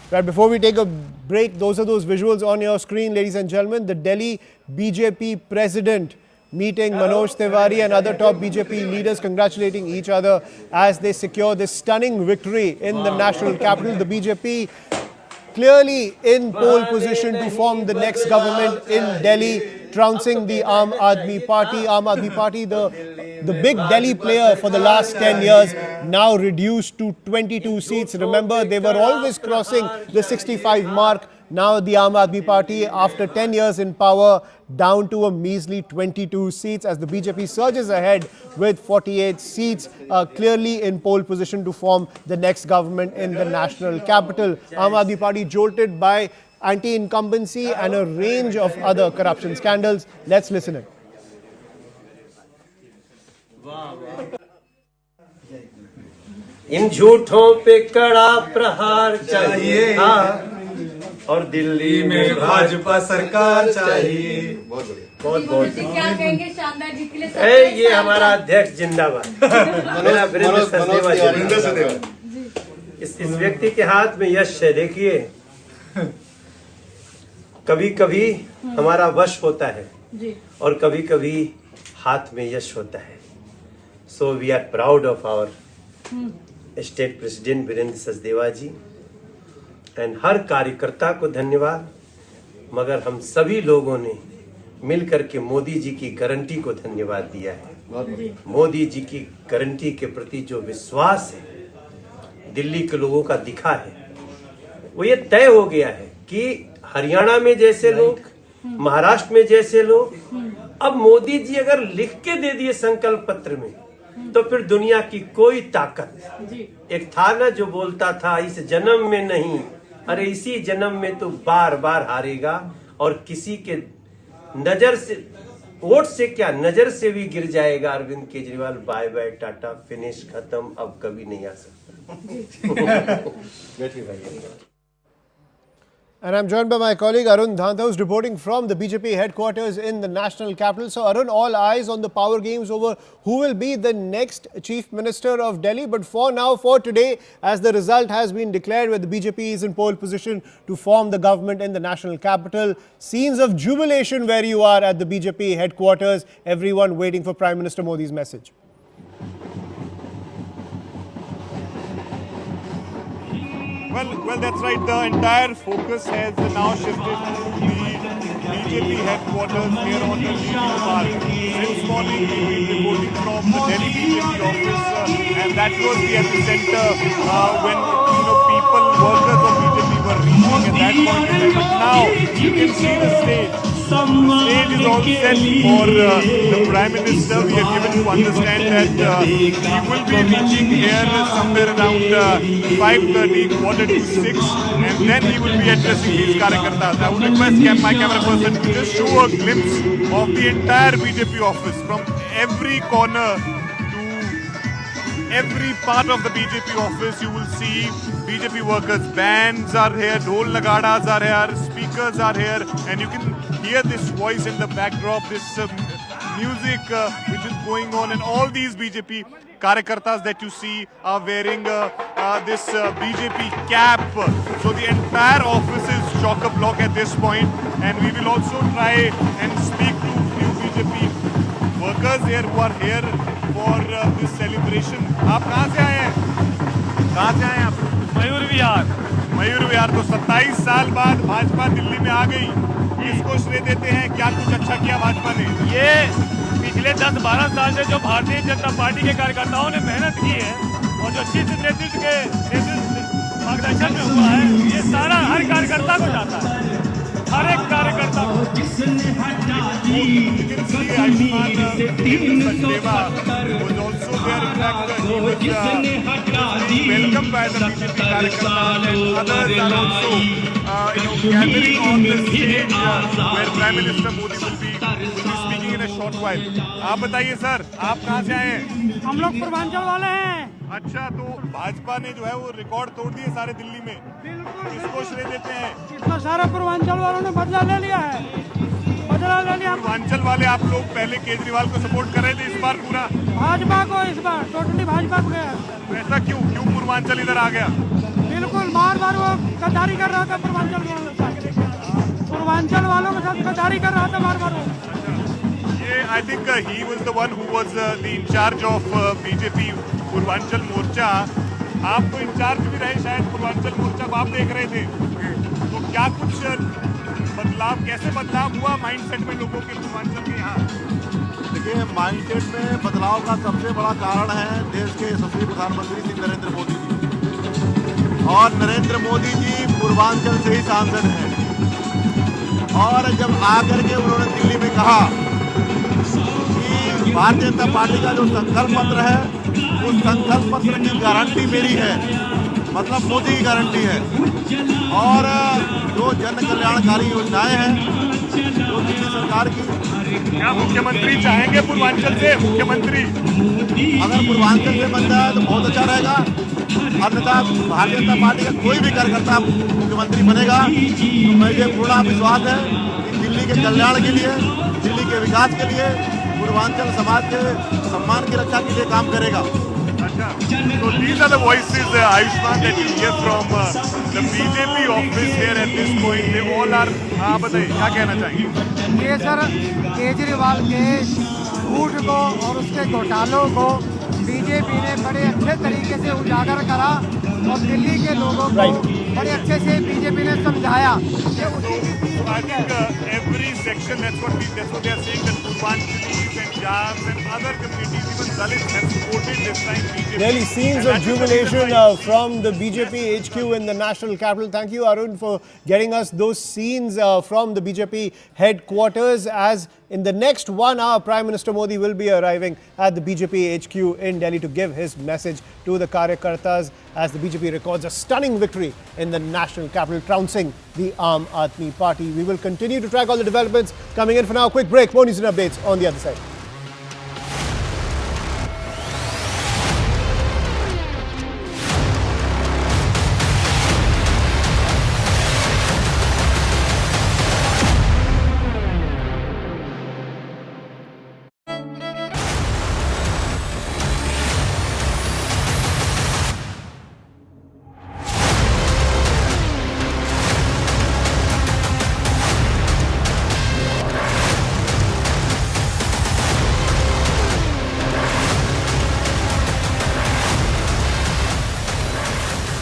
Right, before we take a break, those are those visuals on your screen, ladies and gentlemen. The Delhi BJP president meeting Manoj Tiwari and other top BJP leaders, congratulating each other as they secure this stunning victory in the national capital. The BJP clearly in pole position to form the next government in Delhi, trouncing the Aam Aadmi Party. Aam Aadmi Party, the big Delhi player for the last 10 years, now reduced to 22 seats. Remember, they were always crossing the 65 mark. Now the Aam Aadmi Party, after 10 years in power, down to a measly 22 seats as the BJP surges ahead with 48 seats, clearly in pole position to form the next government in the national capital. Aam Aadmi Party jolted by anti-incumbency and a range of other corruption scandals. Let's listen in. इन झूठों पे कड़ा प्रहार चाहिए और दिल्ली में भाजपा सरकार चाहिए। बहुत बहुत क्या कहेंगे शानदार जीत के लिए? ये हमारा अध्यक्ष जिंदाबाद। मेरा वीरेंद्र सचदेवा। इस व्यक्ति के हाथ में यश है। देखिए, कभी कभी हमारा वश होता है और कभी कभी हाथ में यश होता है। So we are proud of our state president Virendra Sachdeva ji and हर कार्यकर्ता को धन्यवाद। मगर हम सभी लोगों ने मिलकर के मोदी जी की गारंटी को धन्यवाद दिया है। मोदी जी की गारंटी के प्रति जो विश्वास है दिल्ली के लोगों का दिखा है, वो ये तय हो गया है कि हरियाणा में जैसे लोग, महाराष्ट्र में जैसे लोग, अब मोदी जी अगर लिख के दे दिए संकल्प पत्र में, तो फिर दुनिया की कोई ताकत, एक था ना जो बोलता था इस जन्म में नहीं, अरे इसी जन्म में तो बार बार हारेगा और किसी के नजर से, वोट से क्या नजर से भी गिर जाएगा। Arvind Kejriwal bye bye tata, finish, खत्म, अब कभी नहीं आ सकता। बैठिए भाई। And I'm joined by my colleague Arun Dhanta, who's reporting from the BJP headquarters in the national capital. So Arun, all eyes on the power games over who will be the next chief minister of Delhi. But for now, for today, as the result has been declared, where the BJP is in pole position to form the government in the national capital, scenes of jubilation where you are at the BJP headquarters, everyone waiting for Prime Minister Modi's message. Well, that's right. The entire focus has now shifted to the BJP headquarters here on the Legion Park. Since morning, we've been reporting from the Delhi BJP office, and that was the epicenter when people, workers of BJP were reaching at that point in time. But now you can see the stage. The stage is all set for the Prime Minister. We are given to understand that he will be reaching here somewhere around 5:30, 5:45, and then he will be addressing these Karyakartas. I would request my camera person to just show a glimpse of the entire BJP office from every corner to every part of the BJP office. You will see BJP workers, bands are here, dhol nagadas are here, speakers are here, and you can hear this voice in the backdrop, this music which is going on, and all these BJP Karyakartas that you see are wearing this BJP cap. So the entire office is chock-a-block at this point, and we will also try and speak to few BJP workers here who are here for this celebration. आप कहाँ से आए हैं? कहाँ से आए हैं आप? मयूर विहार। मयूर विहार। तो 27 साल बाद भाजपा दिल्ली में आ गई। किसको श्रेय देते हैं? क्या कुछ अच्छा किया भाजपा ने? ये पिछले 10-12 साल से जो भारतीय जनता पार्टी के कार्यकर्ताओं ने मेहनत की है, और जो शीर्ष नेतृत्व के मार्गदर्शन में हुआ है, ये सारा हर कार्यकर्ता को जाता है, हर एक कार्यकर्ता को। Welcome by the BJP कार्यकर्ता and others are also gathering on the stage where Prime Minister Modi will be speaking in a short while. आप बताइए सर, आप कहाँ से आए हैं? हम लोग पूर्वांचल वाले हैं। अच्छा, तो भाजपा ने जो है वो रिकॉर्ड तोड़ दिए सारे दिल्ली में। बिल्कुल। किसको श्रेय देते हैं? इतना सारा पूर्वांचल वालों ने बदला ले लिया है। बदला ले लिया। पूर्वांचल वाले आप लोग पहले केजरीवाल को सपोर्ट कर रहे थे, इस बार पूरा भाजपा को, इस बार टोटली भाजपा को गया। ऐसा क्यों पूर्वांचल इधर आ गया? बिल्कुल, बार बार वो गद्दारी कर रहा था पूर्वांचल वालों के साथ। पूर्वांचल वालों के साथ गद्दारी कर रहा था बार बार। ये I think he was the one who was the in charge of BJP Purvanchal मोर्चा। आप तो इंचार्ज भी रहे शायद पूर्वांचल मोर्चा, आप देख रहे थे, तो क्या कुछ बदलाव, कैसे बदलाव हुआ माइंडसेट में लोगों के पूर्वांचल के यहाँ? देखिए, माइंडसेट में बदलाव का सबसे बड़ा कारण है देश के यशस्वी प्रधानमंत्री श्री नरेंद्र मोदी जी। और नरेंद्र मोदी जी पूर्वांचल से ही सांसद हैं। और जब आकर के उन्होंने दिल्ली में कहा कि भारतीय जनता पार्टी का जो संकल्प पत्र है, उस संकल्प पत्र की गारंटी मेरी है, मतलब मोदी की गारंटी है। और जो जन कल्याणकारी योजनाएं हैं जो दिल्ली सरकार की, क्या मुख्यमंत्री चाहेंगे पूर्वांचल से? मुख्यमंत्री अगर पूर्वांचल से बन जाए तो बहुत अच्छा रहेगा। अन्यथा भारतीय जनता पार्टी का कोई भी कार्यकर्ता मुख्यमंत्री बनेगा तो मुझे पूर्ण विश्वास है कि दिल्ली के कल्याण के लिए, दिल्ली के विकास के लिए, पूर्वांचल समाज के सम्मान की रक्षा के लिए काम करेगा। अच्छा, तो these are the voices, Ayushman, that you hear from the BJP office here at this point. They all are. आप बताइए क्या कहना चाहेंगे? ये सर केजरीवाल के झूठ को और उसके घोटालों को बीजेपी ने बड़े अच्छे तरीके से उजागर करा और दिल्ली के लोगों को बड़े अच्छे से बीजेपी ने समझाया। I think every section, that's what they are saying, that Purvanchalis and Jats and other communities, even Dalits, have supported this time BJP. Really, scenes of jubilation from the BJP HQ in the national capital. Thank you, Arun, for getting us those scenes from the BJP headquarters. As in the next 1 hour, Prime Minister Modi will be arriving at the BJP HQ in Delhi to give his message to the Karyakartas as the BJP records a stunning victory in the national capital, trouncing the Aam Aadmi Party. We will continue to track all the developments coming in. For now, quick break. More news and updates on the other side.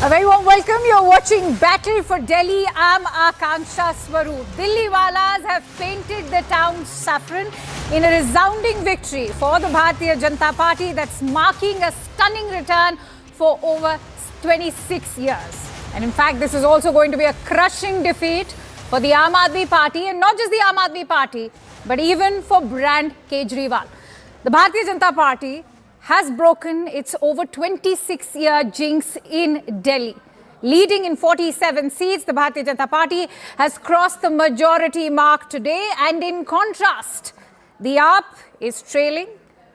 A very warm welcome. You're watching Battle for Delhi. I'm Akanksha Swaroop. Delhi Walas have painted the town saffron in a resounding victory for the Bharatiya Janata Party that's marking a stunning return for over 26 years. And in fact, this is also going to be a crushing defeat for the Aam Aadmi Party, and not just the Aam Aadmi Party, but even for brand Kejriwal. The Bharatiya Janata Party has broken its over 26-year jinx in Delhi. Leading in 47 seats, the Bharatiya Janata Party has crossed the majority mark today, and in contrast, the AAP is trailing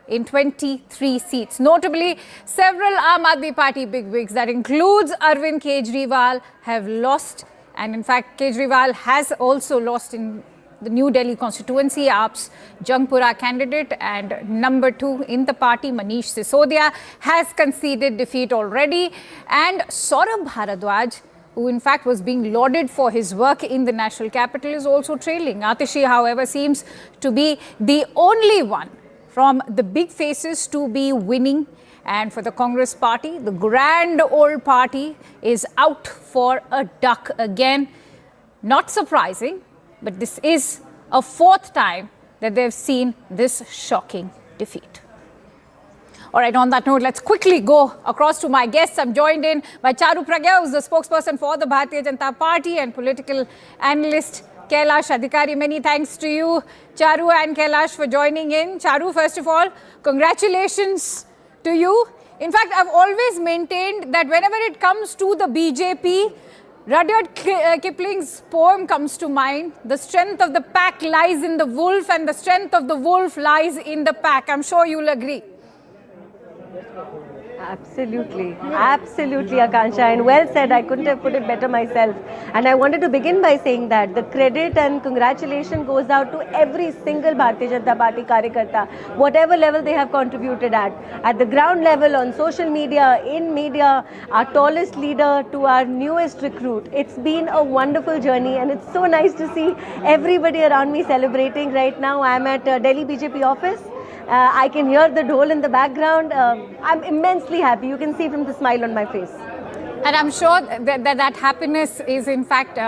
in 23 seats. Notably, several Aam Aadmi Party bigwigs, that includes Arvin Kejriwal, have lost, and in fact, Kejriwal has also lost in the New Delhi constituency. AAP's Jangpura candidate and number 2 in the party, Manish Sisodia, has conceded defeat already. And Saurabh Bharadwaj, who in fact was being lauded for his work in the national capital, is also trailing. Atishi, however, seems to be the only one from the big faces to be winning. And for the Congress party, the grand old party is out for a duck again. Not surprising, but this is a 4th time that they've seen this shocking defeat. All right, on that note, let's quickly go across to my guests. I'm joined in by Charu Pragya, who's the spokesperson for the Bharatiya Janata Party, and political analyst Kailash Adhikari. Many thanks to you, Charu and Kailash, for joining in. Charu, first of all, congratulations to you. In fact, I've always maintained that whenever it comes to the BJP, Rudyard Kipling's poem comes to mind. The strength of the pack lies in the wolf, and the strength of the wolf lies in the pack. I'm sure you'll agree. Absolutely, absolutely, Akansha, and well said. I couldn't have put it better myself. And I wanted to begin by saying that the credit and congratulation goes out to every single Bharatiya Janata Party Karyakarta, whatever level they have contributed at the ground level, on social media, in media, our tallest leader to our newest recruit. It's been a wonderful journey, and it's so nice to see everybody around me celebrating right now. I'm at Delhi BJP office. I can hear the dhol in the background. I'm immensely happy. You can see from the smile on my face. And I'm sure that happiness is in fact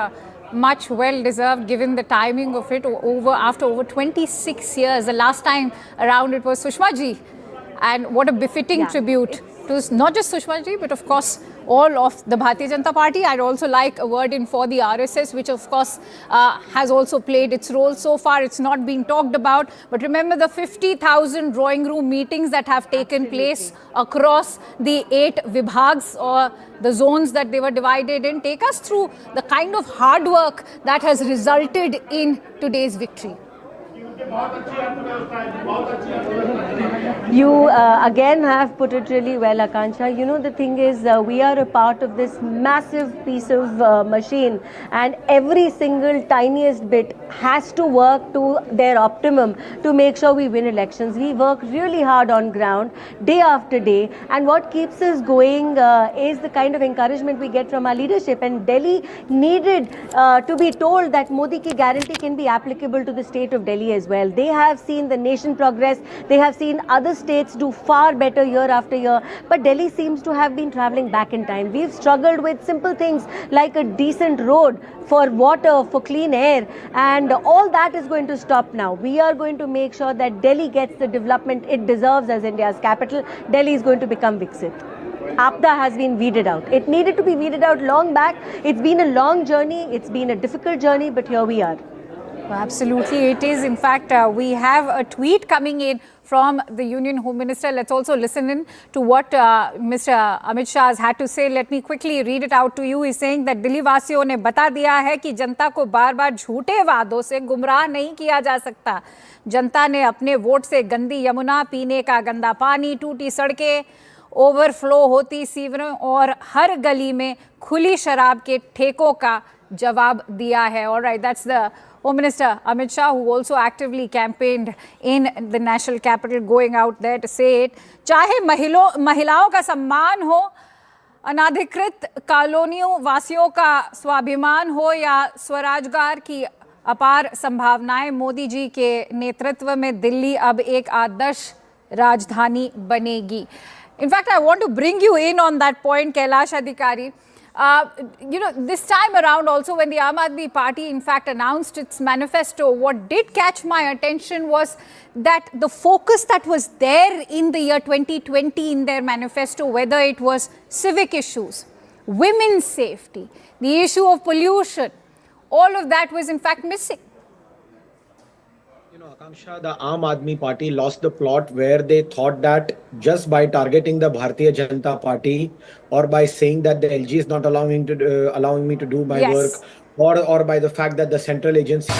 much well deserved, given the timing of it. After over 26 years, the last time around it was Sushma ji. And what a befitting tribute to not just Sushma ji, but of course all of the Bharatiya Janata Party. I'd also like a word in for the RSS, which of course has also played its role. So far it's not been talked about, but remember the 50,000 drawing room meetings that have taken place across the 8 vibhags, or the zones that they were divided in. Take us through the kind of hard work that has resulted in today's victory. You again have put it really well, Akansha. You know, the thing is, we are a part of this massive piece of machine, and every single tiniest bit has to work to their optimum to make sure we win elections. We work really hard on ground, day after day, and what keeps us going is the kind of encouragement we get from our leadership. And Delhi needed to be told that Modi ki guarantee can be applicable to the state of Delhi as well. They have seen the nation progress. They have seen other states do far better year after year. But Delhi seems to have been traveling back in time. We've struggled with simple things like a decent road, for water, for clean air, and all that is going to stop now. We are going to make sure that Delhi gets the development it deserves as India's capital. Delhi is going to become Viksit. Apda has been weeded out. It needed to be weeded out long back. It's been a long journey. It's been a difficult journey, but here we are. Absolutely, it is. In fact, we have a tweet coming in from the Union Home Minister. Let's also listen in to what Mr. Amit Shah has had to say. Let me quickly read it out to you. He's saying that Delhi वासियों ने बता दिया है कि जनता को बार-बार झूठे वादों से गुमराह नहीं किया जा सकता. जनता ने अपने वोट से गंदी यमुना, पीने का गंदा पानी, टूटी सड़कें, ओवरफ्लो होती सीवरें और हर गली में खुली शराब के ठेकों का जवाब दिया है. All right, that's the Home Minister Amit Shah, who also actively campaigned in the national capital, going out there to say it. चाहे महिलाओं का सम्मान हो, अनाधिकृत कॉलोनियों वासियों का स्वाभिमान हो, या स्वराजगार की अपार संभावनाएं, मोदी जी के नेतृत्व में दिल्ली अब एक आदर्श राजधानी बनेगी. In fact, I want to bring you in on that point, Kailash Adhikari. You know, this time around also, when the Aam Aadmi Party in fact announced its manifesto, what did catch my attention was that the focus that was there in the year 2020 in their manifesto, whether it was civic issues, women's safety, the issue of pollution, all of that was in fact missing. You know, Akanksha, the Aam Aadmi Party lost the plot where they thought that just by targeting the Bharatiya Janata Party, or by saying that the LG is not allowing me to do my work, or by the fact that the central agency.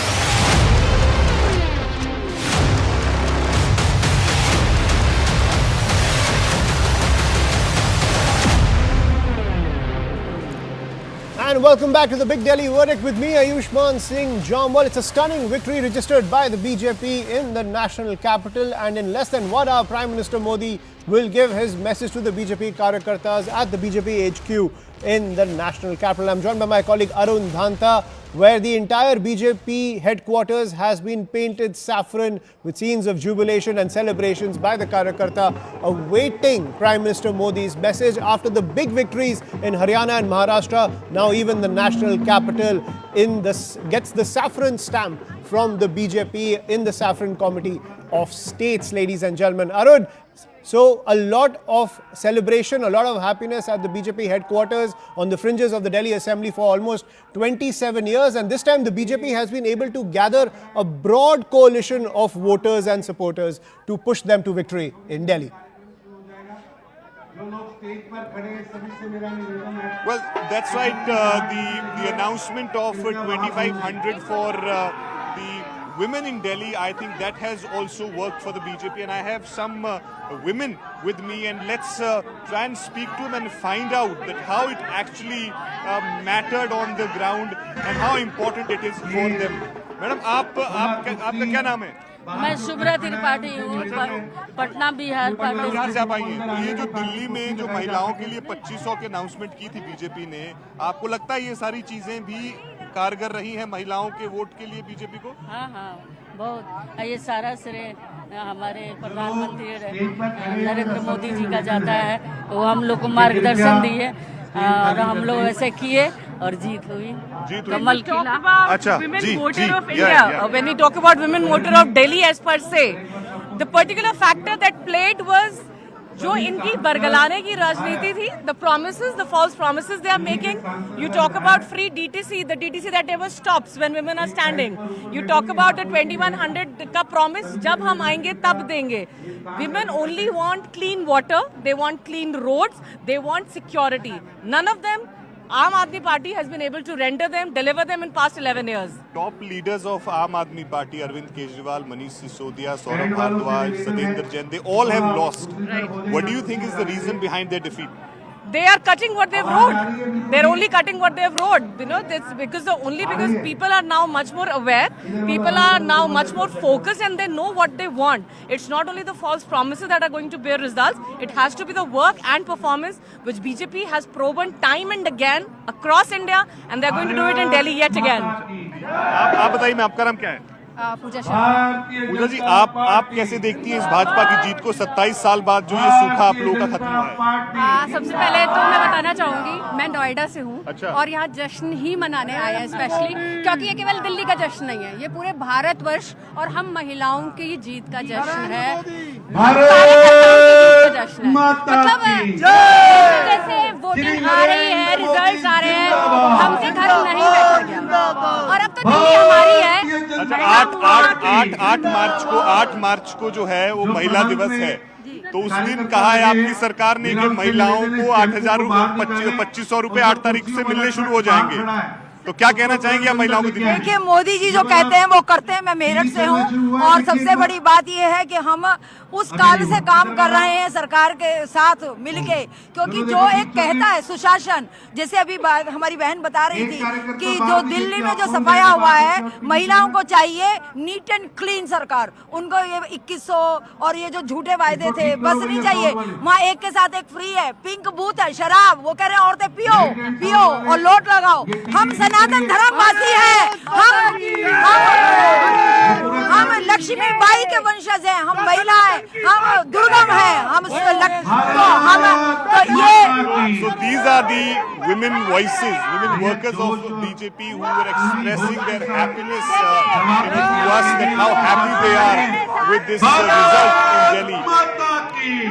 And welcome back to the Big Delhi Verdict with me, Ayushman Singh Jamwal. It's a stunning victory registered by the BJP in the national capital, and in less than 1 hour, Prime Minister Modi will give his message to the BJP Karyakartas at the BJP HQ in the national capital. I'm joined by my colleague Arun Dhanta, where the entire BJP headquarters has been painted saffron with scenes of jubilation and celebrations by the Karyakarta, awaiting Prime Minister Modi's message after the big victories in Haryana and Maharashtra. Now even the national capital gets the saffron stamp from the BJP in the saffron committee. of states, ladies and gentlemen. Arun, so a lot of celebration, a lot of happiness at the BJP headquarters on the fringes of the Delhi Assembly for almost 27 years. And this time the BJP has been able to gather a broad coalition of voters and supporters to push them to victory in Delhi. Well, that's right. The announcement of 2,500 for the women in Delhi, I think that has also worked for the BJP, and I have some women with me, and let's try and speak to them and find out that how it actually mattered on the ground and how important it is for them. Madam, आपका क्या नाम है? मैं शुभ्रा त्रिपाठी हूँ, पटना बिहार से आप आई हैं। ये जो दिल्ली में जो महिलाओं के लिए 2500 की अनाउंसमेंट की थी बीजेपी ने, आपको लगता है ये सारी चीजें भी कारगर रही हैं महिलाओं के वोट के लिए बीजेपी को? हाँ हाँ, बहुत। ये सारा श्रेय हमारे प्रधानमंत्री नरेंद्र मोदी जी का जाता है। वो हम लोग को मार्गदर्शन दिए और हम लोग ऐसे किए और जीत हुई। कमल खिला। अच्छा, जी, when we talk about women voter of Delhi as per se, the particular factor that played was जो इनकी बरगलाने की राजनीति थी, the promises, the false promises they are making. You talk about free DTC, the DTC that never stops when women are standing. You talk about the 2100 का promise, जब हम आएंगे तब देंगे. Women only want clean water, they want clean roads, they want security. None of them Aam Aadmi Party has been able to render them, deliver them in past 11 years. Top leaders of Aam Aadmi Party, Arvin Kejriwal, Manish Sisodia, Saurabh Bhardwaj, Satendra Jain, they all have lost. Right. What do you think is the reason behind their defeat? They are cutting what they've wrote. They're only cutting what they've wrote. You know, that's because people are now much more aware. People are now much more focused, and they know what they want. It's not only the false promises that are going to bear results. It has to be the work and performance which BJP has proven time and again across India, and they're going to do it in Delhi yet again. आप बताइए, मैं आपका नाम क्या है? पूजा शर्मा। पूजा जी, आप कैसे देखती हैं इस भाजपा की जीत को 27 साल बाद जो ये सूखा आप लोगों का खत्म हुआ है? सबसे पहले तो मैं बताना चाहूंगी, मैं नोएडा से हूँ। अच्छा। और यहाँ जश्न ही मनाने आए हैं स्पेशली, क्योंकि ये केवल दिल्ली का जश्न नहीं है, ये पूरे भारतवर्ष और हम महिलाओं की जीत का जश्न है। मतलब जैसे वोटिंग आ रही है, रिजल्ट आ रहे हैं, हमसे घर नहीं बैठा गया और अब तो दिल्ली हमारी है। 8 मार्च को जो है वो महिला दिवस है, तो उस दिन कहा है आपकी सरकार ने कि महिलाओं को 2500 रुपए 8 तारीख से मिलने शुरू हो जाएंगे, तो क्या कहना चाहेंगे आप महिलाओं को? देखिए, मोदी जी जो कहते हैं वो करते हैं। मैं मेरठ से हूँ और सबसे बड़ी बात ये है कि हम उस काल से काम कर रहे हैं सरकार के साथ मिलके, क्योंकि जो एक कहता है सुशासन, जैसे अभी हमारी बहन बता रही थी कि जो दिल्ली में जो सफाया हुआ है, महिलाओं को चाहिए नीट एंड क्लीन सरकार। उनको ये 2100 और ये जो झूठे वायदे थे बस नहीं चाहिए। वहाँ एक के साथ एक फ्री है, पिंक बूथ है, शराब, वो कह रहे हैं औरतें पियो और लोट लगाओ। हम सनातन धर्मवासी हैं, हम लक्ष्मी बाई के वंशज हैं, हम महिला हैं, हम दुर्गम हैं, हम तो ये। So these are the women voices, women workers of BJP who were expressing their happiness to us, that how happy they are with this result in Delhi.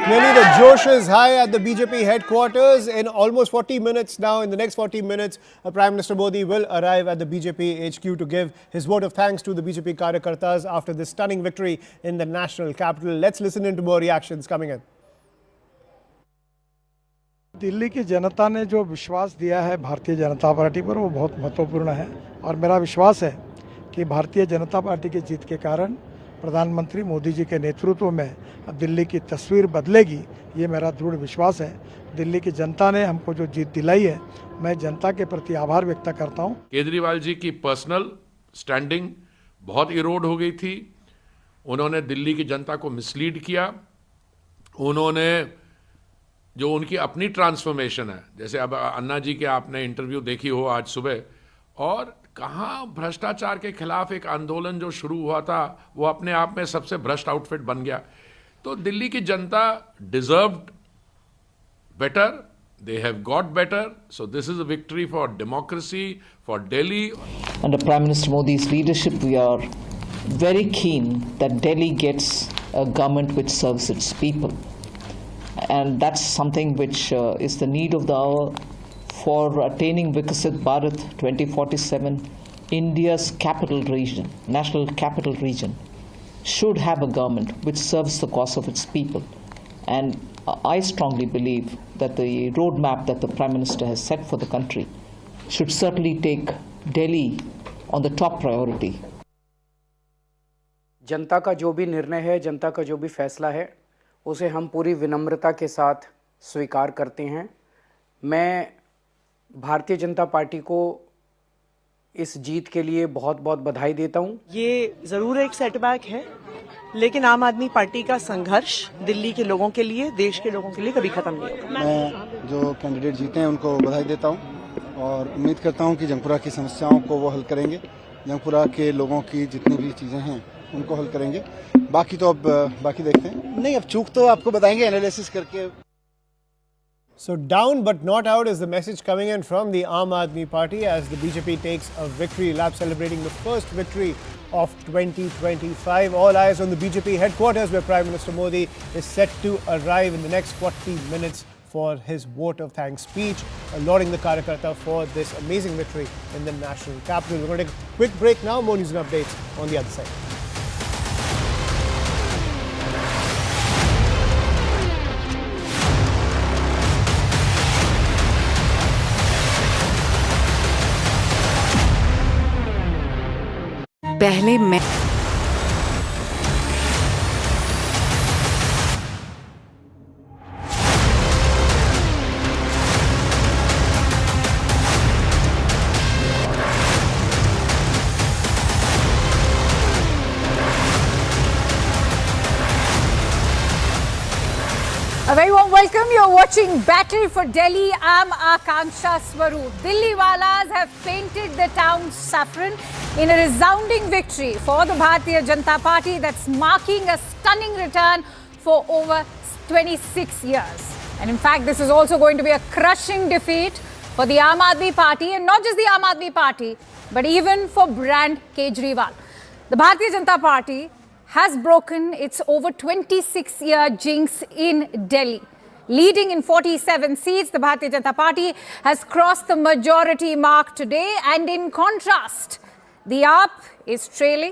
Clearly the josh is high at the BJP headquarters. In almost 40 minutes now, in the next 40 minutes, Prime Minister Modi will arrive at the BJP HQ to give his vote of thanks to the BJP Karyakartas after this stunning victory in the national capital. Let's listen into more reactions coming in. Delhi की जनता ने जो विश्वास दिया है Bharatiya Janata party पर, वो बहुत महत्वपूर्ण है और मेरा विश्वास है कि भारतीय जनता पार्टी की जीत के कारण प्रधानमंत्री मोदी जी के नेतृत्व में अब दिल्ली की तस्वीर बदलेगी, ये मेरा दृढ़ विश्वास है। दिल्ली की जनता ने हमको जो जीत दिलाई है, मैं जनता के प्रति आभार व्यक्त करता हूँ। केजरीवाल जी की पर्सनल स्टैंडिंग बहुत इरोड हो गई थी। उन्होंने दिल्ली की जनता को मिसलीड किया। उन्होंने जो उनकी अपनी ट्रांसफॉर्मेशन है, जैसे अब अन्ना जी के आपने इंटरव्यू देखी हो आज सुबह, और कहाँ भ्रष्टाचार के खिलाफ एक आंदोलन जो शुरू हुआ था वो अपने आप में सबसे भ्रष्ट आउटफिट बन गया। तो दिल्ली की जनता deserved better, they have got better, so this is a victory for democracy, for Delhi. Under Prime Minister Modi's leadership, we are very keen that Delhi gets a government which serves its people. And that's something which is the need of the hour for attaining Viksit Bharat 2047. India's capital region, national capital region, should have a government which serves the cause of its people. And I strongly believe that the roadmap that the Prime Minister has set for the country should certainly take Delhi on the top priority. जनता का जो भी निर्णय है, जनता का जो भी फैसला है, उसे हम पूरी विनम्रता के साथ स्वीकार करते हैं। मैं भारतीय जनता पार्टी को इस जीत के लिए बहुत-बहुत बधाई देता हूं। ये ज़रूर एक सेटबैक है, लेकिन आम आदमी पार्टी का संघर्ष दिल्ली के लोगों के लिए, देश के लोगों के लिए कभी खत्म नहीं होगा। मैं जो कैंडिडेट जीते हैं उनको बधाई देता हूं और उम्मीद करता हूं कि जंगपुरा की समस्याओं को वो हल करेंगे। जंगपुरा के लोगों की जितनी भी चीज़ें हैं उनको हल करेंगे। बाकी तो अब बाकी देखते हैं। नहीं, अब चूक तो आपको बताएंगे एनालिसिस करके। So down but not out is the message coming in from the Aam Aadmi Party as the BJP takes a victory lap, celebrating the first victory of 2025. All eyes on the BJP headquarters where Prime Minister Modi is set to arrive in the next 40 minutes for his vote of thanks speech, lauding the Karyakarta for this amazing victory in the national capital. We're going to take a quick break now. More news and updates on the other side. पहले मैं A very warm welcome. You're watching Battle for Delhi. I'm Akanksha Swaroop. Delhi Walas have painted the town saffron in a resounding victory for the Bharatiya Janata Party that's marking a stunning return for over 26 years. And in fact, this is also going to be a crushing defeat for the Aam Aadmi Party, and not just the Aam Aadmi Party, but even for brand Kejriwal. The Bharatiya Janata Party has broken its over 26-year jinx in Delhi. Leading in 47 seats, the Bharatiya Janata Party has crossed the majority mark today, and in contrast, the AAP is trailing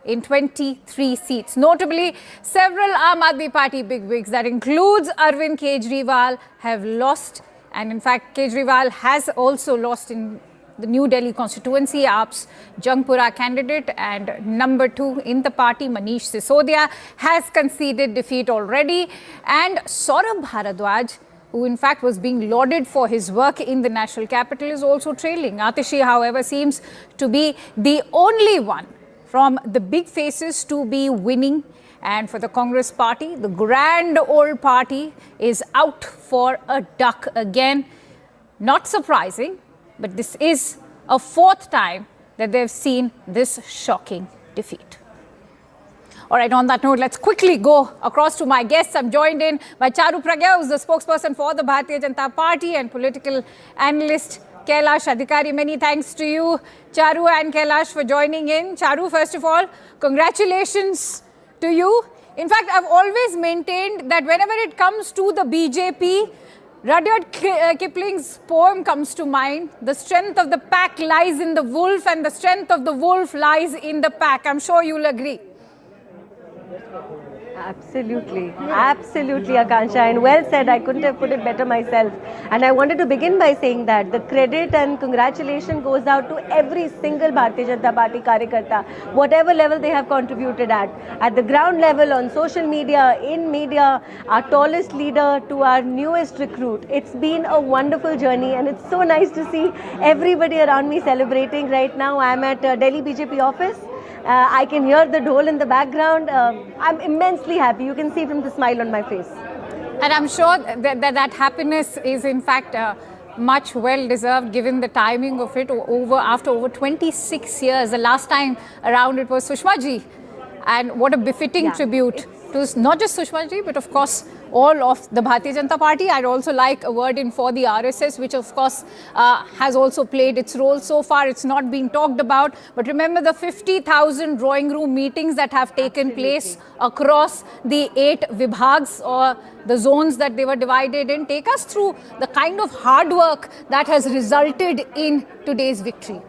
in 23 seats. Notably, several Aam Aadmi Party bigwigs, that includes Arvin Kejriwal, have lost, and in fact, Kejriwal has also lost in the New Delhi constituency. AAP's Jangpura candidate and number 2 in the party, Manish Sisodia, has conceded defeat already. And Saurabh Bharadwaj, who in fact was being lauded for his work in the national capital, is also trailing. Atishi, however, seems to be the only one from the big faces to be winning. And for the Congress party, the grand old party is out for a duck again. Not surprising, but this is a 4th time that they've seen this shocking defeat. All right, on that note, let's quickly go across to my guests. I'm joined in by Charu Pragya, who's the spokesperson for the Bharatiya Janata Party, and political analyst Kailash Adhikari. Many thanks to you, Charu and Kailash, for joining in. Charu, first of all, congratulations to you. In fact, I've always maintained that whenever it comes to the BJP, Rudyard Kipling's poem comes to mind. The strength of the pack lies in the wolf, and the strength of the wolf lies in the pack. I'm sure you'll agree. Absolutely, absolutely, Akanksha, and well said. I couldn't have put it better myself. And I wanted to begin by saying that the credit and congratulation goes out to every single Bharatiya Janata Party Karyakarta, whatever level they have contributed at the ground level, on social media, in media, our tallest leader to our newest recruit. It's been a wonderful journey, and it's so nice to see everybody around me celebrating right now. I'm at Delhi BJP office. I can hear the dhol in the background. I'm immensely happy. You can see from the smile on my face. And I'm sure that happiness is in fact much well deserved, given the timing of it. After over 26 years, the last time around it was Sushma ji. And what a befitting tribute to not just Sushma ji, but of course all of the Bharatiya Janata Party. I'd also like a word in for the RSS, which of course has also played its role so far. It's not been talked about, but remember the 50,000 drawing room meetings that have taken place across the 8 vibhags or the zones that they were divided in. Take us through the kind of hard work that has resulted in today's victory.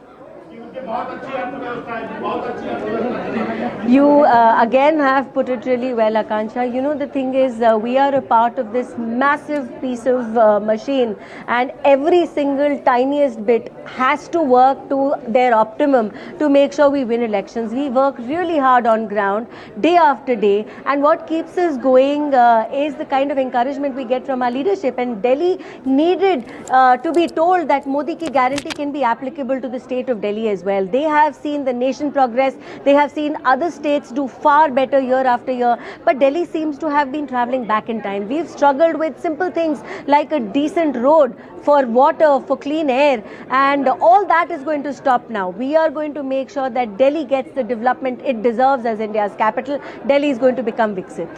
You again have put it really well, Akansha. You know, the thing is, we are a part of this massive piece of machine, and every single tiniest bit has to work to their optimum to make sure we win elections. We work really hard on ground, day after day, and what keeps us going is the kind of encouragement we get from our leadership. And Delhi needed to be told that Modi ki guarantee can be applicable to the state of Delhi as well. They have seen the nation progress. They have seen other states do far better year after year. But Delhi seems to have been traveling back in time. We've struggled with simple things like a decent road, for water, for clean air, and all that is going to stop now. We are going to make sure that Delhi gets the development it deserves as India's capital. Delhi is going to become Viksit.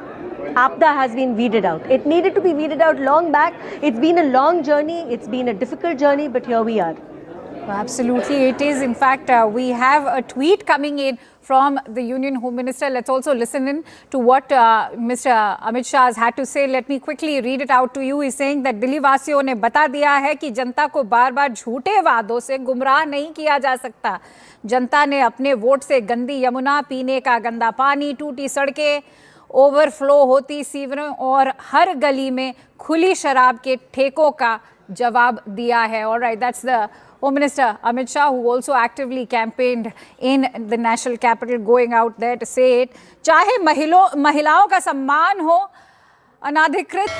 Apda has been weeded out. It needed to be weeded out long back. It's been a long journey. It's been a difficult journey, but here we are. Absolutely, it is. In fact, we have a tweet coming in from the Union Home Minister. Let's also listen in to what Mr. Amit Shah has had to say. Let me quickly read it out to you. He's saying that Delhi वासियों ने बता दिया है कि जनता को बार-बार झूठे वादों से गुमराह नहीं किया जा सकता. जनता ने अपने वोट से गंदी यमुना, पीने का गंदा पानी, टूटी सड़कें, ओवरफ्लो होती सीवरें और हर गली में खुली शराब के ठेकों का जवाब दिया है. All right, that's the Home Minister Amit Shah, who also actively campaigned in the national capital, going out there to say it. चाहे महिलाओं का सम्मान हो, अनाधिकृत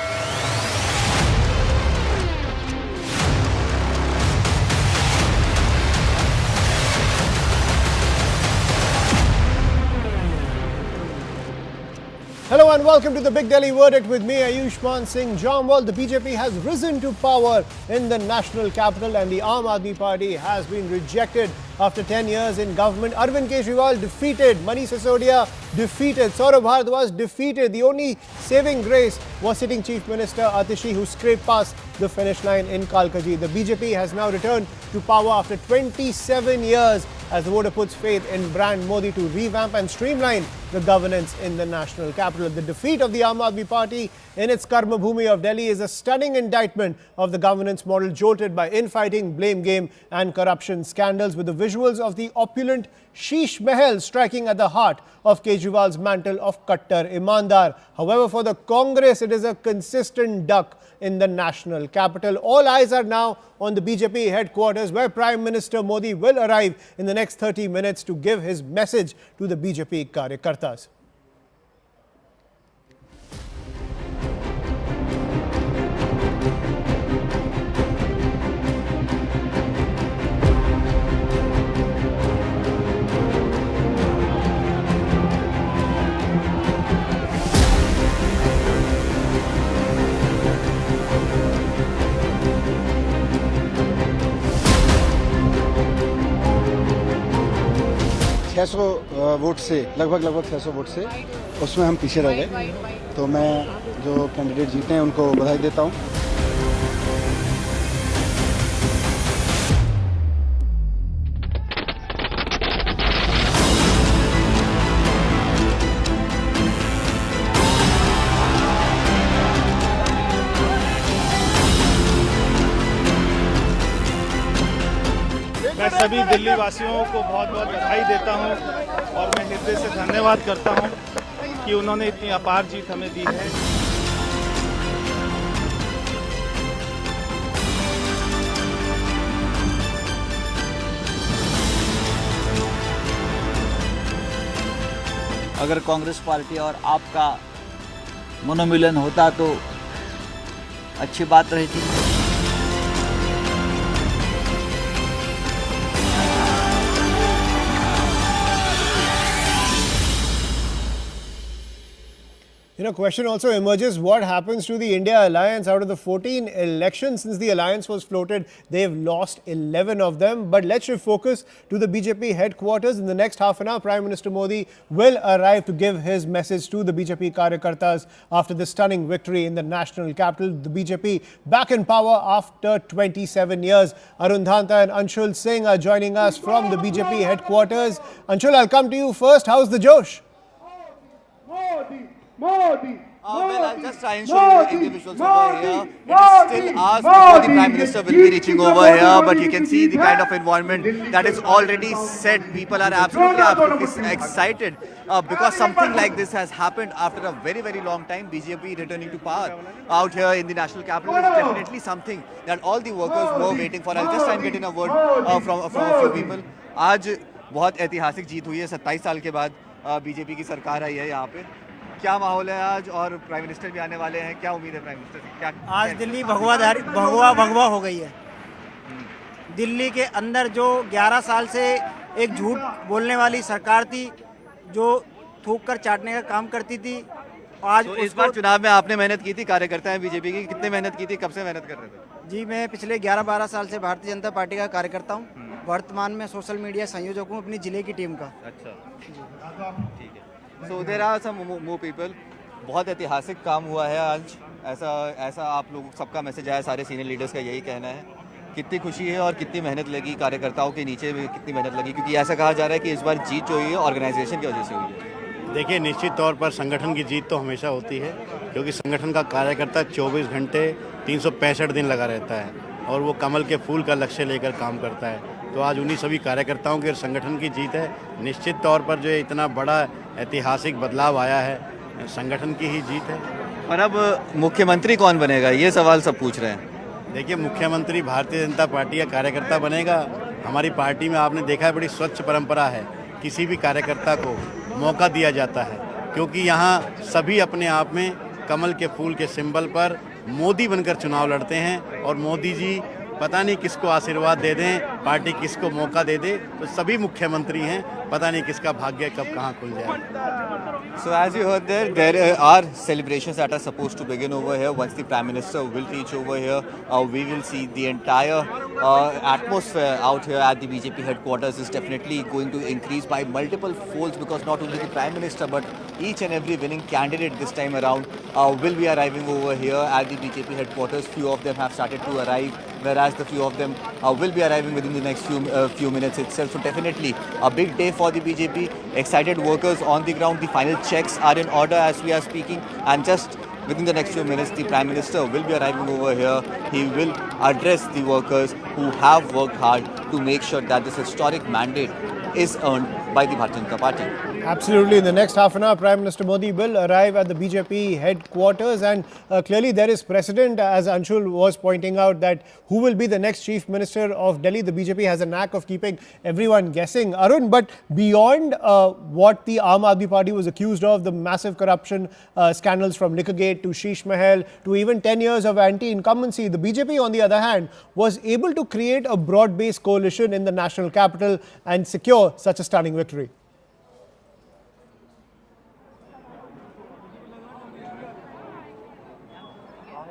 Hello and welcome to the Big Delhi Verdict with me, Ayushman Singh Jamwal. The BJP has risen to power in the national capital and the Aam Aadmi Party has been rejected after 10 years in government. Arvin Kejriwal defeated, Manish Sisodia defeated, Saurabh Bharadwaj defeated. The only saving grace was sitting Chief Minister Atishi, who scraped past the finish line in Kalkaji. The BJP has now returned to power after 27 years as the voter puts faith in brand Modi to revamp and streamline the governance in the national capital. The defeat of the Aam Aadmi Party in its Karma Bhumi of Delhi is a stunning indictment of the governance model jolted by infighting, blame game and corruption scandals, with the visuals of the opulent Sheesh Mahal striking at the heart of Kejriwal's mantle of Kattar Imandar. However, for the Congress, it is a consistent duck in the national capital. All eyes are now on the BJP headquarters, where Prime Minister Modi will arrive in the next 30 minutes to give his message to the BJP Karyakartas. Vote से लगभग 600 vote से उसमें हम पीछे रह गए. तो मैं जो कैंडिडेट जीते हैं उनको बधाई देता हूं. मैं सभी दिल्ली वासियों को बहुत बहुत बधाई देता हूं और मैं हृदय से धन्यवाद करता हूं कि उन्होंने इतनी अपार जीत हमें दी है. अगर कांग्रेस पार्टी और आपका मनोमिलन होता तो अच्छी बात रहती. Question also emerges, what happens to the India alliance? Out of the 14 elections since the alliance was floated, they've lost 11 of them. But let's shift focus to the BJP headquarters. In the next half an hour, Prime Minister Modi will arrive to give his message to the BJP Karyakartas after the stunning victory in the national capital. The BJP back in power after 27 years. Arun Dhanta and Anshul Singh are joining us from the BJP headquarters. Anshul, I'll come to you first. How's the Josh? Well, I'll just try and show you individuals over here. It is still hours before the Prime Minister will be reaching over here, but you can see the kind of environment that is already set. People are absolutely excited because something like this has happened after a very, very long time. BJP returning to power out here in the national capital is definitely something that all the workers were waiting for. I'll just try and get in a word from a few people. आज बहुत ऐतिहासिक जीत हुई है 27 साल के बाद BJP की सरकार आई है यहाँ पे क्या माहौल है आज और प्राइम मिनिस्टर भी आने वाले हैं क्या उम्मीद है प्राइम मिनिस्टर से क्या आज दिल्ली भगवा हो गई है दिल्ली के अंदर जो 11 साल से एक झूठ बोलने वाली सरकार थी जो थूक कर चाटने का काम करती थी आज तो इस बार चुनाव में आपने मेहनत की थी कार्यकर्ता हैं बीजेपी की कितने मेहनत की थी कब से मेहनत कर रहे थे जी मैं पिछले 11-12 साल से भारतीय जनता पार्टी का कार्यकर्ता हूँ वर्तमान में सोशल मीडिया संयोजक हूँ अपनी जिले की टीम का अच्छा ठीक है So there are some more people. बहुत ऐतिहासिक काम हुआ है आज ऐसा आप लोग सबका मैसेज आया सारे सीनियर लीडर्स का यही कहना है कितनी खुशी है और कितनी मेहनत लगी कार्यकर्ताओं के नीचे भी कितनी मेहनत लगी क्योंकि ऐसा कहा जा रहा है कि इस बार जीत जो हुई है ऑर्गेनाइजेशन की वजह से हुई है देखिए निश्चित तौर पर संगठन की जीत तो हमेशा होती है क्योंकि संगठन का कार्यकर्ता 24 घंटे 365 दिन लगा रहता है और वो कमल के फूल का लक्ष्य लेकर काम करता है तो आज उन्हीं सभी कार्यकर्ताओं के संगठन की जीत है निश्चित तौर पर जो इतना बड़ा ऐतिहासिक बदलाव आया है संगठन की ही जीत है और अब मुख्यमंत्री कौन बनेगा ये सवाल सब पूछ रहे हैं देखिए मुख्यमंत्री भारतीय जनता पार्टी का कार्यकर्ता बनेगा हमारी पार्टी में आपने देखा है बड़ी स्वच्छ परंपरा है किसी भी कार्यकर्ता को मौका दिया जाता है क्योंकि यहाँ सभी अपने आप में कमल के फूल के सिंबल पर मोदी बनकर चुनाव लड़ते हैं और मोदी जी पता नहीं किसको आशीर्वाद दे दें पार्टी किसको मौका दे दे तो सभी मुख्यमंत्री हैं पता नहीं किसका भाग्य कब कहाँ खुल जाए So as you heard there are celebrations that are supposed to begin over here. Once the Prime Minister will reach over here, we will see the entire atmosphere out here at the BJP headquarters is definitely going to increase by multiple folds because not only the Prime Minister but each and every winning candidate this time around will be arriving over here at the BJP headquarters. Few of them have started to arrive, whereas the few of them will be arriving within the next few minutes itself. So definitely a big day for the BJP. Excited workers on the ground. The final checks are in order as we are speaking, and just within the next few minutes, the Prime Minister will be arriving over here. He will address the workers who have worked hard to make sure that this historic mandate is earned by the Bharatiya Janata Party. Absolutely. In the next half an hour, Prime Minister Modi will arrive at the BJP headquarters and clearly there is precedent, as Anshul was pointing out, that who will be the next Chief Minister of Delhi. The BJP has a knack of keeping everyone guessing. Arun, but beyond what the Aam Aadmi Party was accused of, the massive corruption scandals from Liquorgate to Sheesh Mahal to even 10 years of anti-incumbency, the BJP on the other hand was able to create a broad-based coalition in the national capital and secure such a stunning victory.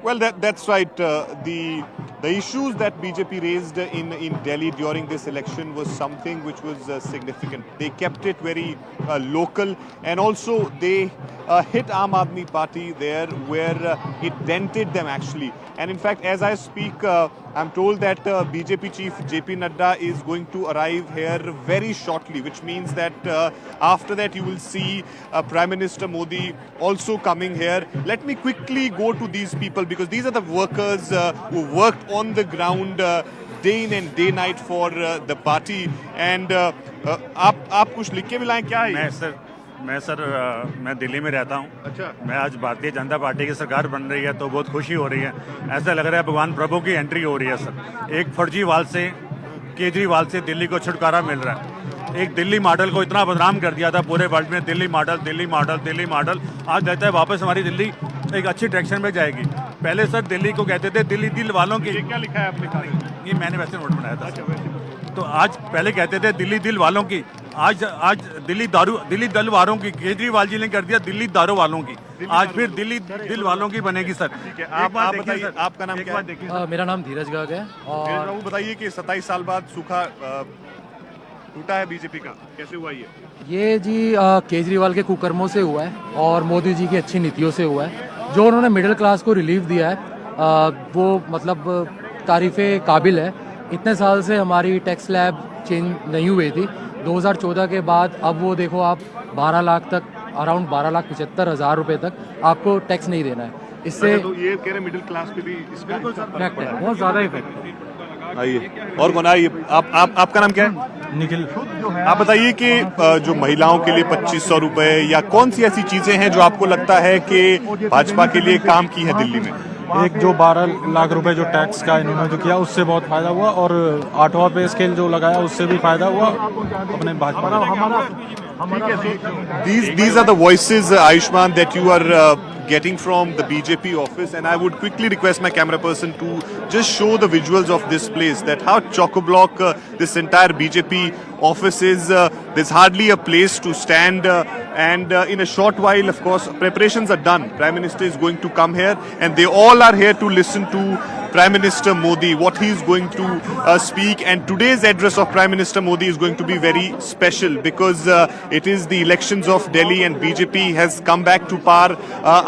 Well, that's right. The issues that BJP raised in Delhi during this election was something which was significant. They kept it very local, and also they hit Aam Aadmi Party there where it dented them actually. And in fact, as I speak, I'm told that BJP chief JP Nadda is going to arrive here very shortly, which means that after that you will see Prime Minister Modi also coming here. Let me quickly go to these people because these are the workers who worked on the ground day in and day night for the party. And आप कुछ लिख के भी लाएं क्या है? मैं दिल्ली में रहता हूँ। अच्छा। मैं आज भारतीय जनता पार्टी की सरकार बन रही है तो बहुत खुशी हो रही है। ऐसा लग रहा है भगवान प्रभु की एंट्री हो रही है सर। एक फर्जीवाल से केजरीवाल से दिल्ली को छुटकारा मिल रहा है। एक दिल्ली मॉडल को इतना बदनाम कर दिया था पूरे वर्ल्ड में, दिल्ली मॉडल। आज लगता है वापस हमारी दिल्ली एक अच्छी डायरेक्शन में जाएगी। पहले सर दिल्ली को कहते थे दिल्ली दिल वालों की। क्या लिखा है आपने? ये मैंने वैसे नोट बनाया था। तो आज पहले कहते थे दिल्ली दिल वालों की, आज दिल्ली दल वालों की, केजरीवाल जी ने कर दिया दिल्ली दारू वालों की, आज फिर दिल्ली दिल वालों की बनेगी सर। ठीक है, आप बताइए, आपका नाम क्या है? मेरा नाम धीरज गाग है। धीरज बाबू, बताइए कि 27 साल बाद सूखा टूटा है बीजेपी का, कैसे हुआ ये जी केजरीवाल के कुकर्मों से हुआ है और मोदी जी की अच्छी नीतियों से हुआ है। जो उन्होंने मिडिल क्लास को रिलीफ दिया है वो मतलब तारीफ़े काबिल है। इतने साल से हमारी टैक्स स्लैब चेंज नहीं हुई थी, 2014 के बाद अब वो देखो आप 12 लाख तक, अराउंड 12,75,000 रुपये तक आपको टैक्स नहीं देना है। इससे तो ये कह रहे मिडिल क्लास पे भी इसका इफेक्ट है, बहुत ज़्यादा इफेक्ट है। आइए और कौन आइए, आपका नाम क्या है? निखिल। आप बताइए कि जो महिलाओं के लिए 2500 रुपए या कौन सी ऐसी चीजें हैं जो आपको लगता है कि भाजपा के लिए काम की है दिल्ली में? एक जो 12 लाख रुपए जो टैक्स का इन्होंने जो किया उससे बहुत फायदा हुआ, और 8वां पे स्केल जो लगाया उससे भी फायदा हुआ अपने Bhajpa. These are the voices, Ayushman, that you are getting from the BJP office, and I would quickly request my camera person to just show the visuals of this place, that how chock-a-block this entire BJP office is. There's hardly a place to stand, and in a short while, of course, preparations are done. Prime Minister is going to come here, and they all are here to listen to Prime Minister Modi, what he is going to speak. And today's address of Prime Minister Modi is going to be very special because it is the elections of Delhi, and BJP has come back to power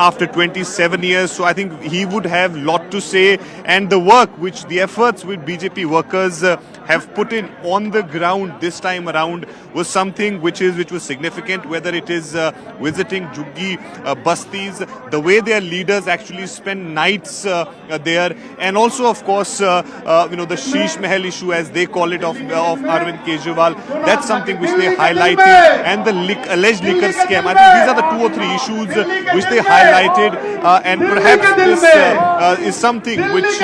after 27 years. So I think he would have lot to say, and the work which the efforts with BJP workers have put in on the ground this time around was something which was significant, whether it is visiting Juggi Bastis, the way their leaders actually spend nights there, and also of course the Sheesh Mahal issue, as they call it, of Arvin Kejriwal. That's something which they highlighted, and the alleged liquor scam. I think these are the 2 or 3 issues which they highlighted, and perhaps this is something which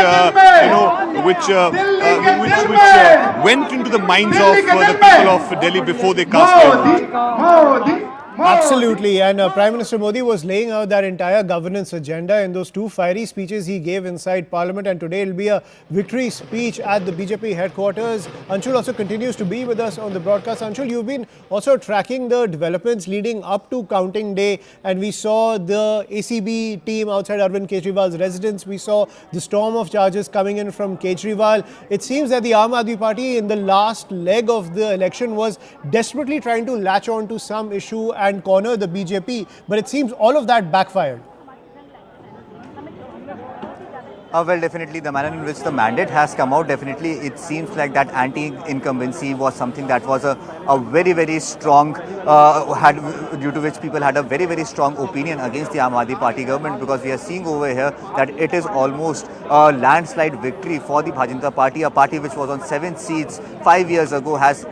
went into the minds of the people of Delhi before they cast their vote. Absolutely, and Prime Minister Modi was laying out that entire governance agenda in those 2 fiery speeches he gave inside Parliament, and today will be a victory speech at the BJP headquarters. Anshul also continues to be with us on the broadcast. Anshul, you've been also tracking the developments leading up to counting day, and we saw the ACB team outside Arvind Kejriwal's residence. We saw the storm of charges coming in from Kejriwal. It seems that the Aam Aadmi Party in the last leg of the election was desperately trying to latch on to some issue and corner the BJP, but it seems all of that backfired. Well, definitely the manner in which the mandate has come out, definitely it seems like that anti-incumbency was something that was a very, very strong, due to which people had a very, very strong opinion against the Aam Aadmi Party government, because we are seeing over here that it is almost a landslide victory for the Bharatiya Janata Party, a party which was on 7 seats 5 years ago, has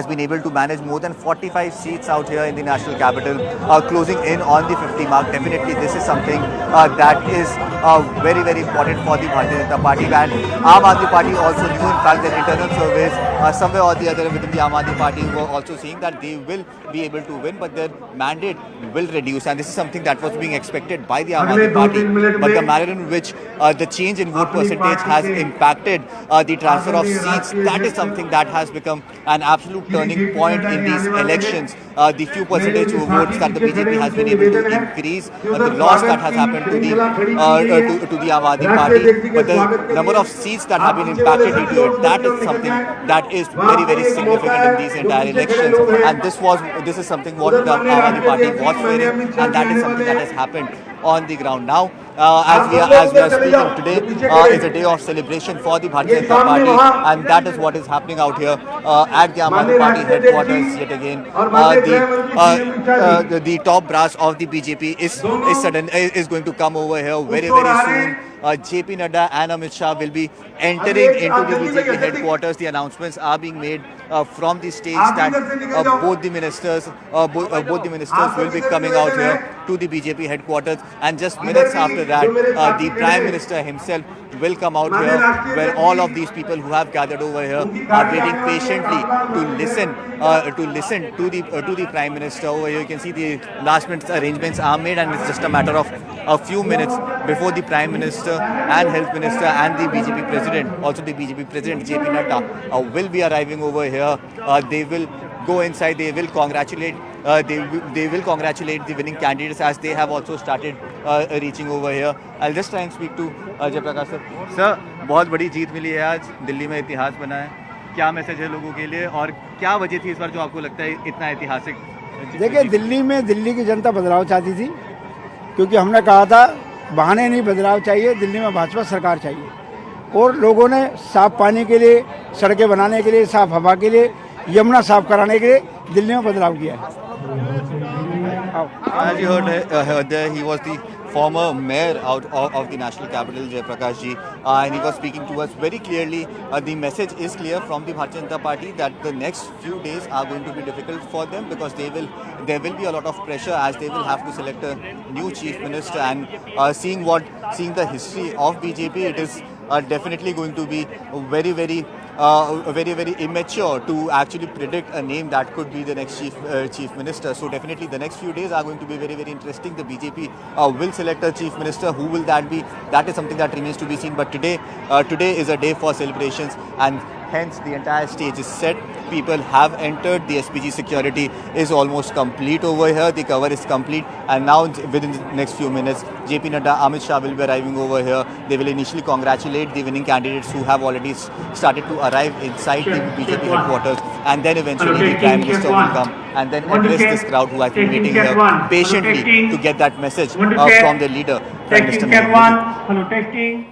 been able to manage more than 45 seats out here in the national capital, closing in on the 50 mark. Definitely this is something that is very, very important for the Bharatiya Janata Party, and Aam Aadmi Party also knew, in fact, that internal surveys somewhere or the other within the Aam Aadmi Party were also seeing that they will be able to win, but their mandate will reduce, and this is something that was being expected by the Aam Aadmi Party. But the manner in which the change in vote percentage has impacted the transfer of seats, that is something that has become an absolute turning point in these elections. The few percentage of votes that the BJP has been able to increase, the loss that has happened to the Aam Aadmi Party, but the number of seats that have been impacted due to it, that is something that is very, very significant in these entire elections. And this is something what the Aam Aadmi Party was fearing, and that is something that has happened on the ground. Now, as we are speaking, today is a day of celebration for the Bharatiya Janata Party, and that is what is happening out here at the Aam Aadmi Party headquarters yet again. The top brass of the BJP is going to come over here very, very soon. JP Nadda and Amit Shah will be entering into the BJP headquarters. The announcements are being made from the stage that both the ministers will be coming out here to the BJP headquarters, and just minutes after that, the Prime Minister himself will come out here, where all of these people who have gathered over here are waiting patiently to listen to the Prime Minister. Over here you can see the last minute arrangements are made, and it's just a matter of a few minutes before the Prime Minister and Health Minister and the BJP President, also the BJP President JP Nadda, will be arriving over here. They will go inside. They will congratulate. They will congratulate the winning candidates as they have also started reaching over here. I'll just try and speak to Jayaprakash sir. Sir, बहुत बड़ी जीत मिली है आज, दिल्ली में इतिहास बना है. क्या message है लोगों के लिए और क्या वजह थी इस बार जो आपको लगता है इतना ऐतिहासिक? देखिए, दिल्ली में दिल्ली की जनता बदलाव चाहती थी, क्योंकि हमने कहा था बहाने नहीं, बदलाव चाहिए, दिल्ली में भाजपा सरकार चाहिए, और लोगों ने साफ पानी के लिए, सड़कें बनाने के लिए, साफ हवा के लिए, यमुना साफ कराने के लिए दिल्ली में बदलाव किया है. As you heard there, he was the former mayor out of the national capital, Jayaprakash ji, and he was speaking to us very clearly. The message is clear from the Bharatiya Janata Party that the next few days are going to be difficult for them because there will be a lot of pressure as they will have to select a new chief minister, and seeing the history of BJP, it is definitely going to be very immature to actually predict a name that could be the next chief minister. So definitely the next few days are going to be very interesting. The BJP will select a chief minister. Who will that be? That is something that remains to be seen. But today is a day for celebrations, and hence the entire stage is set. People have entered. The SPG security is almost complete over here. The cover is complete, and now within the next few minutes, JP Nadda, Amit Shah will be arriving over here. They will initially congratulate the winning candidates who have already started to arrive inside the BJP headquarters, and then eventually the Prime Minister will come and then address this crowd who has been waiting here patiently to get that message from the leader, Prime Minister Modi.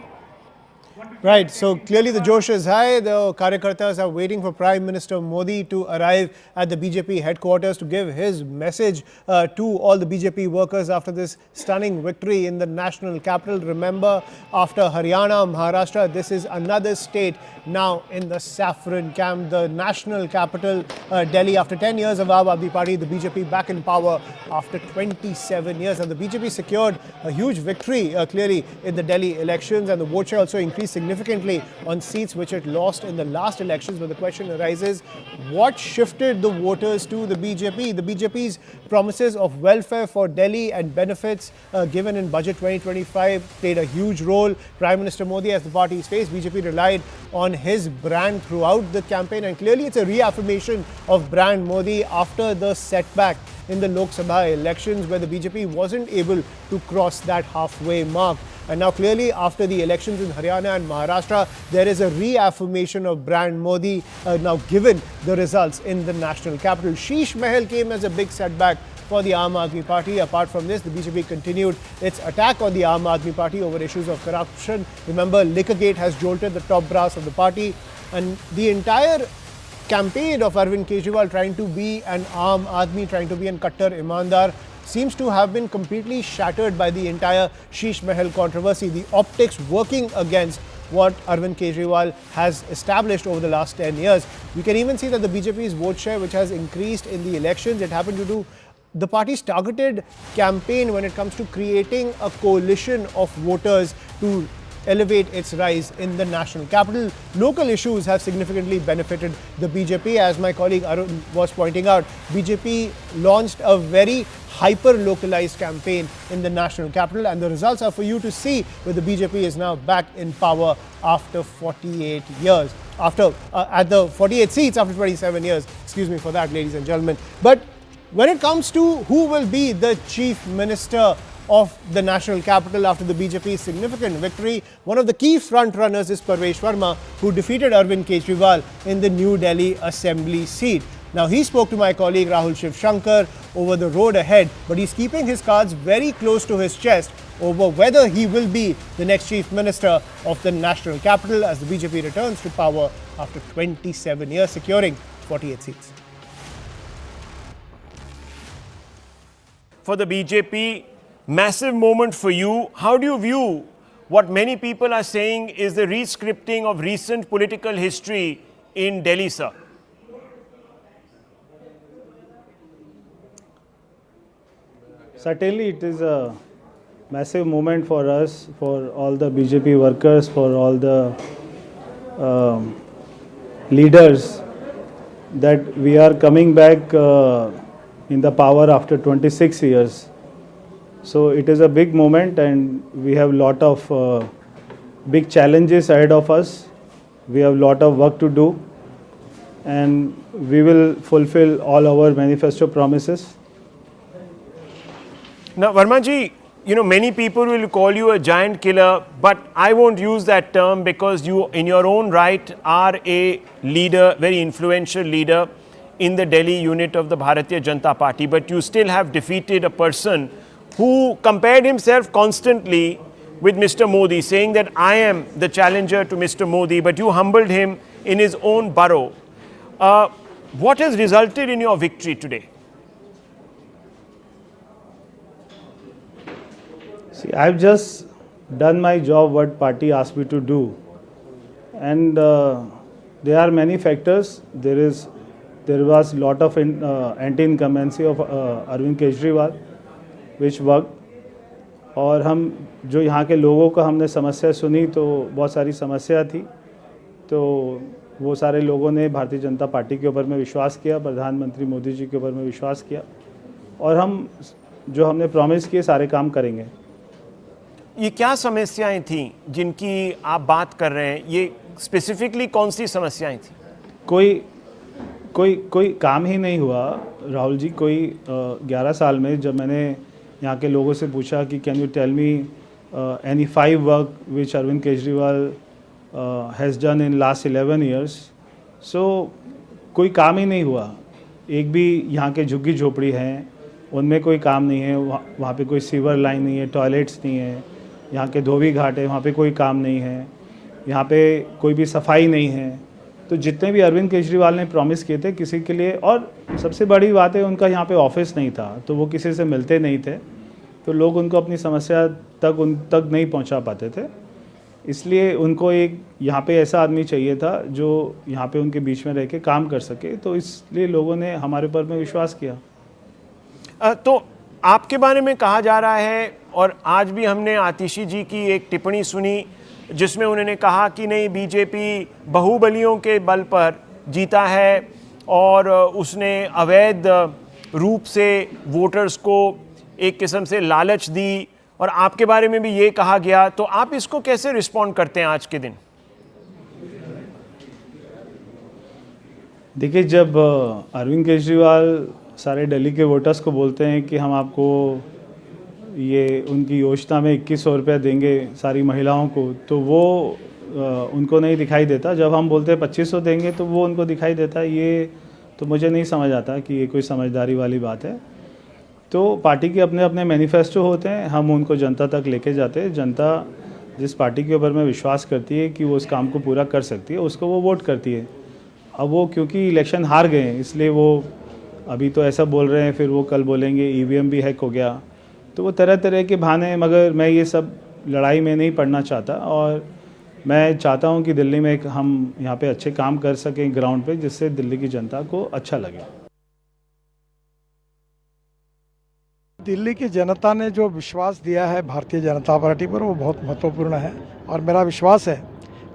Right, so clearly the josh is high. The Karyakartas are waiting for Prime Minister Modi to arrive at the BJP headquarters to give his message to all the BJP workers after this stunning victory in the national capital. Remember, after Haryana, Maharashtra, this is another state now in the Saffron camp, the national capital, Delhi. After 10 years of Aam Aadmi Party, the BJP back in power after 27 years. And the BJP secured a huge victory clearly in the Delhi elections, and the vote share also increased significantly on seats which it lost in the last elections. But the question arises, what shifted the voters to the BJP? The BJP's promises of welfare for Delhi and benefits given in Budget 2025 played a huge role. Prime Minister Modi, as the party's face, BJP relied on his brand throughout the campaign, and clearly it's a reaffirmation of brand Modi after the setback in the Lok Sabha elections where the BJP wasn't able to cross that halfway mark. And now clearly after the elections in Haryana and Maharashtra, there is a reaffirmation of brand Modi now given the results in the national capital. Sheesh Mahal came as a big setback for the Aam Aadmi Party. Apart from this, the BJP continued its attack on the Aam Aadmi Party over issues of corruption. Remember, Liquorgate has jolted the top brass of the party, and the entire campaign of Arvin Kejriwal trying to be an Aam Aadmi, trying to be an Kattar Imandar, seems to have been completely shattered by the entire Sheesh Mahal controversy. The optics working against what Arvind Kejriwal has established over the last 10 years. We can even see that the BJP's vote share, which has increased in the elections, it happened to do the party's targeted campaign when it comes to creating a coalition of voters to elevate its rise in the national capital. Local issues have significantly benefited the BJP. As my colleague Arvin was pointing out, BJP launched a very hyper-localized campaign in the national capital, and the results are for you to see, where the BJP is now back in power after 48 years. At the 48 seats after 27 years. Excuse me for that, ladies and gentlemen. But when it comes to who will be the chief minister of the national capital after the BJP's significant victory, one of the key front-runners is Parvesh Verma, who defeated Arvind Kejriwal in the New Delhi Assembly seat. Now, he spoke to my colleague Rahul Shiv Shankar over the road ahead, but he's keeping his cards very close to his chest over whether he will be the next chief minister of the national capital as the BJP returns to power after 27 years, securing 48 seats. For the BJP, massive moment for you. How do you view what many people are saying is the re-scripting of recent political history in Delhi, sir? Certainly, it is a massive moment for us, for all the BJP workers, for all the leaders, that we are coming back in the power after 26 years. So it is a big moment, and we have a lot of big challenges ahead of us. We have a lot of work to do. and we will fulfill all our manifesto promises. Now, Verma ji, you know, many people will call you a giant killer, but I won't use that term because you, in your own right, are a leader, very influential leader in the Delhi unit of the Bharatiya Janata Party. But you still have defeated a person who compared himself constantly with Mr. Modi, saying that I am the challenger to Mr. Modi, but you humbled him in his own borough. What has resulted in your victory today? See, I've just done my job, what party asked me to do. And there are many factors. There was a lot of anti-incumbency of Arvin Kejriwal, which worked. और हम जो यहाँ के लोगों का हमने समस्या सुनी तो बहुत सारी समस्या थी, तो वो सारे लोगों ने भारतीय जनता पार्टी के ऊपर में विश्वास किया, प्रधानमंत्री मोदी जी के ऊपर में विश्वास किया, और हम जो हमने प्रॉमिस किए सारे काम करेंगे। ये क्या समस्याएं थीं जिनकी आप बात कर रहे हैं? ये स्पेसिफिकली कौन सी समस्याएं थी? कोई काम ही नहीं हुआ राहुल जी। कोई 11 साल में जब मैंने यहाँ के लोगों से पूछा कि can you tell me any 5 work which Arvind Kejriwal has done in last 11 years, so कोई काम ही नहीं हुआ। एक भी यहाँ के झुग्गी झोपड़ी हैं उनमें कोई काम नहीं है, वहाँ पे कोई सीवर लाइन नहीं है, टॉयलेट्स नहीं है, यहाँ के धोबी घाट है वहाँ पे कोई काम नहीं है, यहाँ पे कोई भी सफाई नहीं है। तो जितने भी अरविंद केजरीवाल ने प्रॉमिस किए थे किसी के लिए, और सबसे बड़ी बात है उनका यहाँ पे ऑफिस नहीं था, तो वो किसी से मिलते नहीं थे, तो लोग उनको अपनी समस्या उन तक नहीं पहुँचा पाते थे। इसलिए उनको एक यहाँ पे ऐसा आदमी चाहिए था जो यहाँ पे उनके बीच में रह के काम कर सके, तो इसलिए लोगों ने हमारे ऊपर में विश्वास किया। तो आपके बारे में कहा जा रहा है, और आज भी हमने आतिशी जी की एक टिप्पणी सुनी जिसमें उन्होंने कहा कि नहीं, बीजेपी बाहुबलियों के बल पर जीता है और उसने अवैध रूप से वोटर्स को एक किस्म से लालच दी, और आपके बारे में भी ये कहा गया। तो आप इसको कैसे रिस्पॉन्ड करते हैं आज के दिन? देखिए, जब अरविंद केजरीवाल सारे दिल्ली के वोटर्स को बोलते हैं कि हम आपको ये उनकी योजना में 2100 रुपया देंगे सारी महिलाओं को, तो वो उनको नहीं दिखाई देता। जब हम बोलते हैं 2500 देंगे तो वो उनको दिखाई देता है। ये तो मुझे नहीं समझ आता कि ये कोई समझदारी वाली बात है। तो पार्टी के अपने अपने मैनिफेस्टो होते हैं, हम उनको जनता तक लेके जाते हैं। जनता जिस पार्टी के ऊपर में विश्वास करती है कि वो उस काम को पूरा कर सकती है, उसको वो वोट करती है। अब वो क्योंकि इलेक्शन हार गए हैं इसलिए वो अभी तो ऐसा बोल रहे हैं, फिर वो कल बोलेंगे ईवीएम भी हैक हो गया, तो वो तरह तरह के बहाने। मगर मैं ये सब लड़ाई में नहीं पड़ना चाहता, और मैं चाहता हूँ कि दिल्ली में हम यहाँ पे अच्छे काम कर सकें ग्राउंड पे, जिससे दिल्ली की जनता को अच्छा लगे। दिल्ली की जनता ने जो विश्वास दिया है भारतीय जनता पार्टी पर, वो बहुत महत्वपूर्ण है, और मेरा विश्वास है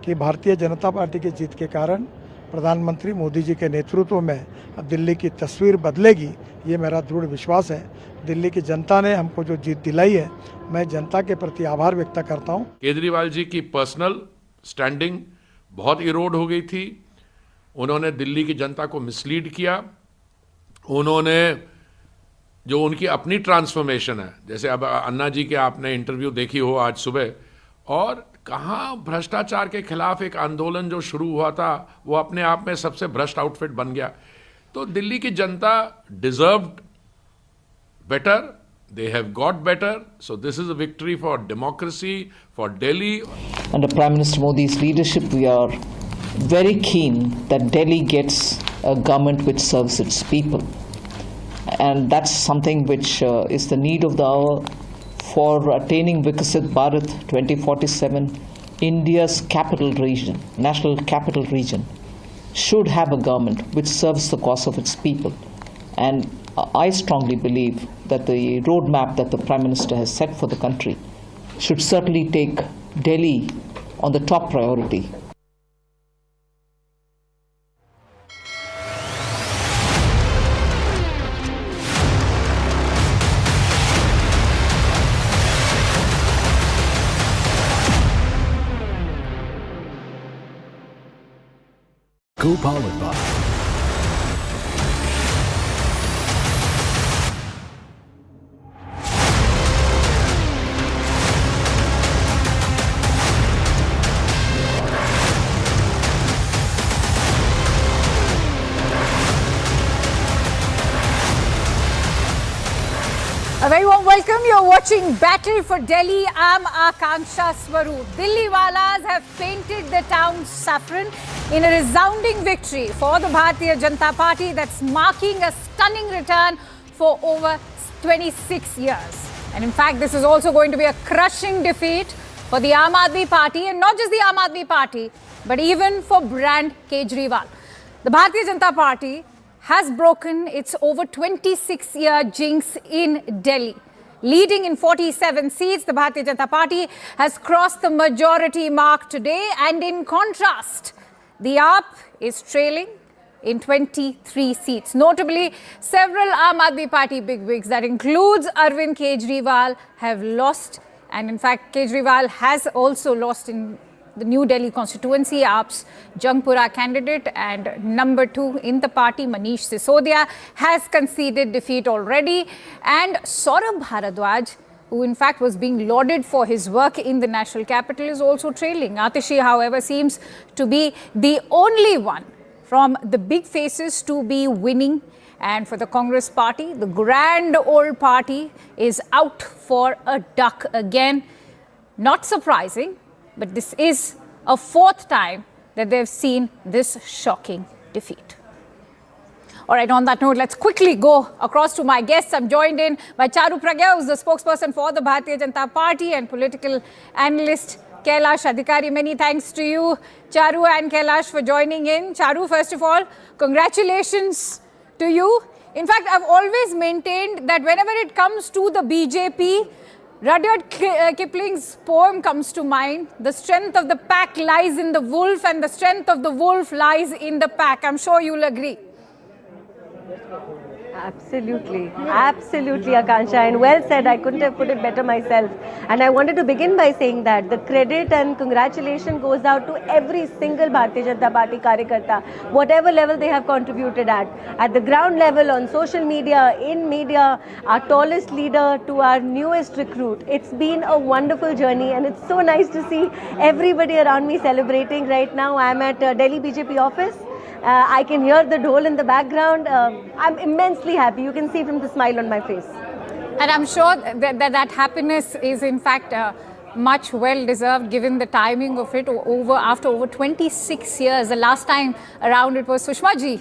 कि भारतीय जनता पार्टी की जीत के कारण प्रधानमंत्री मोदी जी के नेतृत्व में अब दिल्ली की तस्वीर बदलेगी, ये मेरा दृढ़ विश्वास है। दिल्ली की जनता ने हमको जो जीत दिलाई है, मैं जनता के प्रति आभार व्यक्त करता हूँ। केजरीवाल जी की पर्सनल स्टैंडिंग बहुत इरोड हो गई थी। उन्होंने दिल्ली की जनता को मिसलीड किया। उन्होंने जो उनकी अपनी ट्रांसफॉर्मेशन है, जैसे अब अन्ना जी के आपने इंटरव्यू देखी हो आज सुबह, और कहाँ भ्रष्टाचार के खिलाफ एक आंदोलन जो शुरू हुआ था वो अपने आप में सबसे भ्रष्ट आउटफिट बन गया। तो दिल्ली की जनता deserved better, they have got better, so this is a victory for democracy, for Delhi. Under Prime Minister Modi's leadership, we are very keen that Delhi gets a government which serves its people, and that's something which is the need of the hour for attaining Viksit Bharat 2047. India's capital region, national capital region, should have a government which serves the cause of its people, and I strongly believe that the roadmap that the Prime Minister has set for the country should certainly take Delhi on the top priority. Co-powered by you're watching Battle for Delhi. I'm Akanksha Swaroop. Delhi Walas have painted the town saffron in a resounding victory for the Bharatiya Janata Party that's marking a stunning return for over 26 years. And in fact, this is also going to be a crushing defeat for the Aam Aadmi Party, and not just the Aam Aadmi Party, but even for brand Kejriwal. The Bharatiya Janata Party has broken its over 26-year jinx in Delhi. Leading in 47 seats, the Bharatiya Janata Party has crossed the majority mark today, and in contrast, the AAP is trailing in 23 seats. Notably, several Aam Aadmi Party bigwigs, that includes Arvin Kejriwal, have lost, and in fact, Kejriwal has also lost in the New Delhi constituency. AAP's Jangpura candidate and number 2 in the party, Manish Sisodia, has conceded defeat already. And Saurabh Bharadwaj, who in fact was being lauded for his work in the national capital, is also trailing. Atishi, however, seems to be the only one from the big faces to be winning. And for the Congress party, the grand old party is out for a duck again. Not surprising, but this is a 4th time that they've seen this shocking defeat. All right, on that note, let's quickly go across to my guests. I'm joined in by Charu Pragya, who's the spokesperson for the Bharatiya Janata Party, and political analyst Kailash Adhikari. Many thanks to you, Charu and Kailash, for joining in. Charu, first of all, congratulations to you. In fact, I've always maintained that whenever it comes to the BJP, Rudyard Kipling's poem comes to mind. The strength of the pack lies in the wolf, and the strength of the wolf lies in the pack. I'm sure you'll agree. Absolutely, absolutely, Akansha, and well said. I couldn't have put it better myself. And I wanted to begin by saying that the credit and congratulation goes out to every single Bharatiya Janata Party karyakarta, whatever level they have contributed at the ground level, on social media, in media, our tallest leader to our newest recruit. It's been a wonderful journey, and it's so nice to see everybody around me celebrating right now. I'm at Delhi BJP office. I can hear the dhol in the background. I'm immensely happy. You can see from the smile on my face. And I'm sure that happiness is in fact much well deserved, given the timing of it. After over 26 years, the last time around it was Sushma ji,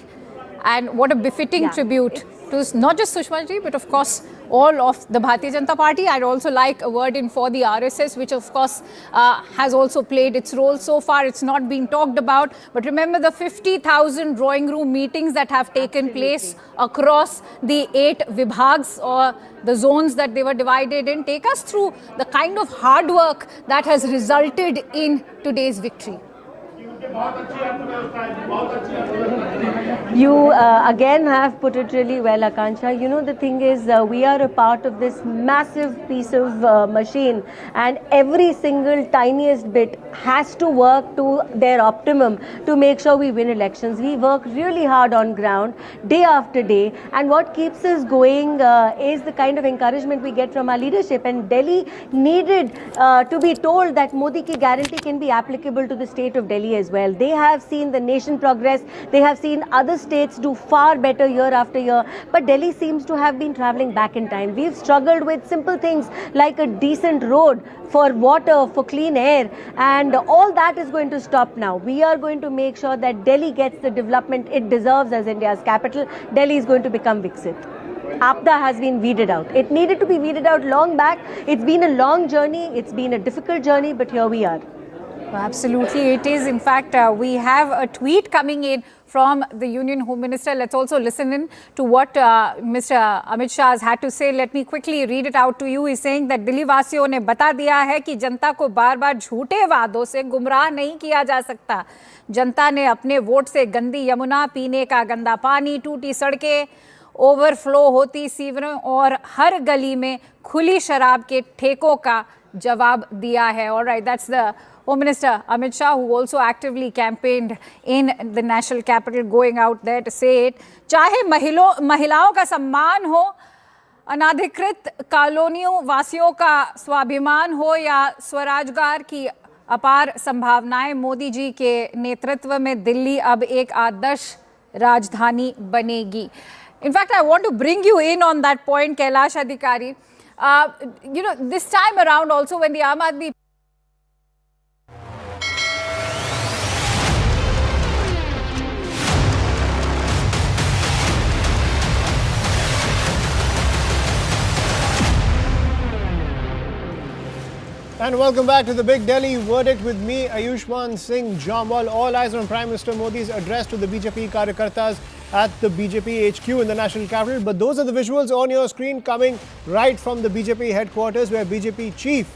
and what a befitting tribute to not just Sushma ji, but of course all of the Bharatiya Janata Party. I'd also like a word in for the RSS, which of course has also played its role. So far it's not been talked about, but remember the 50,000 drawing room meetings that have taken place across the 8 vibhags, or the zones that they were divided in. Take us through the kind of hard work that has resulted in today's victory. You again have put it really well, Akansha. You know, the thing is, we are a part of this massive piece of machine, and every single tiniest bit has to work to their optimum to make sure we win elections. We work really hard on ground, day after day, and what keeps us going is the kind of encouragement we get from our leadership. And Delhi needed to be told that Modi ki guarantee can be applicable to the state of Delhi as well. They have seen the nation progress. They have seen other states do far better year after year. But Delhi seems to have been traveling back in time. We've struggled with simple things like a decent road, for water, for clean air, and all that is going to stop now. We are going to make sure that Delhi gets the development it deserves as India's capital. Delhi is going to become Viksit. Apda has been weeded out. It needed to be weeded out long back. It's been a long journey. It's been a difficult journey, but here we are. Absolutely, it is. In fact, we have a tweet coming in from the Union Home Minister. Let's also listen in to what Mr. Amit Shah has had to say. Let me quickly read it out to you. He's saying that Delhi वासियों ने बता दिया है कि जनता को बार-बार झूठे वादों से गुमराह नहीं किया जा सकता. जनता ने अपने वोट से गंदी यमुना, पीने का गंदा पानी, टूटी सड़कें, ओवरफ्लो होती सीवरें और हर गली में खुली शराब के ठेकों का जवाब दिया है. All right, that's the Home Minister Amit Shah, who also actively campaigned in the national capital, going out there to say it. चाहे महिलाओं का सम्मान हो, अनाधिकृत कॉलोनियों वासियों का स्वाभिमान हो, या स्वराजगार की अपार संभावनाएं, मोदी जी के नेतृत्व में दिल्ली अब एक आदर्श राजधानी बनेगी. In fact, I want to bring you in on that point, Kailash Adhikari. This time around also when the Aam Aadmi And welcome back to the Big Delhi Verdict with me, Ayushman Singh Jamwal. All eyes on Prime Minister Modi's address to the BJP Karyakartas at the BJP HQ in the national capital. But those are the visuals on your screen coming right from the BJP headquarters, where BJP Chief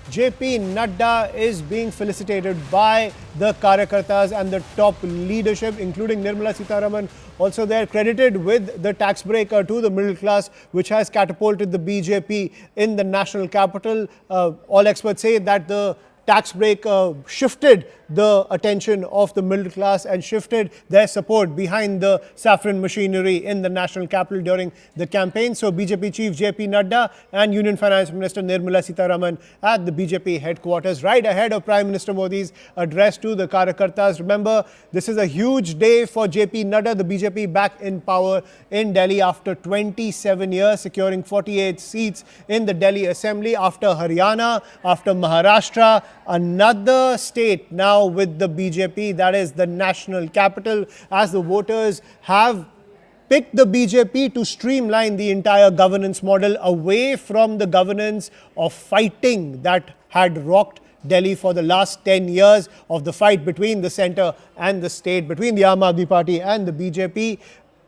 JP Nadda is being felicitated by the Karyakartas and the top leadership, including Nirmala Sitharaman. Also, they are credited with the tax break to the middle class, which has catapulted the BJP in the national capital. All experts say that the tax break shifted the attention of the middle class and shifted their support behind the saffron machinery in the national capital during the campaign. So BJP Chief JP Nadda and Union Finance Minister Nirmala Sitharaman at the BJP headquarters right ahead of Prime Minister Modi's address to the Karyakartas. Remember, this is a huge day for JP Nadda, the BJP back in power in Delhi after 27 years, securing 48 seats in the Delhi Assembly after Haryana, after Maharashtra, another state now with the BJP, that is the national capital, as the voters have picked the BJP to streamline the entire governance model away from the governance of fighting that had rocked Delhi for the last 10 years, of the fight between the centre and the state, between the Aam Aadmi Party and the BJP.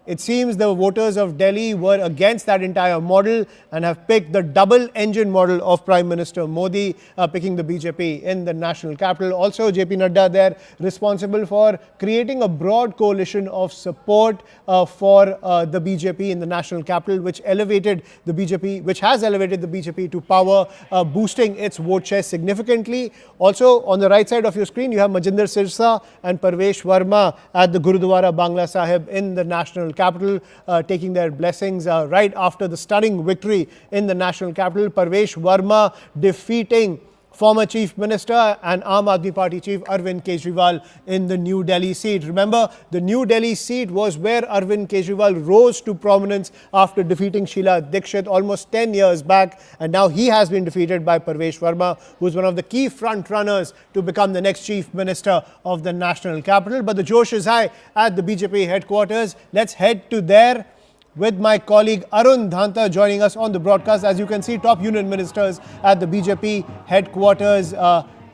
It seems the voters of Delhi were against that entire model and have picked the double engine model of Prime Minister Modi, picking the BJP in the national capital. Also, JP Nadda there responsible for creating a broad coalition of support for the BJP in the national capital, which has elevated the BJP to power, boosting its vote share significantly. Also, on the right side of your screen, you have Majinder Sirsa and Parvesh Verma at the Gurudwara Bangla Sahib in the national capital, taking their blessings right after the stunning victory in the national capital. Parvesh Verma defeating former Chief Minister and Aam Aadmi Party Chief Arvin Kejriwal in the New Delhi seat. Remember, the New Delhi seat was where Arvin Kejriwal rose to prominence after defeating Sheila Dikshit almost 10 years back, and now he has been defeated by Parvesh Verma, who is one of the key front runners to become the next Chief Minister of the national capital. But the josh is high at the BJP headquarters. Let's head to there with my colleague Arun Dhanta joining us on the broadcast. As you can see, top union ministers at the BJP headquarters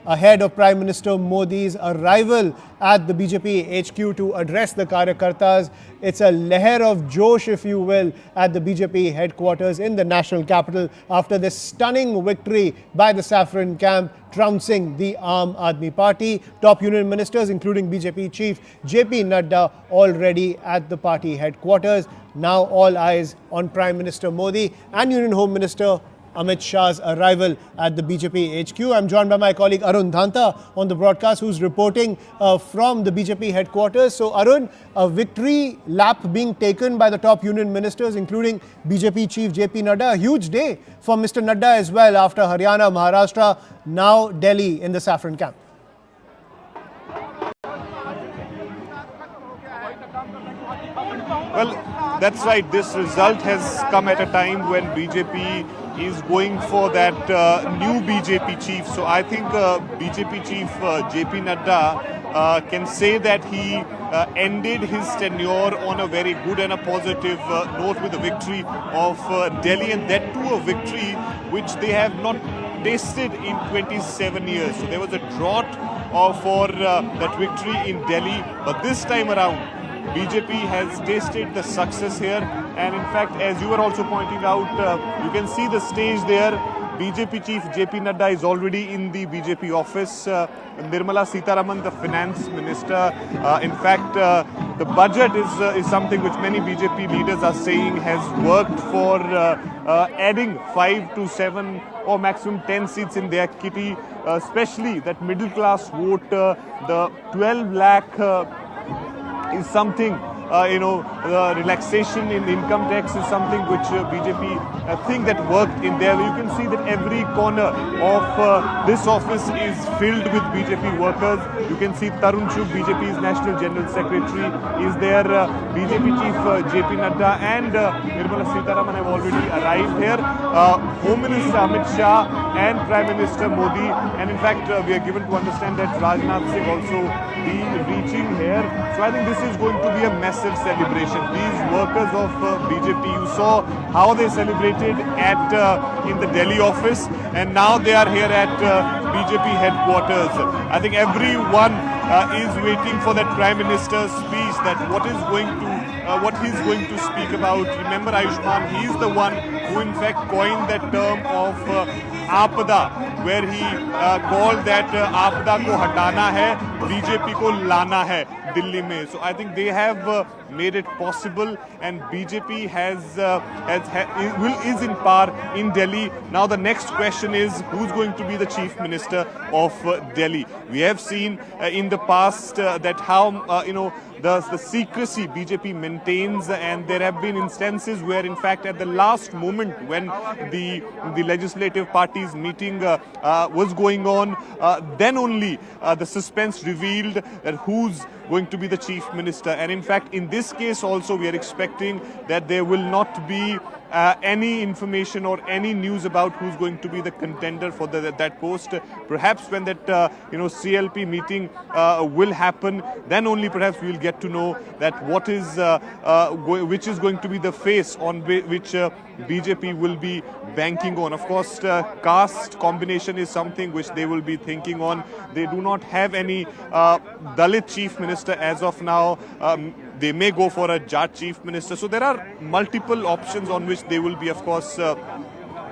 ahead of Prime Minister Modi's arrival at the BJP HQ to address the Karyakartas. It's a leher of josh, if you will, at the BJP headquarters in the national capital after this stunning victory by the Saffron camp, trouncing the Aam Aadmi Party. Top union ministers, including BJP Chief JP Nadda, already at the party headquarters. Now all eyes on Prime Minister Modi and Union Home Minister Amit Shah's arrival at the BJP HQ. I'm joined by my colleague Arun Dhanta on the broadcast, who's reporting from the BJP headquarters. So Arun, a victory lap being taken by the top union ministers, including BJP Chief JP Nadda. A huge day for Mr. Nadda as well, after Haryana, Maharashtra, now Delhi in the Saffron camp. Well, that's right. This result has come at a time when BJP is going for that new BJP chief. So I think BJP chief JP Nadda can say that he ended his tenure on a very good and a positive note with the victory of Delhi, and that too a victory which they have not tasted in 27 years. So there was a drought for that victory in Delhi, but this time around BJP has tasted the success here, and in fact, as you were also pointing out, you can see the stage there. BJP Chief JP Nadda is already in the BJP office. Nirmala Sitharaman, the finance minister. In fact, the budget is something which many BJP leaders are saying has worked for adding 5 to 7 or maximum 10 seats in their kitty, especially that middle class vote, the 12 lakh is something the relaxation in income tax is something which BJP think that worked in there. You can see that every corner of this office is filled with BJP workers. You can see Tarun Chugh, BJP's National General Secretary, is there. BJP Chief JP Nadda and Nirmala Sitharaman have already arrived here. Home Minister Amit Shah and Prime Minister Modi, and in fact we are given to understand that Rajnath Singh also be reaching here. So I think this is going to be a massive celebration. These workers of BJP, you saw how they celebrated at in the Delhi office, and now they are here at BJP headquarters. I think everyone is waiting for that Prime Minister's speech, that what he's going to speak about. Remember, Ayushman, he is the one who in fact coined that term of Aapada, where he called that Aapada ko hatana hai, BJP ko lana hai Delhi mein. So I think they have made it possible, and BJP is in power in Delhi. Now the next question is, who's going to be the Chief Minister of Delhi? We have seen in the past that how the secrecy BJP maintains, and there have been instances where in fact at the last moment when the legislative party's meeting was going on, then only the suspense revealed that who's going to be the Chief Minister. And in fact in this case also we are expecting that there will not be any information or any news about who's going to be the contender for that post. Perhaps when that CLP meeting will happen, then only perhaps we will get to know that what is which is going to be the face on which BJP will be banking on. Of course, caste combination is something which they will be thinking on. They do not have any Dalit Chief Minister as of now. They may go for a Jat Chief Minister. So there are multiple options on which they will be, of course,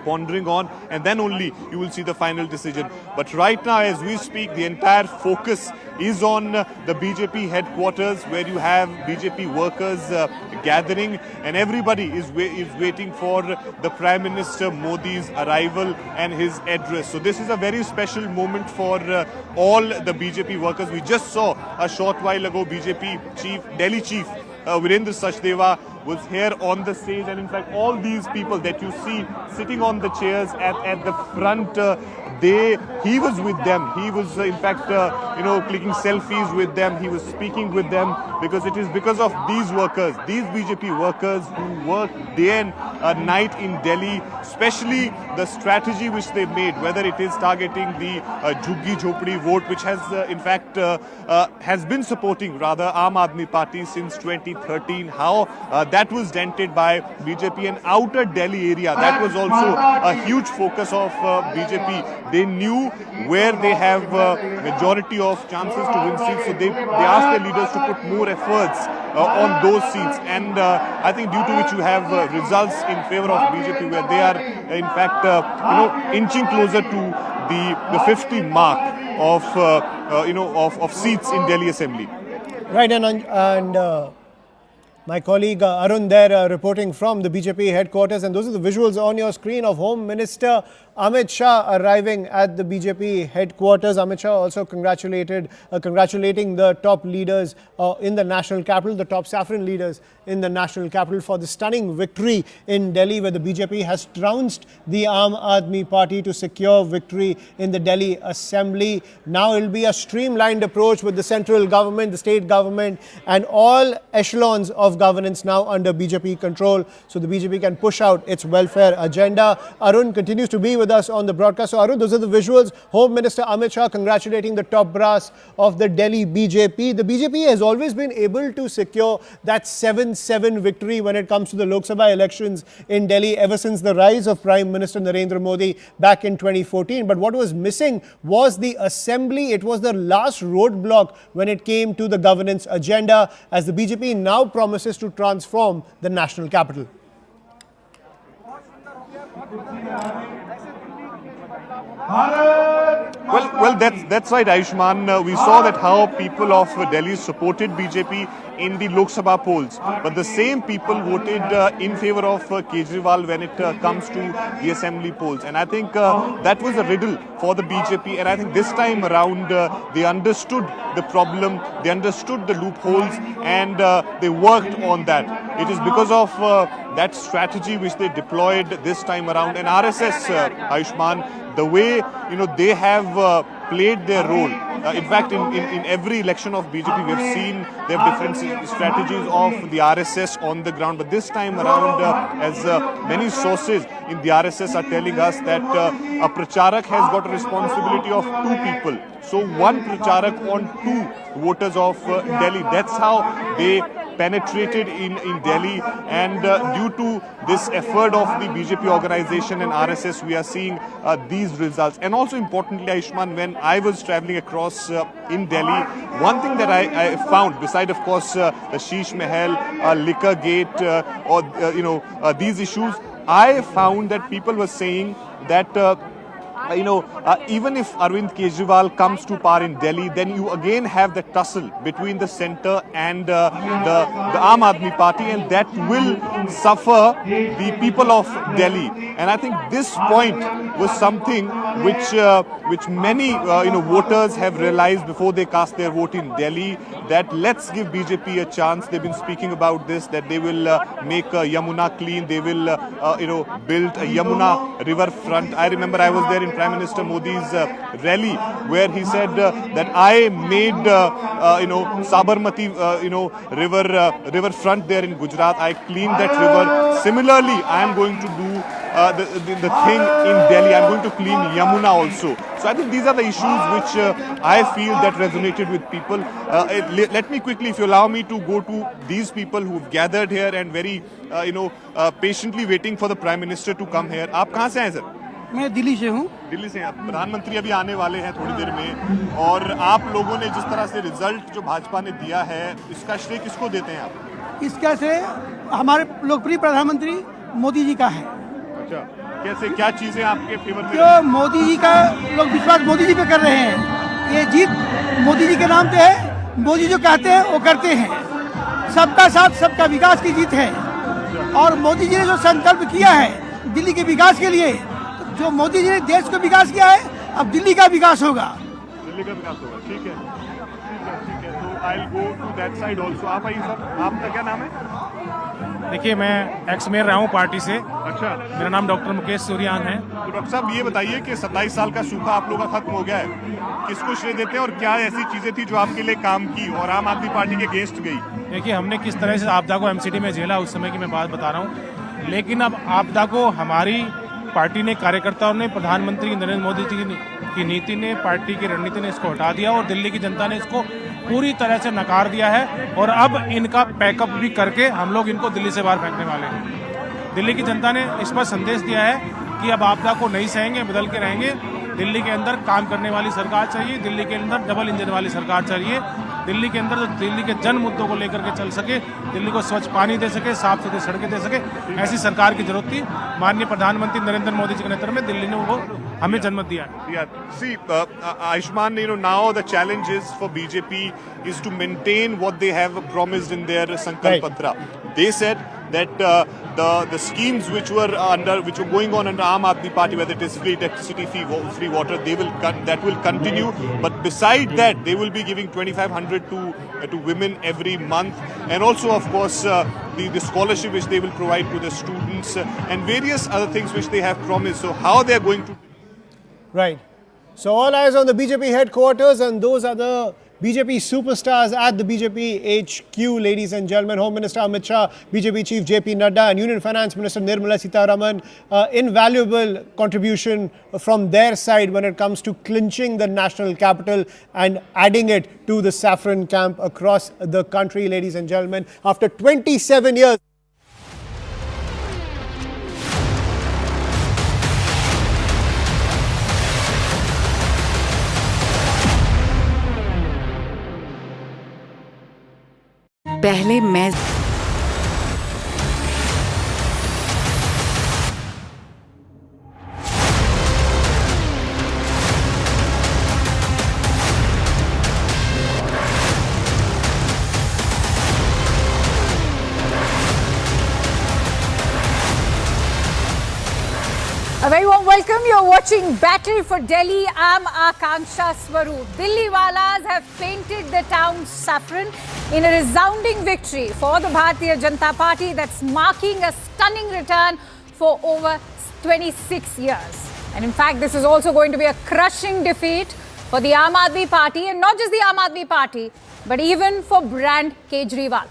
pondering on, and then only you will see the final decision. But right now, as we speak, the entire focus is on the BJP headquarters, where you have BJP workers gathering, and everybody is waiting for the Prime Minister Modi's arrival and his address. So this is a very special moment for all the BJP workers. We just saw a short while ago Delhi Chief Virendra Sachdeva was here on the stage, and in fact all these people that you see sitting on the chairs at the front, he was with them. He was in fact clicking selfies with them. He was speaking with them, because it is because of these workers, these BJP workers who work day and night in Delhi, especially the strategy which they made, whether it is targeting the Jhuggi Jhopdi vote, which has in fact has been supporting rather Aam Aadmi Party since 2013, how that was dented by BJP, and outer Delhi area, that was also a huge focus of BJP. They knew where they have majority of chances to win seats, so they asked their leaders to put more efforts on those seats, and I think due to which you have results in favor of BJP, where they are in fact inching closer to the 50 mark of seats in Delhi Assembly. Right, and my colleague Arun there reporting from the BJP headquarters, and those are the visuals on your screen of Home Minister Amit Shah arriving at the BJP headquarters. Amit Shah also congratulating the top leaders in the national capital, the top Saffron leaders in the national capital, for the stunning victory in Delhi, where the BJP has trounced the Aam Aadmi Party to secure victory in the Delhi Assembly. Now it will be a streamlined approach with the central government, the state government, and all echelons of governance now under BJP control, so the BJP can push out its welfare agenda. Arun continues to be with us on the broadcast. So Arun, those are the visuals. Home Minister Amit Shah congratulating the top brass of the Delhi BJP. The BJP has always been able to secure that 7-7 victory when it comes to the Lok Sabha elections in Delhi ever since the rise of Prime Minister Narendra Modi back in 2014. But what was missing was the assembly. It was the last roadblock when it came to the governance agenda, as the BJP now promises to transform the national capital. Well, that's right, Ayushman. We saw that how people of Delhi supported BJP in the Lok Sabha polls, but the same people voted in favor of Kejriwal when it comes to the assembly polls. And I think that was a riddle for the BJP. And I think this time around they understood the problem, they understood the loopholes, and they worked on that. It is because of that strategy which they deployed this time around. And RSS, Ayushman, the way they have played their role. In fact, in every election of BJP, we have seen there are different strategies of the RSS on the ground. But this time around, as many sources in the RSS are telling us that a pracharak has got a responsibility of 2 people. So one pracharak on 2 voters of Delhi. That's how they penetrated in Delhi, and due to this effort of the BJP organization and RSS, we are seeing these results. And also importantly, Ayushman, when I was traveling across in Delhi, one thing that I found, beside of course the Sheesh Mahal, liquor gate, or these issues, I found that people were saying that even if Arvind Kejriwal comes to power in Delhi, then you again have the tussle between the centre and the Aam Aadmi Party, and that will suffer the people of Delhi. And I think this point was something which many voters have realized before they cast their vote in Delhi, that let's give BJP a chance. They've been speaking about this, that they will make Yamuna clean, they will build a Yamuna river front. I remember I was there in Prime Minister Modi's rally, where he said that I made Sabarmati river front there in Gujarat. I cleaned that river. Similarly, I am going to do the thing in Delhi. I'm going to clean Yamuna also. So I think these are the issues which I feel that resonated with people. Let me quickly, if you allow me, to go to these people who've gathered here and very patiently waiting for the Prime Minister to come here. आप कहाँ से हैं sir? मैं दिल्ली से हूँ। दिल्ली से हैं। प्रधानमंत्री अभी आने वाले हैं थोड़ी देर में, और आप लोगों ने जिस तरह से रिजल्ट जो भाजपा ने दिया है, इसका श्रेय किसको देते हैं आप? इसका से हमारे लोकप्रिय प्रधानमंत्री मोदी जी का है। अच्छा, कैसे, क्या चीजें आपके फेवर में? जो मोदी जी का लोग विश्वास मोदी जी पे कर रहे हैं, ये जीत मोदी जी के नाम पे है। मोदी जो कहते हैं वो करते हैं। सबका साथ सबका विकास की जीत है, और मोदी जी ने जो संकल्प किया है दिल्ली के विकास के लिए, जो मोदी जी ने देश को विकास किया है, अब दिल्ली का विकास होगा। दिल्ली का विकास होगा, ठीक है, ठीक है। तो I will go to that side also. आप आइए सर, आपका क्या नाम है? देखिए, मैं एक्स मेयर रहा हूँ पार्टी से। अच्छा, मेरा नाम डॉक्टर मुकेश सूर्यान है। तो डॉक्टर साहब ये बताइए कि 27 साल का सूखा आप लोगों का खत्म हो गया है, किसको श्रेय देते हैं, और क्या ऐसी चीजें थी जो आपके लिए काम की और आम आदमी पार्टी के अगेंस्ट गई? देखिए, हमने किस तरह से आपदा को एमसीडी में झेला, उस समय की मैं बात बता रहा हूँ। लेकिन अब आपदा को हमारी पार्टी ने, कार्यकर्ताओं ने, प्रधानमंत्री नरेंद्र मोदी जी की नीति ने, पार्टी की रणनीति ने इसको हटा दिया, और दिल्ली की जनता ने इसको पूरी तरह से नकार दिया है। और अब इनका पैकअप भी करके हम लोग इनको दिल्ली से बाहर फेंकने वाले हैं। दिल्ली की जनता ने इस पर संदेश दिया है कि अब आपदा को नहीं सहेंगे, बदल के रहेंगे। दिल्ली के अंदर काम करने वाली सरकार चाहिए, दिल्ली के अंदर डबल इंजन वाली सरकार चाहिए, दिल्ली के अंदर दिल्ली के जन मुद्दों को लेकर के चल सके, दिल्ली को स्वच्छ पानी दे सके, साफ सुथरी सड़कें दे सके, ऐसी सरकार की जरूरत थी। माननीय प्रधानमंत्री नरेंद्र मोदी जी के नेतृत्व में दिल्ली ने वो हमें जन्म दिया है। See, Ayushman, now the challenge is for BJP is to maintain what they have promised in their Sankalp Patra. They said that the schemes which were going on under Aam Aadmi Party, whether it is free electricity, free water, that will continue. But beside that, they will be giving 2,500 to women every month, and also, of course, the scholarship which they will provide to the students, and various other things which they have promised. So how they are going to? Right. So all eyes on the BJP headquarters, and those are the BJP superstars at the BJP HQ, ladies and gentlemen. Home Minister Amit Shah, BJP Chief JP Nadda, and Union Finance Minister Nirmala Sitharaman. Invaluable contribution from their side when it comes to clinching the national capital and adding it to the Saffron camp across the country, ladies and gentlemen. After 27 years. पहले मैं you're watching Battle for Delhi. I'm Akanksha Swaroop. Delhiwalas have painted the town saffron in a resounding victory for the Bharatiya Janata Party that's marking a stunning return for over 26 years. And in fact, this is also going to be a crushing defeat for the Aam Aadmi Party, and not just the Aam Aadmi Party, but even for brand Kejriwal.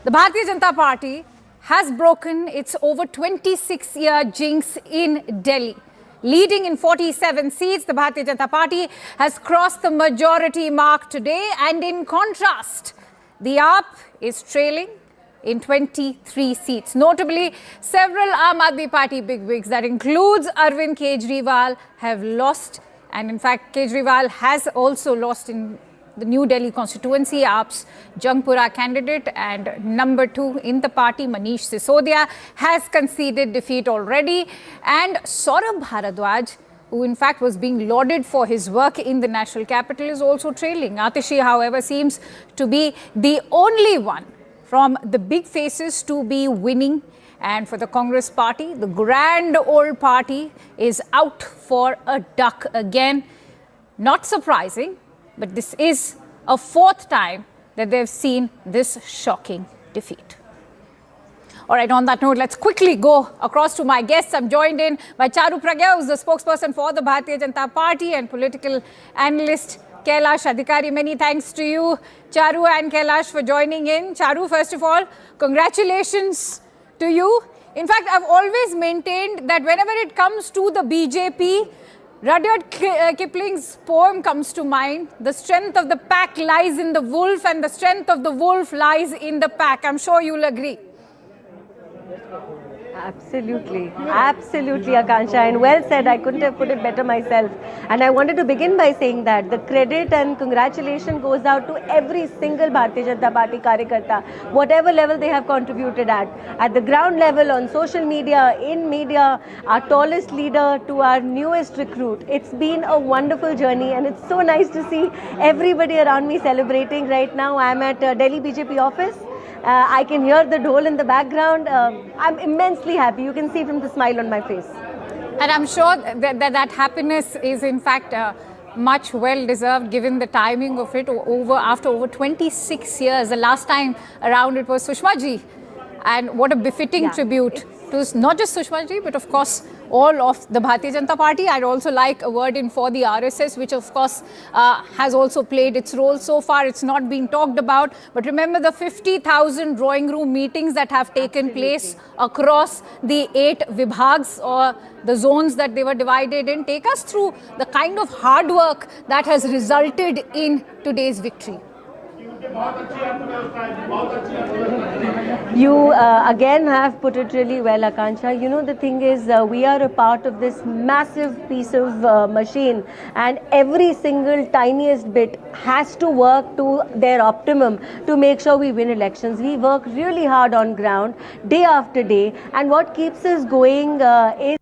The Bharatiya Janata Party has broken its over 26-year jinx in Delhi. Leading in 47 seats, the Bharatiya Janata Party has crossed the majority mark today, and in contrast, the AAP is trailing in 23 seats. Notably, several Aam Aadmi Party bigwigs, that includes Arvin Kejriwal, have lost, and in fact, Kejriwal has also lost in the New Delhi constituency. AAP's Jangpura candidate and number 2 in the party, Manish Sisodia, has conceded defeat already. And Saurabh Bharadwaj, who in fact was being lauded for his work in the national capital, is also trailing. Atishi, however, seems to be the only one from the big faces to be winning. And for the Congress party, the grand old party is out for a duck again. Not surprising, but this is a 4th time that they've seen this shocking defeat. All right, on that note, let's quickly go across to my guests. I'm joined in by Charu Pragya, who's the spokesperson for the Bharatiya Janata Party, and political analyst Kailash Adhikari. Many thanks to you, Charu and Kailash, for joining in. Charu, first of all, congratulations to you. In fact, I've always maintained that whenever it comes to the BJP, Rudyard Kipling's poem comes to mind. The strength of the pack lies in the wolf, and the strength of the wolf lies in the pack. I'm sure you'll agree. Absolutely, absolutely, Akansha, and well said. I couldn't have put it better myself. And I wanted to begin by saying that the credit and congratulation goes out to every single Bharatiya Janata Party Karyakarta, whatever level they have contributed at the ground level, on social media, in media, our tallest leader to our newest recruit. It's been a wonderful journey, and it's so nice to see everybody around me celebrating right now. I'm at Delhi BJP office. I can hear the dole in the background. I'm immensely happy. You can see from the smile on my face. And I'm sure that happiness is in fact much well deserved, given the timing of it after over 26 years. The last time around it was Sushma ji. And what a befitting tribute to not just Sushma ji, but of course all of the Bharatiya Janata Party. I'd also like a word in for the RSS, which of course has also played its role. So far it's not been talked about, but remember the 50,000 drawing room meetings that have taken place across the 8 vibhags, or the zones that they were divided in. Take us through the kind of hard work that has resulted in today's victory. You again have put it really well, Akansha. You know, the thing is, we are a part of this massive piece of machine, and every single tiniest bit has to work to their optimum to make sure we win elections. We work really hard on ground, day after day, and what keeps us going is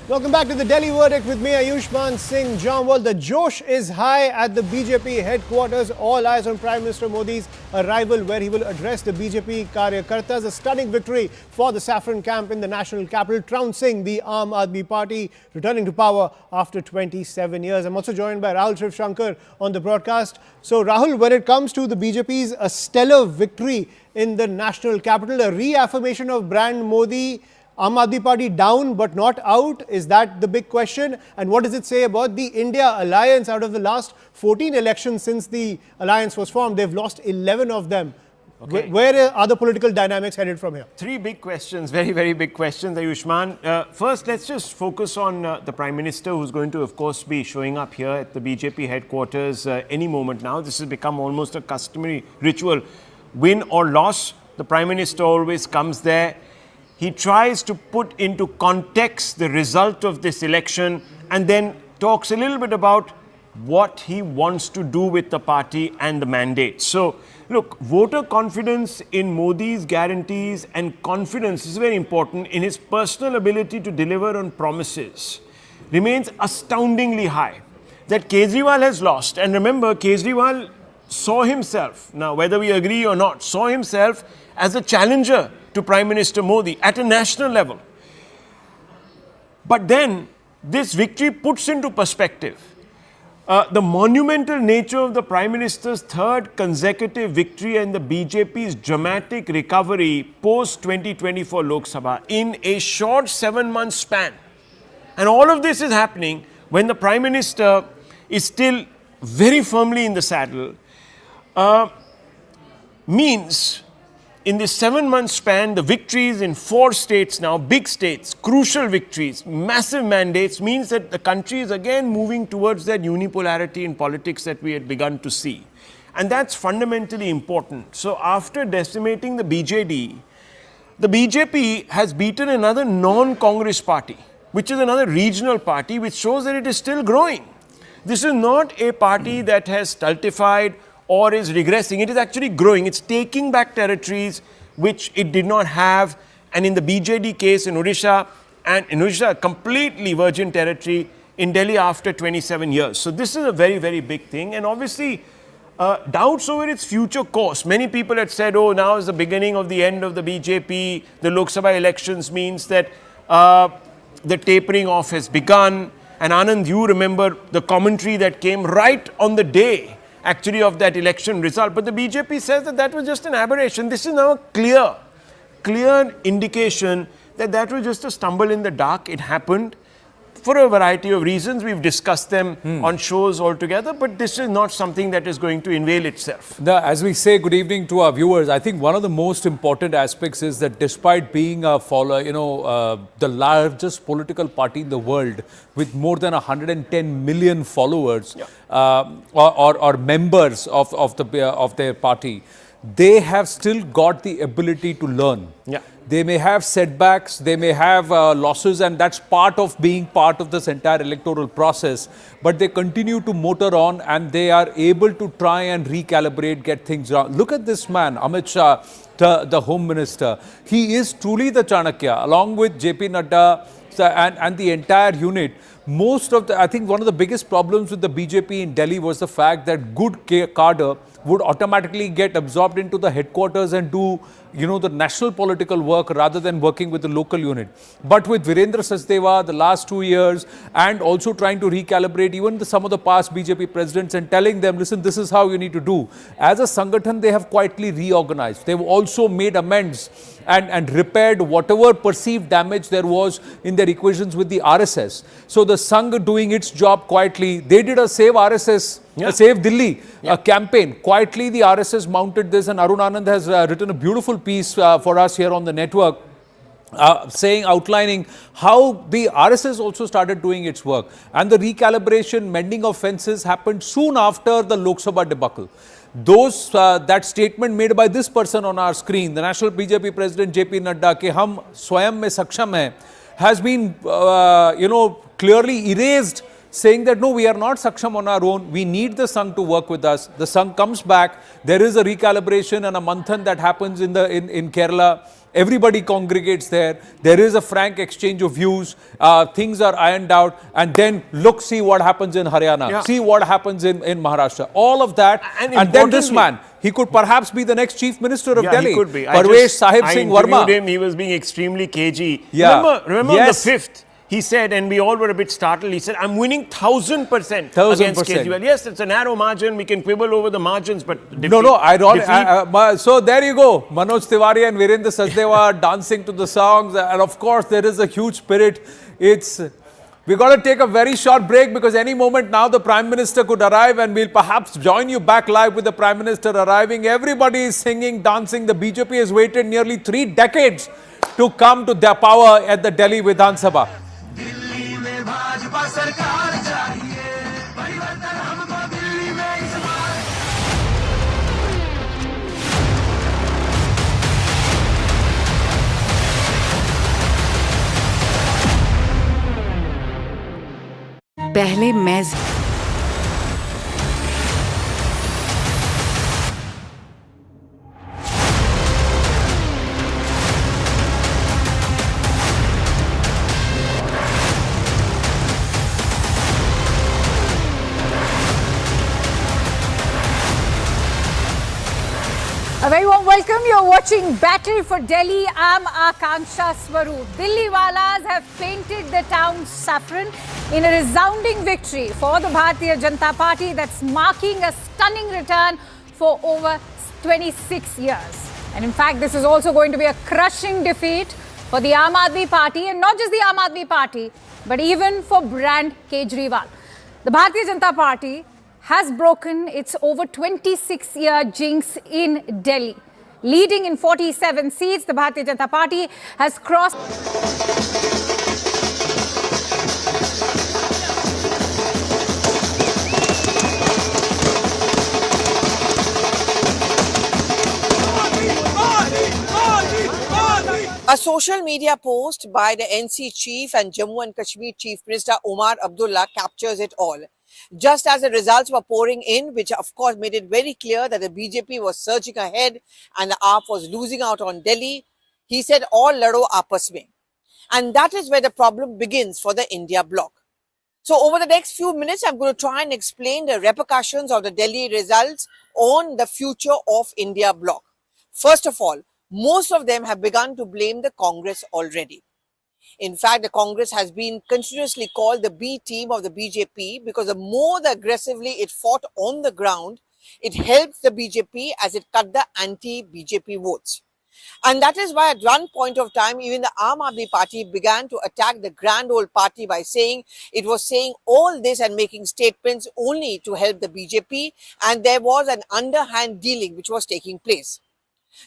Welcome back to the Delhi Verdict with me, Ayushman Singh Jamwal. The josh is high at the BJP headquarters. All eyes on Prime Minister Modi's arrival, where he will address the BJP Karyakartas. A stunning victory for the Saffron camp in the national capital, trouncing the Aam Aadmi Party, returning to power after 27 years. I'm also joined by Rahul Shivshankar on the broadcast. So Rahul, when it comes to the BJP's a stellar victory in the national capital, a reaffirmation of brand Modi, Aam Aadmi Party down but not out? Is that the big question? And what does it say about the India alliance? Out of the last 14 elections since the alliance was formed, they've lost 11 of them. Okay. Where are the political dynamics headed from here? 3 big questions, very, very big questions, Ayushman. First, let's just focus on the Prime Minister, who's going to, of course, be showing up here at the BJP headquarters any moment now. This has become almost a customary ritual. Win or loss, the Prime Minister always comes there. He tries to put into context the result of this election and then talks a little bit about what he wants to do with the party and the mandate. So, look, voter confidence in Modi's guarantees and confidence is very important in his personal ability to deliver on promises remains astoundingly high. that Kejriwal has lost. And remember, Kejriwal saw himself, now whether we agree or not, saw himself as a challenger to Prime Minister Modi at a national level. But then this victory puts into perspective the monumental nature of the Prime Minister's third consecutive victory and the BJP's dramatic recovery post-2024 Lok Sabha in a short 7-month span. And all of this is happening when the Prime Minister is still very firmly in the saddle, means in this 7-month span, the victories in 4 states now, big states, crucial victories, massive mandates, means that the country is again moving towards that unipolarity in politics that we had begun to see. And that's fundamentally important. So after decimating the BJD, the BJP has beaten another non-Congress party, which is another regional party, which shows that it is still growing. This is not a party that has stultified or is regressing. It is actually growing. It's taking back territories which it did not have. And in the BJD case in Odisha, and in Odisha, completely virgin territory, in Delhi after 27 years. So this is a very, very big thing. And obviously, doubts over its future course. Many people had said, oh, now is the beginning of the end of the BJP. The Lok Sabha elections means that the tapering off has begun. And Anand, you remember the commentary that came right on the day actually of that election result. But the BJP says that that was just an aberration. This is now a clear indication that that was just a stumble in the dark. It happened for a variety of reasons. We've discussed them on shows altogether, but this is not something that is going to unveil itself. As we say good evening to our viewers, I think one of the most important aspects is that despite being a the largest political party in the world with more than 110 million followers or members of their party, they have still got the ability to learn. They may have setbacks, they may have losses, and that's part of being part of this entire electoral process. But they continue to motor on and they are able to try and recalibrate, get things wrong. Look at this man, Amit Shah, the Home Minister. He is truly the Chanakya, along with JP Nadda and the entire unit. I think one of the biggest problems with the BJP in Delhi was the fact that good cadre would automatically get absorbed into the headquarters and do, the national political work rather than working with the local unit. But with Virendra Sachdeva, the last 2 years, and also trying to recalibrate even some of the past BJP presidents and telling them, listen, this is how you need to do. As a Sangathan, they have quietly reorganized. They've also made amends and repaired whatever perceived damage there was in their equations with the RSS. So the Sangh doing its job quietly. They did a Save RSS, a Save Delhi campaign. Quietly the RSS mounted this, and Arun Anand has written a beautiful piece for us here on the network. Outlining how the RSS also started doing its work, and the recalibration, mending of fences happened soon after the Lok Sabha debacle. That statement made by this person on our screen, the National BJP President JP Nadda, ke hum swayam mein saksham hai, has been clearly erased, saying that no, we are not saksham on our own, we need the Sangh to work with us. The Sangh comes back, there is a recalibration and a manthan that happens in Kerala. Everybody congregates there. There is a frank exchange of views. Things are ironed out. And then see what happens in Haryana. See what happens in Maharashtra. All of that. And then this man, he could perhaps be the next Chief Minister of Delhi. He could be. Parvesh Sahib Singh Verma. I interviewed him. He was being extremely cagey. Remember on the 5th, he said, and we all were a bit startled, he said, I'm winning 1000% against Kejriwal. Yes, it's a narrow margin. We can quibble over the margins, but so there you go. Manoj Tiwari and Virendra Sachdeva dancing to the songs. And of course, there is a huge spirit. We've got to take a very short break because any moment now the Prime Minister could arrive, and we'll perhaps join you back live with the Prime Minister arriving. Everybody is singing, dancing. The BJP has waited nearly 3 decades to come to their power at the Delhi Vidhan Sabha. पहले मैं A very warm welcome. You're watching Battle for Delhi. I'm Akanksha Swaroop. Delhi Walas have painted the town saffron in a resounding victory for the Bharatiya Janata Party that's marking a stunning return for over 26 years. And in fact, this is also going to be a crushing defeat for the Aam Aadmi Party, and not just the Aam Aadmi Party, but even for brand Kejriwal. The Bharatiya Janata Party has broken its over 26-year jinx in Delhi. Leading in 47 seats, the Bharatiya Janata Party has crossed... A social media post by the NC chief and Jammu and Kashmir Chief Minister Omar Abdullah captures it all. Just as the results were pouring in, which of course made it very clear that the BJP was surging ahead and the AAP was losing out on Delhi, he said, "All lado aapas mein." And that is where the problem begins for the India bloc. So over the next few minutes, I'm going to try and explain the repercussions of the Delhi results on the future of India bloc. First of all, most of them have begun to blame the Congress already. In fact, the Congress has been continuously called the B team of the BJP because the more aggressively it fought on the ground, it helped the BJP as it cut the anti-BJP votes. And that is why at one point of time, even the Aam Aadmi Party began to attack the grand old party by saying it was saying all this and making statements only to help the BJP, and there was an underhand dealing which was taking place.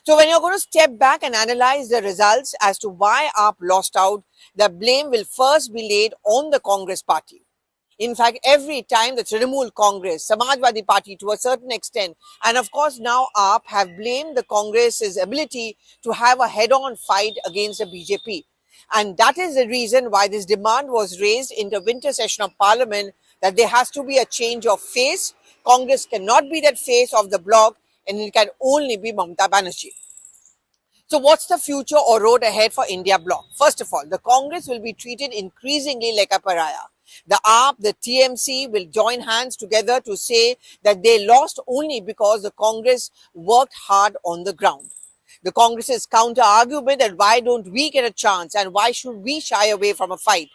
So when you're going to step back and analyze the results as to why AAP lost out, the blame will first be laid on the Congress party. In fact, every time the Trinamool Congress, Samajwadi Party to a certain extent, and of course now AAP have blamed the Congress's ability to have a head-on fight against the BJP. And that is the reason why this demand was raised in the winter session of Parliament, that there has to be a change of face. Congress cannot be that face of the bloc, and it can only be Mamata Banerjee. So what's the future or road ahead for India bloc? First of all, the Congress will be treated increasingly like a pariah. The AAP, the TMC will join hands together to say that they lost only because the Congress worked hard on the ground. The Congress's counter-argument that why don't we get a chance and why should we shy away from a fight?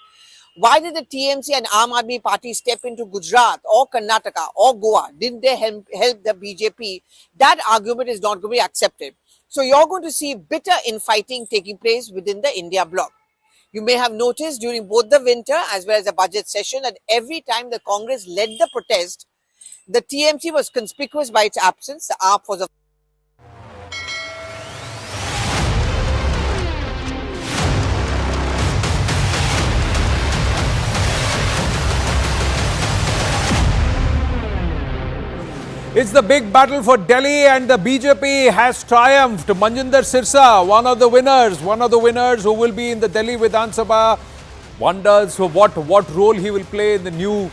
Why did the TMC and Aam Aadmi Party step into Gujarat or Karnataka or Goa? Didn't they help the BJP? That argument is not going to be accepted. So you're going to see bitter infighting taking place within the India bloc. You may have noticed during both the winter as well as the budget session that every time the Congress led the protest, the TMC was conspicuous by its absence. The AAP was a It's the big battle for Delhi, and the BJP has triumphed. Manjinder Sirsa, one of the winners who will be in the Delhi Vidhan Sabha, wonders what role he will play in the new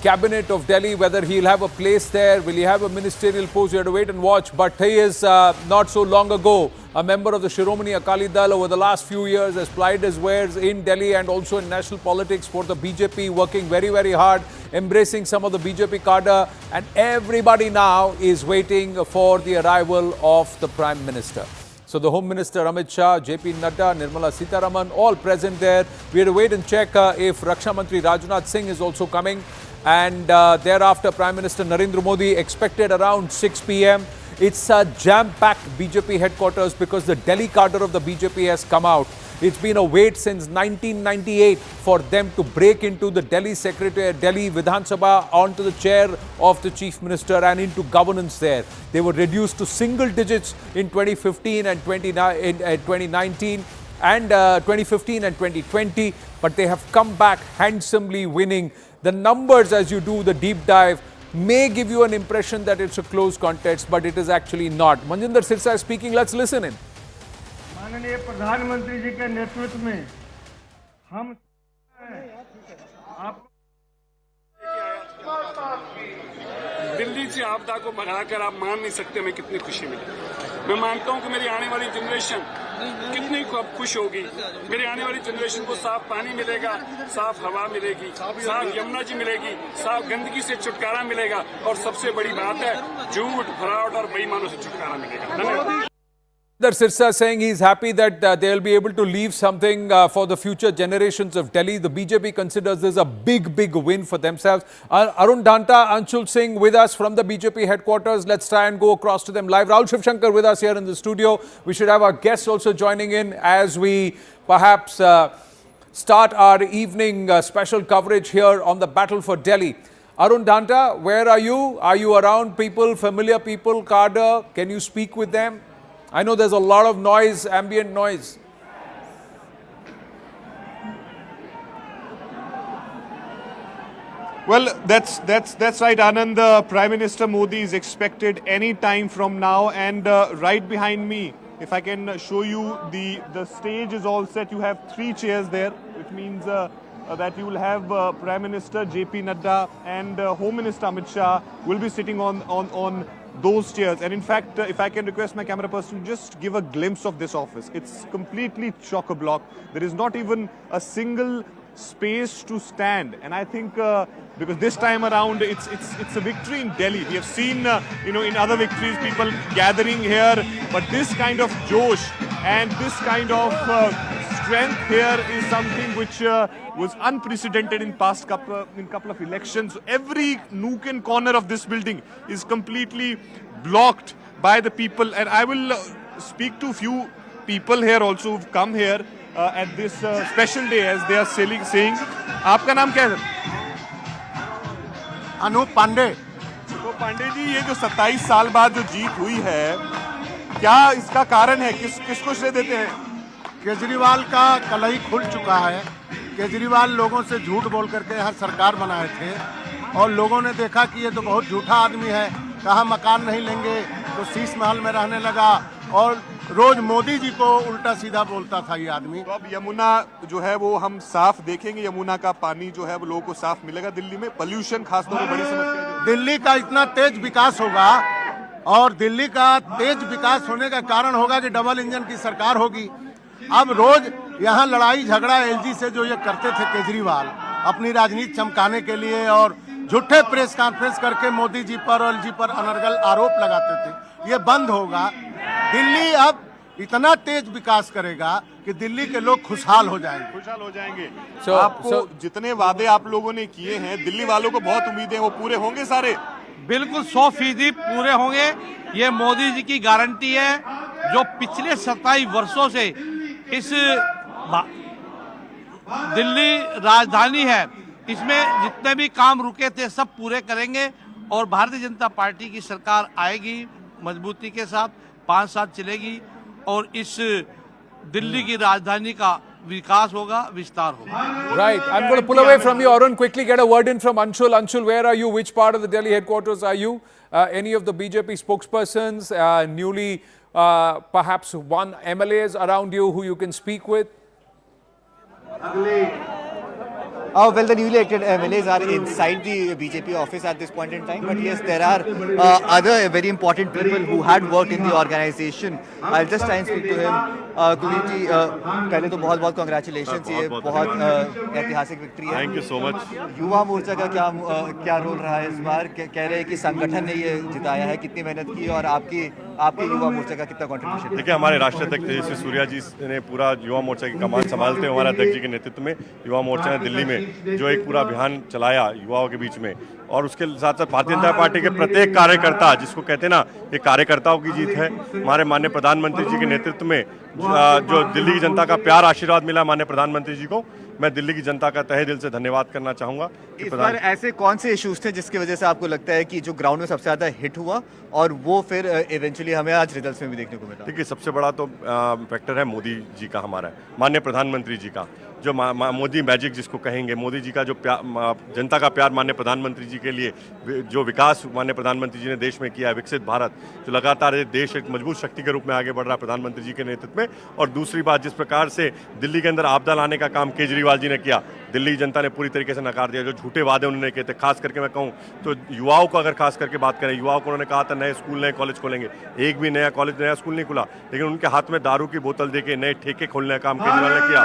cabinet of Delhi, whether he'll have a place there, will he have a ministerial post. You have to wait and watch. But he is not so long ago a member of the Shiromani Akali Dal. Over the last few years has plied his wares in Delhi and also in national politics for the BJP, working very, very hard, embracing some of the BJP cadre, and everybody now is waiting for the arrival of the Prime Minister. So the Home Minister Amit Shah, JP Nadda, Nirmala Sitharaman, all present there. We have to wait and check if Raksha Mantri Rajnath Singh is also coming. And thereafter, Prime Minister Narendra Modi expected around 6 p.m. It's a jam-packed BJP headquarters because the Delhi cadre of the BJP has come out. It's been a wait since 1998 for them to break into the Delhi Vidhan Sabha, onto the chair of the Chief Minister and into governance there. They were reduced to single digits in 2015 and 2019 and 2015 and 2020, but they have come back handsomely winning. The numbers, as you do the deep dive, may give you an impression that it's a close contest, but it is actually not. Manjinder Sirsa is speaking. Let's listen in. माननीय प्रधानमंत्री जी के नेतृत्व में हम दिल्ली से आपदा को भगाकर आप मान नहीं सकते हमें कितनी खुशी मिली। मैं मानता हूं कि मेरी आने वाली जनरेशन कितनी खुश होगी। मेरे आने वाली जनरेशन को साफ पानी मिलेगा, साफ हवा मिलेगी, साफ यमुना जी मिलेगी, साफ गंदगी से छुटकारा मिलेगा और सबसे बड़ी बात है झूठ, फराड और बेईमानों से छुटकारा मिलेगा। धन्यवाद। Sirsa saying he's happy that they'll be able to leave something for the future generations of Delhi. The BJP considers this a big win for themselves. Arun Dhanta, Anshul Singh with us from the BJP headquarters. Let's try and go across to them live. Rahul Shivshankar with us here in the studio. We should have our guests also joining in as we perhaps start our evening special coverage here on the battle for Delhi. Arun Dhanta, where are you? Are you around people, familiar people, cadre? Can you speak with them? I know there's a lot of noise, ambient noise. Well, that's right, Anand. Prime Minister Modi is expected any time from now, and right behind me, if I can show you, the stage is all set. You have 3 chairs there, which means that you will have Prime Minister JP Nadda and Home Minister Amit Shah will be sitting on those chairs. And in fact, if I can request my camera person to just give a glimpse of this office. It's completely chock-a-block. There is not even a single space to stand. And I think because this time around it's a victory in Delhi. We have seen in other victories people gathering here, but this kind of josh and this kind of strength here is something which was unprecedented in past couple of elections. Every nook and corner of this building is completely blocked by the people, and I will speak to few people here also who've come here at this special day, as they are saying. आपका नाम क्या है? अनूप पांडे। तो पांडे जी, ये जो 27 साल बाद जो जीत हुई है, क्या इसका कारण है? किसको श्रेय देते हैं? केजरीवाल का कलही खुल चुका है। केजरीवाल लोगों से झूठ बोल करके यहाँ सरकार बनाए थे और लोगों ने देखा कि ये तो बहुत झूठा आदमी है, कहा मकान नहीं लेंगे, तो शीश महल में रहने लगा और रोज मोदी जी को उल्टा सीधा बोलता था ये आदमी। तो अब यमुना जो है वो हम साफ देखेंगे, यमुना का पानी जो है वो लोगों को साफ मिलेगा। दिल्ली में पोल्यूशन खासतौर पर बड़ी समस्या है। दिल्ली का इतना तेज विकास होगा और दिल्ली का तेज विकास होने का कारण होगा कि डबल इंजन की सरकार होगी। अब रोज यहाँ लड़ाई झगड़ा एलजी से जो ये करते थे केजरीवाल अपनी राजनीति चमकाने के लिए और झूठे प्रेस कॉन्फ्रेंस करके मोदी जी पर और एलजी पर अनर्गल आरोप लगाते थे, ये बंद होगा। दिल्ली अब इतना तेज विकास करेगा कि दिल्ली के लोग खुशहाल हो जाएंगे। आपको जितने वादे आप लोगों ने किए हैं, दिल्ली वालों को बहुत उम्मीदें, वो पूरे होंगे सारे? बिल्कुल 100% पूरे होंगे। ये मोदी जी की गारंटी है, जो पिछले 27 वर्षों से इस दिल्ली राजधानी है, इसमें जितने भी काम रुके थे सब पूरे करेंगे और भारतीय जनता पार्टी की सरकार आएगी मजबूती के साथ, 5 साल चलेगी और इस दिल्ली की राजधानी का विकास होगा, विस्तार होगा। Right. I'm going to pull away from you, Arun. Quickly get a word in from Anshul. Anshul, where are you? Which part of the Delhi headquarters are you? Any of the BJP spokespersons, newly perhaps one MLAs around you who you can speak with? Well, the newly elected MLAs are inside the BJP office at this point in time. But yes, there are other very important people who had worked in the organization. I'll just try and speak to him. Kuldeep जी, पहले तो बहुत congratulations, ये बहुत ऐतिहासिक victory है। Thank you so much. Yuva Morcha का क्या role रहा है इस बार? कह रहे हैं कि संगठन ने ये जिताया है, कितनी मेहनत की और आपके युवा मोर्चा का कितना कंट्रीब्यूशन? देखिए, हमारे राष्ट्रीय अध्यक्ष तेजस्वी सूर्या जी ने पूरा युवा मोर्चा की कमान संभालते हुए हमारे अध्यक्ष जी के नेतृत्व में युवा मोर्चा ने दिल्ली में जो एक पूरा अभियान चलाया युवाओं के बीच में, और उसके साथ साथ भारतीय जनता पार्टी के प्रत्येक कार्यकर्ता, जिसको कहते हैं ना, ये कार्यकर्ताओं की जीत है। हमारे माननीय प्रधानमंत्री जी के नेतृत्व में जो दिल्ली की जनता का प्यार आशीर्वाद मिला माननीय प्रधानमंत्री जी को, मैं दिल्ली की जनता का तहे दिल से धन्यवाद करना चाहूँगा। इस बार ऐसे कौन से इश्यूज थे जिसकी वजह से आपको लगता है कि जो ग्राउंड में सबसे ज़्यादा हिट हुआ और वो फिर इवेंचुअली हमें आज रिजल्ट्स में भी देखने को मिला? देखिए, सबसे बड़ा तो फैक्टर है मोदी जी का, हमारा माननीय प्रधानमंत्री जी का जो मोदी मैजिक जिसको कहेंगे, मोदी जी का जो जनता का प्यार माननीय प्रधानमंत्री जी के लिए, जो विकास माननीय प्रधानमंत्री जी ने देश में किया, विकसित भारत जो लगातार देश एक मजबूत शक्ति के रूप में आगे बढ़ रहा है प्रधानमंत्री जी के नेतृत्व में। और दूसरी बात, जिस प्रकार से दिल्ली के अंदर आपदा लाने का काम केजरीवाल जी ने किया, दिल्ली की जनता ने पूरी तरीके से नकार दिया। जो झूठे वादे उन्होंने किए थे, खास करके मैं कहूँ तो युवाओं को अगर खास करके बात करें, युवाओं को उन्होंने कहा था नए स्कूल नए कॉलेज खोलेंगे, एक भी नया कॉलेज नया स्कूल नहीं खुला, लेकिन उनके हाथ में दारू की बोतल देके नए ठेके खोलने का काम केजरीवाल ने किया।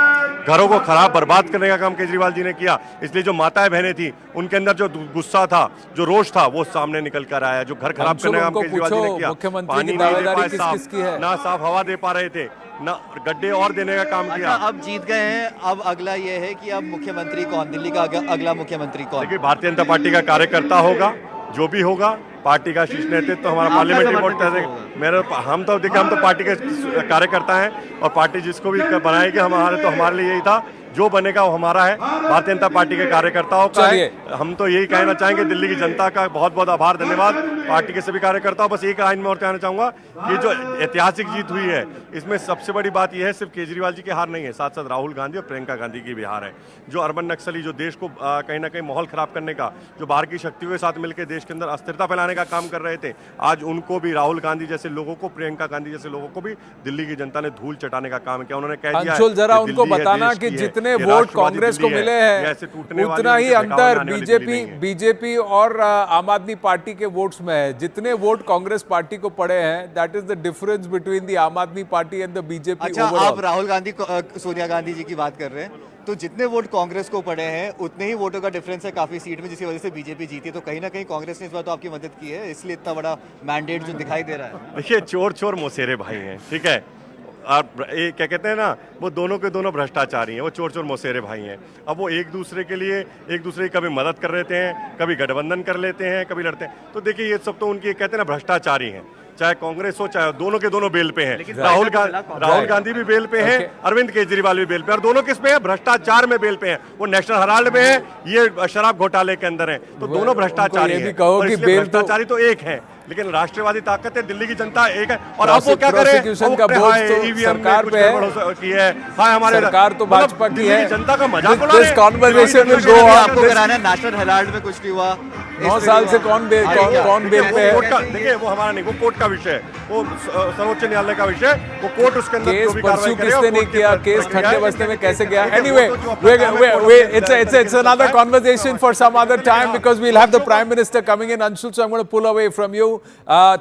घरों को खराब बर्बाद करने का काम केजरीवाल जी ने किया। इसलिए जो माताएं बहनें थी उनके अंदर जो गुस्सा था, जो रोष था, वो सामने निकल कर आया। जो घर खराब करने का काम केजरीवाल जी ने किया, पानी नहीं दे पाए साफ, ना साफ हवा दे पा रहे थे, ना गड्ढे और देने का काम किया। अब जीत गए हैं, अब अगला ये है कि अब मुख्यमंत्री कौन, दिल्ली का अगला मुख्यमंत्री कौन? देखिए, भारतीय जनता पार्टी का कार्यकर्ता होगा, जो भी होगा, पार्टी का शीर्ष नेतृत्व तो हमारा पार्लियामेंट्री बोर्ड हम तो देखिए, हम तो पार्टी के कार्यकर्ता हैं और पार्टी जिसको भी बनाएगी हमारे लिए यही था, जो बनेगा वो हमारा है, भारतीय जनता पार्टी के कार्यकर्ताओं का है। हम तो यही कहना चाहेंगे, दिल्ली की जनता का बहुत बहुत आभार, धन्यवाद, पार्टी के सभी कार्यकर्ताओं। बस एक लाइन में और कहना चाहूंगा कि जो ऐतिहासिक जीत हुई है, इसमें सबसे बड़ी बात यह है, सिर्फ केजरीवाल जी की हार नहीं है, साथ साथ राहुल गांधी और प्रियंका गांधी की भी हार है। जो अर्बन नक्सली, जो देश को कहीं ना कहीं माहौल खराब करने का, जो बाहर की शक्तियों के साथ मिलकर देश के अंदर अस्थिरता फैलाने का काम कर रहे थे, आज उनको भी, राहुल गांधी जैसे लोगों को, प्रियंका गांधी जैसे लोगों को भी दिल्ली की जनता ने धूल चटाने का काम किया। उन्होंने कह दिया अंशुल, जरा उनको बताना कि जितने वोट कांग्रेस को मिले हैं उतना ही अंतर बीजेपी और आम आदमी पार्टी के वोट्स में है। जितने वोट कांग्रेस पार्टी को पड़े हैं, that is the difference between the Aam Aadmi party and the BJP. अच्छा, आप राहुल गांधी, सोनिया गांधी जी की बात कर रहे हैं, तो जितने वोट कांग्रेस को पड़े हैं उतने ही वोटों का डिफरेंस है काफी सीट में, जिसकी वजह से बीजेपी जीती है। तो कहीं ना कहीं कांग्रेस ने इस बार तो आपकी मदद की है, इसलिए इतना बड़ा मैंडेट जो दिखाई दे रहा है। देखिए, चोर चोर मोसेरे भाई हैं, ठीक है, और क्या कहते हैं ना, वो दोनों के दोनों भ्रष्टाचारी हैं, वो चोर चोर मोसेरे भाई हैं। अब वो एक दूसरे के लिए एक दूसरे की कभी मदद कर लेते हैं, कभी गठबंधन कर लेते हैं, कभी लड़ते हैं। तो देखिए, ये सब तो उनकी कहते हैं ना भ्रष्टाचारी हैं, चाहे कांग्रेस हो चाहे दोनों के दोनों बेल पे हैं। राहुल गांधी भी बेल पे हैं, अरविंद केजरीवाल भी बेल पे, और दोनों किस पे हैं? भ्रष्टाचार में बेल पे हैं। वो नेशनल हेराल्ड में है, ये शराब घोटाले के अंदर है। तो दोनों भ्रष्टाचारी हैं, भ्रष्टाचारी तो एक है, लेकिन राष्ट्रवादी ताकत है, दिल्ली की जनता एक है। और अब वो क्या करे, सरकार पे है, हमारे सरकार तो भाजपा की है, जनता का मजाक उड़ा रहे हैं। आपको कराना है, नेशनल हेराल्ड में कुछ नहीं हुआ, 9 साल से कौन बेल पे है? देखिए, वो हमारा नहीं, वो कोर्ट का विषय है, वो सर्वोच्च न्यायालय का विषय, वो कोर्ट उसके अंदर केस परस्यू किसने नहीं किया, केस ठंडे बस्ते में कैसे गया? Anyway, it's another conversation for some other time, because we'll have the Prime Minister coming in. Anshul, so I'm going to pull away from you.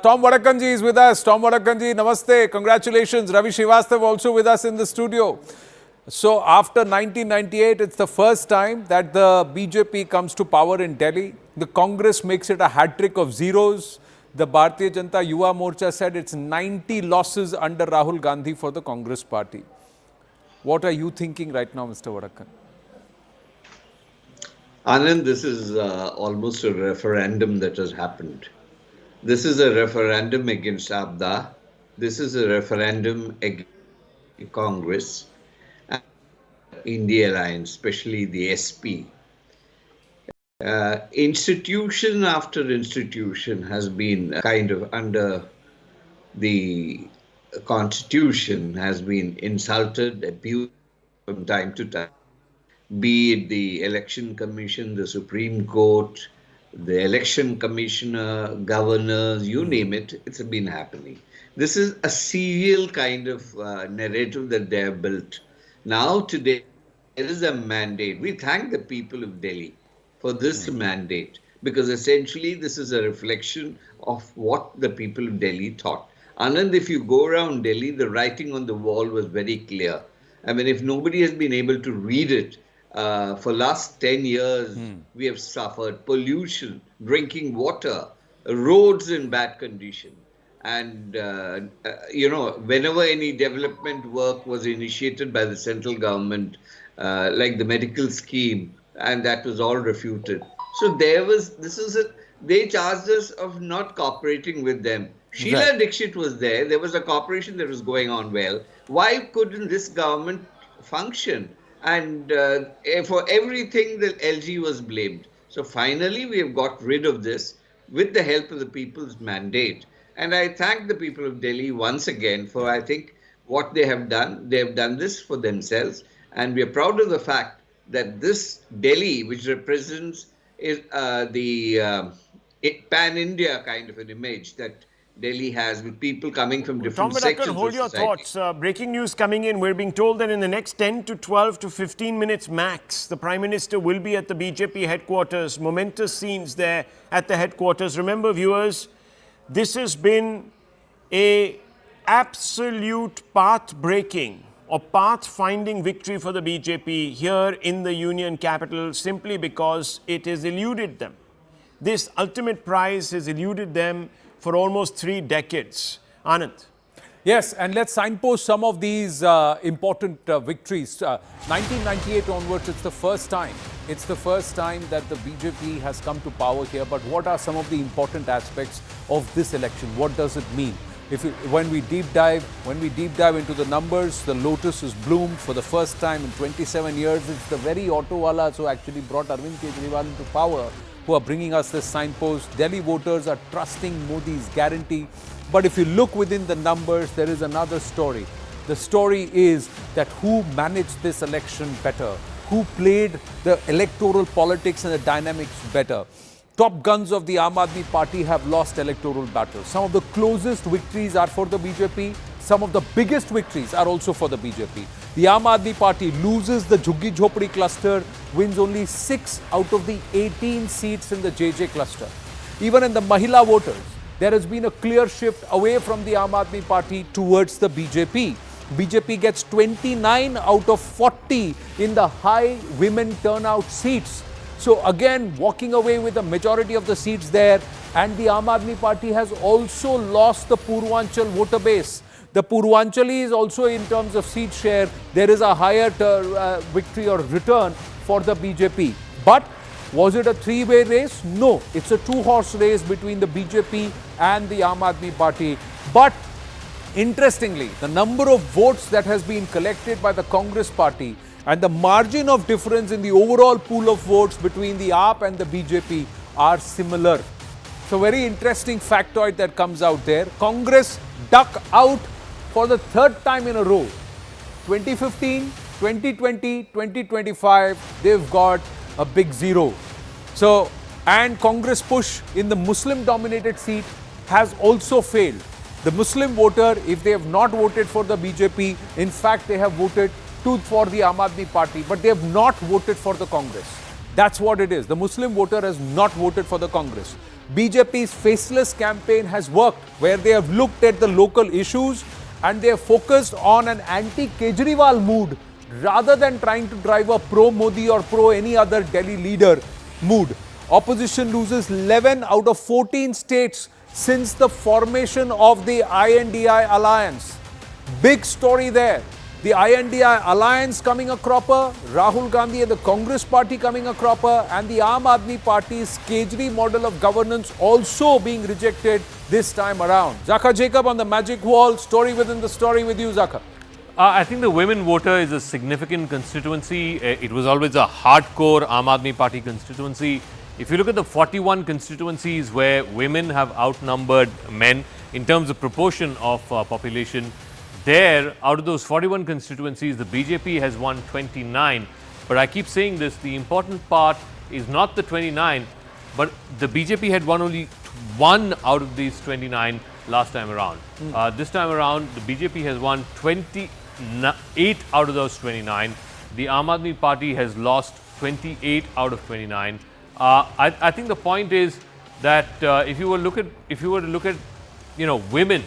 Tom Vadakanji is with us. Tom Vadakanji, namaste, congratulations. Ravi Srivastava also with us in the studio. So after 1998, it's the first time that the BJP comes to power in Delhi. The Congress makes it a hat trick of zeros. The Bharatiya Janata Yuva Morcha said it's 90 losses under Rahul Gandhi for the Congress party. What are you thinking right now, Mr. Vadakan? Anand, this is almost a referendum that has happened. This is a referendum against Abda. This is a referendum against Congress and India Alliance, especially the SP. Institution after institution has been kind of under the Constitution, has been insulted, abused from time to time. Be it the Election Commission, the Supreme Court, the Election Commissioner, governors, you name it, it's been happening. This is a serial kind of narrative that they have built. Now today, there is a mandate. We thank the people of Delhi for this mandate, because essentially this is a reflection of what the people of Delhi thought. Anand, if you go around Delhi, the writing on the wall was very clear. I mean, if nobody has been able to read it, for last 10 years, we have suffered pollution, drinking water, roads in bad condition. And, whenever any development work was initiated by the central government, like the medical scheme, and that was all refuted. So they charged us of not cooperating with them. Sheila Dixit was there. There was a cooperation that was going on well. Why couldn't this government function? And for everything, the LG was blamed. So finally, we have got rid of this with the help of the people's mandate. And I thank the people of Delhi once again for, I think, what they have done. They have done this for themselves. And we are proud of the fact that this Delhi, which represents the pan-India kind of an image, that Delhi has, with people coming from different Tom sections Vidakar, hold of your society. thoughts. Breaking news coming in. We're being told that in the next 10 to 12 to 15 minutes max, the Prime Minister will be at the BJP headquarters. Momentous scenes there at the headquarters. Remember, viewers, this has been a absolute path-breaking or path-finding victory for the BJP here in the Union capital, simply because it has eluded them. This ultimate prize has eluded them for almost 3 decades. Anand. Yes, and let's signpost some of these important victories. 1998 onwards, it's the first time. It's the first time that the BJP has come to power here. But what are some of the important aspects of this election? What does it mean? When we deep dive into the numbers, the lotus has bloomed for the first time in 27 years. It's the very auto walas who actually brought Arvin Kejriwal into power who are bringing us this signpost. Delhi voters are trusting Modi's guarantee. But if you look within the numbers, there is another story. The story is that who managed this election better, who played the electoral politics and the dynamics better. Top guns of the Aam Aadmi Party have lost electoral battles. Some of the closest victories are for the BJP. Some of the biggest victories are also for the BJP. The Aam Aadmi Party loses the Jhuggi Jhopdi cluster, wins only 6 out of the 18 seats in the JJ cluster. Even in the Mahila voters, there has been a clear shift away from the Aam Aadmi Party towards the BJP. BJP gets 29 out of 40 in the high women turnout seats. So again, walking away with the majority of the seats there, and the Aam Aadmi Party has also lost the Purvanchal voter base. The Purvanchalis also, in terms of seat share, there is a higher victory or return for the BJP. But was it a three-way race? No, it's a two-horse race between the BJP and the Aam Aadmi Party. But interestingly, the number of votes that has been collected by the Congress Party and the margin of difference in the overall pool of votes between the AAP and the BJP are similar. So very interesting factoid that comes out there. Congress duck out for the third time in a row. 2015, 2020, 2025, they've got a big zero. So, and Congress push in the Muslim-dominated seat has also failed. The Muslim voter, if they have not voted for the BJP, in fact, they have voted for the Aam Aadmi Party, but they have not voted for the Congress. That's what it is. The Muslim voter has not voted for the Congress. BJP's faceless campaign has worked, where they have looked at the local issues and they have focused on an anti-Kejriwal mood rather than trying to drive a pro-Modi or pro-any other Delhi leader mood. Opposition loses 11 out of 14 states since the formation of the INDI alliance. Big story there. The INDI alliance coming a cropper, Rahul Gandhi and the Congress Party coming a cropper, and the Aam Aadmi Party's Kejri model of governance also being rejected this time around. Zaka Jacob on the magic wall, story within the story with you, Zaka. I think the women voter is a significant constituency. It was always a hardcore Aam Aadmi Party constituency. If you look at the 41 constituencies where women have outnumbered men in terms of proportion of population, there, out of those 41 constituencies, the BJP has won 29. But I keep saying this, the important part is not the 29, but the BJP had won only 1 out of these 29 last time around. This time around, the BJP has won 28 out of those 29. The Aam Aadmi Party has lost 28 out of 29. I think the point is that if you were to look at women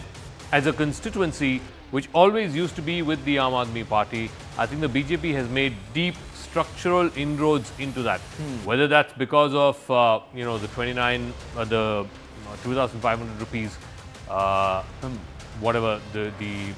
as a constituency, which always used to be with the Aam Aadmi Party, I think the BJP has made deep structural inroads into that. Whether that's because of the 2,500 rupees, whatever the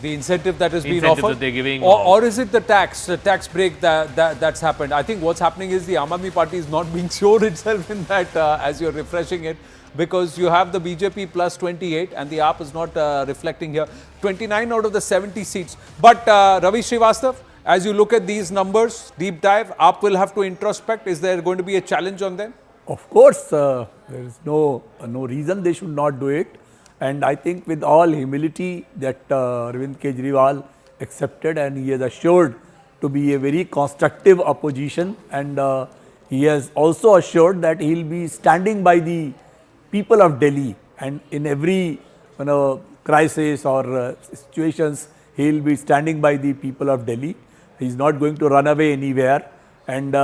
incentive that has been incentive offered, that they're giving, or is it the tax break that's happened? I think what's happening is the Aam Aadmi Party is not being sure itself in that as you're refreshing it, because you have the BJP plus 28 and the AAP is not reflecting here. 29 out of the 70 seats. But Ravi Srivastav, as you look at these numbers, deep dive, AAP will have to introspect. Is there going to be a challenge on them? Of course, there is no reason they should not do it. And I think with all humility that Arvind Kejriwal accepted, and he has assured to be a very constructive opposition, and he has also assured that he will be standing by the people of Delhi and in every crisis or situations, he will be standing by the people of Delhi. He is not going to run away anywhere. And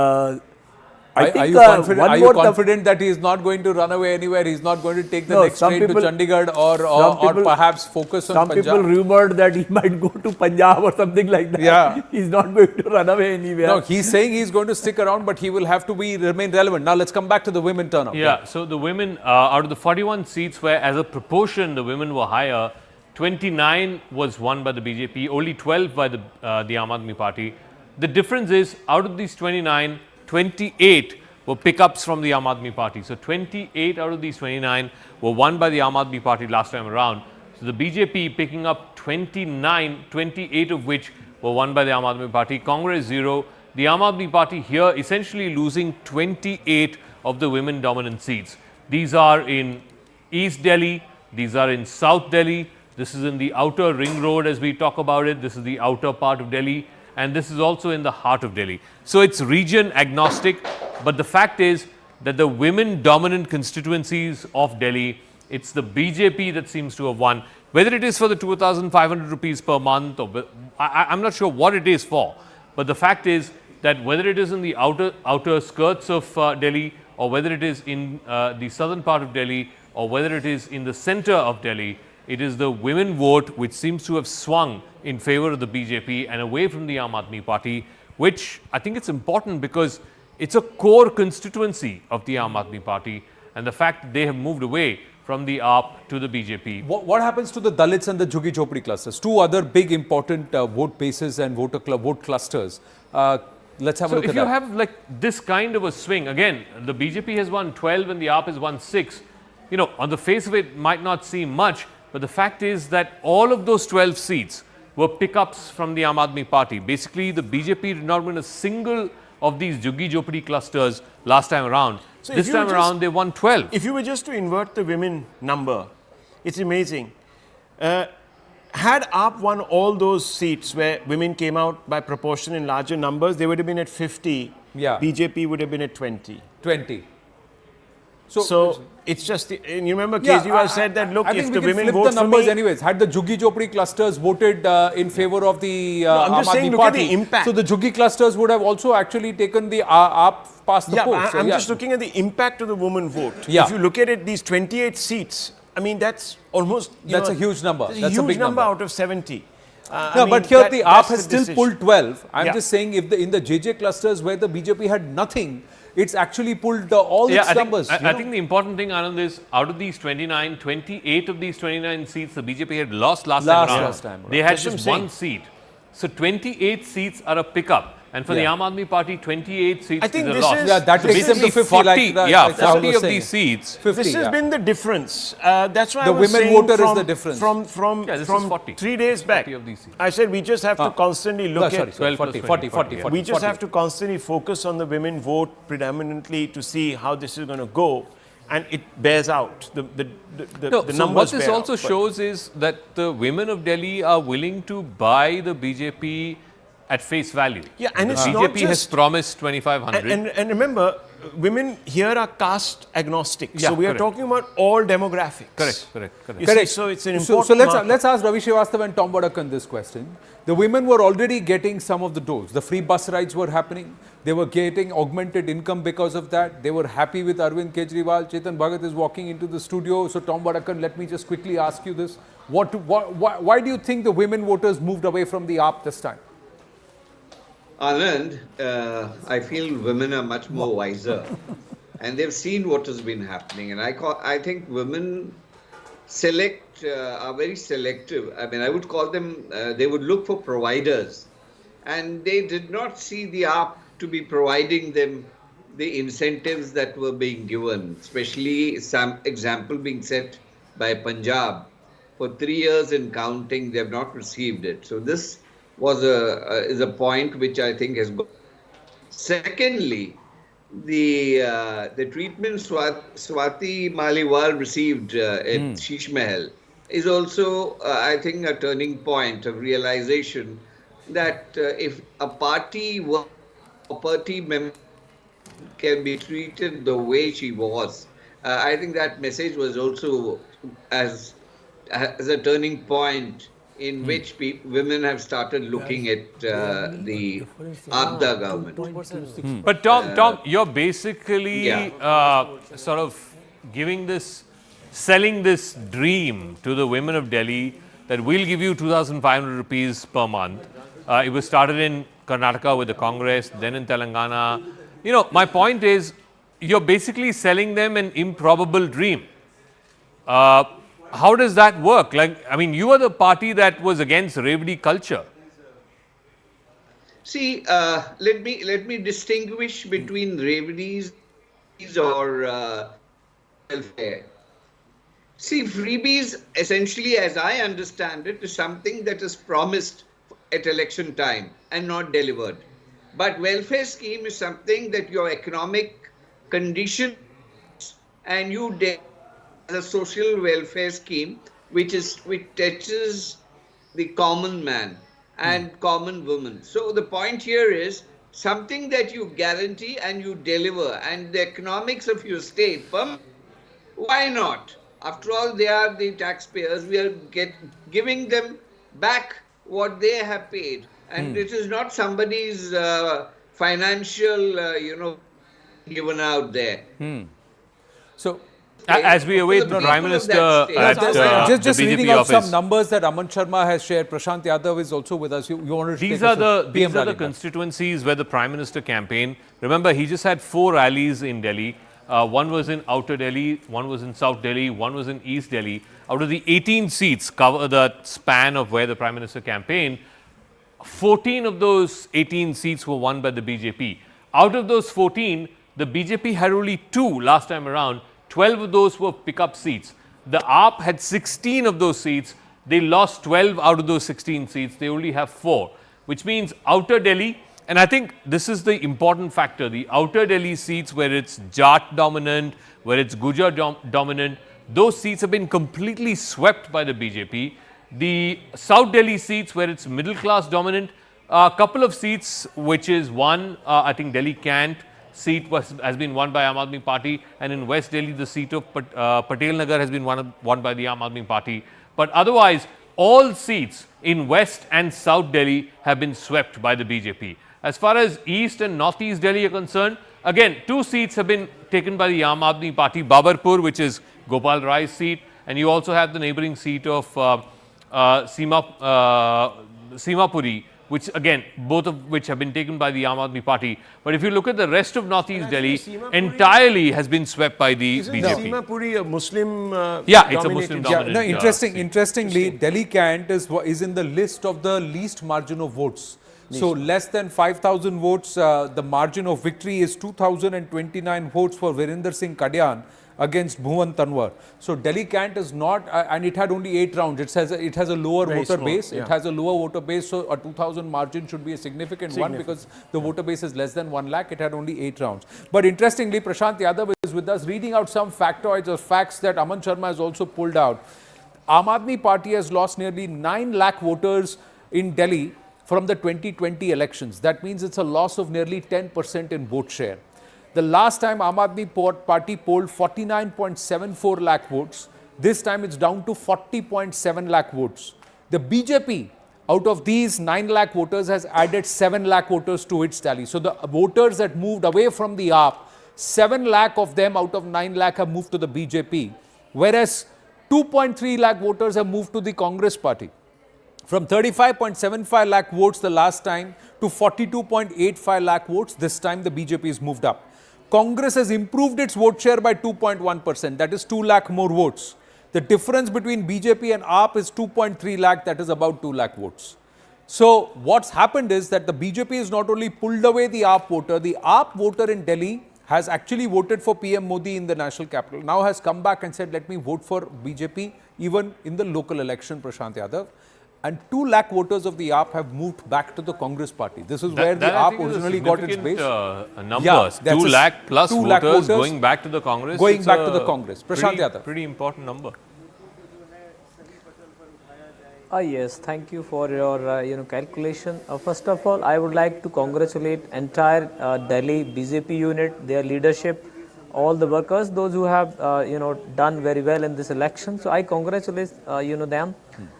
I think are you confident that he is not going to run away anywhere? He is not going to take the next train to Chandigarh or perhaps focus on Punjab? Some people rumored that he might go to Punjab or something like that. Yeah. He's not going to run away anywhere. No, he's saying he's going to stick around, but he will have to remain relevant. Now let's come back to the women turnout. Yeah, so the women, out of the 41 seats where as a proportion the women were higher, 29 was won by the BJP, only 12 by the Aam Aadmi Party. The difference is, out of these 29, 28 were pickups from the Aam Aadmi Party. So 28 out of these 29 were won by the Aam Aadmi Party last time around. So the BJP picking up 29, 28 of which were won by the Aam Aadmi Party. Congress 0. The Aam Aadmi Party here essentially losing 28 of the women dominant seats. These are in East Delhi, these are in South Delhi, this is in the outer ring road as we talk about it, this is the outer part of Delhi, and this is also in the heart of Delhi. So it's region agnostic, but the fact is that the women dominant constituencies of Delhi, it's the BJP that seems to have won. Whether it is for the 2,500 rupees per month, or I'm not sure what it is for, but the fact is that whether it is in the outer skirts of Delhi, or whether it is in the southern part of Delhi, or whether it is in the center of Delhi, it is the women vote which seems to have swung in favor of the BJP and away from the Aam Aadmi Party, which I think it's important because it's a core constituency of the Aam Aadmi Party, and the fact that they have moved away from the AAP to the BJP. What happens to the Dalits and the Jhuggi Chopri clusters? Two other big important vote bases and vote clusters. Let's have a look at that. So if you have like this kind of a swing, again, the BJP has won 12 and the AAP has won 6. You know, on the face of it might not seem much, but the fact is that all of those 12 seats were pickups from the Aam Aadmi Party. Basically, the BJP did not win a single of these Jhuggi Chopri clusters last time around. So this time around, they won 12. If you were just to invert the women number, it's amazing. Had AAP won all those seats where women came out by proportion in larger numbers, they would have been at 50. Yeah. BJP would have been at 20. 20. So it's just, and you remember Kejriwal said that, look, if the women vote the numbers for me, anyways. Had the Jhuggi Chopri clusters voted in favor of the I'm Aam just saying, Aadmi look Party, at the impact. so the Jhuggi clusters would have also actually taken the AAP past the post. I'm just looking at the impact of the women vote. Yeah. If you look at it, these 28 seats, I mean, that's almost, That's a huge number. That's That's a a huge big number. out of 70. No, but here the AAP has still decision. pulled 12. I'm Yeah. just saying if in the JJ clusters where the BJP had nothing, it's actually pulled all its numbers. I think the important thing, Anand, is out of these 29, 28 of these 29 seats the BJP had lost last time around. They had just one seat. So 28 seats are a pickup. And for the Aam Aadmi Party, 28 seats I think is a this loss. is- Yeah, that So takes them to basically 50. 40, like 40 was of saying. these seats. 50, This has been the difference. That's why The I was women saying voter is from, the difference. From Yeah, this is 40. 3 days back, 40 of these seats. I said we just have to constantly look at... 12 plus 20, 40. We just have to constantly focus on the women vote predominantly to see how this is going to go, and it bears out. The No, numbers so what this bear also out, but- shows is that the women of Delhi are willing to buy the BJP at face value. Yeah, and the it's BJP not has just- promised 2,500. And remember, women here are caste agnostic. Yeah, so we are correct. talking about all demographics. Correct. You see, so it's an important So marker. let's ask Ravi Srivastava and Tom Vadakan this question. The women were already getting some of the dose. The free bus rides were happening. They were getting augmented income because of that. They were happy with Arvin Kejriwal. Chetan Bhagat is walking into the studio. So Tom Vadakan, let me just quickly ask you this. Why do you think the women voters moved away from the AAP this time? Anand, I feel women are much more wiser and they've seen what has been happening. And I think women are very selective. I mean, I would call them, they would look for providers. And they did not see the AAP to be providing them the incentives that were being given, especially some example being set by Punjab. For 3 years and counting, they have not received it. So this was is a point which I think has gone. Secondly, the treatment Swati Maliwal received at Sheesh Mahal is also, I think, a turning point of realization that if a party member can be treated the way she was, I think that message was also as a turning point in which women have started looking at the APDA government. But Tom, you're basically sort of selling this dream to the women of Delhi that we'll give you 2,500 rupees per month. It was started in Karnataka with the Congress, then in Telangana. You know, my point is, you're basically selling them an improbable dream. How does that work? Like, I mean, you are the party that was against Revdi culture. See, let me distinguish between Revdis or welfare. See, freebies, essentially, as I understand it, is something that is promised at election time and not delivered. But welfare scheme is something that your economic condition and you as a social welfare scheme which touches the common man and common woman. So the point here is something that you guarantee and you deliver, and the economics of your state, why not? After all, they are the taxpayers. We are giving them back what they have paid, and it is not somebody's financial, given out there. So, as we await the Prime Minister at just the reading BJP out office. some numbers that Aman Sharma has shared. Prashant Yadav is also with us. You wanted to These are the constituencies where the Prime Minister campaigned. Remember, he just had 4 rallies in Delhi. One was in Outer Delhi, one was in South Delhi, one was in East Delhi. Out of the 18 seats cover the span of where the Prime Minister campaigned, 14 of those 18 seats were won by the BJP. Out of those 14, the BJP had only 2 last time around. 12 of those were pickup seats. The AAP had 16 of those seats. They lost 12 out of those 16 seats. They only have 4, which means Outer Delhi, and I think this is the important factor, the Outer Delhi seats where it's Jat dominant, where it's Gujar dominant, those seats have been completely swept by the BJP. The South Delhi seats where it's middle class dominant, a couple of seats, which is one, I think Delhi Cant seat has been won by Aam Aadmi Party, and in West Delhi the seat of Patel Nagar has been won by the Aam Aadmi Party. But otherwise, all seats in West and South Delhi have been swept by the BJP. As far as East and Northeast Delhi are concerned, again, 2 seats have been taken by the Aam Aadmi Party, Babarpur, which is Gopal Rai's seat, and you also have the neighbouring seat of Simapuri, which again, both of which have been taken by the Aam Aadmi Party. But if you look at the rest of Northeast Delhi, entirely has been swept by the BJP. Simapuri a Muslim it's a Muslim dominated. No, interestingly, Delhi Cant is in the list of the least margin of votes. So less than 5,000 votes, the margin of victory is 2,029 votes for Virender Singh Kadyan against Bhuvan Tanwar. So Delhi Cant is not, and it had only 8 rounds. It has a lower voter base. It has a lower voter base, so a 2,000 margin should be a significant one because the voter base is less than 1 lakh. It had only 8 rounds. But interestingly, Prashant Yadav is with us, reading out some factoids or facts that Aman Sharma has also pulled out. Aam Aadmi Party has lost nearly 9 lakh voters in Delhi from the 2020 elections. That means it's a loss of nearly 10% in vote share. The last time Aam Aadmi Party polled 49.74 lakh votes. This time it's down to 40.7 lakh votes. The BJP, out of these 9 lakh voters, has added 7 lakh voters to its tally. So the voters that moved away from the AAP, 7 lakh of them out of 9 lakh have moved to the BJP, whereas 2.3 lakh voters have moved to the Congress party. From 35.75 lakh votes the last time to 42.85 lakh votes, this time the BJP has moved up. Congress has improved its vote share by 2.1%, that is 2 lakh more votes. The difference between BJP and AAP is 2.3 lakh, that is about 2 lakh votes. So what's happened is that the BJP has not only pulled away the AAP voter in Delhi has actually voted for PM Modi in the national capital, now has come back and said, let me vote for BJP even in the local election, Prashant Yadav. And 2 lakh voters of the AAP have moved back to the Congress party. This is where the AAP originally got its base. Numbers, 2 lakh plus voters going back to the Congress. Going back to the Congress. Prashant Yadav. Pretty important number. Yes, thank you for your calculation. First of all, I would like to congratulate entire Delhi BJP unit, their leadership all the workers, those who have done very well in this election. So I congratulate them,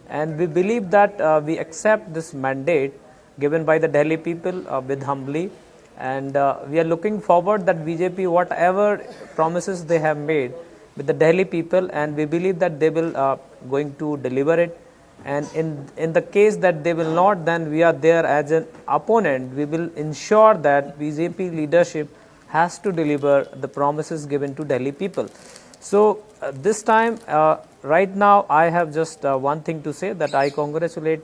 and we believe that we accept this mandate given by the Delhi people with humbly, and we are looking forward that BJP, whatever promises they have made with the Delhi people, and we believe that they will going to deliver it. And in the case that they will not, then we are there as an opponent. We will ensure that BJP leadership has to deliver the promises given to Delhi people. So this time, right now, I have just one thing to say, that I congratulate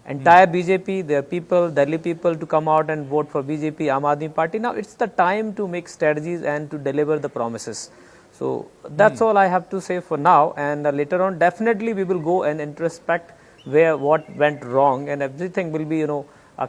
entire BJP, their people, Delhi people, to come out and vote for BJP, Aam Aadmi Party. Now it's the time to make strategies and to deliver the promises. So that's all I have to say for now. And later on, definitely we will go and introspect what went wrong, and everything will be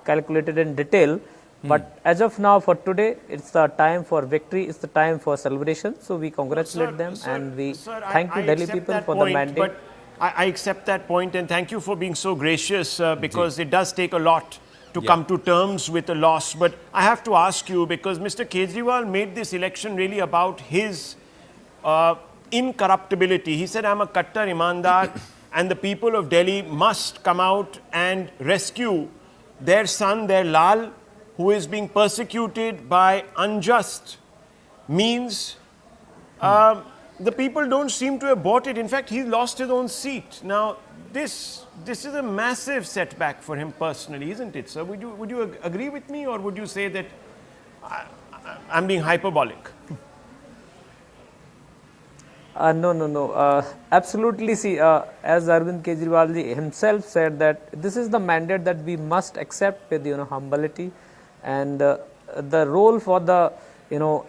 calculated in detail. But as of now, for today, it's the time for victory, it's the time for celebration. So we congratulate them, and we thank you Delhi people for the mandate. But I accept that point, and thank you for being so gracious, because it does take a lot to come to terms with a loss. But I have to ask you, because Mr. Kejriwal made this election really about his incorruptibility. He said, I'm a Kattar Imandar, and the people of Delhi must come out and rescue their son, their Lal, who is being persecuted by unjust means. The people don't seem to have bought it. In fact, he lost his own seat. Now, this is a massive setback for him personally, isn't it, sir? Would you agree with me, or would you say that I'm being hyperbolic? No. Absolutely. See, as Arvin Kejriwal ji himself said, that this is the mandate that we must accept with humility, and the role for the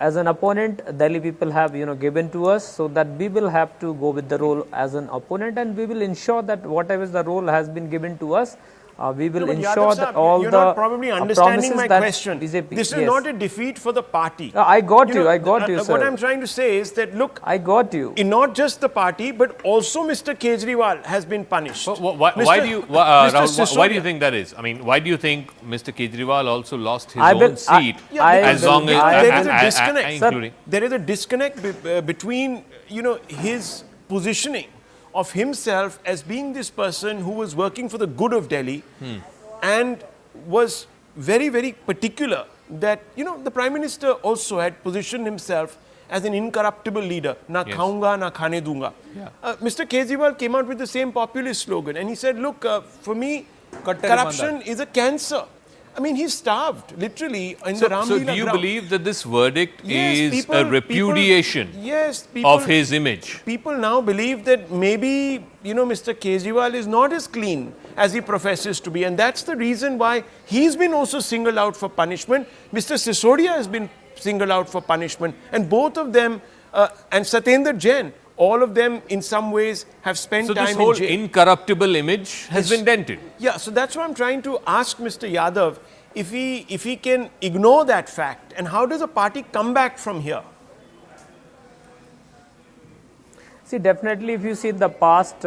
as an opponent, Delhi people have given to us, so that we will have to go with the role as an opponent, and we will ensure that whatever the role has been given to us, we will ensure that all you're the not probably understanding my question. BJP, this is not a defeat for the party. I got you, sir. What I'm trying to say is that, look, I got you. Not just the party, but also Mr. Kejriwal has been punished. Why do you think that is? I mean, why do you think Mr. Kejriwal also lost his own seat, as long as there is a disconnect between his positioning of himself as being this person who was working for the good of Delhi and was very, very particular that, the Prime Minister also had positioned himself as an incorruptible leader. Na khaunga, na khane dunga. Mr. Kejriwal came out with the same populist slogan, and he said, look, for me, corruption is a cancer. I mean, he starved, literally, in the Ram Leela So do you believe that this verdict is a repudiation of his image? People now believe that maybe, Mr. Kejriwal is not as clean as he professes to be. And that's the reason why he's been also singled out for punishment. Mr. Sisodia has been singled out for punishment. And both of them, and Satyendra Jain, all of them in some ways have spent time in jail. So this whole incorruptible image has been dented. Yeah, so that's why I'm trying to ask Mr. Yadav if he can ignore that fact, and how does the party come back from here? See, definitely, if you see the past,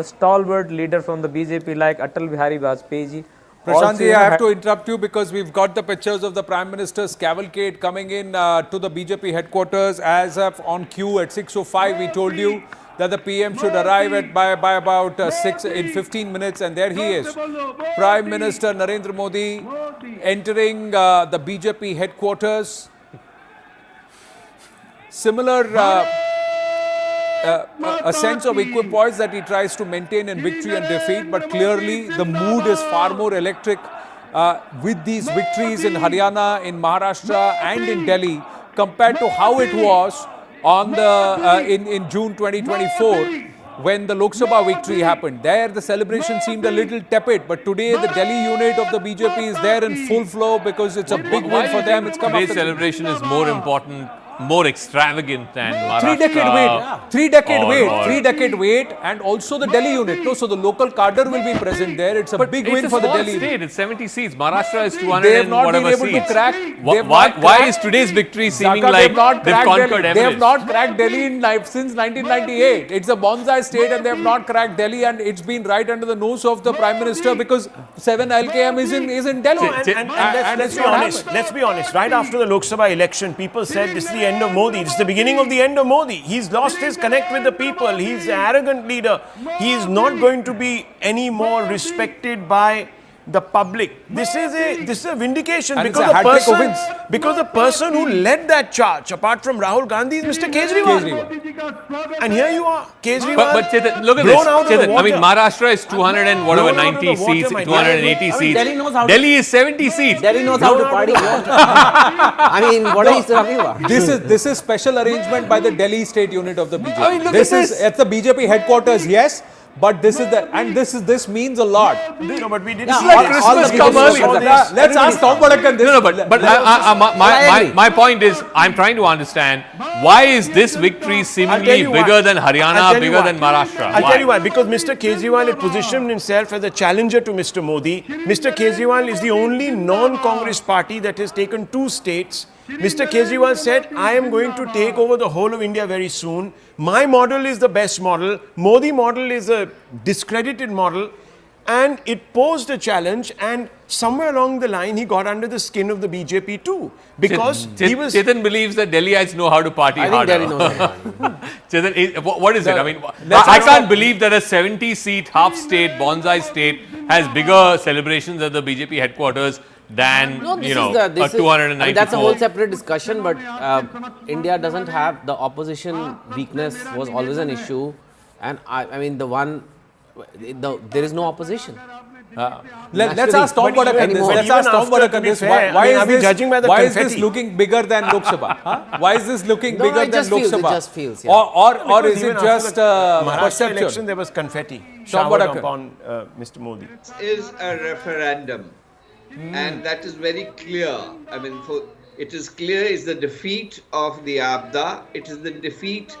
stalwart leader from the BJP like Atal Bihari Vajpayee ji. Prashant ji, I have to interrupt you because we've got the pictures of the Prime Minister's cavalcade coming in to the BJP headquarters. As of on cue at 6:05, we told you that the PM should arrive by about 15 minutes, and there he is. Prime Minister Narendra Modi entering the BJP headquarters. Similar a sense of equipoise that he tries to maintain in victory and defeat, but clearly the mood is far more electric with these victories in Haryana, in Maharashtra and in Delhi compared to how it was on in June 2024 when the Lok Sabha victory happened. There the celebration seemed a little tepid, but today the Delhi unit of the BJP is there in full flow because it's a big win for them. It's come Today's celebration is more important, more extravagant than Maharashtra. Three-decade wait, and also the Delhi unit. No, so the local cadre will be present there. It's a big win for the Delhi unit. State. It's 70 seats. Maharashtra is 200 They have not whatever been able seats. to crack. Why is today's victory seeming like they've conquered Everest? They have not cracked Delhi since 1998. It's a Bonsai State, and they have not cracked Delhi, and it's been right under the nose of the Prime Minister because 7 LKM is in Delhi. And let's be honest. Right after the Lok Sabha election, people said this is the end of Modi. It's the beginning of the end of Modi. He's lost his connect with the people. He's an arrogant leader. He is not going to be any more respected by the public. This is a vindication, And because the person who led that charge, apart from Rahul Gandhi, is Mr. Kejriwal. And here you are, Kejriwal. But Chetan, look at blown this. out of the Chetan, I mean, water. Maharashtra is 200 and whatever, Blown out of 90 the water, seats, my 280 dear. seats. Delhi knows how to- Delhi is 70 seats. Delhi knows how to party. I mean, what are you talking about? This is special arrangement by the Delhi state unit of the BJP. I mean, look this at is this. at the BJP headquarters, yes, but this means a lot. No, but we didn't Yeah, see all- that. Christmas the come BJP early. leaders- Let's ask Tom Vadakan this. No, but my point is, I'm trying to understand why is this victory I'll seemingly tell you bigger why. than I'll Haryana, tell you bigger why. than Maharashtra? I'll tell you why. Because Mr. Kejriwal had positioned himself as a challenger to Mr. Modi. Mr. Kejriwal is the only non-Congress party that has taken 2 states. Mr. Kejriwal said, I am going to take over the whole of India very soon. My model is the best model. Modi model is a discredited model. And it posed a challenge, and somewhere along the line, he got under the skin of the BJP too. Because he was... Chetan believes that Delhiites know how to party I think harder. Delhi knows how to party. Chetan, what is it? I mean, let's I ask can't believe that a 70-seat half-state Bonsai State has bigger celebrations at the BJP headquarters than, No, this you know, is the, a this is, 294. I mean, that's a whole separate discussion, but India doesn't have the opposition weakness was always an issue, and I mean there is no opposition. Let's ask Tom Vadakan this. Let's ask Tom Vadakan this. Why is this looking bigger than Lok Sabha? Huh? Why is this looking bigger than Lok Sabha? It just feels, yeah. Or is it just Maharashtra perception? election, there was confetti Tom showered Vadakan. upon Mr. Modi. This is a referendum, and that is very clear. I mean, it is clear is the defeat of the Abda, it is the defeat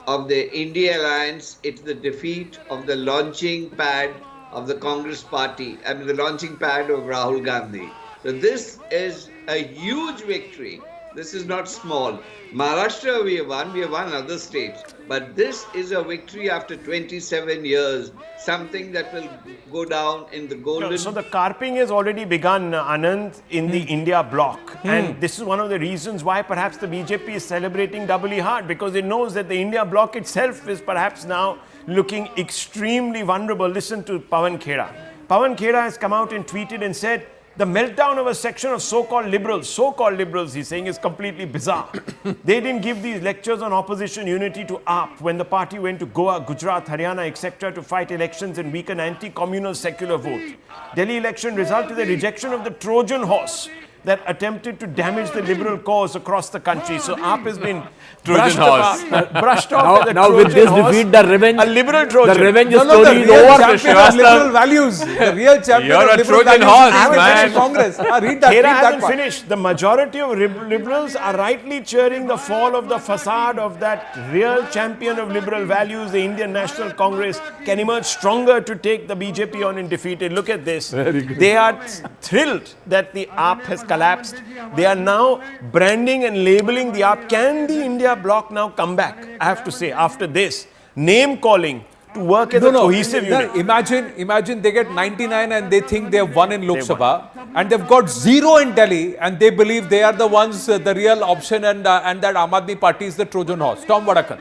of the India Alliance, it's the defeat of the launching pad of the Congress party, I mean the launching pad of Rahul Gandhi. So this is a huge victory. This is not small. Maharashtra we have won other states. But this is a victory after 27 years, something that will go down in the golden... So the carping has already begun, Anand, in the India bloc. And this is one of the reasons why perhaps the BJP is celebrating doubly hard, because it knows that the India bloc itself is perhaps now looking extremely vulnerable. Listen to Pawan Khera. Pawan Khera has come out and tweeted and said, the meltdown of a section of so-called liberals, he's saying, is completely bizarre. They didn't give these lectures on opposition unity to AAP when the party went to Goa, Gujarat, Haryana, etc. to fight elections and weaken anti-communal secular vote. Delhi election resulted in the rejection of the Trojan horse that attempted to damage the liberal cause across the country. So AAP has been brushed off with now with this defeat, the revenge, a liberal Trojan. the revenge No, story the is real over. champion of liberal values. The real champion You're of a liberal Trojan values. horse, man. Congress. Read that. Khera Read that hasn't part. finished. The majority of liberals are rightly cheering the fall of the facade of that real champion of liberal values. The Indian National Congress can emerge stronger to take the BJP on and defeat it. Look at this. They are thrilled that the AAP has collapsed. They are now branding and labeling the AAP. Can the India bloc now come back? I have to say, after this, name calling to work as a cohesive unit. Imagine they get 99 and they think they have won in Lok Sabha, and they've got 0 in Delhi, and they believe they are the ones, the real option, and that Aam Aadmi Party is the Trojan horse. Tom Vadakan.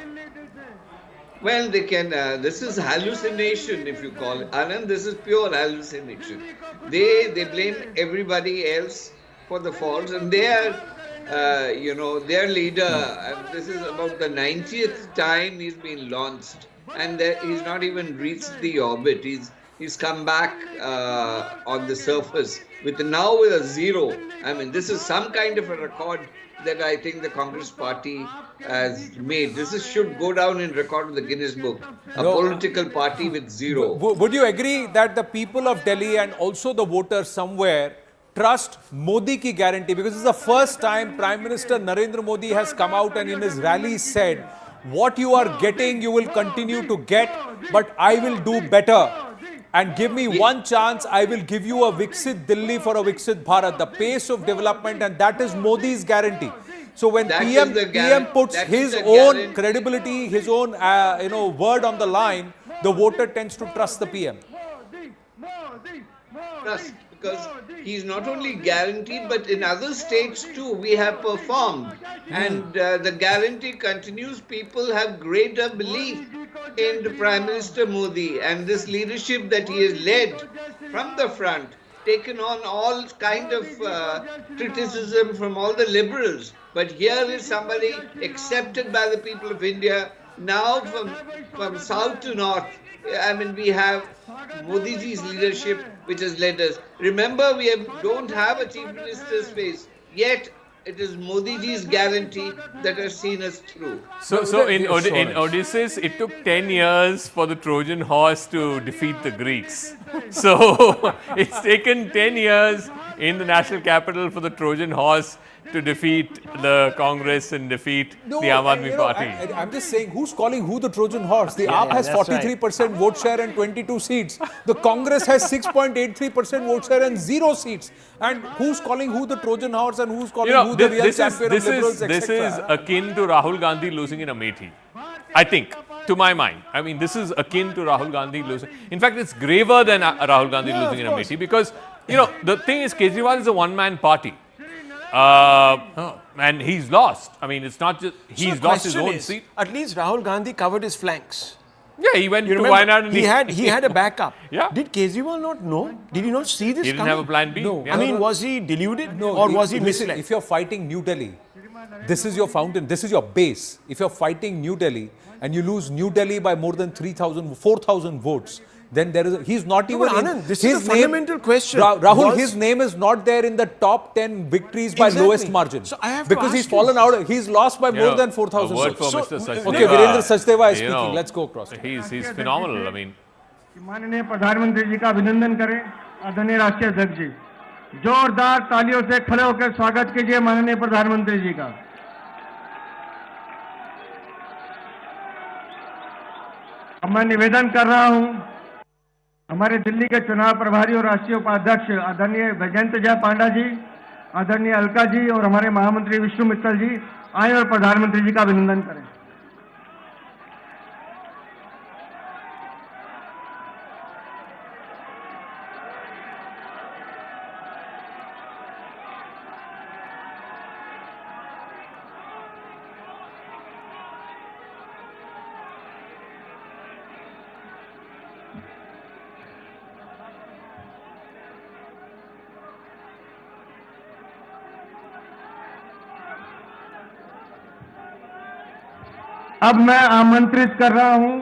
Well, they can, this is hallucination if you call it. Anand, this is pure hallucination. They blame everybody else for the faults, and they are, their leader, and this is about the 90th time he's been launched, and he's not even reached the orbit. He's come back on the surface with a 0. I mean, this is some kind of a record that I think the Congress party has made. Should go down in record of the Guinness Book. A political party with 0. Would you agree that the people of Delhi and also the voters somewhere trust Modi ki guarantee? Because this is the first time Prime Minister Narendra Modi has come out and in his rally said, what you are getting, you will continue to get, but I will do better. And give me one chance, I will give you a Viksit Delhi for a Viksit Bharat, the pace of development, and that is Modi's guarantee. So when PM puts his own credibility, his own word on the line, the voter tends to trust the PM. because he's not only guaranteed, but in other states too, we have performed. And the guarantee continues. People have greater belief in the Prime Minister Modi and this leadership that he has led from the front, taken on all kind of criticism from all the liberals. But here is somebody accepted by the people of India. Now from south to north, I mean, we have Modi ji's leadership which has led us. Remember, we don't have a chief minister's face, yet it is Modi ji's guarantee that has seen us through. So in Odysseus, it took 10 years for the Trojan horse to defeat the Greeks. So it's taken 10 years in the national capital for the Trojan horse to defeat the Congress and defeat the Aam Aadmi Party. I'm just saying, who's calling who the Trojan horse? The AAP has 43% vote share and 22 seats. The Congress has 6.83% vote share and 0 seats. And who's calling who the Trojan horse and who's calling who the real champion of liberals, etc.? This is akin to Rahul Gandhi losing in Amethi, I think, to my mind. I mean, this is akin to Rahul Gandhi losing. In fact, it's graver than Rahul Gandhi losing in Amethi because, the thing is, Kejriwal is a one-man party. And he's lost. I mean, it's not just he's lost his own seat. At least Rahul Gandhi covered his flanks. Yeah, he went to Wayanad and he had a backup. Yeah. Did Kejriwal not know? Did he not see this He didn't coming? have a plan B. No. Yeah. I mean, was he deluded or was he listen, misled? if you're fighting New Delhi, this is your fountain, this is your base. If you're fighting New Delhi and you lose New Delhi by more than 4,000 votes, then he's not even Anand, this is a fundamental question. Rahul, his name is not there in the top 10 victories by lowest margin. So I have because he's fallen out. He's lost by more than 4,000 votes. votes. Mr. Sachdeva. Okay, Virendra Sachdeva is speaking. Let's go across. He's phenomenal. I mean, माननीय प्रधानमंत्री जी का अभिनंदन करें आदरणीय राष्ट्रीय अध्यक्ष जी जोरदार तालियों से खड़े होकर स्वागत कीजिए माननीय प्रधानमंत्री जी का अब मैं निवेदन कर रहा हूं हमारे दिल्ली के चुनाव प्रभारी और राष्ट्रीय उपाध्यक्ष आदरणीय वैजयंत जय पांडा जी आदरणीय अलका जी और हमारे महामंत्री विष्णु मित्तल जी आए और प्रधानमंत्री जी का अभिनंदन करें अब मैं आमंत्रित कर रहा हूं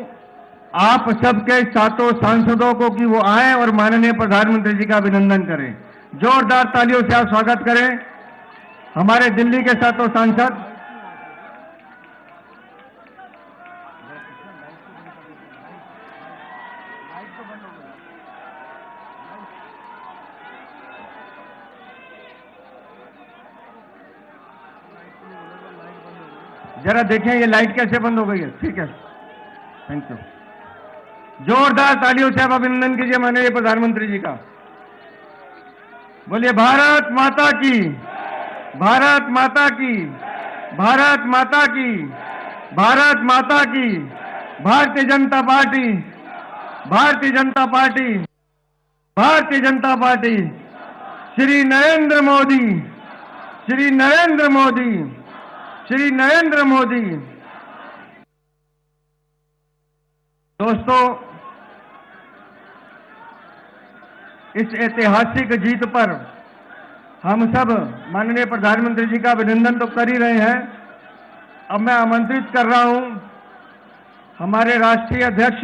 आप सबके सातों सांसदों को कि वो आए और माननीय प्रधानमंत्री जी का अभिनंदन करें जोरदार तालियों से आप स्वागत करें हमारे दिल्ली के सातों सांसद जरा देखें ये लाइट कैसे बंद हो गई है ठीक है थैंक यू जोरदार तालियों से आप अभिनंदन कीजिए माननीय प्रधानमंत्री जी का बोलिए भारत माता की भारत माता की भारत माता की भारत माता की Bharatiya Janata party Bharatiya Janata party Bharatiya Janata party Shri Narendra Modi Shri Narendra Modi Shri Narendra Modi दोस्तों इस ऐतिहासिक जीत पर हम सब माननीय प्रधानमंत्री जी का अभिनंदन तो कर ही रहे हैं अब मैं आमंत्रित कर रहा हूं हमारे राष्ट्रीय अध्यक्ष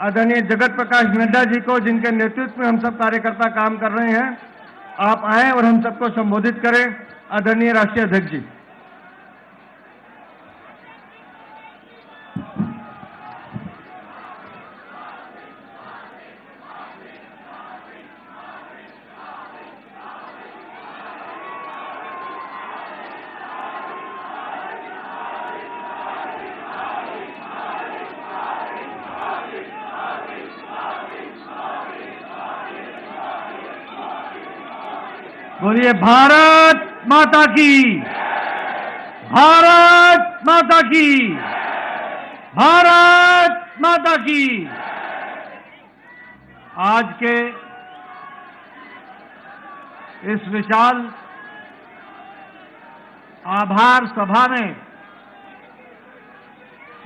आदरणीय जगत प्रकाश नड्डा जी को जिनके नेतृत्व में हम सब कार्यकर्ता काम कर रहे हैं आप आएं और हम सबको संबोधित करें आदरणीय राष्ट्रीय अध्यक्ष जी बोलिए भारत माता की भारत माता की भारत माता की आज के इस विशाल आभार सभा में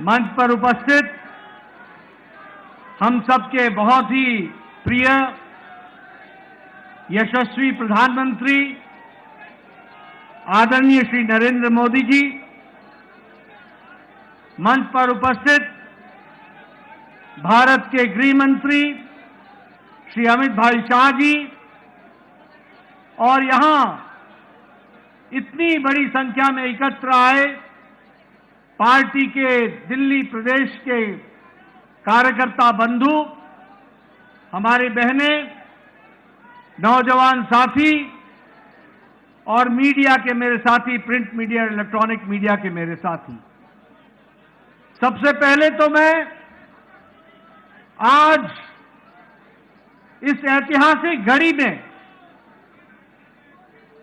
मंच पर उपस्थित हम सबके बहुत ही प्रिय यशस्वी प्रधानमंत्री आदरणीय श्री नरेंद्र मोदी जी, मंच पर उपस्थित भारत के गृह मंत्री श्री अमित भाई शाह जी, और यहां इतनी बड़ी संख्या में एकत्र आए पार्टी के दिल्ली प्रदेश के कार्यकर्ता बंधु, हमारी बहनें, नौजवान साथी और मीडिया के मेरे साथी, प्रिंट मीडिया, इलेक्ट्रॉनिक मीडिया के मेरे साथी। सबसे पहले तो मैं आज इस ऐतिहासिक घड़ी में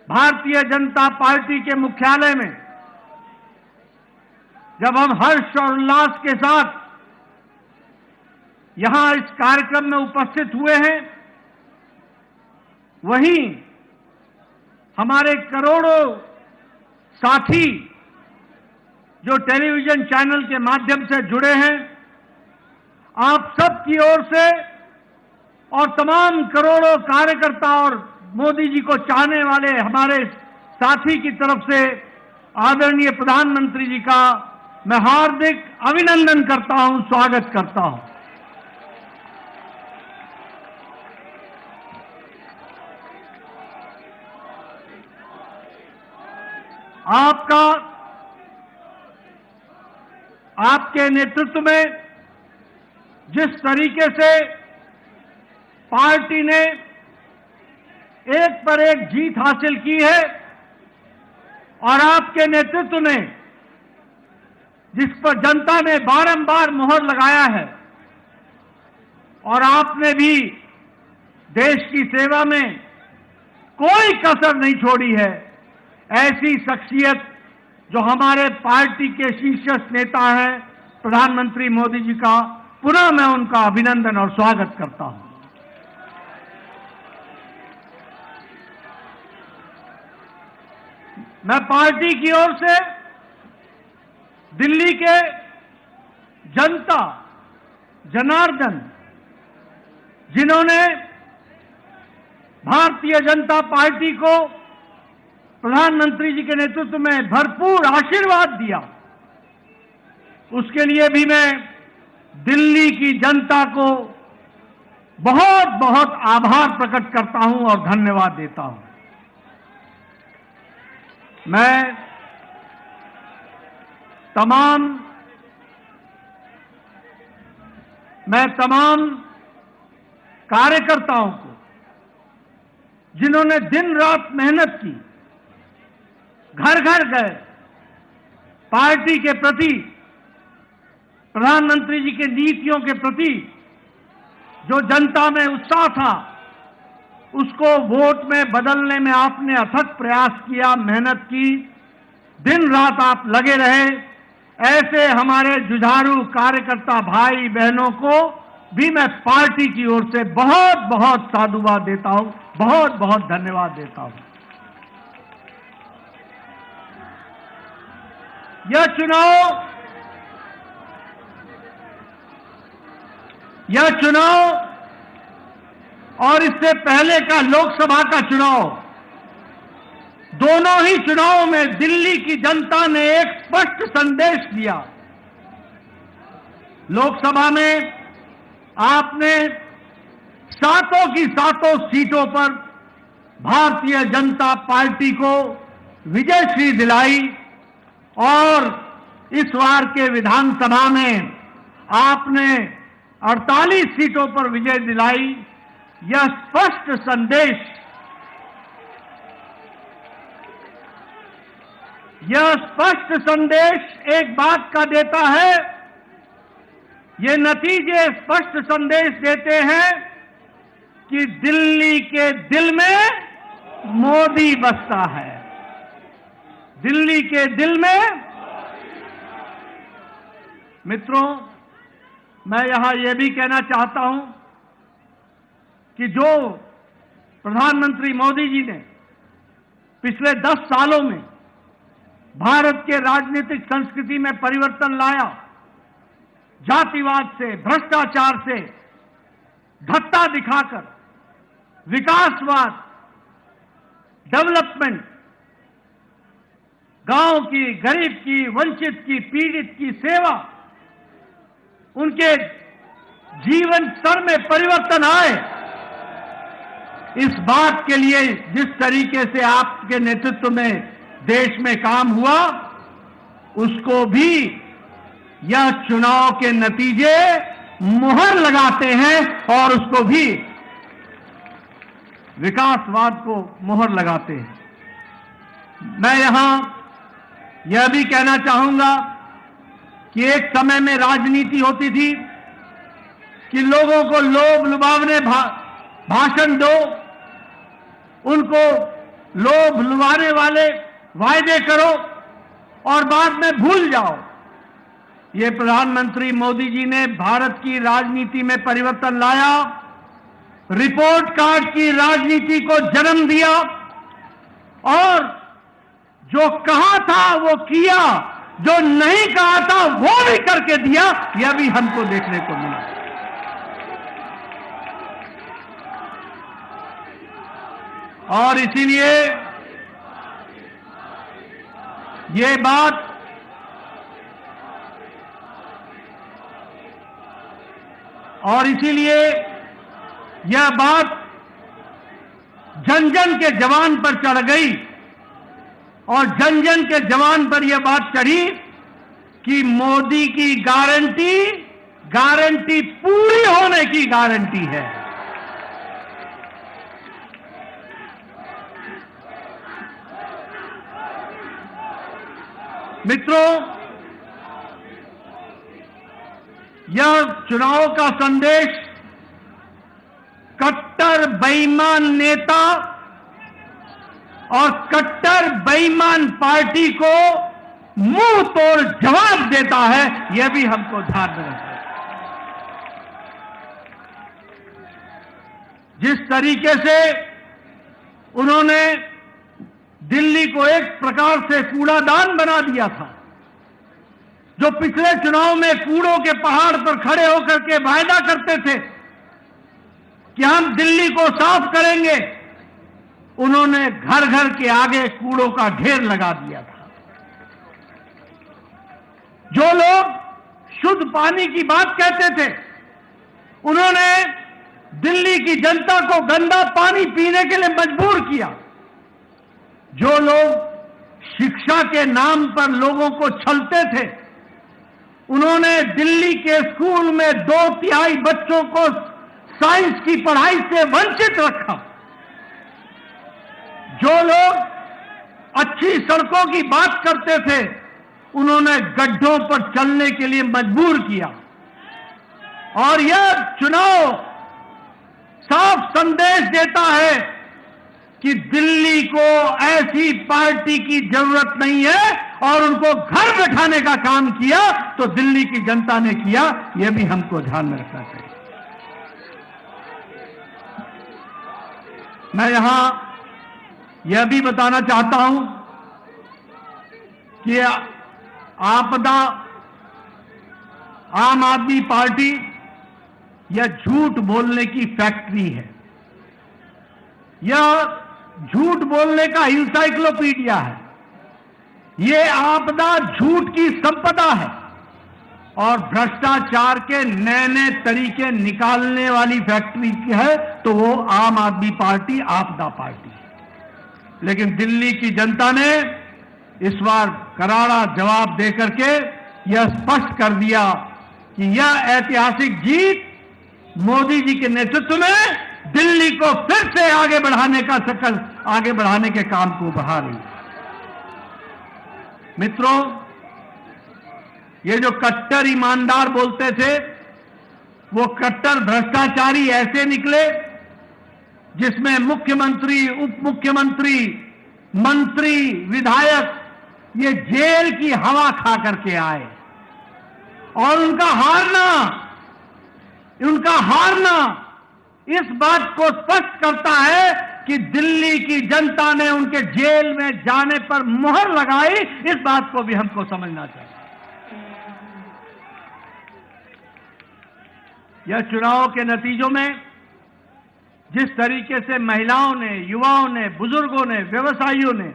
भारतीय जनता पार्टी के मुख्यालय में जब हम हर्ष और उल्लास के साथ यहां इस कार्यक्रम में उपस्थित हुए हैं, वहीं हमारे करोड़ों साथी जो टेलीविजन चैनल के माध्यम से जुड़े हैं, आप सब की ओर से और तमाम करोड़ों कार्यकर्ता और मोदी जी को चाहने वाले हमारे साथी की तरफ से आदरणीय प्रधानमंत्री जी का मैं हार्दिक अभिनंदन करता हूं, स्वागत करता हूं। आपके नेतृत्व में जिस तरीके से पार्टी ने एक पर एक जीत हासिल की है और आपके नेतृत्व ने जिस पर जनता ने बारंबार मोहर लगाया है और आपने भी देश की सेवा में कोई कसर नहीं छोड़ी है, ऐसी शख्सियत जो हमारे पार्टी के शीर्ष नेता हैं प्रधानमंत्री मोदी जी का पुनः मैं उनका अभिनंदन और स्वागत करता हूं। मैं पार्टी की ओर से दिल्ली के जनता जनार्दन, जिन्होंने भारतीय जनता पार्टी को प्रधानमंत्री जी के नेतृत्व में भरपूर आशीर्वाद दिया, उसके लिए भी मैं दिल्ली की जनता को बहुत बहुत आभार प्रकट करता हूं और धन्यवाद देता हूं। मैं तमाम कार्यकर्ताओं को जिन्होंने दिन रात मेहनत की, घर घर गए, पार्टी के प्रति, प्रधानमंत्री जी की नीतियों के प्रति जो जनता में उत्साह था, उसको वोट में बदलने में आपने अथक प्रयास किया, मेहनत की, दिन रात आप लगे रहे। ऐसे हमारे जुझारू कार्यकर्ता भाई बहनों को भी मैं पार्टी की ओर से बहुत बहुत साधुवाद देता हूं, बहुत बहुत धन्यवाद देता हूं। यह चुनाव और इससे पहले का लोकसभा का चुनाव, दोनों ही चुनावों में दिल्ली की जनता ने एक स्पष्ट संदेश दिया। लोकसभा में आपने सातों की सातों सीटों पर भारतीय जनता पार्टी को विजयश्री दिलाई और इस बार के विधानसभा में आपने 48 सीटों पर विजय दिलाई। यह स्पष्ट संदेश एक बात का देता है, ये नतीजे स्पष्ट संदेश देते हैं कि दिल्ली के दिल में मोदी बसता है। दिल्ली के दिल में मित्रों, मैं यहां यह भी कहना चाहता हूं कि जो प्रधानमंत्री मोदी जी ने पिछले 10 सालों में भारत के राजनीतिक संस्कृति में परिवर्तन लाया। जातिवाद से, भ्रष्टाचार से धत्ता दिखाकर विकासवाद, डेवलपमेंट, गांव की, गरीब की, वंचित की, पीड़ित की सेवा, उनके जीवन स्तर में परिवर्तन आए। इस बात के लिए जिस तरीके से आपके नेतृत्व में देश में काम हुआ, उसको भी यह चुनाव के नतीजे मुहर लगाते हैं और उसको भी विकासवाद को मुहर लगाते हैं। मैं यहां यह भी कहना चाहूंगा कि एक समय में राजनीति होती थी कि लोगों को लोभ लुभावने भाषण दो, उनको लोभ लुभाने वाले वायदे करो और बाद में भूल जाओ। ये प्रधानमंत्री मोदी जी ने भारत की राजनीति में परिवर्तन लाया, रिपोर्ट कार्ड की राजनीति को जन्म दिया और जो कहा था वो किया, जो नहीं कहा था वो भी करके दिया। यह भी हमको देखने को मिला। और इसीलिए ये बात यह बात जन जन के जवान पर चढ़ गई और जन जन के जवान पर यह बात चढ़ी कि मोदी की गारंटी पूरी होने की गारंटी है। मित्रों, यह चुनाव का संदेश कट्टर बेईमान नेता और कट्टर बेईमान पार्टी को मुंह तोड़ जवाब देता है। यह भी हमको ध्यान में रखना है। जिस तरीके से उन्होंने दिल्ली को एक प्रकार से कूड़ादान बना दिया था, जो पिछले चुनाव में कूड़ों के पहाड़ पर खड़े होकर के वायदा करते थे कि हम दिल्ली को साफ करेंगे, उन्होंने घर घर के आगे कूड़ों का ढेर लगा दिया था। जो लोग शुद्ध पानी की बात कहते थे, उन्होंने दिल्ली की जनता को गंदा पानी पीने के लिए मजबूर किया। जो लोग शिक्षा के नाम पर लोगों को छलते थे, उन्होंने दिल्ली के स्कूल में 2/3 बच्चों को साइंस की पढ़ाई से वंचित रखा। जो लोग अच्छी सड़कों की बात करते थे, उन्होंने गड्ढों पर चलने के लिए मजबूर किया। और यह चुनाव साफ संदेश देता है कि दिल्ली को ऐसी पार्टी की जरूरत नहीं है और उनको घर बैठाने का काम किया तो दिल्ली की जनता ने किया। यह भी हमको ध्यान में रखना चाहिए। मैं यहां यह भी बताना चाहता हूं कि आपदा आम आदमी पार्टी यह झूठ बोलने की फैक्ट्री है। यह झूठ बोलने का इंसाइक्लोपीडिया है। यह आपदा झूठ की संपदा है और भ्रष्टाचार के नए नए तरीके निकालने वाली फैक्ट्री है तो वो आम आदमी पार्टी आपदा पार्टी है। लेकिन दिल्ली की जनता ने इस बार करारा जवाब देकर के यह स्पष्ट कर दिया कि यह ऐतिहासिक जीत मोदी जी के नेतृत्व में दिल्ली को फिर से आगे बढ़ाने के काम को बढ़ा रही है। मित्रों, ये जो कट्टर ईमानदार बोलते थे, वो कट्टर भ्रष्टाचारी ऐसे निकले जिसमें मुख्यमंत्री, उप मुख्यमंत्री, मंत्री, विधायक ये जेल की हवा खा करके आए और उनका हारना इस बात को स्पष्ट करता है कि दिल्ली की जनता ने उनके जेल में जाने पर मुहर लगाई। इस बात को भी हमको समझना चाहिए। यह चुनाव के नतीजों में जिस तरीके से महिलाओं ने, युवाओं ने, बुजुर्गों ने, व्यवसायियों ने,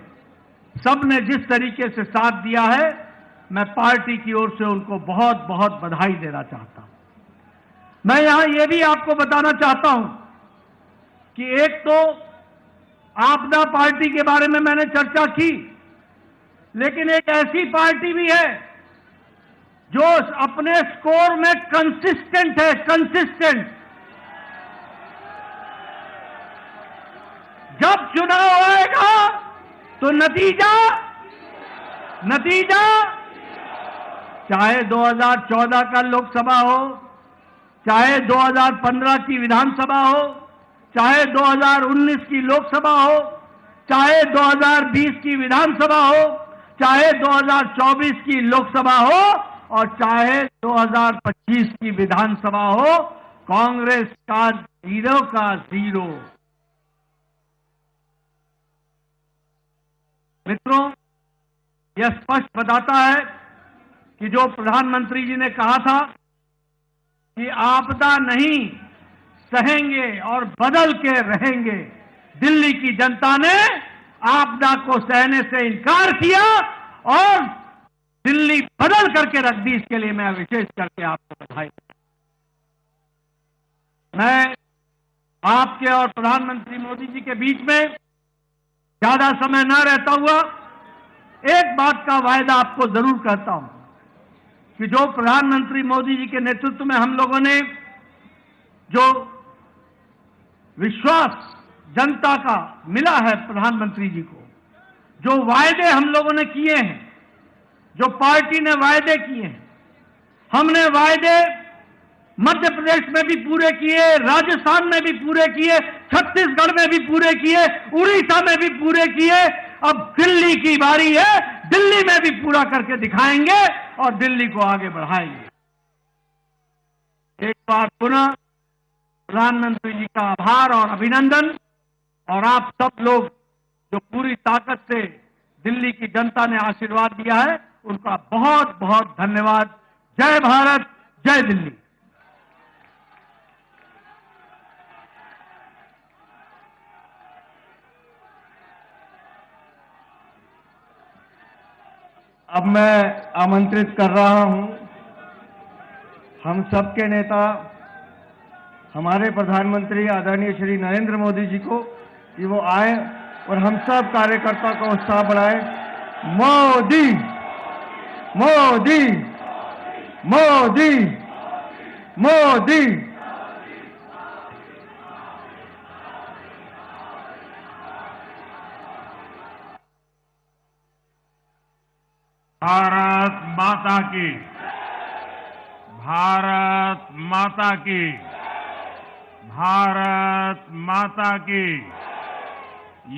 सबने जिस तरीके से साथ दिया है, मैं पार्टी की ओर से उनको बहुत बहुत बधाई देना चाहता हूं। मैं यहां यह भी आपको बताना चाहता हूं कि एक तो आपदा पार्टी के बारे में मैंने चर्चा की, लेकिन एक ऐसी पार्टी भी है जो अपने स्कोर में कंसिस्टेंट है, कंसिस्टेंट। जब चुनाव आएगा तो नतीजा चाहे 2014 का लोकसभा हो, चाहे 2015 की विधानसभा हो, चाहे 2019 की लोकसभा हो, चाहे 2020 की विधानसभा हो, चाहे 2024 की लोकसभा हो और चाहे 2025 की विधानसभा हो, कांग्रेस का 0 का 0। मित्रों, यह स्पष्ट बताता है कि जो प्रधानमंत्री जी ने कहा था कि आपदा नहीं सहेंगे और बदल के रहेंगे, दिल्ली की जनता ने आपदा को सहने से इनकार किया और दिल्ली बदल करके रख दी। इसके लिए मैं विशेष करके आपको बधाई। मैं आपके और प्रधानमंत्री मोदी जी के बीच में ज्यादा समय न रहता हुआ एक बात का वायदा आपको जरूर कहता हूं कि जो प्रधानमंत्री मोदी जी के नेतृत्व में हम लोगों ने जो विश्वास जनता का मिला है प्रधानमंत्री जी को, जो वायदे हम लोगों ने किए हैं, जो पार्टी ने वायदे किए हैं, हमने वायदे मध्य प्रदेश में भी पूरे किए, राजस्थान में भी पूरे किए, छत्तीसगढ़ में भी पूरे किए, उड़ीसा में भी पूरे किए। अब दिल्ली की बारी है, दिल्ली में भी पूरा करके दिखाएंगे और दिल्ली को आगे बढ़ाएंगे। एक बार पुनः प्रधानमंत्री जी का आभार और अभिनंदन, और आप सब लोग जो पूरी ताकत से दिल्ली की जनता ने आशीर्वाद दिया है, उनका बहुत बहुत धन्यवाद। जय भारत, जय दिल्ली। अब मैं आमंत्रित कर रहा हूं हम सबके नेता, हमारे प्रधानमंत्री आदरणीय श्री नरेंद्र मोदी जी को कि वो आए और हम सब कार्यकर्ता का उत्साह बढ़ाएं। मोदी मोदी मोदी मोदी। भारत माता की, भारत माता की, भारत माता की,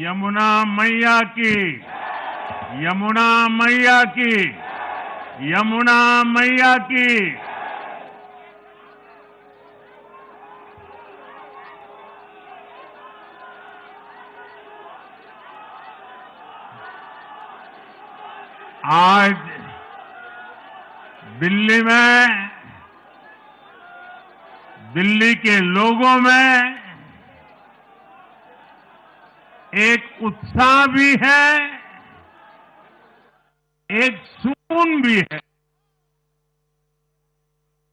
यमुना मैया की, यमुना मैया की, यमुना मैया की। आज दिल्ली में, दिल्ली के लोगों में एक उत्साह भी है, एक सुकून भी है।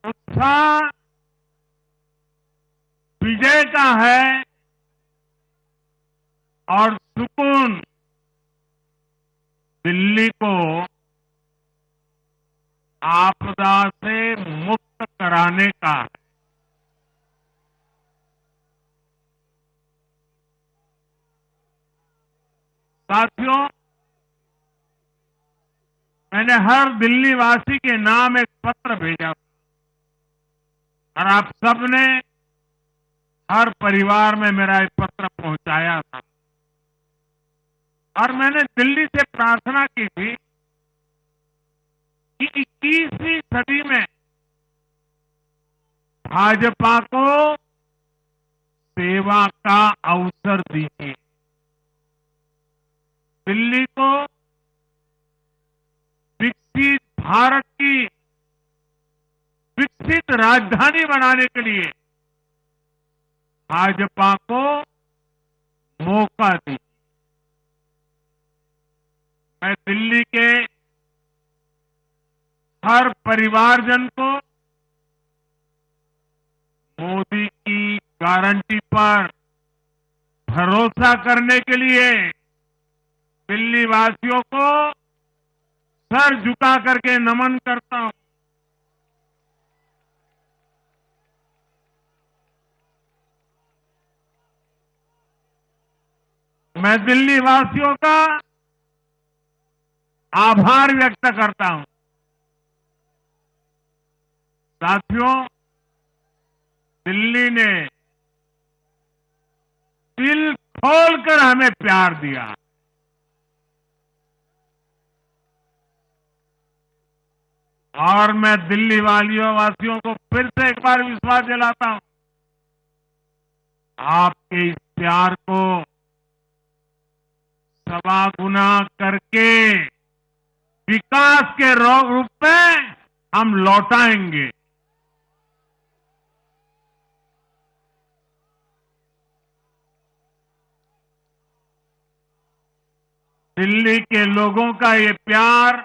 उत्साह विजय का है और सुकून दिल्ली को आपदा से मुक्त कराने का है। साथियों, मैंने हर दिल्ली वासी के नाम एक पत्र भेजा और आप सबने हर परिवार में मेरा एक पत्र पहुंचाया था और मैंने दिल्ली से प्रार्थना की थी कि 21वीं सदी में भाजपा को सेवा का अवसर दीजिए। दिल्ली को विकसित भारत की विकसित राजधानी बनाने के लिए भाजपा को मौका दीजिए। मैं दिल्ली के हर परिवारजन को मोदी की गारंटी पर भरोसा करने के लिए दिल्ली वासियों को सर झुका करके नमन करता हूं। मैं दिल्ली वासियों का आभार व्यक्त करता हूं। साथियों, दिल्ली ने दिल खोलकर हमें प्यार दिया। और मैं दिल्ली वासियों को फिर से एक बार विश्वास दिलाता हूं, आपके इस प्यार को सवा गुना करके विकास के रूप में हम लौटाएंगे। दिल्ली के लोगों का ये प्यार,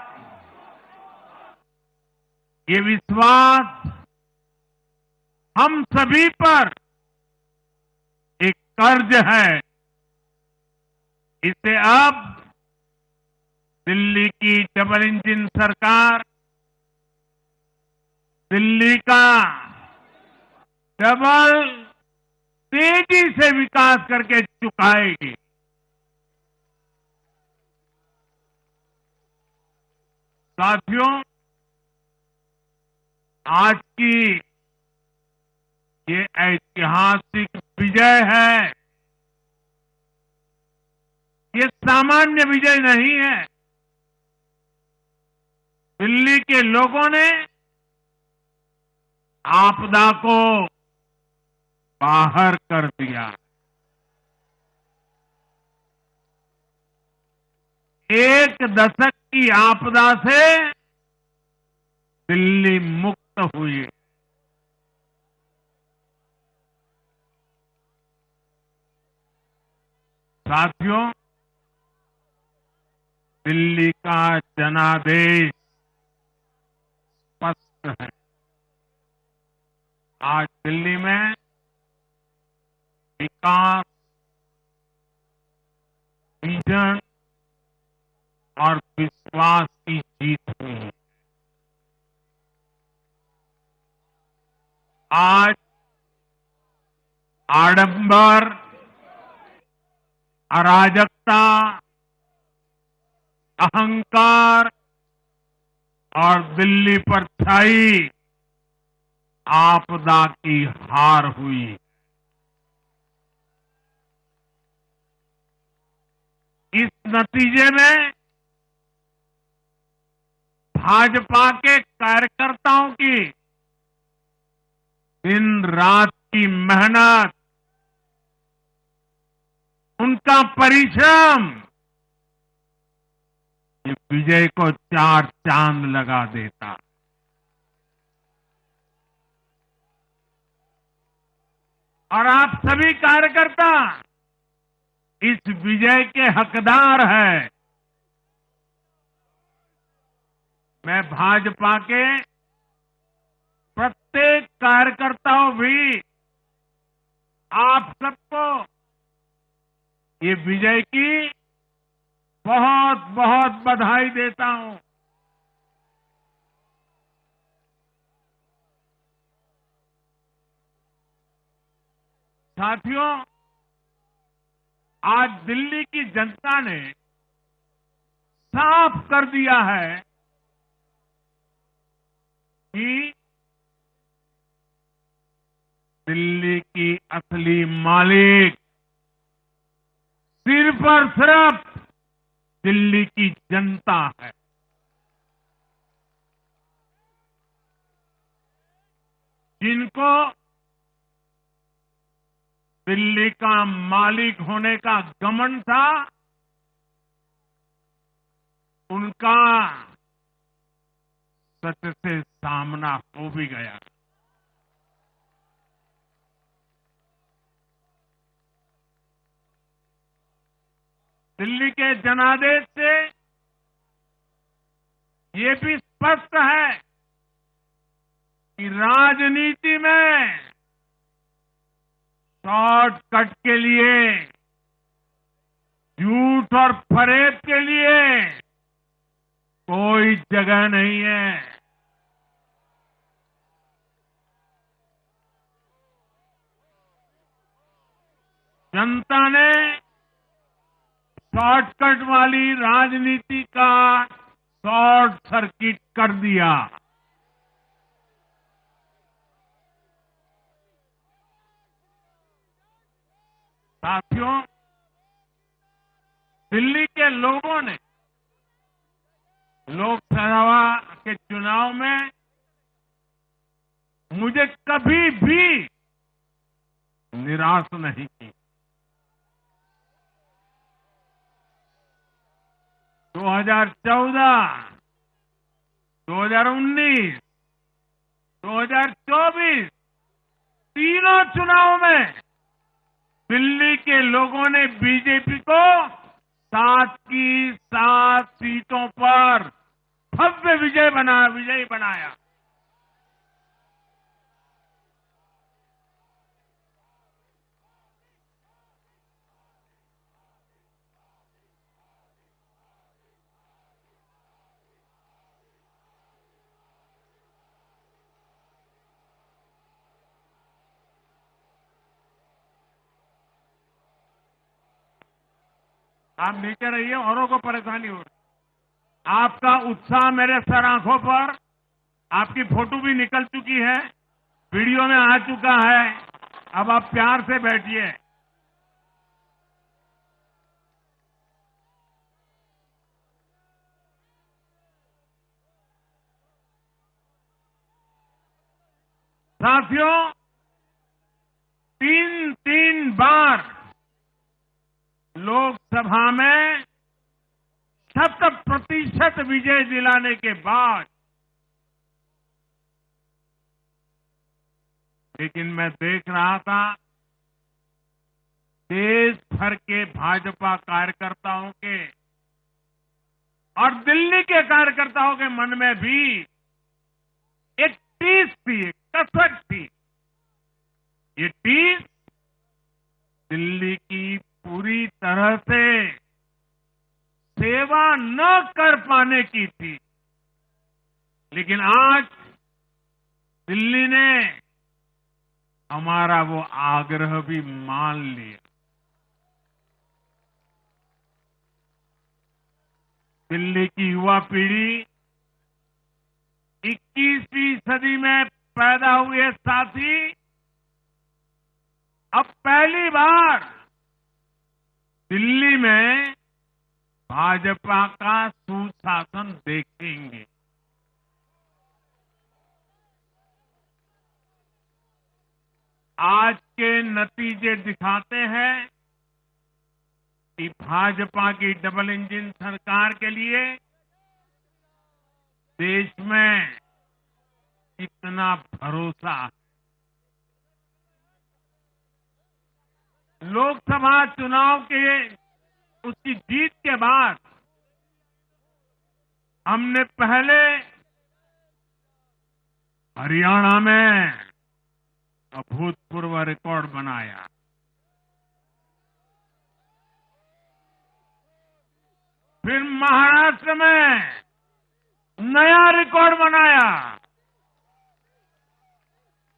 ये विश्वास हम सभी पर एक कर्ज है। इसे अब दिल्ली की डबल इंजन सरकार, दिल्ली का डबल तेजी से विकास करके चुकाएगी। साथियों, आज की ये ऐतिहासिक विजय है। ये सामान्य विजय नहीं है। दिल्ली के लोगों ने आपदा को बाहर कर दिया। एक दशक की आपदा से दिल्ली मुक्त हुई। साथियों, दिल्ली का जनादेश स्पष्ट है। आज दिल्ली में विकास, विजन और विश्वास की जीत हुई है। आज आडंबर, अराजकता, अहंकार और दिल्ली पर छाई आपदा की हार हुई। इस नतीजे में भाजपा के कार्यकर्ताओं की दिन रात की मेहनत, उनका परिश्रम ये विजय को चार चांद लगा देता। और आप सभी कार्यकर्ता इस विजय के हकदार हैं। मैं भाजपा के प्रत्येक कार्यकर्ताओं भी आप सबको ये विजय की बहुत बहुत बधाई देता हूं। साथियों, आज दिल्ली की जनता ने साफ कर दिया है कि दिल्ली की असली मालिक सिर्फ और सिर्फ दिल्ली की जनता है। जिनको दिल्ली का मालिक होने का घमंड था, उनका सच से सामना हो भी गया। दिल्ली के जनादेश से ये भी स्पष्ट है कि राजनीति में शॉर्टकट के लिए, झूठ और फरेब के लिए कोई जगह नहीं है। जनता ने शॉर्टकट वाली राजनीति का शॉर्ट सर्किट कर दिया। साथियों, दिल्ली के लोगों ने लोकसभा के चुनाव में मुझे कभी भी निराश नहीं की। 2014, 2019, 2024 तीनों चुनाव में दिल्ली के लोगों ने बीजेपी को 7 की 7 सीटों पर भव्य विजयी बनाया। आप नीचे रहिए, औरों को परेशानी हो रही। आपका उत्साह मेरे सर आंखों पर, आपकी फोटो भी निकल चुकी है, वीडियो में आ चुका है। अब आप प्यार से बैठिए। साथियों, 3 बार लोकसभा में 100% विजय दिलाने के बाद, लेकिन मैं देख रहा था देश भर के भाजपा कार्यकर्ताओं के और दिल्ली के कार्यकर्ताओं के मन में भी एक टीस थी, एक कसक थी। ये टीस दिल्ली की पूरी तरह से सेवा न कर पाने की थी। लेकिन आज दिल्ली ने हमारा वो आग्रह भी मान लिया। दिल्ली की युवा पीढ़ी 21वीं सदी में पैदा हुए साथी अब पहली बार दिल्ली में भाजपा का सुशासन देखेंगे। आज के नतीजे दिखाते हैं कि भाजपा की डबल इंजन सरकार के लिए देश में कितना भरोसा है। लोकसभा चुनाव के उसकी जीत के बाद हमने पहले हरियाणा में अभूतपूर्व रिकॉर्ड बनाया। फिर महाराष्ट्र में नया रिकॉर्ड बनाया।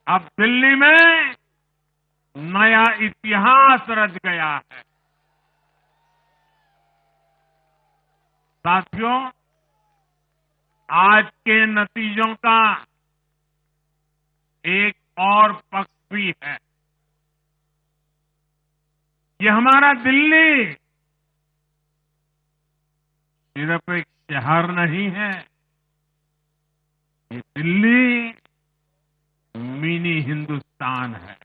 अब दिल्ली में नया इतिहास रच गया है। साथियों, आज के नतीजों का एक और पक्ष भी है। ये हमारा दिल्ली सिर्फ एक शहर नहीं है, ये दिल्ली मिनी हिंदुस्तान है।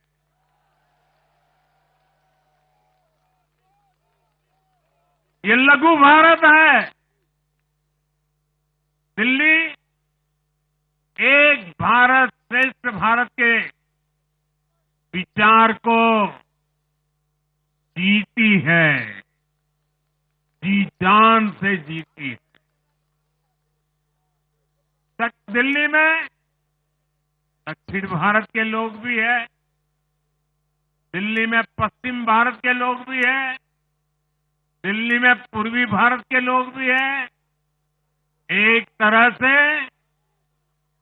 ये लघु भारत है। दिल्ली एक भारत श्रेष्ठ भारत के विचार को जीती है, जी जान से जीती है। दिल्ली में दक्षिण भारत के लोग भी हैं, दिल्ली में पश्चिम भारत के लोग भी हैं, दिल्ली में पूर्वी भारत के लोग भी हैं। एक तरह से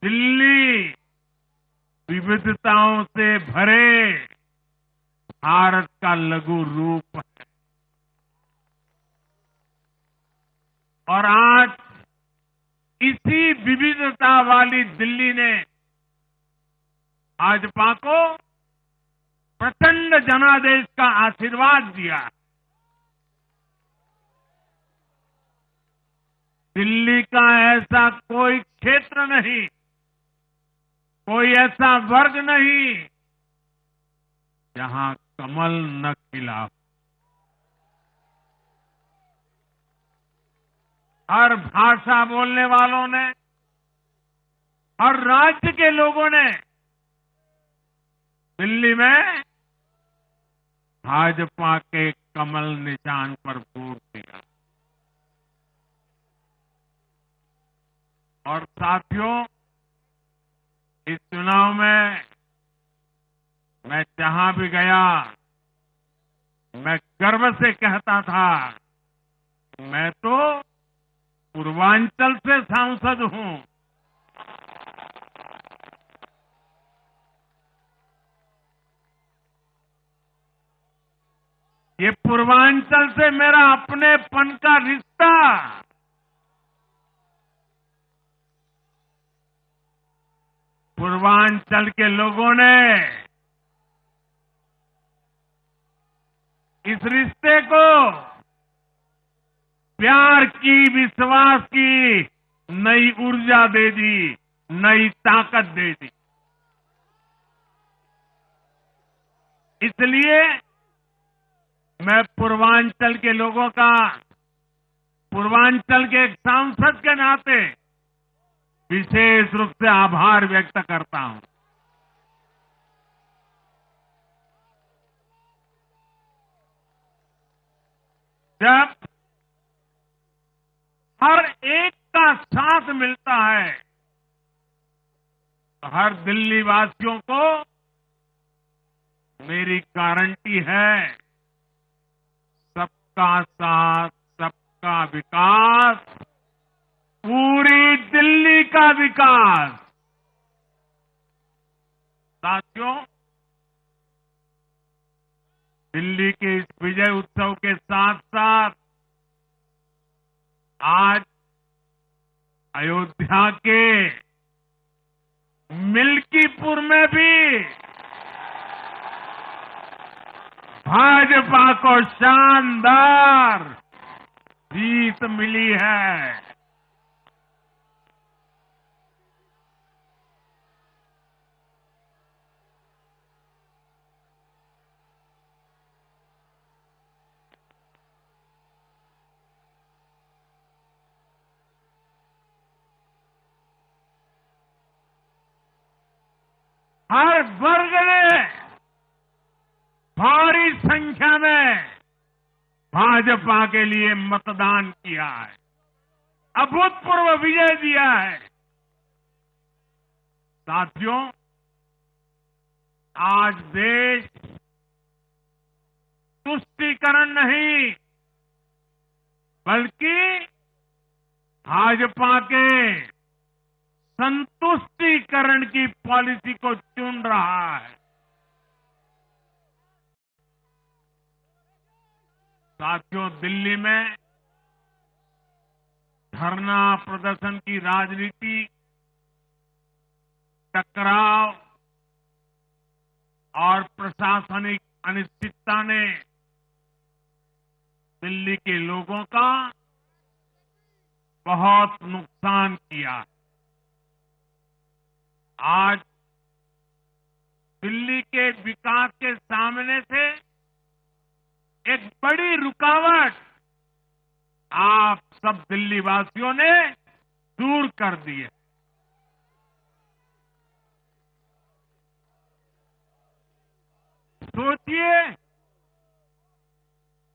दिल्ली विविधताओं से भरे भारत का लघु रूप है। और आज इसी विविधता वाली दिल्ली ने भाजपा को प्रचंड जनादेश का आशीर्वाद दिया। दिल्ली का ऐसा कोई क्षेत्र नहीं, कोई ऐसा वर्ग नहीं जहां कमल न खिला हो। हर भाषा बोलने वालों ने, हर राज्य के लोगों ने दिल्ली में भाजपा के कमल निशान पर वोट दिया। और साथियों, इस चुनाव में मैं जहां भी गया, मैं गर्व से कहता था, मैं तो पूर्वांचल से सांसद हूं। ये पूर्वांचल से मेरा अपनेपन का रिश्ता, पूर्वांचल के लोगों ने इस रिश्ते को प्यार की, विश्वास की नई ऊर्जा दे दी, नई ताकत दे दी। इसलिए मैं पूर्वांचल के लोगों का, पूर्वांचल के एक सांसद के नाते विशेष रूप से आभार व्यक्त करता हूं। जब हर एक का साथ मिलता है तो हर दिल्ली वासियों को मेरी गारंटी है, सबका साथ, सबका विकास, पूरी दिल्ली का विकास। साथियों, दिल्ली के इस विजय उत्सव के साथ साथ आज अयोध्या के मिल्कीपुर में भी भाजपा को शानदार जीत मिली है। हर वर्ग ने भारी संख्या में भाजपा के लिए मतदान किया है, अभूतपूर्व विजय दिया है। साथियों, आज देश तुष्टीकरण नहीं, बल्कि भाजपा के संतुष्टीकरण की पॉलिसी को चुन रहा है। साथियों, दिल्ली में धरना प्रदर्शन की राजनीति, टकराव और प्रशासनिक अनिश्चितता ने दिल्ली के लोगों का बहुत नुकसान किया। आज दिल्ली के विकास के सामने से एक बड़ी रुकावट आप सब दिल्ली वासियों ने दूर कर दिए। सोचिए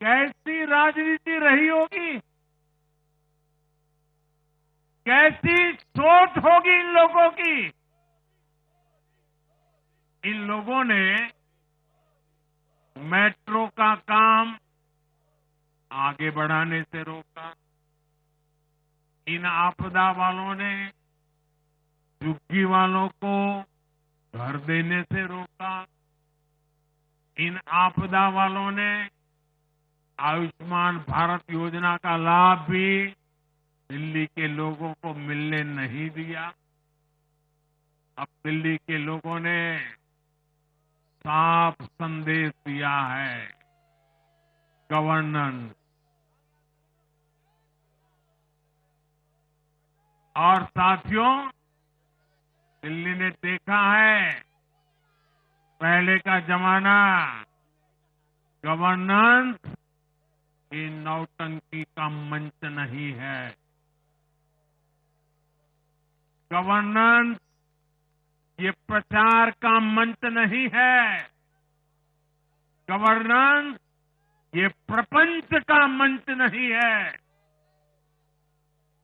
कैसी राजनीति रही होगी, कैसी सोच होगी इन लोगों की। इन लोगों ने मेट्रो का काम आगे बढ़ाने से रोका। इन आपदा वालों ने झुग्गी वालों को घर देने से रोका। इन आपदा वालों ने आयुष्मान भारत योजना का लाभ भी दिल्ली के लोगों को मिलने नहीं दिया। अब दिल्ली के लोगों ने साफ संदेश दिया है, गवर्नेंस। और साथियों, दिल्ली ने देखा है पहले का जमाना, गवर्नेंस ये नौटंकी का मंच नहीं है। गवर्नेंस ये प्रचार का मंच नहीं है। गवर्नेंस ये प्रपंच का मंच नहीं है।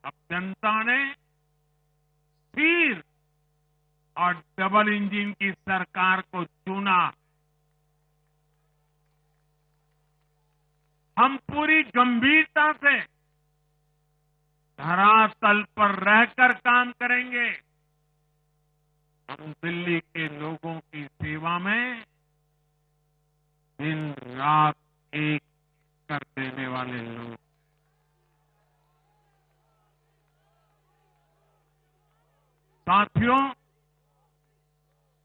अब जनता ने स्थिर और डबल इंजन की सरकार को चुना। हम पूरी गंभीरता से धरातल पर रहकर काम करेंगे। हम दिल्ली के लोगों की सेवा में दिन रात एक कर देने वाले लोग। साथियों,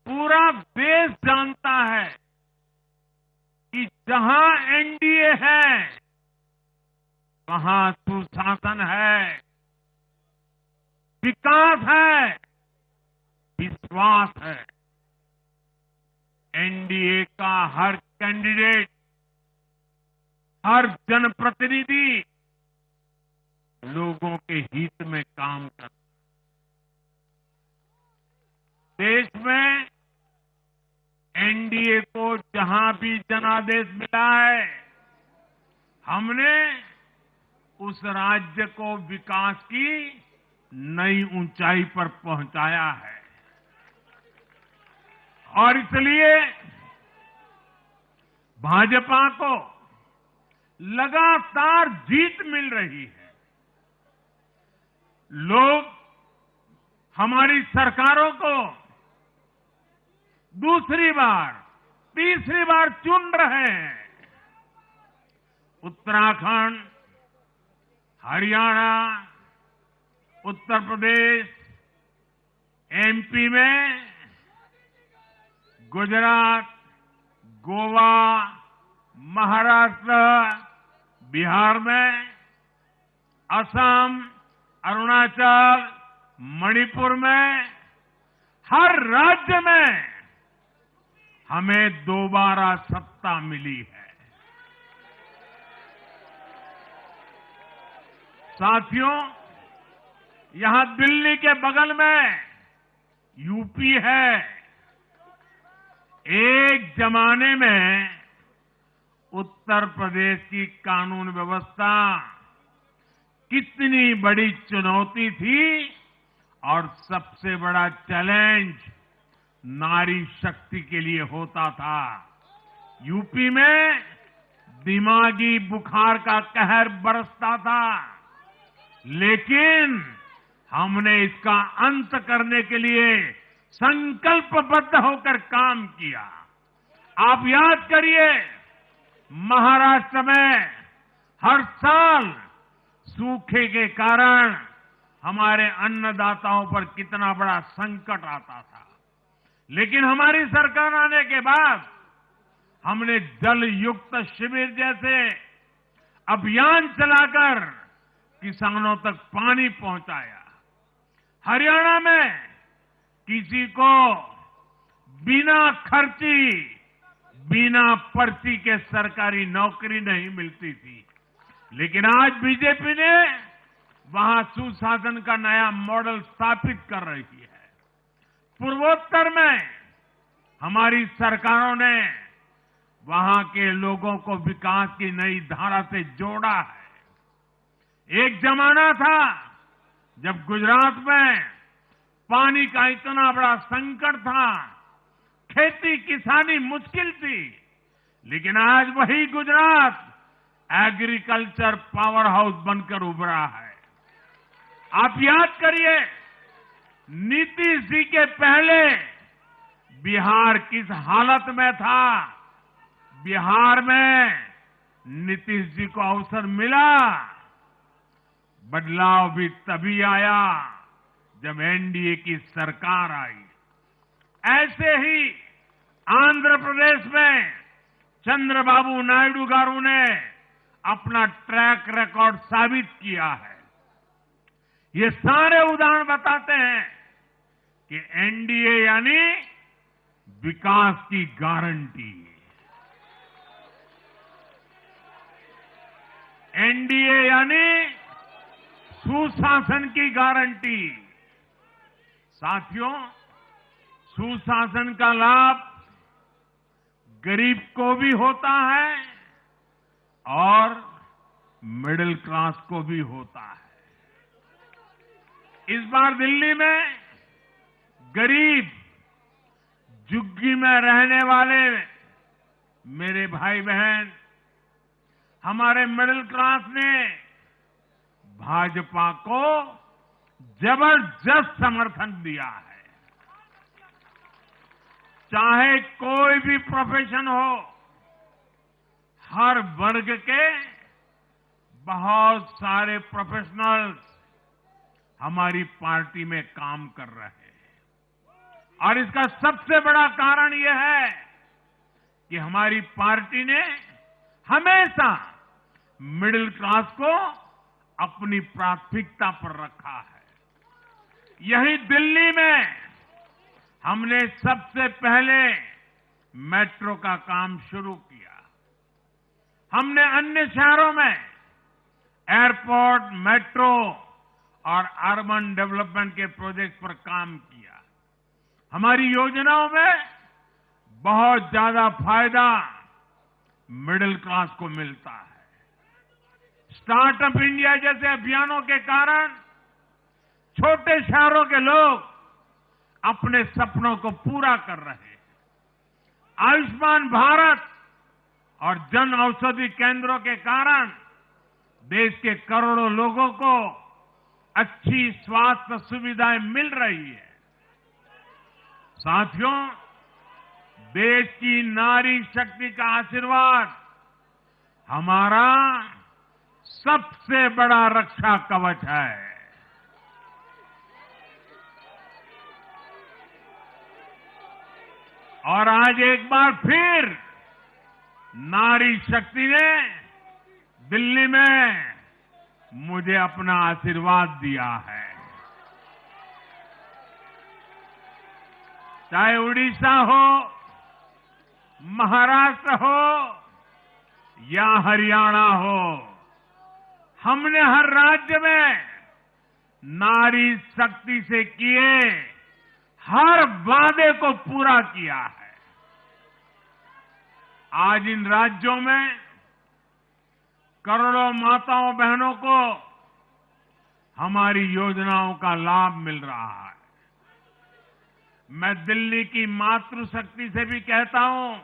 पूरा देश जानता है कि जहां एनडीए है वहां सुशासन है, विकास है, विश्वास है। एनडीए का हर कैंडिडेट, हर जनप्रतिनिधि लोगों के हित में काम करता है। देश में एनडीए को जहां भी जनादेश मिला है, हमने उस राज्य को विकास की नई ऊंचाई पर पहुंचाया है। और इसलिए भाजपा को लगातार जीत मिल रही है। लोग हमारी सरकारों को दूसरी बार, तीसरी बार चुन रहे हैं। उत्तराखंड, हरियाणा, उत्तर प्रदेश, एमपी में, गुजरात, गोवा, महाराष्ट्र, बिहार में, असम, अरुणाचल, मणिपुर में, हर राज्य में हमें दोबारा सत्ता मिली है। साथियों, यहां दिल्ली के बगल में यूपी है। एक जमाने में उत्तर प्रदेश की कानून व्यवस्था कितनी बड़ी चुनौती थी और सबसे बड़ा चैलेंज नारी शक्ति के लिए होता था। यूपी में दिमागी बुखार का कहर बरसता था, लेकिन हमने इसका अंत करने के लिए संकल्पबद्ध होकर काम किया। आप याद करिए, महाराष्ट्र में हर साल सूखे के कारण हमारे अन्नदाताओं पर कितना बड़ा संकट आता था, लेकिन हमारी सरकार आने के बाद हमने जल युक्त शिविर जैसे अभियान चलाकर किसानों तक पानी पहुंचाया। हरियाणा में किसी को बिना खर्ची, बिना पर्ची के सरकारी नौकरी नहीं मिलती थी। लेकिन आज बीजेपी ने वहां सुशासन का नया मॉडल स्थापित कर रही है। पूर्वोत्तर में हमारी सरकारों ने वहां के लोगों को विकास की नई धारा से जोड़ा है। एक जमाना था जब गुजरात में पानी का इतना बड़ा संकट था, खेती किसानी मुश्किल थी, लेकिन आज वही गुजरात एग्रीकल्चर पावर हाउस बनकर उभरा है। आप याद करिए, नीतीश जी के पहले बिहार किस हालत में था। बिहार में नीतीश जी को अवसर मिला, बदलाव भी तभी आया जब एनडीए की सरकार आई। ऐसे ही आंध्र प्रदेश में चंद्रबाबू नायडू गारू ने अपना ट्रैक रिकॉर्ड साबित किया है। ये सारे उदाहरण बताते हैं कि एनडीए यानी विकास की गारंटी। एनडीए यानी सुशासन की गारंटी। साथियों, सुशासन का लाभ गरीब को भी होता है और मिडिल क्लास को भी होता है। इस बार दिल्ली में गरीब, झुग्गी में रहने वाले मेरे भाई बहन, हमारे मिडिल क्लास ने भाजपा को जबरदस्त समर्थन दिया है। चाहे कोई भी प्रोफेशन हो, हर वर्ग के बहुत सारे प्रोफेशनल्स हमारी पार्टी में काम कर रहे हैं। और इसका सबसे बड़ा कारण यह है कि हमारी पार्टी ने हमेशा मिडिल क्लास को अपनी प्राथमिकता पर रखा है। यही दिल्ली में हमने सबसे पहले मेट्रो का काम शुरू किया। हमने अन्य शहरों में एयरपोर्ट, मेट्रो और अर्बन डेवलपमेंट के प्रोजेक्ट पर काम किया। हमारी योजनाओं में बहुत ज्यादा फायदा मिडिल क्लास को मिलता है। स्टार्टअप इंडिया जैसे अभियानों के कारण छोटे शहरों के लोग अपने सपनों को पूरा कर रहे हैं। आयुष्मान भारत और जन औषधि केंद्रों के कारण देश के करोड़ों लोगों को अच्छी स्वास्थ्य सुविधाएं मिल रही है। साथियों, देश की नारी शक्ति का आशीर्वाद हमारा सबसे बड़ा रक्षा कवच है। और आज एक बार फिर नारी शक्ति ने दिल्ली में मुझे अपना आशीर्वाद दिया है। चाहे उड़ीसा हो, महाराष्ट्र हो या हरियाणा हो, हमने हर राज्य में नारी शक्ति से किए हर वादे को पूरा किया है। आज इन राज्यों में करोड़ों माताओं बहनों को हमारी योजनाओं का लाभ मिल रहा है। मैं दिल्ली की मातृशक्ति से भी कहता हूं,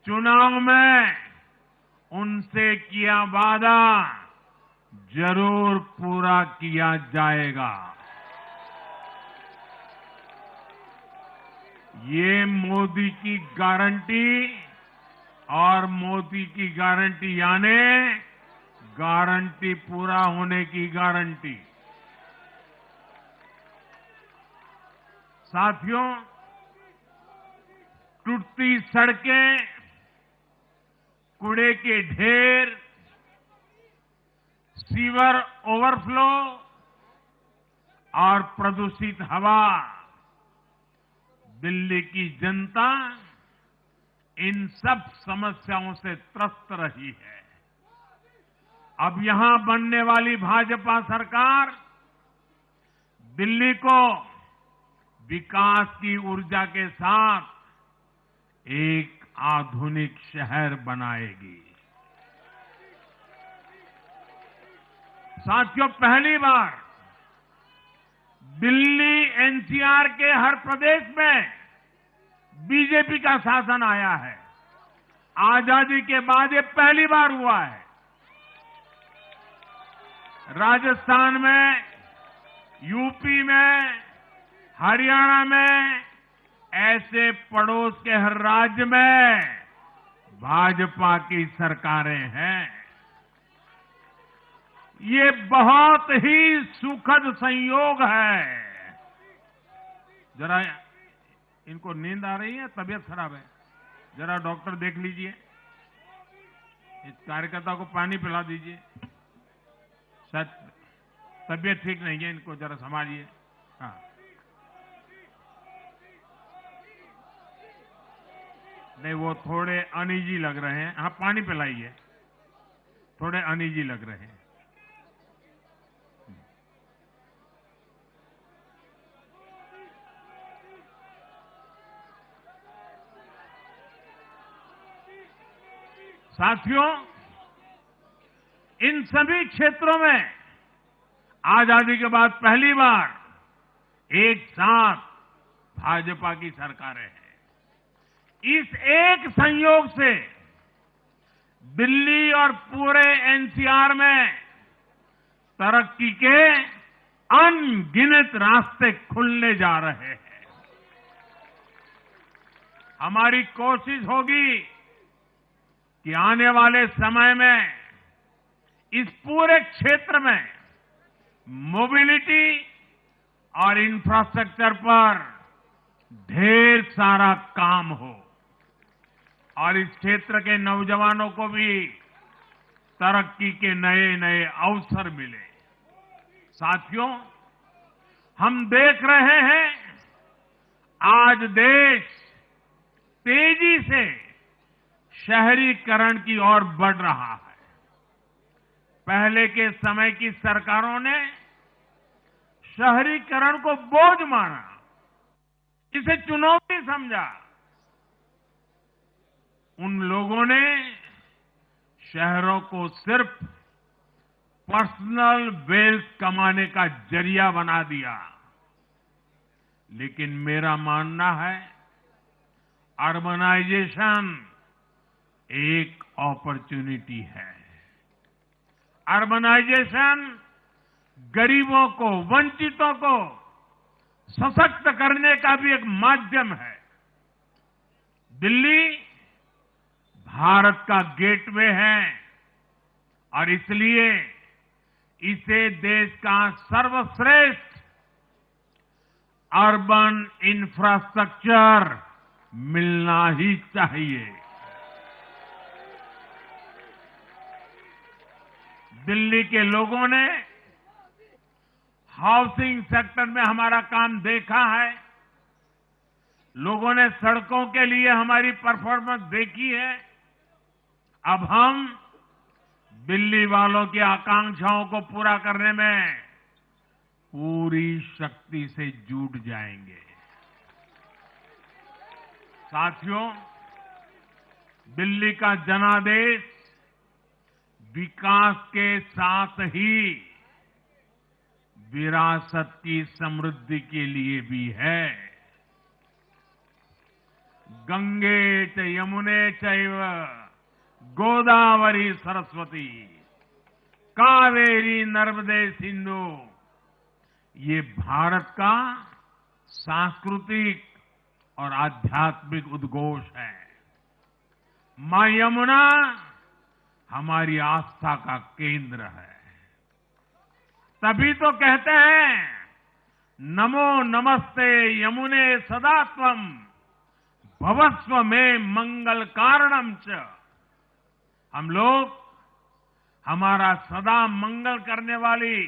चुनाव में उनसे किया वादा जरूर पूरा किया जाएगा। ये मोदी की गारंटी और मोदी की गारंटी यानी गारंटी पूरा होने की गारंटी। साथियों, टूटती सड़कें, कूड़े के ढेर, सीवर ओवरफ्लो और प्रदूषित हवा, दिल्ली की जनता इन सब समस्याओं से त्रस्त रही है। अब यहां बनने वाली भाजपा सरकार दिल्ली को विकास की ऊर्जा के साथ एक आधुनिक शहर बनाएगी। साथियों, पहली बार दिल्ली एनसीआर के हर प्रदेश में बीजेपी का शासन आया है। आजादी के बाद ये पहली बार हुआ है। राजस्थान में, यूपी में, हरियाणा में, ऐसे पड़ोस के हर राज्य में भाजपा की सरकारें हैं। ये बहुत ही सुखद संयोग है। जरा इनको नींद आ रही है, तबीयत खराब है, जरा डॉक्टर देख लीजिए। इस कार्यकर्ता को पानी पिला दीजिए, शायद तबीयत ठीक नहीं है, इनको जरा संभालिए। हाँ, नहीं, वो थोड़े अनईजी लग रहे हैं। हाँ, पानी पिलाइए, थोड़े अनईजी लग रहे हैं। साथियों, इन सभी क्षेत्रों में आजादी के बाद पहली बार एक साथ भाजपा की सरकारें हैं। इस एक संयोग से दिल्ली और पूरे एनसीआर में तरक्की के अनगिनत रास्ते खुलने जा रहे हैं। हमारी कोशिश होगी कि आने वाले समय में इस पूरे क्षेत्र में मोबिलिटी और इंफ्रास्ट्रक्चर पर ढेर सारा काम हो और इस क्षेत्र के नौजवानों को भी तरक्की के नए नए अवसर मिले। साथियों, हम देख रहे हैं आज देश तेजी से शहरीकरण की ओर बढ़ रहा है। पहले के समय की सरकारों ने शहरीकरण को बोझ माना, इसे चुनौती समझा। उन लोगों ने शहरों को सिर्फ पर्सनल वेल्थ कमाने का जरिया बना दिया। लेकिन मेरा मानना है अर्बनाइजेशन एक अपॉर्चुनिटी है। अर्बनाइजेशन गरीबों को, वंचितों को सशक्त करने का भी एक माध्यम है। दिल्ली भारत का गेटवे है और इसलिए इसे देश का सर्वश्रेष्ठ अर्बन इंफ्रास्ट्रक्चर मिलना ही चाहिए। दिल्ली के लोगों ने हाउसिंग सेक्टर में हमारा काम देखा है। लोगों ने सड़कों के लिए हमारी परफॉर्मेंस देखी है। अब हम दिल्ली वालों की आकांक्षाओं को पूरा करने में पूरी शक्ति से जुट जाएंगे। साथियों, दिल्ली का जनादेश विकास के साथ ही विरासत की समृद्धि के लिए भी है। गंगे च यमुने चैव गोदावरी सरस्वती कावेरी नर्मदे सिंधु, ये भारत का सांस्कृतिक और आध्यात्मिक उद्घोष है। मां यमुना हमारी आस्था का केंद्र है। तभी तो कहते हैं नमो नमस्ते यमुने सदा त्वम भवस्व में मंगल कारणम च। हम लोग हमारा सदा मंगल करने वाली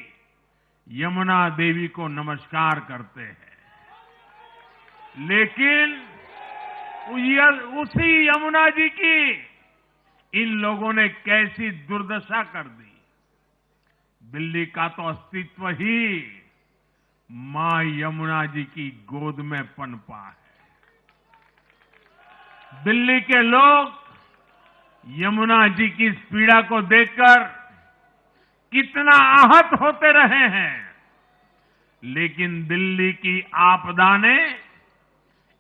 यमुना देवी को नमस्कार करते हैं। लेकिन उसी यमुना जी की इन लोगों ने कैसी दुर्दशा कर दी। दिल्ली का तो अस्तित्व ही मां यमुना जी की गोद में पनपा है। दिल्ली के लोग यमुना जी की इस पीड़ा को देखकर कितना आहत होते रहे हैं, लेकिन दिल्ली की आपदा ने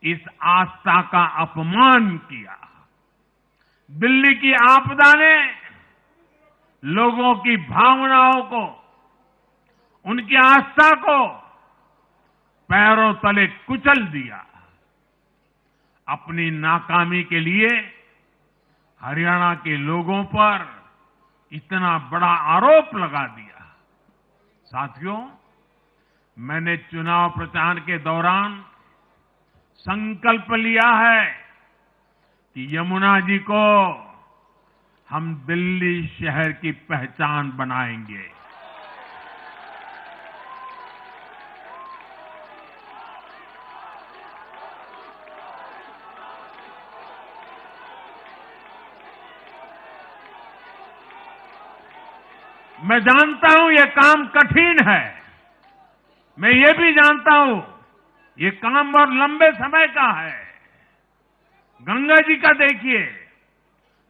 इस आस्था का अपमान किया। दिल्ली की आपदा ने लोगों की भावनाओं को, उनकी आस्था को पैरों तले कुचल दिया। अपनी नाकामी के लिए हरियाणा के लोगों पर इतना बड़ा आरोप लगा दिया। साथियों, मैंने चुनाव प्रचार के दौरान संकल्प लिया है कि यमुना जी को हम दिल्ली शहर की पहचान बनाएंगे। मैं जानता हूं ये काम कठिन है, मैं ये भी जानता हूं ये काम बहुत लंबे समय का है। गंगा जी का देखिए,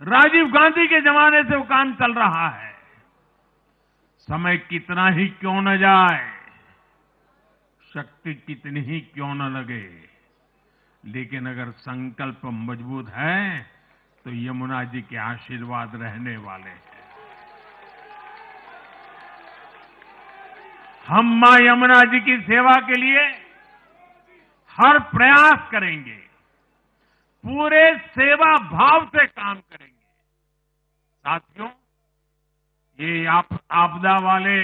राजीव गांधी के जमाने से वो काम चल रहा है। समय कितना ही क्यों न जाए, शक्ति कितनी ही क्यों न लगे, लेकिन अगर संकल्प मजबूत है तो यमुना जी के आशीर्वाद रहने वाले हैं। हम मां यमुना जी की सेवा के लिए हर प्रयास करेंगे, पूरे सेवा भाव से काम करेंगे। साथियों, ये आपदा वाले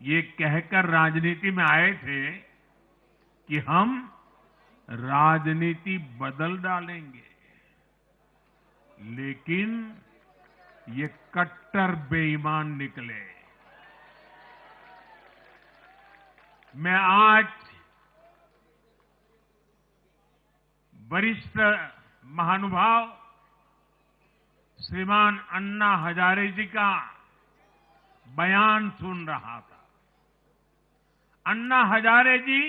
ये कहकर राजनीति में आए थे कि हम राजनीति बदल डालेंगे, लेकिन ये कट्टर बेईमान निकले। मैं आज वरिष्ठ महानुभाव श्रीमान अन्ना हजारे जी का बयान सुन रहा था। अन्ना हजारे जी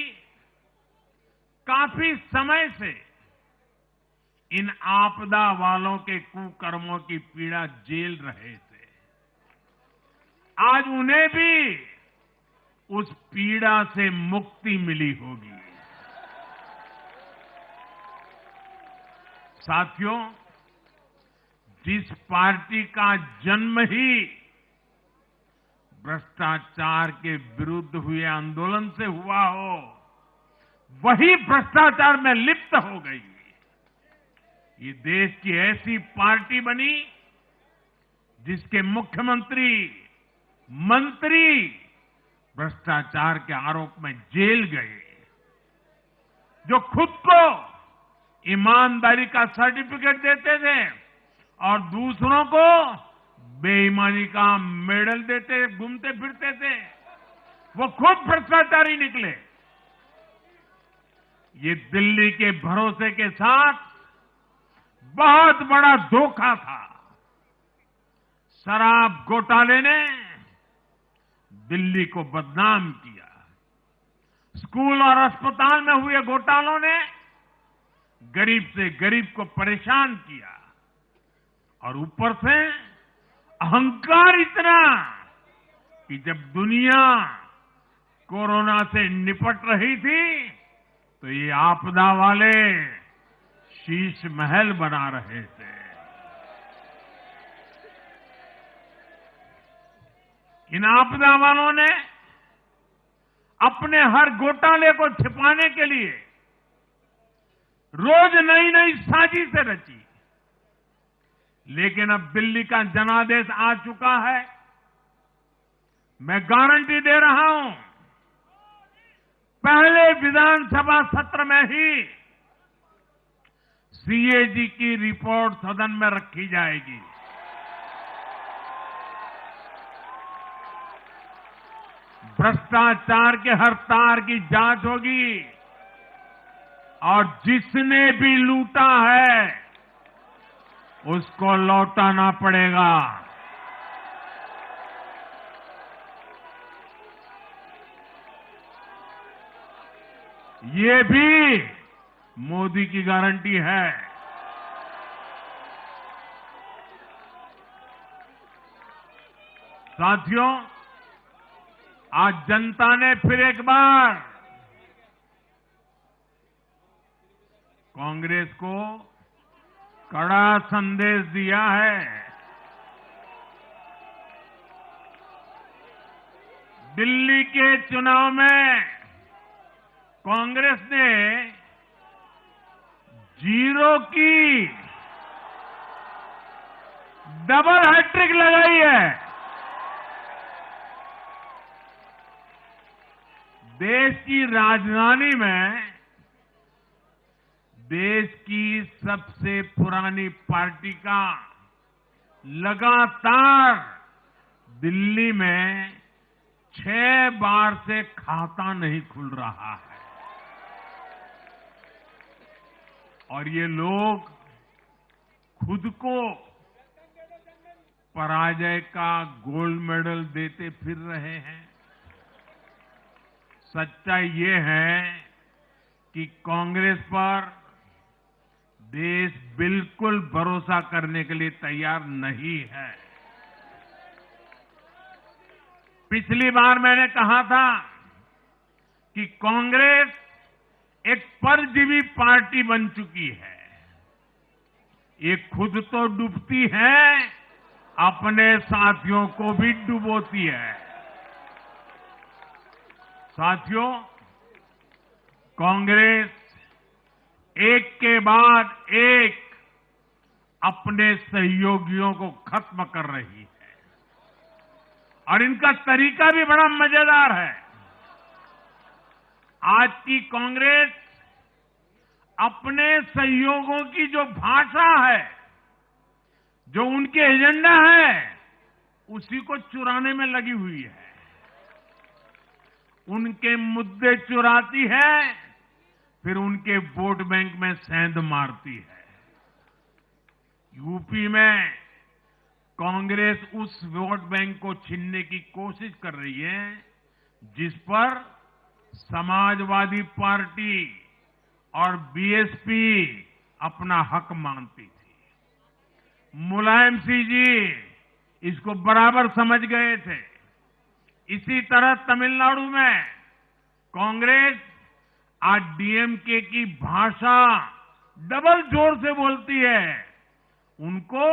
काफी समय से इन आपदा वालों के कुकर्मों की पीड़ा झेल रहे थे। आज उन्हें भी उस पीड़ा से मुक्ति मिली होगी। साथियों, जिस पार्टी का जन्म ही भ्रष्टाचार के विरुद्ध हुए आंदोलन से हुआ हो, वही भ्रष्टाचार में लिप्त हो गई। ये देश की ऐसी पार्टी बनी जिसके मुख्यमंत्री, मंत्री भ्रष्टाचार के आरोप में जेल गए, जो खुद को ईमानदारी का सर्टिफिकेट देते थे और दूसरों को बेईमानी का मेडल देते घूमते फिरते थे, वो खुद भ्रष्टाचारी निकले। ये दिल्ली के भरोसे के साथ बहुत बड़ा धोखा था। शराब घोटाले ने दिल्ली को बदनाम किया। स्कूल और अस्पताल में हुए घोटालों ने गरीब से गरीब को परेशान किया, और ऊपर से अहंकार इतना कि जब दुनिया कोरोना से निपट रही थी तो ये आपदा वाले शीश महल बना रहे थे। इन आपदा वालों ने अपने हर घोटाले को छिपाने के लिए रोज नई नई साजिशें रची, लेकिन अब दिल्ली का जनादेश आ चुका है। मैं गारंटी दे रहा हूं, पहले विधानसभा सत्र में ही सीएजी की रिपोर्ट सदन में रखी जाएगी। भ्रष्टाचार के हर तार की जांच होगी, और जिसने भी लूटा है उसको लौटाना पड़ेगा। ये भी मोदी की गारंटी है। साथियों, आज जनता ने फिर एक बार कांग्रेस को कड़ा संदेश दिया है। दिल्ली के चुनाव में कांग्रेस ने 0 की डबल हैट्रिक लगाई है। देश की राजधानी में देश की सबसे पुरानी पार्टी का लगातार दिल्ली में 6 बार से खाता नहीं खुल रहा है और ये लोग खुद को पराजय का गोल्ड मेडल देते फिर रहे हैं। सच्चाई ये है कि कांग्रेस पर देश बिल्कुल भरोसा करने के लिए तैयार नहीं है। पिछली बार मैंने कहा था कि कांग्रेस एक परजीवी पार्टी बन चुकी है। ये खुद तो डूबती है, अपने साथियों को भी डुबोती है। साथियों, कांग्रेस एक के बाद एक अपने सहयोगियों को खत्म कर रही है और इनका तरीका भी बड़ा मजेदार है। आज की कांग्रेस अपने सहयोगों की जो भाषा है, जो उनके एजेंडा है, उसी को चुराने में लगी हुई है। उनके मुद्दे चुराती है, फिर उनके वोट बैंक में सेंध मारती है। यूपी में कांग्रेस उस वोट बैंक को छीनने की कोशिश कर रही है जिस पर समाजवादी पार्टी और बीएसपी अपना हक मानती थी। मुलायम सिंह जी इसको बराबर समझ गए थे। इसी तरह तमिलनाडु में कांग्रेस आज डीएमके की भाषा डबल जोर से बोलती है। उनको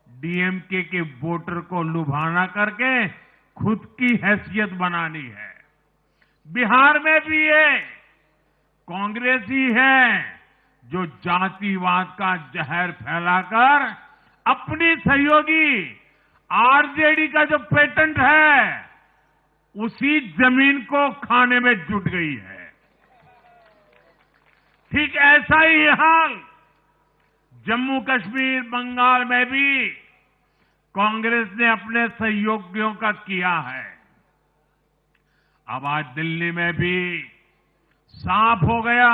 डीएमके के वोटर को लुभाना करके खुद की हैसियत बनानी है। बिहार में भी ये कांग्रेस ही है जो जातिवाद का जहर फैलाकर अपनी सहयोगी आरजेडी का जो पेटेंट है उसी जमीन को खाने में जुट गई है। ठीक ऐसा ही हाल जम्मू कश्मीर, बंगाल में भी कांग्रेस ने अपने सहयोगियों का किया है। अब आज दिल्ली में भी साफ हो गया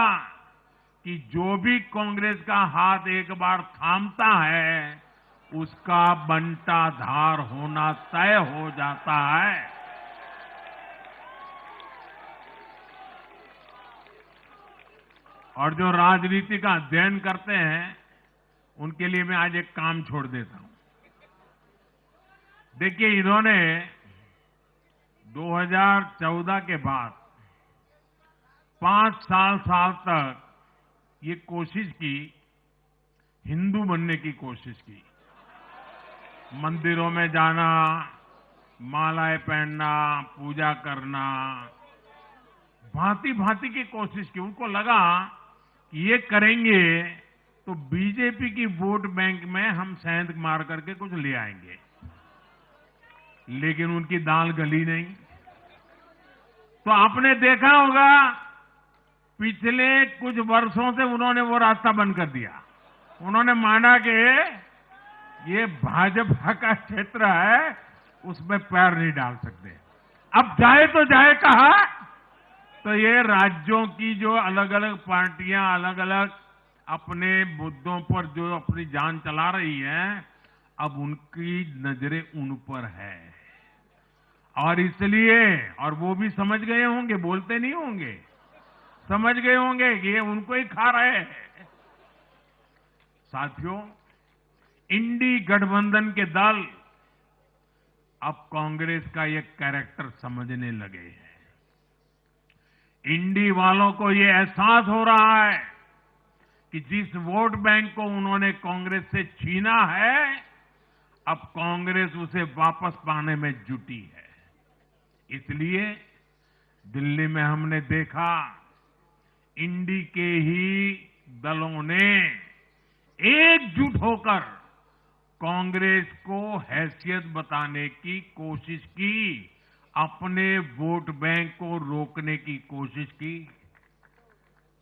कि जो भी कांग्रेस का हाथ एक बार थामता है उसका बंटा धार होना तय हो जाता है। और जो राजनीति का अध्ययन करते हैं उनके लिए मैं आज एक काम छोड़ देता हूं। देखिए, इन्होंने 2014 के बाद 5 साल तक ये कोशिश की, हिंदू बनने की कोशिश की। मंदिरों में जाना, मालाएं पहनना, पूजा करना, भांति भांति की कोशिश की। उनको लगा कि ये करेंगे तो बीजेपी की वोट बैंक में हम सेंध मार करके कुछ ले आएंगे, लेकिन उनकी दाल गली नहीं। तो आपने देखा होगा पिछले कुछ वर्षों से उन्होंने वो रास्ता बंद कर दिया। उन्होंने माना कि ये भाजपा का क्षेत्र है, उसमें पैर नहीं डाल सकते। अब जाए तो जाए कहा, तो ये राज्यों की जो अलग अलग पार्टियां अलग अलग अपने मुद्दों पर जो अपनी जान चला रही हैं, अब उनकी नजरें उन पर है। और इसलिए, और वो भी समझ गए होंगे, बोलते नहीं होंगे, समझ गए होंगे कि ये उनको ही खा रहे हैं। साथियों, इंडी गठबंधन के दल अब कांग्रेस का ये कैरेक्टर समझने लगे हैं। इंडी वालों को ये एहसास हो रहा है कि जिस वोट बैंक को उन्होंने कांग्रेस से छीना है, अब कांग्रेस उसे वापस पाने में जुटी है। इसलिए दिल्ली में हमने देखा, इंडी के ही दलों ने एकजुट होकर कांग्रेस को हैसियत बताने की कोशिश की, अपने वोट बैंक को रोकने की कोशिश की।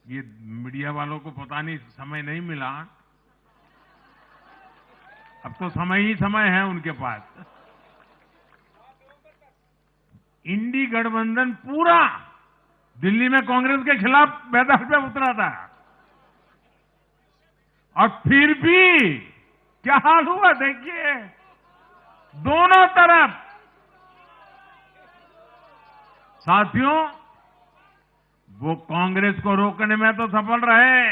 ये मीडिया वालों को पता नहीं, समय नहीं मिला। अब तो समय ही समय है उनके पास। इंडी गठबंधन पूरा दिल्ली में कांग्रेस के खिलाफ मैदान पे उतरा था, और फिर भी क्या हाल हुआ देखिए, दोनों तरफ। साथियों, वो कांग्रेस को रोकने में तो सफल रहे,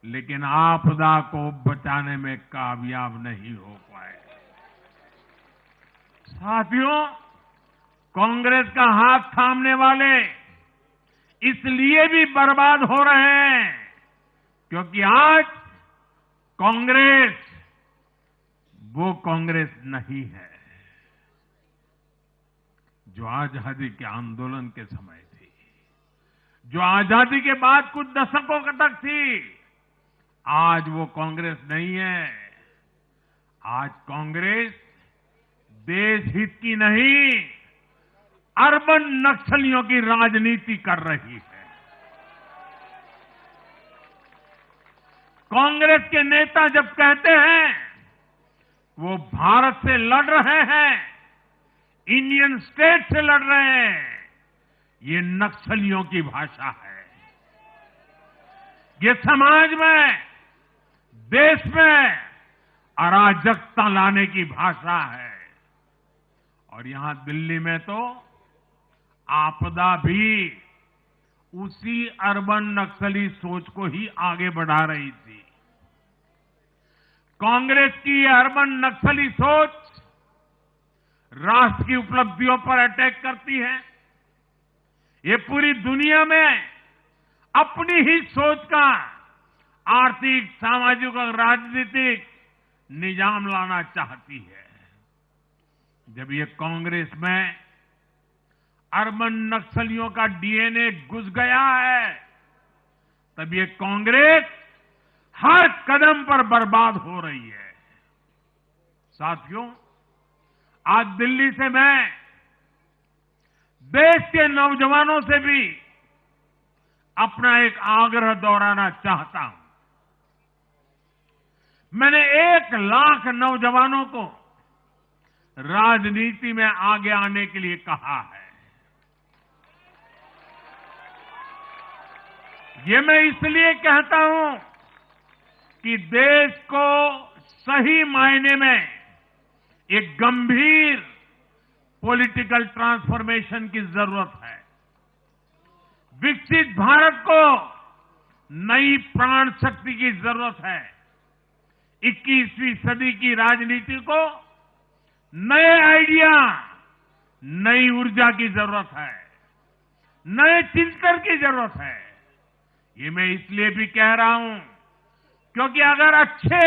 लेकिन आपदा को बचाने में कामयाब नहीं हो पाए। साथियों, कांग्रेस का हाथ थामने वाले इसलिए भी बर्बाद हो रहे हैं क्योंकि आज कांग्रेस वो कांग्रेस नहीं है जो आजादी के आंदोलन के समय थी, जो आजादी के बाद कुछ दशकों तक थी। आज वो कांग्रेस नहीं है। आज कांग्रेस देश हित की नहीं, अर्बन नक्सलियों की राजनीति कर रही है। कांग्रेस के नेता जब कहते हैं वो भारत से लड़ रहे हैं, इंडियन स्टेट से लड़ रहे हैं, ये नक्सलियों की भाषा है। ये समाज में, देश में अराजकता लाने की भाषा है। और यहां दिल्ली में तो आपदा भी उसी अर्बन नक्सली सोच को ही आगे बढ़ा रही थी। कांग्रेस की यह अर्बन नक्सली सोच राष्ट्र की उपलब्धियों पर अटैक करती है। ये पूरी दुनिया में अपनी ही सोच का आर्थिक, सामाजिक और राजनीतिक निजाम लाना चाहती है। जब ये कांग्रेस में अर्बन नक्सलियों का डीएनए घुस गया है, तब ये कांग्रेस हर कदम पर बर्बाद हो रही है। साथियों, आज दिल्ली से मैं देश के नौजवानों से भी अपना एक आग्रह दोहराना चाहता हूं। मैंने 1 लाख नौजवानों को राजनीति में आगे आने के लिए कहा है। ये मैं इसलिए कहता हूं कि देश को सही मायने में एक गंभीर पॉलिटिकल ट्रांसफॉर्मेशन की जरूरत है। विकसित भारत को नई प्राण शक्ति की जरूरत है। 21वीं सदी की राजनीति को नए आइडिया, नई ऊर्जा की जरूरत है, नए चिंतन की जरूरत है। ये मैं इसलिए भी कह रहा हूं क्योंकि अगर अच्छे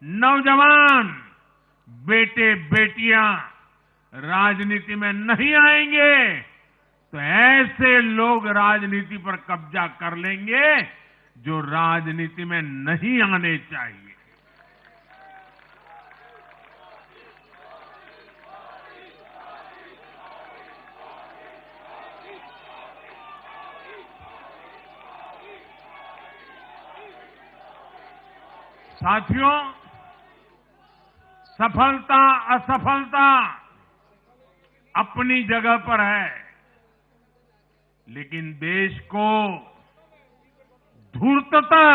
नौजवान बेटे बेटियां राजनीति में नहीं आएंगे तो ऐसे लोग राजनीति पर कब्जा कर लेंगे जो राजनीति में नहीं आने चाहिए। साथियों, सफलता असफलता अपनी जगह पर है, लेकिन देश को धूर्तता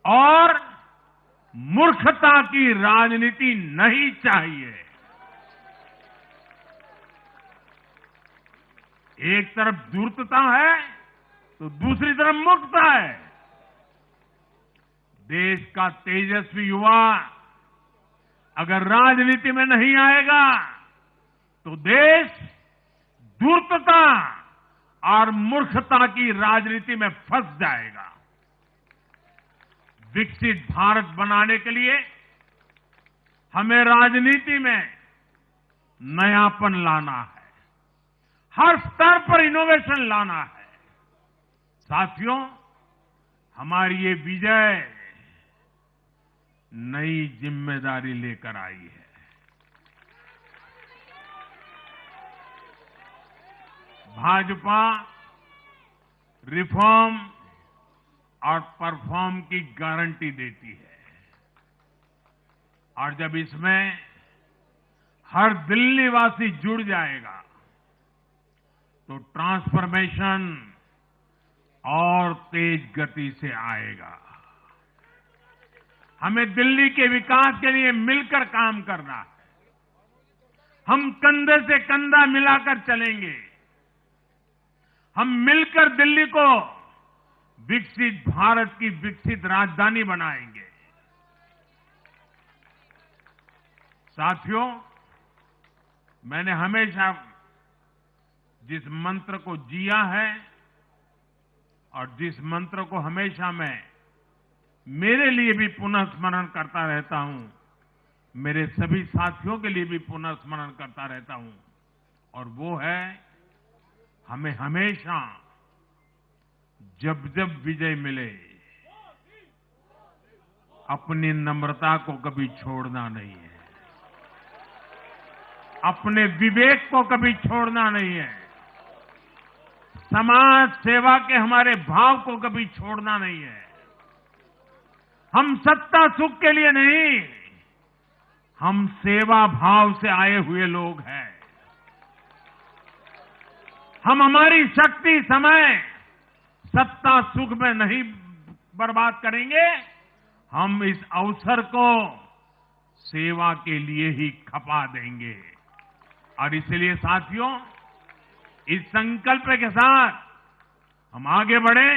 और मूर्खता की राजनीति नहीं चाहिए। एक तरफ धूर्तता है तो दूसरी तरफ मूर्खता है। देश का तेजस्वी युवा अगर राजनीति में नहीं आएगा तो देश धूर्तता और मूर्खता की राजनीति में फंस जाएगा। विकसित भारत बनाने के लिए हमें राजनीति में नयापन लाना है, हर स्तर पर इनोवेशन लाना है। साथियों, हमारी ये विजय नई जिम्मेदारी लेकर आई है। भाजपा रिफॉर्म और परफॉर्म की गारंटी देती है और जब इसमें हर दिल्ली वासी जुड़ जाएगा तो ट्रांसफॉर्मेशन और तेज गति से आएगा। हमें दिल्ली के विकास के लिए मिलकर काम करना है। हम कंधे से कंधा मिलाकर चलेंगे। हम मिलकर दिल्ली को विकसित भारत की विकसित राजधानी बनाएंगे। साथियों, मैंने हमेशा जिस मंत्र को जिया है और जिस मंत्र को हमेशा मैं मेरे लिए भी पुनः स्मरण करता रहता हूं, मेरे सभी साथियों के लिए भी पुनः स्मरण करता रहता हूं, और वो है हमें हमेशा जब जब विजय मिले अपनी नम्रता को कभी छोड़ना नहीं है, अपने विवेक को कभी छोड़ना नहीं है, समाज सेवा के हमारे भाव को कभी छोड़ना नहीं है। हम सत्ता सुख के लिए नहीं, हम सेवा भाव से आए हुए लोग हैं। हम हमारी शक्ति समय सत्ता सुख में नहीं बर्बाद करेंगे, हम इस अवसर को सेवा के लिए ही खपा देंगे। और इसलिए साथियों, इस संकल्प के साथ हम आगे बढ़े।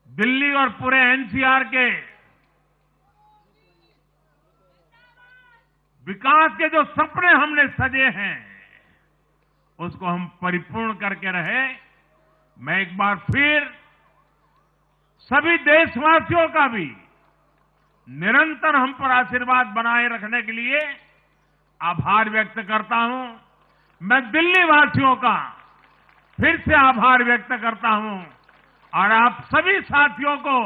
दिल्ली और पूरे एनसीआर के विकास के जो सपने हमने सजे हैं उसको हम परिपूर्ण करके रहे। मैं एक बार फिर सभी देशवासियों का भी निरंतर हम पर आशीर्वाद बनाए रखने के लिए आभार व्यक्त करता हूं। मैं दिल्ली वासियों का फिर से आभार व्यक्त करता हूं और आप सभी साथियों को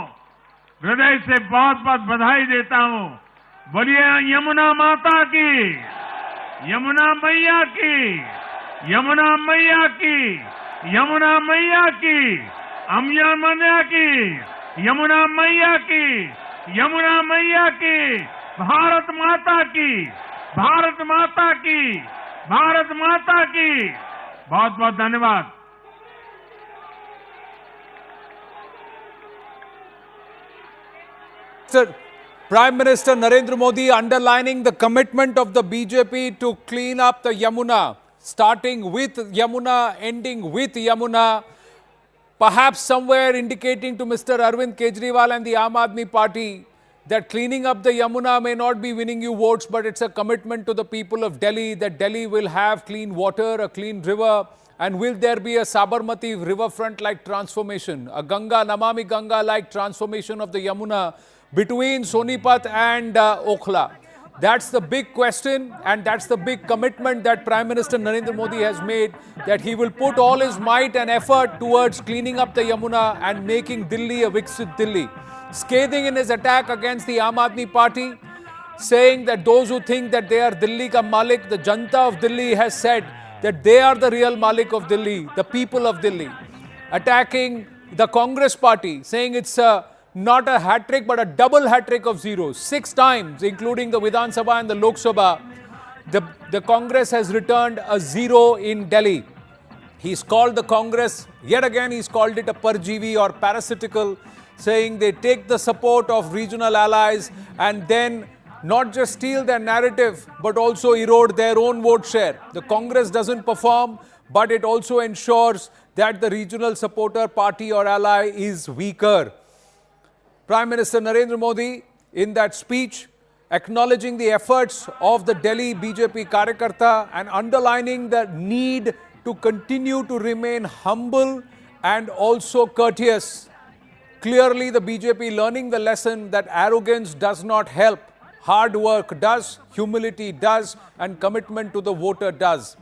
हृदय से बहुत बहुत बधाई देता हूं। बोलिए यमुना माता की, यमुना मैया की, यमुना मैया की, यमुना मैया की, अम्या मैया की, यमुना मैया की, यमुना मैया की, भारत माता की, भारत माता की, भारत माता की। बहुत बहुत धन्यवाद। Prime Minister Narendra Modi underlining the commitment of the BJP to clean up the Yamuna, starting with Yamuna, ending with Yamuna, perhaps somewhere indicating to Mr. Arvin Kejriwal and the Aam Aadmi Party that cleaning up the Yamuna may not be winning you votes, but it's a commitment to the people of Delhi that Delhi will have clean water, a clean river, and will there be a Sabarmati riverfront-like transformation, a Ganga, Namami Ganga-like transformation of the Yamuna between Sonipat and Okhla? That's the big question, and that's the big commitment that Prime Minister Narendra Modi has made, that he will put all his might and effort towards cleaning up the Yamuna and making Delhi a Viksit Delhi. Scathing in his attack against the Aam Aadmi Party, saying that those who think that they are Delhi ka Malik, the Janta of Delhi has said that they are the real Malik of Delhi, the people of Delhi. Attacking the Congress party, saying it's not a hat-trick but a double hat-trick of zeros. 6 times, including the Vidhan Sabha and the Lok Sabha, the Congress has returned a zero in Delhi. He's called the Congress, yet again he's called it a parjivi or parasitical, saying they take the support of regional allies and then not just steal their narrative, but also erode their own vote share. The Congress doesn't perform, but it also ensures that the regional supporter party or ally is weaker. Prime Minister Narendra Modi, in that speech, acknowledging the efforts of the Delhi BJP Karyakarta and underlining the need to continue to remain humble and also courteous. Clearly, the BJP learning the lesson that arrogance does not help. Hard work does, humility does, and commitment to the voter does.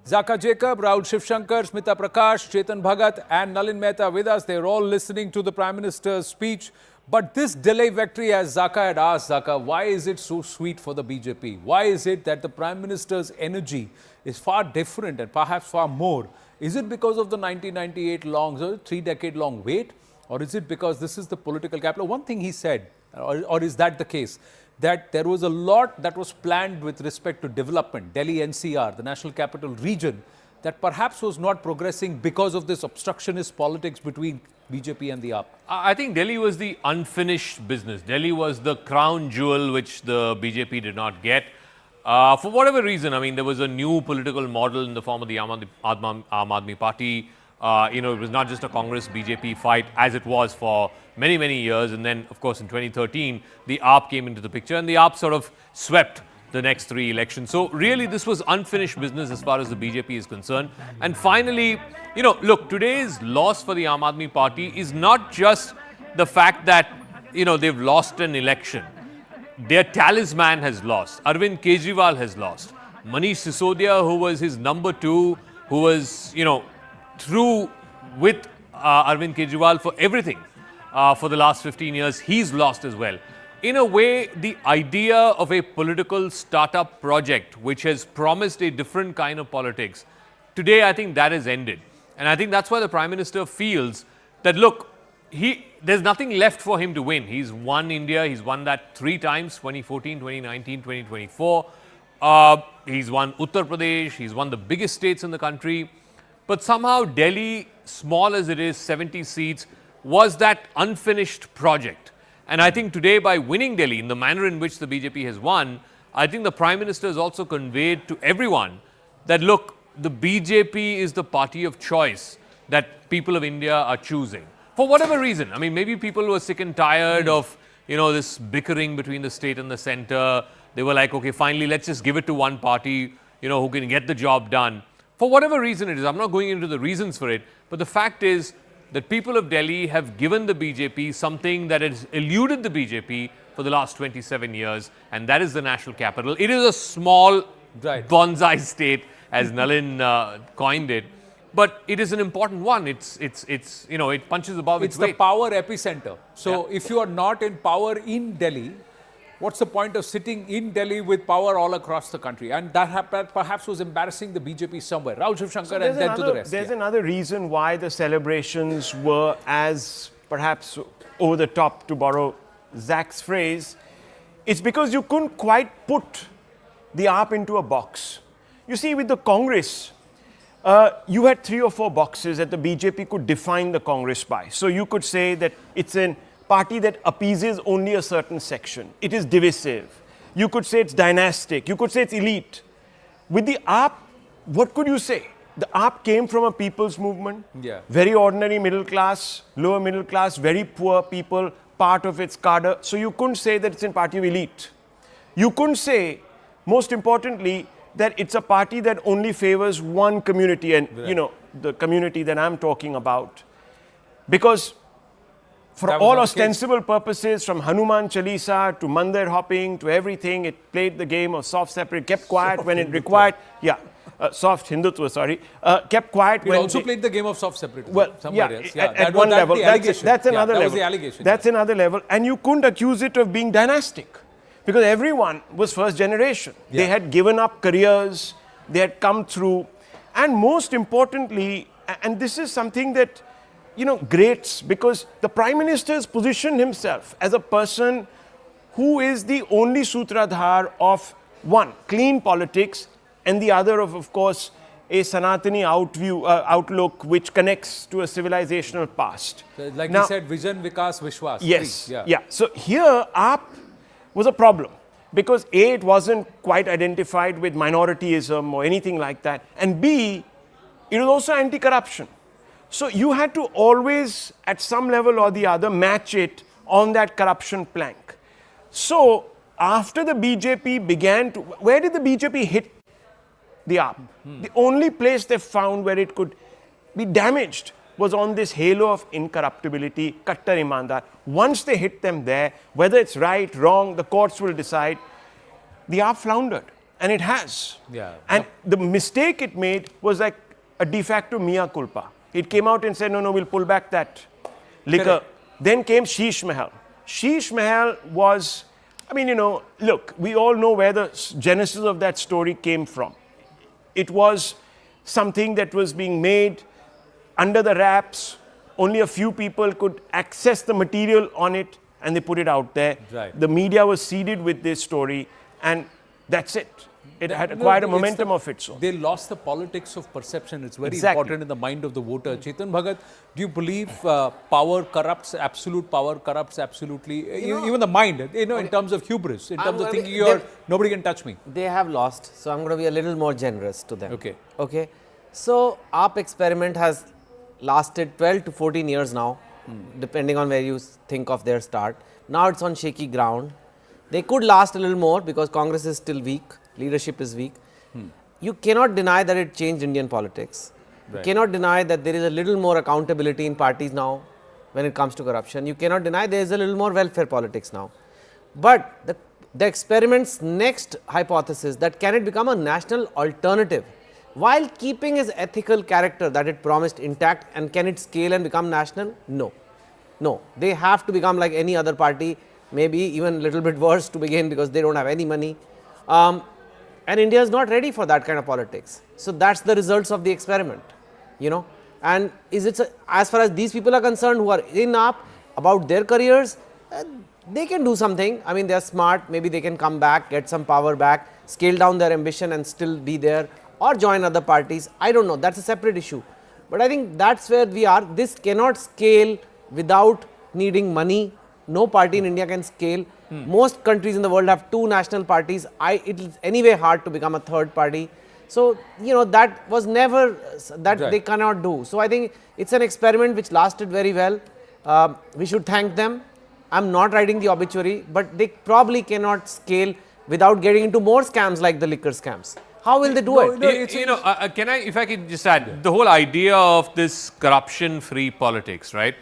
Zaka Jacob, Rahul Shivshankar, Smita Prakash, Chetan Bhagat and Nalin Mehta with us. They're all listening to the Prime Minister's speech. But this delay victory, as Zaka had asked, Zaka, why is it so sweet for the BJP? Why is it that the Prime Minister's energy is far different and perhaps far more? Is it because of the 1998 long, 3-decade-long wait? Or is it because this is the political capital? One thing he said, or is that the case, that there was a lot that was planned with respect to development, Delhi NCR, the National Capital Region, that perhaps was not progressing because of this obstructionist politics between BJP and the AAP? I think Delhi was the unfinished business. Delhi was the crown jewel which the BJP did not get. For whatever reason, I mean, there was a new political model in the form of the Aam Aadmi Party. It was not just a Congress-BJP fight as it was for many, many years. And then, of course, in 2013, the AAP came into the picture and the AAP sort of swept the next 3 elections. So really, this was unfinished business as far as the BJP is concerned. And finally, look, today's loss for the Aam Aadmi Party is not just the fact that, they've lost an election. Their talisman has lost. Arvin Kejriwal has lost. Manish Sisodia, who was his number 2, who was, through with Arvind Kejriwal for everything for the last 15 years, he's lost as well. In a way, the idea of a political startup project which has promised a different kind of politics, today I think that has ended. And I think that's why the Prime Minister feels that, look, there's nothing left for him to win. He's won India, he's won that 3 times, 2014, 2019, 2024. He's won Uttar Pradesh, he's won the biggest states in the country. But somehow Delhi, small as it is, 70 seats, was that unfinished project. And I think today, by winning Delhi in the manner in which the BJP has won, I think the Prime Minister has also conveyed to everyone that, look, the BJP is the party of choice that people of India are choosing. For whatever reason. I mean, maybe people were sick and tired of, this bickering between the state and the center. They were like, okay, finally, let's just give it to one party, who can get the job done. For whatever reason it is, I'm not going into the reasons for it, but the fact is that people of Delhi have given the BJP something that has eluded the BJP for the last 27 years, and that is the national capital. It is a small bonsai state, as Nalin coined it, but it is an important one. It punches above its weight. It's the power epicenter. So if you are not in power in Delhi, what's the point of sitting in Delhi with power all across the country? And that perhaps was embarrassing the BJP somewhere. Rahul Shivshankar and then to the rest. There's another reason why the celebrations were as perhaps over the top, to borrow Zach's phrase. It's because you couldn't quite put the AAP into a box. You see, with the Congress, you had 3 or 4 boxes that the BJP could define the Congress by. So you could say that it's an party that appeases only a certain section. It is divisive. You could say it's dynastic. You could say it's elite. With the AAP, what could you say? The AAP came from a people's movement. Very ordinary middle class, lower middle class, very poor people, part of its cadre. So you couldn't say that it's a party of elite. You couldn't say, most importantly, that it's a party that only favors one community and, the community that I'm talking about. Because for all ostensible purposes, from Hanuman Chalisa to Mandir hopping to everything, it played the game of soft separate, kept quiet when it required. Soft Hindutva, sorry. Kept quiet when... It also played the game of soft separate. Well, somewhere else. At one level. That's another level. That was the allegation. That's another level. And you couldn't accuse it of being dynastic. Because everyone was first generation. They had given up careers. They had come through. And most importantly, and this is something that grates, because the Prime Minister has positioned himself as a person who is the only sutradhar of one, clean politics, and the other of course, a Sanatani outlook which connects to a civilizational past. Like he said, vision, vikas, vishwas. Yes. So here, AAP was a problem because A, it wasn't quite identified with minorityism or anything like that, and B, it was also anti-corruption. So you had to always, at some level or the other, match it on that corruption plank. So after the BJP began to, where did the BJP hit the AAP? The only place they found where it could be damaged was on this halo of incorruptibility, kattar imandar. Once they hit them there, whether it's right, wrong, the courts will decide. The AAP floundered, and it has. Yeah. And the mistake it made was like a de facto mea culpa. It came out and said, no, we'll pull back that liquor. Correct. Then came Sheesh Mahal. Sheesh Mahal was, I mean, look, we all know where the genesis of that story came from. It was something that was being made under the wraps. Only a few people could access the material on it, and they put it out there. Right. The media was seeded with this story, and that's it. It had acquired a momentum of its own. They lost the politics of perception. It's very Exactly. important in the mind of the voter. Chetan Bhagat, do you believe power corrupts, absolute power corrupts absolutely, even the mind, in terms of hubris, in terms of thinking nobody can touch me? They have lost, so I'm going to be a little more generous to them. Okay. So AAP experiment has lasted 12 to 14 years now, depending on where you think of their start. Now it's on shaky ground. They could last a little more because Congress is still weak, leadership is weak. You cannot deny that it changed Indian politics. You cannot deny that there is a little more accountability in parties now when it comes to corruption. You cannot deny there is a little more welfare politics now. But the experiment's next hypothesis, that can it become a national alternative while keeping its ethical character that it promised intact, and can it scale and become national? No. They have to become like any other party, maybe even a little bit worse to begin because they don't have any money. And India is not ready for that kind of politics. So that's the results of the experiment, And as far as these people are concerned who are in AAP, about their careers, they can do something. I mean, they are smart. Maybe they can come back, get some power back, scale down their ambition and still be there, or join other parties. I don't know. That's a separate issue. But I think that's where we are. This cannot scale without needing money. No party in India can scale. Most countries in the world have two national parties. It is anyway hard to become a third party. So, that was never, they cannot do. So I think it's an experiment which lasted very well. We should thank them. I'm not writing the obituary, but they probably cannot scale without getting into more scams like the liquor scams. How will they do it? If I can just add, the whole idea of this corruption-free politics, right?